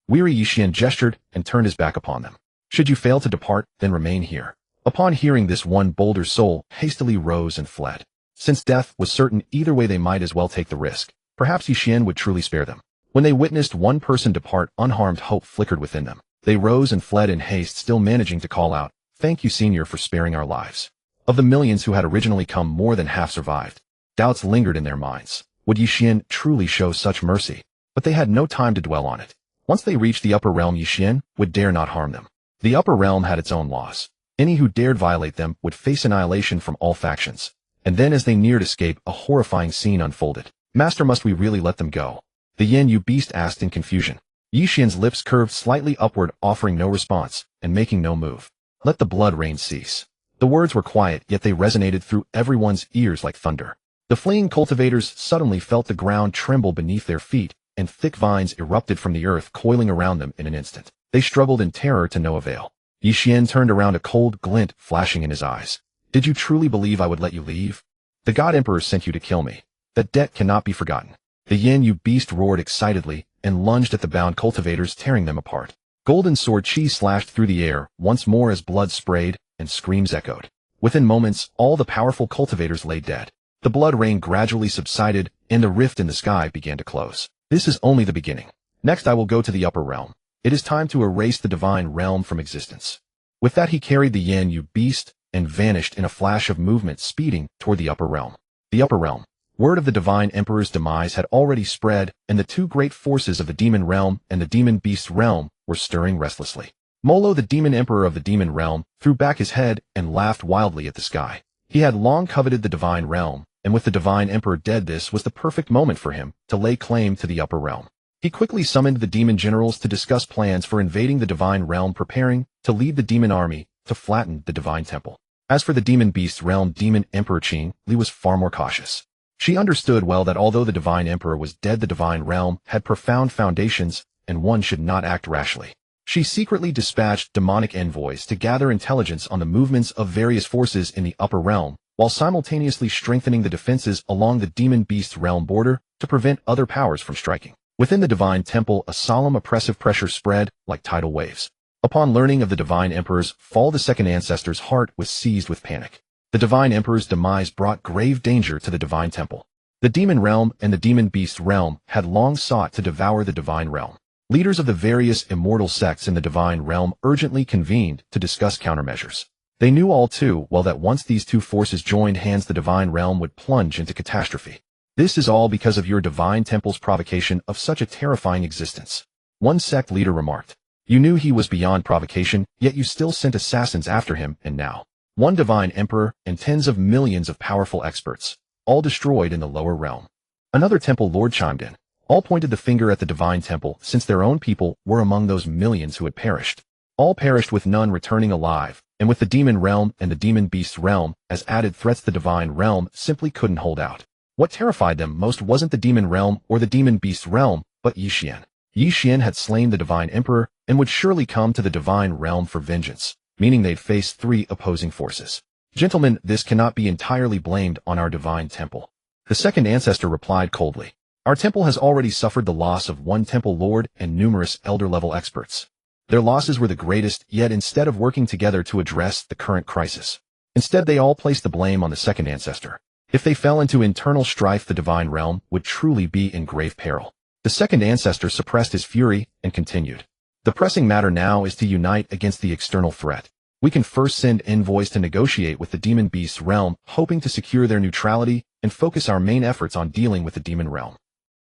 Weary, Ye Xuan gestured and turned his back upon them. Should you fail to depart, then remain here. Upon hearing this, one bolder soul hastily rose and fled. Since death was certain either way, they might as well take the risk. Perhaps Ye Xuan would truly spare them. When they witnessed one person depart unharmed, hope flickered within them. They rose and fled in haste, still managing to call out, "Thank you, Senior, for sparing our lives." Of the millions who had originally come, more than half survived. Doubts lingered in their minds. Would Ye Xuan truly show such mercy? But they had no time to dwell on it. Once they reached the upper realm, Ye Xuan would dare not harm them. The upper realm had its own laws. Any who dared violate them would face annihilation from all factions. And then, as they neared escape, a horrifying scene unfolded. Master, must we really let them go? The Yen beast asked in confusion. Ye Xuan's lips curved slightly upward, offering no response, and making no move. Let the blood rain cease. The words were quiet, yet they resonated through everyone's ears like thunder. The fleeing cultivators suddenly felt the ground tremble beneath their feet, and thick vines erupted from the earth, coiling around them in an instant. They struggled in terror to no avail. Ye Xuan turned around, a cold glint flashing in his eyes. Did you truly believe I would let you leave? The God Emperor sent you to kill me. That debt cannot be forgotten. The Yen beast roared excitedly and lunged at the bound cultivators, tearing them apart. Golden sword chi slashed through the air once more as blood sprayed and screams echoed. Within moments, all the powerful cultivators lay dead. The blood rain gradually subsided, and the rift in the sky began to close. This is only the beginning. Next, I will go to the upper realm. It is time to erase the divine realm from existence. With that, he carried the Yen beast and vanished in a flash of movement, speeding toward the upper realm. The upper realm. Word of the divine emperor's demise had already spread, and the two great forces of the demon realm and the demon beast realm were stirring restlessly. Molo, the demon emperor of the demon realm, threw back his head and laughed wildly at the sky. He had long coveted the divine realm, and with the Divine Emperor dead, this was the perfect moment for him to lay claim to the upper realm. He quickly summoned the demon generals to discuss plans for invading the Divine Realm, preparing to lead the demon army to flatten the Divine Temple. As for the demon beast realm, Demon Emperor Xiong Li was far more cautious. She understood well that although the Divine Emperor was dead, the Divine Realm had profound foundations, and one should not act rashly. She secretly dispatched demonic envoys to gather intelligence on the movements of various forces in the upper realm, while simultaneously strengthening the defenses along the demon beast realm border to prevent other powers from striking. Within the Divine Temple, a solemn oppressive pressure spread like tidal waves. Upon learning of the Divine Emperor's fall, the second ancestor's heart was seized with panic. The Divine Emperor's demise brought grave danger to the Divine Temple. The Demon Realm and the Demon Beast Realm had long sought to devour the Divine Realm. Leaders of the various immortal sects in the Divine Realm urgently convened to discuss countermeasures. They knew all too well that once these two forces joined hands, the Divine Realm would plunge into catastrophe. This is all because of your Divine Temple's provocation of such a terrifying existence, one sect leader remarked. You knew he was beyond provocation, yet you still sent assassins after him, and now, one Divine Emperor and tens of millions of powerful experts, all destroyed in the lower realm. Another temple lord chimed in. All pointed the finger at the Divine Temple, since their own people were among those millions who had perished. All perished with none returning alive, and with the Demon Realm and the Demon Beast Realm as added threats, the Divine Realm simply couldn't hold out. What terrified them most wasn't the Demon Realm or the Demon Beast Realm, but Ye Xuan. Ye Xuan had slain the Divine Emperor and would surely come to the Divine Realm for vengeance, meaning they'd face three opposing forces. Gentlemen, this cannot be entirely blamed on our Divine Temple. The second ancestor replied coldly. Our temple has already suffered the loss of one temple lord and numerous elder-level experts. Their losses were the greatest, yet instead of working together to address the current crisis, instead they all placed the blame on the second ancestor. If they fell into internal strife, the Divine Realm would truly be in grave peril. The second ancestor suppressed his fury and continued. The pressing matter now is to unite against the external threat. We can first send envoys to negotiate with the Demon Beast Realm, hoping to secure their neutrality and focus our main efforts on dealing with the Demon Realm.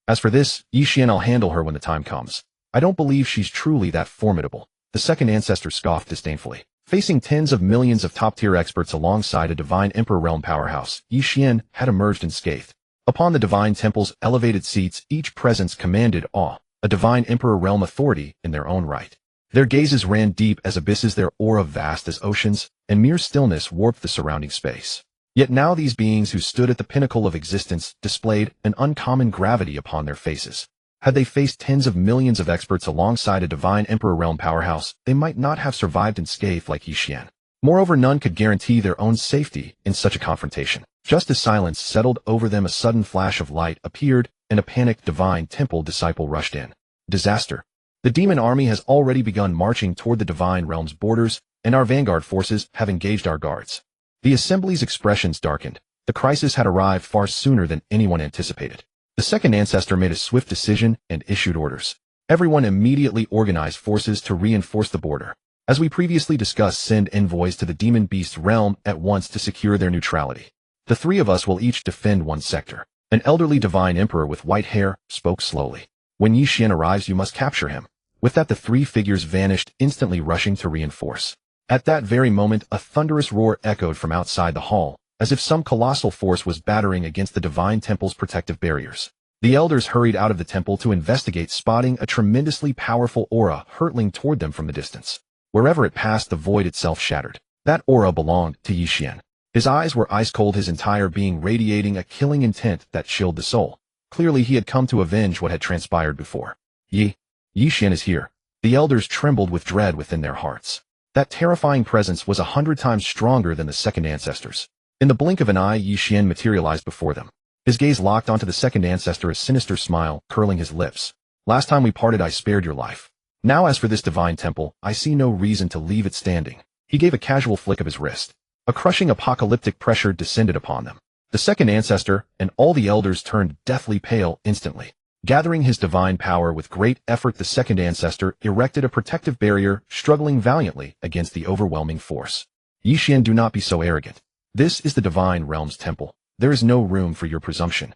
As for this, Ye Xuan, I'll handle her when the time comes. I don't believe she's truly that formidable. The second ancestor scoffed disdainfully. Facing tens of millions of top-tier experts alongside a Divine Emperor realm powerhouse, Ye Xuan had emerged unscathed. Upon the Divine Temple's elevated seats, each presence commanded awe, a Divine Emperor realm authority in their own right. Their gazes ran deep as abysses, their aura vast as oceans, and mere stillness warped the surrounding space. Yet now these beings who stood at the pinnacle of existence displayed an uncommon gravity upon their faces. Had they faced tens of millions of experts alongside a Divine Emperor realm powerhouse, they might not have survived unscathed like Ye Xuan. Moreover, none could guarantee their own safety in such a confrontation. Just as silence settled over them, a sudden flash of light appeared, and a panicked Divine Temple disciple rushed in. Disaster. The demon army has already begun marching toward the Divine Realm's borders, and our vanguard forces have engaged our guards. The assembly's expressions darkened. The crisis had arrived far sooner than anyone anticipated. The second ancestor made a swift decision and issued orders. Everyone immediately organized forces to reinforce the border. As we previously discussed, send envoys to the Demon Beast Realm at once to secure their neutrality. The three of us will each defend one sector. An elderly Divine Emperor with white hair spoke slowly. When Ye Xuan arrives, you must capture him. With that, the three figures vanished, instantly rushing to reinforce. At that very moment, a thunderous roar echoed from outside the hall, as if some colossal force was battering against the Divine Temple's protective barriers. The elders hurried out of the temple to investigate, spotting a tremendously powerful aura hurtling toward them from the distance. Wherever it passed, the void itself shattered. That aura belonged to Ye Xuan. His eyes were ice cold, his entire being radiating a killing intent that chilled the soul. Clearly he had come to avenge what had transpired before. Ye Xuan is here. The elders trembled with dread within their hearts. That terrifying presence was 100 times stronger than the second ancestors. In the blink of an eye, Ye Xuan materialized before them. His gaze locked onto the second ancestor, a sinister smile curling his lips. Last time we parted, I spared your life. Now as for this Divine Temple, I see no reason to leave it standing. He gave a casual flick of his wrist. A crushing apocalyptic pressure descended upon them. The second ancestor and all the elders turned deathly pale instantly. Gathering his divine power with great effort, the second ancestor erected a protective barrier, struggling valiantly against the overwhelming force. Ye Xuan, do not be so arrogant. This is the Divine Realm's temple. There is no room for your presumption.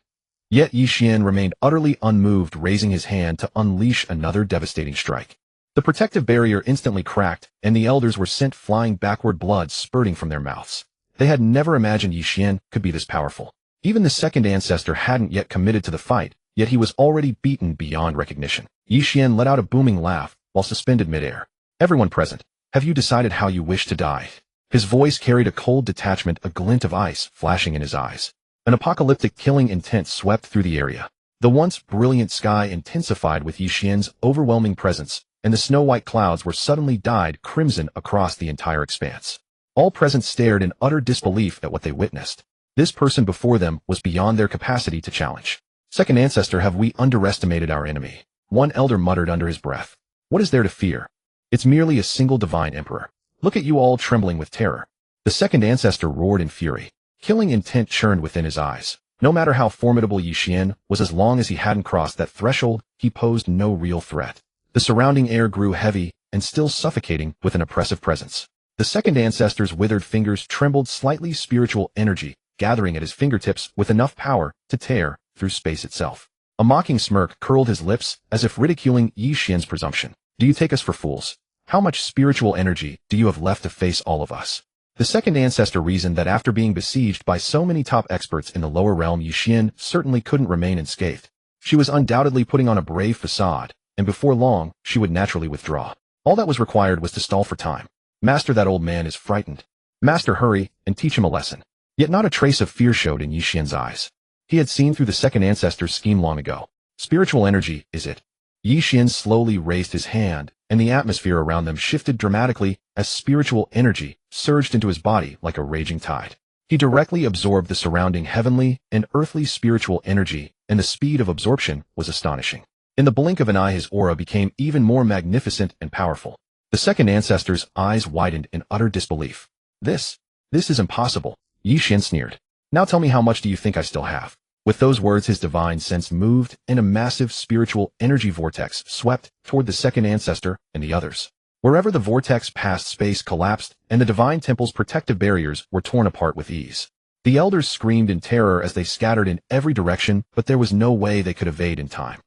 Yet Ye Xuan remained utterly unmoved, raising his hand to unleash another devastating strike. The protective barrier instantly cracked, and the elders were sent flying backward, blood spurting from their mouths. They had never imagined Ye Xuan could be this powerful. Even the second ancestor hadn't yet committed to the fight, yet he was already beaten beyond recognition. Ye Xuan let out a booming laugh while suspended midair. Everyone present, have you decided how you wish to die? His voice carried a cold detachment, a glint of ice flashing in his eyes. An apocalyptic killing intent swept through the area. The once brilliant sky intensified with Ye Xuan's overwhelming presence, and the snow-white clouds were suddenly dyed crimson across the entire expanse. All present stared in utter disbelief at what they witnessed. This person before them was beyond their capacity to challenge. Second ancestor, have we underestimated our enemy? One elder muttered under his breath. What is there to fear? It's merely a single divine emperor. Look at you all trembling with terror. The second ancestor roared in fury. Killing intent churned within his eyes. No matter how formidable Ye Xuan was, as long as he hadn't crossed that threshold, he posed no real threat. The surrounding air grew heavy and still suffocating with an oppressive presence. The second ancestor's withered fingers trembled slightly, spiritual energy gathering at his fingertips with enough power to tear through space itself. A mocking smirk curled his lips as if ridiculing Ye Xuan's presumption. Do you take us for fools? How much spiritual energy do you have left to face all of us? The second ancestor reasoned that after being besieged by so many top experts in the lower realm, Ye Xuan certainly couldn't remain unscathed. She was undoubtedly putting on a brave facade, and before long, she would naturally withdraw. All that was required was to stall for time. Master, that old man is frightened. Master, hurry and teach him a lesson. Yet not a trace of fear showed in Ye Xuan's eyes. He had seen through the second ancestor's scheme long ago. Spiritual energy, is it? Ye Xuan slowly raised his hand, and the atmosphere around them shifted dramatically as spiritual energy surged into his body like a raging tide. He directly absorbed the surrounding heavenly and earthly spiritual energy, and the speed of absorption was astonishing. In the blink of an eye, his aura became even more magnificent and powerful. The second ancestor's eyes widened in utter disbelief. This is impossible, Ye Xuan sneered. Now tell me, how much do you think I still have? With those words, his divine sense moved, and a massive spiritual energy vortex swept toward the second ancestor and the others. Wherever the vortex passed, space collapsed, and the divine temple's protective barriers were torn apart with ease. The elders screamed in terror as they scattered in every direction, but there was no way they could evade in time.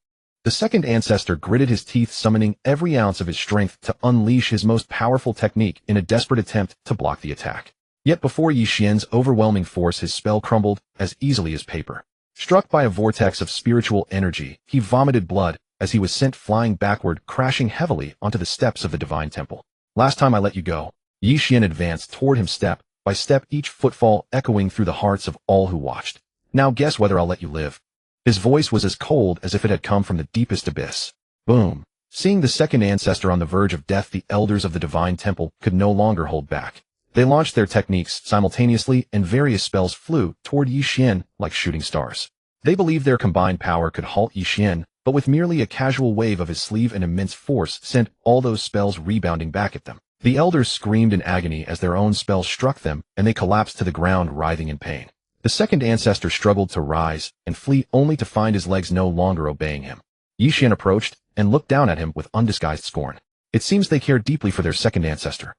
The second ancestor gritted his teeth, summoning every ounce of his strength to unleash his most powerful technique in a desperate attempt to block the attack. Yet before Ye Xuan's overwhelming force, his spell crumbled as easily as paper. Struck by a vortex of spiritual energy, he vomited blood as he was sent flying backward, crashing heavily onto the steps of the divine temple. Last time I let you go. Ye Xuan advanced toward him step by step, each footfall echoing through the hearts of all who watched. Now guess whether I'll let you live. His voice was as cold as if it had come from the deepest abyss. Boom. Seeing the second ancestor on the verge of death, the elders of the divine temple could no longer hold back. They launched their techniques simultaneously, and various spells flew toward Ye Xuan like shooting stars. They believed their combined power could halt Ye Xuan, but with merely a casual wave of his sleeve, an immense force sent all those spells rebounding back at them. The elders screamed in agony as their own spells struck them, and they collapsed to the ground, writhing in pain. The second ancestor struggled to rise and flee, only to find his legs no longer obeying him. Ye Xuan approached and looked down at him with undisguised scorn. It seems they care deeply for their second ancestor.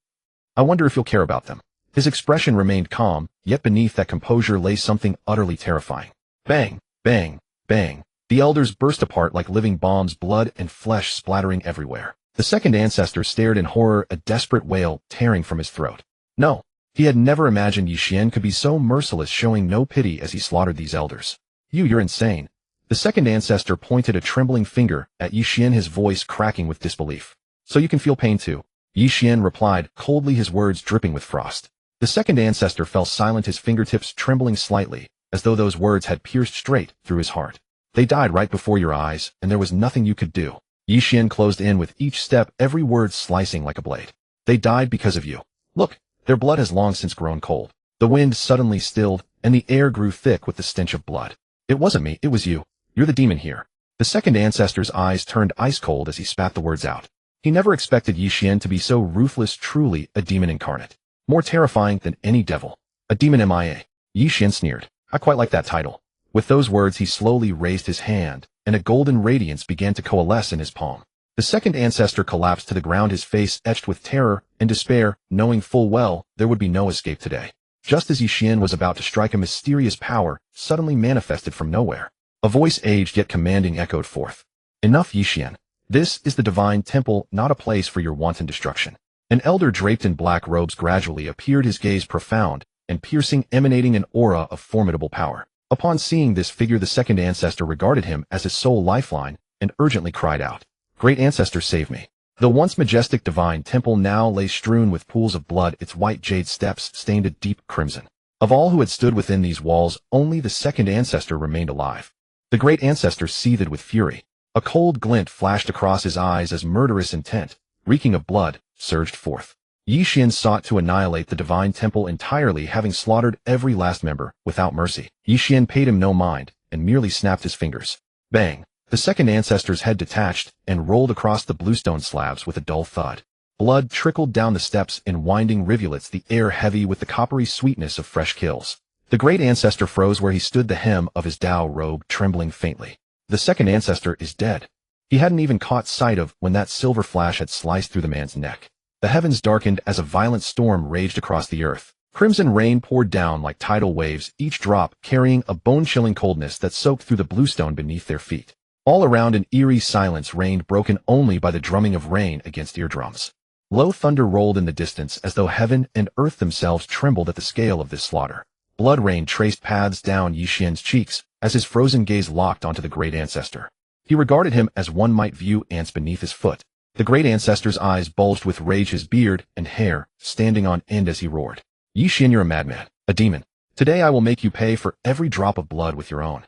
I wonder if you'll care about them. His expression remained calm, yet beneath that composure lay something utterly terrifying. Bang, bang, bang. The elders burst apart like living bombs, blood and flesh splattering everywhere. The second ancestor stared in horror, a desperate wail tearing from his throat. No, he had never imagined Ye Xuan could be so merciless, showing no pity as he slaughtered these elders. You're insane. The second ancestor pointed a trembling finger at Ye Xuan, his voice cracking with disbelief. So you can feel pain too? Ye Xuan replied coldly, his words dripping with frost. The second ancestor fell silent, his fingertips trembling slightly, as though those words had pierced straight through his heart. They died right before your eyes, and there was nothing you could do. Ye Xuan closed in with each step, every word slicing like a blade. They died because of you. Look, their blood has long since grown cold. The wind suddenly stilled, and the air grew thick with the stench of blood. It wasn't me, it was you. You're the demon here. The second ancestor's eyes turned ice cold as he spat the words out. He never expected Ye Xuan to be so ruthless, truly a demon incarnate. More terrifying than any devil. A demon MIA. Ye Xuan sneered. I quite like that title. With those words, he slowly raised his hand, and a golden radiance began to coalesce in his palm. The second ancestor collapsed to the ground, his face etched with terror and despair, knowing full well there would be no escape today. Just as Ye Xuan was about to strike, a mysterious power suddenly manifested from nowhere. A voice, aged yet commanding, echoed forth. Enough, Ye Xuan. This is the divine temple, not a place for your wanton destruction. An elder draped in black robes gradually appeared, his gaze profound and piercing, emanating an aura of formidable power. Upon seeing this figure, the second ancestor regarded him as his sole lifeline and urgently cried out, "Great ancestor, save me." The once majestic divine temple now lay strewn with pools of blood, its white jade steps stained a deep crimson. Of all who had stood within these walls, only the second ancestor remained alive. The great ancestor seethed with fury. A cold glint flashed across his eyes as murderous intent, reeking of blood, surged forth. Ye Xuan sought to annihilate the divine temple entirely, having slaughtered every last member, without mercy. Ye Xuan paid him no mind, and merely snapped his fingers. Bang! The second ancestor's head detached and rolled across the bluestone slabs with a dull thud. Blood trickled down the steps in winding rivulets, the air heavy with the coppery sweetness of fresh kills. The great ancestor froze where he stood, the hem of his Dao robe trembling faintly. The second ancestor is dead. He hadn't even caught sight of when that silver flash had sliced through the man's neck. The heavens darkened as a violent storm raged across the earth. Crimson rain poured down like tidal waves, each drop carrying a bone-chilling coldness that soaked through the bluestone beneath their feet. All around, an eerie silence reigned, broken only by the drumming of rain against eardrums. Low thunder rolled in the distance as though heaven and earth themselves trembled at the scale of this slaughter. Blood rain traced paths down Ye Xuan's cheeks as his frozen gaze locked onto the great ancestor. He regarded him as one might view ants beneath his foot. The great ancestor's eyes bulged with rage, his beard and hair standing on end as he roared. "Ye Xuan, you're a madman, a demon. Today I will make you pay for every drop of blood with your own."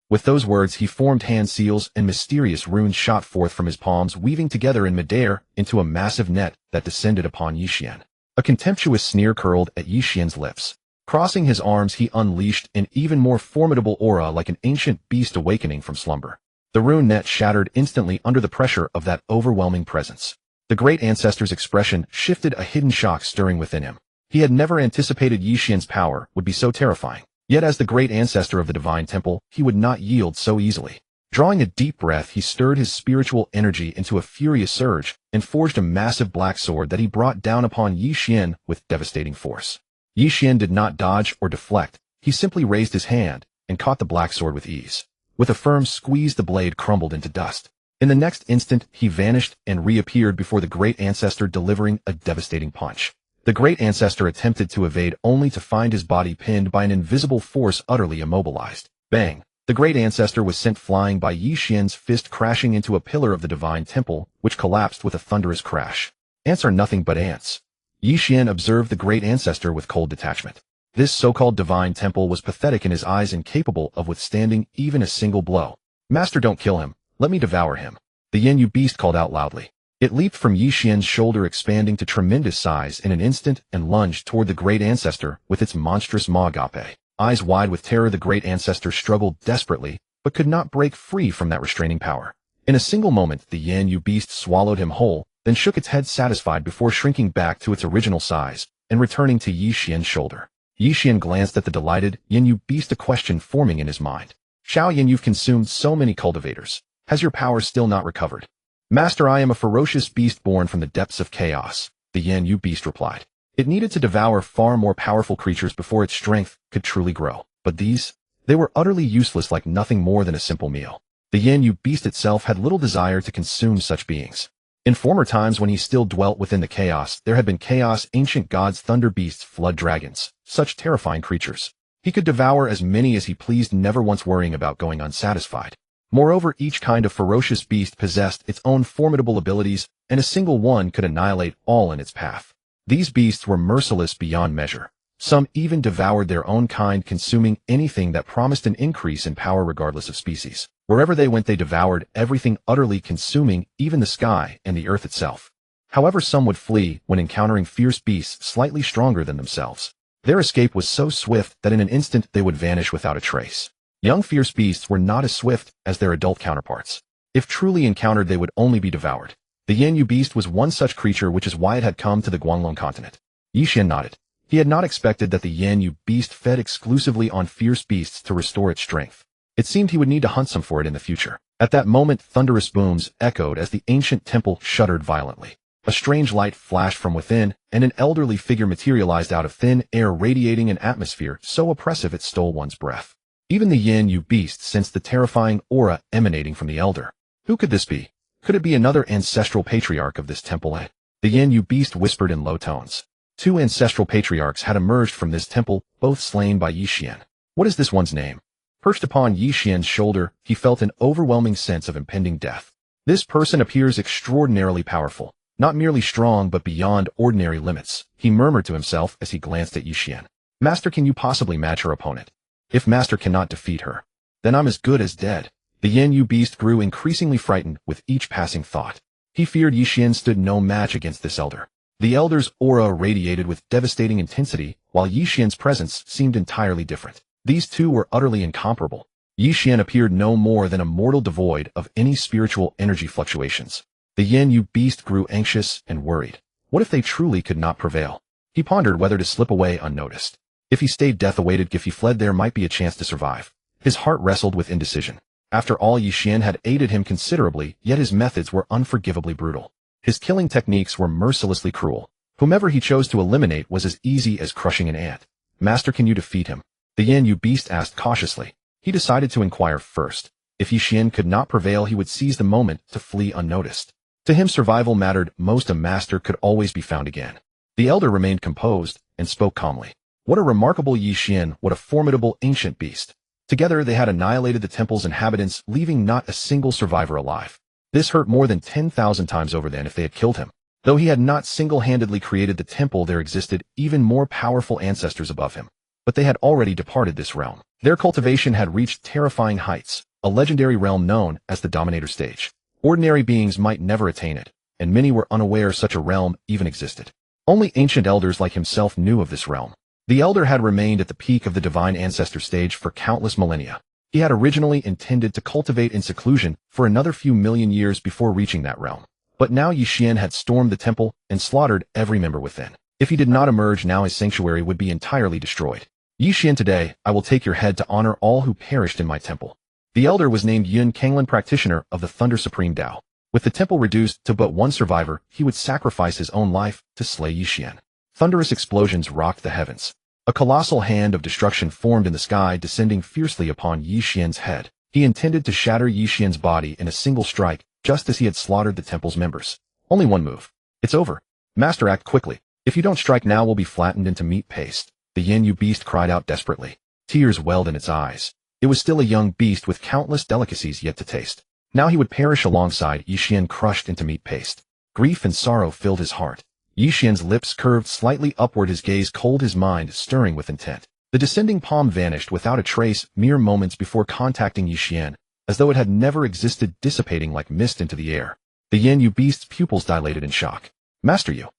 With those words, he formed hand seals, and mysterious runes shot forth from his palms, weaving together in midair into a massive net that descended upon Ye Xuan. A contemptuous sneer curled at Ye Xuan's lips. Crossing his arms, he unleashed an even more formidable aura, like an ancient beast awakening from slumber. The rune net shattered instantly under the pressure of that overwhelming presence. The great ancestor's expression shifted, a hidden shock stirring within him. He had never anticipated Ye Xuan's power would be so terrifying. Yet as the great ancestor of the divine temple, he would not yield so easily. Drawing a deep breath, he stirred his spiritual energy into a furious surge and forged a massive black sword that he brought down upon Ye Xuan with devastating force. Ye Xuan did not dodge or deflect. He simply raised his hand and caught the black sword with ease. With a firm squeeze, the blade crumbled into dust. In the next instant, he vanished and reappeared before the great ancestor, delivering a devastating punch. The great ancestor attempted to evade, only to find his body pinned by an invisible force, utterly immobilized. Bang! The great ancestor was sent flying by Ye Xuan's fist, crashing into a pillar of the divine temple, which collapsed with a thunderous crash. Ants are nothing but ants. Ye Xuan observed the great ancestor with cold detachment. This so-called divine temple was pathetic in his eyes, incapable of withstanding even a single blow. "Master, don't kill him. Let me devour him." The Yin Yu beast called out loudly. It leaped from Ye Xuan's shoulder, expanding to tremendous size in an instant, and lunged toward the great ancestor with its monstrous maw agape. Eyes wide with terror, the great ancestor struggled desperately, but could not break free from that restraining power. In a single moment, the Yin Yu beast swallowed him whole, then shook its head satisfied before shrinking back to its original size and returning to Ye Xuan's shoulder. Ye Xuan glanced at the delighted Yin Yu beast, a question forming in his mind. "Xiao Yin, you've consumed so many cultivators. Has your power still not recovered?" "Master, I am a ferocious beast born from the depths of chaos," the Yin Yu beast replied. It needed to devour far more powerful creatures before its strength could truly grow. But these? They were utterly useless, like nothing more than a simple meal. The Yin Yu beast itself had little desire to consume such beings. In former times, when he still dwelt within the chaos, there had been chaos, ancient gods, thunder beasts, flood dragons, such terrifying creatures. He could devour as many as he pleased, never once worrying about going unsatisfied. Moreover, each kind of ferocious beast possessed its own formidable abilities, and a single one could annihilate all in its path. These beasts were merciless beyond measure. Some even devoured their own kind, consuming anything that promised an increase in power regardless of species. Wherever they went, they devoured everything, utterly consuming even the sky and the earth itself. However, some would flee when encountering fierce beasts slightly stronger than themselves. Their escape was so swift that in an instant they would vanish without a trace. Young fierce beasts were not as swift as their adult counterparts. If truly encountered, they would only be devoured. The Yin Yu beast was one such creature, which is why it had come to the Guanglong continent. Ye Xuan nodded. He had not expected that the Yin Yu beast fed exclusively on fierce beasts to restore its strength. It seemed he would need to hunt some for it in the future. At that moment, thunderous booms echoed as the ancient temple shuddered violently. A strange light flashed from within, and an elderly figure materialized out of thin air, radiating an atmosphere so oppressive it stole one's breath. Even the Yin Yu beast sensed the terrifying aura emanating from the elder. Who could this be? Could it be another ancestral patriarch of this temple? The Yin Yu beast whispered in low tones. 2 ancestral patriarchs had emerged from this temple, both slain by Ye Xuan. What is this one's name? Perched upon Ye Xuan's shoulder, he felt an overwhelming sense of impending death. This person appears extraordinarily powerful, not merely strong but beyond ordinary limits, he murmured to himself as he glanced at Ye Xuan. Master, can you possibly match her opponent? If Master cannot defeat her, then I'm as good as dead. The Yin-Yu beast grew increasingly frightened with each passing thought. He feared Ye Xuan stood no match against this elder. The elder's aura radiated with devastating intensity, while Ye Xuan's presence seemed entirely different. These two were utterly incomparable. Ye Xuan appeared no more than a mortal devoid of any spiritual energy fluctuations. The Yin-Yu beast grew anxious and worried. What if they truly could not prevail? He pondered whether to slip away unnoticed. If he stayed, death awaited. If he fled, there might be a chance to survive. His heart wrestled with indecision. After all, Ye Xuan had aided him considerably, yet his methods were unforgivably brutal. His killing techniques were mercilessly cruel. Whomever he chose to eliminate was as easy as crushing an ant. Master, can you defeat him? The Yin-Yu beast asked cautiously. He decided to inquire first. If Ye Xuan could not prevail, he would seize the moment to flee unnoticed. To him, survival mattered most. A master could always be found again. The elder remained composed and spoke calmly. What a remarkable Ye Xuan, what a formidable ancient beast. Together they had annihilated the temple's inhabitants, leaving not a single survivor alive. This hurt more than 10,000 times over than if they had killed him. Though he had not single-handedly created the temple, there existed even more powerful ancestors above him. But they had already departed this realm. Their cultivation had reached terrifying heights, a legendary realm known as the Dominator Stage. Ordinary beings might never attain it, and many were unaware such a realm even existed. Only ancient elders like himself knew of this realm. The elder had remained at the peak of the divine ancestor stage for countless millennia. He had originally intended to cultivate in seclusion for another few million years before reaching that realm. But now Ye Xuan had stormed the temple and slaughtered every member within. If he did not emerge now, his sanctuary would be entirely destroyed. Ye Xuan, today, I will take your head to honor all who perished in my temple. The elder was named Yun Kanglan, practitioner of the Thunder Supreme Tao. With the temple reduced to but one survivor, he would sacrifice his own life to slay Ye Xuan. Thunderous explosions rocked the heavens. A colossal hand of destruction formed in the sky, descending fiercely upon Ye Xuan's head. He intended to shatter Ye Xuan's body in a single strike, just as he had slaughtered the temple's members. Only one move. It's over. Master, act quickly. If you don't strike now, we'll be flattened into meat paste. The Yin-Yu beast cried out desperately. Tears welled in its eyes. It was still a young beast with countless delicacies yet to taste. Now he would perish alongside Ye Xuan, crushed into meat paste. Grief and sorrow filled his heart. Ye Xuan's lips curved slightly upward, his gaze cold, his mind stirring with intent. The descending palm vanished without a trace mere moments before contacting Ye Xuan, as though it had never existed, dissipating like mist into the air. The Yin-Yu beast's pupils dilated in shock. Master, you.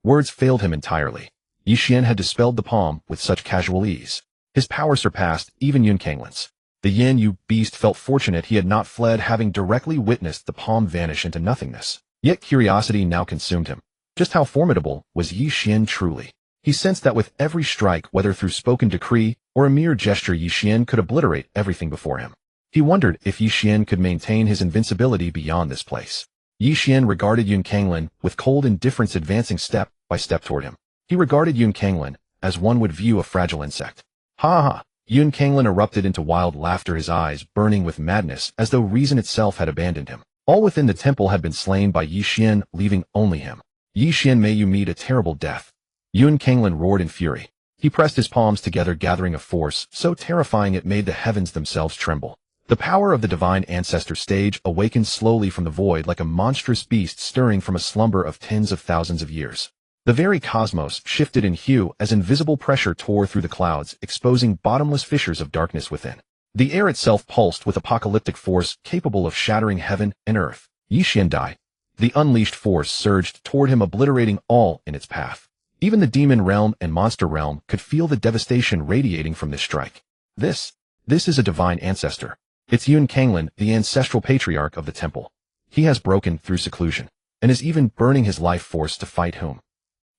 Words failed him entirely. Ye Xuan had dispelled the palm with such casual ease. His power surpassed even Yun Kanglan's. The Yin-Yu beast felt fortunate he had not fled, having directly witnessed the palm vanish into nothingness. Yet curiosity now consumed him. Just how formidable was Ye Xuan truly? He sensed that with every strike, whether through spoken decree or a mere gesture, Ye Xuan could obliterate everything before him. He wondered if Ye Xuan could maintain his invincibility beyond this place. Ye Xuan regarded Yun Kanglan with cold indifference, advancing step by step toward him. He regarded Yun Kanglan as one would view a fragile insect. Ha ha! Yun Kanglan erupted into wild laughter, his eyes burning with madness, as though reason itself had abandoned him. All within the temple had been slain by Ye Xuan, leaving only him. Ye Xuan, may you meet a terrible death. Yun Kanglan roared in fury. He pressed his palms together, gathering a force so terrifying it made the heavens themselves tremble. The power of the divine ancestor stage awakened slowly from the void like a monstrous beast stirring from a slumber of tens of thousands of years. The very cosmos shifted in hue as invisible pressure tore through the clouds, exposing bottomless fissures of darkness within. The air itself pulsed with apocalyptic force capable of shattering heaven and earth. Ye Xuan died. The unleashed force surged toward him, obliterating all in its path. Even the demon realm and monster realm could feel the devastation radiating from this strike. This is a divine ancestor. It's Yun Kanglan, the ancestral patriarch of the temple. He has broken through seclusion, and is even burning his life force to fight whom.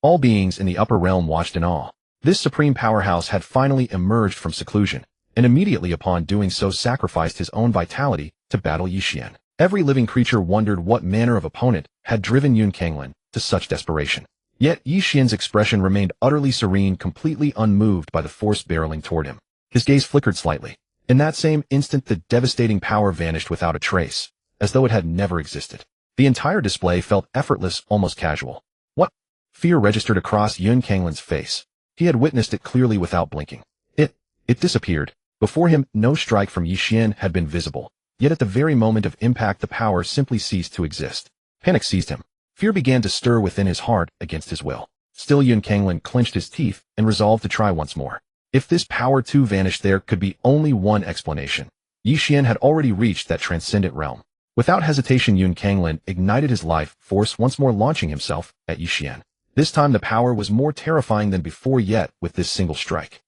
All beings in the upper realm watched in awe. This supreme powerhouse had finally emerged from seclusion, and immediately upon doing so sacrificed his own vitality to battle Ye Xuan. Every living creature wondered what manner of opponent had driven Yun Kanglan to such desperation. Yet Ye Xuan's expression remained utterly serene, completely unmoved by the force barreling toward him. His gaze flickered slightly. In that same instant, the devastating power vanished without a trace, as though it had never existed. The entire display felt effortless, almost casual. What? Fear registered across Yun Kanglan's face. He had witnessed it clearly without blinking. It disappeared. Before him, no strike from Ye Xuan had been visible, yet at the very moment of impact the power simply ceased to exist. Panic seized him. Fear began to stir within his heart against his will. Still, Yun Kanglin clenched his teeth and resolved to try once more. If this power too vanished, there could be only one explanation. Ye Xuan had already reached that transcendent realm. Without hesitation, Yun Kanglin ignited his life force, once more launching himself at Ye Xuan. This time the power was more terrifying than before, yet with this single strike,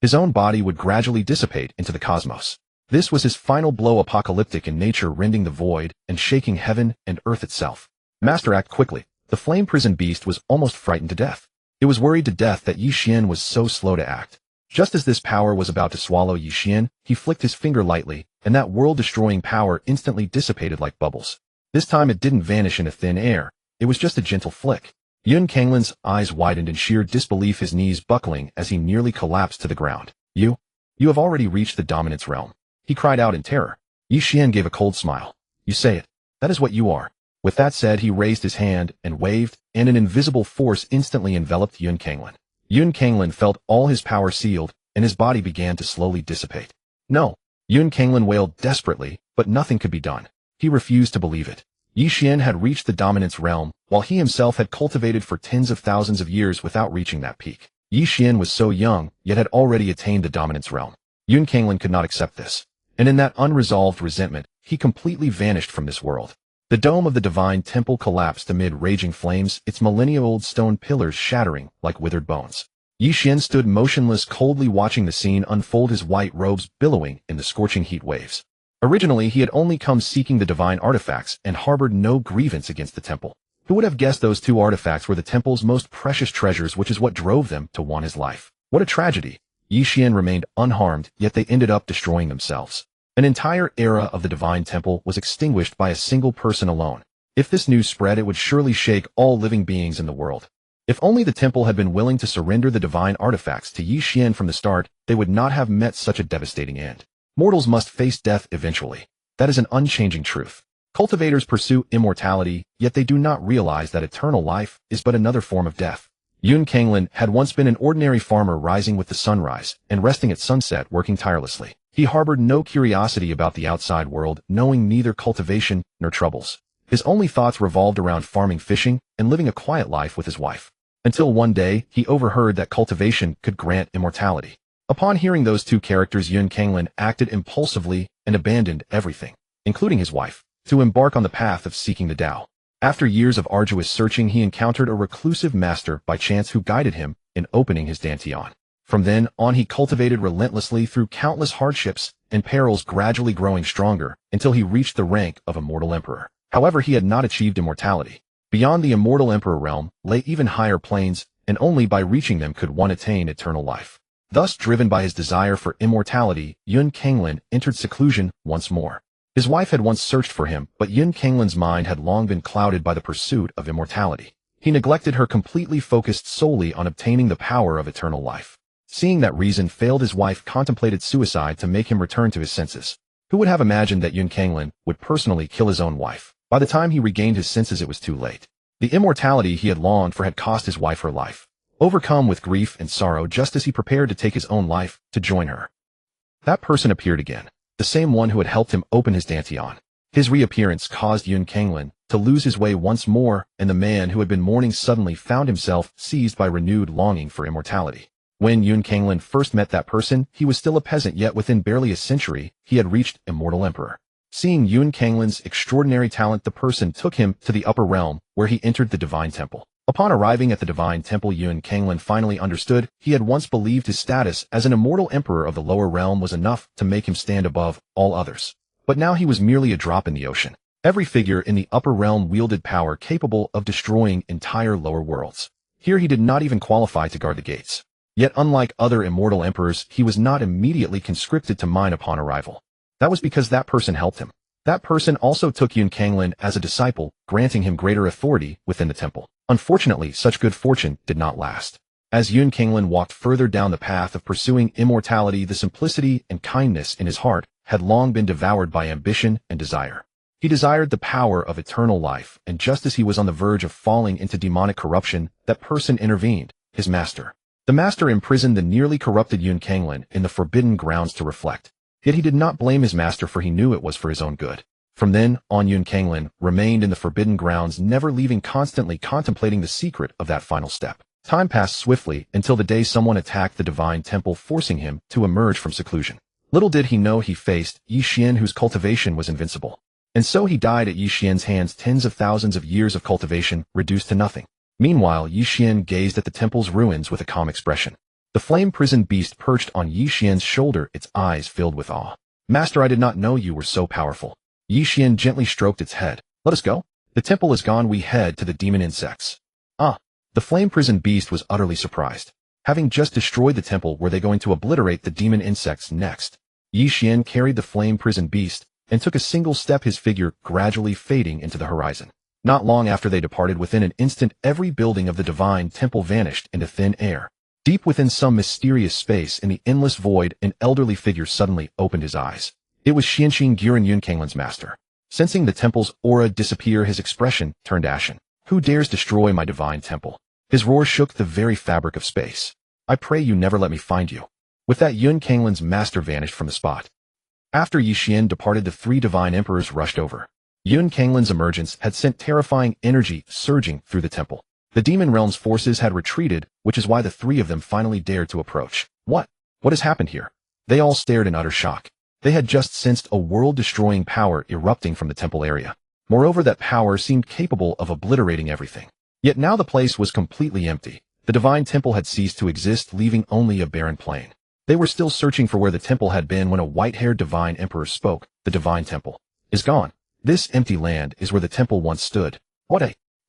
his own body would gradually dissipate into the cosmos. This was his final blow, apocalyptic in nature, rending the void and shaking heaven and earth itself. Master, act quickly. The flame-prisoned beast was almost frightened to death. It was worried to death that Ye Xuan was so slow to act. Just as this power was about to swallow Ye Xuan, he flicked his finger lightly, and that world-destroying power instantly dissipated like bubbles. This time it didn't vanish into thin air. It was just a gentle flick. Yun Kanglin's eyes widened in sheer disbelief, his knees buckling as he nearly collapsed to the ground. You have already reached the dominance realm, he cried out in terror. Ye Xuan gave a cold smile. You say it. That is what you are. With that said, he raised his hand and waved, and an invisible force instantly enveloped Yun Kanglin. Yun Kanglin felt all his power sealed, and his body began to slowly dissipate. No. Yun Kanglin wailed desperately, but nothing could be done. He refused to believe it. Ye Xuan had reached the dominance realm, while he himself had cultivated for tens of thousands of years without reaching that peak. Ye Xuan was so young, yet had already attained the dominance realm. Yun Kanglin could not accept this, and in that unresolved resentment, he completely vanished from this world. The dome of the divine temple collapsed amid raging flames, its millennia-old stone pillars shattering like withered bones. Ye Xuan stood motionless, coldly watching the scene unfold, his white robes billowing in the scorching heat waves. Originally, he had only come seeking the divine artifacts and harbored no grievance against the temple. Who would have guessed those two artifacts were the temple's most precious treasures, which is what drove them to want his life? What a tragedy! Ye Xuan remained unharmed, yet they ended up destroying themselves. An entire era of the divine temple was extinguished by a single person alone. If this news spread, it would surely shake all living beings in the world. If only the temple had been willing to surrender the divine artifacts to Ye Xuan from the start, they would not have met such a devastating end. Mortals must face death eventually. That is an unchanging truth. Cultivators pursue immortality, yet they do not realize that eternal life is but another form of death. Yun Kanglin had once been an ordinary farmer, rising with the sunrise and resting at sunset, working tirelessly. He harbored no curiosity about the outside world, knowing neither cultivation nor troubles. His only thoughts revolved around farming, fishing, and living a quiet life with his wife. Until one day, he overheard that cultivation could grant immortality. Upon hearing those two characters, Yun Kanglin acted impulsively and abandoned everything, including his wife, to embark on the path of seeking the Tao. After years of arduous searching, he encountered a reclusive master by chance who guided him in opening his dantian. From then on, he cultivated relentlessly through countless hardships and perils, gradually growing stronger until he reached the rank of immortal emperor. However, he had not achieved immortality. Beyond the immortal emperor realm lay even higher planes, and only by reaching them could one attain eternal life. Thus, driven by his desire for immortality, Yun Kanglin entered seclusion once more. His wife had once searched for him, but Yun Kanglin's mind had long been clouded by the pursuit of immortality. He neglected her, completely focused solely on obtaining the power of eternal life. Seeing that reason failed, his wife contemplated suicide to make him return to his senses. Who would have imagined that Yun Kanglin would personally kill his own wife? By the time he regained his senses, it was too late. The immortality he had longed for had cost his wife her life. Overcome with grief and sorrow, just as he prepared to take his own life to join her, that person appeared again, the same one who had helped him open his dantian. His reappearance caused Yun Kanglin to lose his way once more, and the man who had been mourning suddenly found himself seized by renewed longing for immortality. When Yun Kanglin first met that person, he was still a peasant, yet within barely a century, he had reached immortal emperor. Seeing Yun Kanglin's extraordinary talent, the person took him to the upper realm, where he entered the divine temple. Upon arriving at the divine temple, Yun Kanglin finally understood he had once believed his status as an immortal emperor of the lower realm was enough to make him stand above all others. But now he was merely a drop in the ocean. Every figure in the upper realm wielded power capable of destroying entire lower worlds. Here he did not even qualify to guard the gates. Yet unlike other immortal emperors, he was not immediately conscripted to mine upon arrival. That was because that person helped him. That person also took Yun Kanglin as a disciple, granting him greater authority within the temple. Unfortunately, such good fortune did not last. As Yun Kanglin walked further down the path of pursuing immortality, the simplicity and kindness in his heart had long been devoured by ambition and desire. He desired the power of eternal life, and just as he was on the verge of falling into demonic corruption, that person intervened, his master. The master imprisoned the nearly corrupted Yun Kanglin in the forbidden grounds to reflect. Yet he did not blame his master, for he knew it was for his own good. From then on, Yun Kanglin remained in the forbidden grounds, never leaving, constantly contemplating the secret of that final step. Time passed swiftly until the day someone attacked the divine temple, forcing him to emerge from seclusion. Little did he know he faced Ye Xuan, whose cultivation was invincible. And so he died at Ye Xuan's hands, tens of thousands of years of cultivation reduced to nothing. Meanwhile, Ye Xuan gazed at the temple's ruins with a calm expression. The flame-prisoned beast perched on Ye Xuan's shoulder, its eyes filled with awe. "Master, I did not know you were so powerful." Ye Xuan gently stroked its head. "Let us go. The temple is gone. We head to the demon insects." "Ah." The flame-prisoned beast was utterly surprised. Having just destroyed the temple, were they going to obliterate the demon insects next? Ye Xuan carried the flame-prisoned beast and took a single step, his figure gradually fading into the horizon. Not long after they departed, within an instant, every building of the divine temple vanished into thin air. Deep within some mysterious space in the endless void, an elderly figure suddenly opened his eyes. It was Xiong Guren, Yun Kanglin's master. Sensing the temple's aura disappear, his expression turned ashen. "Who dares destroy my divine temple?" His roar shook the very fabric of space. "I pray you never let me find you." With that, Yun Kanglin's master vanished from the spot. After Ye Xuan departed, the three divine emperors rushed over. Yun Kanglin's emergence had sent terrifying energy surging through the temple. The demon realm's forces had retreated, which is why the three of them finally dared to approach. What has happened here? They all stared in utter shock. They had just sensed a world-destroying power erupting from the temple area. Moreover, that power seemed capable of obliterating everything. Yet now the place was completely empty. The divine temple had ceased to exist, leaving only a barren plain. They were still searching for where the temple had been when a white-haired divine emperor spoke. "The divine temple is gone. This empty land is where the temple once stood."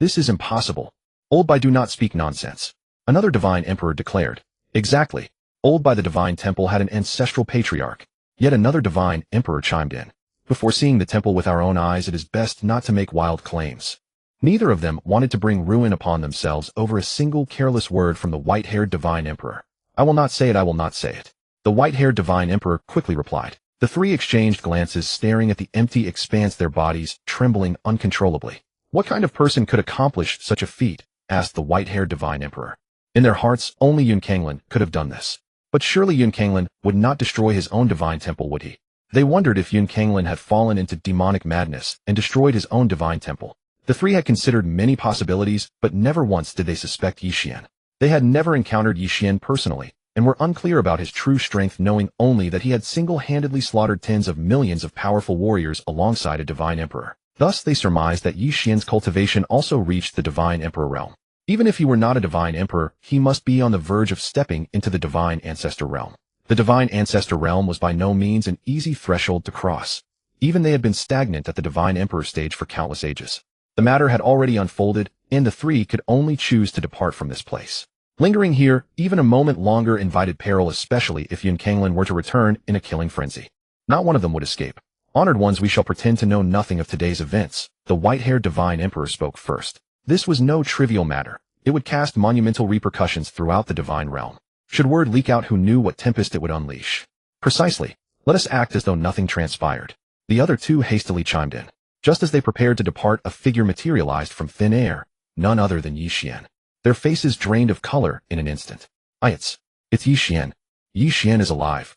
This is impossible. "Old by do not speak nonsense," another divine emperor declared. "Exactly. Old by the divine temple had an ancestral patriarch." Yet another divine emperor chimed in. "Before seeing the temple with our own eyes, it is best not to make wild claims." Neither of them wanted to bring ruin upon themselves over a single careless word from the white-haired divine emperor. "I will not say it, I will not say it," the white-haired divine emperor quickly replied. The three exchanged glances, staring at the empty expanse, their bodies trembling uncontrollably. "What kind of person could accomplish such a feat?" asked the white-haired divine emperor. In their hearts, only Yun Kanglin could have done this. But surely Yun Kanglin would not destroy his own divine temple, would he? They wondered if Yun Kanglin had fallen into demonic madness and destroyed his own divine temple. The three had considered many possibilities, but never once did they suspect Ye Xuan. They had never encountered Ye Xuan personally, and were unclear about his true strength, knowing only that he had single-handedly slaughtered tens of millions of powerful warriors alongside a divine emperor. Thus they surmised that Ye Xuan's cultivation also reached the divine emperor realm. Even if he were not a divine emperor, he must be on the verge of stepping into the divine ancestor realm. The divine ancestor realm was by no means an easy threshold to cross. Even they had been stagnant at the divine emperor stage for countless ages. The matter had already unfolded, and the three could only choose to depart from this place. Lingering here even a moment longer invited peril, especially if Yun Kanglin were to return in a killing frenzy. Not one of them would escape. "Honored ones, we shall pretend to know nothing of today's events," the white-haired divine emperor spoke first. This was no trivial matter. It would cast monumental repercussions throughout the divine realm. Should word leak out, who knew what tempest it would unleash? "Precisely. Let us act as though nothing transpired." The other two hastily chimed in. Just as they prepared to depart, a figure materialized from thin air, none other than Ye Xuan. Their faces drained of color in an instant. It's Ye Xuan. Ye Xuan is alive.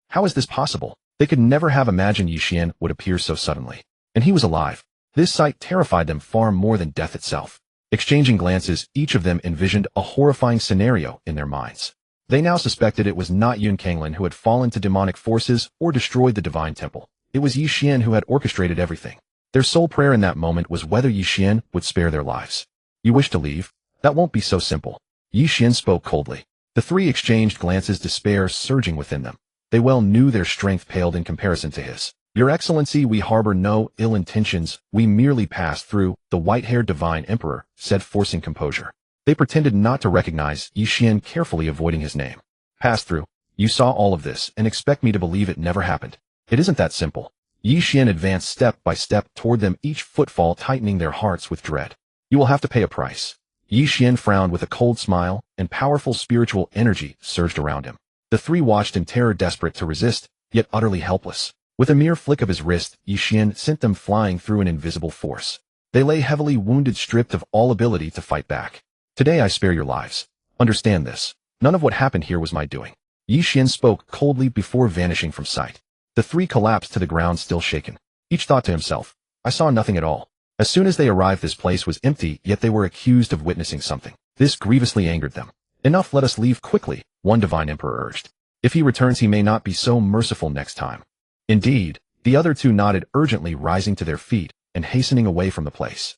How is this possible? They could never have imagined Ye Xuan would appear so suddenly. And he was alive. This sight terrified them far more than death itself. Exchanging glances, each of them envisioned a horrifying scenario in their minds. They now suspected it was not Yun Kanglin who had fallen to demonic forces or destroyed the divine temple. It was Ye Xuan who had orchestrated everything. Their sole prayer in that moment was whether Ye Xuan would spare their lives. "You wish to leave? That won't be so simple." Ye Xuan spoke coldly. The three exchanged glances, despair surging within them. They well knew their strength paled in comparison to his. "Your Excellency, we harbor no ill intentions. We merely pass through," the white-haired divine emperor said, forcing composure. They pretended not to recognize Ye Xuan, carefully avoiding his name. "Pass through? You saw all of this and expect me to believe it never happened? It isn't that simple." Ye Xuan advanced step by step toward them, each footfall tightening their hearts with dread. "You will have to pay a price." Ye Xuan frowned with a cold smile, and powerful spiritual energy surged around him. The three watched in terror, desperate to resist, yet utterly helpless. With a mere flick of his wrist, Ye Xuan sent them flying through an invisible force. They lay heavily wounded, stripped of all ability to fight back. "Today I spare your lives. Understand this. None of what happened here was my doing. Ye Xuan spoke coldly before vanishing from sight. The three collapsed to the ground, still shaken. Each thought to himself, I saw nothing at all. As soon as they arrived, this place was empty, yet they were accused of witnessing something. This grievously angered them. Enough, let us leave quickly, one divine emperor urged. If he returns, he may not be so merciful next time. Indeed, the other two nodded urgently, rising to their feet and hastening away from the place.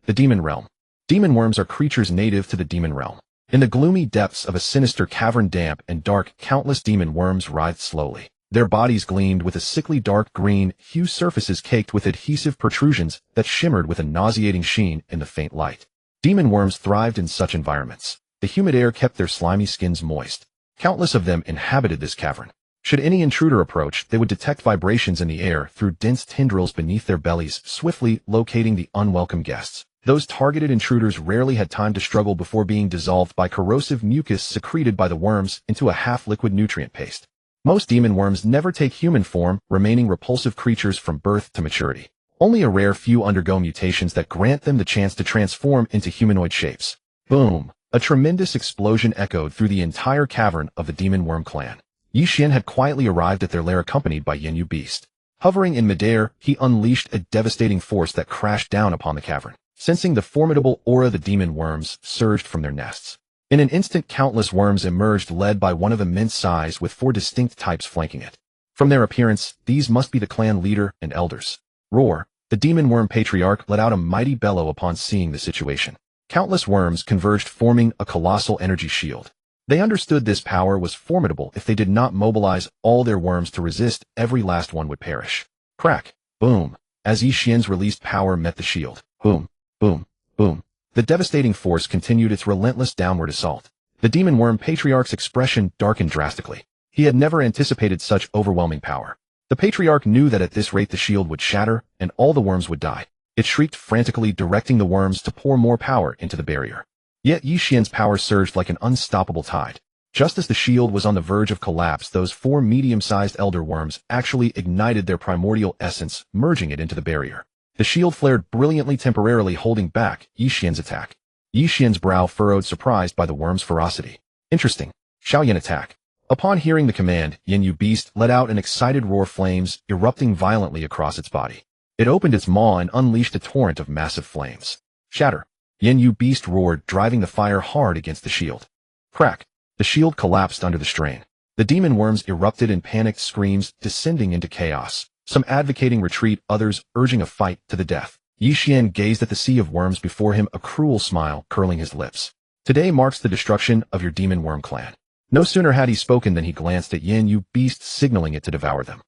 The Demon Realm. Demon worms are creatures native to the Demon Realm. In the gloomy depths of a sinister cavern, damp and dark, countless demon worms writhed slowly. Their bodies gleamed with a sickly dark green hue, surfaces caked with adhesive protrusions that shimmered with a nauseating sheen in the faint light. Demon worms thrived in such environments. The humid air kept their slimy skins moist. Countless of them inhabited this cavern. Should any intruder approach, they would detect vibrations in the air through dense tendrils beneath their bellies, swiftly locating the unwelcome guests. Those targeted intruders rarely had time to struggle before being dissolved by corrosive mucus secreted by the worms into a half-liquid nutrient paste. Most demon worms never take human form, remaining repulsive creatures from birth to maturity. Only a rare few undergo mutations that grant them the chance to transform into humanoid shapes. Boom! A tremendous explosion echoed through the entire cavern of the demon worm clan. Ye Xuan had quietly arrived at their lair, accompanied by Yin Yu Beast. Hovering in midair, he unleashed a devastating force that crashed down upon the cavern. Sensing the formidable aura, the demon worms surged from their nests. In an instant, countless worms emerged, led by one of immense size with 4 distinct types flanking it. From their appearance, these must be the clan leader and elders. Roar! The demon worm patriarch let out a mighty bellow upon seeing the situation. Countless worms converged, forming a colossal energy shield. They understood this power was formidable. If they did not mobilize all their worms to resist, every last one would perish. Crack! Boom! As Ye Xuan's released power met the shield. Boom! Boom! Boom! The devastating force continued its relentless downward assault. The demon worm patriarch's expression darkened drastically. He had never anticipated such overwhelming power. The patriarch knew that at this rate the shield would shatter and all the worms would die. It shrieked frantically, directing the worms to pour more power into the barrier. Yet Ye Xuan's power surged like an unstoppable tide. Just as the shield was on the verge of collapse, those 4 medium-sized elder worms actually ignited their primordial essence, merging it into the barrier. The shield flared brilliantly, temporarily holding back Ye Xuan's attack. Ye Xuan's brow furrowed, surprised by the worm's ferocity. Interesting. Xiong attack. Upon hearing the command, Yin Yu Beast let out an excited roar, flames erupting violently across its body. It opened its maw and unleashed a torrent of massive flames. Shatter! Yin Yu Beast roared, driving the fire hard against the shield. Crack! The shield collapsed under the strain. The demon worms erupted in panicked screams, descending into chaos. Some advocating retreat, others urging a fight to the death. Ye Xuan gazed at the sea of worms before him, a cruel smile curling his lips. Today marks the destruction of your demon worm clan. No sooner had he spoken than he glanced at Yin Yu Beast, signaling it to devour them.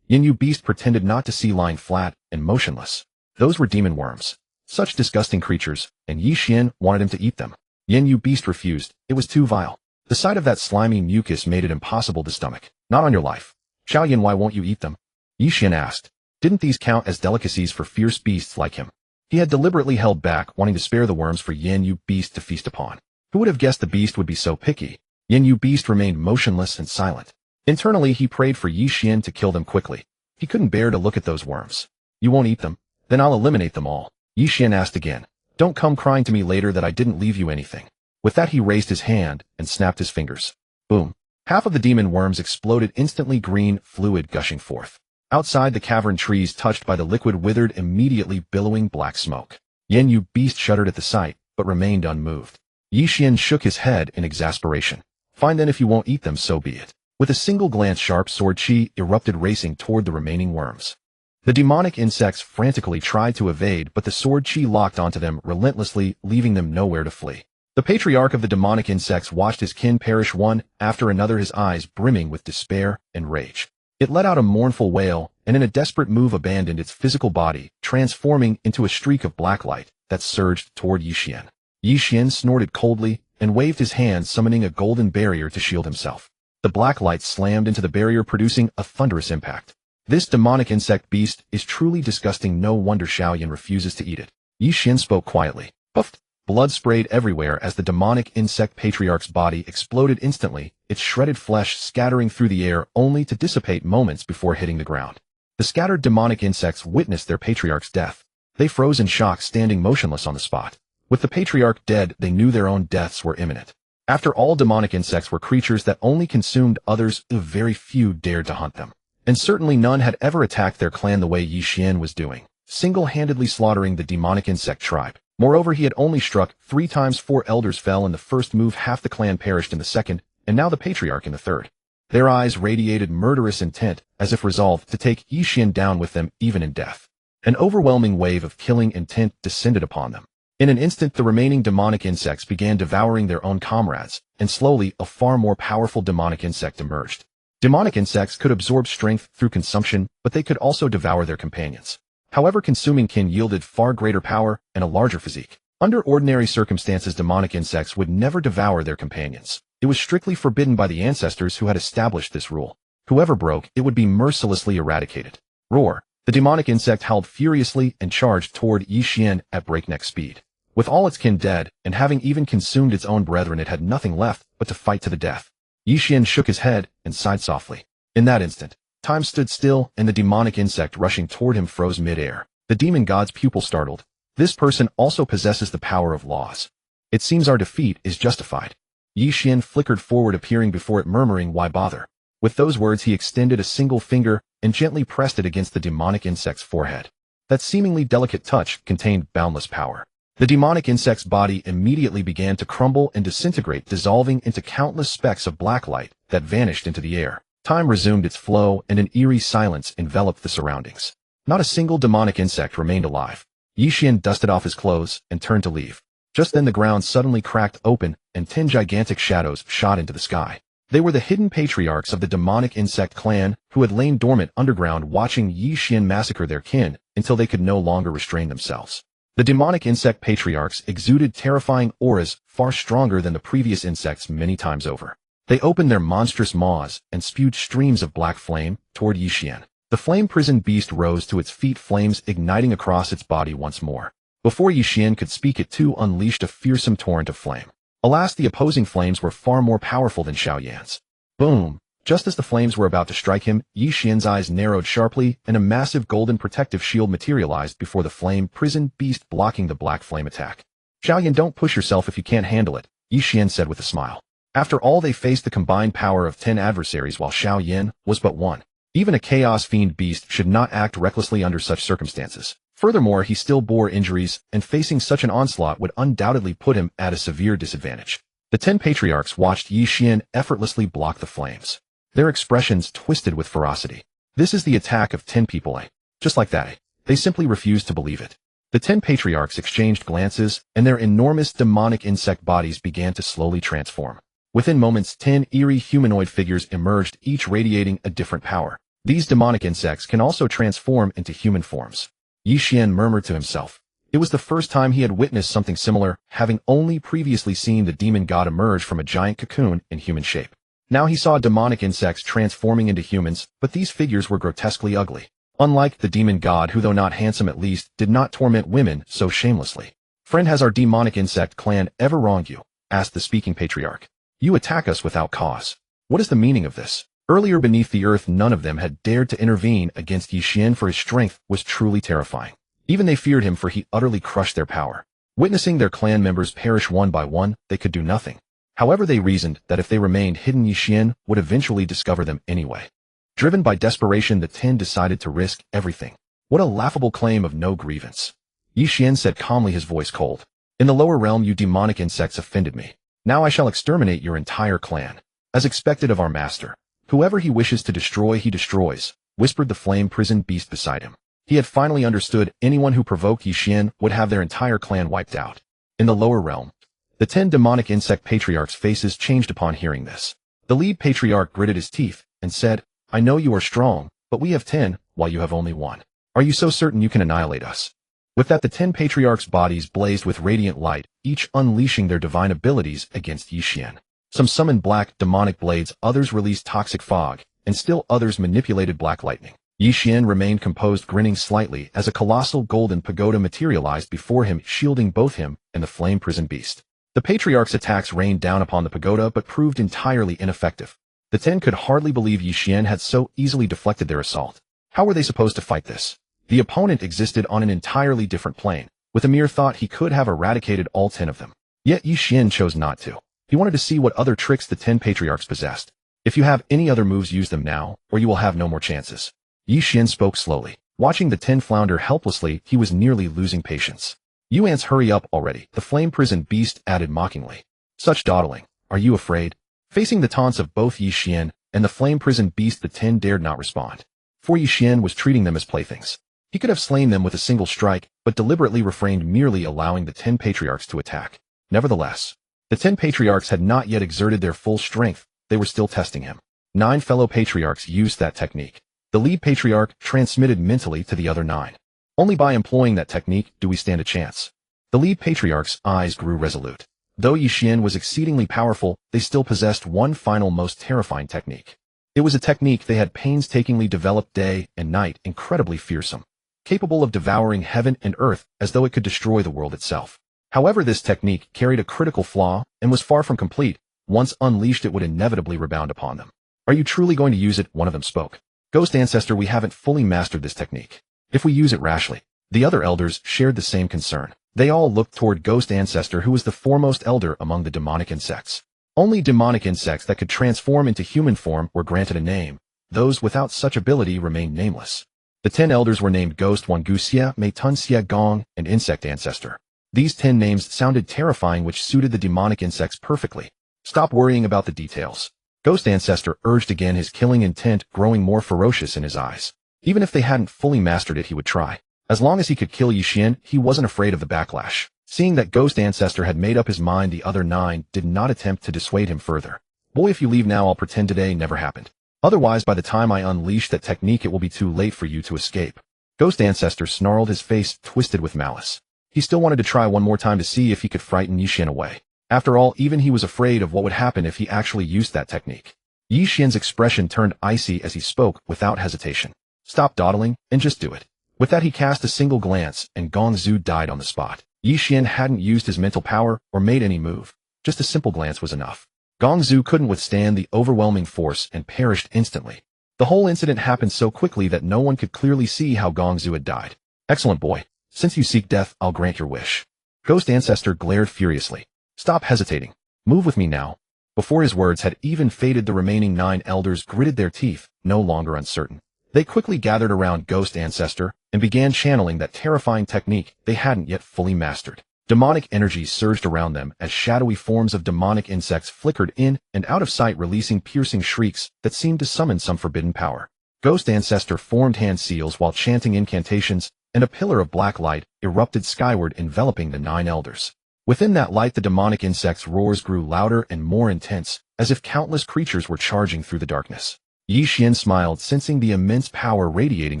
Yin Yu Beast pretended not to see, lying flat and motionless. Those were demon worms. Such disgusting creatures, and Ye Xuan wanted him to eat them. Yin Yu Beast refused. It was too vile. The sight of that slimy mucus made it impossible to stomach. Not on your life. Xiaoyan, why won't you eat them? Ye Xuan asked. Didn't these count as delicacies for fierce beasts like him? He had deliberately held back, wanting to spare the worms for Yin Yu Beast to feast upon. Who would have guessed the beast would be so picky? Yin Yu Beast remained motionless and silent. Internally, he prayed for Ye Xuan to kill them quickly. He couldn't bear to look at those worms. You won't eat them? Then I'll eliminate them all. Ye Xuan asked again. Don't come crying to me later that I didn't leave you anything. With that, he raised his hand and snapped his fingers. Boom. Half of the demon worms exploded instantly, green fluid gushing forth. Outside, the cavern trees touched by the liquid withered, immediately billowing black smoke. Yin Yu Beast shuddered at the sight, but remained unmoved. Ye Xuan shook his head in exasperation. Fine then, if you won't eat them, so be it. With a single glance, sharp sword chi erupted, racing toward the remaining worms. The demonic insects frantically tried to evade, but the sword chi locked onto them relentlessly, leaving them nowhere to flee. The patriarch of the demonic insects watched his kin perish one after another, his eyes brimming with despair and rage. It let out a mournful wail, and in a desperate move abandoned its physical body, transforming into a streak of black light that surged toward Ye Xuan. Ye Xuan snorted coldly and waved his hand, summoning a golden barrier to shield himself. The black light slammed into the barrier, producing a thunderous impact. This demonic insect beast is truly disgusting. No wonder Xiaoyan refuses to eat it. Ye Xuan spoke quietly. Puffed. Blood sprayed everywhere as the demonic insect patriarch's body exploded instantly, its shredded flesh scattering through the air only to dissipate moments before hitting the ground. The scattered demonic insects witnessed their patriarch's death. They froze in shock, standing motionless on the spot. With the patriarch dead, they knew their own deaths were imminent. After all, demonic insects were creatures that only consumed others, very few dared to hunt them. And certainly none had ever attacked their clan the way Ye Xuan was doing, single-handedly slaughtering the demonic insect tribe. Moreover, he had only struck 3 times. 4 elders fell in the first move, half the clan perished in the second, and now the patriarch in the third. Their eyes radiated murderous intent, as if resolved to take Ye Xuan down with them even in death. An overwhelming wave of killing intent descended upon them. In an instant, the remaining demonic insects began devouring their own comrades, and slowly a far more powerful demonic insect emerged. Demonic insects could absorb strength through consumption, but they could also devour their companions. However, consuming kin yielded far greater power and a larger physique. Under ordinary circumstances, demonic insects would never devour their companions. It was strictly forbidden by the ancestors who had established this rule. Whoever broke it would be mercilessly eradicated. Roar! The demonic insect howled furiously and charged toward Ye Xuan at breakneck speed. With all its kin dead, and having even consumed its own brethren, it had nothing left but to fight to the death. Ye Xuan shook his head and sighed softly. In that instant, time stood still, and the demonic insect rushing toward him froze mid-air. The demon god's pupil startled. This person also possesses the power of laws. It seems our defeat is justified. Ye Xuan flickered forward, appearing before it, murmuring, "Why bother?" With those words, he extended a single finger and gently pressed it against the demonic insect's forehead. That seemingly delicate touch contained boundless power. The demonic insect's body immediately began to crumble and disintegrate, dissolving into countless specks of black light that vanished into the air. Time resumed its flow, and an eerie silence enveloped the surroundings. Not a single demonic insect remained alive. Ye Xuan dusted off his clothes and turned to leave. Just then the ground suddenly cracked open, and 10 gigantic shadows shot into the sky. They were the hidden patriarchs of the demonic insect clan, who had lain dormant underground watching Ye Xuan massacre their kin until they could no longer restrain themselves. The demonic insect patriarchs exuded terrifying auras far stronger than the previous insects many times over. They opened their monstrous maws and spewed streams of black flame toward Ye Xuan. The flame-prisoned beast rose to its feet, flames igniting across its body once more. Before Ye Xuan could speak, it too unleashed a fearsome torrent of flame. Alas, the opposing flames were far more powerful than Xiaoyan's. Boom! Just as the flames were about to strike him, Ye Xuan's eyes narrowed sharply, and a massive golden protective shield materialized before the flame-prisoned beast, blocking the black flame attack. "Xiaoyan, don't push yourself if you can't handle it," Ye Xuan said with a smile. After all, they faced the combined power of 10 adversaries, while Xiaoyan was but one. Even a chaos fiend beast should not act recklessly under such circumstances. Furthermore, he still bore injuries, and facing such an onslaught would undoubtedly put him at a severe disadvantage. The 10 patriarchs watched Ye Xuan effortlessly block the flames. Their expressions twisted with ferocity. This is the attack of 10 people, eh? Just like that, eh? They simply refused to believe it. The 10 patriarchs exchanged glances, and their enormous demonic insect bodies began to slowly transform. Within moments, 10 eerie humanoid figures emerged, each radiating a different power. These demonic insects can also transform into human forms. Ye Xuan murmured to himself. It was the first time he had witnessed something similar, having only previously seen the demon god emerge from a giant cocoon in human shape. Now he saw demonic insects transforming into humans, but these figures were grotesquely ugly. Unlike the demon god, who though not handsome at least, did not torment women so shamelessly. "Friend, has our demonic insect clan ever wronged you?" asked the speaking patriarch. "You attack us without cause. What is the meaning of this?" Earlier beneath the earth, none of them had dared to intervene against Ye Xuan, for his strength was truly terrifying. Even they feared him, for he utterly crushed their power. Witnessing their clan members perish one by one, they could do nothing. However, they reasoned that if they remained hidden, Ye Xuan would eventually discover them anyway. Driven by desperation, the 10 decided to risk everything. What a laughable claim of no grievance. Ye Xuan said calmly, his voice cold. "In the lower realm, you demonic insects offended me. Now I shall exterminate your entire clan. As expected of our master. Whoever he wishes to destroy, he destroys," whispered the flame-prisoned beast beside him. He had finally understood anyone who provoked Ye Xuan would have their entire clan wiped out. In the lower realm, the 10 demonic insect patriarchs' faces changed upon hearing this. The lead patriarch gritted his teeth and said, "I know you are strong, but we have 10, while you have only 1. Are you so certain you can annihilate us?" With that, the 10 patriarchs' bodies blazed with radiant light, each unleashing their divine abilities against Ye Xuan. Some summoned black, demonic blades, others released toxic fog, and still others manipulated black lightning. Ye Xuan remained composed, grinning slightly as a colossal golden pagoda materialized before him, shielding both him and the flame-prisoned beast. The patriarch's attacks rained down upon the pagoda, but proved entirely ineffective. The 10 could hardly believe Ye Xuan had so easily deflected their assault. How were they supposed to fight this? The opponent existed on an entirely different plane. With a mere thought, he could have eradicated all 10 of them. Yet Ye Xuan chose not to. He wanted to see what other tricks the 10 patriarchs possessed. If you have any other moves, use them now, or you will have no more chances. Ye Xuan spoke slowly. Watching the 10 flounder helplessly, he was nearly losing patience. You ants, hurry up already, the flame prison beast added mockingly. Such dawdling. Are you afraid? Facing the taunts of both Ye Xuan and the flame prison beast, the 10 dared not respond. For Ye Xuan was treating them as playthings. He could have slain them with a single strike, but deliberately refrained, merely allowing the 10 patriarchs to attack. Nevertheless, the 10 patriarchs had not yet exerted their full strength. They were still testing him. 9 fellow patriarchs used that technique. The lead patriarch transmitted mentally to the other 9. Only by employing that technique do we stand a chance. The lead patriarch's eyes grew resolute. Though Ye Xuan was exceedingly powerful, they still possessed one final, most terrifying technique. It was a technique they had painstakingly developed day and night, incredibly fearsome, capable of devouring heaven and earth as though it could destroy the world itself. However, this technique carried a critical flaw and was far from complete. Once unleashed, it would inevitably rebound upon them. Are you truly going to use it? One of them spoke. Ghost Ancestor, we haven't fully mastered this technique. If we use it rashly. The other elders shared the same concern. They all looked toward Ghost Ancestor, who was the foremost elder among the demonic insects. Only demonic insects that could transform into human form were granted a name. Those without such ability remained nameless. The 10 elders were named Ghost One, Guxia, Mei Tun Xia Gong, and Insect Ancestor. These 10 names sounded terrifying, which suited the demonic insects perfectly. Stop worrying about the details. Ghost Ancestor urged again, his killing intent growing more ferocious in his eyes. Even if they hadn't fully mastered it, he would try. As long as he could kill Ye Xuan, he wasn't afraid of the backlash. Seeing that Ghost Ancestor had made up his mind, the other 9 did not attempt to dissuade him further. Boy, if you leave now, I'll pretend today never happened. Otherwise, by the time I unleash that technique, it will be too late for you to escape. Ghost Ancestor snarled, his face twisted with malice. He still wanted to try one more time to see if he could frighten Ye Xuan away. After all, even he was afraid of what would happen if he actually used that technique. Ye Xuan's expression turned icy as he spoke without hesitation. Stop dawdling, and just do it. With that, he cast a single glance, and Gong Zhu died on the spot. Ye Xuan hadn't used his mental power or made any move. Just a simple glance was enough. Gong Zhu couldn't withstand the overwhelming force and perished instantly. The whole incident happened so quickly that no one could clearly see how Gong Zhu had died. Excellent, boy. Since you seek death, I'll grant your wish. Ghost Ancestor glared furiously. Stop hesitating. Move with me now. Before his words had even faded, the remaining 9 elders gritted their teeth, no longer uncertain. They quickly gathered around Ghost Ancestor and began channeling that terrifying technique they hadn't yet fully mastered. Demonic energy surged around them as shadowy forms of demonic insects flickered in and out of sight, releasing piercing shrieks that seemed to summon some forbidden power. Ghost Ancestor formed hand seals while chanting incantations, and a pillar of black light erupted skyward, enveloping the 9 elders. Within that light, the demonic insects' roars grew louder and more intense, as if countless creatures were charging through the darkness. Ye Xuan smiled, sensing the immense power radiating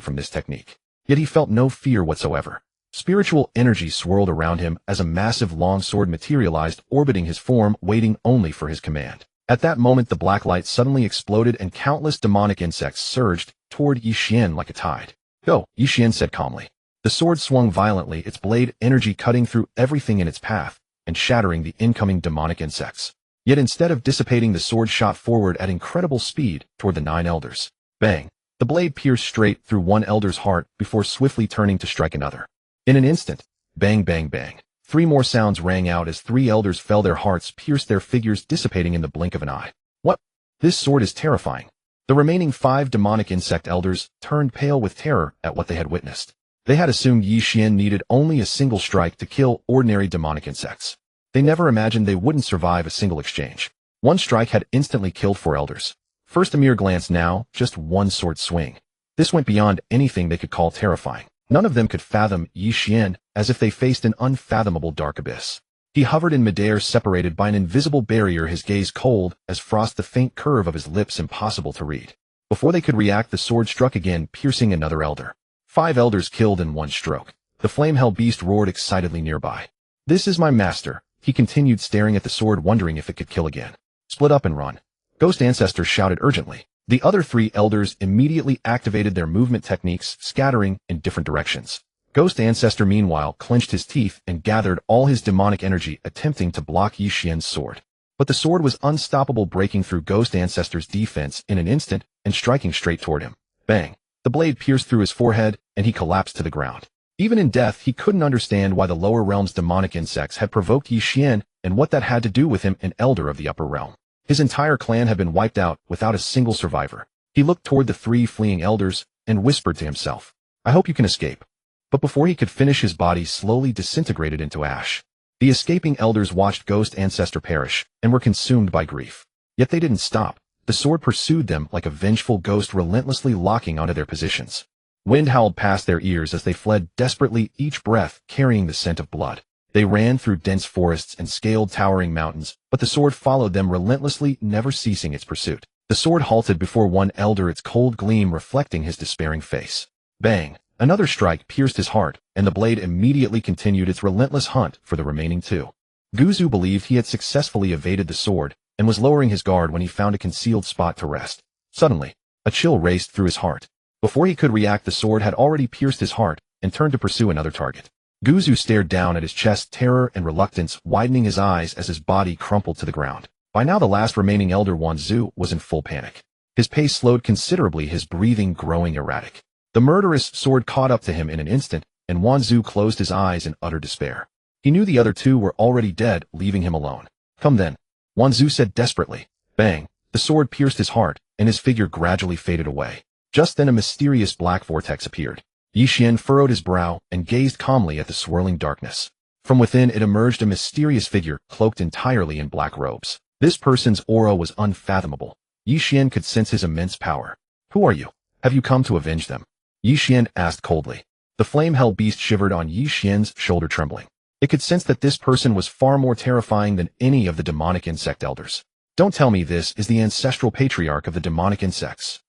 from this technique. Yet he felt no fear whatsoever. Spiritual energy swirled around him as a massive long sword materialized, orbiting his form, waiting only for his command. At that moment, the black light suddenly exploded and countless demonic insects surged toward Ye Xuan like a tide. Go, Ye Xuan said calmly. The sword swung violently, its blade energy cutting through everything in its path and shattering the incoming demonic insects. Yet instead of dissipating, the sword shot forward at incredible speed toward the 9 elders. Bang! The blade pierced straight through one elder's heart before swiftly turning to strike another. In an instant, bang, bang, bang. 3 more sounds rang out as 3 elders fell, their hearts pierced, their figures dissipating in the blink of an eye. What? This sword is terrifying. The remaining 5 demonic insect elders turned pale with terror at what they had witnessed. They had assumed Ye Xuan needed only a single strike to kill ordinary demonic insects. They never imagined they wouldn't survive a single exchange. One strike had instantly killed 4 elders. First a mere glance, now just one sword swing. This went beyond anything they could call terrifying. None of them could fathom Ye Xuan, as if they faced an unfathomable dark abyss. He hovered in midair, separated by an invisible barrier, his gaze cold as frost, the faint curve of his lips impossible to read. Before they could react, the sword struck again, piercing another elder. 5 elders killed in one stroke. The flame-hell beast roared excitedly nearby. This is my master, he continued, staring at the sword, wondering if it could kill again. Split up and run. Ghost Ancestor shouted urgently. The other 3 elders immediately activated their movement techniques, scattering in different directions. Ghost Ancestor meanwhile clenched his teeth and gathered all his demonic energy, attempting to block Ye Xuan's sword. But the sword was unstoppable, breaking through Ghost Ancestor's defense in an instant and striking straight toward him. Bang! The blade pierced through his forehead, and he collapsed to the ground. Even in death, he couldn't understand why the lower realm's demonic insects had provoked Ye Xuan and what that had to do with him, an elder of the upper realm. His entire clan had been wiped out without a single survivor. He looked toward the three fleeing elders and whispered to himself, "I hope you can escape." But before he could finish, his body slowly disintegrated into ash. The escaping elders watched Ghost Ancestor perish and were consumed by grief. Yet they didn't stop. The sword pursued them like a vengeful ghost, relentlessly locking onto their positions. Wind howled past their ears as they fled desperately, each breath carrying the scent of blood. They ran through dense forests and scaled towering mountains, but the sword followed them relentlessly, never ceasing its pursuit. The sword halted before one elder, its cold gleam reflecting his despairing face. Bang! Another strike pierced his heart, and the blade immediately continued its relentless hunt for the remaining two. Guzu believed he had successfully evaded the sword and was lowering his guard when he found a concealed spot to rest. Suddenly, a chill raced through his heart. Before he could react, the sword had already pierced his heart and turned to pursue another target. Guzu stared down at his chest, terror and reluctance widening his eyes as his body crumpled to the ground. By now the last remaining elder, Wanzu, was in full panic. His pace slowed considerably, his breathing growing erratic. The murderous sword caught up to him in an instant, and Wanzu closed his eyes in utter despair. He knew the other two were already dead, leaving him alone. "Come then," Wanzu said desperately. Bang! The sword pierced his heart, and his figure gradually faded away. Just then a mysterious black vortex appeared. Ye Xuan furrowed his brow and gazed calmly at the swirling darkness. From within it emerged a mysterious figure, cloaked entirely in black robes. This person's aura was unfathomable. Ye Xuan could sense his immense power. "Who are you? Have you come to avenge them?" Ye Xuan asked coldly. The flame-hell beast shivered on Ye Xuan's shoulder, trembling. It could sense that this person was far more terrifying than any of the demonic insect elders. "Don't tell me this is the ancestral patriarch of the demonic insects,"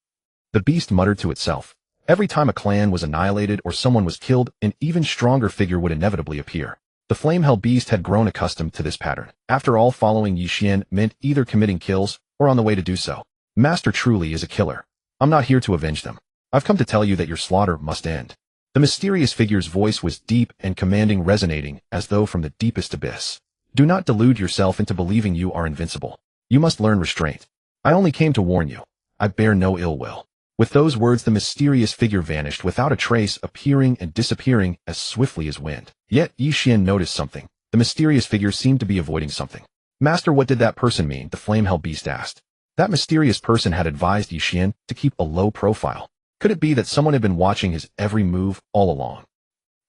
the beast muttered to itself. Every time a clan was annihilated or someone was killed, an even stronger figure would inevitably appear. The flame-hell beast had grown accustomed to this pattern. After all, following Ye Xuan meant either committing kills or on the way to do so. "Master truly is a killer. I'm not here to avenge them. I've come to tell you that your slaughter must end." The mysterious figure's voice was deep and commanding, resonating as though from the deepest abyss. "Do not delude yourself into believing you are invincible. You must learn restraint. I only came to warn you. I bear no ill will." With those words, the mysterious figure vanished without a trace, appearing and disappearing as swiftly as wind. Yet Ye Xuan noticed something. The mysterious figure seemed to be avoiding something. "Master, what did that person mean?" the flame-hell beast asked. That mysterious person had advised Ye Xuan to keep a low profile. Could it be that someone had been watching his every move all along?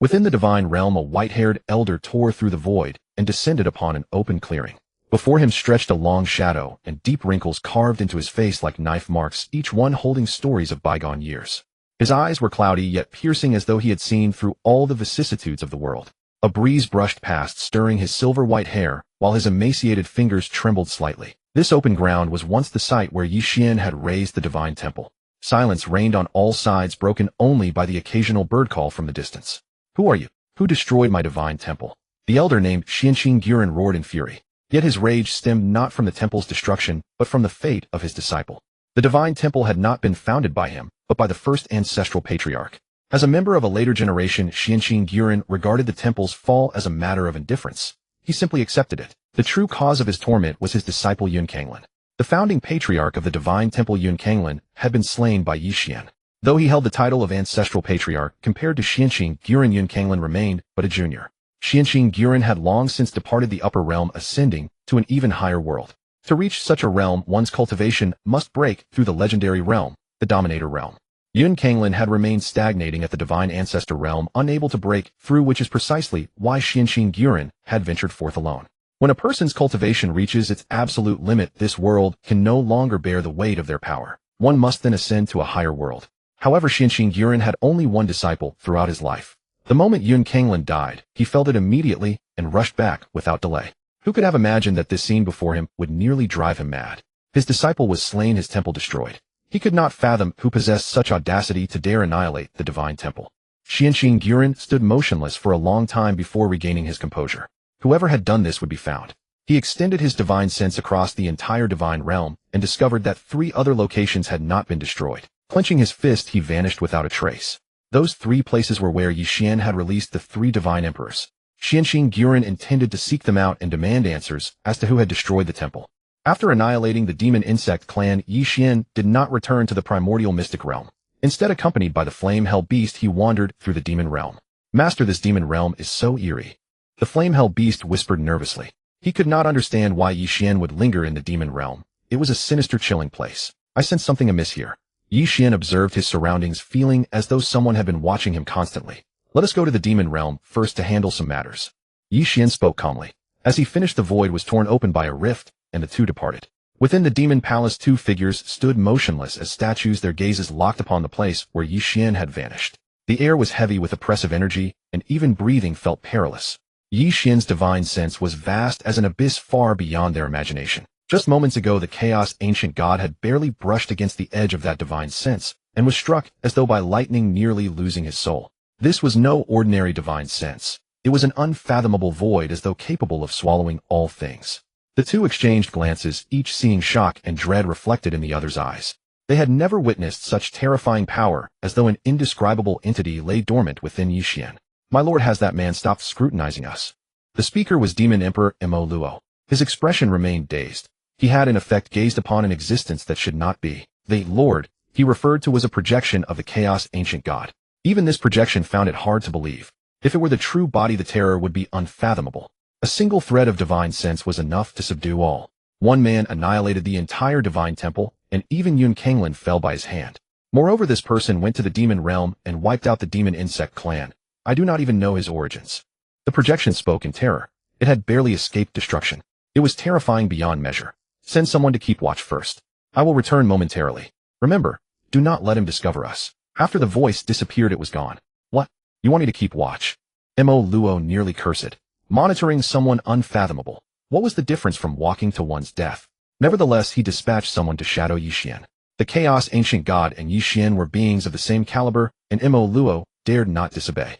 Within the divine realm, a white-haired elder tore through the void and descended upon an open clearing. Before him stretched a long shadow, and deep wrinkles carved into his face like knife marks, each one holding stories of bygone years. His eyes were cloudy yet piercing, as though he had seen through all the vicissitudes of the world. A breeze brushed past, stirring his silver-white hair, while his emaciated fingers trembled slightly. This open ground was once the site where Ye Xuan had raised the divine temple. Silence reigned on all sides, broken only by the occasional bird call from the distance. "Who are you? Who destroyed my divine temple?" The elder named Xiong roared in fury. Yet his rage stemmed not from the temple's destruction, but from the fate of his disciple. The divine temple had not been founded by him, but by the first ancestral patriarch. As a member of a later generation, Xiong regarded the temple's fall as a matter of indifference. He simply accepted it. The true cause of his torment was his disciple Yunkanglin. The founding patriarch of the divine temple, Yunkanglin, had been slain by Ye Xuan. Though he held the title of ancestral patriarch, compared to Xiong, Yunkanglin remained but a junior. Xiong had long since departed the upper realm, ascending to an even higher world. To reach such a realm, one's cultivation must break through the legendary realm, the dominator realm. Yunkanglin had remained stagnating at the divine ancestor realm, unable to break through, which is precisely why Xiong had ventured forth alone. When a person's cultivation reaches its absolute limit, this world can no longer bear the weight of their power. One must then ascend to a higher world. However, Xiong had only one disciple throughout his life. The moment Yunkanglin died, he felt it immediately and rushed back without delay. Who could have imagined that this scene before him would nearly drive him mad? His disciple was slain, his temple destroyed. He could not fathom who possessed such audacity to dare annihilate the divine temple. Xiong stood motionless for a long time before regaining his composure. Whoever had done this would be found. He extended his divine sense across the entire divine realm and discovered that 3 other locations had not been destroyed. Clenching his fist, he vanished without a trace. Those 3 places were where Ye Xuan had released the 3 divine emperors. Xiong intended to seek them out and demand answers as to who had destroyed the temple. After annihilating the demon insect clan, Ye Xuan did not return to the primordial mystic realm. Instead, accompanied by the flame-hell beast, he wandered through the demon realm. Master, this demon realm is so eerie. The flame-hell beast whispered nervously. He could not understand why Ye Xuan would linger in the demon realm. It was a sinister, chilling place. I sense something amiss here. Ye Xuan observed his surroundings, feeling as though someone had been watching him constantly. Let us go to the demon realm first to handle some matters. Ye Xuan spoke calmly. As he finished, the void was torn open by a rift, and the two departed. Within the demon palace, two figures stood motionless as statues, their gazes locked upon the place where Ye Xuan had vanished. The air was heavy with oppressive energy, and even breathing felt perilous. Ye Xuan's divine sense was vast as an abyss far beyond their imagination. Just moments ago, the chaos ancient god had barely brushed against the edge of that divine sense, and was struck as though by lightning, nearly losing his soul. This was no ordinary divine sense. It was an unfathomable void, as though capable of swallowing all things. The two exchanged glances, each seeing shock and dread reflected in the other's eyes. They had never witnessed such terrifying power, as though an indescribable entity lay dormant within Ye Xuan. My lord, has that man stopped scrutinizing us? The speaker was Demon Emperor Mo Luo. His expression remained dazed. He had in effect gazed upon an existence that should not be. The Lord he referred to was a projection of the chaos ancient god. Even this projection found it hard to believe. If it were the true body, the terror would be unfathomable. A single thread of divine sense was enough to subdue all. One man annihilated the entire divine temple, and even Yun Kanglin fell by his hand. Moreover, this person went to the demon realm and wiped out the demon insect clan. I do not even know his origins. The projection spoke in terror. It had barely escaped destruction. It was terrifying beyond measure. Send someone to keep watch first. I will return momentarily. Remember, do not let him discover us. After the voice disappeared, it was gone. What? You want me to keep watch? Mo Luo nearly cursed. Monitoring someone unfathomable. What was the difference from walking to one's death? Nevertheless, he dispatched someone to shadow Ye Xuan. The chaos ancient god and Ye Xuan were beings of the same caliber, and Mo Luo dared not disobey.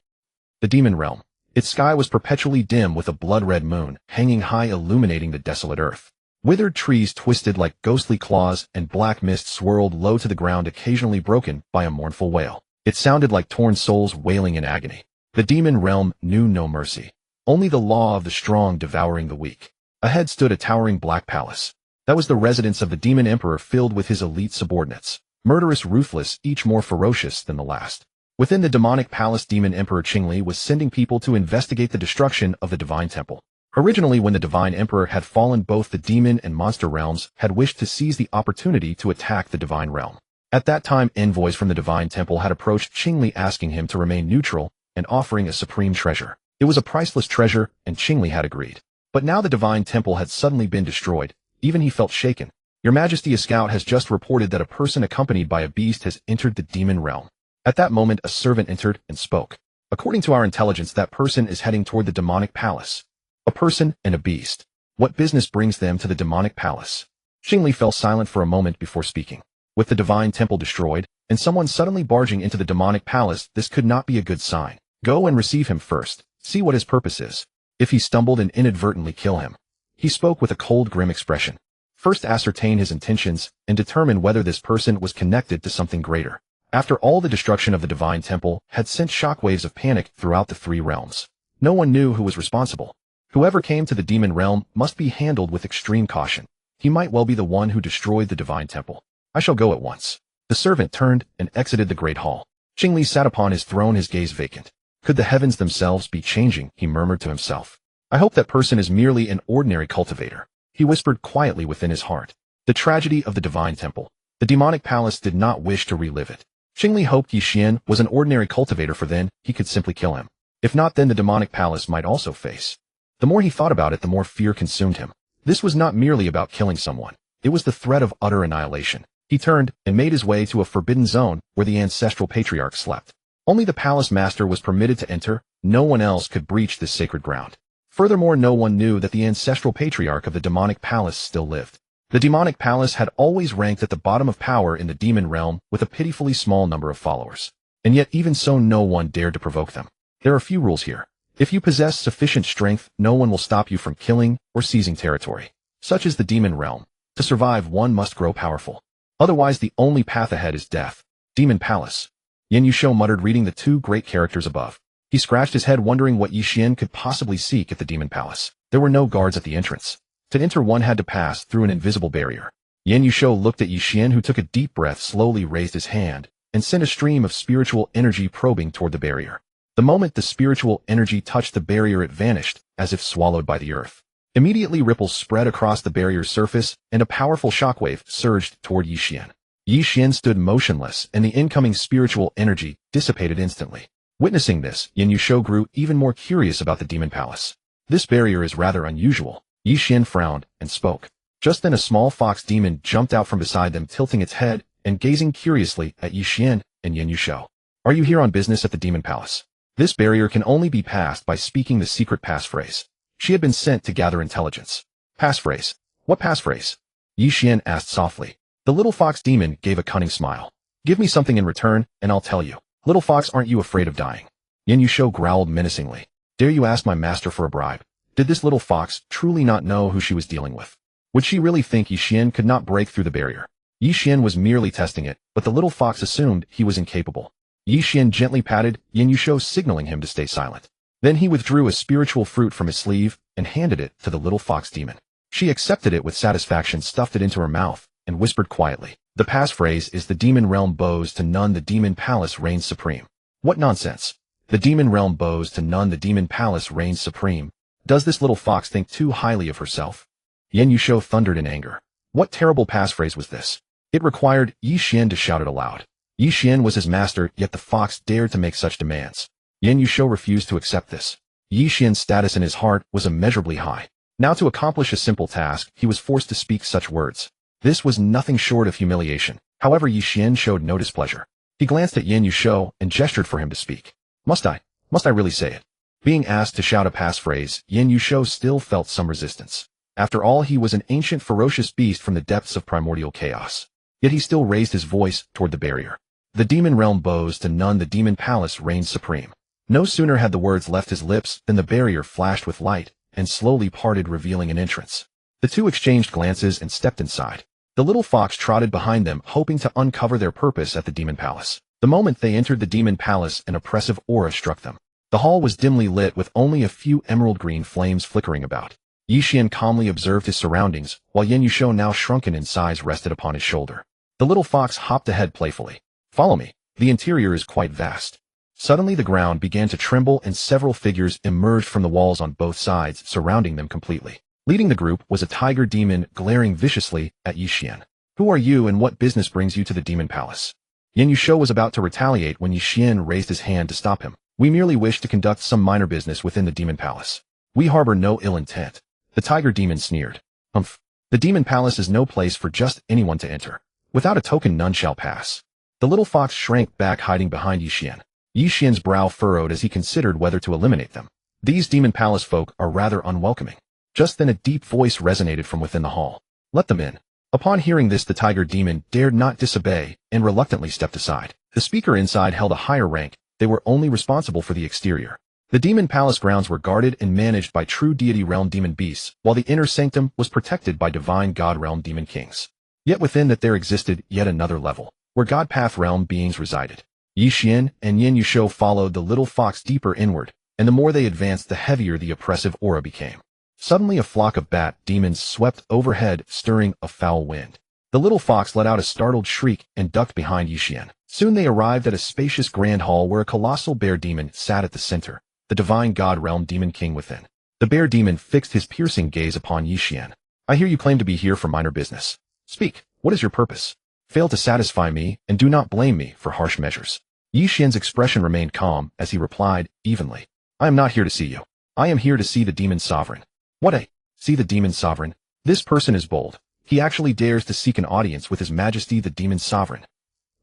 The demon realm. Its sky was perpetually dim, with a blood-red moon hanging high, illuminating the desolate earth. Withered trees twisted like ghostly claws, and black mist swirled low to the ground, occasionally broken by a mournful wail. It sounded like torn souls wailing in agony. The demon realm knew no mercy. Only the law of the strong devouring the weak. Ahead stood a towering black palace. That was the residence of the demon emperor, filled with his elite subordinates. Murderous, ruthless, each more ferocious than the last. Within the demonic palace, Demon Emperor Qingli was sending people to investigate the destruction of the divine temple. Originally, when the divine emperor had fallen, both the demon and monster realms had wished to seize the opportunity to attack the divine realm. At that time, envoys from the divine temple had approached Qingli, asking him to remain neutral and offering a supreme treasure. It was a priceless treasure, and Qingli had agreed. But now the divine temple had suddenly been destroyed. Even he felt shaken. Your Majesty, a scout has just reported that a person accompanied by a beast has entered the demon realm. At that moment, a servant entered and spoke. According to our intelligence, that person is heading toward the demonic palace. A person and a beast. What business brings them to the demonic palace? Qingli fell silent for a moment before speaking. With the divine temple destroyed, and someone suddenly barging into the demonic palace, this could not be a good sign. Go and receive him first. See what his purpose is. If he stumbled, and inadvertently kill him. He spoke with a cold, grim expression. First ascertain his intentions, and determine whether this person was connected to something greater. After all, the destruction of the divine temple had sent shockwaves of panic throughout the three realms. No one knew who was responsible. Whoever came to the demon realm must be handled with extreme caution. He might well be the one who destroyed the divine temple. I shall go at once. The servant turned and exited the great hall. Qingli sat upon his throne, his gaze vacant. Could the heavens themselves be changing? He murmured to himself. I hope that person is merely an ordinary cultivator. He whispered quietly within his heart. The tragedy of the divine temple. The demonic palace did not wish to relive it. Qingli hoped Ye Xuan was an ordinary cultivator, for then he could simply kill him. If not, then the demonic palace might also face. The more he thought about it, the more fear consumed him. This was not merely about killing someone. It was the threat of utter annihilation. He turned and made his way to a forbidden zone where the ancestral patriarch slept. Only the palace master was permitted to enter. No one else could breach this sacred ground. Furthermore, no one knew that the ancestral patriarch of the demonic palace still lived. The demonic palace had always ranked at the bottom of power in the demon realm, with a pitifully small number of followers. And yet, even so, no one dared to provoke them. There are few rules here. If you possess sufficient strength, no one will stop you from killing or seizing territory. Such is the demon realm. To survive, one must grow powerful. Otherwise, the only path ahead is death. Demon Palace. Ye Xuan muttered, reading the two great characters above. He scratched his head, wondering what Ye Xuan could possibly seek at the demon palace. There were no guards at the entrance. To enter, one had to pass through an invisible barrier. Ye Xuan looked at Ye Xuan, who took a deep breath, slowly raised his hand, and sent a stream of spiritual energy probing toward the barrier. The moment the spiritual energy touched the barrier, it vanished, as if swallowed by the earth. Immediately, ripples spread across the barrier's surface, and a powerful shockwave surged toward Ye Xuan. Ye Xuan stood motionless, and the incoming spiritual energy dissipated instantly. Witnessing this, Yin Yusho grew even more curious about the demon palace. This barrier is rather unusual. Ye Xuan frowned and spoke. Just then a small fox demon jumped out from beside them, tilting its head and gazing curiously at Ye Xuan and Yin Yusho. Are you here on business at the demon palace? This barrier can only be passed by speaking the secret passphrase. She had been sent to gather intelligence. Passphrase? What passphrase? Ye Xuan asked softly. The little fox demon gave a cunning smile. Give me something in return, and I'll tell you. Little fox, aren't you afraid of dying? Yin Yusho growled menacingly. Dare you ask my master for a bribe? Did this little fox truly not know who she was dealing with? Would she really think Ye Xuan could not break through the barrier? Ye Xuan was merely testing it, but the little fox assumed he was incapable. Ye Xuan gently patted Yin Yusho, signaling him to stay silent. Then he withdrew a spiritual fruit from his sleeve and handed it to the little fox demon. She accepted it with satisfaction, stuffed it into her mouth, and whispered quietly. The passphrase is the demon realm bows to none the demon palace reigns supreme. What nonsense. The demon realm bows to none the demon palace reigns supreme. Does this little fox think too highly of herself? Yin Yusho thundered in anger. What terrible passphrase was this? It required Ye Xuan to shout it aloud. Ye Xuan was his master, yet the fox dared to make such demands. Yin Yusho refused to accept this. Ye Xuan's status in his heart was immeasurably high. Now, to accomplish a simple task, he was forced to speak such words. This was nothing short of humiliation. However, Ye Xuan showed no displeasure. He glanced at Yin Yusho and gestured for him to speak. Must I really say it? Being asked to shout a passphrase, Yin Yusho still felt some resistance. After all, he was an ancient ferocious beast from the depths of primordial chaos. Yet he still raised his voice toward the barrier. The demon realm bows to none the demon palace reigns supreme. No sooner had the words left his lips than the barrier flashed with light and slowly parted, revealing an entrance. The two exchanged glances and stepped inside. The little fox trotted behind them, hoping to uncover their purpose at the demon palace. The moment they entered the demon palace, an oppressive aura struck them. The hall was dimly lit with only a few emerald green flames flickering about. Ye Xuan calmly observed his surroundings, while Yin Yusho, now shrunken in size, rested upon his shoulder. The little fox hopped ahead playfully. Follow me. The interior is quite vast. Suddenly the ground began to tremble and several figures emerged from the walls on both sides, surrounding them completely. Leading the group was a tiger demon, glaring viciously at Ye Xuan. Who are you and what business brings you to the demon palace? Yin Yusho was about to retaliate when Ye Xuan raised his hand to stop him. We merely wish to conduct some minor business within the demon palace. We harbor no ill intent. The tiger demon sneered. Humph. The demon palace is no place for just anyone to enter. Without a token, none shall pass. The little fox shrank back, hiding behind Ye Xuan. Ye Xuan's brow furrowed as he considered whether to eliminate them. These demon palace folk are rather unwelcoming. Just then a deep voice resonated from within the hall. Let them in. Upon hearing this, the tiger demon dared not disobey and reluctantly stepped aside. The speaker inside held a higher rank. They were only responsible for the exterior. The demon palace grounds were guarded and managed by true deity realm demon beasts, while the inner sanctum was protected by divine god realm demon kings. Yet within that there existed yet another level, where god path realm beings resided. Ye Xuan and Yin Yusho followed the little fox deeper inward, and the more they advanced, the heavier the oppressive aura became. Suddenly a flock of bat demons swept overhead, stirring a foul wind. The little fox let out a startled shriek and ducked behind Ye Xuan. Soon they arrived at a spacious grand hall where a colossal bear demon sat at the center, the divine god realm demon king within. The bear demon fixed his piercing gaze upon Ye Xuan. I hear you claim to be here for minor business. Speak, what is your purpose? Fail to satisfy me, and do not blame me for harsh measures. Ye Xuan's expression remained calm as he replied evenly. I am not here to see you. I am here to see the demon sovereign. What see the demon sovereign? This person is bold. He actually dares to seek an audience with His Majesty the demon sovereign.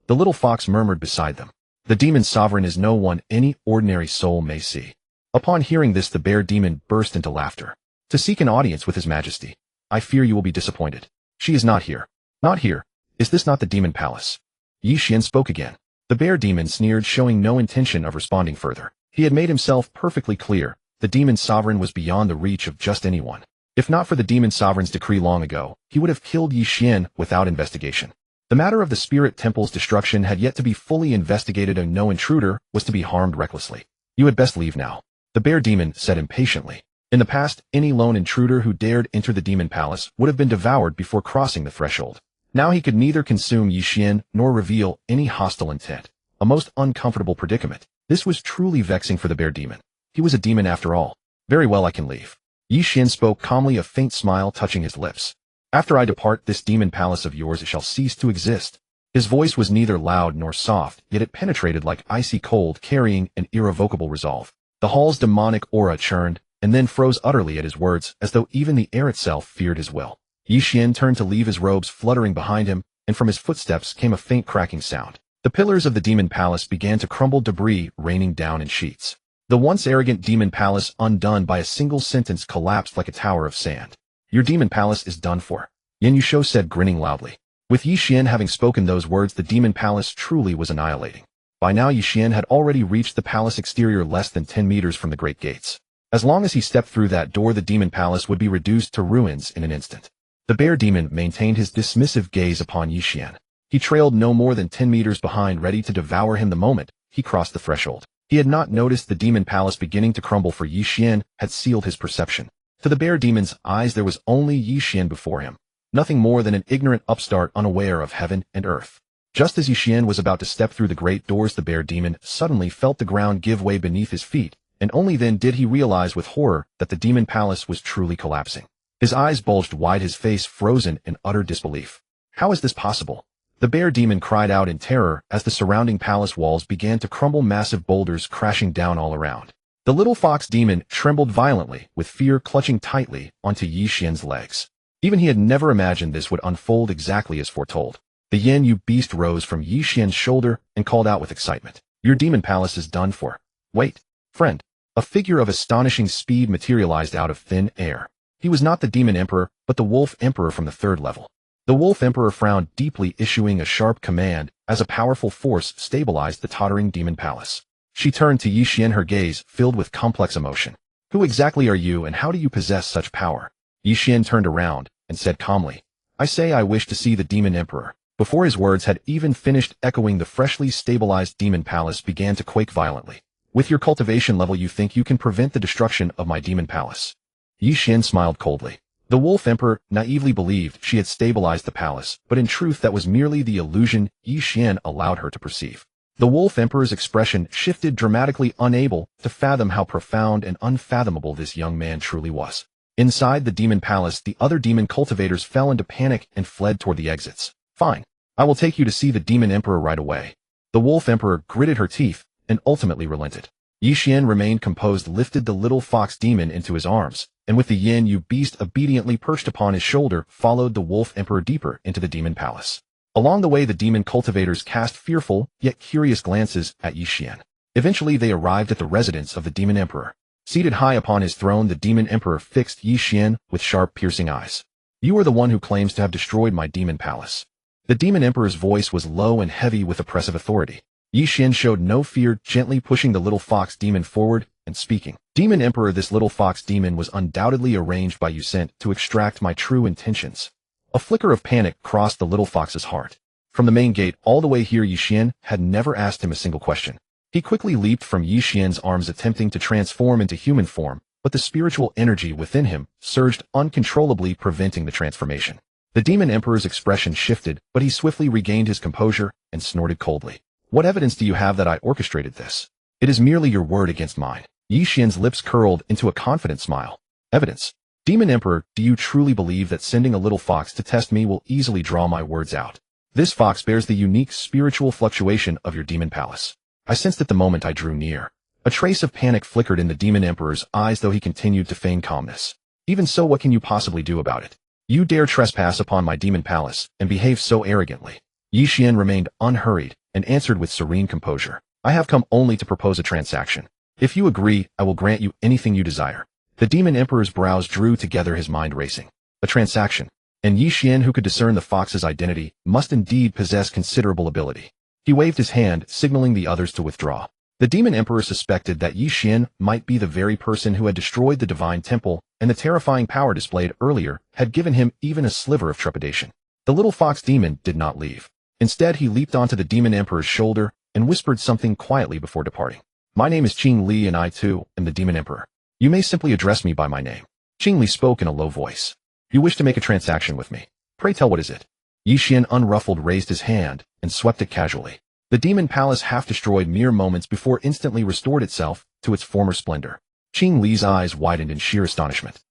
The little fox murmured beside them. The demon sovereign is no one any ordinary soul may see. Upon hearing this, the bear demon burst into laughter. To seek an audience with His Majesty. I fear you will be disappointed. She is not here. Not here. Is this not the demon palace? Ye Xuan spoke again. The bear demon sneered, showing no intention of responding further. He had made himself perfectly clear. The demon sovereign was beyond the reach of just anyone. If not for the demon sovereign's decree long ago, he would have killed Ye Xuan without investigation. The matter of the spirit temple's destruction had yet to be fully investigated, and no intruder was to be harmed recklessly. You had best leave now, the bear demon said impatiently. In the past, any lone intruder who dared enter the demon palace would have been devoured before crossing the threshold. Now he could neither consume Ye Xuan nor reveal any hostile intent. A most uncomfortable predicament. This was truly vexing for the bear demon. He was a demon after all. Very well, I can leave. Ye Xuan spoke calmly, a faint smile touching his lips. After I depart, this demon palace of yours shall cease to exist. His voice was neither loud nor soft, yet it penetrated like icy cold, carrying an irrevocable resolve. The hall's demonic aura churned, and then froze utterly at his words, as though even the air itself feared his will. Ye Xuan turned to leave, his robes fluttering behind him, and from his footsteps came a faint cracking sound. The pillars of the demon palace began to crumble, debris raining down in sheets. The once arrogant demon palace, undone by a single sentence, collapsed like a tower of sand. Your demon palace is done for, Ye Xuan said, grinning loudly. With Ye Xuan having spoken those words, the demon palace truly was annihilating. By now Ye Xuan had already reached the palace exterior, less than 10 meters from the great gates. As long as he stepped through that door, the demon palace would be reduced to ruins in an instant. The bear demon maintained his dismissive gaze upon Ye Xuan. He trailed no more than 10 meters behind, ready to devour him the moment he crossed the threshold. He had not noticed the demon palace beginning to crumble, for Ye Xuan had sealed his perception. To the bear demon's eyes, there was only Ye Xuan before him, nothing more than an ignorant upstart unaware of heaven and earth. Just as Ye Xuan was about to step through the great doors, the bear demon suddenly felt the ground give way beneath his feet, and only then did he realize with horror that the demon palace was truly collapsing. His eyes bulged wide, his face frozen in utter disbelief. How is this possible? The bear demon cried out in terror as the surrounding palace walls began to crumble, massive boulders crashing down all around. The little fox demon trembled violently, with fear clutching tightly onto Ye Xuan's legs. Even he had never imagined this would unfold exactly as foretold. The Yin, you beast, rose from Ye Xuan's shoulder and called out with excitement. Your demon palace is done for. Wait, friend. A figure of astonishing speed materialized out of thin air. He was not the demon emperor, but the wolf emperor from the 3rd level. The wolf emperor frowned deeply, issuing a sharp command as a powerful force stabilized the tottering demon palace. She turned to Ye Xuan, her gaze filled with complex emotion. Who exactly are you, and how do you possess such power? Ye Xuan turned around and said calmly, I say I wish to see the demon emperor. Before his words had even finished echoing, the freshly stabilized demon palace began to quake violently. With your cultivation level, you think you can prevent the destruction of my demon palace? Ye Xuan smiled coldly. The wolf emperor naively believed she had stabilized the palace, but in truth that was merely the illusion Ye Xuan allowed her to perceive. The wolf emperor's expression shifted dramatically, unable to fathom how profound and unfathomable this young man truly was. Inside the demon palace, the other demon cultivators fell into panic and fled toward the exits. Fine. I will take you to see the demon emperor right away. The wolf emperor gritted her teeth and ultimately relented. Ye Xuan remained composed, lifted the little fox demon into his arms, and with the Yin, you beast obediently perched upon his shoulder, followed the wolf emperor deeper into the demon palace. Along the way, the demon cultivators cast fearful yet curious glances at Ye Xuan. Eventually they arrived at the residence of the demon emperor. Seated high upon his throne, the demon emperor fixed Ye Xuan with sharp, piercing eyes. You are the one who claims to have destroyed my demon palace. The demon emperor's voice was low and heavy with oppressive authority. Ye Xuan showed no fear, gently pushing the little fox demon forward and speaking. Demon emperor, this little fox demon was undoubtedly arranged by you, sent to extract my true intentions. A flicker of panic crossed the little fox's heart. From the main gate all the way here, Ye Xuan had never asked him a single question. He quickly leaped from Ye Xuan's arms, attempting to transform into human form, but the spiritual energy within him surged uncontrollably, preventing the transformation. The demon emperor's expression shifted, but he swiftly regained his composure and snorted coldly. What evidence do you have that I orchestrated this? It is merely your word against mine. Ye Xuan's lips curled into a confident smile. Evidence? Demon emperor, do you truly believe that sending a little fox to test me will easily draw my words out? This fox bears the unique spiritual fluctuation of your demon palace. I sensed it the moment I drew near. A trace of panic flickered in the demon emperor's eyes, though he continued to feign calmness. Even so, what can you possibly do about it? You dare trespass upon my demon palace and behave so arrogantly. Ye Xuan remained unhurried and answered with serene composure. I have come only to propose a transaction. If you agree, I will grant you anything you desire. The demon emperor's brows drew together, his mind racing. A transaction. And Ye Xuan, who could discern the fox's identity, must indeed possess considerable ability. He waved his hand, signaling the others to withdraw. The demon emperor suspected that Ye Xuan might be the very person who had destroyed the divine temple, and the terrifying power displayed earlier had given him even a sliver of trepidation. The little fox demon did not leave. Instead, he leaped onto the demon emperor's shoulder and whispered something quietly before departing. My name is Qing Li, and I too am the demon emperor. You may simply address me by my name. Qing Li spoke in a low voice. You wish to make a transaction with me. Pray tell, what is it? Ye Xuan, unruffled, raised his hand and swept it casually. The demon palace half-destroyed mere moments before instantly restored itself to its former splendor. Qing Li's eyes widened in sheer astonishment.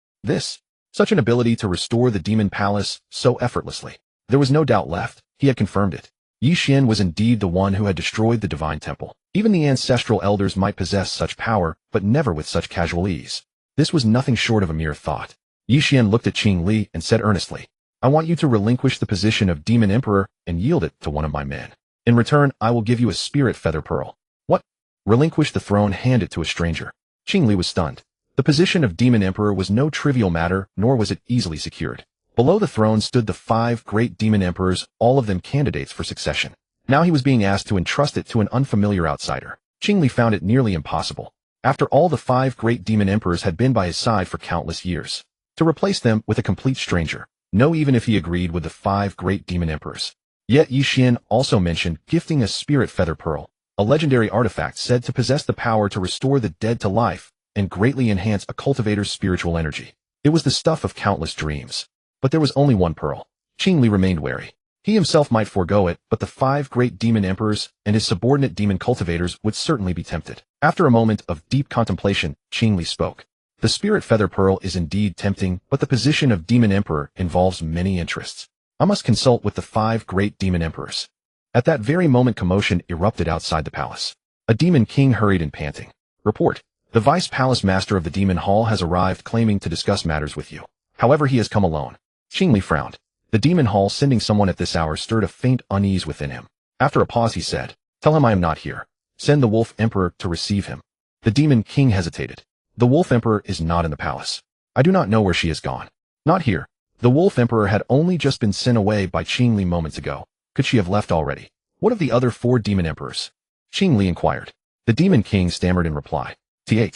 Such an ability to restore the demon palace so effortlessly. There was no doubt left. He had confirmed it. Ye Xuan was indeed the one who had destroyed the divine temple. Even the ancestral elders might possess such power, but never with such casual ease. This was nothing short of a mere thought. Ye Xuan looked at Qing Li and said earnestly, I want you to relinquish the position of Demon Emperor and yield it to one of my men. In return, I will give you a spirit feather pearl. What? Relinquish the throne, hand it to a stranger. Qing Li was stunned. The position of Demon Emperor was no trivial matter, nor was it easily secured. Below the throne stood the 5 great demon emperors, all of them candidates for succession. Now he was being asked to entrust it to an unfamiliar outsider. Qing Li found it nearly impossible. After all, the 5 great demon emperors had been by his side for countless years. To replace them with a complete stranger. No, even if he agreed with the 5 great demon emperors. Yet Ye Xuan also mentioned gifting a spirit feather pearl, a legendary artifact said to possess the power to restore the dead to life and greatly enhance a cultivator's spiritual energy. It was the stuff of countless dreams. But there was only one pearl. Qing Li remained wary. He himself might forego it, but the 5 great demon emperors and his subordinate demon cultivators would certainly be tempted. After a moment of deep contemplation, Qing Li spoke. The spirit feather pearl is indeed tempting, but the position of demon emperor involves many interests. I must consult with the 5 great demon emperors. At that very moment, commotion erupted outside the palace. A demon king hurried in, panting. Report. The vice palace master of the demon hall has arrived, claiming to discuss matters with you. However, he has come alone. Qing Li frowned. The demon hall sending someone at this hour stirred a faint unease within him. After a pause he said, Tell him I am not here. Send the wolf emperor to receive him. The demon king hesitated. The wolf emperor is not in the palace. I do not know where she has gone. Not here. The wolf emperor had only just been sent away by Qing Li moments ago. Could she have left already? What of the other 4 demon emperors? Qing Li inquired. The demon king stammered in reply. They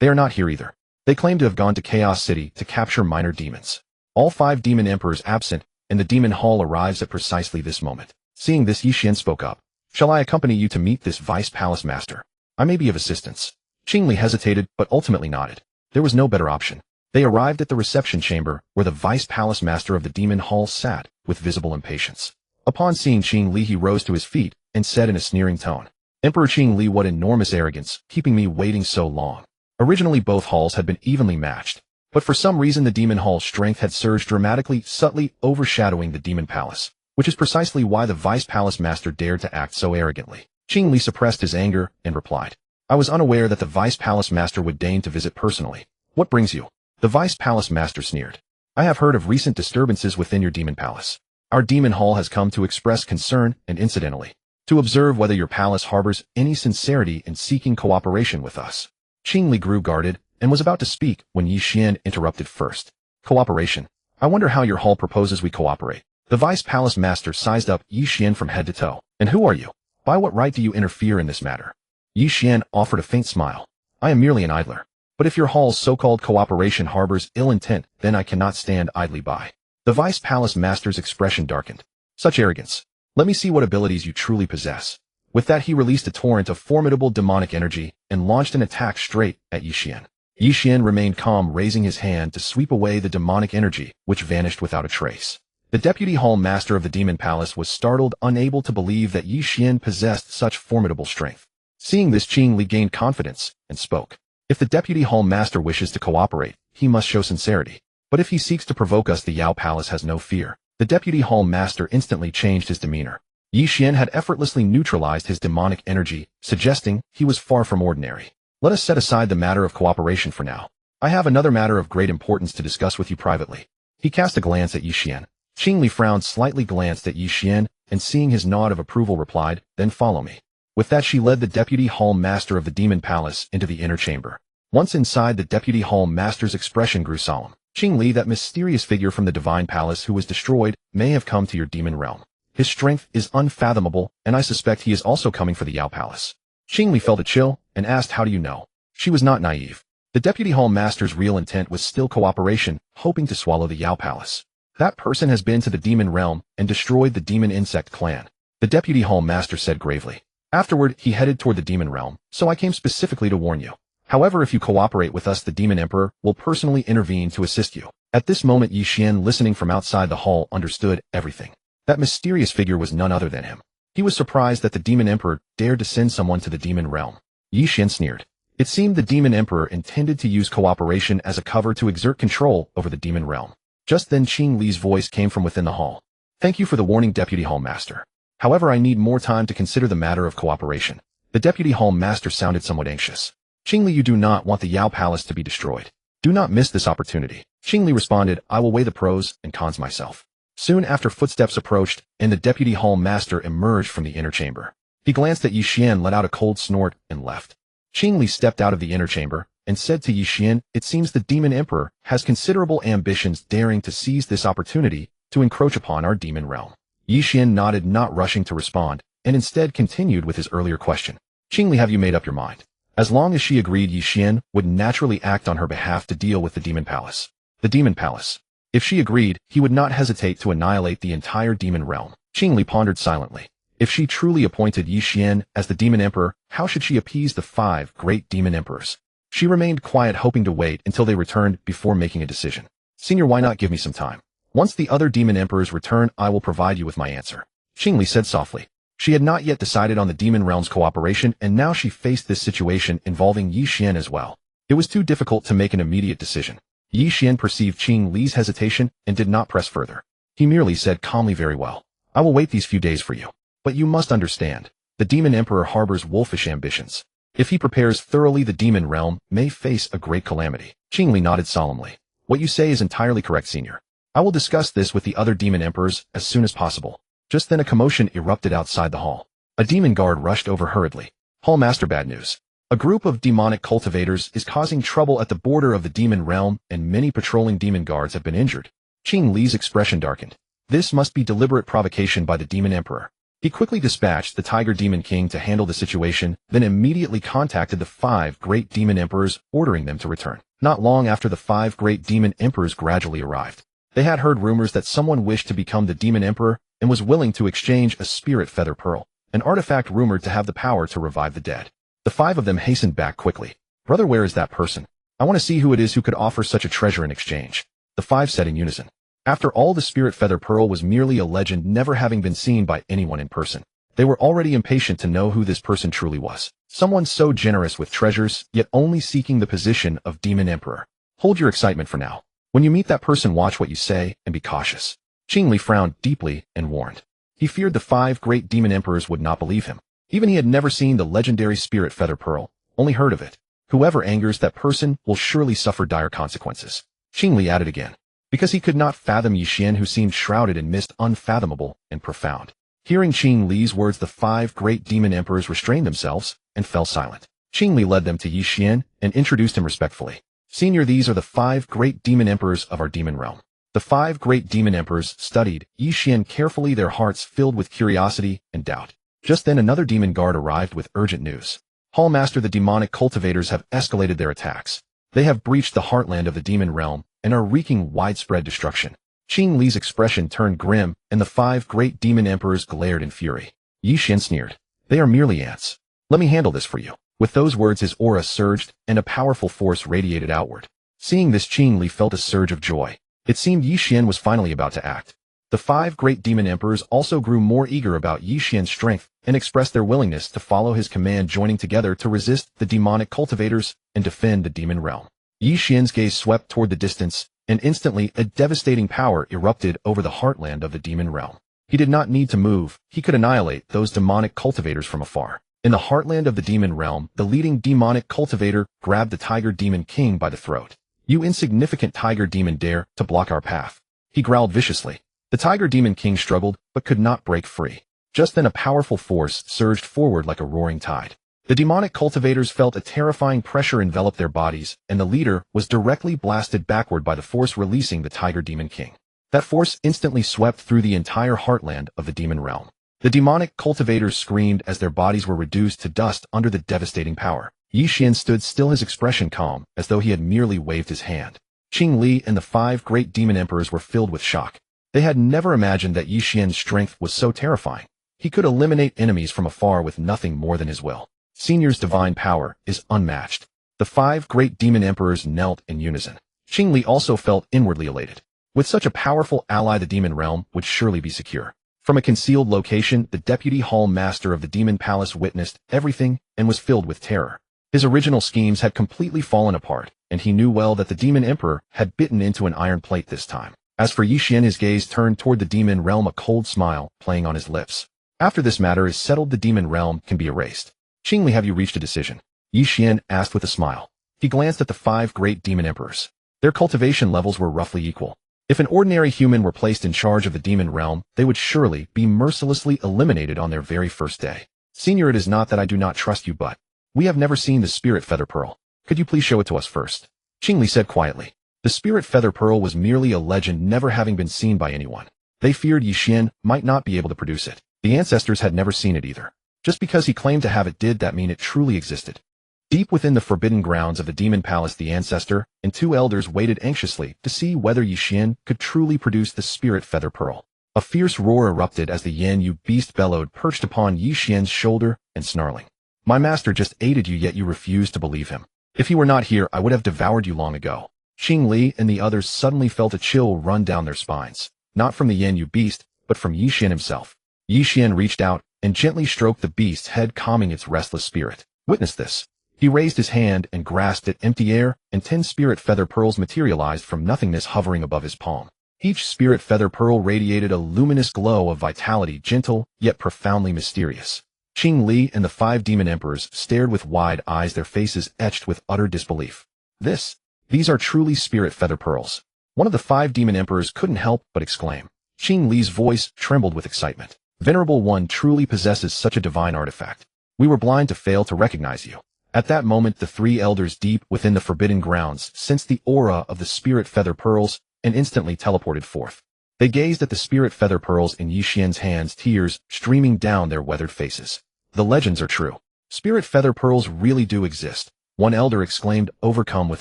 are not here either. They claim to have gone to Chaos City to capture minor demons. All 5 demon emperors absent, and the demon hall arrives at precisely this moment. Seeing this, Ye Xuan spoke up. Shall I accompany you to meet this vice palace master? I may be of assistance. Qing Li hesitated, but ultimately nodded. There was no better option. They arrived at the reception chamber, where the vice palace master of the demon hall sat, with visible impatience. Upon seeing Qing Li, he rose to his feet, and said in a sneering tone, Emperor Qing Li, what enormous arrogance, keeping me waiting so long. Originally both halls had been evenly matched, but for some reason the demon hall's strength had surged dramatically, subtly overshadowing the demon palace, which is precisely why the vice palace master dared to act so arrogantly. Qing Li suppressed his anger and replied, I was unaware that the vice palace master would deign to visit personally. What brings you? The vice palace master sneered. I have heard of recent disturbances within your demon palace. Our demon hall has come to express concern and, incidentally, to observe whether your palace harbors any sincerity in seeking cooperation with us. Qing Li grew guarded and was about to speak when Ye Xuan interrupted first. Cooperation? I wonder how your hall proposes we cooperate. The vice palace master sized up Ye Xuan from head to toe. And who are you? By what right do you interfere in this matter? Ye Xuan offered a faint smile. I am merely an idler. But if your hall's so-called cooperation harbors ill intent, then I cannot stand idly by. The vice palace master's expression darkened. Such arrogance. Let me see what abilities you truly possess. With that, he released a torrent of formidable demonic energy and launched an attack straight at Ye Xuan. Ye Xuan remained calm, raising his hand to sweep away the demonic energy, which vanished without a trace. The deputy hall master of the demon palace was startled, unable to believe that Ye Xuan possessed such formidable strength. Seeing this, Qing Li gained confidence and spoke. If the deputy hall master wishes to cooperate, he must show sincerity. But if he seeks to provoke us, the Yao Palace has no fear. The deputy hall master instantly changed his demeanor. Ye Xuan had effortlessly neutralized his demonic energy, suggesting he was far from ordinary. Let us set aside the matter of cooperation for now. I have another matter of great importance to discuss with you privately. He cast a glance at Ye Xuan. Qing Li frowned slightly, glanced at Ye Xuan, and seeing his nod of approval replied, Then follow me. With that, she led the deputy hall master of the demon palace into the inner chamber. Once inside, the deputy hall master's expression grew solemn. Qing Li, that mysterious figure from the divine palace who was destroyed, may have come to your demon realm. His strength is unfathomable, and I suspect he is also coming for the Yao Palace. Qing Li felt a chill and asked, How do you know? She was not naive. The deputy hall master's real intent was still cooperation, hoping to swallow the Yao Palace. That person has been to the demon realm and destroyed the demon insect clan, the deputy hall master said gravely. Afterward, he headed toward the demon realm, so I came specifically to warn you. However, if you cooperate with us, the demon emperor will personally intervene to assist you. At this moment, Ye Xuan, listening from outside the hall, understood everything. That mysterious figure was none other than him. He was surprised that the demon emperor dared to send someone to the demon realm. Ye Xuan sneered. It seemed the demon emperor intended to use cooperation as a cover to exert control over the demon realm. Just then Qing Li's voice came from within the hall. Thank you for the warning, Deputy Hall Master. However, I need more time to consider the matter of cooperation. The Deputy Hall Master sounded somewhat anxious. Qing Li, you do not want the Yao Palace to be destroyed. Do not miss this opportunity. Qing Li responded, I will weigh the pros and cons myself. Soon after, footsteps approached, and the Deputy Hall Master emerged from the inner chamber. He glanced at Ye Xuan, let out a cold snort, and left. Qing Li stepped out of the inner chamber and said to Ye Xuan, it seems the Demon Emperor has considerable ambitions, daring to seize this opportunity to encroach upon our demon realm. Ye Xuan nodded, not rushing to respond, and instead continued with his earlier question. Qing Li, have you made up your mind? As long as she agreed, Ye Xuan would naturally act on her behalf to deal with the Demon Palace. The Demon Palace. If she agreed, he would not hesitate to annihilate the entire demon realm. Qing Li pondered silently. If she truly appointed Ye Xuan as the Demon Emperor, how should she appease the 5 great Demon Emperors? She remained quiet, hoping to wait until they returned before making a decision. Senior, why not give me some time? Once the other Demon Emperors return, I will provide you with my answer. Qing Li said softly. She had not yet decided on the Demon Realm's cooperation, and now she faced this situation involving Ye Xuan as well. It was too difficult to make an immediate decision. Ye Xuan perceived Qing Li's hesitation and did not press further. He merely said calmly, very well. I will wait these few days for you. But you must understand, the Demon Emperor harbors wolfish ambitions. If he prepares thoroughly, the demon realm may face a great calamity. Qing Li nodded solemnly. What you say is entirely correct, Senior. I will discuss this with the other demon emperors as soon as possible. Just then a commotion erupted outside the hall. A demon guard rushed over hurriedly. Hall Master, bad news. A group of demonic cultivators is causing trouble at the border of the demon realm, and many patrolling demon guards have been injured. Qing Li's expression darkened. This must be deliberate provocation by the demon emperor. He quickly dispatched the Tiger Demon King to handle the situation, then immediately contacted the 5 great demon emperors, ordering them to return. Not long after, the 5 great demon emperors gradually arrived. They had heard rumors that someone wished to become the demon emperor and was willing to exchange a spirit feather pearl, an artifact rumored to have the power to revive the dead. The 5 of them hastened back quickly. Brother, where is that person? I want to see who it is who could offer such a treasure in exchange. The 5 said in unison. After all, the spirit feather pearl was merely a legend, never having been seen by anyone in person. They were already impatient to know who this person truly was. Someone so generous with treasures, yet only seeking the position of demon emperor. Hold your excitement for now. When you meet that person, watch what you say and be cautious. Qing Li frowned deeply and warned. He feared the 5 great demon emperors would not believe him. Even he had never seen the legendary spirit feather pearl, only heard of it. Whoever angers that person will surely suffer dire consequences. Qing Li added again, because he could not fathom Ye Xuan, who seemed shrouded in mist, unfathomable and profound. Hearing Qing Li's words, the 5 great demon emperors restrained themselves and fell silent. Qing Li led them to Ye Xuan and introduced him respectfully. Senior, these are the 5 great demon emperors of our demon realm. The 5 great demon emperors studied Ye Xuan carefully, their hearts filled with curiosity and doubt. Just then another demon guard arrived with urgent news. Hall Master, the demonic cultivators have escalated their attacks. They have breached the heartland of the demon realm and are wreaking widespread destruction. Qing Li's expression turned grim, and the 5 great demon emperors glared in fury. Ye Xuan sneered. They are merely ants. Let me handle this for you. With those words, his aura surged, and a powerful force radiated outward. Seeing this, Qing Li felt a surge of joy. It seemed Ye Xuan was finally about to act. The 5 great demon emperors also grew more eager about Ye Xuan's strength and expressed their willingness to follow his command, joining together to resist the demonic cultivators and defend the demon realm. Ye Xuan's gaze swept toward the distance, and instantly a devastating power erupted over the heartland of the demon realm. He did not need to move. He could annihilate those demonic cultivators from afar. In the heartland of the demon realm, the leading demonic cultivator grabbed the Tiger Demon King by the throat. You insignificant Tiger Demon, dare to block our path. He growled viciously. The Tiger Demon King struggled, but could not break free. Just then a powerful force surged forward like a roaring tide. The demonic cultivators felt a terrifying pressure envelop their bodies, and the leader was directly blasted backward by the force, releasing the Tiger Demon King. That force instantly swept through the entire heartland of the demon realm. The demonic cultivators screamed as their bodies were reduced to dust under the devastating power. Ye Xuan stood still, his expression calm, as though he had merely waved his hand. Qing Li and the 5 great demon emperors were filled with shock. They had never imagined that Ye Xuan's strength was so terrifying. He could eliminate enemies from afar with nothing more than his will. Senior's divine power is unmatched. The 5 great demon emperors knelt in unison. Qing Li also felt inwardly elated. With such a powerful ally, the demon realm would surely be secure. From a concealed location, the deputy hall master of the demon palace witnessed everything and was filled with terror. His original schemes had completely fallen apart, and he knew well that the demon emperor had bitten into an iron plate this time. As for Ye Xuan, his gaze turned toward the demon realm, a cold smile playing on his lips. After this matter is settled, the demon realm can be erased. Qingli, have you reached a decision? Ye Xuan asked with a smile. He glanced at the 5 great demon emperors. Their cultivation levels were roughly equal. If an ordinary human were placed in charge of the demon realm, they would surely be mercilessly eliminated on their very first day. Senior, it is not that I do not trust you, but we have never seen the spirit feather pearl. Could you please show it to us first? Qingli said quietly. The spirit feather pearl was merely a legend, never having been seen by anyone. They feared Ye Xuan might not be able to produce it. The ancestors had never seen it either. Just because he claimed to have it, did that mean it truly existed? Deep within the forbidden grounds of the demon palace, the ancestor and 2 elders waited anxiously to see whether Ye Xuan could truly produce the spirit feather pearl. A fierce roar erupted as the Yan-Yu beast bellowed, perched upon Ye Xuan's shoulder and snarling. My master just aided you, yet you refused to believe him. If he were not here, I would have devoured you long ago. Qingli and the others suddenly felt a chill run down their spines, not from the Yan-Yu beast, but from Ye Xuan himself. Ye Xuan reached out and gently stroked the beast's head, calming its restless spirit. Witness this. He raised his hand and grasped at empty air, and 10 spirit feather pearls materialized from nothingness, hovering above his palm. Each spirit feather pearl radiated a luminous glow of vitality, gentle yet profoundly mysterious. Qingli and the 5 demon emperors stared with wide eyes, their faces etched with utter disbelief. These are truly spirit feather pearls. One of the 5 demon emperors couldn't help but exclaim. Qingli's voice trembled with excitement. Venerable One truly possesses such a divine artifact. We were blind to fail to recognize you. At that moment, the 3 elders deep within the forbidden grounds sensed the aura of the spirit feather pearls and instantly teleported forth. They gazed at the spirit feather pearls in Ye Xuan's hands, tears streaming down their weathered faces. The legends are true. Spirit feather pearls really do exist, one elder exclaimed, overcome with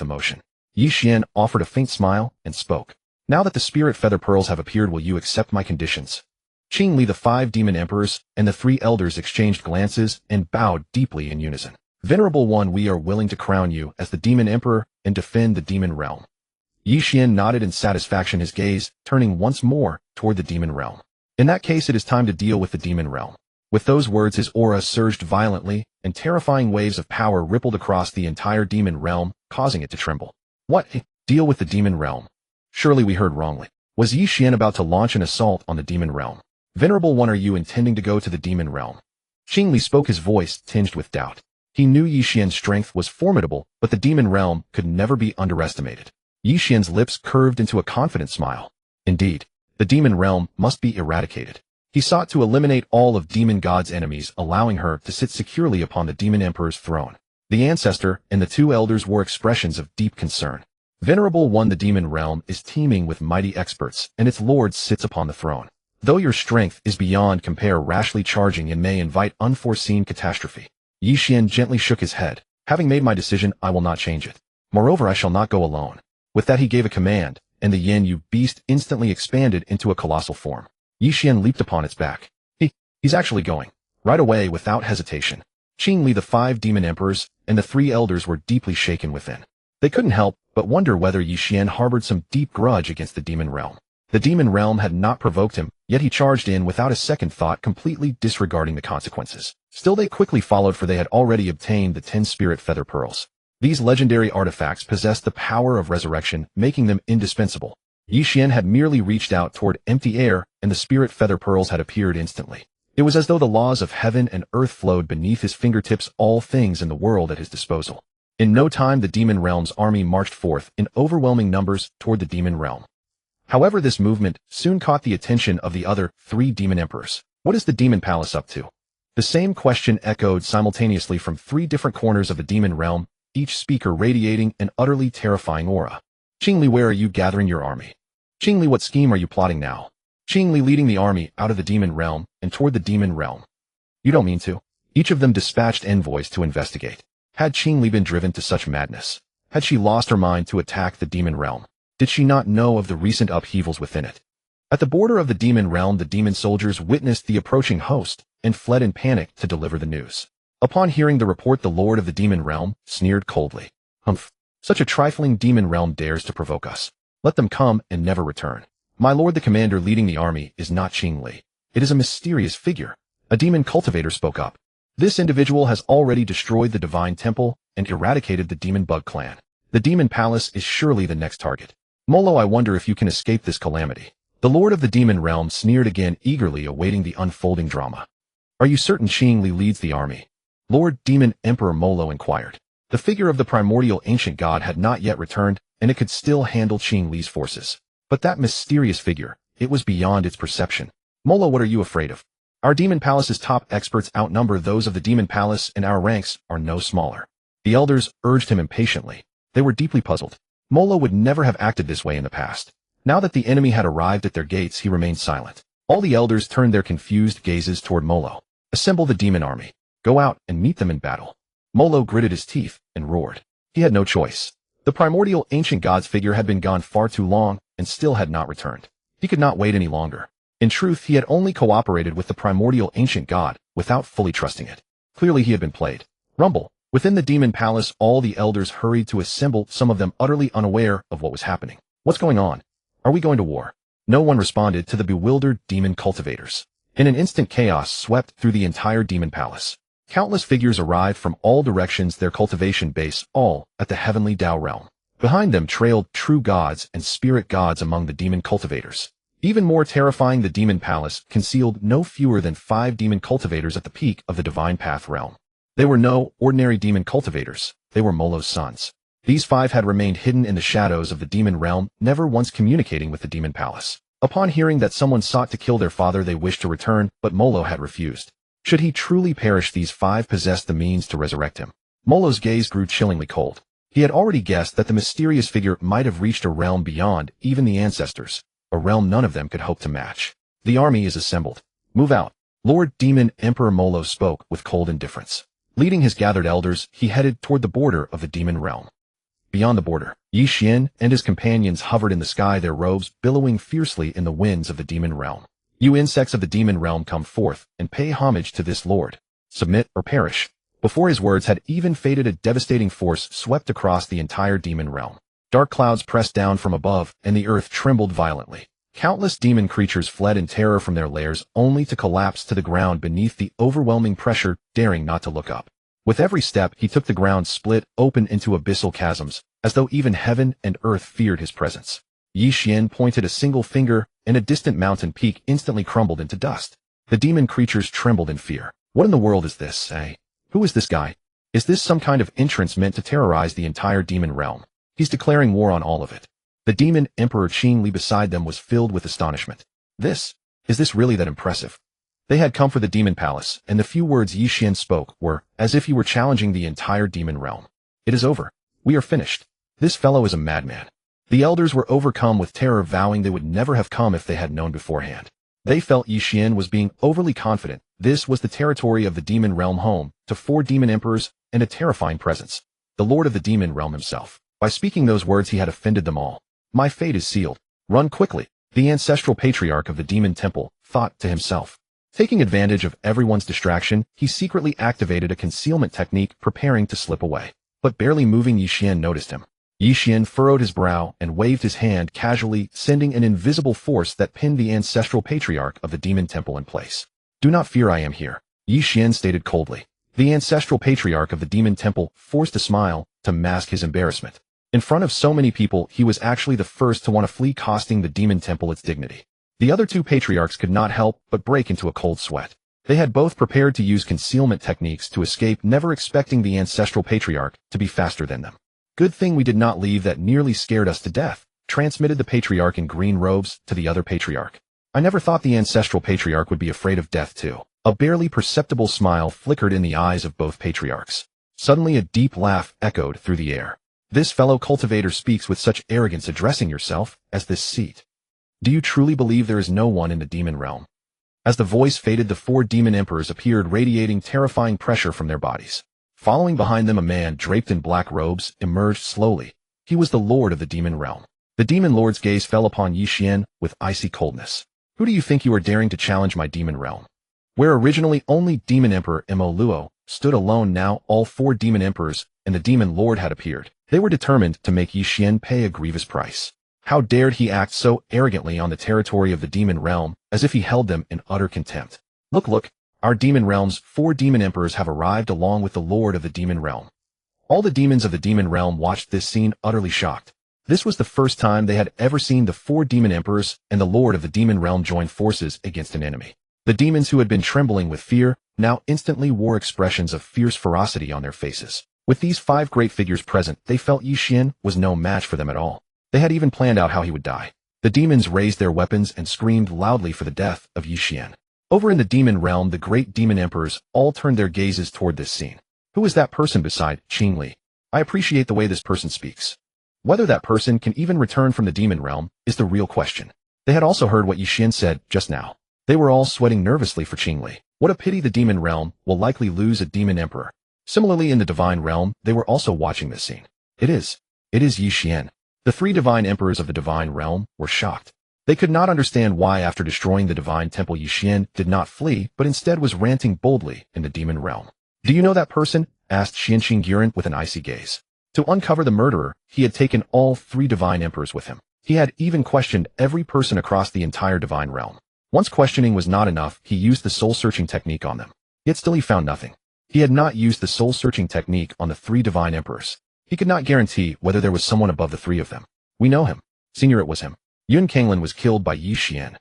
emotion. Ye Xuan offered a faint smile and spoke. Now that the spirit feather pearls have appeared, will you accept my conditions? Qingli, the 5 demon emperors, and the 3 elders exchanged glances and bowed deeply in unison. Venerable One, we are willing to crown you as the demon emperor and defend the demon realm. Ye Xuan nodded in satisfaction, his gaze turning once more toward the demon realm. In that case, it is time to deal with the demon realm. With those words, his aura surged violently, and terrifying waves of power rippled across the entire demon realm, causing it to tremble. What? Deal with the demon realm? Surely we heard wrongly. Was Ye Xuan about to launch an assault on the demon realm? Venerable One, are you intending to go to the demon realm? Qingli spoke, his voice tinged with doubt. He knew Ye Xuan's strength was formidable, but the demon realm could never be underestimated. Ye Xuan's lips curved into a confident smile. Indeed, the demon realm must be eradicated. He sought to eliminate all of Demon God's enemies, allowing her to sit securely upon the demon emperor's throne. The ancestor and the 2 elders wore expressions of deep concern. Venerable One, the demon realm is teeming with mighty experts, and its lord sits upon the throne. Though your strength is beyond compare, rashly charging and may invite unforeseen catastrophe. Ye Xuan gently shook his head. Having made my decision, I will not change it. Moreover, I shall not go alone. With that, he gave a command, and the Yan-Yu beast instantly expanded into a colossal form. Ye Xuan leaped upon its back. He's actually going. Right away, without hesitation. Qingli, the 5 demon emperors, and the 3 elders were deeply shaken within. They couldn't help but wonder whether Ye Xuan harbored some deep grudge against the demon realm. The demon realm had not provoked him, yet he charged in without a second thought, completely disregarding the consequences. Still, they quickly followed, for they had already obtained the 10 spirit feather pearls. These legendary artifacts possessed the power of resurrection, making them indispensable. Ye Xuan had merely reached out toward empty air, and the spirit feather pearls had appeared instantly. It was as though the laws of heaven and earth flowed beneath his fingertips, all things in the world at his disposal. In no time, the demon realm's army marched forth in overwhelming numbers toward the demon realm. However, this movement soon caught the attention of the other 3 demon emperors. What is the demon palace up to? The same question echoed simultaneously from 3 different corners of the demon realm, each speaker radiating an utterly terrifying aura. Qingli, where are you gathering your army? Qingli, what scheme are you plotting now? Qingli, leading the army out of the demon realm and toward the demon realm. You don't mean to? Each of them dispatched envoys to investigate. Had Qingli been driven to such madness? Had she lost her mind to attack the demon realm? Did she not know of the recent upheavals within it? At the border of the demon realm, the demon soldiers witnessed the approaching host and fled in panic to deliver the news. Upon hearing the report, the lord of the demon realm sneered coldly. Humph! Such a trifling demon realm dares to provoke us. Let them come and never return. My lord the commander leading the army is not Qingli. It is a mysterious figure. A demon cultivator spoke up. This individual has already destroyed the divine temple and eradicated the demon bug clan. The demon palace is surely the next target. Molo, I wonder if you can escape this calamity. The lord of the demon realm sneered again, eagerly awaiting the unfolding drama. Are you certain Xiong leads the army? Lord Demon Emperor Molo inquired. The figure of the primordial ancient god had not yet returned, and it could still handle Xiong's forces. But that mysterious figure, it was beyond its perception. Molo, what are you afraid of? Our demon palace's top experts outnumber those of the demon palace, and our ranks are no smaller. The elders urged him impatiently. They were deeply puzzled. Molo would never have acted this way in the past. Now that the enemy had arrived at their gates, he remained silent. All the elders turned their confused gazes toward Molo. Assemble the demon army. Go out and meet them in battle. Molo gritted his teeth and roared. He had no choice. The primordial ancient god's figure had been gone far too long and still had not returned. He could not wait any longer. In truth, he had only cooperated with the primordial ancient god without fully trusting it. Clearly he had been played. Rumble. Within the demon palace, all the elders hurried to assemble, some of them utterly unaware of what was happening. What's going on? Are we going to war? No one responded to the bewildered demon cultivators. In an instant, chaos swept through the entire demon palace. Countless figures arrived from all directions, their cultivation base, all at the heavenly Tao realm. Behind them trailed true gods and spirit gods among the demon cultivators. Even more terrifying, the demon palace concealed no fewer than 5 demon cultivators at the peak of the divine path realm. They were no ordinary demon cultivators. They were Molo's sons. These 5 had remained hidden in the shadows of the demon realm, never once communicating with the demon palace. Upon hearing that someone sought to kill their father, they wished to return, but Molo had refused. Should he truly perish, these 5 possessed the means to resurrect him. Molo's gaze grew chillingly cold. He had already guessed that the mysterious figure might have reached a realm beyond even the ancestors, a realm none of them could hope to match. The army is assembled. Move out. Lord Demon Emperor Molo spoke with cold indifference. Leading his gathered elders, he headed toward the border of the demon realm. Beyond the border, Ye Xuan and his companions hovered in the sky, their robes billowing fiercely in the winds of the demon realm. You insects of the demon realm, come forth and pay homage to this lord. Submit or perish. Before his words had even faded, a devastating force swept across the entire demon realm. Dark clouds pressed down from above, and the earth trembled violently. Countless demon creatures fled in terror from their lairs, only to collapse to the ground beneath the overwhelming pressure, daring not to look up. With every step he took, the ground split open into abyssal chasms, as though even heaven and earth feared his presence. Ye Xuan pointed a single finger, and a distant mountain peak instantly crumbled into dust. The demon creatures trembled in fear. What in the world is this, eh? Who is this guy? Is this some kind of entrance meant to terrorize the entire demon realm? He's declaring war on all of it. The demon Emperor Xiong beside them was filled with astonishment. Is this really that impressive? They had come for the demon palace, and the few words Ye Xuan spoke were as if he were challenging the entire demon realm. It is over. We are finished. This fellow is a madman. The elders were overcome with terror, vowing they would never have come if they had known beforehand. They felt Ye Xuan was being overly confident. This was the territory of the demon realm, home to 4 demon emperors and a terrifying presence, the lord of the demon realm himself. By speaking those words, he had offended them all. My fate is sealed. Run quickly. The ancestral patriarch of the demon temple thought to himself. Taking advantage of everyone's distraction, he secretly activated a concealment technique, preparing to slip away. But barely moving, Ye Xuan noticed him. Ye Xuan furrowed his brow and waved his hand casually, sending an invisible force that pinned the ancestral patriarch of the demon temple in place. Do not fear, I am here, Ye Xuan stated coldly. The ancestral patriarch of the demon temple forced a smile to mask his embarrassment. In front of so many people, he was actually the first to want to flee, costing the demon temple its dignity. The other 2 patriarchs could not help but break into a cold sweat. They had both prepared to use concealment techniques to escape, never expecting the ancestral patriarch to be faster than them. Good thing we did not leave, that nearly scared us to death, transmitted the patriarch in green robes to the other patriarch. I never thought the ancestral patriarch would be afraid of death too. A barely perceptible smile flickered in the eyes of both patriarchs. Suddenly a deep laugh echoed through the air. This fellow cultivator speaks with such arrogance, addressing yourself as this seat. Do you truly believe there is no one in the demon realm? As the voice faded, the 4 demon emperors appeared, radiating terrifying pressure from their bodies. Following behind them, a man draped in black robes emerged slowly. He was the lord of the demon realm. The demon lord's gaze fell upon Ye Xuan with icy coldness. Who do you think you are, daring to challenge my demon realm? Where originally only Demon Emperor Mo Luo stood alone, now all 4 demon emperors and the demon lord had appeared. They were determined to make Ye Xuan pay a grievous price. How dared he act so arrogantly on the territory of the demon realm, as if he held them in utter contempt. Look, our demon realm's 4 demon emperors have arrived along with the lord of the demon realm. All the demons of the demon realm watched this scene utterly shocked. This was the first time they had ever seen the 4 demon emperors and the lord of the demon realm join forces against an enemy. The demons who had been trembling with fear now instantly wore expressions of fierce ferocity on their faces. With these 5 great figures present, they felt Ye Xuan was no match for them at all. They had even planned out how he would die. The demons raised their weapons and screamed loudly for the death of Ye Xuan. Over in the demon realm, the great demon emperors all turned their gazes toward this scene. Who is that person beside Xiong? I appreciate the way this person speaks. Whether that person can even return from the demon realm is the real question. They had also heard what Ye Xuan said just now. They were all sweating nervously for Xiong. What a pity the demon realm will likely lose a demon emperor. Similarly, in the divine realm, they were also watching this scene. It is Ye Xuan. The 3 divine emperors of the divine realm were shocked. They could not understand why, after destroying the divine temple, Ye Xuan did not flee, but instead was ranting boldly in the demon realm. Do you know that person? Asked Xiong with an icy gaze. To uncover the murderer, he had taken all 3 divine emperors with him. He had even questioned every person across the entire divine realm. Once questioning was not enough, he used the soul-searching technique on them. Yet still he found nothing. He had not used the soul-searching technique on the 3 divine emperors. He could not guarantee whether there was someone above the 3 of them. We know him. Senior, it was him. Yun Kanglan was killed by Ye Xuan.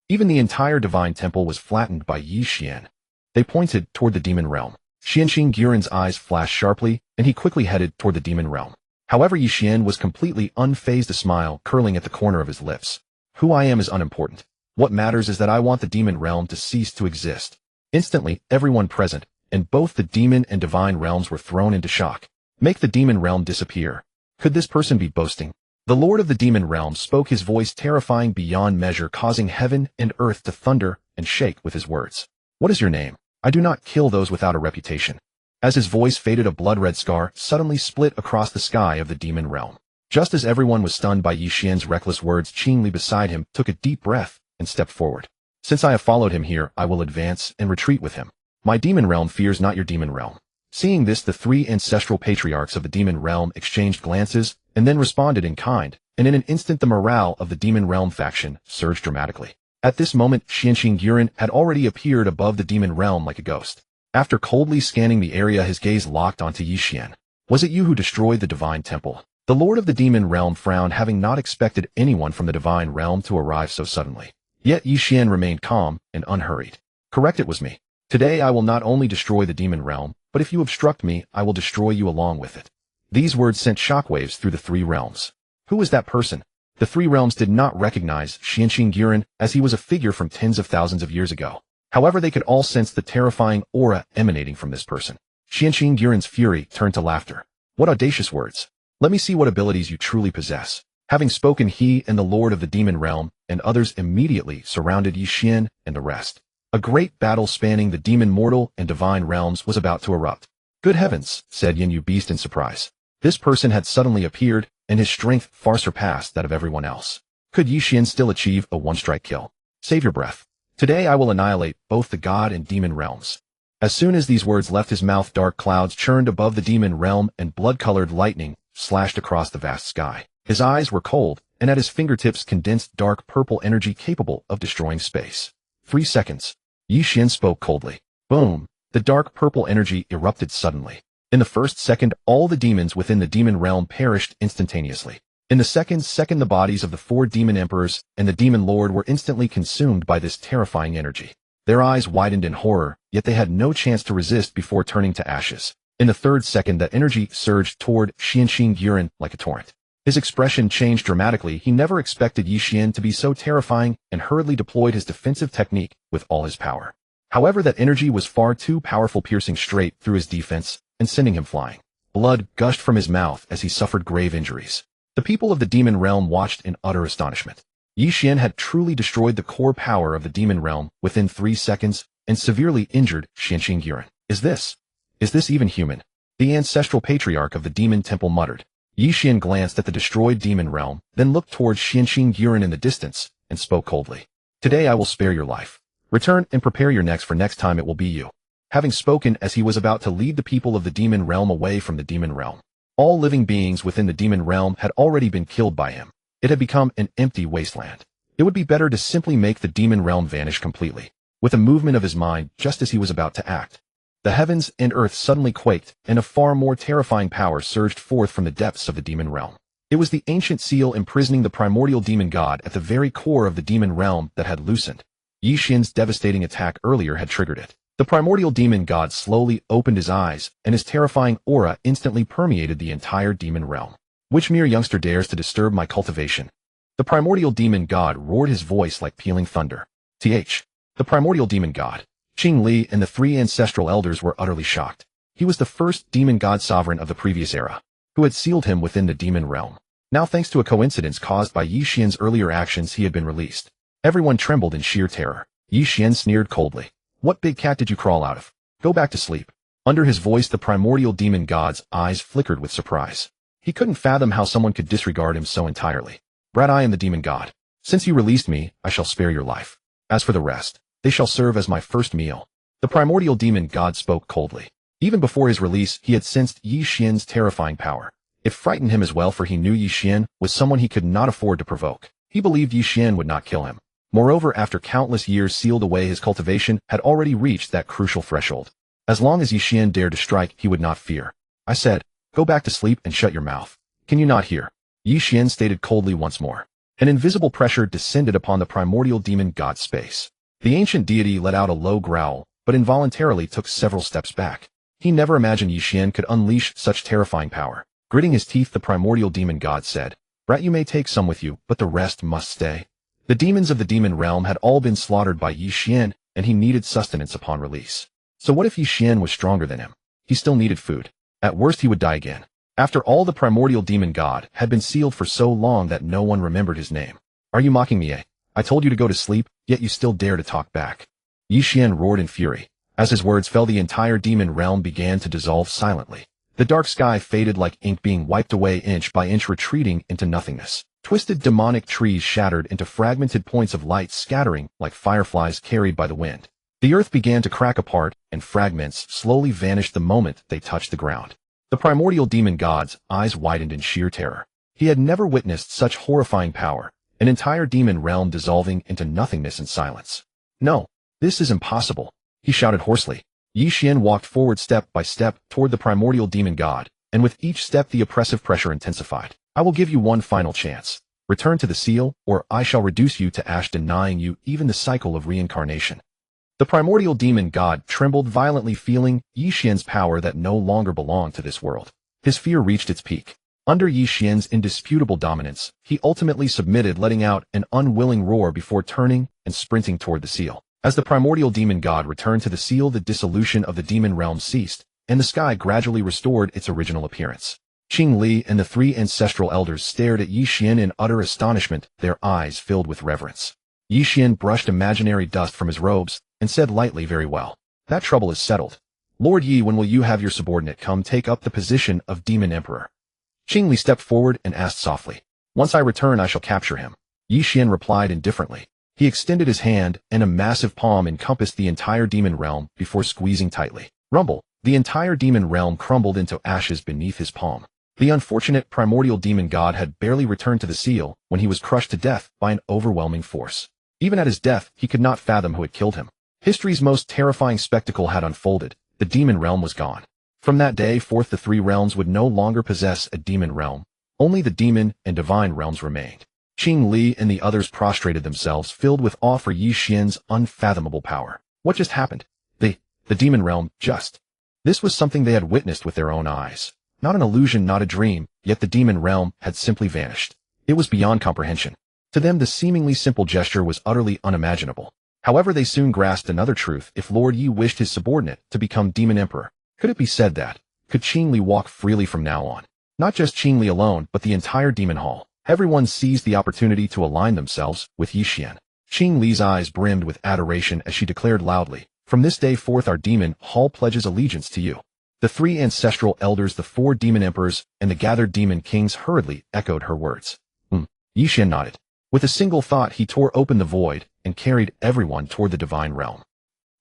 Even the entire divine temple was flattened by Ye Xuan. They pointed toward the demon realm. Xiong's eyes flashed sharply, and he quickly headed toward the demon realm. However, Ye Xuan was completely unfazed, a smile curling at the corner of his lips. Who I am is unimportant. What matters is that I want the demon realm to cease to exist. Instantly, everyone present, and both the demon and divine realms, were thrown into shock. Make the demon realm disappear. Could this person be boasting? The lord of the demon realm spoke, his voice terrifying beyond measure, causing heaven and earth to thunder and shake with his words. What is your name? I do not kill those without a reputation. As his voice faded, a blood-red scar suddenly split across the sky of the demon realm. Just as everyone was stunned by Ye Xuan's reckless words, Xiong beside him took a deep breath and stepped forward. Since I have followed him here, I will advance and retreat with him. My demon realm fears not your demon realm. Seeing this, the 3 ancestral patriarchs of the demon realm exchanged glances and then responded in kind, and in an instant the morale of the demon realm faction surged dramatically. At this moment, Xiong had already appeared above the demon realm like a ghost. After coldly scanning the area, his gaze locked onto Ye Xuan. Was it you who destroyed the divine temple? The lord of the demon realm frowned, having not expected anyone from the divine realm to arrive so suddenly. Yet Ye Xuan remained calm and unhurried. Correct, it was me. Today I will not only destroy the demon realm, but if you obstruct me, I will destroy you along with it. These words sent shockwaves through the 3 realms. Who was that person? The 3 realms did not recognize Xiong as he was a figure from tens of thousands of years ago. However, they could all sense the terrifying aura emanating from this person. Xiong's fury turned to laughter. What audacious words! Let me see what abilities you truly possess. Having spoken, he and the lord of the demon realm and others immediately surrounded Ye Xuan and the rest. A great battle spanning the demon, mortal, and divine realms was about to erupt. Good heavens, said Yin Yu Beast in surprise. This person had suddenly appeared, and his strength far surpassed that of everyone else. Could Ye Xuan still achieve a one-strike kill? Save your breath. Today I will annihilate both the god and demon realms. As soon as these words left his mouth, dark clouds churned above the demon realm and blood-colored lightning slashed across the vast sky. His eyes were cold, and at his fingertips condensed dark purple energy capable of destroying space. 3 seconds. Ye Xuan spoke coldly. Boom! The dark purple energy erupted suddenly. In the first second, all the demons within the demon realm perished instantaneously. In the second, the bodies of the 4 demon emperors and the demon lord were instantly consumed by this terrifying energy. Their eyes widened in horror, yet they had no chance to resist before turning to ashes. In the third second, the energy surged toward Xiong like a torrent. His expression changed dramatically. He never expected Ye Xuan to be so terrifying and hurriedly deployed his defensive technique with all his power. However, that energy was far too powerful, piercing straight through his defense and sending him flying. Blood gushed from his mouth as he suffered grave injuries. The people of the demon realm watched in utter astonishment. Ye Xuan had truly destroyed the core power of the demon realm within 3 seconds and severely injured Xiong. Is this even human? The ancestral patriarch of the demon temple muttered. Ye Xuan glanced at the destroyed demon realm, then looked towards Xiong in the distance and spoke coldly. Today I will spare your life. Return and prepare your necks, for next time it will be you. Having spoken as he was about to lead the people of the demon realm away from the demon realm. All living beings within the demon realm had already been killed by him. It had become an empty wasteland. It would be better to simply make the demon realm vanish completely. With a movement of his mind, just as he was about to act, the heavens and earth suddenly quaked, and a far more terrifying power surged forth from the depths of the demon realm. It was the ancient seal imprisoning the primordial demon god at the very core of the demon realm that had loosened. Ye Xuan's devastating attack earlier had triggered it. The primordial demon god slowly opened his eyes, and his terrifying aura instantly permeated the entire demon realm. Which mere youngster dares to disturb my cultivation? The primordial demon god roared, his voice like pealing thunder. The primordial demon god. Qing Li and the three ancestral elders were utterly shocked. He was the first demon god sovereign of the previous era, who had sealed him within the demon realm. Now, thanks to a coincidence caused by Ye Xuan's earlier actions, he had been released. Everyone trembled in sheer terror. Ye Xuan sneered coldly. What big cat did you crawl out of? Go back to sleep. Under his voice, the primordial demon god's eyes flickered with surprise. He couldn't fathom how someone could disregard him so entirely. Brat, I am the demon god. Since you released me, I shall spare your life. As for the rest, they shall serve as my first meal. The primordial demon god spoke coldly. Even before his release, he had sensed Ye Xuan's terrifying power. It frightened him as well, for he knew Ye Xuan was someone he could not afford to provoke. He believed Ye Xuan would not kill him. Moreover, after countless years sealed away, his cultivation had already reached that crucial threshold. As long as Ye Xuan dared to strike, he would not fear. I said, go back to sleep and shut your mouth. Can you not hear? Ye Xuan stated coldly once more. An invisible pressure descended upon the primordial demon god's space. The ancient deity let out a low growl, but involuntarily took several steps back. He never imagined Ye Xuan could unleash such terrifying power. Gritting his teeth, the primordial demon god said, Brat, you may take some with you, but the rest must stay. The demons of the demon realm had all been slaughtered by Ye Xuan, and he needed sustenance upon release. So what if Ye Xuan was stronger than him? He still needed food. At worst, he would die again. After all, the primordial demon god had been sealed for so long that no one remembered his name. Are you mocking me, eh? I told you to go to sleep, yet you still dare to talk back. Ye Xuan roared in fury. As his words fell, the entire demon realm began to dissolve silently. The dark sky faded like ink, being wiped away inch by inch, retreating into nothingness. Twisted demonic trees shattered into fragmented points of light, scattering like fireflies carried by the wind. The earth began to crack apart, and fragments slowly vanished the moment they touched the ground. The primordial demon god's eyes widened in sheer terror. He had never witnessed such horrifying power, an entire demon realm dissolving into nothingness and silence. No, this is impossible, he shouted hoarsely. Ye Xuan walked forward step by step toward the primordial demon god, and with each step the oppressive pressure intensified. I will give you one final chance. Return to the seal, or I shall reduce you to ash, denying you even the cycle of reincarnation. The primordial demon god trembled violently, feeling Ye Xuan's power that no longer belonged to this world. His fear reached its peak. Under Ye Xuan's indisputable dominance, he ultimately submitted, letting out an unwilling roar before turning and sprinting toward the seal. As the primordial demon god returned to the seal, the dissolution of the demon realm ceased, and the sky gradually restored its original appearance. Qing Li and the three ancestral elders stared at Ye Xuan in utter astonishment, their eyes filled with reverence. Ye Xuan brushed imaginary dust from his robes and said lightly, very well. That trouble is settled. Lord Yi, when will you have your subordinate come take up the position of demon emperor? Qing Li stepped forward and asked softly. Once I return, I shall capture him. Ye Xuan replied indifferently. He extended his hand, and a massive palm encompassed the entire demon realm before squeezing tightly. Rumble! The entire demon realm crumbled into ashes beneath his palm. The unfortunate primordial demon god had barely returned to the seal when he was crushed to death by an overwhelming force. Even at his death, he could not fathom who had killed him. History's most terrifying spectacle had unfolded. The demon realm was gone. From that day forth, the three realms would no longer possess a demon realm. Only the demon and divine realms remained. Qing Li and the others prostrated themselves, filled with awe for Ye Xuan's unfathomable power. What just happened? The demon realm, just. This was something they had witnessed with their own eyes. Not an illusion, not a dream, yet the demon realm had simply vanished. It was beyond comprehension. To them, the seemingly simple gesture was utterly unimaginable. However, they soon grasped another truth. If Lord Yi wished his subordinate to become demon emperor, could it be said that? Could Qing Li walk freely from now on? Not just Qing Li alone, but the entire demon hall. Everyone seized the opportunity to align themselves with Ye Xuan. Qing Li's eyes brimmed with adoration as she declared loudly, "From this day forth our demon hall pledges allegiance to you." The three ancestral elders, the four demon emperors, and the gathered demon kings hurriedly echoed her words. Ye Xuan nodded. With a single thought, he tore open the void and carried everyone toward the divine realm.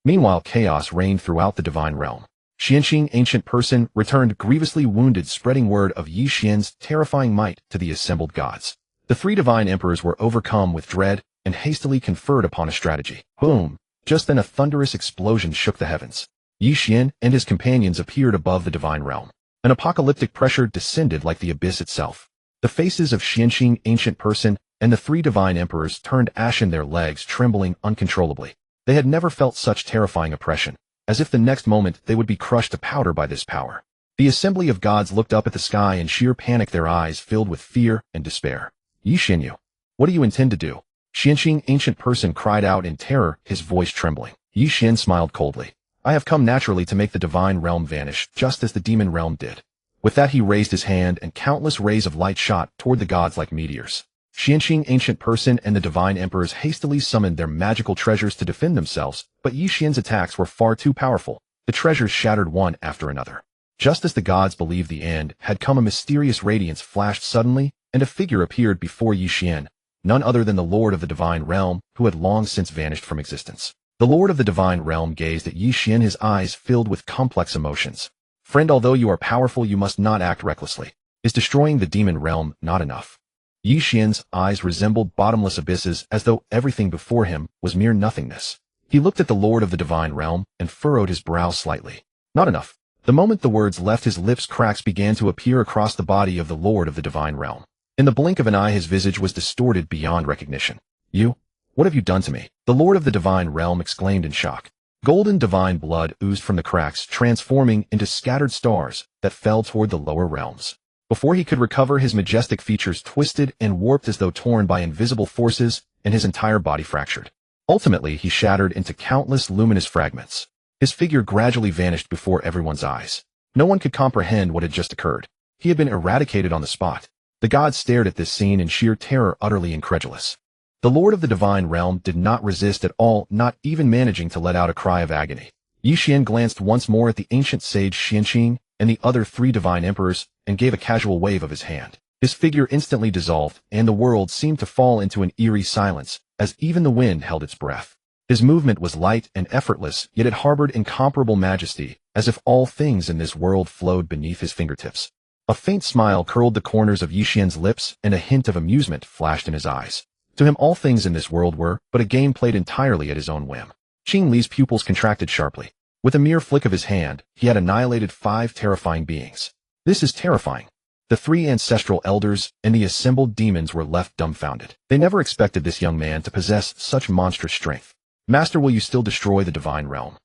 Meanwhile, chaos reigned throughout the divine realm. Xianxing, ancient person, returned grievously wounded, spreading word of Ye Xuan's terrifying might to the assembled gods. The three divine emperors were overcome with dread, and hastily conferred upon a strategy. Boom! Just then a thunderous explosion shook the heavens. Ye Xuan and his companions appeared above the divine realm. An apocalyptic pressure descended like the abyss itself. The faces of Xianqing, ancient person, and the three divine emperors turned ashen, their legs trembling uncontrollably. They had never felt such terrifying oppression, as if the next moment they would be crushed to powder by this power. The assembly of gods looked up at the sky in sheer panic, their eyes filled with fear and despair. Ye Xuan, what do you intend to do? Xianqing, ancient person, cried out in terror, his voice trembling. Ye Xuan smiled coldly. I have come naturally to make the divine realm vanish, just as the demon realm did. With that he raised his hand, and countless rays of light shot toward the gods like meteors. Xianqing, ancient person, and the divine emperors hastily summoned their magical treasures to defend themselves, but Ye Xuan's attacks were far too powerful. The treasures shattered one after another. Just as the gods believed the end had come, a mysterious radiance flashed suddenly, and a figure appeared before Ye Xuan, none other than the Lord of the Divine Realm, who had long since vanished from existence. The Lord of the Divine Realm gazed at Ye Xuan, his eyes filled with complex emotions. Friend, although you are powerful, you must not act recklessly. Is destroying the demon realm not enough? Ye Xuan's eyes resembled bottomless abysses, as though everything before him was mere nothingness. He looked at the Lord of the Divine Realm and furrowed his brow slightly. Not enough. The moment the words left his lips, cracks began to appear across the body of the Lord of the Divine Realm. In the blink of an eye, his visage was distorted beyond recognition. What have you done to me? The Lord of the Divine Realm exclaimed in shock. Golden divine blood oozed from the cracks, transforming into scattered stars that fell toward the lower realms. Before he could recover, his majestic features twisted and warped as though torn by invisible forces, and his entire body fractured. Ultimately, he shattered into countless luminous fragments. His figure gradually vanished before everyone's eyes. No one could comprehend what had just occurred. He had been eradicated on the spot. The gods stared at this scene in sheer terror, utterly incredulous. The Lord of the Divine Realm did not resist at all, not even managing to let out a cry of agony. Ye Xuan glanced once more at the ancient sage Xianqing and the other three divine emperors, and gave a casual wave of his hand. His figure instantly dissolved, and the world seemed to fall into an eerie silence, as even the wind held its breath. His movement was light and effortless, yet it harbored incomparable majesty, as if all things in this world flowed beneath his fingertips. A faint smile curled the corners of Ye Xuan's lips, and a hint of amusement flashed in his eyes. To him, all things in this world were but a game played entirely at his own whim. Qing Li's pupils contracted sharply. With a mere flick of his hand, he had annihilated 5 terrifying beings. This is terrifying. The 3 ancestral elders and the assembled demons were left dumbfounded. They never expected this young man to possess such monstrous strength. Master, will you still destroy the divine realm?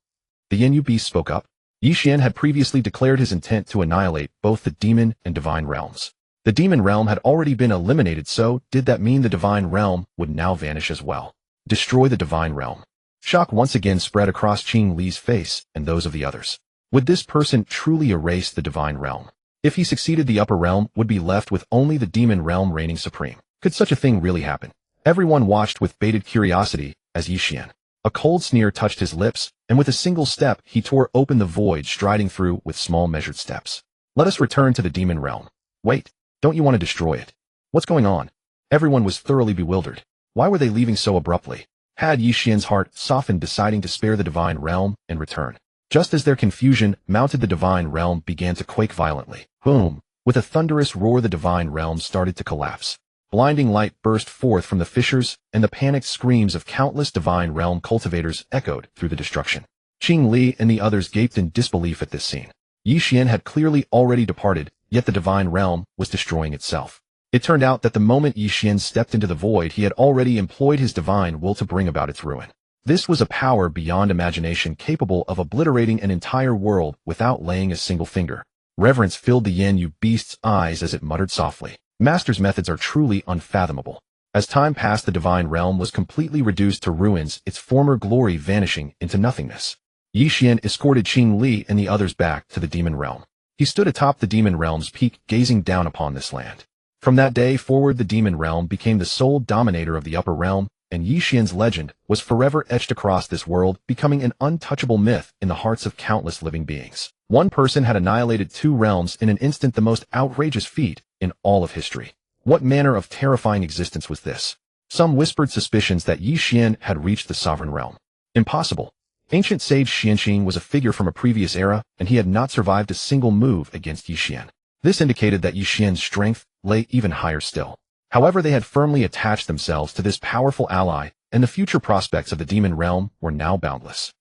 The Yin beast spoke up. Ye Xuan had previously declared his intent to annihilate both the demon and divine realms. The demon realm had already been eliminated, so did that mean the divine realm would now vanish as well? Destroy the divine realm. Shock once again spread across Qing Li's face and those of the others. Would this person truly erase the divine realm? If he succeeded, the upper realm would be left with only the demon realm reigning supreme. Could such a thing really happen? Everyone watched with bated curiosity as Ye Xuan. A cold sneer touched his lips, and with a single step he tore open the void, striding through with small measured steps. Let us return to the demon realm. Wait. Don't you want to destroy it? What's going on? Everyone was thoroughly bewildered. Why were they leaving so abruptly? Had Ye Xuan's heart softened, deciding to spare the divine realm and return? Just as their confusion mounted, the divine realm began to quake violently. Boom! With a thunderous roar, the divine realm started to collapse. Blinding light burst forth from the fissures, and the panicked screams of countless divine realm cultivators echoed through the destruction. Qing Li and the others gaped in disbelief at this scene. Ye Xuan had clearly already departed, yet the divine realm was destroying itself. It turned out that the moment Ye Xuan stepped into the void, he had already employed his divine will to bring about its ruin. This was a power beyond imagination, capable of obliterating an entire world without laying a single finger. Reverence filled the Yin beast's eyes as it muttered softly, Master's methods are truly unfathomable. As time passed, the divine realm was completely reduced to ruins, its former glory vanishing into nothingness. Ye Xuan escorted Qing Li and the others back to the demon realm. He stood atop the demon realm's peak, gazing down upon this land. From that day forward, the demon realm became the sole dominator of the upper realm, and Ye Xuan's legend was forever etched across this world, becoming an untouchable myth in the hearts of countless living beings. One person had annihilated 2 realms in an instant, the most outrageous feat in all of history. What manner of terrifying existence was this? Some whispered suspicions that Ye Xuan had reached the sovereign realm. Impossible. Ancient sage Xianqing was a figure from a previous era, and he had not survived a single move against Ye Xuan. This indicated that Ye Xuan's strength lay even higher still. However, they had firmly attached themselves to this powerful ally, and the future prospects of the demon realm were now boundless.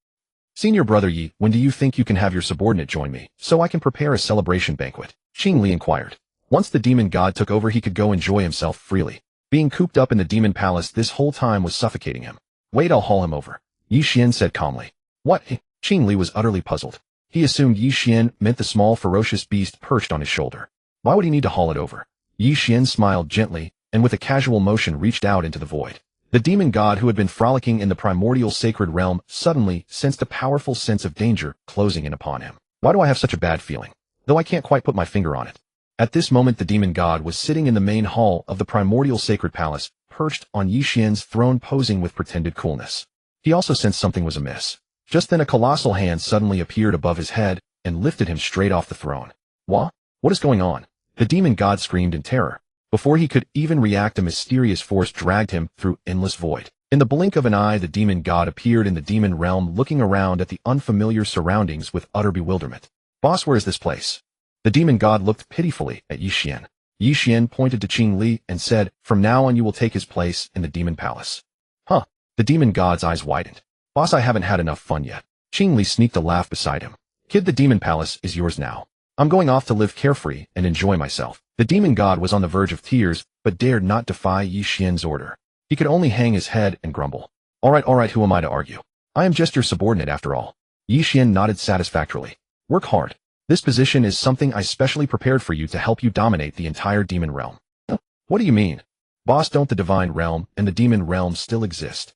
Senior brother Ye, when do you think you can have your subordinate join me, so I can prepare a celebration banquet? Xiong inquired. Once the demon god took over, he could go enjoy himself freely. Being cooped up in the demon palace this whole time was suffocating him. Wait, I'll haul him over, Ye Xuan said calmly. What? Xiong was utterly puzzled. He assumed Ye Xuan meant the small ferocious beast perched on his shoulder. Why would he need to haul it over? Ye Xuan smiled gently, and with a casual motion reached out into the void. The demon god, who had been frolicking in the primordial sacred realm, suddenly sensed a powerful sense of danger closing in upon him. Why do I have such a bad feeling? Though I can't quite put my finger on it. At this moment the demon god was sitting in the main hall of the primordial sacred palace, perched on Ye Xuan's throne, posing with pretended coolness. He also sensed something was amiss. Just then a colossal hand suddenly appeared above his head and lifted him straight off the throne. What? What is going on? The demon god screamed in terror. Before he could even react, a mysterious force dragged him through endless void. In the blink of an eye, the demon god appeared in the demon realm, looking around at the unfamiliar surroundings with utter bewilderment. Boss, where is this place? The demon god looked pitifully at Ye Xuan. Ye Xuan pointed to Xiong and said, from now on you will take his place in the demon palace. Huh? The demon god's eyes widened. Boss, I haven't had enough fun yet. Xiong sneaked a laugh beside him. Kid, the demon palace is yours now. I'm going off to live carefree and enjoy myself. The demon god was on the verge of tears, but dared not defy Ye Xuan's order. He could only hang his head and grumble. All right, who am I to argue? I am just your subordinate after all. Ye Xuan nodded satisfactorily. Work hard. This position is something I specially prepared for you to help you dominate the entire demon realm. What do you mean? Boss, don't the divine realm and the demon realm still exist?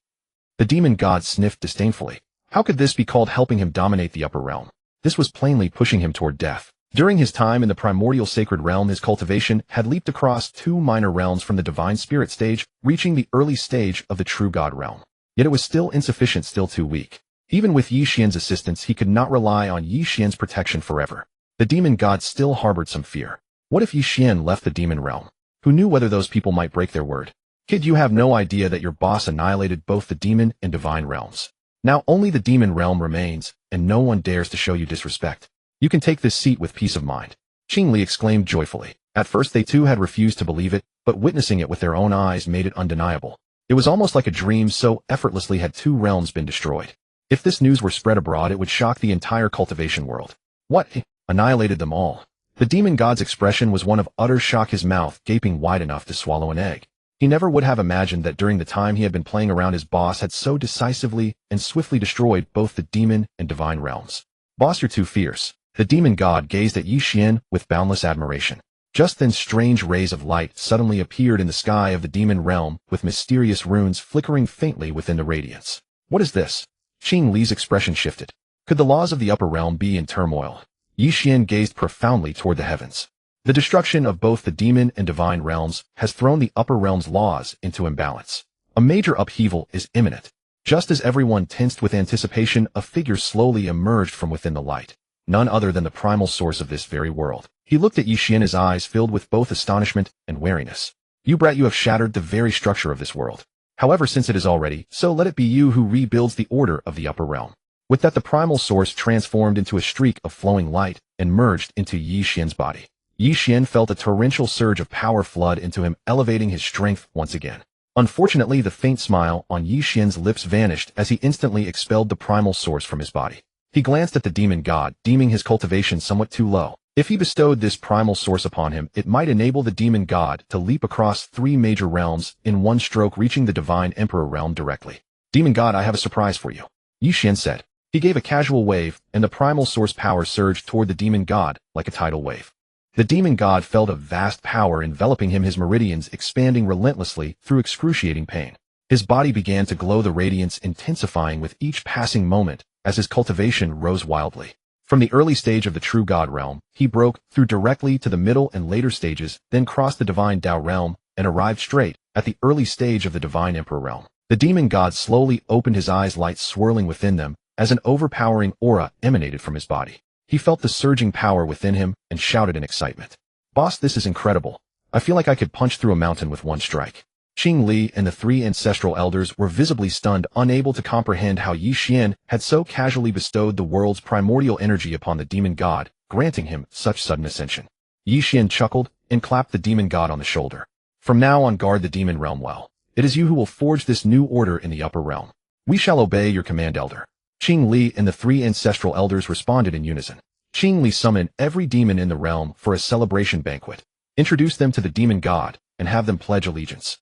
The demon god sniffed disdainfully. How could this be called helping him dominate the upper realm? This was plainly pushing him toward death. During his time in the primordial sacred realm, his cultivation had leaped across 2 minor realms from the divine spirit stage, reaching the early stage of the true god realm. Yet it was still insufficient, still too weak. Even with Ye Xuan's assistance, he could not rely on Ye Xuan's protection forever. The demon god still harbored some fear. What if Ye Xuan left the demon realm? Who knew whether those people might break their word? Kid, you have no idea that your boss annihilated both the demon and divine realms. Now only the demon realm remains, and no one dares to show you disrespect. You can take this seat with peace of mind. Xiong exclaimed joyfully. At first they too had refused to believe it, but witnessing it with their own eyes made it undeniable. It was almost like a dream, so effortlessly had 2 realms been destroyed. If this news were spread abroad, it would shock the entire cultivation world. What? Annihilated them all? The demon god's expression was one of utter shock, his mouth gaping wide enough to swallow an egg. He never would have imagined that during the time he had been playing around, his boss had so decisively and swiftly destroyed both the demon and divine realms. Boss, you're too fierce. The demon god gazed at Ye Xuan with boundless admiration. Just then strange rays of light suddenly appeared in the sky of the demon realm, with mysterious runes flickering faintly within the radiance. What is this? Xiong's expression shifted. Could the laws of the upper realm be in turmoil? Ye Xuan gazed profoundly toward the heavens. The destruction of both the demon and divine realms has thrown the upper realm's laws into imbalance. A major upheaval is imminent. Just as everyone tensed with anticipation, a figure slowly emerged from within the light. None other than the primal source of this very world. He looked at Ye Xuan, his eyes filled with both astonishment and wariness. You brat, you have shattered the very structure of this world. However, since it is already so, let it be you who rebuilds the order of the upper realm. With that, the primal source transformed into a streak of flowing light and merged into Ye Xuan's body. Ye Xuan felt a torrential surge of power flood into him, elevating his strength once again. Unfortunately, the faint smile on Ye Xuan's lips vanished as he instantly expelled the primal source from his body. He glanced at the demon god, deeming his cultivation somewhat too low. If he bestowed this primal source upon him, it might enable the demon god to leap across 3 major realms in one stroke, reaching the divine emperor realm directly. Demon god, I have a surprise for you, Ye Xuan said. He gave a casual wave, and the primal source power surged toward the demon god like a tidal wave. The demon god felt a vast power enveloping him, his meridians expanding relentlessly through excruciating pain. His body began to glow, the radiance intensifying with each passing moment as his cultivation rose wildly. From the early stage of the true god realm, he broke through directly to the middle and later stages, then crossed the divine Tao realm and arrived straight at the early stage of the divine emperor realm. The demon god slowly opened his eyes, light swirling within them as an overpowering aura emanated from his body. He felt the surging power within him and shouted in excitement. Boss, this is incredible. I feel like I could punch through a mountain with one strike. Xiong and the 3 ancestral elders were visibly stunned, unable to comprehend how Ye Xuan had so casually bestowed the world's primordial energy upon the demon god, granting him such sudden ascension. Ye Xuan chuckled and clapped the demon god on the shoulder. From now on, guard the demon realm well. It is you who will forge this new order in the upper realm. We shall obey your command, Elder. Qing Li and the three ancestral elders responded in unison. Qing Li summoned every demon in the realm for a celebration banquet. Introduce them to the demon god and have them pledge allegiance.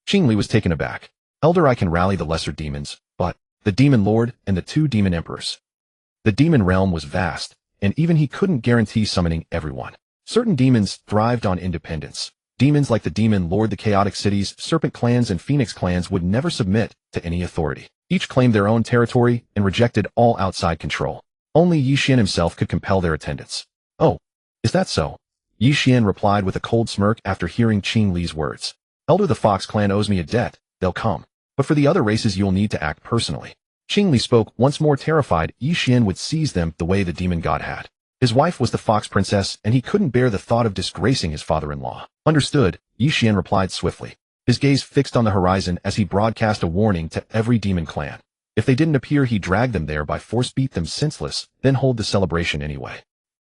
Qing Li was taken aback. Elder, I can rally the lesser demons, but the demon lord and the two demon emperors. The demon realm was vast, and even he couldn't guarantee summoning everyone. Certain demons thrived on independence. Demons like the demon lord, the chaotic cities, serpent clans, and phoenix clans would never submit to any authority. Each claimed their own territory and rejected all outside control. Only Ye Xuan himself could compel their attendance. Oh, is that so? Ye Xuan replied with a cold smirk after hearing Qing Li's words. Elder, the Fox clan owes me a debt. They'll come. But for the other races, you'll need to act personally. Qing Li spoke, once more terrified Ye Xuan would seize them the way the demon god had. His wife was the Fox princess, and he couldn't bear the thought of disgracing his father-in-law. Understood, Ye Xuan replied swiftly. His gaze fixed on the horizon as he broadcast a warning to every demon clan. If they didn't appear, he'd drag them there by force, beat them senseless, then hold the celebration anyway.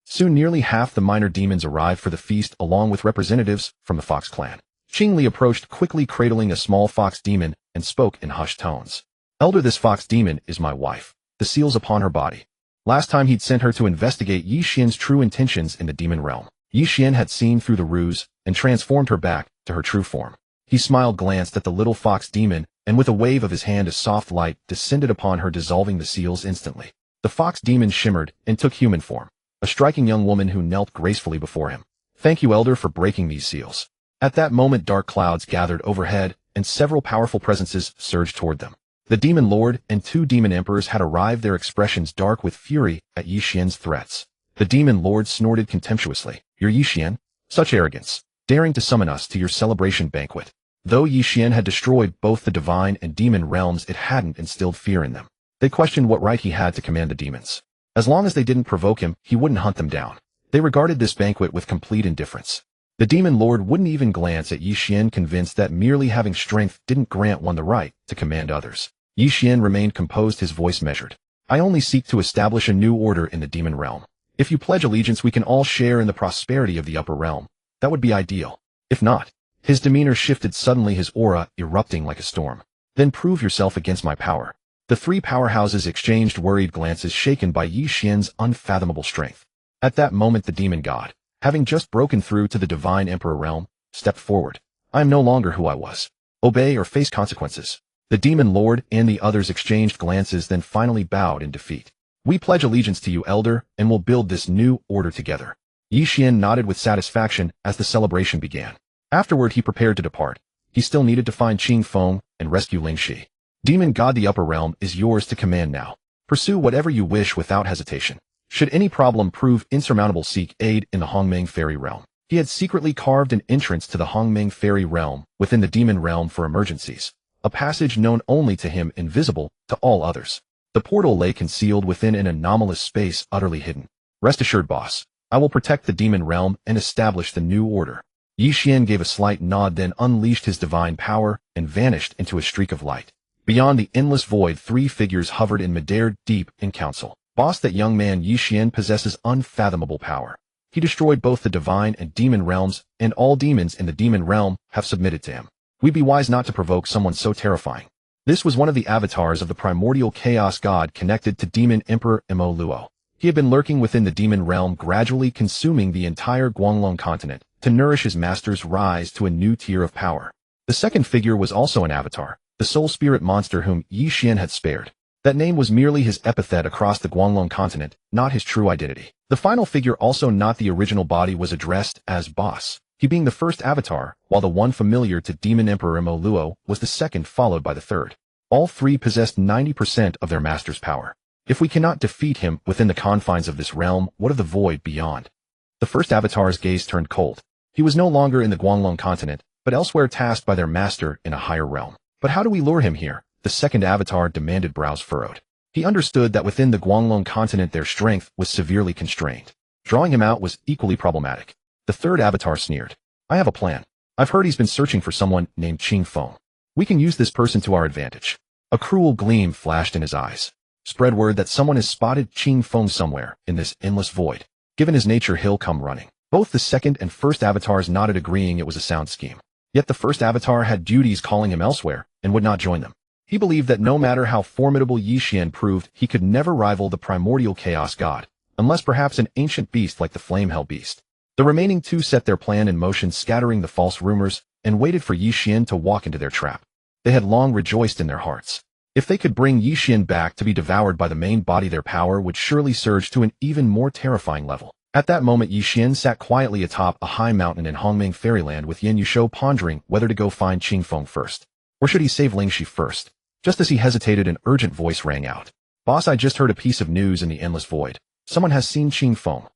Soon nearly half the minor demons arrived for the feast along with representatives from the Fox clan. Qing Li approached, quickly cradling a small fox demon, and spoke in hushed tones. Elder, this fox demon is my wife. The seals upon her body. Last time he'd sent her to investigate Ye Xuan's true intentions in the demon realm. Ye Xuan had seen through the ruse and transformed her back to her true form. He smiled, glanced at the little fox demon, and with a wave of his hand a soft light descended upon her, dissolving the seals instantly. The fox demon shimmered and took human form, a striking young woman who knelt gracefully before him. Thank you, Elder, for breaking these seals. At that moment, dark clouds gathered overhead, and several powerful presences surged toward them. The demon lord and two demon emperors had arrived, their expressions dark with fury at Ye Xuan's threats. The demon lord snorted contemptuously. You're Ye Xuan? Such arrogance, daring to summon us to your celebration banquet. Though Ye Xuan had destroyed both the divine and demon realms, it hadn't instilled fear in them. They questioned what right he had to command the demons. As long as they didn't provoke him, he wouldn't hunt them down. They regarded this banquet with complete indifference. The demon lord wouldn't even glance at Ye Xuan, convinced that merely having strength didn't grant one the right to command others. Ye Xuan remained composed, his voice measured. I only seek to establish a new order in the demon realm. If you pledge allegiance, we can all share in the prosperity of the upper realm. That would be ideal. If not, his demeanor shifted suddenly, his aura erupting like a storm. Then prove yourself against my power. The three powerhouses exchanged worried glances, shaken by Ye Xuan's unfathomable strength. At that moment, the demon god, having just broken through to the divine emperor realm, stepped forward. I am no longer who I was. Obey or face consequences. The demon lord and the others exchanged glances, then finally bowed in defeat. We pledge allegiance to you, Elder, and will build this new order together. Ye Xuan nodded with satisfaction as the celebration began. Afterward, he prepared to depart. He still needed to find Qing Feng and rescue Ling Shi. Demon god, the upper realm is yours to command now. Pursue whatever you wish without hesitation. Should any problem prove insurmountable, seek aid in the Hongmeng fairy realm. He had secretly carved an entrance to the Hongmeng fairy realm within the demon realm for emergencies, a passage known only to him, invisible to all others. The portal lay concealed within an anomalous space, utterly hidden. Rest assured, boss, I will protect the demon realm and establish the new order. Ye Xuan gave a slight nod, then unleashed his divine power and vanished into a streak of light. Beyond the endless void, three figures hovered in midair, deep in council. Boss, that young man Ye Xuan possesses unfathomable power. He destroyed both the divine and demon realms, and all demons in the demon realm have submitted to him. We'd be wise not to provoke someone so terrifying. This was one of the avatars of the primordial chaos god connected to demon emperor Mo Luo. He had been lurking within the demon realm, gradually consuming the entire Guanglong continent to nourish his master's rise to a new tier of power. The second figure was also an avatar, the soul spirit monster whom Ye Xuan had spared. That name was merely his epithet across the Guanglong continent, not his true identity. The final figure, also not the original body, was addressed as boss, he being the first avatar, while the one familiar to Demon Emperor Mo Luo was the second, followed by the third. All three possessed 90% of their master's power. If we cannot defeat him within the confines of this realm, what of the void beyond? The first avatar's gaze turned cold. He was no longer in the Guanglong continent, but elsewhere, tasked by their master in a higher realm. But how do we lure him here? The second avatar demanded, brows furrowed. He understood that within the Guanglong continent their strength was severely constrained. Drawing him out was equally problematic. The third avatar sneered. I have a plan. I've heard he's been searching for someone named Qing Feng. We can use this person to our advantage. A cruel gleam flashed in his eyes. Spread word that someone has spotted Qing Feng somewhere in this endless void. Given his nature, he'll come running. Both the second and first avatars nodded, agreeing it was a sound scheme. Yet the first avatar had duties calling him elsewhere and would not join them. He believed that no matter how formidable Ye Xuan proved, he could never rival the primordial chaos god, unless perhaps an ancient beast like the Flame Hell Beast. The remaining two set their plan in motion, scattering the false rumors, and waited for Ye Xuan to walk into their trap. They had long rejoiced in their hearts. If they could bring Ye Xuan back to be devoured by the main body, their power would surely surge to an even more terrifying level. At that moment, Ye Xuan sat quietly atop a high mountain in Hongming Fairyland, with Yin Yusho pondering whether to go find Qingfeng first, or should he save Lingxi first. Just as he hesitated, an urgent voice rang out. "Boss, I just heard a piece of news in the endless void. Someone has seen Qingfeng."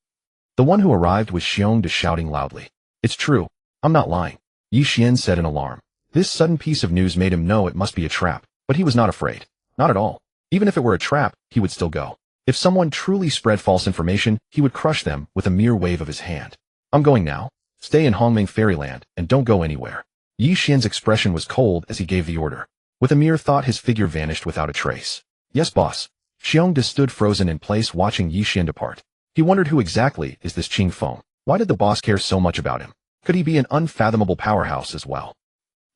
The one who arrived was Xiong, shouting loudly. "It's true. I'm not lying," Ye Xuan said in alarm. This sudden piece of news made him know it must be a trap, but he was not afraid. Not at all. Even if it were a trap, he would still go. If someone truly spread false information, he would crush them with a mere wave of his hand. "I'm going now. Stay in Hongming Fairyland, and don't go anywhere." Ye Xuan's expression was cold as he gave the order. With a mere thought, his figure vanished without a trace. "Yes, boss." Xiong stood frozen in place, watching Ye Xuan depart. He wondered, who exactly is this Qingfeng? Why did the boss care so much about him? Could he be an unfathomable powerhouse as well?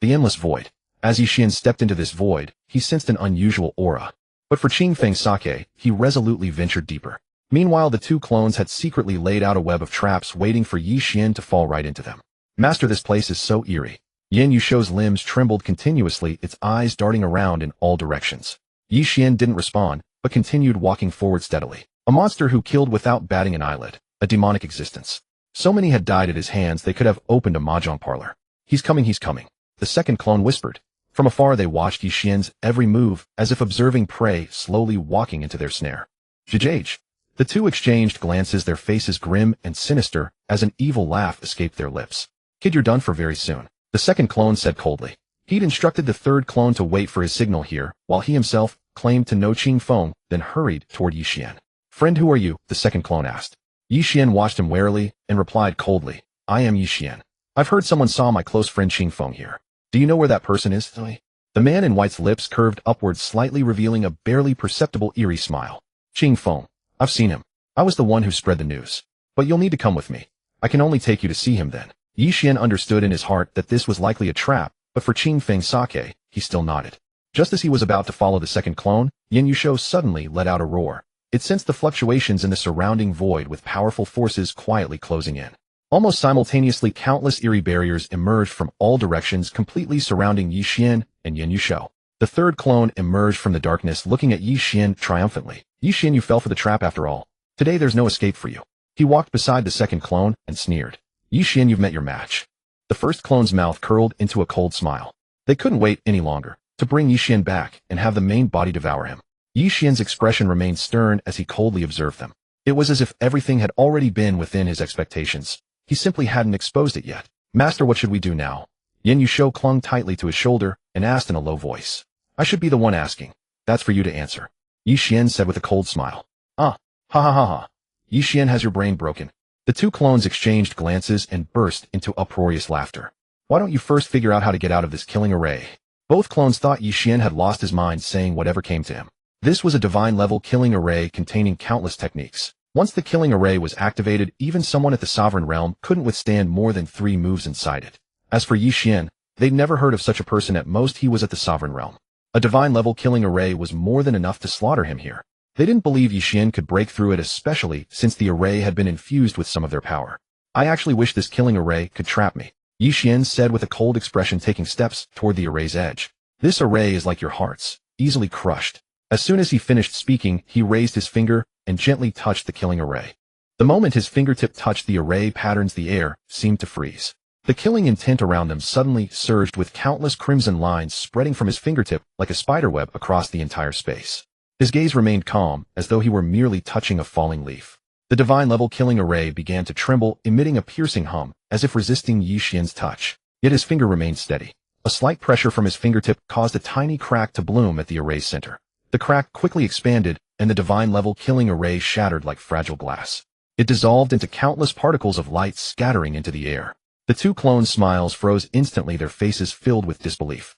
The endless void. As Ye Xuan stepped into this void, he sensed an unusual aura. But for Qingfeng's sake, he resolutely ventured deeper. Meanwhile, the two clones had secretly laid out a web of traps, waiting for Ye Xuan to fall right into them. "Master, this place is so eerie." Yin Yusho's limbs trembled continuously, its eyes darting around in all directions. Ye Xuan didn't respond, but continued walking forward steadily. A monster who killed without batting an eyelid. A demonic existence. So many had died at his hands they could have opened a mahjong parlor. "He's coming, he's coming," the second clone whispered. From afar they watched Ye Xuan's every move, as if observing prey slowly walking into their snare. "Jajage." The two exchanged glances, their faces grim and sinister, as an evil laugh escaped their lips. "Kid, you're done for very soon," the second clone said coldly. He'd instructed the third clone to wait for his signal here, while he himself claimed to know Qingfeng, then hurried toward Ye Xuan. "Friend, who are you?" the second clone asked. Ye Xuan watched him warily and replied coldly, "I am Ye Xuan. I've heard someone saw my close friend Qingfeng here. Do you know where that person is?" The man in white's lips curved upward slightly, revealing a barely perceptible eerie smile. "Qingfeng. I've seen him. I was the one who spread the news. But you'll need to come with me. I can only take you to see him then." Ye Xuan understood in his heart that this was likely a trap, but for Qingfeng's sake, he still nodded. Just as he was about to follow the second clone, Yin Yusho suddenly let out a roar. It sensed the fluctuations in the surrounding void, with powerful forces quietly closing in. Almost simultaneously, countless eerie barriers emerged from all directions, completely surrounding Ye Xuan and Yin Yusho. The third clone emerged from the darkness, looking at Ye Xuan triumphantly. "Ye Xuan, you fell for the trap after all. Today there's no escape for you." He walked beside the second clone and sneered. "Ye Xuan, you've met your match." The first clone's mouth curled into a cold smile. They couldn't wait any longer to bring Ye Xuan back and have the main body devour him. Ye Xuan's expression remained stern as he coldly observed them. It was as if everything had already been within his expectations. He simply hadn't exposed it yet. "Master, what should we do now?" Yin Yusho clung tightly to his shoulder and asked in a low voice. "I should be the one asking. That's for you to answer," Ye Xuan said with a cold smile. "Ah, ha ha ha ha. Ye Xuan, has your brain broken?" The two clones exchanged glances and burst into uproarious laughter. "Why don't you first figure out how to get out of this killing array?" Both clones thought Ye Xuan had lost his mind, saying whatever came to him. This was a divine-level killing array containing countless techniques. Once the killing array was activated, even someone at the Sovereign Realm couldn't withstand more than 3 moves inside it. As for Ye Xuan, they'd never heard of such a person. At most, he was at the Sovereign Realm. A divine-level killing array was more than enough to slaughter him here. They didn't believe Ye Xuan could break through it, especially since the array had been infused with some of their power. "I actually wish this killing array could trap me," Ye Xuan said with a cold expression, taking steps toward the array's edge. "This array is like your hearts, easily crushed." As soon as he finished speaking, he raised his finger and gently touched the killing array. The moment his fingertip touched the array patterns, the air seemed to freeze. The killing intent around them suddenly surged, with countless crimson lines spreading from his fingertip like a spiderweb across the entire space. His gaze remained calm, as though he were merely touching a falling leaf. The divine-level killing array began to tremble, emitting a piercing hum, as if resisting Ye Xuan's touch. Yet his finger remained steady. A slight pressure from his fingertip caused a tiny crack to bloom at the array's center. The crack quickly expanded, and the divine-level killing array shattered like fragile glass. It dissolved into countless particles of light, scattering into the air. The two clones' smiles froze instantly, their faces filled with disbelief.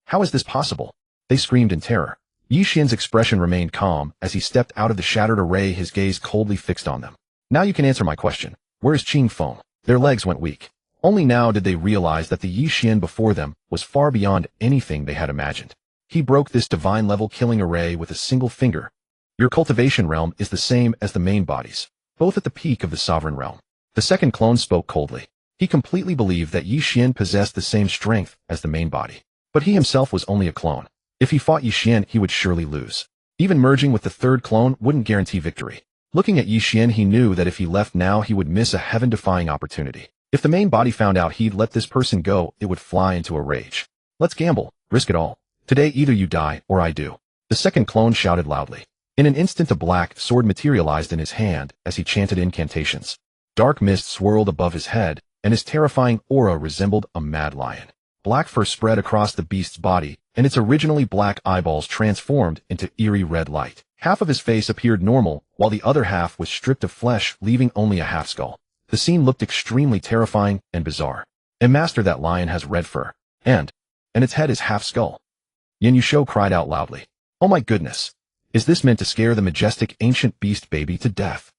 How is this possible?" they screamed in terror. Ye Xuan's expression remained calm as he stepped out of the shattered array, his gaze coldly fixed on them. "Now you can answer my question. Where is Qingfeng?" Their legs went weak. Only now did they realize that the Ye Xuan before them was far beyond anything they had imagined. He broke this divine-level killing array with a single finger. Your cultivation realm is the same as the main bodies, both at the peak of the sovereign realm. The second clone spoke coldly. He completely believed that Ye Xuan possessed the same strength as the main body. But he himself was only a clone. If he fought Ye Xuan, he would surely lose. Even merging with the third clone wouldn't guarantee victory. Looking at Ye Xuan, he knew that if he left now, he would miss a heaven-defying opportunity. If the main body found out he'd let this person go, it would fly into a rage. Let's gamble, risk it all. Today either you die or I do. The second clone shouted loudly. In an instant a black sword materialized in his hand as he chanted incantations. Dark mist swirled above his head, and his terrifying aura resembled a mad lion. Black fur spread across the beast's body, and its originally black eyeballs transformed into eerie red light. Half of his face appeared normal, while the other half was stripped of flesh, leaving only a half skull. The scene looked extremely terrifying and bizarre. And master, that lion has red fur. And its head is half skull. Ye Xuan cried out loudly. Oh my goodness. Is this meant to scare the majestic ancient beast baby to death?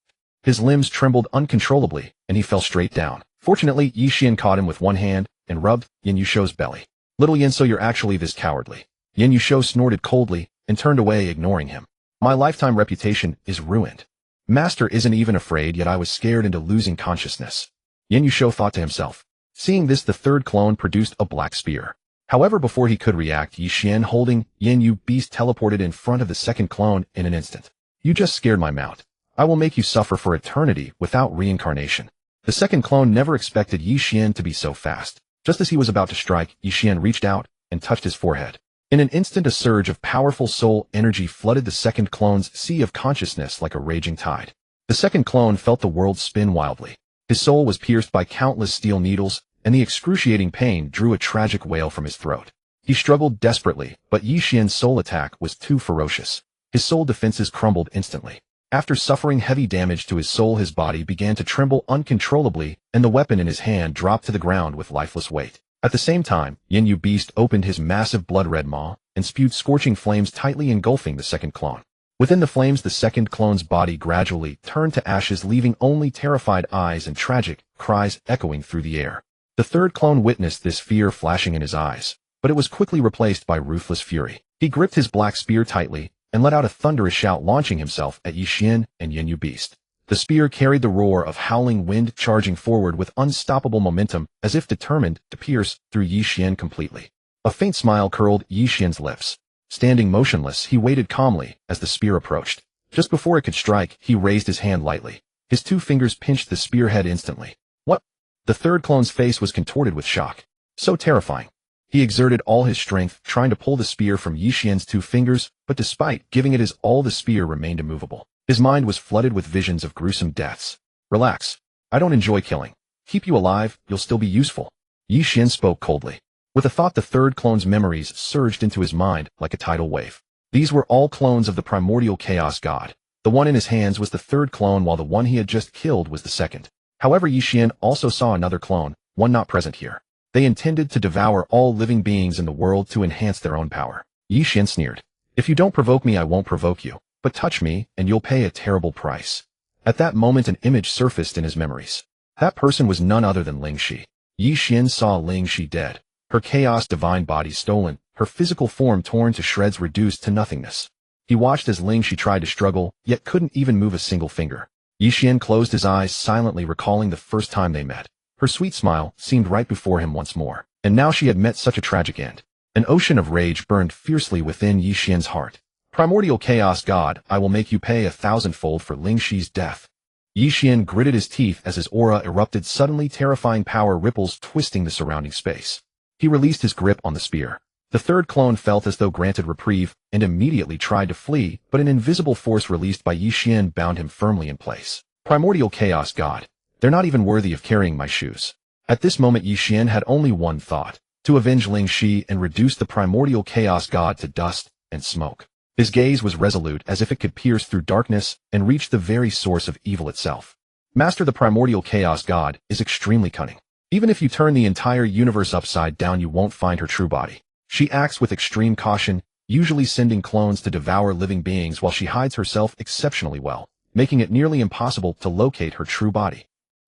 His limbs trembled uncontrollably, and he fell straight down. Fortunately, Ye Xuan caught him with one hand and rubbed Ye Xuan's belly. Little Yin, so you're actually this cowardly. Ye Xuan snorted coldly and turned away, ignoring him. My lifetime reputation is ruined. Master isn't even afraid, yet I was scared into losing consciousness. Ye Xuan thought to himself. Seeing this, the third clone produced a black spear. However, before he could react, Ye Xuan holding Ye Xuan beast teleported in front of the second clone in an instant. You just scared my mount. I will make you suffer for eternity without reincarnation. The second clone never expected Ye Xuan to be so fast. Just as he was about to strike, Ye Xuan reached out and touched his forehead. In an instant, a surge of powerful soul energy flooded the second clone's sea of consciousness like a raging tide. The second clone felt the world spin wildly. His soul was pierced by countless steel needles, and the excruciating pain drew a tragic wail from his throat. He struggled desperately, but Ye Xuan's soul attack was too ferocious. His soul defenses crumbled instantly. After suffering heavy damage to his soul, his body began to tremble uncontrollably, and the weapon in his hand dropped to the ground with lifeless weight. At the same time, Ye Xuan beast opened his massive blood-red maw and spewed scorching flames, tightly engulfing the second clone. Within the flames, the second clone's body gradually turned to ashes, leaving only terrified eyes and tragic cries echoing through the air. The third clone witnessed this, fear flashing in his eyes, but it was quickly replaced by ruthless fury. He gripped his black spear tightly and let out a thunderous shout, launching himself at Ye Xuan and Ye Xuan beast. The spear carried the roar of howling wind, charging forward with unstoppable momentum, as if determined to pierce through Ye Xuan completely. A faint smile curled Ye Xuan's lips. Standing motionless, he waited calmly as the spear approached. Just before it could strike, he raised his hand lightly. His two fingers pinched the spearhead instantly. What? The third clone's face was contorted with shock. So terrifying. He exerted all his strength, trying to pull the spear from Ye Xuan's two fingers, but despite giving it his all, the spear remained immovable. His mind was flooded with visions of gruesome deaths. Relax. I don't enjoy killing. Keep you alive, you'll still be useful. Ye Xuan spoke coldly. With a thought, the third clone's memories surged into his mind like a tidal wave. These were all clones of the primordial chaos god. The one in his hands was the third clone, while the one he had just killed was the second. However, Ye Xuan also saw another clone, one not present here. They intended to devour all living beings in the world to enhance their own power. Ye Xuan sneered. If you don't provoke me, I won't provoke you. But touch me, and you'll pay a terrible price. At that moment, an image surfaced in his memories. That person was none other than Ling Shi. Ye Xuan saw Ling Shi dead. Her chaos divine body stolen, her physical form torn to shreds, reduced to nothingness. He watched as Ling Shi tried to struggle, yet couldn't even move a single finger. Ye Xuan closed his eyes, silently recalling the first time they met. Her sweet smile seemed right before him once more, and now she had met such a tragic end. An ocean of rage burned fiercely within Ye Xuan's heart. Primordial chaos god, I will make you pay 1,000-fold for Ling Shi's death. Ye Xuan gritted his teeth as his aura erupted, suddenly terrifying power ripples twisting the surrounding space. He released his grip on the spear. The third clone felt as though granted reprieve and immediately tried to flee, but an invisible force released by Ye Xuan bound him firmly in place. Primordial chaos god, they're not even worthy of carrying my shoes. At this moment, Ye Xuan had only one thought: to avenge Ling Shi and reduce the primordial chaos god to dust and smoke. His gaze was resolute, as if it could pierce through darkness and reach the very source of evil itself. Master, the primordial chaos god is extremely cunning. Even if you turn the entire universe upside down, you won't find her true body. She acts with extreme caution, usually sending clones to devour living beings, while she hides herself exceptionally well, making it nearly impossible to locate her true body.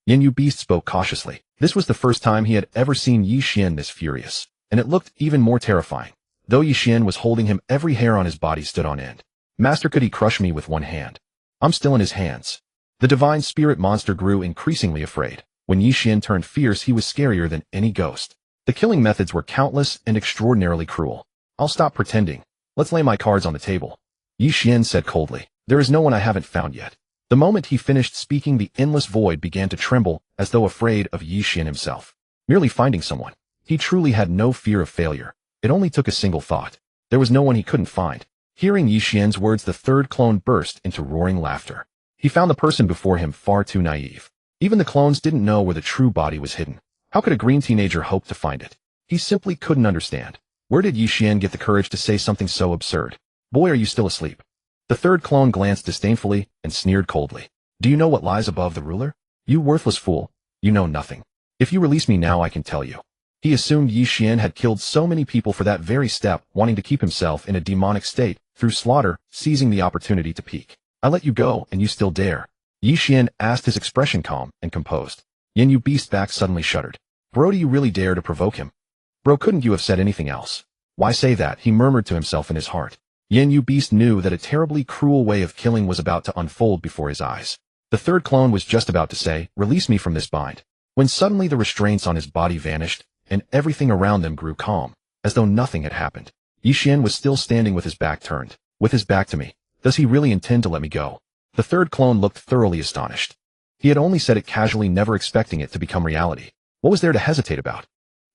Yu Beast spoke cautiously. This was the first time he had ever seen Ye Xuan this furious, and it looked even more terrifying. Though Ye Xuan was holding him, every hair on his body stood on end. Master, could he crush me with one hand? I'm still in his hands. The divine spirit monster grew increasingly afraid. When Ye Xuan turned fierce, he was scarier than any ghost. The killing methods were countless and extraordinarily cruel. I'll stop pretending. Let's lay my cards on the table. Ye Xuan said coldly. There is no one I haven't found yet. The moment he finished speaking, the endless void began to tremble, as though afraid of Ye Xuan himself. Merely finding someone. He truly had no fear of failure. It only took a single thought. There was no one he couldn't find. Hearing Ye Xuan's words, the third clone burst into roaring laughter. He found the person before him far too naive. Even the clones didn't know where the true body was hidden. How could a green teenager hope to find it? He simply couldn't understand. Where did Ye Xuan get the courage to say something so absurd? Boy, are you still asleep? The third clone glanced disdainfully and sneered coldly. Do you know what lies above the ruler? You worthless fool. You know nothing. If you release me now, I can tell you. He assumed Ye Xuan had killed so many people for that very step, wanting to keep himself in a demonic state, through slaughter, seizing the opportunity to peak. I let you go, and you still dare. Ye Xuan asked, his expression calm and composed. Yu Beast back suddenly shuddered. Bro, do you really dare to provoke him? Bro, couldn't you have said anything else? Why say that? He murmured to himself in his heart. Yu Beast knew that a terribly cruel way of killing was about to unfold before his eyes. The third clone was just about to say, release me from this bind, when suddenly the restraints on his body vanished, and everything around them grew calm, as though nothing had happened. Ye Xuan was still standing with his back turned. With his back to me. Does he really intend to let me go? The third clone looked thoroughly astonished. He had only said it casually, never expecting it to become reality. What was there to hesitate about?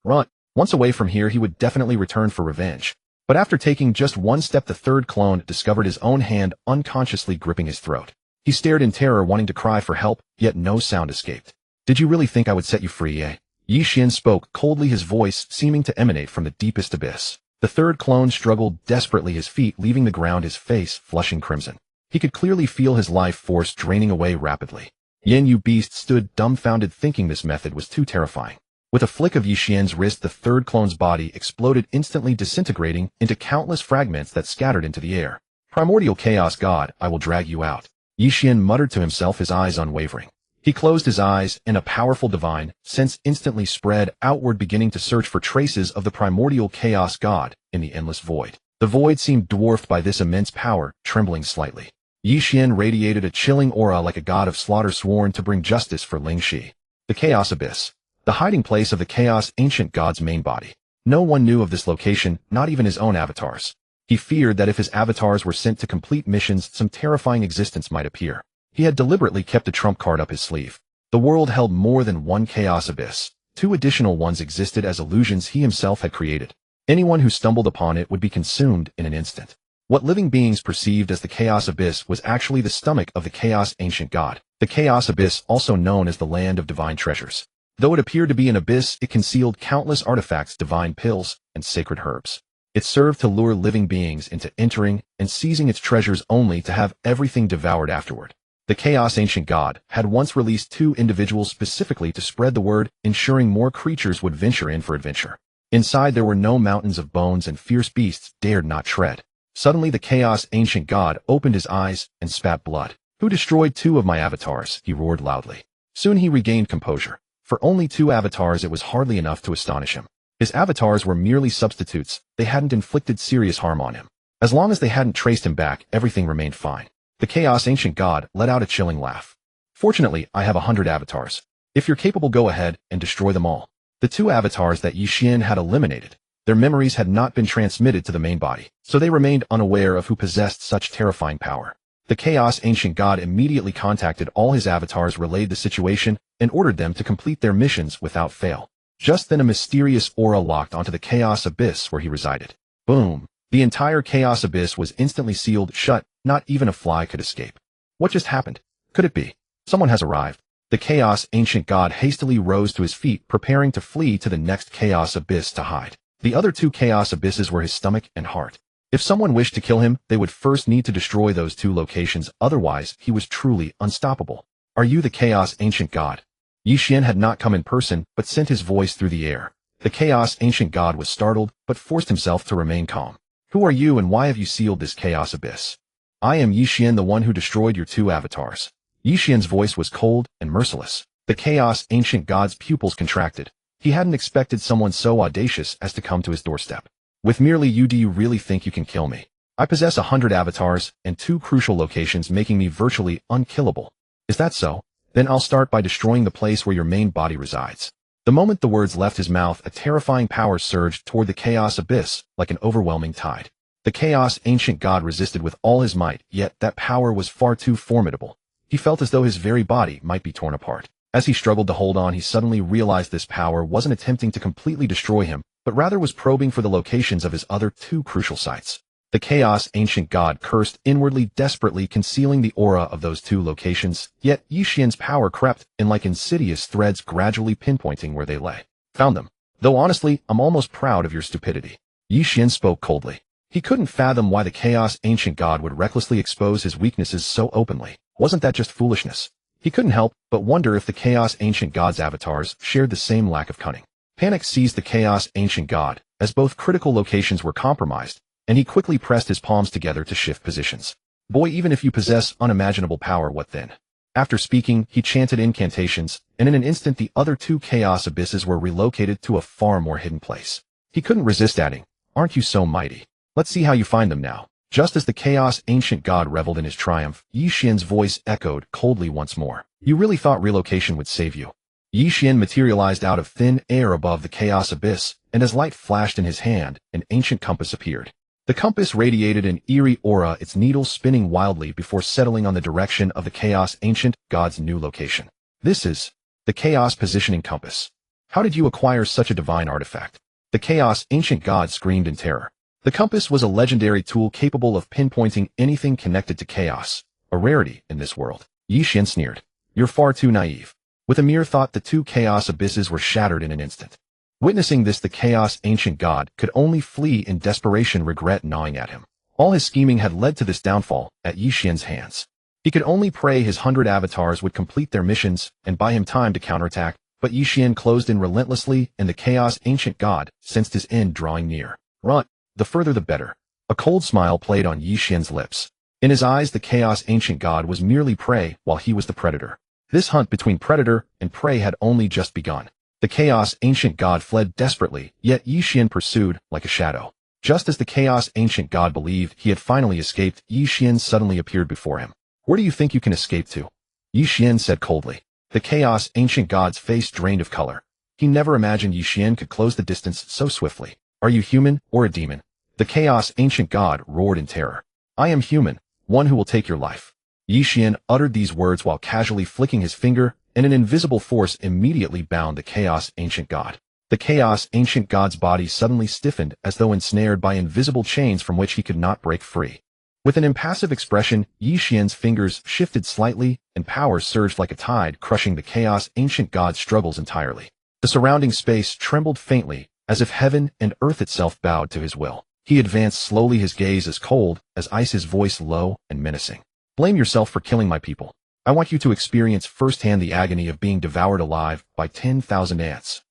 Run. Once away from here, he would definitely return for revenge. But after taking just one step, the third clone discovered his own hand unconsciously gripping his throat. He stared in terror, wanting to cry for help, yet no sound escaped. Did you really think I would set you free, eh? Ye Xuan spoke coldly, his voice seeming to emanate from the deepest abyss. The third clone struggled desperately, his feet leaving the ground, his face flushing crimson. He could clearly feel his life force draining away rapidly. Yu Beast stood dumbfounded, thinking this method was too terrifying. With a flick of Ye Xuan's wrist, the third clone's body exploded, instantly disintegrating into countless fragments that scattered into the air. Primordial chaos god, I will drag you out. Ye Xuan muttered to himself, his eyes unwavering. He closed his eyes, and a powerful divine sense instantly spread outward, beginning to search for traces of the primordial chaos god in the endless void. The void seemed dwarfed by this immense power, trembling slightly. Ye Xuan radiated a chilling aura like a god of slaughter sworn to bring justice for Ling Shi. The Chaos Abyss. The hiding place of the Chaos Ancient God's main body. No one knew of this location, not even his own avatars. He feared that if his avatars were sent to complete missions, some terrifying existence might appear. He had deliberately kept a trump card up his sleeve. The world held more than one Chaos Abyss. 2 additional ones existed as illusions he himself had created. Anyone who stumbled upon it would be consumed in an instant. What living beings perceived as the Chaos Abyss was actually the stomach of the Chaos Ancient God. The Chaos Abyss, also known as the Land of Divine Treasures. Though it appeared to be an abyss, it concealed countless artifacts, divine pills, and sacred herbs. It served to lure living beings into entering and seizing its treasures, only to have everything devoured afterward. The Chaos Ancient God had once released 2 individuals specifically to spread the word, ensuring more creatures would venture in for adventure. Inside there were no mountains of bones, and fierce beasts dared not tread. Suddenly the Chaos Ancient God opened his eyes and spat blood. Who destroyed 2 of my avatars? He roared loudly. Soon he regained composure. For only 2 avatars, it was hardly enough to astonish him. His avatars were merely substitutes. They hadn't inflicted serious harm on him. As long as they hadn't traced him back, everything remained fine. The Chaos Ancient God let out a chilling laugh. Fortunately, I have 100 avatars. If you're capable, go ahead and destroy them all. The 2 avatars that Ye Xuan had eliminated, their memories had not been transmitted to the main body, so they remained unaware of who possessed such terrifying power. The Chaos Ancient God immediately contacted all his avatars, relayed the situation, and ordered them to complete their missions without fail. Just then a mysterious aura locked onto the Chaos Abyss where he resided. Boom! The entire Chaos Abyss was instantly sealed shut, not even a fly could escape. What just happened? Could it be? Someone has arrived. The Chaos Ancient God hastily rose to his feet, preparing to flee to the next Chaos Abyss to hide. The other 2 Chaos Abysses were his stomach and heart. If someone wished to kill him, they would first need to destroy those 2 locations, otherwise he was truly unstoppable. Are you the Chaos Ancient God? Ye Xuan had not come in person, but sent his voice through the air. The Chaos Ancient God was startled, but forced himself to remain calm. Who are you, and why have you sealed this Chaos Abyss? I am Ye Xuan, the one who destroyed your 2 avatars. Ye Xuan's voice was cold and merciless. The Chaos Ancient God's pupils contracted. He hadn't expected someone so audacious as to come to his doorstep. With merely you, do you really think you can kill me? I possess 100 avatars and 2 crucial locations, making me virtually unkillable. Is that so? Then I'll start by destroying the place where your main body resides. The moment the words left his mouth, a terrifying power surged toward the chaos abyss like an overwhelming tide. The Chaos Ancient God resisted with all his might, yet that power was far too formidable. He felt as though his very body might be torn apart. As he struggled to hold on, he suddenly realized this power wasn't attempting to completely destroy him, but rather was probing for the locations of his other 2 crucial sites. The Chaos Ancient God cursed inwardly, desperately concealing the aura of those 2 locations, yet Ye Xuan's power crept in like insidious threads, gradually pinpointing where they lay. Found them. Though honestly, I'm almost proud of your stupidity. Ye Xuan spoke coldly. He couldn't fathom why the Chaos Ancient God would recklessly expose his weaknesses so openly. Wasn't that just foolishness? He couldn't help but wonder if the Chaos Ancient God's avatars shared the same lack of cunning. Panic seized the Chaos Ancient God, as both critical locations were compromised, and he quickly pressed his palms together to shift positions. Boy, even if you possess unimaginable power, what then? After speaking, he chanted incantations, and in an instant the other 2 chaos abysses were relocated to a far more hidden place. He couldn't resist adding, "Aren't you so mighty? Let's see how you find them now." Just as the Chaos Ancient God reveled in his triumph, Ye Xuan's voice echoed coldly once more. "You really thought relocation would save you?" Ye Xuan materialized out of thin air above the chaos abyss, and as light flashed in his hand, an ancient compass appeared. The compass radiated an eerie aura, its needle spinning wildly before settling on the direction of the Chaos Ancient God's new location. "This is the Chaos Positioning Compass. How did you acquire such a divine artifact?" The Chaos Ancient God screamed in terror. The compass was a legendary tool capable of pinpointing anything connected to chaos, a rarity in this world. Ye Xuan sneered. "You're far too naive." With a mere thought, the 2 chaos abysses were shattered in an instant. Witnessing this, the Chaos Ancient God could only flee in desperation, regret gnawing at him. All his scheming had led to this downfall at Ye Xuan's hands. He could only pray his 100 avatars would complete their missions and buy him time to counterattack, but Ye Xuan closed in relentlessly, and the Chaos Ancient God sensed his end drawing near. "Run. The further the better." A cold smile played on Ye Xuan's lips. In his eyes, the Chaos Ancient God was merely prey, while he was the predator. This hunt between predator and prey had only just begun. The Chaos Ancient God fled desperately, yet Ye Xuan pursued like a shadow. Just as the Chaos Ancient God believed he had finally escaped, Ye Xuan suddenly appeared before him. "Where do you think you can escape to?" Ye Xuan said coldly. The Chaos Ancient God's face drained of color. He never imagined Ye Xuan could close the distance so swiftly. "Are you human or a demon?" The Chaos Ancient God roared in terror. "I am human, one who will take your life." Ye Xuan uttered these words while casually flicking his finger, and an invisible force immediately bound the Chaos Ancient God. The Chaos Ancient God's body suddenly stiffened as though ensnared by invisible chains from which he could not break free. With an impassive expression, Ye Xuan's fingers shifted slightly, and power surged like a tide, crushing the Chaos Ancient God's struggles entirely. The surrounding space trembled faintly, as if heaven and earth itself bowed to his will. He advanced slowly, his gaze as cold as ice, his voice low and menacing. "Blame yourself for killing my people. I want you to experience firsthand the agony of being devoured alive by 10,000 ants.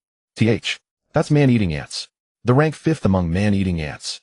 That's man-eating ants. The rank 5th among man-eating ants."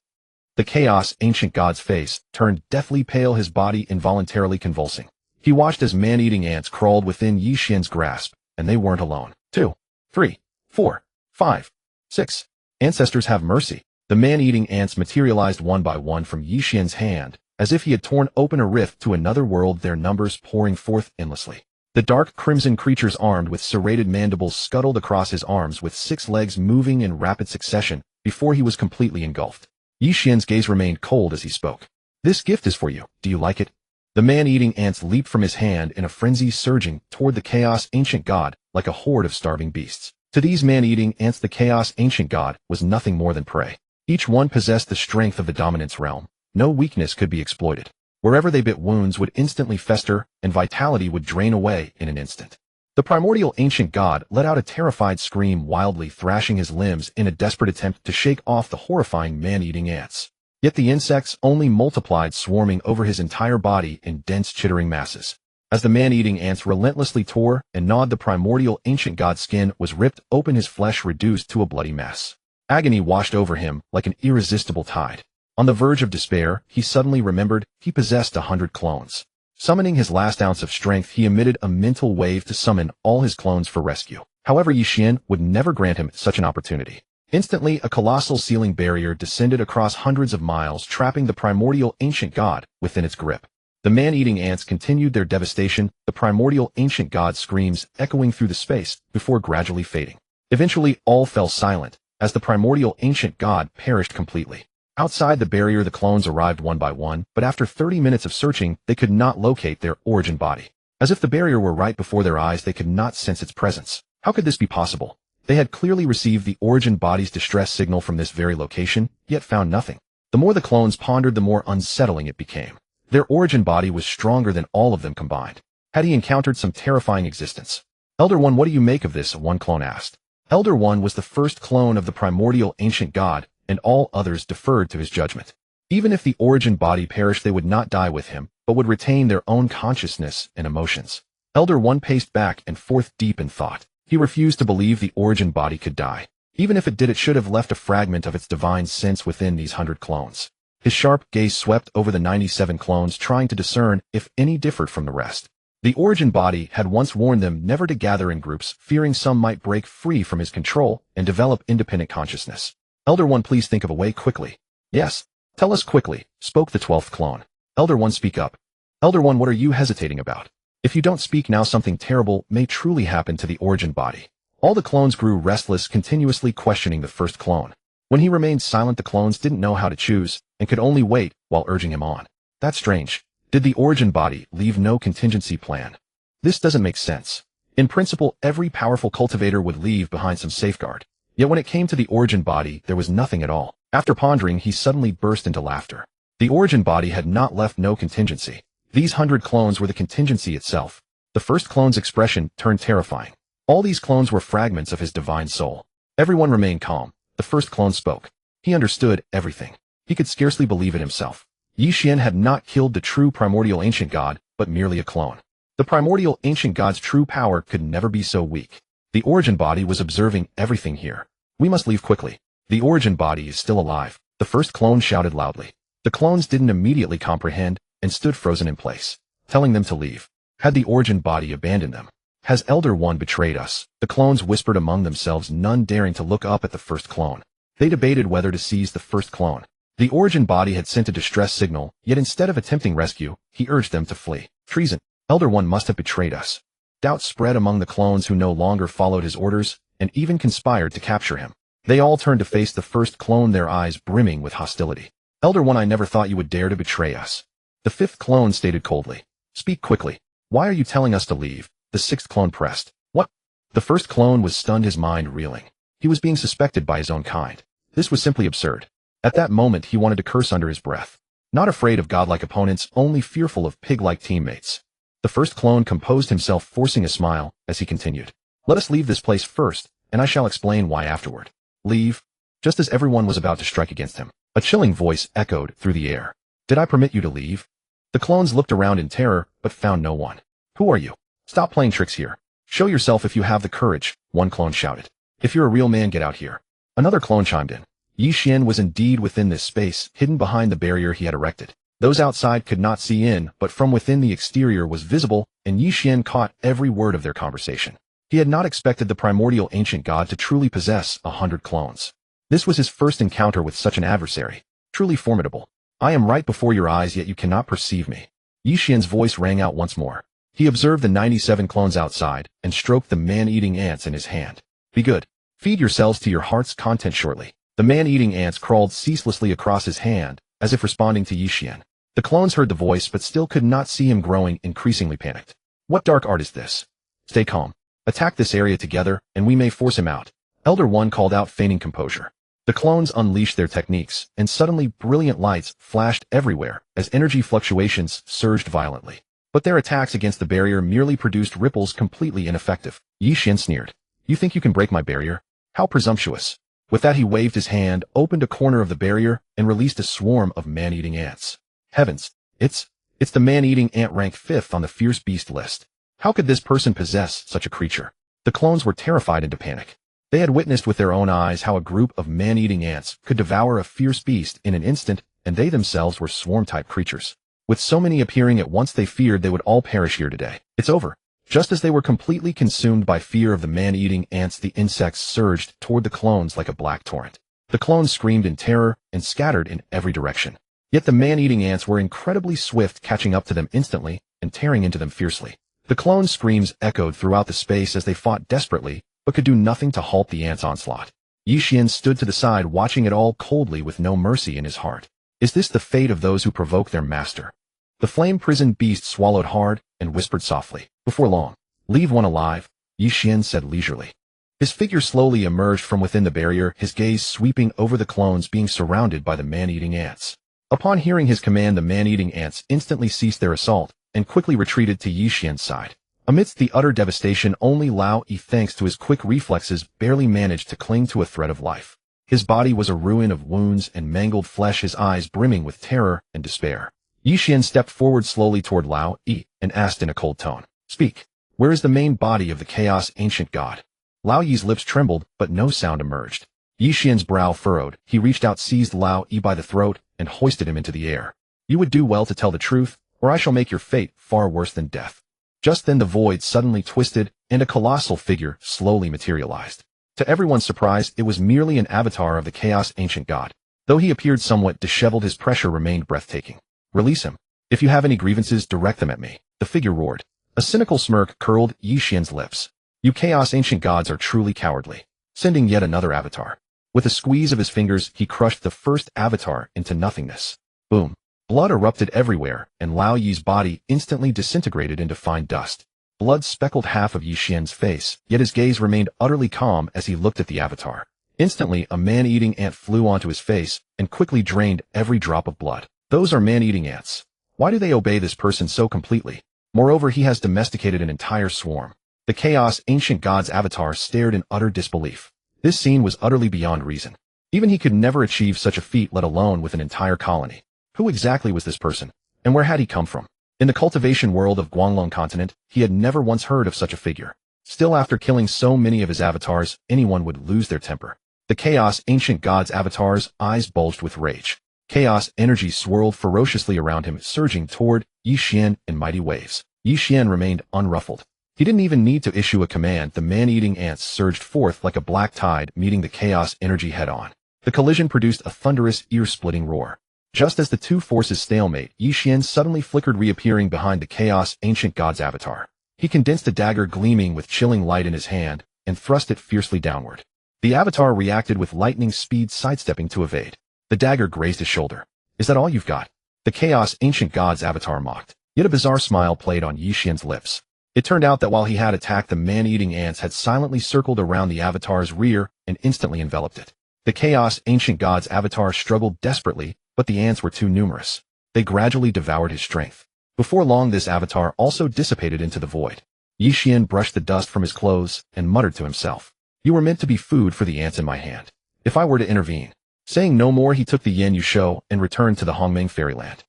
The Chaos Ancient God's face turned deathly pale, his body involuntarily convulsing. He watched as man-eating ants crawled within Ye Xuan's grasp, and they weren't alone. 2, 3, 4, 5, 6. Ancestors have mercy. The man-eating ants materialized one by one from Ye Xuan's hand, as if he had torn open a rift to another world, their numbers pouring forth endlessly. The dark crimson creatures armed with serrated mandibles scuttled across his arms, with 6 legs moving in rapid succession before he was completely engulfed. Ye Xuan's gaze remained cold as he spoke. "This gift is for you. Do you like it?" The man-eating ants leaped from his hand in a frenzy, surging toward the Chaos Ancient God like a horde of starving beasts. To these man-eating ants, the Chaos Ancient God was nothing more than prey. Each one possessed the strength of the dominance realm. No weakness could be exploited. Wherever they bit, wounds would instantly fester, and vitality would drain away in an instant. The primordial ancient god let out a terrified scream, wildly thrashing his limbs in a desperate attempt to shake off the horrifying man-eating ants. Yet the insects only multiplied, swarming over his entire body in dense chittering masses. As the man-eating ants relentlessly tore and gnawed, the primordial ancient god's skin was ripped open, his flesh reduced to a bloody mess. Agony washed over him like an irresistible tide. On the verge of despair, he suddenly remembered he possessed 100 clones. Summoning his last ounce of strength, he emitted a mental wave to summon all his clones for rescue. However, Ye Xuan would never grant him such an opportunity. Instantly, a colossal sealing barrier descended across hundreds of miles, trapping the primordial ancient god within its grip. The man-eating ants continued their devastation, the primordial ancient god's screams echoing through the space before gradually fading. Eventually, all fell silent, as the primordial ancient god perished completely. Outside the barrier, the clones arrived one by one, but after 30 minutes of searching, they could not locate their origin body. As if the barrier were right before their eyes, they could not sense its presence. How could this be possible? They had clearly received the origin body's distress signal from this very location, yet found nothing. The more the clones pondered, the more unsettling it became. Their origin body was stronger than all of them combined. Had he encountered some terrifying existence? Elder One, what do you make of this? One clone asked. Elder One was the first clone of the primordial ancient god, and all others deferred to his judgment. Even if the origin body perished, they would not die with him, but would retain their own consciousness and emotions. Elder One paced back and forth deep in thought. He refused to believe the origin body could die. Even if it did, it should have left a fragment of its divine sense within these 100 clones. His sharp gaze swept over the 97 clones, trying to discern if any differed from the rest. The origin body had once warned them never to gather in groups, fearing some might break free from his control and develop independent consciousness. Elder One, please think of a way quickly. Yes. Tell us quickly, spoke the 12th clone. Elder One, speak up. Elder One, what are you hesitating about? If you don't speak now, something terrible may truly happen to the origin body. All the clones grew restless, continuously questioning the first clone. When he remained silent, the clones didn't know how to choose, and could only wait while urging him on. That's strange. Did the origin body leave no contingency plan? This doesn't make sense. In principle, every powerful cultivator would leave behind some safeguard. Yet when it came to the origin body, there was nothing at all. After pondering, he suddenly burst into laughter. The origin body had not left no contingency. These 100 clones were the contingency itself. The first clone's expression turned terrifying. All these clones were fragments of his divine soul. Everyone remained calm. The first clone spoke. He understood everything. He could scarcely believe it himself. Ye Xuan had not killed the true primordial ancient god, but merely a clone. The primordial ancient god's true power could never be so weak. The origin body was observing everything here. We must leave quickly. The origin body is still alive. The first clone shouted loudly. The clones didn't immediately comprehend and stood frozen in place, telling them to leave. Had the origin body abandoned them? Has Elder One betrayed us? The clones whispered among themselves, none daring to look up at the first clone. They debated whether to seize the first clone. The origin body had sent a distress signal, yet instead of attempting rescue, he urged them to flee. Treason. Elder One must have betrayed us. Doubt spread among the clones, who no longer followed his orders, and even conspired to capture him. They all turned to face the first clone, their eyes brimming with hostility. Elder One, I never thought you would dare to betray us. The fifth clone stated coldly. Speak quickly. Why are you telling us to leave? The sixth clone pressed. What? The first clone was stunned, his mind reeling. He was being suspected by his own kind. This was simply absurd. At that moment, he wanted to curse under his breath. Not afraid of godlike opponents, only fearful of pig-like teammates. The first clone composed himself, forcing a smile, as he continued. Let us leave this place first, and I shall explain why afterward. Leave? Just as everyone was about to strike against him, a chilling voice echoed through the air. Did I permit you to leave? The clones looked around in terror, but found no one. Who are you? Stop playing tricks here. Show yourself if you have the courage, one clone shouted. If you're a real man, get out here. Another clone chimed in. Ye Xuan was indeed within this space, hidden behind the barrier he had erected. Those outside could not see in, but from within the exterior was visible, and Ye Xuan caught every word of their conversation. He had not expected the primordial ancient god to truly possess 100 clones. This was his first encounter with such an adversary. Truly formidable. I am right before your eyes, yet you cannot perceive me. Ye Xuan's voice rang out once more. He observed the 97 clones outside, and stroked the man-eating ants in his hand. Be good. Feed yourselves to your heart's content shortly. The man-eating ants crawled ceaselessly across his hand, as if responding to Ye Xuan. The clones heard the voice, but still could not see him, growing increasingly panicked. What dark art is this? Stay calm. Attack this area together, and we may force him out. Elder One called out, feigning composure. The clones unleashed their techniques, and suddenly brilliant lights flashed everywhere as energy fluctuations surged violently. But their attacks against the barrier merely produced ripples, completely ineffective. Ye Xuan sneered. You think you can break my barrier? How presumptuous. With that, he waved his hand, opened a corner of the barrier, and released a swarm of man-eating ants. Heavens! It's the man-eating ant, ranked 5th on the fierce beast list. How could this person possess such a creature? The clones were terrified into panic. They had witnessed with their own eyes how a group of man-eating ants could devour a fierce beast in an instant, and they themselves were swarm-type creatures. With so many appearing at once, they feared they would all perish here today. It's over. Just as they were completely consumed by fear of the man-eating ants, the insects surged toward the clones like a black torrent. The clones screamed in terror and scattered in every direction. Yet the man-eating ants were incredibly swift, catching up to them instantly and tearing into them fiercely. The clones' screams echoed throughout the space as they fought desperately, but could do nothing to halt the ants' onslaught. Ye Xuan stood to the side, watching it all coldly with no mercy in his heart. Is this the fate of those who provoke their master? The flame-prisoned beast swallowed hard and whispered softly. Before long, leave one alive, Ye Xuan said leisurely. His figure slowly emerged from within the barrier, his gaze sweeping over the clones being surrounded by the man-eating ants. Upon hearing his command, the man-eating ants instantly ceased their assault and quickly retreated to Ye Xuan's side. Amidst the utter devastation, only Lao Yi, thanks to his quick reflexes, barely managed to cling to a thread of life. His body was a ruin of wounds and mangled flesh, his eyes brimming with terror and despair. Ye Xuan stepped forward slowly toward Lao Yi and asked in a cold tone, "Speak. Where is the main body of the chaos ancient god?" Lao Yi's lips trembled, but no sound emerged. Ye Xuan's brow furrowed. He reached out, seized Lao Yi by the throat, and hoisted him into the air. "You would do well to tell the truth, or I shall make your fate far worse than death." Just then the void suddenly twisted, and a colossal figure slowly materialized. To everyone's surprise, it was merely an avatar of the chaos ancient god. Though he appeared somewhat disheveled, his pressure remained breathtaking. "Release him. If you have any grievances, direct them at me," the figure roared. A cynical smirk curled Ye Xuan's lips. "You chaos ancient gods are truly cowardly. Sending yet another avatar." With a squeeze of his fingers, he crushed the first avatar into nothingness. Boom. Blood erupted everywhere, and Lao Yi's body instantly disintegrated into fine dust. Blood speckled half of Ye Xuan's face, yet his gaze remained utterly calm as he looked at the avatar. Instantly, a man-eating ant flew onto his face and quickly drained every drop of blood. Those are man-eating ants. Why do they obey this person so completely? Moreover, he has domesticated an entire swarm. The chaos ancient god's avatar stared in utter disbelief. This scene was utterly beyond reason. Even he could never achieve such a feat, let alone with an entire colony. Who exactly was this person, and where had he come from? In the cultivation world of Guanglong continent, he had never once heard of such a figure. Still, after killing so many of his avatars, anyone would lose their temper. The chaos ancient god's avatar's eyes bulged with rage. Chaos energy swirled ferociously around him, surging toward Ye Xuan in mighty waves. Ye Xuan remained unruffled. He didn't even need to issue a command. The man-eating ants surged forth like a black tide, meeting the chaos energy head-on. The collision produced a thunderous, ear-splitting roar. Just as the two forces stalemate, Ye Xuan suddenly flickered, reappearing behind the chaos ancient god's avatar. He condensed a dagger gleaming with chilling light in his hand and thrust it fiercely downward. The avatar reacted with lightning speed, sidestepping to evade. The dagger grazed his shoulder. "Is that all you've got?" The chaos ancient god's avatar mocked. Yet a bizarre smile played on Ye Xuan's lips. It turned out that while he had attacked, the man-eating ants had silently circled around the avatar's rear and instantly enveloped it. The chaos ancient god's avatar struggled desperately, but the ants were too numerous. They gradually devoured his strength. Before long, this avatar also dissipated into the void. Ye Xuan brushed the dust from his clothes and muttered to himself, "You were meant to be food for the ants in my hand. If I were to intervene." Saying no more, he took the Yen Yu Shou and returned to the Hongmeng fairyland.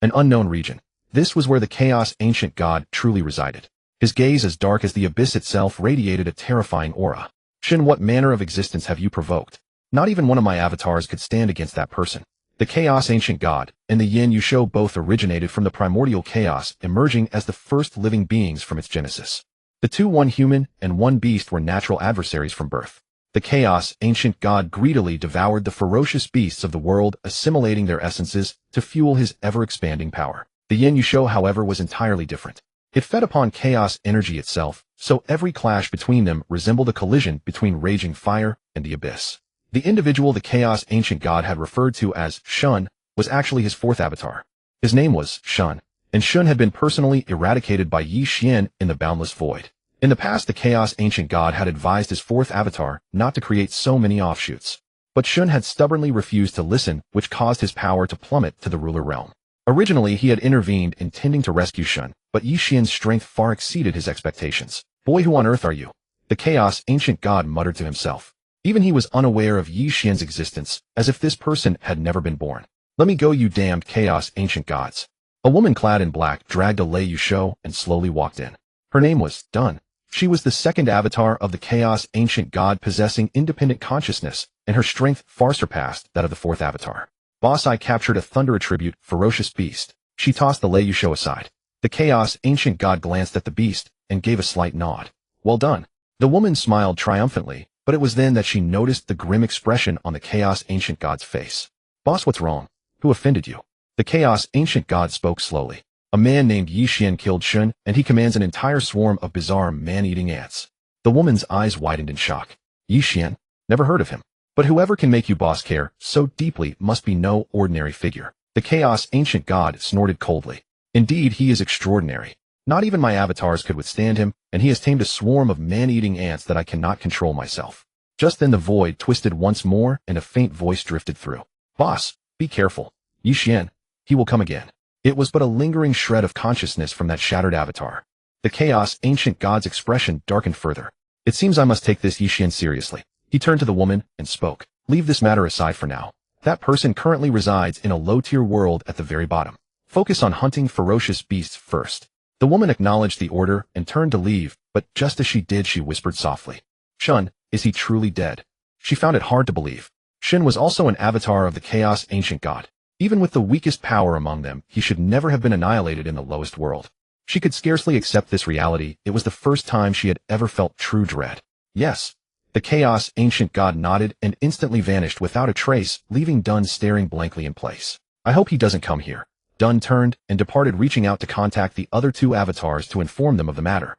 An unknown region. This was where the chaos ancient god truly resided. His gaze, as dark as the abyss itself, radiated a terrifying aura. "Shin, what manner of existence have you provoked? Not even one of my avatars could stand against that person." The chaos ancient god and the Yen Yu Shou both originated from the primordial chaos, emerging as the first living beings from its genesis. The two, one human and one beast, were natural adversaries from birth. The chaos ancient god greedily devoured the ferocious beasts of the world, assimilating their essences to fuel his ever-expanding power. The Yen Yu Shou, however, was entirely different. It fed upon chaos energy itself, so every clash between them resembled a collision between raging fire and the abyss. The individual the chaos ancient god had referred to as Shun was actually his fourth avatar. His name was Shun, and Shun had been personally eradicated by Ye Xuan in the boundless void. In the past, the chaos ancient god had advised his fourth avatar not to create so many offshoots. But Shun had stubbornly refused to listen, which caused his power to plummet to the ruler realm. Originally, he had intervened, intending to rescue Shun, but Ye Xuan's strength far exceeded his expectations. "Boy, who on earth are you?" the chaos ancient god muttered to himself. Even he was unaware of Ye Xuan's existence, as if this person had never been born. "Let me go, you damned chaos ancient gods." A woman clad in black dragged a Lei Yu Shou and slowly walked in. Her name was Dun. She was the second avatar of the chaos ancient god, possessing independent consciousness, and her strength far surpassed that of the fourth avatar. Boss Eye captured a thunder attribute, ferocious beast. She tossed the Ye Xuan aside. The chaos ancient god glanced at the beast and gave a slight nod. Well done. The woman smiled triumphantly, but it was then that she noticed the grim expression on the chaos ancient god's face. Boss, what's wrong? Who offended you? The chaos ancient god spoke slowly. A man named Ye Xuan killed Xiong, and he commands an entire swarm of bizarre man-eating ants. The woman's eyes widened in shock. Ye Xuan? Never heard of him. But whoever can make you boss care so deeply must be no ordinary figure. The chaos ancient god snorted coldly. Indeed, he is extraordinary. Not even my avatars could withstand him, and he has tamed a swarm of man-eating ants that I cannot control myself. Just then the void twisted once more, and a faint voice drifted through. Boss, be careful. Ye Xuan, he will come again. It was but a lingering shred of consciousness from that shattered avatar. The chaos ancient god's expression darkened further. It seems I must take this Ye Xuan seriously. He turned to the woman and spoke. Leave this matter aside for now. That person currently resides in a low-tier world at the very bottom. Focus on hunting ferocious beasts first. The woman acknowledged the order and turned to leave, but just as she did, she whispered softly. Xiong, is he truly dead? She found it hard to believe. Xiong was also an avatar of the chaos ancient god. Even with the weakest power among them, he should never have been annihilated in the lowest world. She could scarcely accept this reality. It was the first time she had ever felt true dread. Yes. The chaos ancient god nodded and instantly vanished without a trace, leaving Dun staring blankly in place. I hope he doesn't come here. Dun turned and departed, reaching out to contact the other two avatars to inform them of the matter.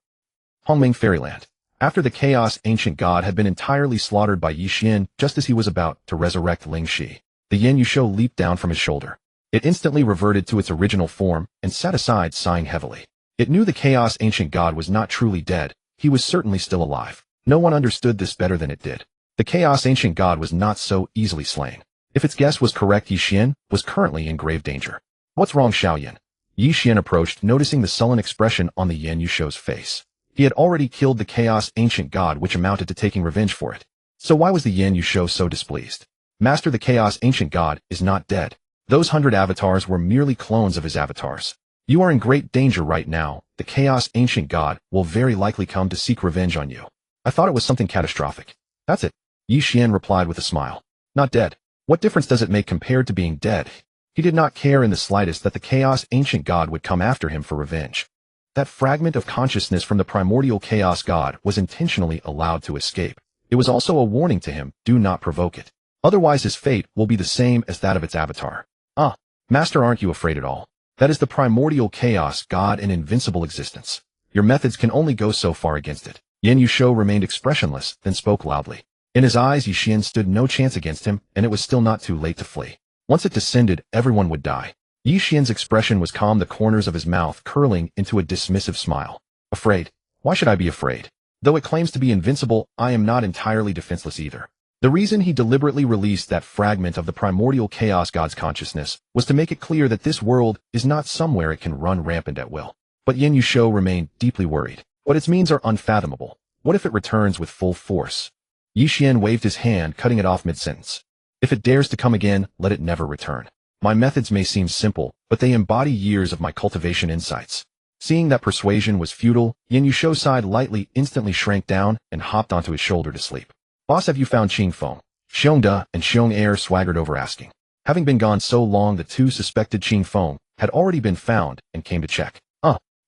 Hongming Fairyland. After the chaos ancient god had been entirely slaughtered by Ye Xuan just as he was about to resurrect Ling Shi, the Ye Xuan leaped down from his shoulder. It instantly reverted to its original form and sat aside, sighing heavily. It knew the chaos ancient god was not truly dead. He was certainly still alive. No one understood this better than it did. The chaos ancient god was not so easily slain. If its guess was correct, Ye Xuan was currently in grave danger. What's wrong, Xiaoyan? Ye Xuan approached, noticing the sullen expression on the Ye Xuan's face. He had already killed the chaos ancient god, which amounted to taking revenge for it. So why was the Ye Xuan so displeased? Master, the chaos ancient god is not dead. Those 100 avatars were merely clones of his avatars. You are in great danger right now. The chaos ancient god will very likely come to seek revenge on you. I thought it was something catastrophic. That's it. Ye Xuan replied with a smile. Not dead. What difference does it make compared to being dead? He did not care in the slightest that the chaos ancient god would come after him for revenge. That fragment of consciousness from the primordial chaos god was intentionally allowed to escape. It was also a warning to him, do not provoke it. Otherwise his fate will be the same as that of its avatar. Ah, Master, aren't you afraid at all? That is the primordial chaos god in invincible existence. Your methods can only go so far against it. Ye Xuan remained expressionless, then spoke loudly. In his eyes, Ye Xuan stood no chance against him, and it was still not too late to flee. Once it descended, everyone would die. Ye Xuan's expression was calm, the corners of his mouth curling into a dismissive smile. Afraid? Why should I be afraid? Though it claims to be invincible, I am not entirely defenseless either. The reason he deliberately released that fragment of the primordial chaos god's consciousness was to make it clear that this world is not somewhere it can run rampant at will. But Ye Xuan remained deeply worried. What its means are unfathomable. What if it returns with full force? Ye Xuan waved his hand, cutting it off mid-sentence. If it dares to come again, let it never return. My methods may seem simple, but they embody years of my cultivation insights. Seeing that persuasion was futile, Ye Xuan sighed lightly, instantly shrank down, and hopped onto his shoulder to sleep. Boss, have you found Qingfeng? Xiong and Xiong swaggered over, asking. Having been gone so long, the two suspected Qingfeng had already been found and came to check.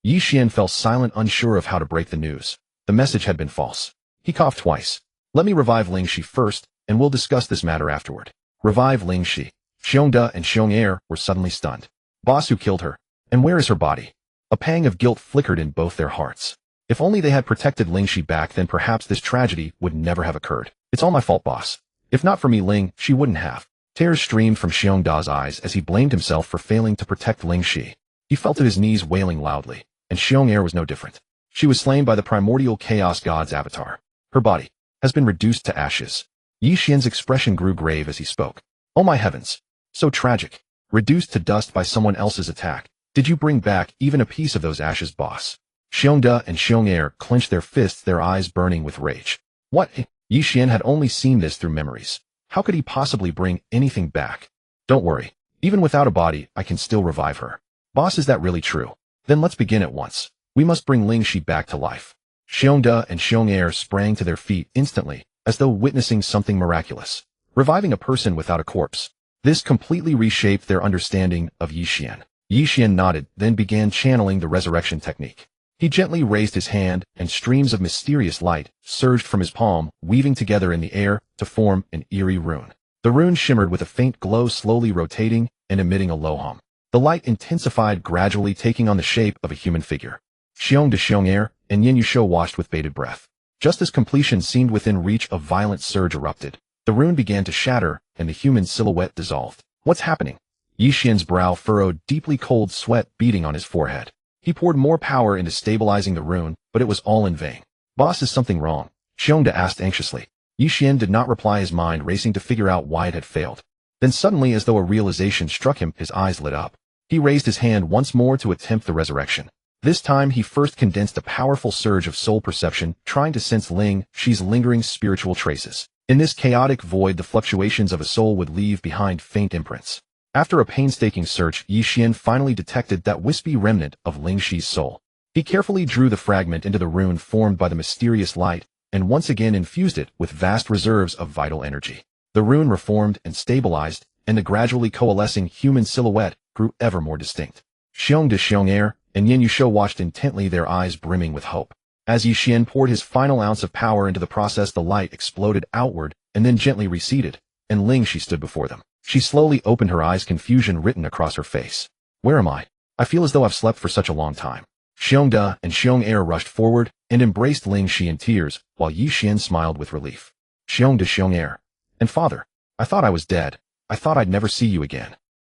Ye Xuan fell silent, unsure of how to break the news. The message had been false. He coughed twice. Let me revive Ling Shi first, and we'll discuss this matter afterward. Revive Ling Shi. Xiong and Xiong were suddenly stunned. Boss, who killed her? And where is her body? A pang of guilt flickered in both their hearts. If only they had protected Ling Shi back then, perhaps this tragedy would never have occurred. It's all my fault, boss. If not for me, Ling Shi wouldn't have. Tears streamed from Xiong's eyes as he blamed himself for failing to protect Ling Shi. He fell to his knees, wailing loudly. And Xiong was no different. She was slain by the primordial chaos god's avatar. Her body has been reduced to ashes. Ye Xuan's expression grew grave as he spoke. Oh my heavens. So tragic. Reduced to dust by someone else's attack. Did you bring back even a piece of those ashes, boss? Xiong and Xiong clenched their fists, their eyes burning with rage. What? Ye Xuan had only seen this through memories. How could he possibly bring anything back? Don't worry. Even without a body, I can still revive her. Boss, is that really true? Then let's begin at once. We must bring Ling Shi back to life. Xiong and Xiong sprang to their feet instantly, as though witnessing something miraculous. Reviving a person without a corpse. This completely reshaped their understanding of Ye Xuan. Ye Xuan nodded, then began channeling the resurrection technique. He gently raised his hand, and streams of mysterious light surged from his palm, weaving together in the air to form an eerie rune. The rune shimmered with a faint glow, slowly rotating and emitting a low hum. The light intensified, gradually taking on the shape of a human figure. Xiong de Xiong and Ye Xuan watched with bated breath. Just as completion seemed within reach, a violent surge erupted. The rune began to shatter, and the human silhouette dissolved. What's happening? Ye Xuan's brow furrowed, deeply cold sweat beading on his forehead. He poured more power into stabilizing the rune, but it was all in vain. Boss, is something wrong? Xiong de asked anxiously. Ye Xuan did not reply, his mind racing to figure out why it had failed. Then suddenly, as though a realization struck him, his eyes lit up. He raised his hand once more to attempt the resurrection. This time he first condensed a powerful surge of soul perception, trying to sense Ling Shi's lingering spiritual traces. In this chaotic void, the fluctuations of a soul would leave behind faint imprints. After a painstaking search, Ye Xuan finally detected that wispy remnant of Ling Shi's soul. He carefully drew the fragment into the rune formed by the mysterious light, and once again infused it with vast reserves of vital energy. The rune reformed and stabilized, and the gradually coalescing human silhouette grew ever more distinct. Xiong de Xiong and Ye Xuan watched intently, their eyes brimming with hope. As Ye Xuan poured his final ounce of power into the process, the light exploded outward and then gently receded, and Ling Shi stood before them. She slowly opened her eyes, confusion written across her face. Where am I? I feel as though I've slept for such a long time. Xiong de and Xiong rushed forward and embraced Ling Shi in tears, while Ye Xuan smiled with relief. Xiong de Xiong and father, I thought I was dead. I thought I'd never see you again.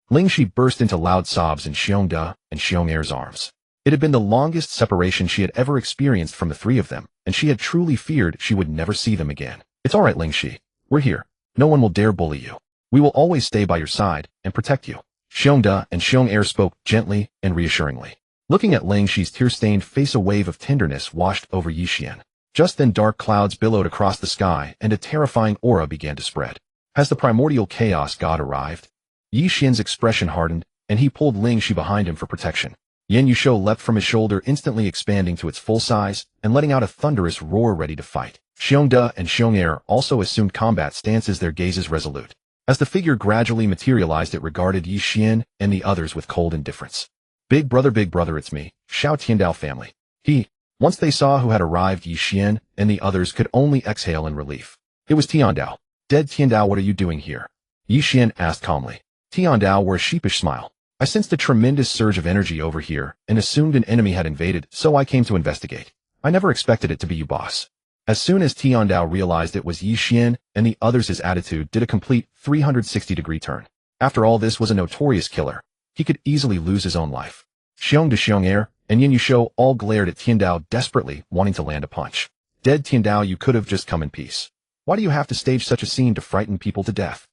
Ling Shi burst into loud sobs in Xiong de and Xiong arms. It had been the longest separation she had ever experienced from the three of them, and she had truly feared she would never see them again. It's all right, Ling Shi. We're here. No one will dare bully you. We will always stay by your side and protect you. Xiong de and Xiong spoke gently and reassuringly. Looking at Ling Shi's tear-stained face, a wave of tenderness washed over Ye Xuan. Just then dark clouds billowed across the sky, and a terrifying aura began to spread. Has the primordial chaos god arrived? Ye Xuan's expression hardened, and he pulled Ling Shi behind him for protection. Ye Xuan leapt from his shoulder, instantly expanding to its full size and letting out a thunderous roar, ready to fight. Xiong de and Xiong also assumed combat stances, their gazes resolute. As the figure gradually materialized, it regarded Ye Xuan and the others with cold indifference. Big brother, it's me, Xiao Tiandao family. Once they saw who had arrived, Ye Xuan and the others could only exhale in relief. It was Tiandao. Dead Tiandao, what are you doing here? Ye Xuan asked calmly. Tiandao wore a sheepish smile. I sensed a tremendous surge of energy over here and assumed an enemy had invaded, so I came to investigate. I never expected it to be you, boss. As soon as Tiandao realized it was Ye Xuan and the others, his attitude did a complete 360-degree turn. After all, this was a notorious killer. He could easily lose his own life. Xiong de Xiong and Ye Xuan all glared at Tiandao, desperately wanting to land a punch. Dead Tiandao, you could have just come in peace. Why do you have to stage such a scene to frighten people to death?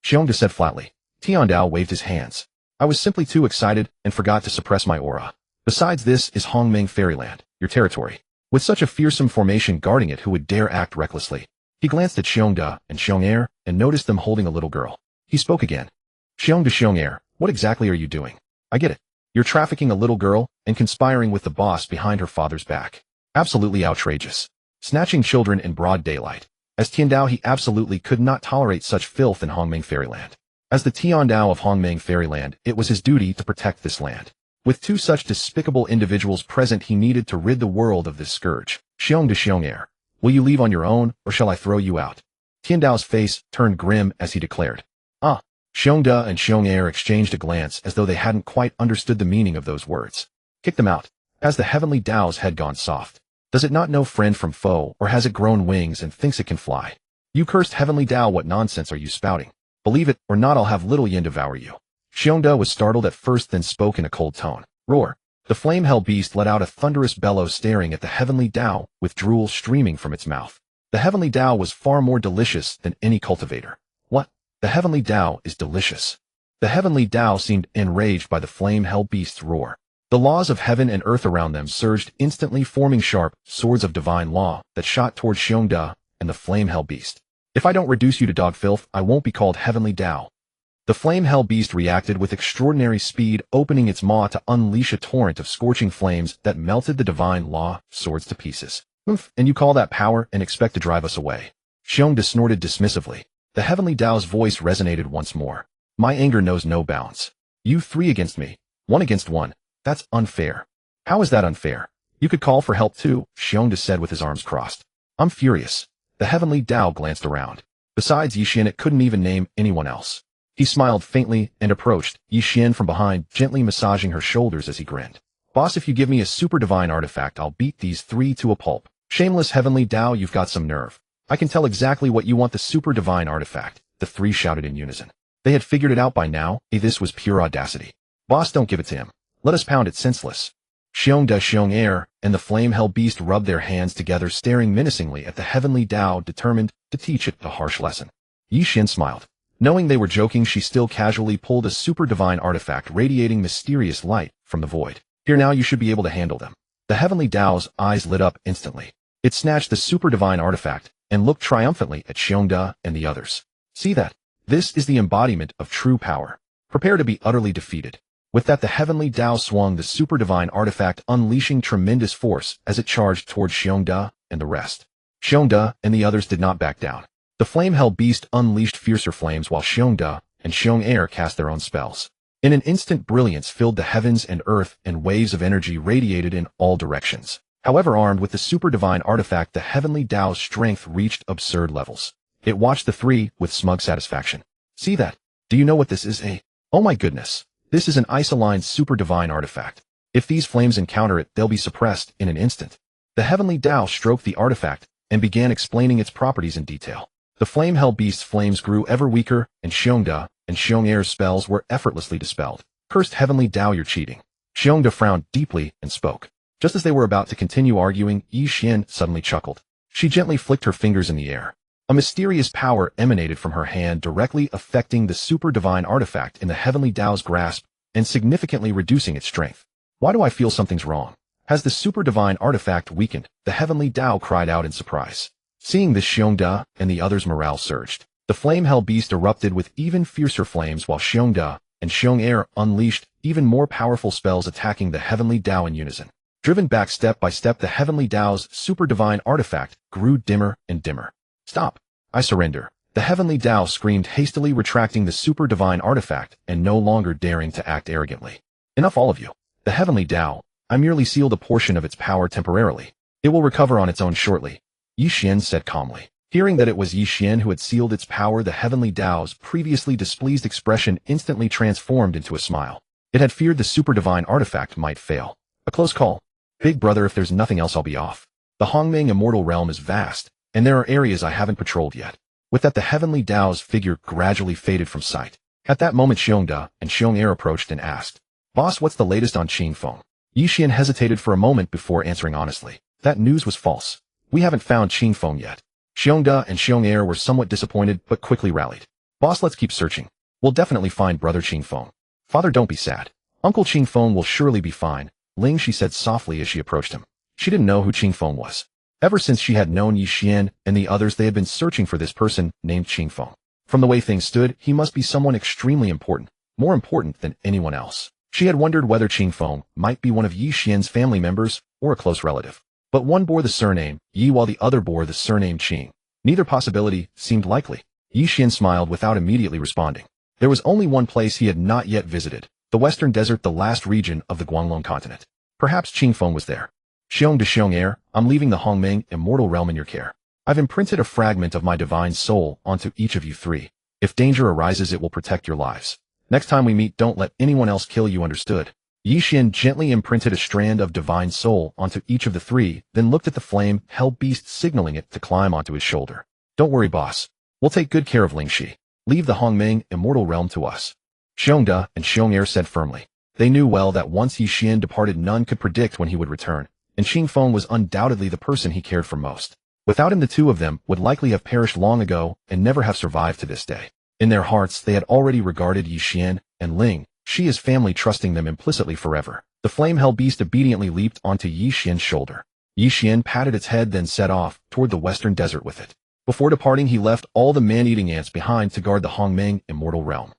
Xiong de said flatly. Tiandao waved his hands. I was simply too excited and forgot to suppress my aura. Besides, this is Hongmeng Fairyland, your territory. With such a fearsome formation guarding it, who would dare act recklessly? He glanced at Xiong de and Xiong and noticed them holding a little girl. He spoke again. Xiong de Xiong, what exactly are you doing? I get it. You're trafficking a little girl and conspiring with the boss behind her father's back. Absolutely outrageous. Snatching children in broad daylight. As Tiandao, he absolutely could not tolerate such filth in Hongmeng Fairyland. As the Tiandao of Hongmeng Fairyland, it was his duty to protect this land. With two such despicable individuals present, he needed to rid the world of this scourge. Xiong de Xiong, will you leave on your own, or shall I throw you out? Tiandao's face turned grim as he declared. Xiong de and Xiong exchanged a glance as though they hadn't quite understood the meaning of those words. Kick them out. Has the heavenly Dao's head gone soft? Does it not know friend from foe, or has it grown wings and thinks it can fly? You cursed heavenly Dao, what nonsense are you spouting? Believe it or not, I'll have little Yin devour you. Xiong de was startled at first, then spoke in a cold tone. Roar. The flame hell beast let out a thunderous bellow, staring at the heavenly Dao with drool streaming from its mouth. The heavenly Dao was far more delicious than any cultivator. What? The heavenly Dao is delicious. The heavenly Dao seemed enraged by the flame hell beast's roar. The laws of heaven and earth around them surged instantly, forming sharp swords of divine law that shot towards Xiong de and the flame hell beast. If I don't reduce you to dog filth, I won't be called heavenly Dao. The flame hell beast reacted with extraordinary speed, opening its maw to unleash a torrent of scorching flames that melted the divine law swords to pieces. Oof, and you call that power and expect to drive us away? Xiong de snorted dismissively. The heavenly Dao's voice resonated once more. My anger knows no bounds. You three against me. 1 against 1. That's unfair. How is that unfair? You could call for help too, Xiong said with his arms crossed. I'm furious. The heavenly Tao glanced around. Besides Ye Xuan, it couldn't even name anyone else. He smiled faintly and approached Ye Xuan from behind, gently massaging her shoulders as he grinned. Boss, if you give me a super divine artifact, I'll beat these 3 to a pulp. Shameless heavenly Tao, you've got some nerve. I can tell exactly what you want, the super divine artifact, the 3 shouted in unison. They had figured it out by now. This was pure audacity. Boss, don't give it to him. Let us pound it senseless. Xiong and the flame-hell beast rubbed their hands together, staring menacingly at the heavenly Tao, determined to teach it a harsh lesson. Ye Xuan smiled. Knowing they were joking, she still casually pulled a super divine artifact radiating mysterious light from the void. Here, now you should be able to handle them. The heavenly Tao's eyes lit up instantly. It snatched the super divine artifact and looked triumphantly at Xiong and the others. See that? This is the embodiment of true power. Prepare to be utterly defeated. With that, the heavenly Tao swung the super divine artifact, unleashing tremendous force as it charged towards Xiong and the rest. Xiong and the others did not back down. The flame-hell beast unleashed fiercer flames while Xiong and Xiong cast their own spells. In an instant, brilliance filled the heavens and earth, and waves of energy radiated in all directions. However, armed with the super divine artifact, the heavenly Tao's strength reached absurd levels. It watched the 3 with smug satisfaction. See that? Do you know what this is? Oh my goodness. This is an ice-aligned super divine artifact. If these flames encounter it, they'll be suppressed in an instant. The heavenly Tao stroked the artifact and began explaining its properties in detail. The flame-hell beast's flames grew ever weaker, and Xiong's spells were effortlessly dispelled. Cursed heavenly Tao, you're cheating. Xiong frowned deeply and spoke. Just as they were about to continue arguing, Ye Xuan suddenly chuckled. She gently flicked her fingers in the air. A mysterious power emanated from her hand, directly affecting the super divine artifact in the heavenly Tao's grasp and significantly reducing its strength. Why do I feel something's wrong? Has the super divine artifact weakened? The heavenly Tao cried out in surprise. Seeing this, Xiong and the others' morale surged. The flame-hell beast erupted with even fiercer flames while Xiong and Xiong unleashed even more powerful spells, attacking the heavenly Tao in unison. Driven back step by step, the heavenly Tao's super divine artifact grew dimmer and dimmer. Stop! I surrender. The heavenly Tao screamed, hastily retracting the super divine artifact and no longer daring to act arrogantly. Enough, all of you. The heavenly Tao, I merely sealed a portion of its power temporarily. It will recover on its own shortly, Ye Xuan said calmly. Hearing that it was Ye Xuan who had sealed its power, the heavenly Tao's previously displeased expression instantly transformed into a smile. It had feared the super divine artifact might fail. A close call. Big brother, if there's nothing else, I'll be off. The Hongming immortal realm is vast, and there are areas I haven't patrolled yet. With that, the heavenly Tao's figure gradually faded from sight. At that moment, Xiong and Xiong approached and asked, Boss, what's the latest on Qingfeng? Ye Xuan hesitated for a moment before answering honestly. That news was false. We haven't found Qingfeng yet. Xiong and Xiong were somewhat disappointed, but quickly rallied. Boss, let's keep searching. We'll definitely find brother Qingfeng. Father, don't be sad. Uncle Qingfeng will surely be fine, Ling, she said softly as she approached him. She didn't know who Qingfeng was. Ever since she had known Ye Xuan and the others, they had been searching for this person named Qingfeng. From the way things stood, he must be someone extremely important, more important than anyone else. She had wondered whether Qingfeng might be one of Ye Xuan's family members or a close relative. But one bore the surname Yi while the other bore the surname Qing. Neither possibility seemed likely. Ye Xuan smiled without immediately responding. There was only one place he had not yet visited, the Western Desert, the last region of the Guanglong continent. Perhaps Qingfeng was there. Xiong, I'm leaving the Hongming immortal realm in your care. I've imprinted a fragment of my divine soul onto each of you 3. If danger arises, it will protect your lives. Next time we meet, don't let anyone else kill you, understood? Ye Xuan gently imprinted a strand of divine soul onto each of the 3, then looked at the flame-hell beast, signaling it to climb onto his shoulder. Don't worry, boss. We'll take good care of Lingxi. Leave the Hongming immortal realm to us. Xiong and Xiong said firmly. They knew well that once Ye Xuan departed, none could predict when he would return, and Qingfeng was undoubtedly the person he cared for most. Without him, the 2 of them would likely have perished long ago and never have survived to this day. In their hearts, they had already regarded Ye Xuan and Ling, she as family, trusting them implicitly forever. The flame-hell beast obediently leaped onto Ye Xuan's shoulder. Ye Xuan patted its head, then set off toward the Western Desert with it. Before departing, he left all the man-eating ants behind to guard the Hongming immortal realm.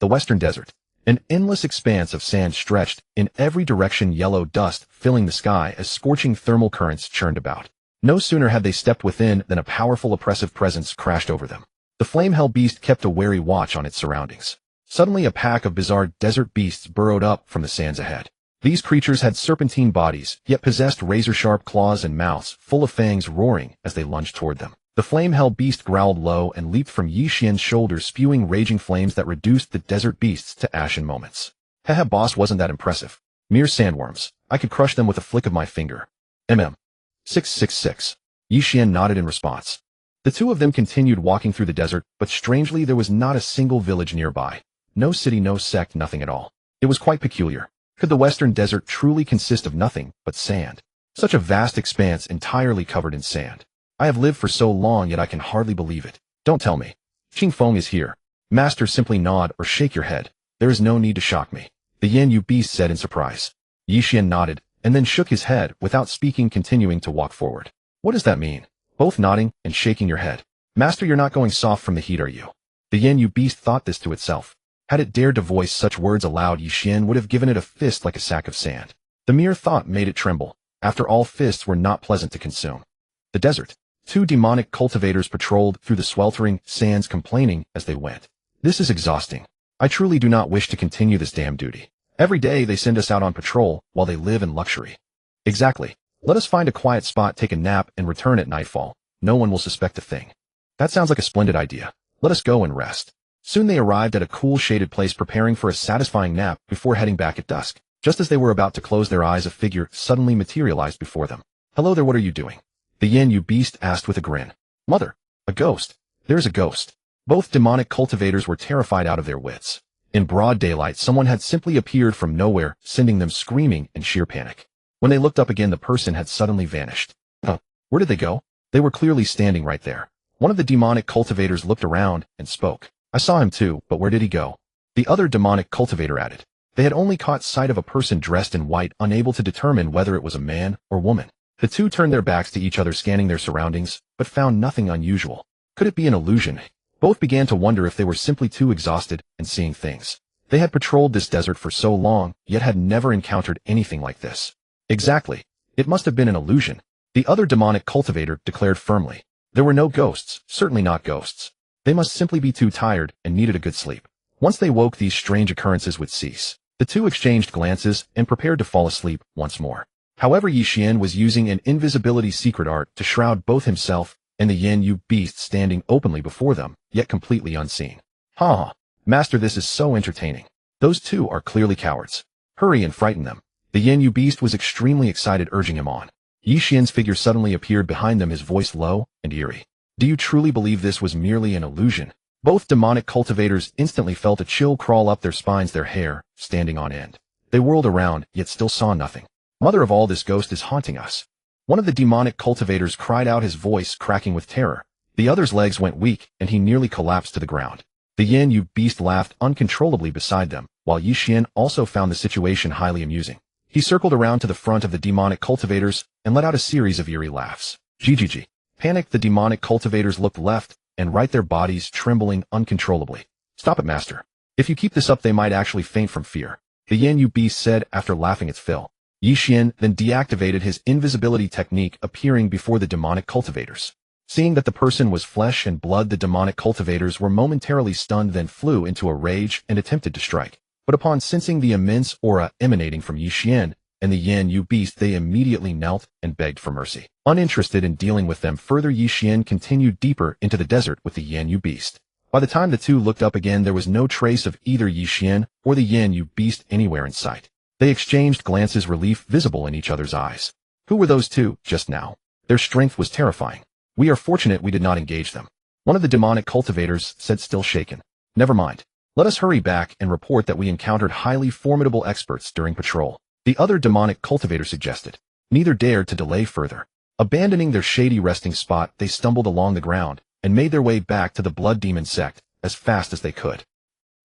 The Western Desert. An endless expanse of sand stretched in every direction, yellow dust filling the sky as scorching thermal currents churned about. No sooner had they stepped within than a powerful oppressive presence crashed over them. The flame-hell beast kept a wary watch on its surroundings. Suddenly a pack of bizarre desert beasts burrowed up from the sands ahead. These creatures had serpentine bodies, yet possessed razor-sharp claws and mouths, full of fangs roaring as they lunged toward them. The flame-hell beast growled low and leaped from Ye Xuan's shoulders, spewing raging flames that reduced the desert beasts to ash in moments. Haha, boss, wasn't that impressive? Mere sandworms. I could crush them with a flick of my finger. 666. Ye Xuan nodded in response. The two of them continued walking through the desert, but strangely there was not a single village nearby. No city, no sect, nothing at all. It was quite peculiar. Could the western desert truly consist of nothing but sand? Such a vast expanse entirely covered in sand. I have lived for so long, yet I can hardly believe it. Don't tell me. Xingfeng is here. Master, simply nod or shake your head. There is no need to shock me. The Yen beast said in surprise. Ye Xuan nodded, and then shook his head without speaking, continuing to walk forward. What does that mean? Both nodding and shaking your head. Master, you're not going soft from the heat, are you? The Yen beast thought this to itself. Had it dared to voice such words aloud, Ye Xuan would have given it a fist like a sack of sand. The mere thought made it tremble. After all, fists were not pleasant to consume. The desert. Two demonic cultivators patrolled through the sweltering sands, complaining as they went. This is exhausting. I truly do not wish to continue this damn duty. Every day they send us out on patrol while they live in luxury. Exactly. Let us find a quiet spot, take a nap, and return at nightfall. No one will suspect a thing. That sounds like a splendid idea. Let us go and rest. Soon they arrived at a cool, shaded place, preparing for a satisfying nap before heading back at dusk. Just as they were about to close their eyes, a figure suddenly materialized before them. Hello there, what are you doing? The Yen beast asked with a grin. Mother, a ghost. There's a ghost. Both demonic cultivators were terrified out of their wits. In broad daylight, someone had simply appeared from nowhere, sending them screaming in sheer panic. When they looked up again, the person had suddenly vanished. Where did they go? They were clearly standing right there. One of the demonic cultivators looked around and spoke. I saw him too, but where did he go? The other demonic cultivator added. They had only caught sight of a person dressed in white, unable to determine whether it was a man or woman. The two turned their backs to each other, scanning their surroundings, but found nothing unusual. Could it be an illusion? Both began to wonder if they were simply too exhausted and seeing things. They had patrolled this desert for so long, yet had never encountered anything like this. Exactly. It must have been an illusion. The other demonic cultivator declared firmly. There were no ghosts, certainly not ghosts. They must simply be too tired and needed a good sleep. Once they woke, these strange occurrences would cease. The two exchanged glances and prepared to fall asleep once more. However, Ye Xuan was using an invisibility secret art to shroud both himself and the Yen beast standing openly before them, yet completely unseen. Ha! Master, this is so entertaining. Those two are clearly cowards. Hurry and frighten them. The Yen beast was extremely excited, urging him on. Ye Xuan's figure suddenly appeared behind them, his voice low and eerie. Do you truly believe this was merely an illusion? Both demonic cultivators instantly felt a chill crawl up their spines, their hair standing on end. They whirled around, yet still saw nothing. Mother of all, this ghost is haunting us. One of the demonic cultivators cried out, his voice cracking with terror. The other's legs went weak, and he nearly collapsed to the ground. The Yen beast laughed uncontrollably beside them, while Ye Xuan also found the situation highly amusing. He circled around to the front of the demonic cultivators and let out a series of eerie laughs. GGG. Panicked, the demonic cultivators looked left and right, their bodies trembling uncontrollably. Stop it, master. If you keep this up, they might actually faint from fear. The Yen beast said after laughing its fill. Ye Xuan then deactivated his invisibility technique, appearing before the demonic cultivators. Seeing that the person was flesh and blood, the demonic cultivators were momentarily stunned, then flew into a rage and attempted to strike. But upon sensing the immense aura emanating from Ye Xuan and the Yen beast, they immediately knelt and begged for mercy. Uninterested in dealing with them further, Ye Xuan continued deeper into the desert with the Yen beast. By the time the two looked up again, there was no trace of either Ye Xuan or the Yen beast anywhere in sight. They exchanged glances, relief visible in each other's eyes. Who were those two just now? Their strength was terrifying. We are fortunate we did not engage them. One of the demonic cultivators said, still shaken. Never mind. Let us hurry back and report that we encountered highly formidable experts during patrol. The other demonic cultivator suggested. Neither dared to delay further. Abandoning their shady resting spot, they stumbled along the ground and made their way back to the blood demon sect as fast as they could.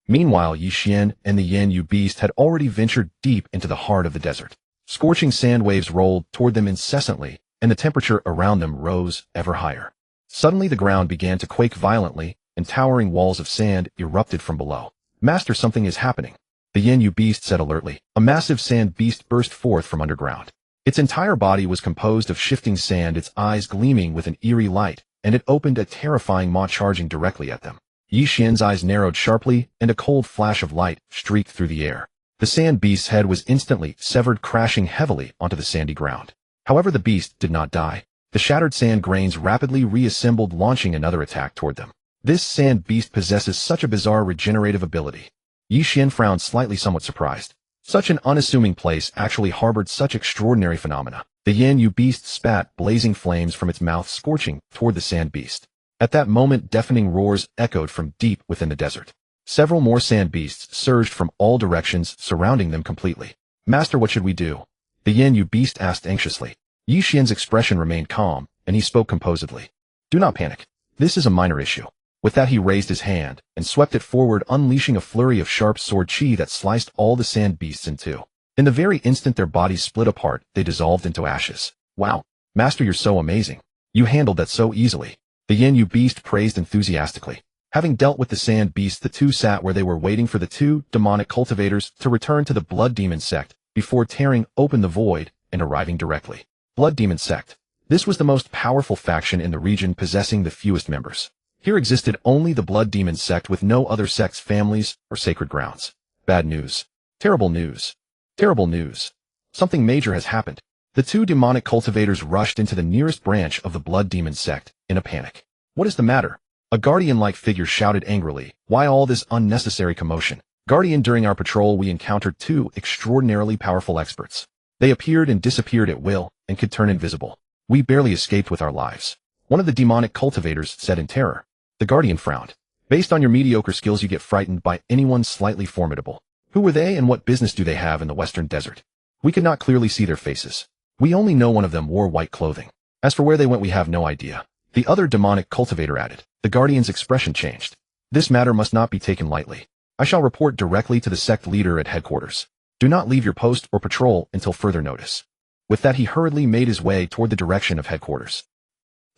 Meanwhile, Ye Xuan and the Yen beast had already ventured deep into the heart of the desert. Scorching sand waves rolled toward them incessantly, and the temperature around them rose ever higher. Suddenly the ground began to quake violently, and towering walls of sand erupted from below. Master, something is happening. The Yen beast said alertly. A massive sand beast burst forth from underground. Its entire body was composed of shifting sand, its eyes gleaming with an eerie light, and it opened a terrifying maw, charging directly at them. Ye Xuan's eyes narrowed sharply, and a cold flash of light streaked through the air. The sand beast's head was instantly severed, crashing heavily onto the sandy ground. However, the beast did not die. The shattered sand grains rapidly reassembled, launching another attack toward them. This sand beast possesses such a bizarre regenerative ability. Ye Xuan frowned slightly, somewhat surprised. Such an unassuming place actually harbored such extraordinary phenomena. The Yin beast spat blazing flames from its mouth, scorching toward the sand beast. At that moment, deafening roars echoed from deep within the desert. Several more sand beasts surged from all directions, surrounding them completely. "Master, what should we do?" the Yin beast asked anxiously. Ye Xuan's expression remained calm, and he spoke composedly. "Do not panic. This is a minor issue." With that, he raised his hand and swept it forward, unleashing a flurry of sharp sword chi that sliced all the sand beasts in two. In the very instant their bodies split apart, they dissolved into ashes. "Wow, Master, you're so amazing. You handled that so easily," the Yin beast praised enthusiastically. Having dealt with the sand beast, the two sat where they were, waiting for the two demonic cultivators to return to the Blood Demon sect before tearing open the void and arriving directly. Blood Demon sect. This was the most powerful faction in the region, possessing the fewest members. Here existed only the Blood Demon sect, with no other sects, families, or sacred grounds. Bad news. Terrible news. Terrible news. Something major has happened. The two demonic cultivators rushed into the nearest branch of the Blood Demon sect in a panic. "What is the matter?" a guardian-like figure shouted angrily. "Why all this unnecessary commotion?" "Guardian, during our patrol we encountered two extraordinarily powerful experts. They appeared and disappeared at will and could turn invisible. We barely escaped with our lives," one of the demonic cultivators said in terror. The guardian frowned. "Based on your mediocre skills, you get frightened by anyone slightly formidable. Who were they, and what business do they have in the western desert?" "We could not clearly see their faces. We only know one of them wore white clothing. As for where they went, we have no idea," the other demonic cultivator added. The guardian's expression changed. "This matter must not be taken lightly. I shall report directly to the sect leader at headquarters. Do not leave your post or patrol until further notice." With that, he hurriedly made his way toward the direction of headquarters.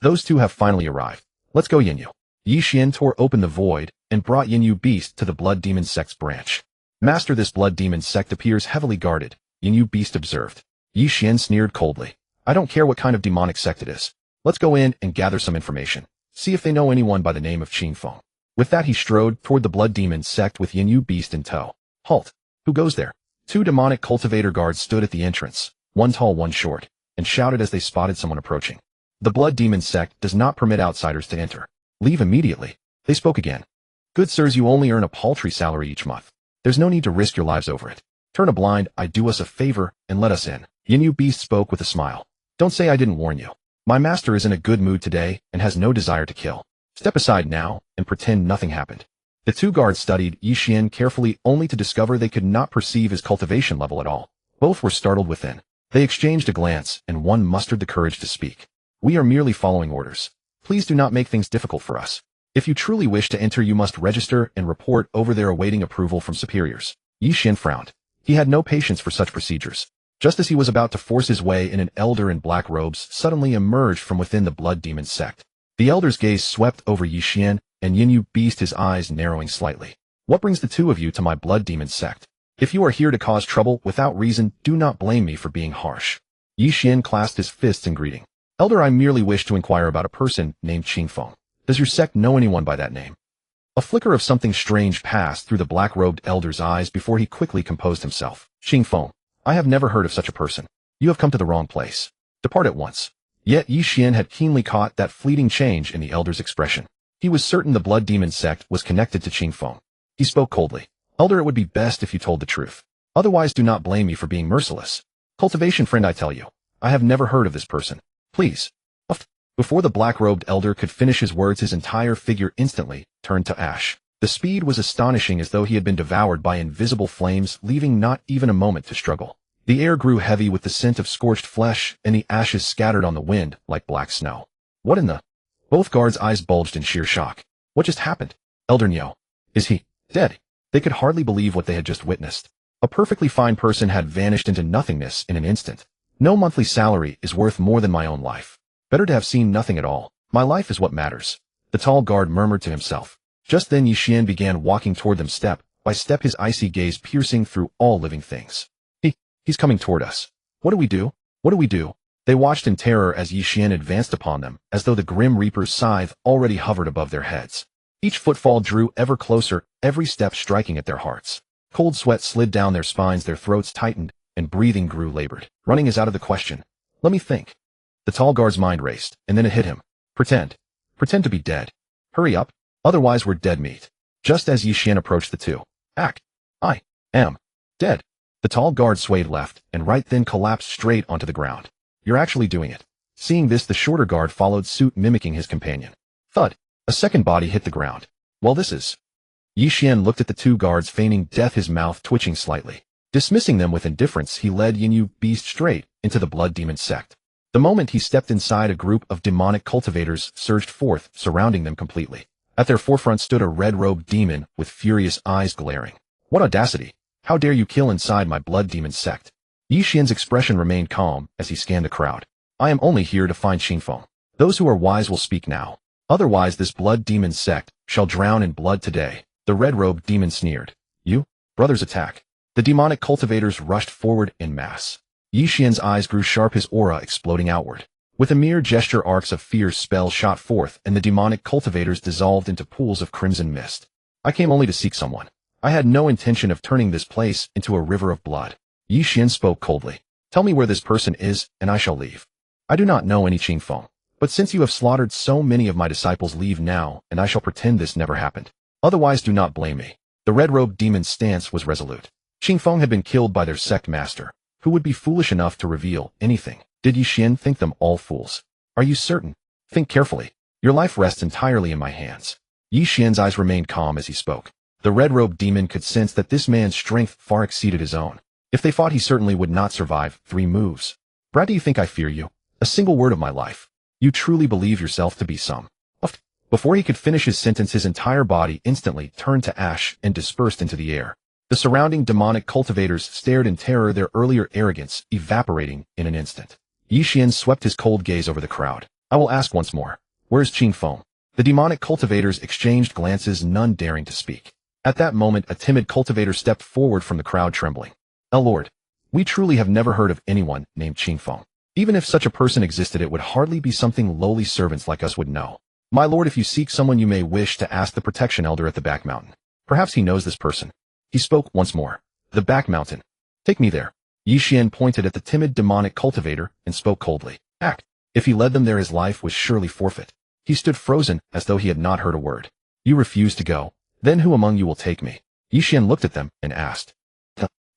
"Those two have finally arrived. Let's go, Yin. Ye Xuan tore open the void and brought Yin beast to the Blood Demon sect's branch. "Master, this Blood Demon sect appears heavily guarded," Yin beast observed. Ye Xuan sneered coldly. "I don't care what kind of demonic sect it is. Let's go in and gather some information. See if they know anyone by the name of Xiong." With that, he strode toward the Blood Demon sect with Yin beast in tow. "Halt! Who goes there?" Two demonic cultivator guards stood at the entrance, one tall, one short, and shouted as they spotted someone approaching. "The Blood Demon sect does not permit outsiders to enter. Leave immediately." They spoke again. "Good sirs, you only earn a paltry salary each month. There's no need to risk your lives over it. Turn a blind eye, do us a favor, and let us in." Yin beast spoke with a smile. "Don't say I didn't warn you. My master is in a good mood today and has no desire to kill. Step aside now and pretend nothing happened." The two guards studied Ye Xuan carefully, only to discover they could not perceive his cultivation level at all. Both were startled within. They exchanged a glance, and one mustered the courage to speak. "We are merely following orders. Please do not make things difficult for us. If you truly wish to enter, you must register and report over there, awaiting approval from superiors." Ye Xuan frowned. He had no patience for such procedures. Just as he was about to force his way in, an elder in black robes suddenly emerged from within the Blood Demon sect. The elder's gaze swept over Ye Xuan, and Yin beast, his eyes narrowing slightly. "What brings the two of you to my Blood Demon sect? If you are here to cause trouble without reason, do not blame me for being harsh." Ye Xuan clasped his fists in greeting. "Elder, I merely wish to inquire about a person named Xiong. Does your sect know anyone by that name?" A flicker of something strange passed through the black-robed elder's eyes before he quickly composed himself. "Xiong, I have never heard of such a person. You have come to the wrong place. Depart at once." Yet Ye Xuan had keenly caught that fleeting change in the elder's expression. He was certain the Blood Demon sect was connected to Xiong. He spoke coldly. "Elder, it would be best if you told the truth. Otherwise, do not blame me for being merciless. Cultivation friend, I tell you, I have never heard of this person. Please." Before the black-robed elder could finish his words, his entire figure instantly turned to ash. The speed was astonishing, as though he had been devoured by invisible flames, leaving not even a moment to struggle. The air grew heavy with the scent of scorched flesh, and the ashes scattered on the wind like black snow. "What in the—" Both guards' eyes bulged in sheer shock. "What just happened? Elder Nyo, is he dead?" They could hardly believe what they had just witnessed. A perfectly fine person had vanished into nothingness in an instant. "No monthly salary is worth more than my own life. Better to have seen nothing at all. My life is what matters," the tall guard murmured to himself. Just then Ye Xuan began walking toward them, step by step, his icy gaze piercing through all living things. He's coming toward us. What do we do? What do we do?" They watched in terror as Ye Xuan advanced upon them, as though the grim reaper's scythe already hovered above their heads. Each footfall drew ever closer, every step striking at their hearts. Cold sweat slid down their spines, their throats tightened, and breathing grew labored. Running is out of the question. Let me think. The tall guard's mind raced, and then it hit him. Pretend. Pretend to be dead. Hurry up, otherwise we're dead meat. Just as Ye Xuan approached the two. Act. I am dead. The tall guard swayed left and right, then collapsed straight onto the ground. You're actually doing it. Seeing this, the shorter guard followed suit, mimicking his companion. Thud. A second body hit the ground. Well, this is... Ye Xuan looked at the two guards, feigning death, his mouth twitching slightly. Dismissing them with indifference, he led Yin Beast straight into the blood demon sect. The moment he stepped inside, a group of demonic cultivators surged forth, surrounding them completely. At their forefront stood a red-robed demon with furious eyes glaring. What audacity! How dare you kill inside my blood demon sect? Ye Xuan's expression remained calm as he scanned the crowd. I am only here to find Xingfeng. Those who are wise will speak now. Otherwise this blood demon sect shall drown in blood today. The red-robed demon sneered. You? Brothers, attack. The demonic cultivators rushed forward in mass. Ye Xuan's eyes grew sharp, his aura exploding outward. With a mere gesture, arcs of fierce spells shot forth, and the demonic cultivators dissolved into pools of crimson mist. I came only to seek someone. I had no intention of turning this place into a river of blood. Ye Xuan spoke coldly. Tell me where this person is, and I shall leave. I do not know any Xingfeng, but since you have slaughtered so many of my disciples, leave now, and I shall pretend this never happened. Otherwise do not blame me. The red-robed demon's stance was resolute. Xingfeng had been killed by their sect master, who would be foolish enough to reveal anything. Did Ye Xuan think them all fools? Are you certain? Think carefully. Your life rests entirely in my hands. Ye Xuan's eyes remained calm as he spoke. The red-robed demon could sense that this man's strength far exceeded his own. If they fought, he certainly would not survive 3 moves. Brat, do you think I fear you? A single word of my life. You truly believe yourself to be some... Before he could finish his sentence, his entire body instantly turned to ash and dispersed into the air. The surrounding demonic cultivators stared in terror, their earlier arrogance evaporating in an instant. Ye Xuan swept his cold gaze over the crowd. I will ask once more. Where's Xingfeng? The demonic cultivators exchanged glances, none daring to speak. At that moment, a timid cultivator stepped forward from the crowd, trembling. Lord, we truly have never heard of anyone named Xingfeng. Even if such a person existed, it would hardly be something lowly servants like us would know. My lord, if you seek someone, you may wish to ask the protection elder at the back mountain. Perhaps he knows this person. He spoke once more. The back mountain. Take me there. Ye Xuan pointed at the timid demonic cultivator and spoke coldly. Act. If he led them there, his life was surely forfeit. He stood frozen as though he had not heard a word. You refuse to go. Then who among you will take me? Ye Xuan looked at them and asked.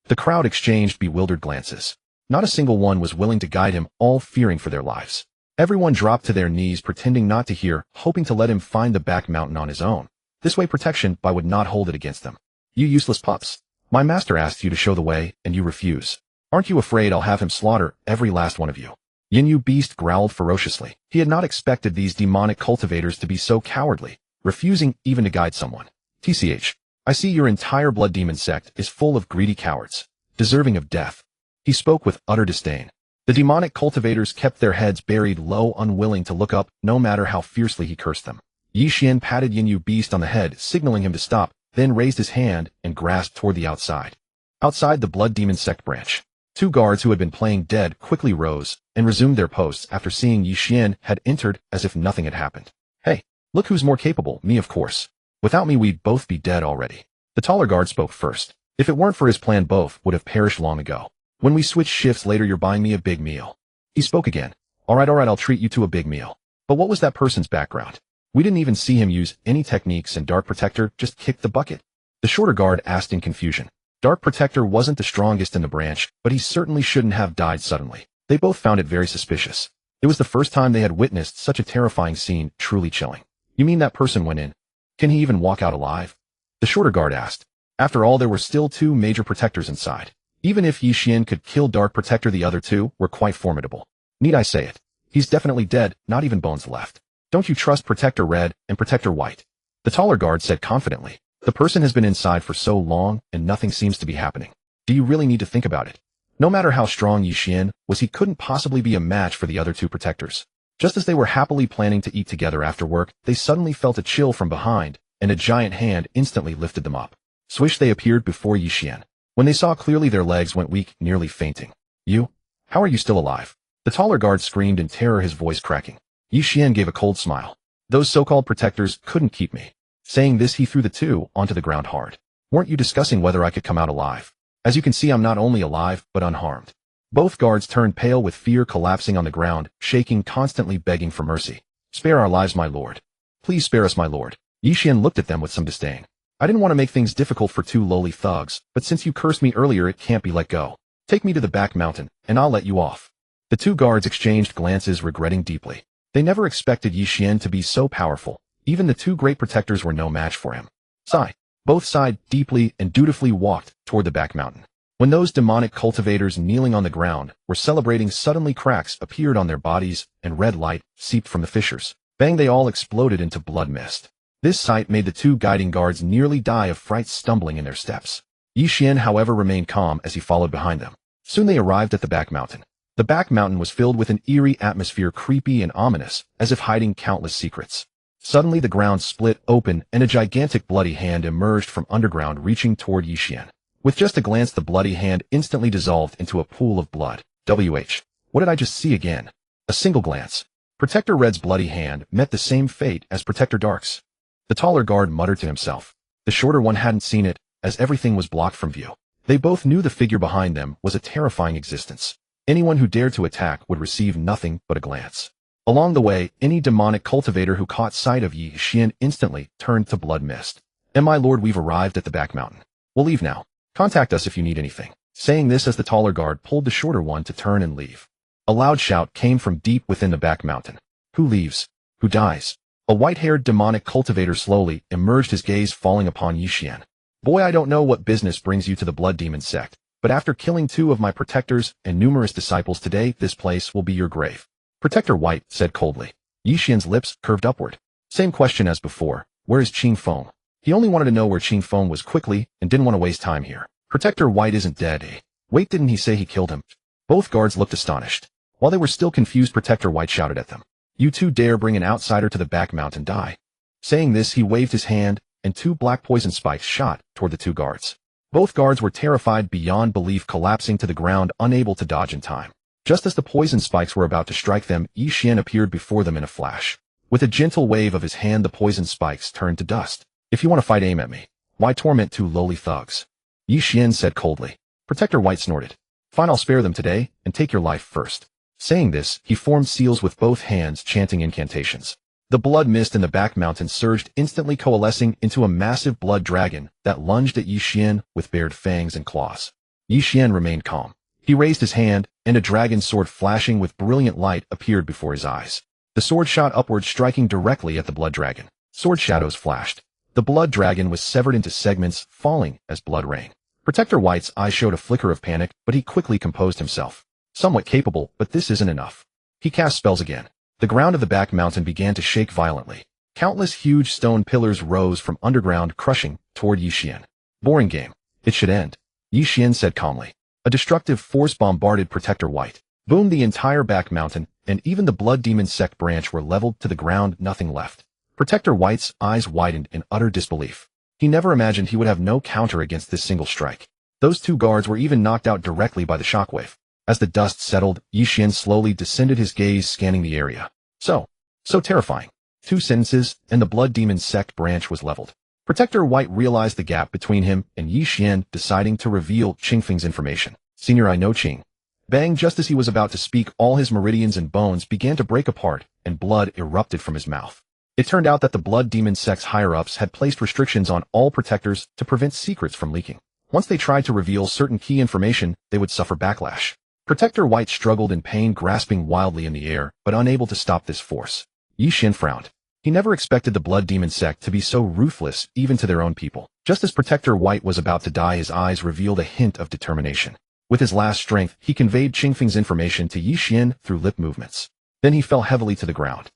The crowd exchanged bewildered glances. Not a single one was willing to guide him, all fearing for their lives. Everyone dropped to their knees, pretending not to hear, hoping to let him find the back mountain on his own. This way protection by would not hold it against them. You useless pups. My master asked you to show the way, and you refuse. Aren't you afraid I'll have him slaughter every last one of you? Yin Beast growled ferociously. He had not expected these demonic cultivators to be so cowardly, refusing even to guide someone. TCH, I see your entire blood demon sect is full of greedy cowards, deserving of death. He spoke with utter disdain. The demonic cultivators kept their heads buried low, unwilling to look up, no matter how fiercely he cursed them. Ye Xuan patted Yin Beast on the head, signaling him to stop, then raised his hand and grasped toward the outside. Outside the blood demon sect branch, 2 guards who had been playing dead quickly rose and resumed their posts after seeing Ye Xuan had entered as if nothing had happened. Hey, look who's more capable, me of course. Without me we'd both be dead already. The taller guard spoke first. If it weren't for his plan, both would have perished long ago. When we switch shifts later, you're buying me a big meal. He spoke again. All right, I'll treat you to a big meal. But what was that person's background? We didn't even see him use any techniques, and Dark Protector just kicked the bucket. The shorter guard asked in confusion. Dark Protector wasn't the strongest in the branch, but he certainly shouldn't have died suddenly. They both found it very suspicious. It was the first time they had witnessed such a terrifying scene, truly chilling. You mean that person went in? Can he even walk out alive? The shorter guard asked. After all, there were still 2 major protectors inside. Even if Ye Xuan could kill Dark Protector, the other 2 were quite formidable. Need I say it? He's definitely dead, not even bones left. Don't you trust Protector Red and Protector White? The taller guard said confidently. The person has been inside for so long, and nothing seems to be happening. Do you really need to think about it? No matter how strong Ye Xuan was, he couldn't possibly be a match for the other 2 protectors. Just as they were happily planning to eat together after work, they suddenly felt a chill from behind, and a giant hand instantly lifted them up. Swish, they appeared before Ye Xuan. When they saw clearly, their legs went weak, nearly fainting. You? How are you still alive? The taller guard screamed in terror, his voice cracking. Ye Xuan gave a cold smile. Those so-called protectors couldn't keep me. Saying this, he threw the two onto the ground hard. Weren't you discussing whether I could come out alive? As you can see, I'm not only alive, but unharmed. Both guards turned pale with fear, collapsing on the ground, shaking, constantly begging for mercy. Spare our lives, my lord. Please spare us, my lord. Ye Xuan looked at them with some disdain. I didn't want to make things difficult for two lowly thugs, but since you cursed me earlier, it can't be let go. Take me to the back mountain, and I'll let you off. The two guards exchanged glances, regretting deeply. They never expected Ye Xuan to be so powerful. Even the two great protectors were no match for him. Sigh. Both sighed deeply and dutifully walked toward the back mountain. When those demonic cultivators kneeling on the ground were celebrating, suddenly cracks appeared on their bodies and red light seeped from the fissures. Bang! They all exploded into blood mist. This sight made the two guiding guards nearly die of fright, stumbling in their steps. Ye Xuan, however, remained calm as he followed behind them. Soon they arrived at the back mountain. The back mountain was filled with an eerie atmosphere, creepy and ominous, as if hiding countless secrets. Suddenly the ground split open and a gigantic bloody hand emerged from underground, reaching toward Ye Xuan. With just a glance, the bloody hand instantly dissolved into a pool of blood. What did I just see again? A single glance. Protector Red's bloody hand met the same fate as Protector Dark's. The taller guard muttered to himself. The shorter one hadn't seen it, as everything was blocked from view. They both knew the figure behind them was a terrifying existence. Anyone who dared to attack would receive nothing but a glance. Along the way, any demonic cultivator who caught sight of Ye Xuan instantly turned to blood mist. And my lord, we've arrived at the back mountain. We'll leave now. Contact us if you need anything. Saying this as the taller guard pulled the shorter one to turn and leave. A loud shout came from deep within the back mountain. Who leaves? Who dies? A white-haired demonic cultivator slowly emerged, his gaze falling upon Ye Xuan. Boy, I don't know what business brings you to the blood demon sect, but after killing two of my protectors and numerous disciples today, this place will be your grave. Protector White said coldly. Ye Xuan's lips curved upward. Same question as before. Where is Qing Feng? He only wanted to know where Qing Feng was quickly and didn't want to waste time here. Protector White isn't dead, eh? Wait, didn't he say he killed him? Both guards looked astonished. While they were still confused, Protector White shouted at them. You two dare bring an outsider to the back mountain, die. Saying this, he waved his hand, and two black poison spikes shot toward the two guards. Both guards were terrified beyond belief, collapsing to the ground, unable to dodge in time. Just as the poison spikes were about to strike them, Ye Xuan appeared before them in a flash. With a gentle wave of his hand, the poison spikes turned to dust. If you want to fight, aim at me. Why torment two lowly thugs? Ye Xuan said coldly. Protector White snorted. Fine, I'll spare them today, and take your life first. Saying this, he formed seals with both hands, chanting incantations. The blood mist in the back mountain surged, instantly coalescing into a massive blood dragon that lunged at Ye Xuan with bared fangs and claws. Ye Xuan remained calm. He raised his hand, and a dragon sword flashing with brilliant light appeared before his eyes. The sword shot upward, striking directly at the blood dragon. Sword shadows flashed. The blood dragon was severed into segments, falling as blood rained. Protector White's eyes showed a flicker of panic, but he quickly composed himself. Somewhat capable, but this isn't enough. He cast spells again. The ground of the back mountain began to shake violently. Countless huge stone pillars rose from underground, crushing toward Ye Xuan. Boring game. It should end. Ye Xuan said calmly. A destructive force bombarded Protector White. Boom! The entire back mountain, and even the Blood Demon Sect branch were leveled to the ground, nothing left. Protector White's eyes widened in utter disbelief. He never imagined he would have no counter against this single strike. Those two guards were even knocked out directly by the shockwave. As the dust settled, Ye Xuan slowly descended, his gaze scanning the area. So terrifying. 2 sentences, and the Blood Demon Sect branch was leveled. Protector White realized the gap between him and Ye Xuan, deciding to reveal Qing Feng's information. Senior, I know Qing. Bang! Just as he was about to speak, all his meridians and bones began to break apart, and blood erupted from his mouth. It turned out that the Blood Demon Sect's higher-ups had placed restrictions on all protectors to prevent secrets from leaking. Once they tried to reveal certain key information, they would suffer backlash. Protector White struggled in pain, grasping wildly in the air, but unable to stop this force. Ye Xuan frowned. He never expected the Blood Demon Sect to be so ruthless, even to their own people. Just as Protector White was about to die, his eyes revealed a hint of determination. With his last strength, he conveyed Qing Feng's information to Ye Xuan through lip movements. Then he fell heavily to the ground.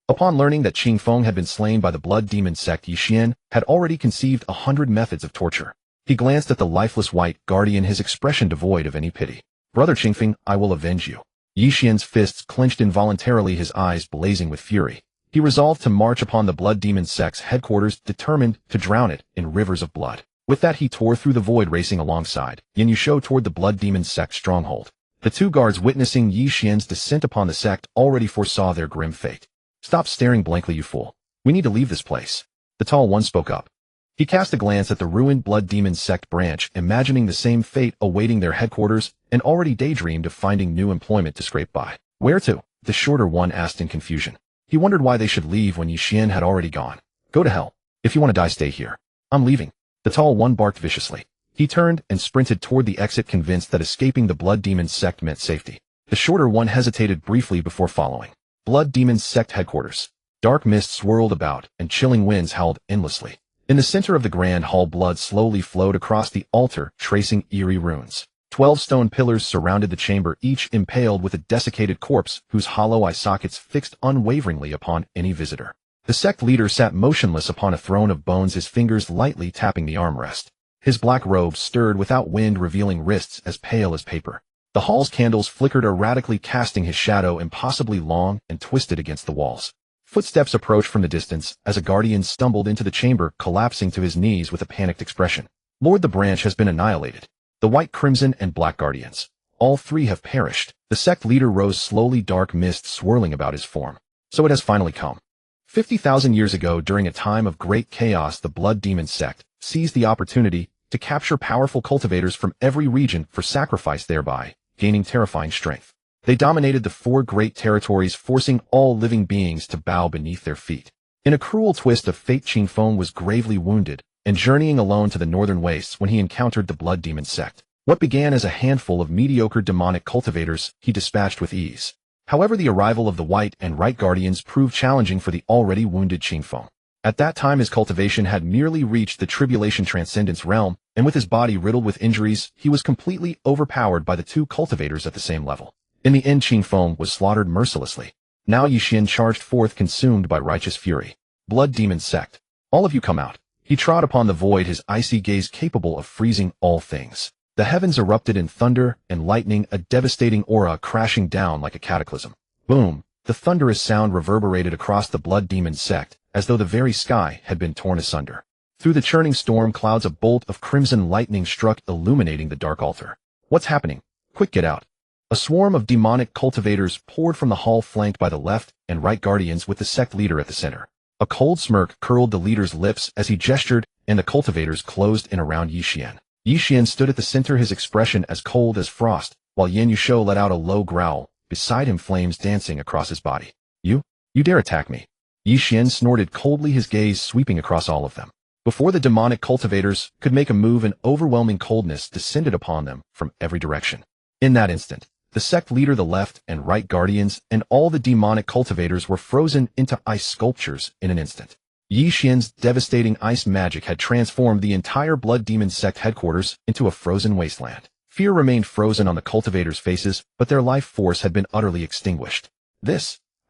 Upon learning that Qing Feng had been slain by the Blood Demon Sect, Ye Xuan had already conceived 100 methods of torture. He glanced at the lifeless white guardian, his expression devoid of any pity. Brother Qing Feng, I will avenge you. Ye Xuan's fists clenched involuntarily, his eyes blazing with fury. He resolved to march upon the Blood Demon Sect's headquarters, determined to drown it in rivers of blood. With that, he tore through the void, racing alongside Yin Yusho toward the Blood Demon Sect stronghold. The two guards, witnessing Ye Xuan's descent upon the sect, already foresaw their grim fate. Stop staring blankly, you fool. We need to leave this place. The tall one spoke up. He cast a glance at the ruined blood demon sect branch, imagining the same fate awaiting their headquarters, and already daydreamed of finding new employment to scrape by. Where to? The shorter one asked in confusion. He wondered why they should leave when Ye Xuan had already gone. Go to hell. If you want to die, stay here. I'm leaving. The tall one barked viciously. He turned and sprinted toward the exit, convinced that escaping the blood demon sect meant safety. The shorter one hesitated briefly before following. Blood demon sect headquarters. Dark mist swirled about, and chilling winds howled endlessly. In the center of the grand hall, blood slowly flowed across the altar, tracing eerie runes. 12 stone pillars surrounded the chamber, each impaled with a desiccated corpse whose hollow eye sockets fixed unwaveringly upon any visitor. The sect leader sat motionless upon a throne of bones, his fingers lightly tapping the armrest. His black robe stirred without wind, revealing wrists as pale as paper. The hall's candles flickered erratically, casting his shadow impossibly long and twisted against the walls. Footsteps approached from the distance as a guardian stumbled into the chamber, collapsing to his knees with a panicked expression. Lord, the branch has been annihilated. The white, crimson, and black guardians. All three have perished. The sect leader rose slowly, dark mist swirling about his form. So it has finally come. 50,000 years ago, during a time of great chaos, the blood demon sect seized the opportunity to capture powerful cultivators from every region for sacrifice, thereby gaining terrifying strength. They dominated the 4 great territories, forcing all living beings to bow beneath their feet. In a cruel twist of fate, Xiong was gravely wounded and journeying alone to the northern wastes when he encountered the blood demon sect. What began as a handful of mediocre demonic cultivators, he dispatched with ease. However, the arrival of the white and right guardians proved challenging for the already wounded Xiong. At that time, his cultivation had merely reached the tribulation transcendence realm, and with his body riddled with injuries, he was completely overpowered by the 2 cultivators at the same level. In the end, Xiong was slaughtered mercilessly. Now Ye Xuan charged forth, consumed by righteous fury. Blood demon sect. All of you come out. He trod upon the void, his icy gaze capable of freezing all things. The heavens erupted in thunder and lightning, a devastating aura crashing down like a cataclysm. Boom! The thunderous sound reverberated across the blood demon sect, as though the very sky had been torn asunder. Through the churning storm clouds, a bolt of crimson lightning struck, illuminating the dark altar. What's happening? Quick, get out! A swarm of demonic cultivators poured from the hall, flanked by the left and right guardians with the sect leader at the center. A cold smirk curled the leader's lips as he gestured, and the cultivators closed in around Ye Xuan. Ye Xuan stood at the center, his expression as cold as frost, while Ye Xuan let out a low growl, beside him flames dancing across his body. You dare attack me? Ye Xuan snorted coldly, his gaze sweeping across all of them. Before the demonic cultivators could make a move, an overwhelming coldness descended upon them from every direction. In that instant, the sect leader, the left and right guardians, and all the demonic cultivators were frozen into ice sculptures in an instant. Ye Xuan's devastating ice magic had transformed the entire blood demon sect headquarters into a frozen wasteland. Fear remained frozen on the cultivators' faces, but their life force had been utterly extinguished.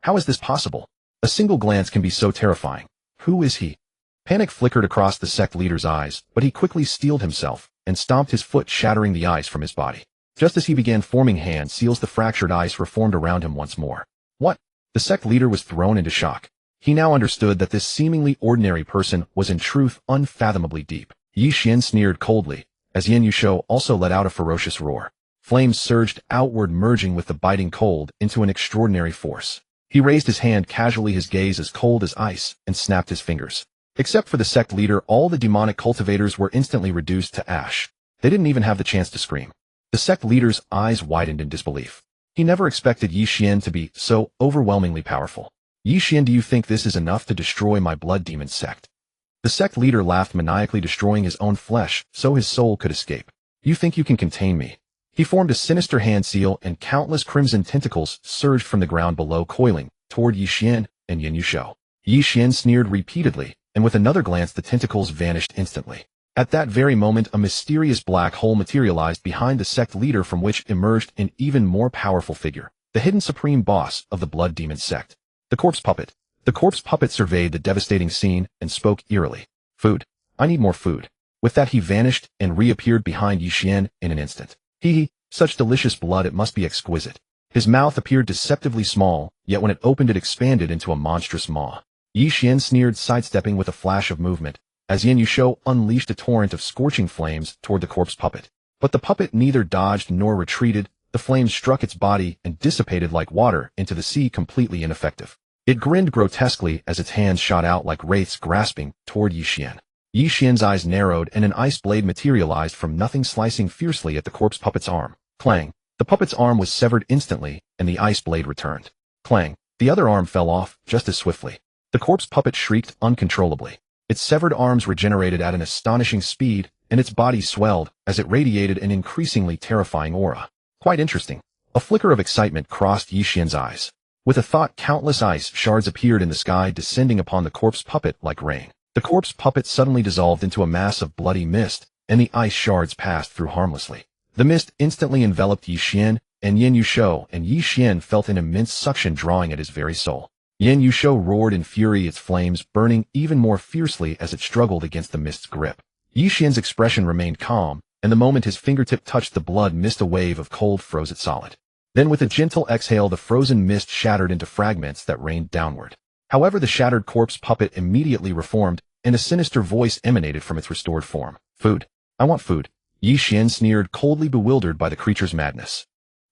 How is this possible? A single glance can be so terrifying. Who is he? Panic flickered across the sect leader's eyes, but he quickly steeled himself and stomped his foot, shattering the ice from his body. Just as he began forming hand seals, the fractured ice reformed around him once more. What? The sect leader was thrown into shock. He now understood that this seemingly ordinary person was in truth unfathomably deep. Ye Xuan sneered coldly, as Ye Xuan also let out a ferocious roar. Flames surged outward, merging with the biting cold into an extraordinary force. He raised his hand casually, his gaze as cold as ice, and snapped his fingers. Except for the sect leader, all the demonic cultivators were instantly reduced to ash. They didn't even have the chance to scream. The sect leader's eyes widened in disbelief. He never expected Ye Xuan to be so overwhelmingly powerful. Ye Xuan, do you think this is enough to destroy my blood demon sect? The sect leader laughed maniacally, destroying his own flesh so his soul could escape. You think you can contain me? He formed a sinister hand seal, and countless crimson tentacles surged from the ground below, coiling toward Ye Xuan and Ye Xuan. Ye Xuan sneered repeatedly, and with another glance the tentacles vanished instantly. At that very moment, a mysterious black hole materialized behind the sect leader, from which emerged an even more powerful figure, the hidden supreme boss of the blood demon sect. The corpse puppet. The corpse puppet surveyed the devastating scene and spoke eerily. Food. I need more food. With that, he vanished and reappeared behind Ye Xuan in an instant. Such delicious blood, it must be exquisite. His mouth appeared deceptively small, yet when it opened it expanded into a monstrous maw. Ye Xuan sneered, sidestepping with a flash of movement, as Ye Xuan unleashed a torrent of scorching flames toward the corpse puppet. But the puppet neither dodged nor retreated. The flames struck its body and dissipated like water into the sea, completely ineffective. It grinned grotesquely as its hands shot out like wraiths grasping toward Ye Xuan. Ye Xuan's eyes narrowed and an ice blade materialized from nothing, slicing fiercely at the corpse puppet's arm. Clang! The puppet's arm was severed instantly, and the ice blade returned. Clang! The other arm fell off, just as swiftly. The corpse puppet shrieked uncontrollably. Its severed arms regenerated at an astonishing speed, and its body swelled as it radiated an increasingly terrifying aura. Quite interesting. A flicker of excitement crossed Ye Xuan's eyes. With a thought, countless ice shards appeared in the sky, descending upon the corpse puppet like rain. The corpse puppet suddenly dissolved into a mass of bloody mist, and the ice shards passed through harmlessly. The mist instantly enveloped Ye Xuan and Ye Xuan, and Ye Xuan felt an immense suction drawing at his very soul. Ye Xuan roared in fury, its flames burning even more fiercely as it struggled against the mist's grip. Ye Xuan's expression remained calm, and the moment his fingertip touched the blood mist, a wave of cold froze it solid. Then with a gentle exhale, the frozen mist shattered into fragments that rained downward. However, the shattered corpse puppet immediately reformed, and a sinister voice emanated from its restored form. Food. I want food. Ye Xuan sneered, coldly bewildered by the creature's madness.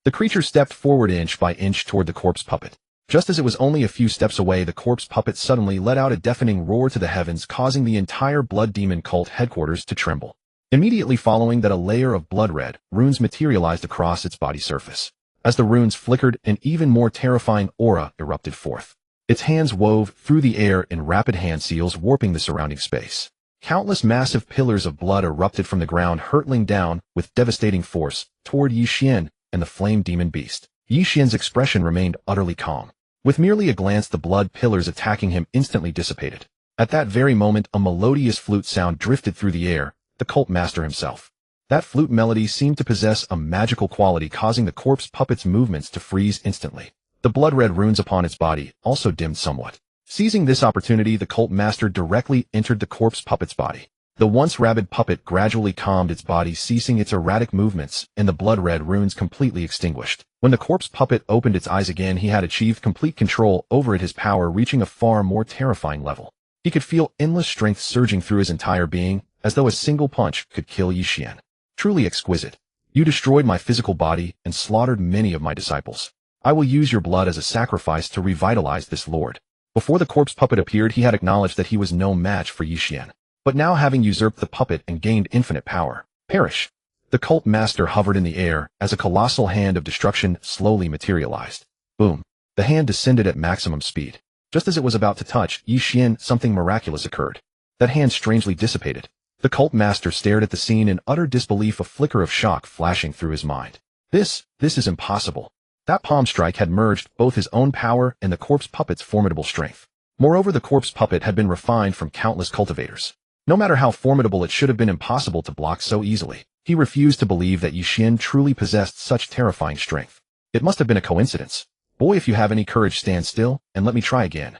The creature stepped forward inch by inch toward the corpse puppet. Just as it was only a few steps away, the corpse puppet suddenly let out a deafening roar to the heavens, causing the entire blood demon cult headquarters to tremble. Immediately following that, a layer of blood-red runes materialized across its body surface. As the runes flickered, an even more terrifying aura erupted forth. Its hands wove through the air in rapid hand seals, warping the surrounding space. Countless massive pillars of blood erupted from the ground, hurtling down with devastating force toward Ye Xuan and the flame demon beast. Ye Xuan's expression remained utterly calm. With merely a glance, the blood pillars attacking him instantly dissipated. At that very moment, a melodious flute sound drifted through the air, the cult master himself. That flute melody seemed to possess a magical quality, causing the corpse puppet's movements to freeze instantly. The blood-red runes upon its body also dimmed somewhat. Seizing this opportunity, the cult master directly entered the corpse puppet's body. The once rabid puppet gradually calmed its body, ceasing its erratic movements, and the blood-red runes completely extinguished. When the corpse puppet opened its eyes again, he had achieved complete control over it, his power reaching a far more terrifying level. He could feel endless strength surging through his entire being, as though a single punch could kill Ye Xuan. Truly exquisite. You destroyed my physical body and slaughtered many of my disciples. I will use your blood as a sacrifice to revitalize this lord. Before the corpse puppet appeared, he had acknowledged that he was no match for Ye Xuan. But now, having usurped the puppet and gained infinite power, perish. The cult master hovered in the air as a colossal hand of destruction slowly materialized. Boom. The hand descended at maximum speed. Just as it was about to touch Ye Xuan, something miraculous occurred. That hand strangely dissipated. The cult master stared at the scene in utter disbelief, a flicker of shock flashing through his mind. This is impossible. That palm strike had merged both his own power and the corpse puppet's formidable strength. Moreover, the corpse puppet had been refined from countless cultivators. No matter how formidable, it should have been impossible to block so easily. He refused to believe that Ye Xuan truly possessed such terrifying strength. It must have been a coincidence. Boy, if you have any courage, stand still and let me try again.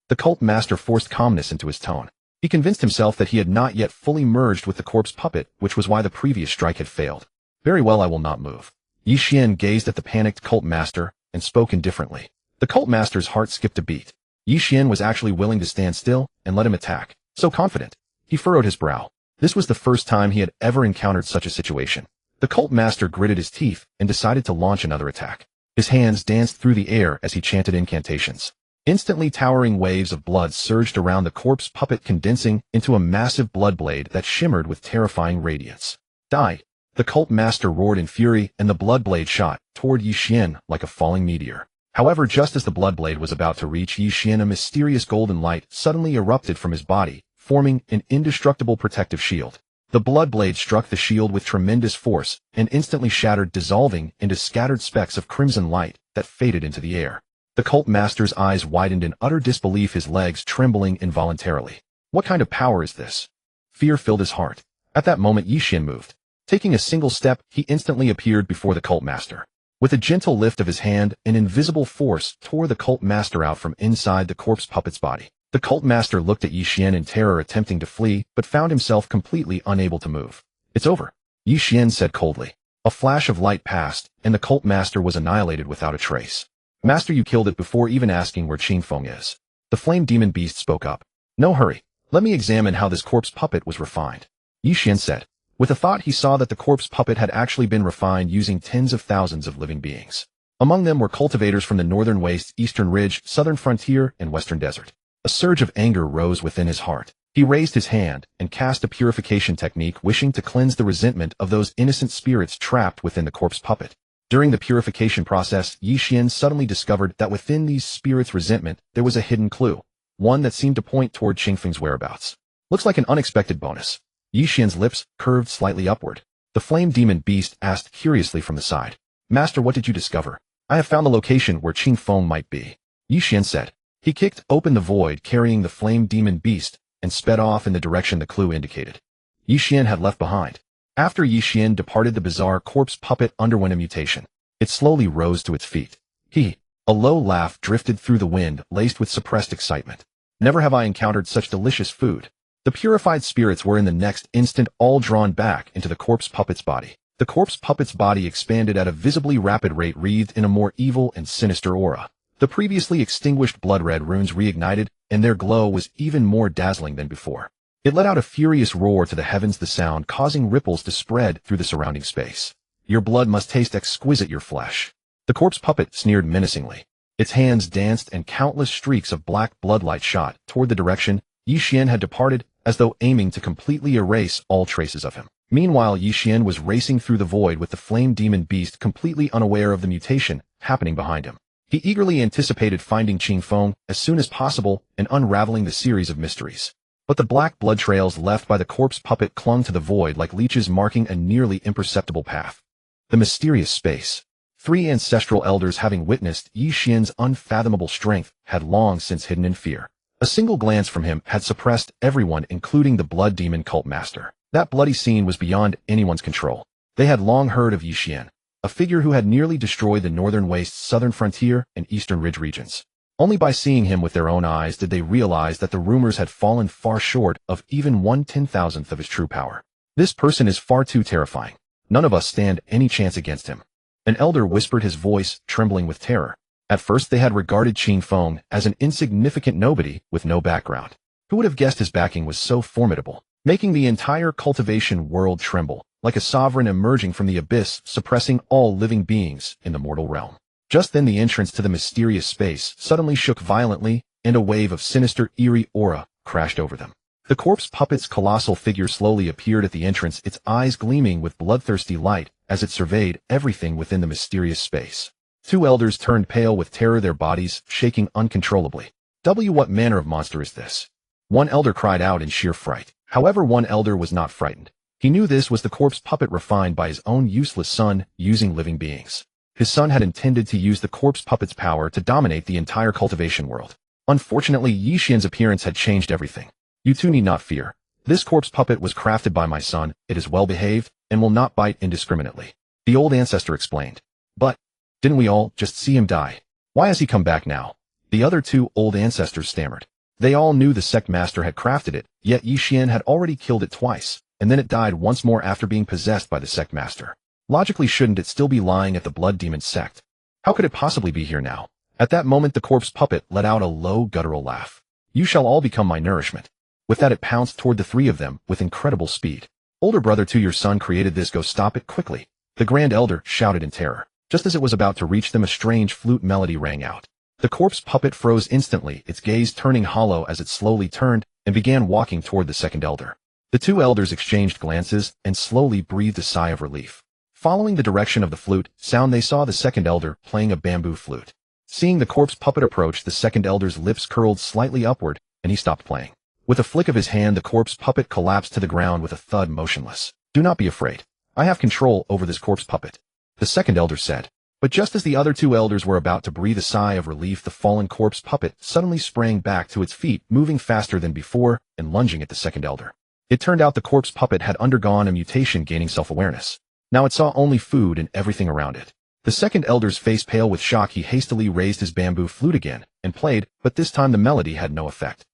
The cult master forced calmness into his tone. He convinced himself that he had not yet fully merged with the corpse puppet, which was why the previous strike had failed. Very well, I will not move. Ye Xuan gazed at the panicked cult master and spoke indifferently. The cult master's heart skipped a beat. Ye Xuan was actually willing to stand still and let him attack. So confident. He furrowed his brow. This was the first time he had ever encountered such a situation. The cult master gritted his teeth and decided to launch another attack. His hands danced through the air as he chanted incantations. Instantly, towering waves of blood surged around the corpse puppet, condensing into a massive blood blade that shimmered with terrifying radiance. Die! The cult master roared in fury, and the blood blade shot toward Ye Xuan like a falling meteor. However, just as the blood blade was about to reach Ye Xuan, a mysterious golden light suddenly erupted from his body, forming an indestructible protective shield. The blood blade struck the shield with tremendous force and instantly shattered, dissolving into scattered specks of crimson light that faded into the air. The cult master's eyes widened in utter disbelief, his legs trembling involuntarily. What kind of power is this? Fear filled his heart. At that moment, Ye Xuan moved. Taking a single step, he instantly appeared before the cult master. With a gentle lift of his hand, an invisible force tore the cult master out from inside the corpse puppet's body. The cult master looked at Ye Xuan in terror, attempting to flee, but found himself completely unable to move. It's over, Ye Xuan said coldly. A flash of light passed, and the cult master was annihilated without a trace. Master, you killed it before even asking where Feng is. The flame demon beast spoke up. No hurry. Let me examine how this corpse puppet was refined. Ye Xuan said. With a thought, he saw that the corpse puppet had actually been refined using tens of thousands of living beings. Among them were cultivators from the northern wastes, eastern ridge, southern frontier, and western desert. A surge of anger rose within his heart. He raised his hand and cast a purification technique, wishing to cleanse the resentment of those innocent spirits trapped within the corpse puppet. During the purification process, Ye Xuan suddenly discovered that within these spirits' resentment, there was a hidden clue, one that seemed to point toward Qingfeng's whereabouts. Looks like an unexpected bonus. Ye Xuan's lips curved slightly upward. The flame demon beast asked curiously from the side, "Master, what did you discover?" "I have found the location where Qingfeng might be," Ye Xuan said. He kicked open the void carrying the flame demon beast and sped off in the direction the clue indicated. Ye Xuan had left behind. After Ye Xuan departed, the bizarre corpse puppet underwent a mutation. It slowly rose to its feet. A low laugh drifted through the wind, laced with suppressed excitement. "Never have I encountered such delicious food." The purified spirits were in the next instant all drawn back into the corpse puppet's body. The corpse puppet's body expanded at a visibly rapid rate, wreathed in a more evil and sinister aura. The previously extinguished blood-red runes reignited, and their glow was even more dazzling than before. It let out a furious roar to the heavens, the sound causing ripples to spread through the surrounding space. "Your blood must taste exquisite, your flesh." The corpse puppet sneered menacingly. Its hands danced and countless streaks of black bloodlight shot toward the direction Ye Xuan had departed, as though aiming to completely erase all traces of him. Meanwhile, Ye Xuan was racing through the void with the flame demon beast completely unaware of the mutation happening behind him. He eagerly anticipated finding Qingfeng as soon as possible and unraveling the series of mysteries. But the black blood trails left by the corpse puppet clung to the void like leeches, marking a nearly imperceptible path. The mysterious space. 3 ancestral elders, having witnessed Ye Xuan's unfathomable strength, had long since hidden in fear. A single glance from him had suppressed everyone, including the blood demon cult master. That bloody scene was beyond anyone's control. They had long heard of Ye Xuan, a figure who had nearly destroyed the northern wastes, southern frontier, and eastern ridge regions. Only by seeing him with their own eyes did they realize that the rumors had fallen far short of even 1/10,000th of his true power. "This person is far too terrifying. None of us stand any chance against him," an elder whispered, his voice trembling with terror. At first they had regarded Qingfeng as an insignificant nobody with no background. Who would have guessed his backing was so formidable, making the entire cultivation world tremble, like a sovereign emerging from the abyss, suppressing all living beings in the mortal realm. Just then the entrance to the mysterious space suddenly shook violently, and a wave of sinister, eerie aura crashed over them. The corpse puppet's colossal figure slowly appeared at the entrance, its eyes gleaming with bloodthirsty light as it surveyed everything within the mysterious space. 2 elders turned pale with terror, their bodies shaking uncontrollably. What manner of monster is this?" One elder cried out in sheer fright. However, one elder was not frightened. He knew this was the corpse puppet refined by his own useless son, using living beings. His son had intended to use the corpse puppet's power to dominate the entire cultivation world. Unfortunately, Ye Xuan's appearance had changed everything. "You two need not fear. This corpse puppet was crafted by my son, it is well behaved, and will not bite indiscriminately," the old ancestor explained. "But didn't we all just see him die? Why has he come back now?" The other 2 old ancestors stammered. They all knew the sect master had crafted it, yet Ye Xuan had already killed it twice, and then it died once more after being possessed by the sect master. Logically, shouldn't it still be lying at the blood demon sect? How could it possibly be here now? At that moment the corpse puppet let out a low guttural laugh. "You shall all become my nourishment." With that it pounced toward the 3 of them with incredible speed. "Older brother, to your son created this, go stop it quickly," the grand elder shouted in terror. Just as it was about to reach them, a strange flute melody rang out. The corpse puppet froze instantly, its gaze turning hollow as it slowly turned and began walking toward the second elder. The 2 elders exchanged glances and slowly breathed a sigh of relief. Following the direction of the flute sound, they saw the second elder playing a bamboo flute. Seeing the corpse puppet approach, the second elder's lips curled slightly upward, and he stopped playing. With a flick of his hand, the corpse puppet collapsed to the ground with a thud, motionless. "Do not be afraid. I have control over this corpse puppet," the second elder said. But just as the other 2 elders were about to breathe a sigh of relief, the fallen corpse puppet suddenly sprang back to its feet, moving faster than before and lunging at the second elder. It turned out the corpse puppet had undergone a mutation, gaining self-awareness. Now it saw only food and everything around it. The second elder's face pale with shock, he hastily raised his bamboo flute again and played, but this time the melody had no effect.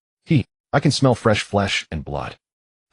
"I can smell fresh flesh and blood."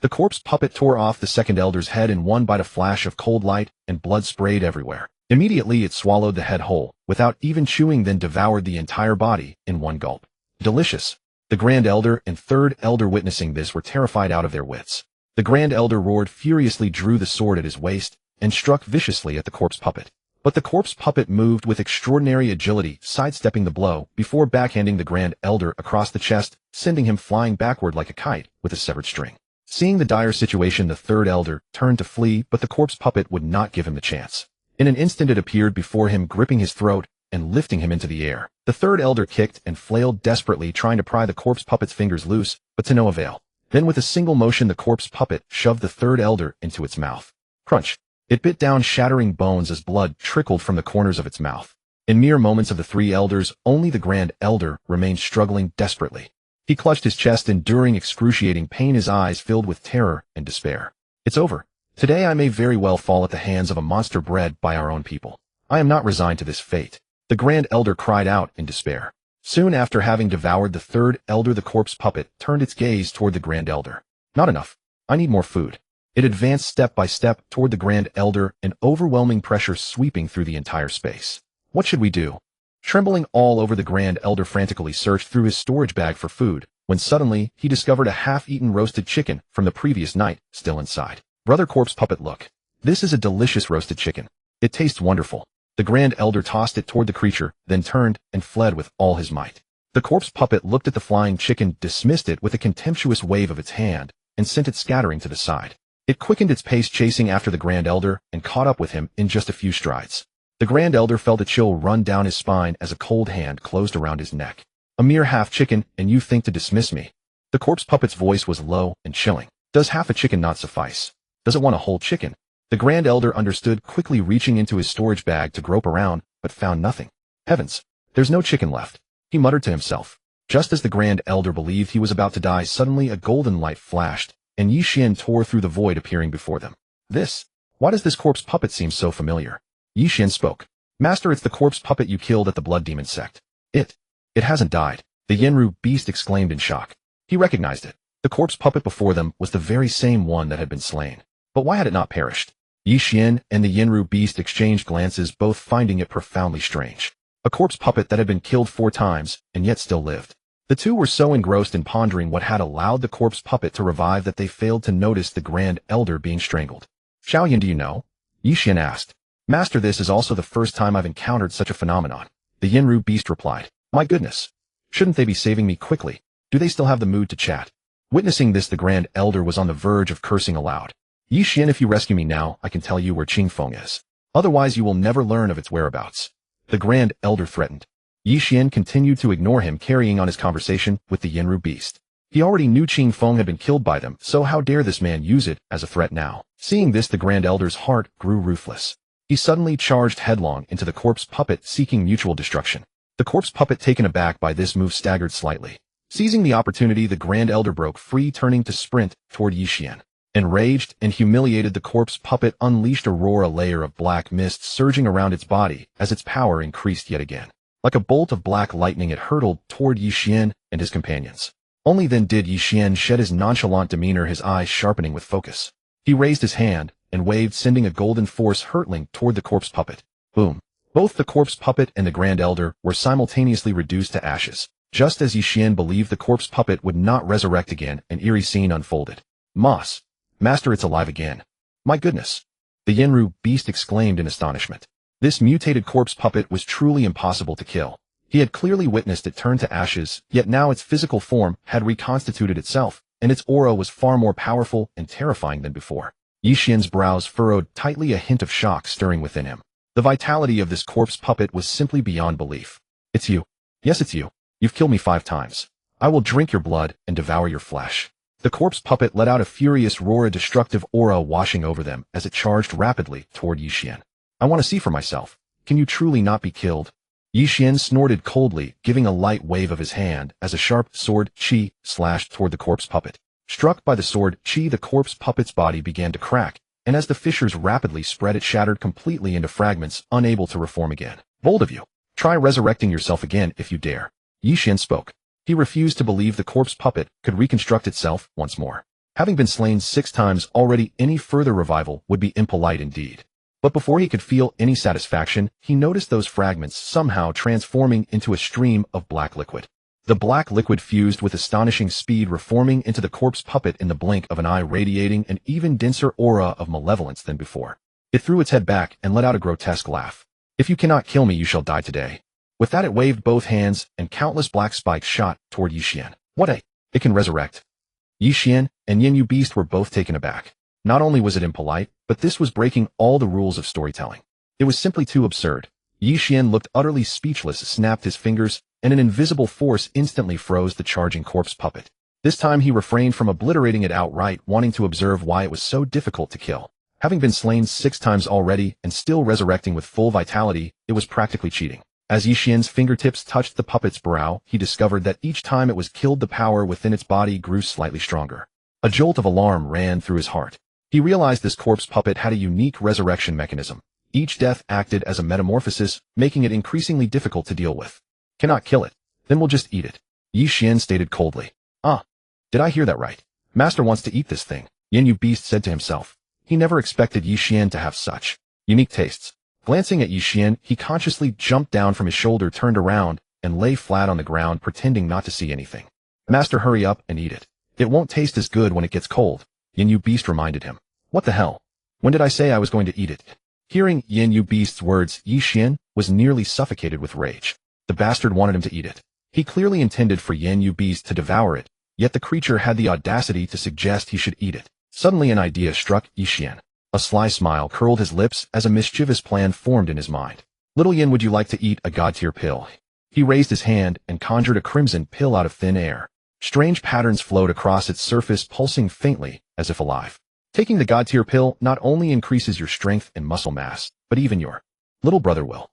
The corpse puppet tore off the second elder's head in one bite, a flash of cold light, and blood sprayed everywhere. Immediately it swallowed the head whole, without even chewing, then devoured the entire body in one gulp. "Delicious." The grand elder and third elder, witnessing this, were terrified out of their wits. The grand elder roared furiously, drew the sword at his waist, and struck viciously at the corpse puppet. But the corpse puppet moved with extraordinary agility, sidestepping the blow before backhanding the Grand Elder across the chest, sending him flying backward like a kite with a severed string. Seeing the dire situation, the third elder turned to flee, but the corpse puppet would not give him the chance. In an instant it appeared before him, gripping his throat and lifting him into the air. The third elder kicked and flailed desperately, trying to pry the corpse puppet's fingers loose, but to no avail. Then with a single motion the corpse puppet shoved the third elder into its mouth. Crunch! It bit down, shattering bones as blood trickled from the corners of its mouth. In mere moments of the three elders, only the Grand Elder remained struggling desperately. He clutched his chest, enduring excruciating pain, his eyes filled with terror and despair. It's over. Today I may very well fall at the hands of a monster bred by our own people. I am not resigned to this fate. The Grand Elder cried out in despair. Soon after having devoured the third elder, the corpse puppet turned its gaze toward the Grand Elder. Not enough. I need more food. It advanced step by step toward the Grand Elder, an overwhelming pressure sweeping through the entire space. What should we do? Trembling all over, the Grand Elder frantically searched through his storage bag for food, when suddenly he discovered a half-eaten roasted chicken from the previous night still inside. Brother Corpse Puppet, look. This is a delicious roasted chicken. It tastes wonderful. The Grand Elder tossed it toward the creature, then turned and fled with all his might. The Corpse Puppet looked at the flying chicken, dismissed it with a contemptuous wave of its hand, and sent it scattering to the side. It quickened its pace, chasing after the Grand Elder, and caught up with him in just a few strides. The Grand Elder felt a chill run down his spine as a cold hand closed around his neck. A mere half chicken, and you think to dismiss me? The Corpse Puppet's voice was low and chilling. Does half a chicken not suffice? Does it want a whole chicken? The Grand Elder understood, quickly reaching into his storage bag to grope around, but found nothing. Heavens! There's no chicken left, he muttered to himself. Just as the Grand Elder believed he was about to die, suddenly a golden light flashed, and Ye Xuan tore through the void, appearing before them. Why does this corpse puppet seem so familiar? Ye Xuan spoke. Master, it's the corpse puppet you killed at the Blood Demon sect. It hasn't died. The Yenru beast exclaimed in shock. He recognized it. The corpse puppet before them was the very same one that had been slain. But why had it not perished? Ye Xuan and the Yenru beast exchanged glances, both finding it profoundly strange. A corpse puppet that had been killed 4 times, and yet still lived. The two were so engrossed in pondering what had allowed the corpse puppet to revive that they failed to notice the Grand Elder being strangled. Xiong, do you know? Ye Xuan asked. Master, this is also the first time I've encountered such a phenomenon. The Yenru beast replied. My goodness. Shouldn't they be saving me quickly? Do they still have the mood to chat? Witnessing this, the Grand Elder was on the verge of cursing aloud. Ye Xuan, if you rescue me now, I can tell you where Qingfeng is. Otherwise you will never learn of its whereabouts. The Grand Elder threatened. Ye Xuan continued to ignore him, carrying on his conversation with the Yenru beast. He already knew Qingfeng had been killed by them, so how dare this man use it as a threat now? Seeing this, the Grand Elder's heart grew ruthless. He suddenly charged headlong into the corpse puppet, seeking mutual destruction. The corpse puppet, taken aback by this move, staggered slightly. Seizing the opportunity, the Grand Elder broke free, turning to sprint toward Ye Xuan. Enraged and humiliated, the corpse puppet unleashed a layer of black mist surging around its body as its power increased yet again. Like a bolt of black lightning, it hurtled toward Ye Xuan and his companions. Only then did Ye Xuan shed his nonchalant demeanor, his eyes sharpening with focus. He raised his hand and waved, sending a golden force hurtling toward the corpse puppet. Boom! Both the corpse puppet and the Grand Elder were simultaneously reduced to ashes. Just as Ye Xuan believed the corpse puppet would not resurrect again, an eerie scene unfolded. Master, it's alive again. My goodness! The Yenru beast exclaimed in astonishment. This mutated corpse puppet was truly impossible to kill. He had clearly witnessed it turn to ashes, yet now its physical form had reconstituted itself, and its aura was far more powerful and terrifying than before. Ye Xuan's brows furrowed tightly, a hint of shock stirring within him. The vitality of this corpse puppet was simply beyond belief. It's you. Yes, it's you. You've killed me 5 times. I will drink your blood and devour your flesh. The corpse puppet let out a furious roar, a destructive aura washing over them as it charged rapidly toward Ye Xuan. I want to see for myself. Can you truly not be killed? Ye Xuan snorted coldly, giving a light wave of his hand as a sharp sword chi slashed toward the corpse puppet. Struck by the sword chi, the corpse puppet's body began to crack, and as the fissures rapidly spread, it shattered completely into fragments, unable to reform again. Bold of you. Try resurrecting yourself again if you dare. Ye Xuan spoke. He refused to believe the corpse puppet could reconstruct itself once more. Having been slain 6 times already, any further revival would be impolite indeed. But before he could feel any satisfaction, he noticed those fragments somehow transforming into a stream of black liquid. The black liquid fused with astonishing speed, reforming into the corpse puppet in the blink of an eye, radiating an even denser aura of malevolence than before. It threw its head back and let out a grotesque laugh. If you cannot kill me, you shall die today. With that it waved both hands, and countless black spikes shot toward Ye Xuan. What a... It can resurrect. Ye Xuan and Yin Yu Beast were both taken aback. Not only was it impolite, but this was breaking all the rules of storytelling. It was simply too absurd. Ye Xuan looked utterly speechless, snapped his fingers, and an invisible force instantly froze the charging corpse puppet. This time he refrained from obliterating it outright, wanting to observe why it was so difficult to kill. Having been slain 6 times already and still resurrecting with full vitality, it was practically cheating. As Ye Xuan's fingertips touched the puppet's brow, he discovered that each time it was killed, the power within its body grew slightly stronger. A jolt of alarm ran through his heart. He realized this corpse puppet had a unique resurrection mechanism. Each death acted as a metamorphosis, making it increasingly difficult to deal with. Cannot kill it. Then we'll just eat it, Ye Xuan stated coldly. Ah, did I hear that right? Master wants to eat this thing, Yin Yu Beast said to himself. He never expected Ye Xuan to have such unique tastes. Glancing at Ye Xuan, he consciously jumped down from his shoulder, turned around, and lay flat on the ground, pretending not to see anything. Master, hurry up and eat it. It won't taste as good when it gets cold, Yin Yu Beast reminded him. What the hell? When did I say I was going to eat it? Hearing Yin Yu Beast's words, Ye Xuan was nearly suffocated with rage. The bastard wanted him to eat it. He clearly intended for Yin Yu Beast to devour it, yet the creature had the audacity to suggest he should eat it. Suddenly an idea struck Ye Xuan. A sly smile curled his lips as a mischievous plan formed in his mind. Little Yin, would you like to eat a god-tier pill? He raised his hand and conjured a crimson pill out of thin air. Strange patterns flowed across its surface, pulsing faintly, as if alive. Taking the god-tier pill not only increases your strength and muscle mass, but even your little brother will.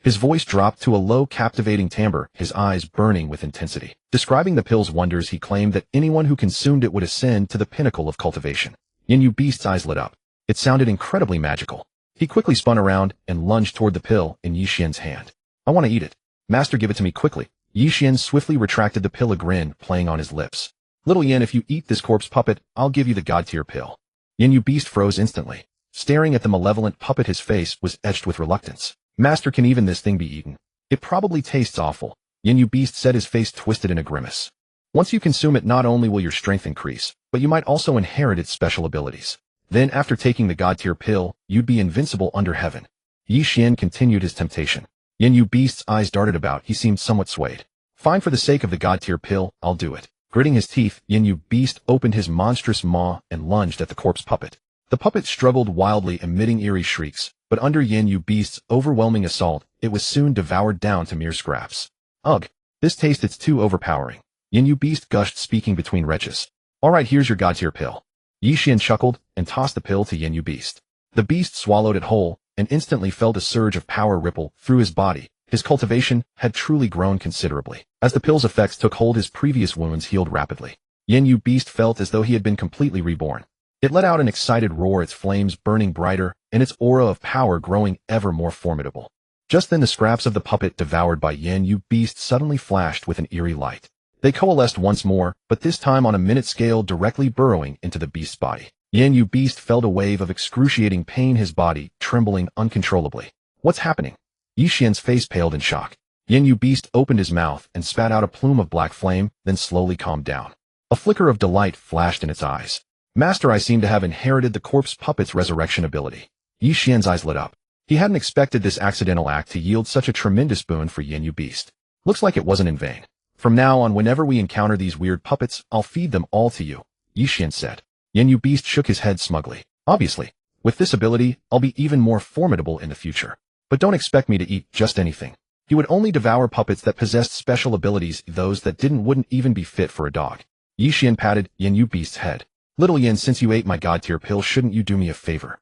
His voice dropped to a low, captivating timbre, his eyes burning with intensity. Describing the pill's wonders, he claimed that anyone who consumed it would ascend to the pinnacle of cultivation. Yin Yu Beast's eyes lit up. It sounded incredibly magical. He quickly spun around and lunged toward the pill in Ye Xuan's hand. I want to eat it. Master, give it to me quickly. Ye Xuan swiftly retracted the pill, a grin playing on his lips. Little Yin, if you eat this corpse puppet, I'll give you the god-tier pill. Yin Yu Beast froze instantly. Staring at the malevolent puppet, his face was etched with reluctance. Master, can even this thing be eaten? It probably tastes awful, Yin Yu Beast said, his face twisted in a grimace. Once you consume it, not only will your strength increase, but you might also inherit its special abilities. Then, after taking the god-tier pill, you'd be invincible under heaven. Ye Xuan continued his temptation. Yin Yu Beast's eyes darted about. He seemed somewhat swayed. Fine, for the sake of the god-tier pill, I'll do it. Gritting his teeth, Yin Yu Beast opened his monstrous maw and lunged at the corpse puppet. The puppet struggled wildly, emitting eerie shrieks, but under Yin Yu Beast's overwhelming assault, it was soon devoured down to mere scraps. Ugh, this taste, it's too overpowering, Yin Yu Beast gushed, speaking between retches. All right, here's your god-tier pill. Ye Xuan chuckled and tossed the pill to Yin Yu Beast. The beast swallowed it whole and instantly felt a surge of power ripple through his body. His cultivation had truly grown considerably. As the pill's effects took hold, his previous wounds healed rapidly. Yin Yu Beast felt as though he had been completely reborn. It let out an excited roar, its flames burning brighter and its aura of power growing ever more formidable. Just then the scraps of the puppet devoured by Yin Yu Beast suddenly flashed with an eerie light. They coalesced once more, but this time on a minute scale, directly burrowing into the beast's body. Yin Yu Beast felt a wave of excruciating pain, his body trembling uncontrollably. What's happening? Ye Xuan's face paled in shock. Yin Yu Beast opened his mouth and spat out a plume of black flame, then slowly calmed down. A flicker of delight flashed in its eyes. Master, I seem to have inherited the corpse puppet's resurrection ability. Ye Xuan's eyes lit up. He hadn't expected this accidental act to yield such a tremendous boon for Yin Yu Beast. Looks like it wasn't in vain. From now on, whenever we encounter these weird puppets, I'll feed them all to you, Ye Xuan said. Yin Yu Beast shook his head smugly. Obviously, with this ability, I'll be even more formidable in the future. But don't expect me to eat just anything. He would only devour puppets that possessed special abilities, those that wouldn't even be fit for a dog. Ye Xuan patted Yin Yu Beast's head. Little Yin, since you ate my god-tier pill, shouldn't you do me a favor?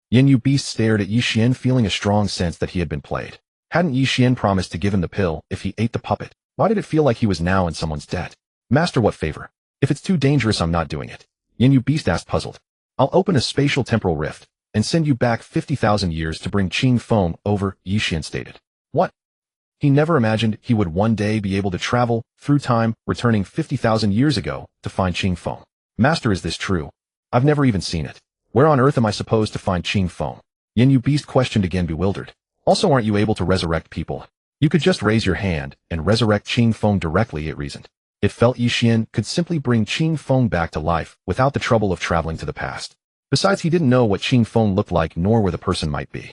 Yin Yu Beast stared at Ye Xuan, feeling a strong sense that he had been played. Hadn't Ye Xuan promised to give him the pill if he ate the puppet? Why did it feel like he was now in someone's debt? Master, what favor? If it's too dangerous, I'm not doing it. Yin Yu Beast asked, puzzled. I'll open a spatial temporal rift and send you back 50,000 years to bring Qing Feng over, Ye Xuan stated. What? He never imagined he would one day be able to travel through time, returning 50,000 years ago to find Qing Feng. Master, is this true? I've never even seen it. Where on earth am I supposed to find Qing Feng? Yin Yu Beast questioned again, bewildered. Also, aren't you able to resurrect people? You could just raise your hand and resurrect Qing Feng directly, it reasoned. It felt Ye Xuan could simply bring Qing Feng back to life without the trouble of traveling to the past. Besides, he didn't know what Qing Feng looked like nor where the person might be.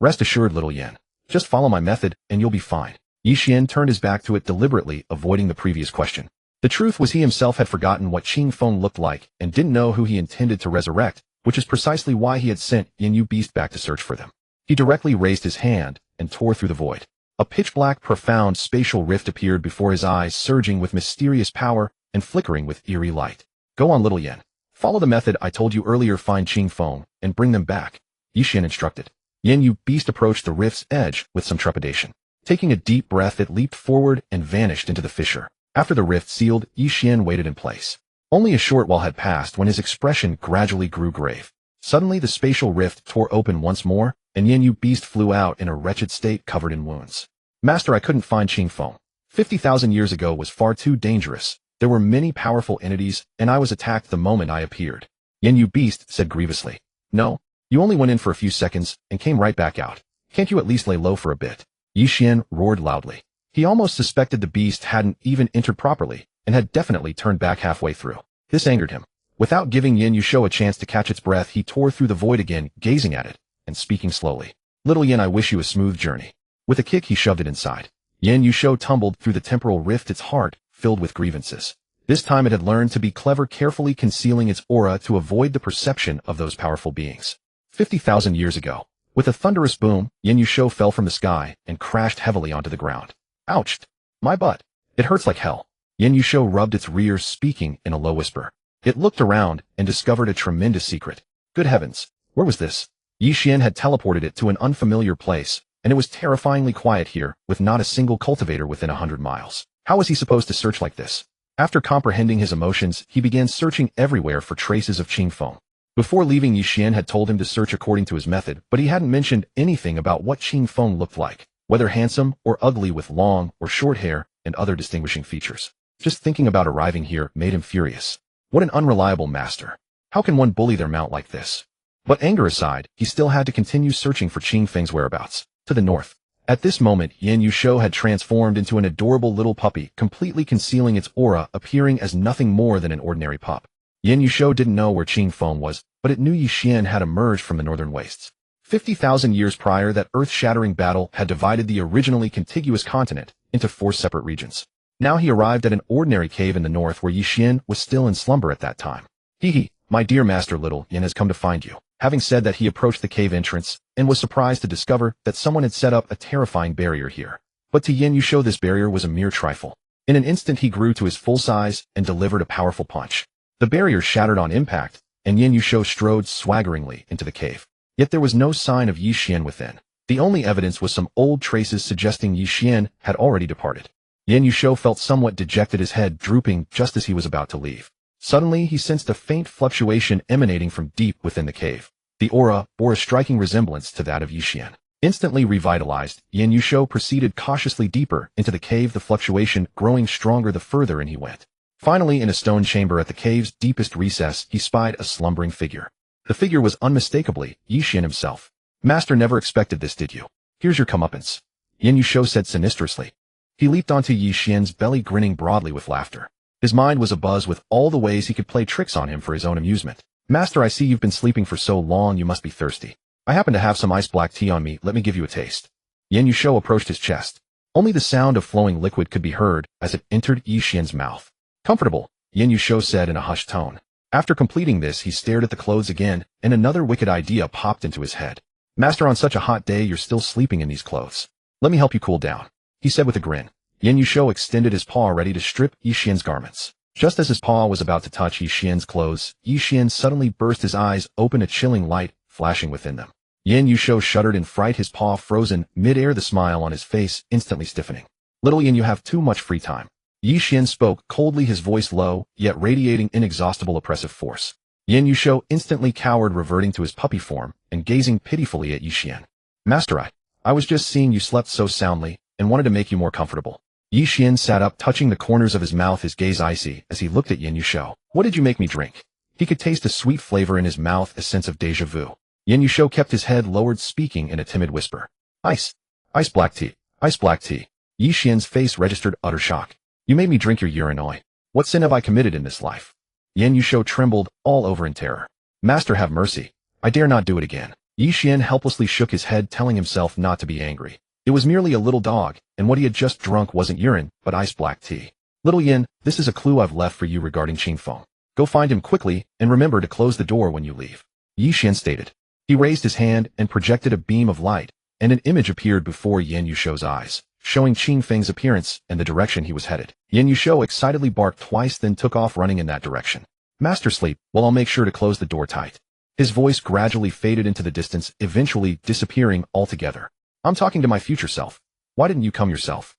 Rest assured, little Yen. Just follow my method, and you'll be fine. Ye Xuan turned his back to it deliberately, avoiding the previous question. The truth was he himself had forgotten what Qing Feng looked like and didn't know who he intended to resurrect, which is precisely why he had sent Yin Yu Beast back to search for them. He directly raised his hand and tore through the void. A pitch-black, profound spatial rift appeared before his eyes, surging with mysterious power and flickering with eerie light. Go on, little Yen. Follow the method I told you earlier, find Qing Feng, and bring them back, Ye Xuan instructed. Yin Yu Beast approached the rift's edge with some trepidation. Taking a deep breath, it leaped forward and vanished into the fissure. After the rift sealed, Ye Xuan waited in place. Only a short while had passed when his expression gradually grew grave. Suddenly the spatial rift tore open once more, and Yin Yu Beast flew out in a wretched state covered in wounds. Master, I couldn't find Qing Feng. 50,000 years ago was far too dangerous. There were many powerful entities, and I was attacked the moment I appeared. Yin Yu Beast said grievously. No, you only went in for a few seconds and came right back out. Can't you at least lay low for a bit? Ye Xuan roared loudly. He almost suspected the beast hadn't even entered properly, and had definitely turned back halfway through. This angered him. Without giving Yin Yu a chance to catch its breath, he tore through the void again, gazing at it, and speaking slowly. Little Yin, I wish you a smooth journey. With a kick, he shoved it inside. Yin Yu tumbled through the temporal rift, its heart filled with grievances. This time it had learned to be clever, carefully concealing its aura to avoid the perception of those powerful beings. 50,000 years ago. With a thunderous boom, Yin Yu fell from the sky and crashed heavily onto the ground. Ouched! My butt! It hurts like hell. Yin Yu rubbed its rear, speaking in a low whisper. It looked around and discovered a tremendous secret. Good heavens, where was this? Ye Xuan had teleported it to an unfamiliar place, and it was terrifyingly quiet here, with not a single cultivator within 100 miles. How was he supposed to search like this? After comprehending his emotions, he began searching everywhere for traces of Qing Feng. Before leaving, Ye Xuan had told him to search according to his method, but he hadn't mentioned anything about what Qing Feng looked like, whether handsome or ugly, with long or short hair and other distinguishing features. Just thinking about arriving here made him furious. What an unreliable master. How can one bully their mount like this? But anger aside, he still had to continue searching for Qing Feng's whereabouts. To the north. At this moment, Yin Yu had transformed into an adorable little puppy, completely concealing its aura, appearing as nothing more than an ordinary pup. Yin Yu didn't know where Qing Feng was, but it knew Ye Xuan had emerged from the northern wastes. 50,000 years prior, that earth-shattering battle had divided the originally contiguous continent into 4 separate regions. Now he arrived at an ordinary cave in the north where Ye Xuan was still in slumber at that time. Hee, my dear master, little Yin has come to find you. Having said that, he approached the cave entrance and was surprised to discover that someone had set up a terrifying barrier here. But to Yin Yu this barrier was a mere trifle. In an instant he grew to his full size and delivered a powerful punch. The barrier shattered on impact, and Yin Yu strode swaggeringly into the cave. Yet there was no sign of Ye Xuan within. The only evidence was some old traces suggesting Ye Xuan had already departed. Yin Yu felt somewhat dejected, his head drooping just as he was about to leave. Suddenly he sensed a faint fluctuation emanating from deep within the cave. The aura bore a striking resemblance to that of Ye Xuan. Instantly revitalized, Yin Yu proceeded cautiously deeper into the cave, the fluctuation growing stronger the further in he went. Finally, in a stone chamber at the cave's deepest recess, he spied a slumbering figure. The figure was unmistakably Ye Xuan himself. Master, never expected this, did you? Here's your comeuppance, Yin Yu said sinisterously. He leaped onto Ye Xuan's belly, grinning broadly with laughter. His mind was abuzz with all the ways he could play tricks on him for his own amusement. Master, I see you've been sleeping for so long, you must be thirsty. I happen to have some ice black tea on me, let me give you a taste. Yin Yu approached his chest. Only the sound of flowing liquid could be heard as it entered Ye Xuan's mouth. Comfortable, Yin Yu said in a hushed tone. After completing this, he stared at the clothes again, and another wicked idea popped into his head. Master, on such a hot day you're still sleeping in these clothes. Let me help you cool down, he said with a grin. Yin Yu extended his paw, ready to strip Ye Xuan's garments. Just as his paw was about to touch Ye Xuan's clothes, Ye Xuan suddenly burst, his eyes open, a chilling light flashing within them. Yin Yu shuddered in fright, his paw frozen mid-air, the smile on his face instantly stiffening. Little Yin, you have too much free time. Ye Xuan spoke coldly, his voice low, yet radiating inexhaustible oppressive force. Yin Yu instantly cowered, reverting to his puppy form and gazing pitifully at Ye Xuan. Master, I was just seeing you slept so soundly and wanted to make you more comfortable. Ye Xuan sat up, touching the corners of his mouth, his gaze icy as he looked at Yin Yu. What did you make me drink? He could taste a sweet flavor in his mouth, a sense of déjà vu. Yin Yu kept his head lowered, speaking in a timid whisper. Ice. Ice black tea. Ice black tea. Ye Xuan's face registered utter shock. You made me drink your urine. What sin have I committed in this life? Yin Yu trembled all over in terror. Master, have mercy. I dare not do it again. Ye Xuan helplessly shook his head, telling himself not to be angry. It was merely a little dog, and what he had just drunk wasn't urine, but ice black tea. Little Yin, this is a clue I've left for you regarding Qingfeng. Go find him quickly, and remember to close the door when you leave. Ye Xuan stated. He raised his hand and projected a beam of light, and an image appeared before Yin Yusho's eyes, showing Qingfeng's appearance and the direction he was headed. Yin Yusho excitedly barked twice, then took off running in that direction. Master, sleep, well, I'll make sure to close the door tight. His voice gradually faded into the distance, eventually disappearing altogether. I'm talking to my future self. Why didn't you come yourself?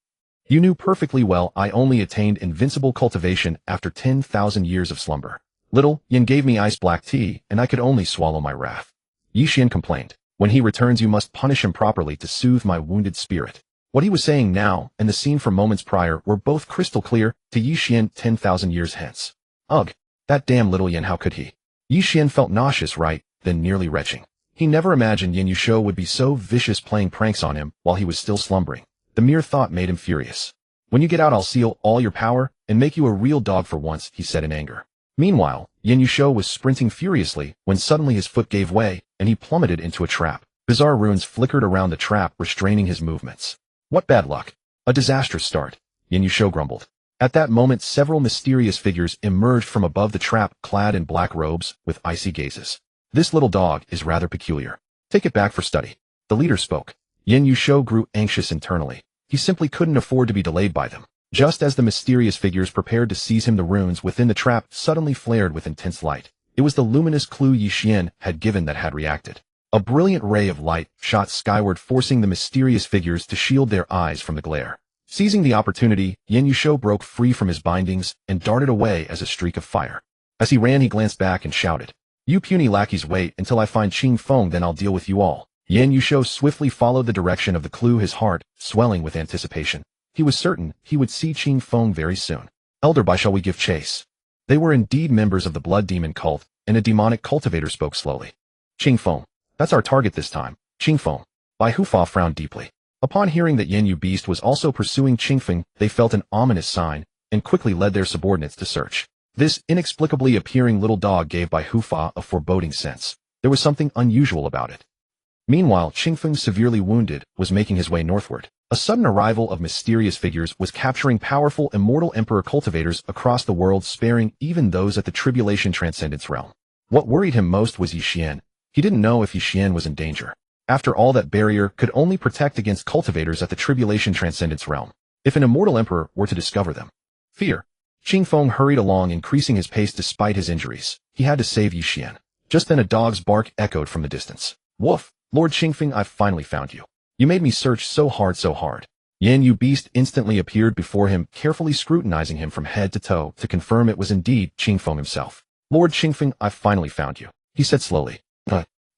You knew perfectly well I only attained invincible cultivation after 10,000 years of slumber. Little Yin gave me ice black tea, and I could only swallow my wrath. Ye Xuan complained. When he returns, you must punish him properly to soothe my wounded spirit. What he was saying now and the scene from moments prior were both crystal clear to Ye Xuan 10,000 years hence. Ugh, that damn little Yin, how could he? Ye Xuan felt nauseous right then, nearly retching. He never imagined Yin Yusho would be so vicious, playing pranks on him while he was still slumbering. The mere thought made him furious. When you get out, I'll seal all your power and make you a real dog for once, he said in anger. Meanwhile, Yin Yusho was sprinting furiously when suddenly his foot gave way and he plummeted into a trap. Bizarre runes flickered around the trap, restraining his movements. What bad luck. A disastrous start, Yin Yusho grumbled. At that moment, several mysterious figures emerged from above the trap, clad in black robes with icy gazes. This little dog is rather peculiar. Take it back for study. The leader spoke. Yin Yusho grew anxious internally. He simply couldn't afford to be delayed by them. Just as the mysterious figures prepared to seize him, the runes within the trap suddenly flared with intense light. It was the luminous clue Ye Xuan had given that had reacted. A brilliant ray of light shot skyward, forcing the mysterious figures to shield their eyes from the glare. Seizing the opportunity, Yin Yusho broke free from his bindings and darted away as a streak of fire. As he ran, he glanced back and shouted, "You puny lackeys, wait until I find Qingfeng, then I'll deal with you all." Yin Yusho swiftly followed the direction of the clue, his heart swelling with anticipation. He was certain he would see Qingfeng very soon. Elder, by shall we give chase? They were indeed members of the blood demon cult, and a demonic cultivator spoke slowly. Qingfeng, that's our target this time. Qingfeng. Bai Hufa frowned deeply. Upon hearing that Yin Yu Beast was also pursuing Qingfeng, they felt an ominous sign and quickly led their subordinates to search. This inexplicably appearing little dog gave Bai Hufa a foreboding sense. There was something unusual about it. Meanwhile, Qingfeng, severely wounded, was making his way northward. A sudden arrival of mysterious figures was capturing powerful immortal emperor cultivators across the world, sparing even those at the Tribulation Transcendence realm. What worried him most was Ye Xuan. He didn't know if Ye Xuan was in danger. After all, that barrier could only protect against cultivators at the Tribulation Transcendence realm. If an immortal emperor were to discover them. Fear. Qingfeng hurried along, increasing his pace despite his injuries. He had to save Ye Xuan. Just then a dog's bark echoed from the distance. Woof! Lord Qingfeng, I've finally found you. You made me search so hard, so hard. Yin Yu Beast instantly appeared before him, carefully scrutinizing him from head to toe to confirm it was indeed Qingfeng himself. Lord Qingfeng, I've finally found you, he said slowly.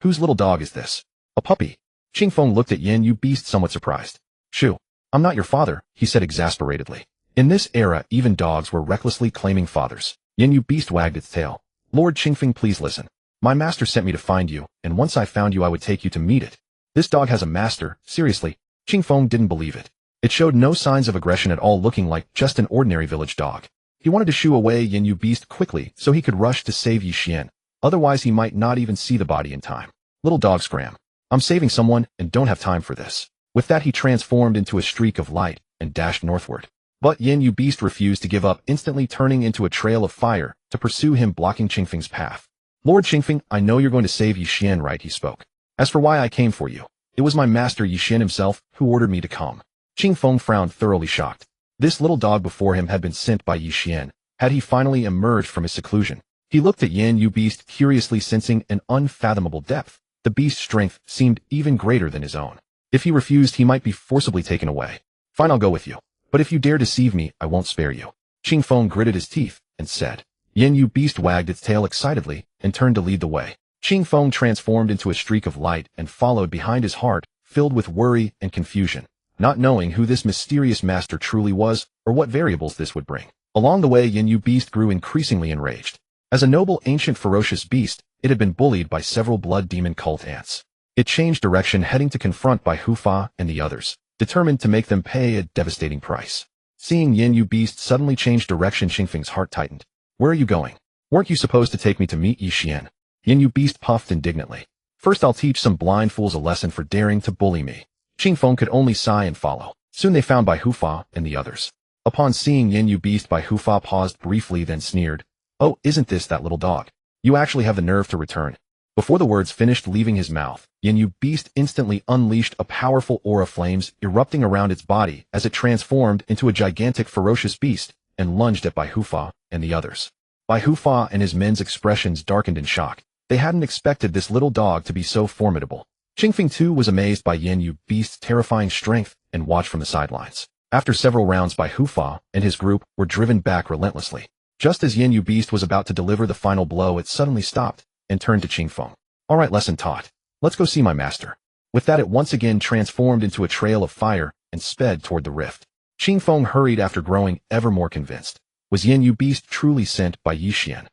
Whose little dog is this? A puppy. Qingfeng looked at Yin Yu Beast, somewhat surprised. Shoo, I'm not your father, he said exasperatedly. In this era, even dogs were recklessly claiming fathers. Yin Yu Beast wagged its tail. Lord Qingfeng, please listen. My master sent me to find you, and once I found you I would take you to meet it. This dog has a master, seriously. Qingfeng didn't believe it. It showed no signs of aggression at all, looking like just an ordinary village dog. He wanted to shoo away Yin Yu Beast quickly so he could rush to save Ye Xuan. Otherwise he might not even see the body in time. Little dog scram. I'm saving someone and don't have time for this. With that he transformed into a streak of light and dashed northward. But Yin Yu Beast refused to give up, instantly turning into a trail of fire to pursue him, blocking Qingfeng's path. Lord Qingfeng, I know you're going to save Ye Xuan, right? He spoke. As for why I came for you, it was my master Ye Xuan himself who ordered me to come. Qingfeng frowned, thoroughly shocked. This little dog before him had been sent by Ye Xuan. Had he finally emerged from his seclusion? He looked at Yin Yu Beast curiously, sensing an unfathomable depth. The beast's strength seemed even greater than his own. If he refused, he might be forcibly taken away. Fine, I'll go with you. But if you dare deceive me, I won't spare you. Qingfeng gritted his teeth and said. Yin Yu Beast wagged its tail excitedly and turned to lead the way. Qingfeng transformed into a streak of light and followed behind, his heart filled with worry and confusion, not knowing who this mysterious master truly was or what variables this would bring. Along the way, Yin Yu Beast grew increasingly enraged. As a noble, ancient, ferocious beast, it had been bullied by several blood demon cult ants. It changed direction, heading to confront Bai Hufa and the others, determined to make them pay a devastating price. Seeing Yin Yu Beast suddenly change direction, Qingfeng's heart tightened. Where are you going? Weren't you supposed to take me to meet Ye Xuan? Yin Yu Beast puffed indignantly. First I'll teach some blind fools a lesson for daring to bully me. Qingfeng could only sigh and follow. Soon they found Bai Hufa and the others. Upon seeing Yin Yu Beast, Bai Hufa paused briefly, then sneered. Oh, isn't this that little dog? You actually have the nerve to return. Before the words finished leaving his mouth, Yin Yu Beast instantly unleashed a powerful aura, flames erupting around its body as it transformed into a gigantic ferocious beast and lunged at Bai Hufa and the others. Bai Hufa and his men's expressions darkened in shock. They hadn't expected this little dog to be so formidable. Qingfeng too was amazed by Yin Yu Beast's terrifying strength and watched from the sidelines. After several rounds, Bai Hufa and his group were driven back relentlessly. Just as Yin Yu Beast was about to deliver the final blow, it suddenly stopped and turned to Qingfeng. All right, lesson taught. Let's go see my master. With that, it once again transformed into a trail of fire and sped toward the rift. Qingfeng hurried after, growing ever more convinced. Was Yin Yu Beast truly sent by Ye Xuan?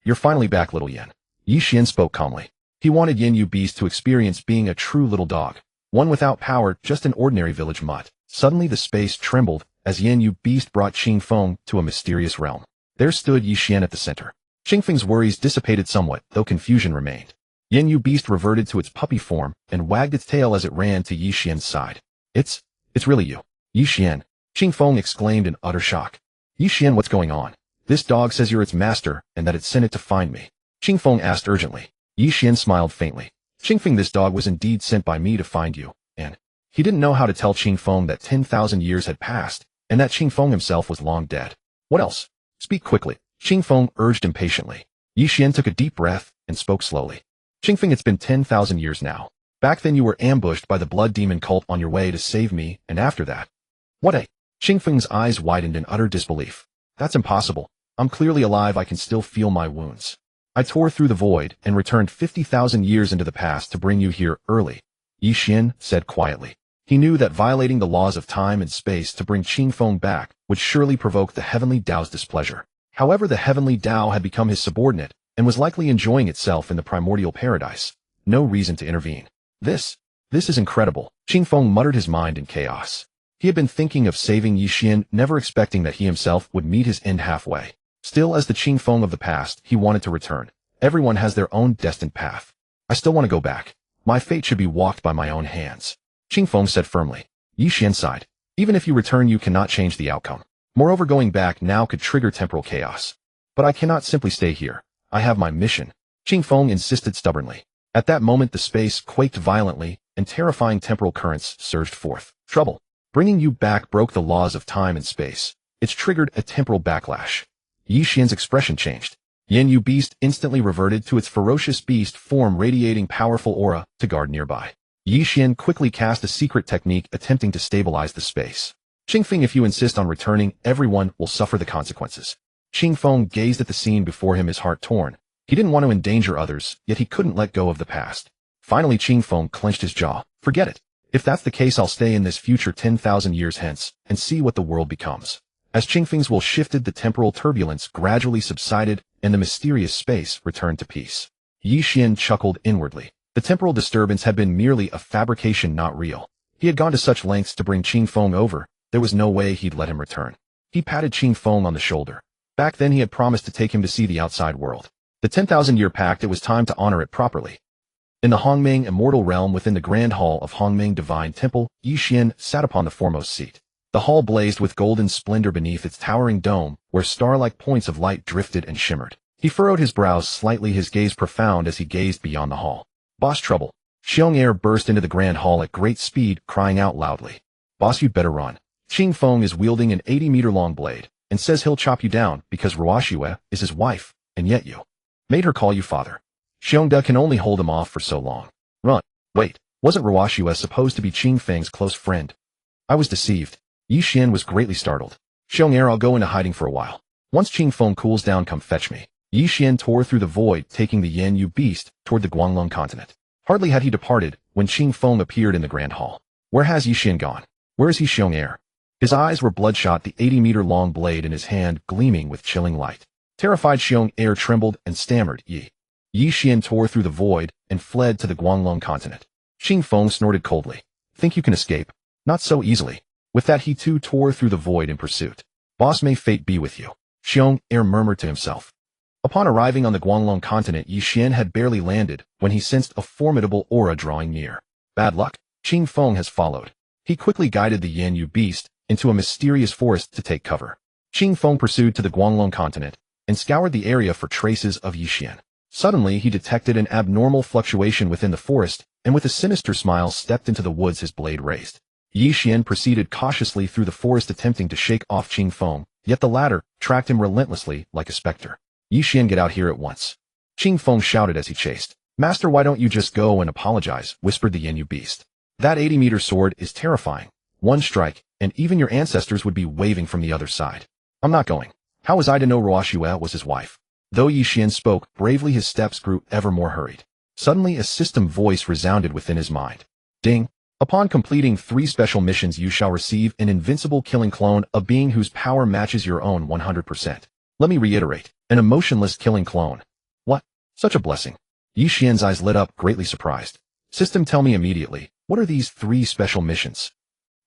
You're finally back, little Yin. Ye Xuan spoke calmly. He wanted Yin Yu Beast to experience being a true little dog, one without power, just an ordinary village mutt. Suddenly the space trembled as Yin Yu Beast brought Qingfeng to a mysterious realm. There stood Ye Xuan at the center. Qingfeng's worries dissipated somewhat, though confusion remained. Yin Yu Beast reverted to its puppy form and wagged its tail as it ran to Ye Xuan's side. It's really you. Ye Xuan, Qingfeng exclaimed in utter shock. Ye Xuan, what's going on? This dog says you're its master and that it sent it to find me. Qingfeng asked urgently. Ye Xuan smiled faintly. Qingfeng, this dog was indeed sent by me to find you, and he didn't know how to tell Qingfeng that 10,000 years had passed, and that Qingfeng himself was long dead. What else? Speak quickly, Qingfeng urged impatiently. Ye Xuan took a deep breath and spoke slowly. Qingfeng, it's been 10,000 years now. Back then you were ambushed by the blood demon cult on your way to save me, and after that. What? Qingfeng's eyes widened in utter disbelief. That's impossible. I'm clearly alive, I can still feel my wounds. I tore through the void and returned 50,000 years into the past to bring you here early, Ye Xuan said quietly. He knew that violating the laws of time and space to bring Qingfeng back would surely provoke the Heavenly Tao's displeasure. However, the Heavenly Tao had become his subordinate and was likely enjoying itself in the primordial paradise. No reason to intervene. This is incredible, Qingfeng muttered, his mind in chaos. He had been thinking of saving Ye Xuan, never expecting that he himself would meet his end halfway. Still, as the Qingfeng of the past, he wanted to return. Everyone has their own destined path. I still want to go back. My fate should be walked by my own hands, Qingfeng said firmly. Ye Xuan sighed. Even if you return, you cannot change the outcome. Moreover, going back now could trigger temporal chaos. But I cannot simply stay here. I have my mission, Qingfeng insisted stubbornly. At that moment, the space quaked violently, and terrifying temporal currents surged forth. Trouble. Bringing you back broke the laws of time and space. It's triggered a temporal backlash. Ye Xuan's expression changed. Yin Yu Beast instantly reverted to its ferocious beast form, radiating powerful aura to guard nearby. Ye Xuan quickly cast a secret technique attempting to stabilize the space. Qingfeng, if you insist on returning, everyone will suffer the consequences. Qingfeng gazed at the scene before him, his heart torn. He didn't want to endanger others, yet he couldn't let go of the past. Finally, Qingfeng clenched his jaw. Forget it. If that's the case, I'll stay in this future 10,000 years hence and see what the world becomes. As Qingfeng's will shifted, the temporal turbulence gradually subsided and the mysterious space returned to peace. Ye Xuan chuckled inwardly. The temporal disturbance had been merely a fabrication, not real. He had gone to such lengths to bring Qingfeng over, there was no way he'd let him return. He patted Qingfeng on the shoulder. Back then he had promised to take him to see the outside world. The 10,000-year pact, it was time to honor it properly. In the Hongmeng immortal realm within the Grand Hall of Hongmeng Divine Temple, Ye Xuan sat upon the foremost seat. The hall blazed with golden splendor beneath its towering dome, where star-like points of light drifted and shimmered. He furrowed his brows slightly, his gaze profound as he gazed beyond the hall. Boss, trouble. Xiong burst into the Grand Hall at great speed, crying out loudly. Boss, you'd better run. Qingfeng is wielding an 80-meter-long blade, and says he'll chop you down because Ruoxue is his wife, and yet you made her call you father. Xiong can only hold him off for so long. Run. Wait, wasn't Ruoxue supposed to be Qingfeng's close friend? I was deceived. Ye Xuan was greatly startled. Xiong, I'll go into hiding for a while. Once Qingfeng cools down, come fetch me. Ye Xuan tore through the void, taking the Yin Yu Beast toward the Guanglong continent. Hardly had he departed when Qingfeng appeared in the Grand Hall. Where has Ye Xuan gone? Where is he, Xiong? His eyes were bloodshot, the 80-meter-long blade in his hand gleaming with chilling light. Terrified Xiong trembled and stammered, Ye. Ye Xuan tore through the void and fled to the Guanglong continent. Qingfeng snorted coldly. Think you can escape? Not so easily. With that, he too tore through the void in pursuit. Boss, may fate be with you, Xiong murmured to himself. Upon arriving on the Guanglong continent, Ye Xuan had barely landed when he sensed a formidable aura drawing near. Bad luck. Qing Feng has followed. He quickly guided the Yan Yu beast into a mysterious forest to take cover. Qing Feng pursued to the Guanglong continent and scoured the area for traces of Ye Xuan. Suddenly, he detected an abnormal fluctuation within the forest, and with a sinister smile stepped into the woods, his blade raised. Ye Xuan proceeded cautiously through the forest, attempting to shake off Qing Feng, yet the latter tracked him relentlessly like a specter. Ye Xuan, get out here at once. Qing Feng shouted as he chased. Master, why don't you just go and apologize, whispered the Yan Yu beast. That 80-meter sword is terrifying. One strike, and even your ancestors would be waving from the other side. I'm not going. How was I to know Ruoxue was his wife? Though Ye Xuan spoke bravely, his steps grew ever more hurried. Suddenly, a system voice resounded within his mind. Ding! Upon completing 3 special missions, you shall receive an invincible killing clone, a being whose power matches your own 100%. Let me reiterate, an emotionless killing clone. What? Such a blessing. Ye Xuan's eyes lit up, greatly surprised. System, tell me immediately, what are these 3 special missions?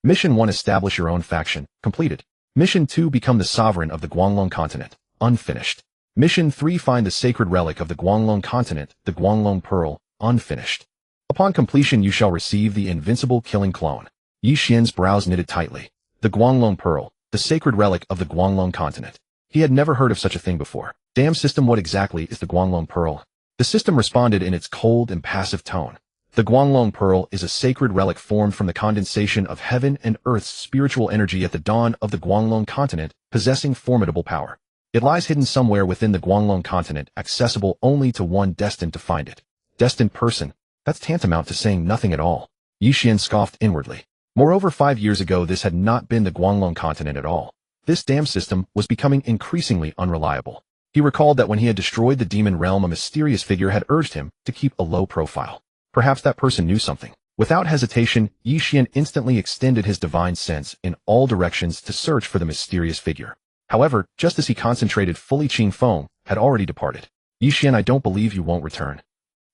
Mission 1, establish your own faction, completed. Mission 2, become the sovereign of the Guanglong continent, unfinished. Mission 3, find the sacred relic of the Guanglong continent, the Guanglong Pearl, unfinished. Upon completion, you shall receive the invincible killing clone. Ye Xuan's brows knitted tightly. The Guanglong Pearl, the sacred relic of the Guanglong continent. He had never heard of such a thing before. Damn system, what exactly is the Guanglong Pearl? The system responded in its cold, impassive tone. The Guanglong Pearl is a sacred relic formed from the condensation of heaven and earth's spiritual energy at the dawn of the Guanglong continent, possessing formidable power. It lies hidden somewhere within the Guanglong continent, accessible only to one destined to find it. Destined person? That's tantamount to saying nothing at all. Ye Xuan scoffed inwardly. Moreover, 5 years ago, this had not been the Guanglong continent at all. This damn system was becoming increasingly unreliable. He recalled that when he had destroyed the demon realm, a mysterious figure had urged him to keep a low profile. Perhaps that person knew something. Without hesitation, Ye Xuan instantly extended his divine sense in all directions to search for the mysterious figure. However, just as he concentrated fully, Qing Feng had already departed. Ye Xuan, I don't believe you won't return.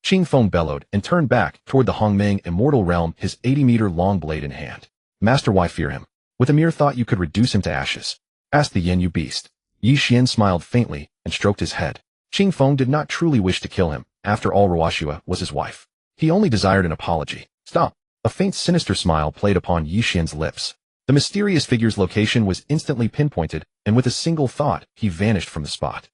Qing Feng bellowed and turned back toward the Hongmeng immortal realm, his 80-meter long blade in hand. Master, why fear him? With a mere thought you could reduce him to ashes, asked the Yan Yu beast. Ye Xuan smiled faintly and stroked his head. Qing Feng did not truly wish to kill him. After all, Ruoxue was his wife. He only desired an apology. Stop. A faint sinister smile played upon Ye Xuan's lips. The mysterious figure's location was instantly pinpointed, and with a single thought, he vanished from the spot.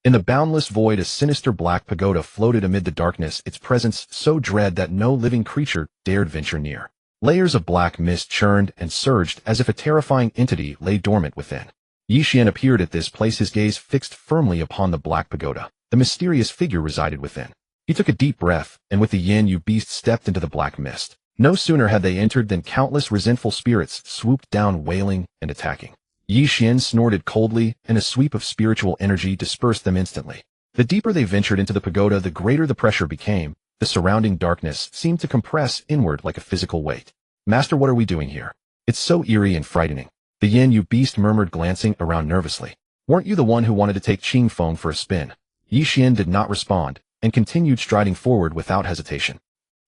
In the boundless void, a sinister black pagoda floated amid the darkness, its presence so dread that no living creature dared venture near. Layers of black mist churned and surged as if a terrifying entity lay dormant within. Ye Xuan appeared at this place, his gaze fixed firmly upon the black pagoda. The mysterious figure resided within. He took a deep breath, and with the Yan Yu beast stepped into the black mist. No sooner had they entered than countless resentful spirits swooped down, wailing and attacking. Ye Xuan snorted coldly, and a sweep of spiritual energy dispersed them instantly. The deeper they ventured into the pagoda, the greater the pressure became. The surrounding darkness seemed to compress inward like a physical weight. Master, what are we doing here? It's so eerie and frightening. The Yan Yu beast murmured, glancing around nervously. Weren't you the one who wanted to take Qing Feng for a spin? Ye Xuan did not respond, and continued striding forward without hesitation.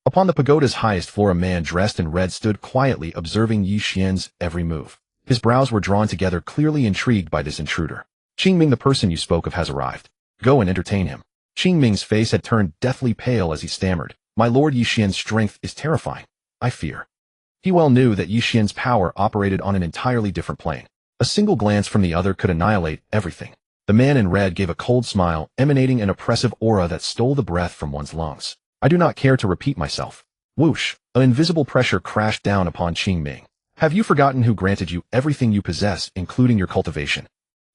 Upon the pagoda's highest floor, a man dressed in red stood quietly, observing Ye Xuan's every move. His brows were drawn together, clearly intrigued by this intruder. Qing Ming, the person you spoke of, has arrived. Go and entertain him. Qing Ming's face had turned deathly pale as he stammered. My lord, Ye Xuan's strength is terrifying. I fear. He well knew that Ye Xuan's power operated on an entirely different plane. A single glance from the other could annihilate everything. The man in red gave a cold smile, emanating an oppressive aura that stole the breath from one's lungs. I do not care to repeat myself. Whoosh! An invisible pressure crashed down upon Qing Ming. Have you forgotten who granted you everything you possess, including your cultivation?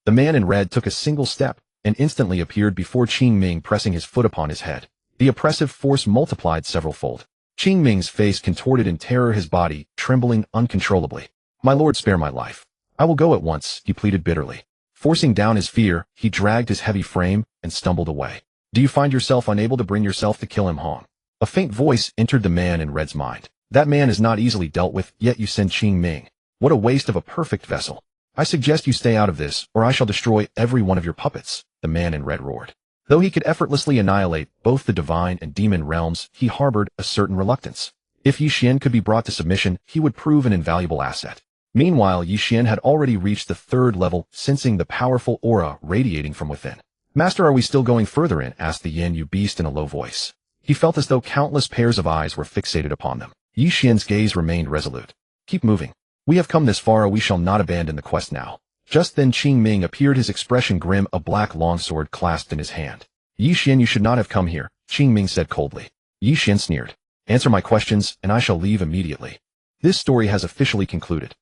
The man in red took a single step, and instantly appeared before Qing Ming, pressing his foot upon his head. The oppressive force multiplied several-fold. Qing Ming's face contorted in terror, his body trembling uncontrollably. My lord, spare my life. I will go at once, he pleaded bitterly. Forcing down his fear, he dragged his heavy frame and stumbled away. Do you find yourself unable to bring yourself to kill him, Hong? A faint voice entered the man in red's mind. That man is not easily dealt with, yet you send Qing Ming. What a waste of a perfect vessel. I suggest you stay out of this, or I shall destroy every one of your puppets, the man in red roared. Though he could effortlessly annihilate both the divine and demon realms, he harbored a certain reluctance. If Ye Xuan could be brought to submission, he would prove an invaluable asset. Meanwhile, Ye Xuan had already reached the 3rd level, sensing the powerful aura radiating from within. Master, are we still going further in? Asked the Yin Yu beast in a low voice. He felt as though countless pairs of eyes were fixated upon them. Ye Xuan's gaze remained resolute. Keep moving. We have come this far, we shall not abandon the quest now. Just then Qing Ming appeared, his expression grim, a black longsword clasped in his hand. Ye Xuan, you should not have come here, Qing Ming said coldly. Ye Xuan sneered. Answer my questions, and I shall leave immediately. This story has officially concluded.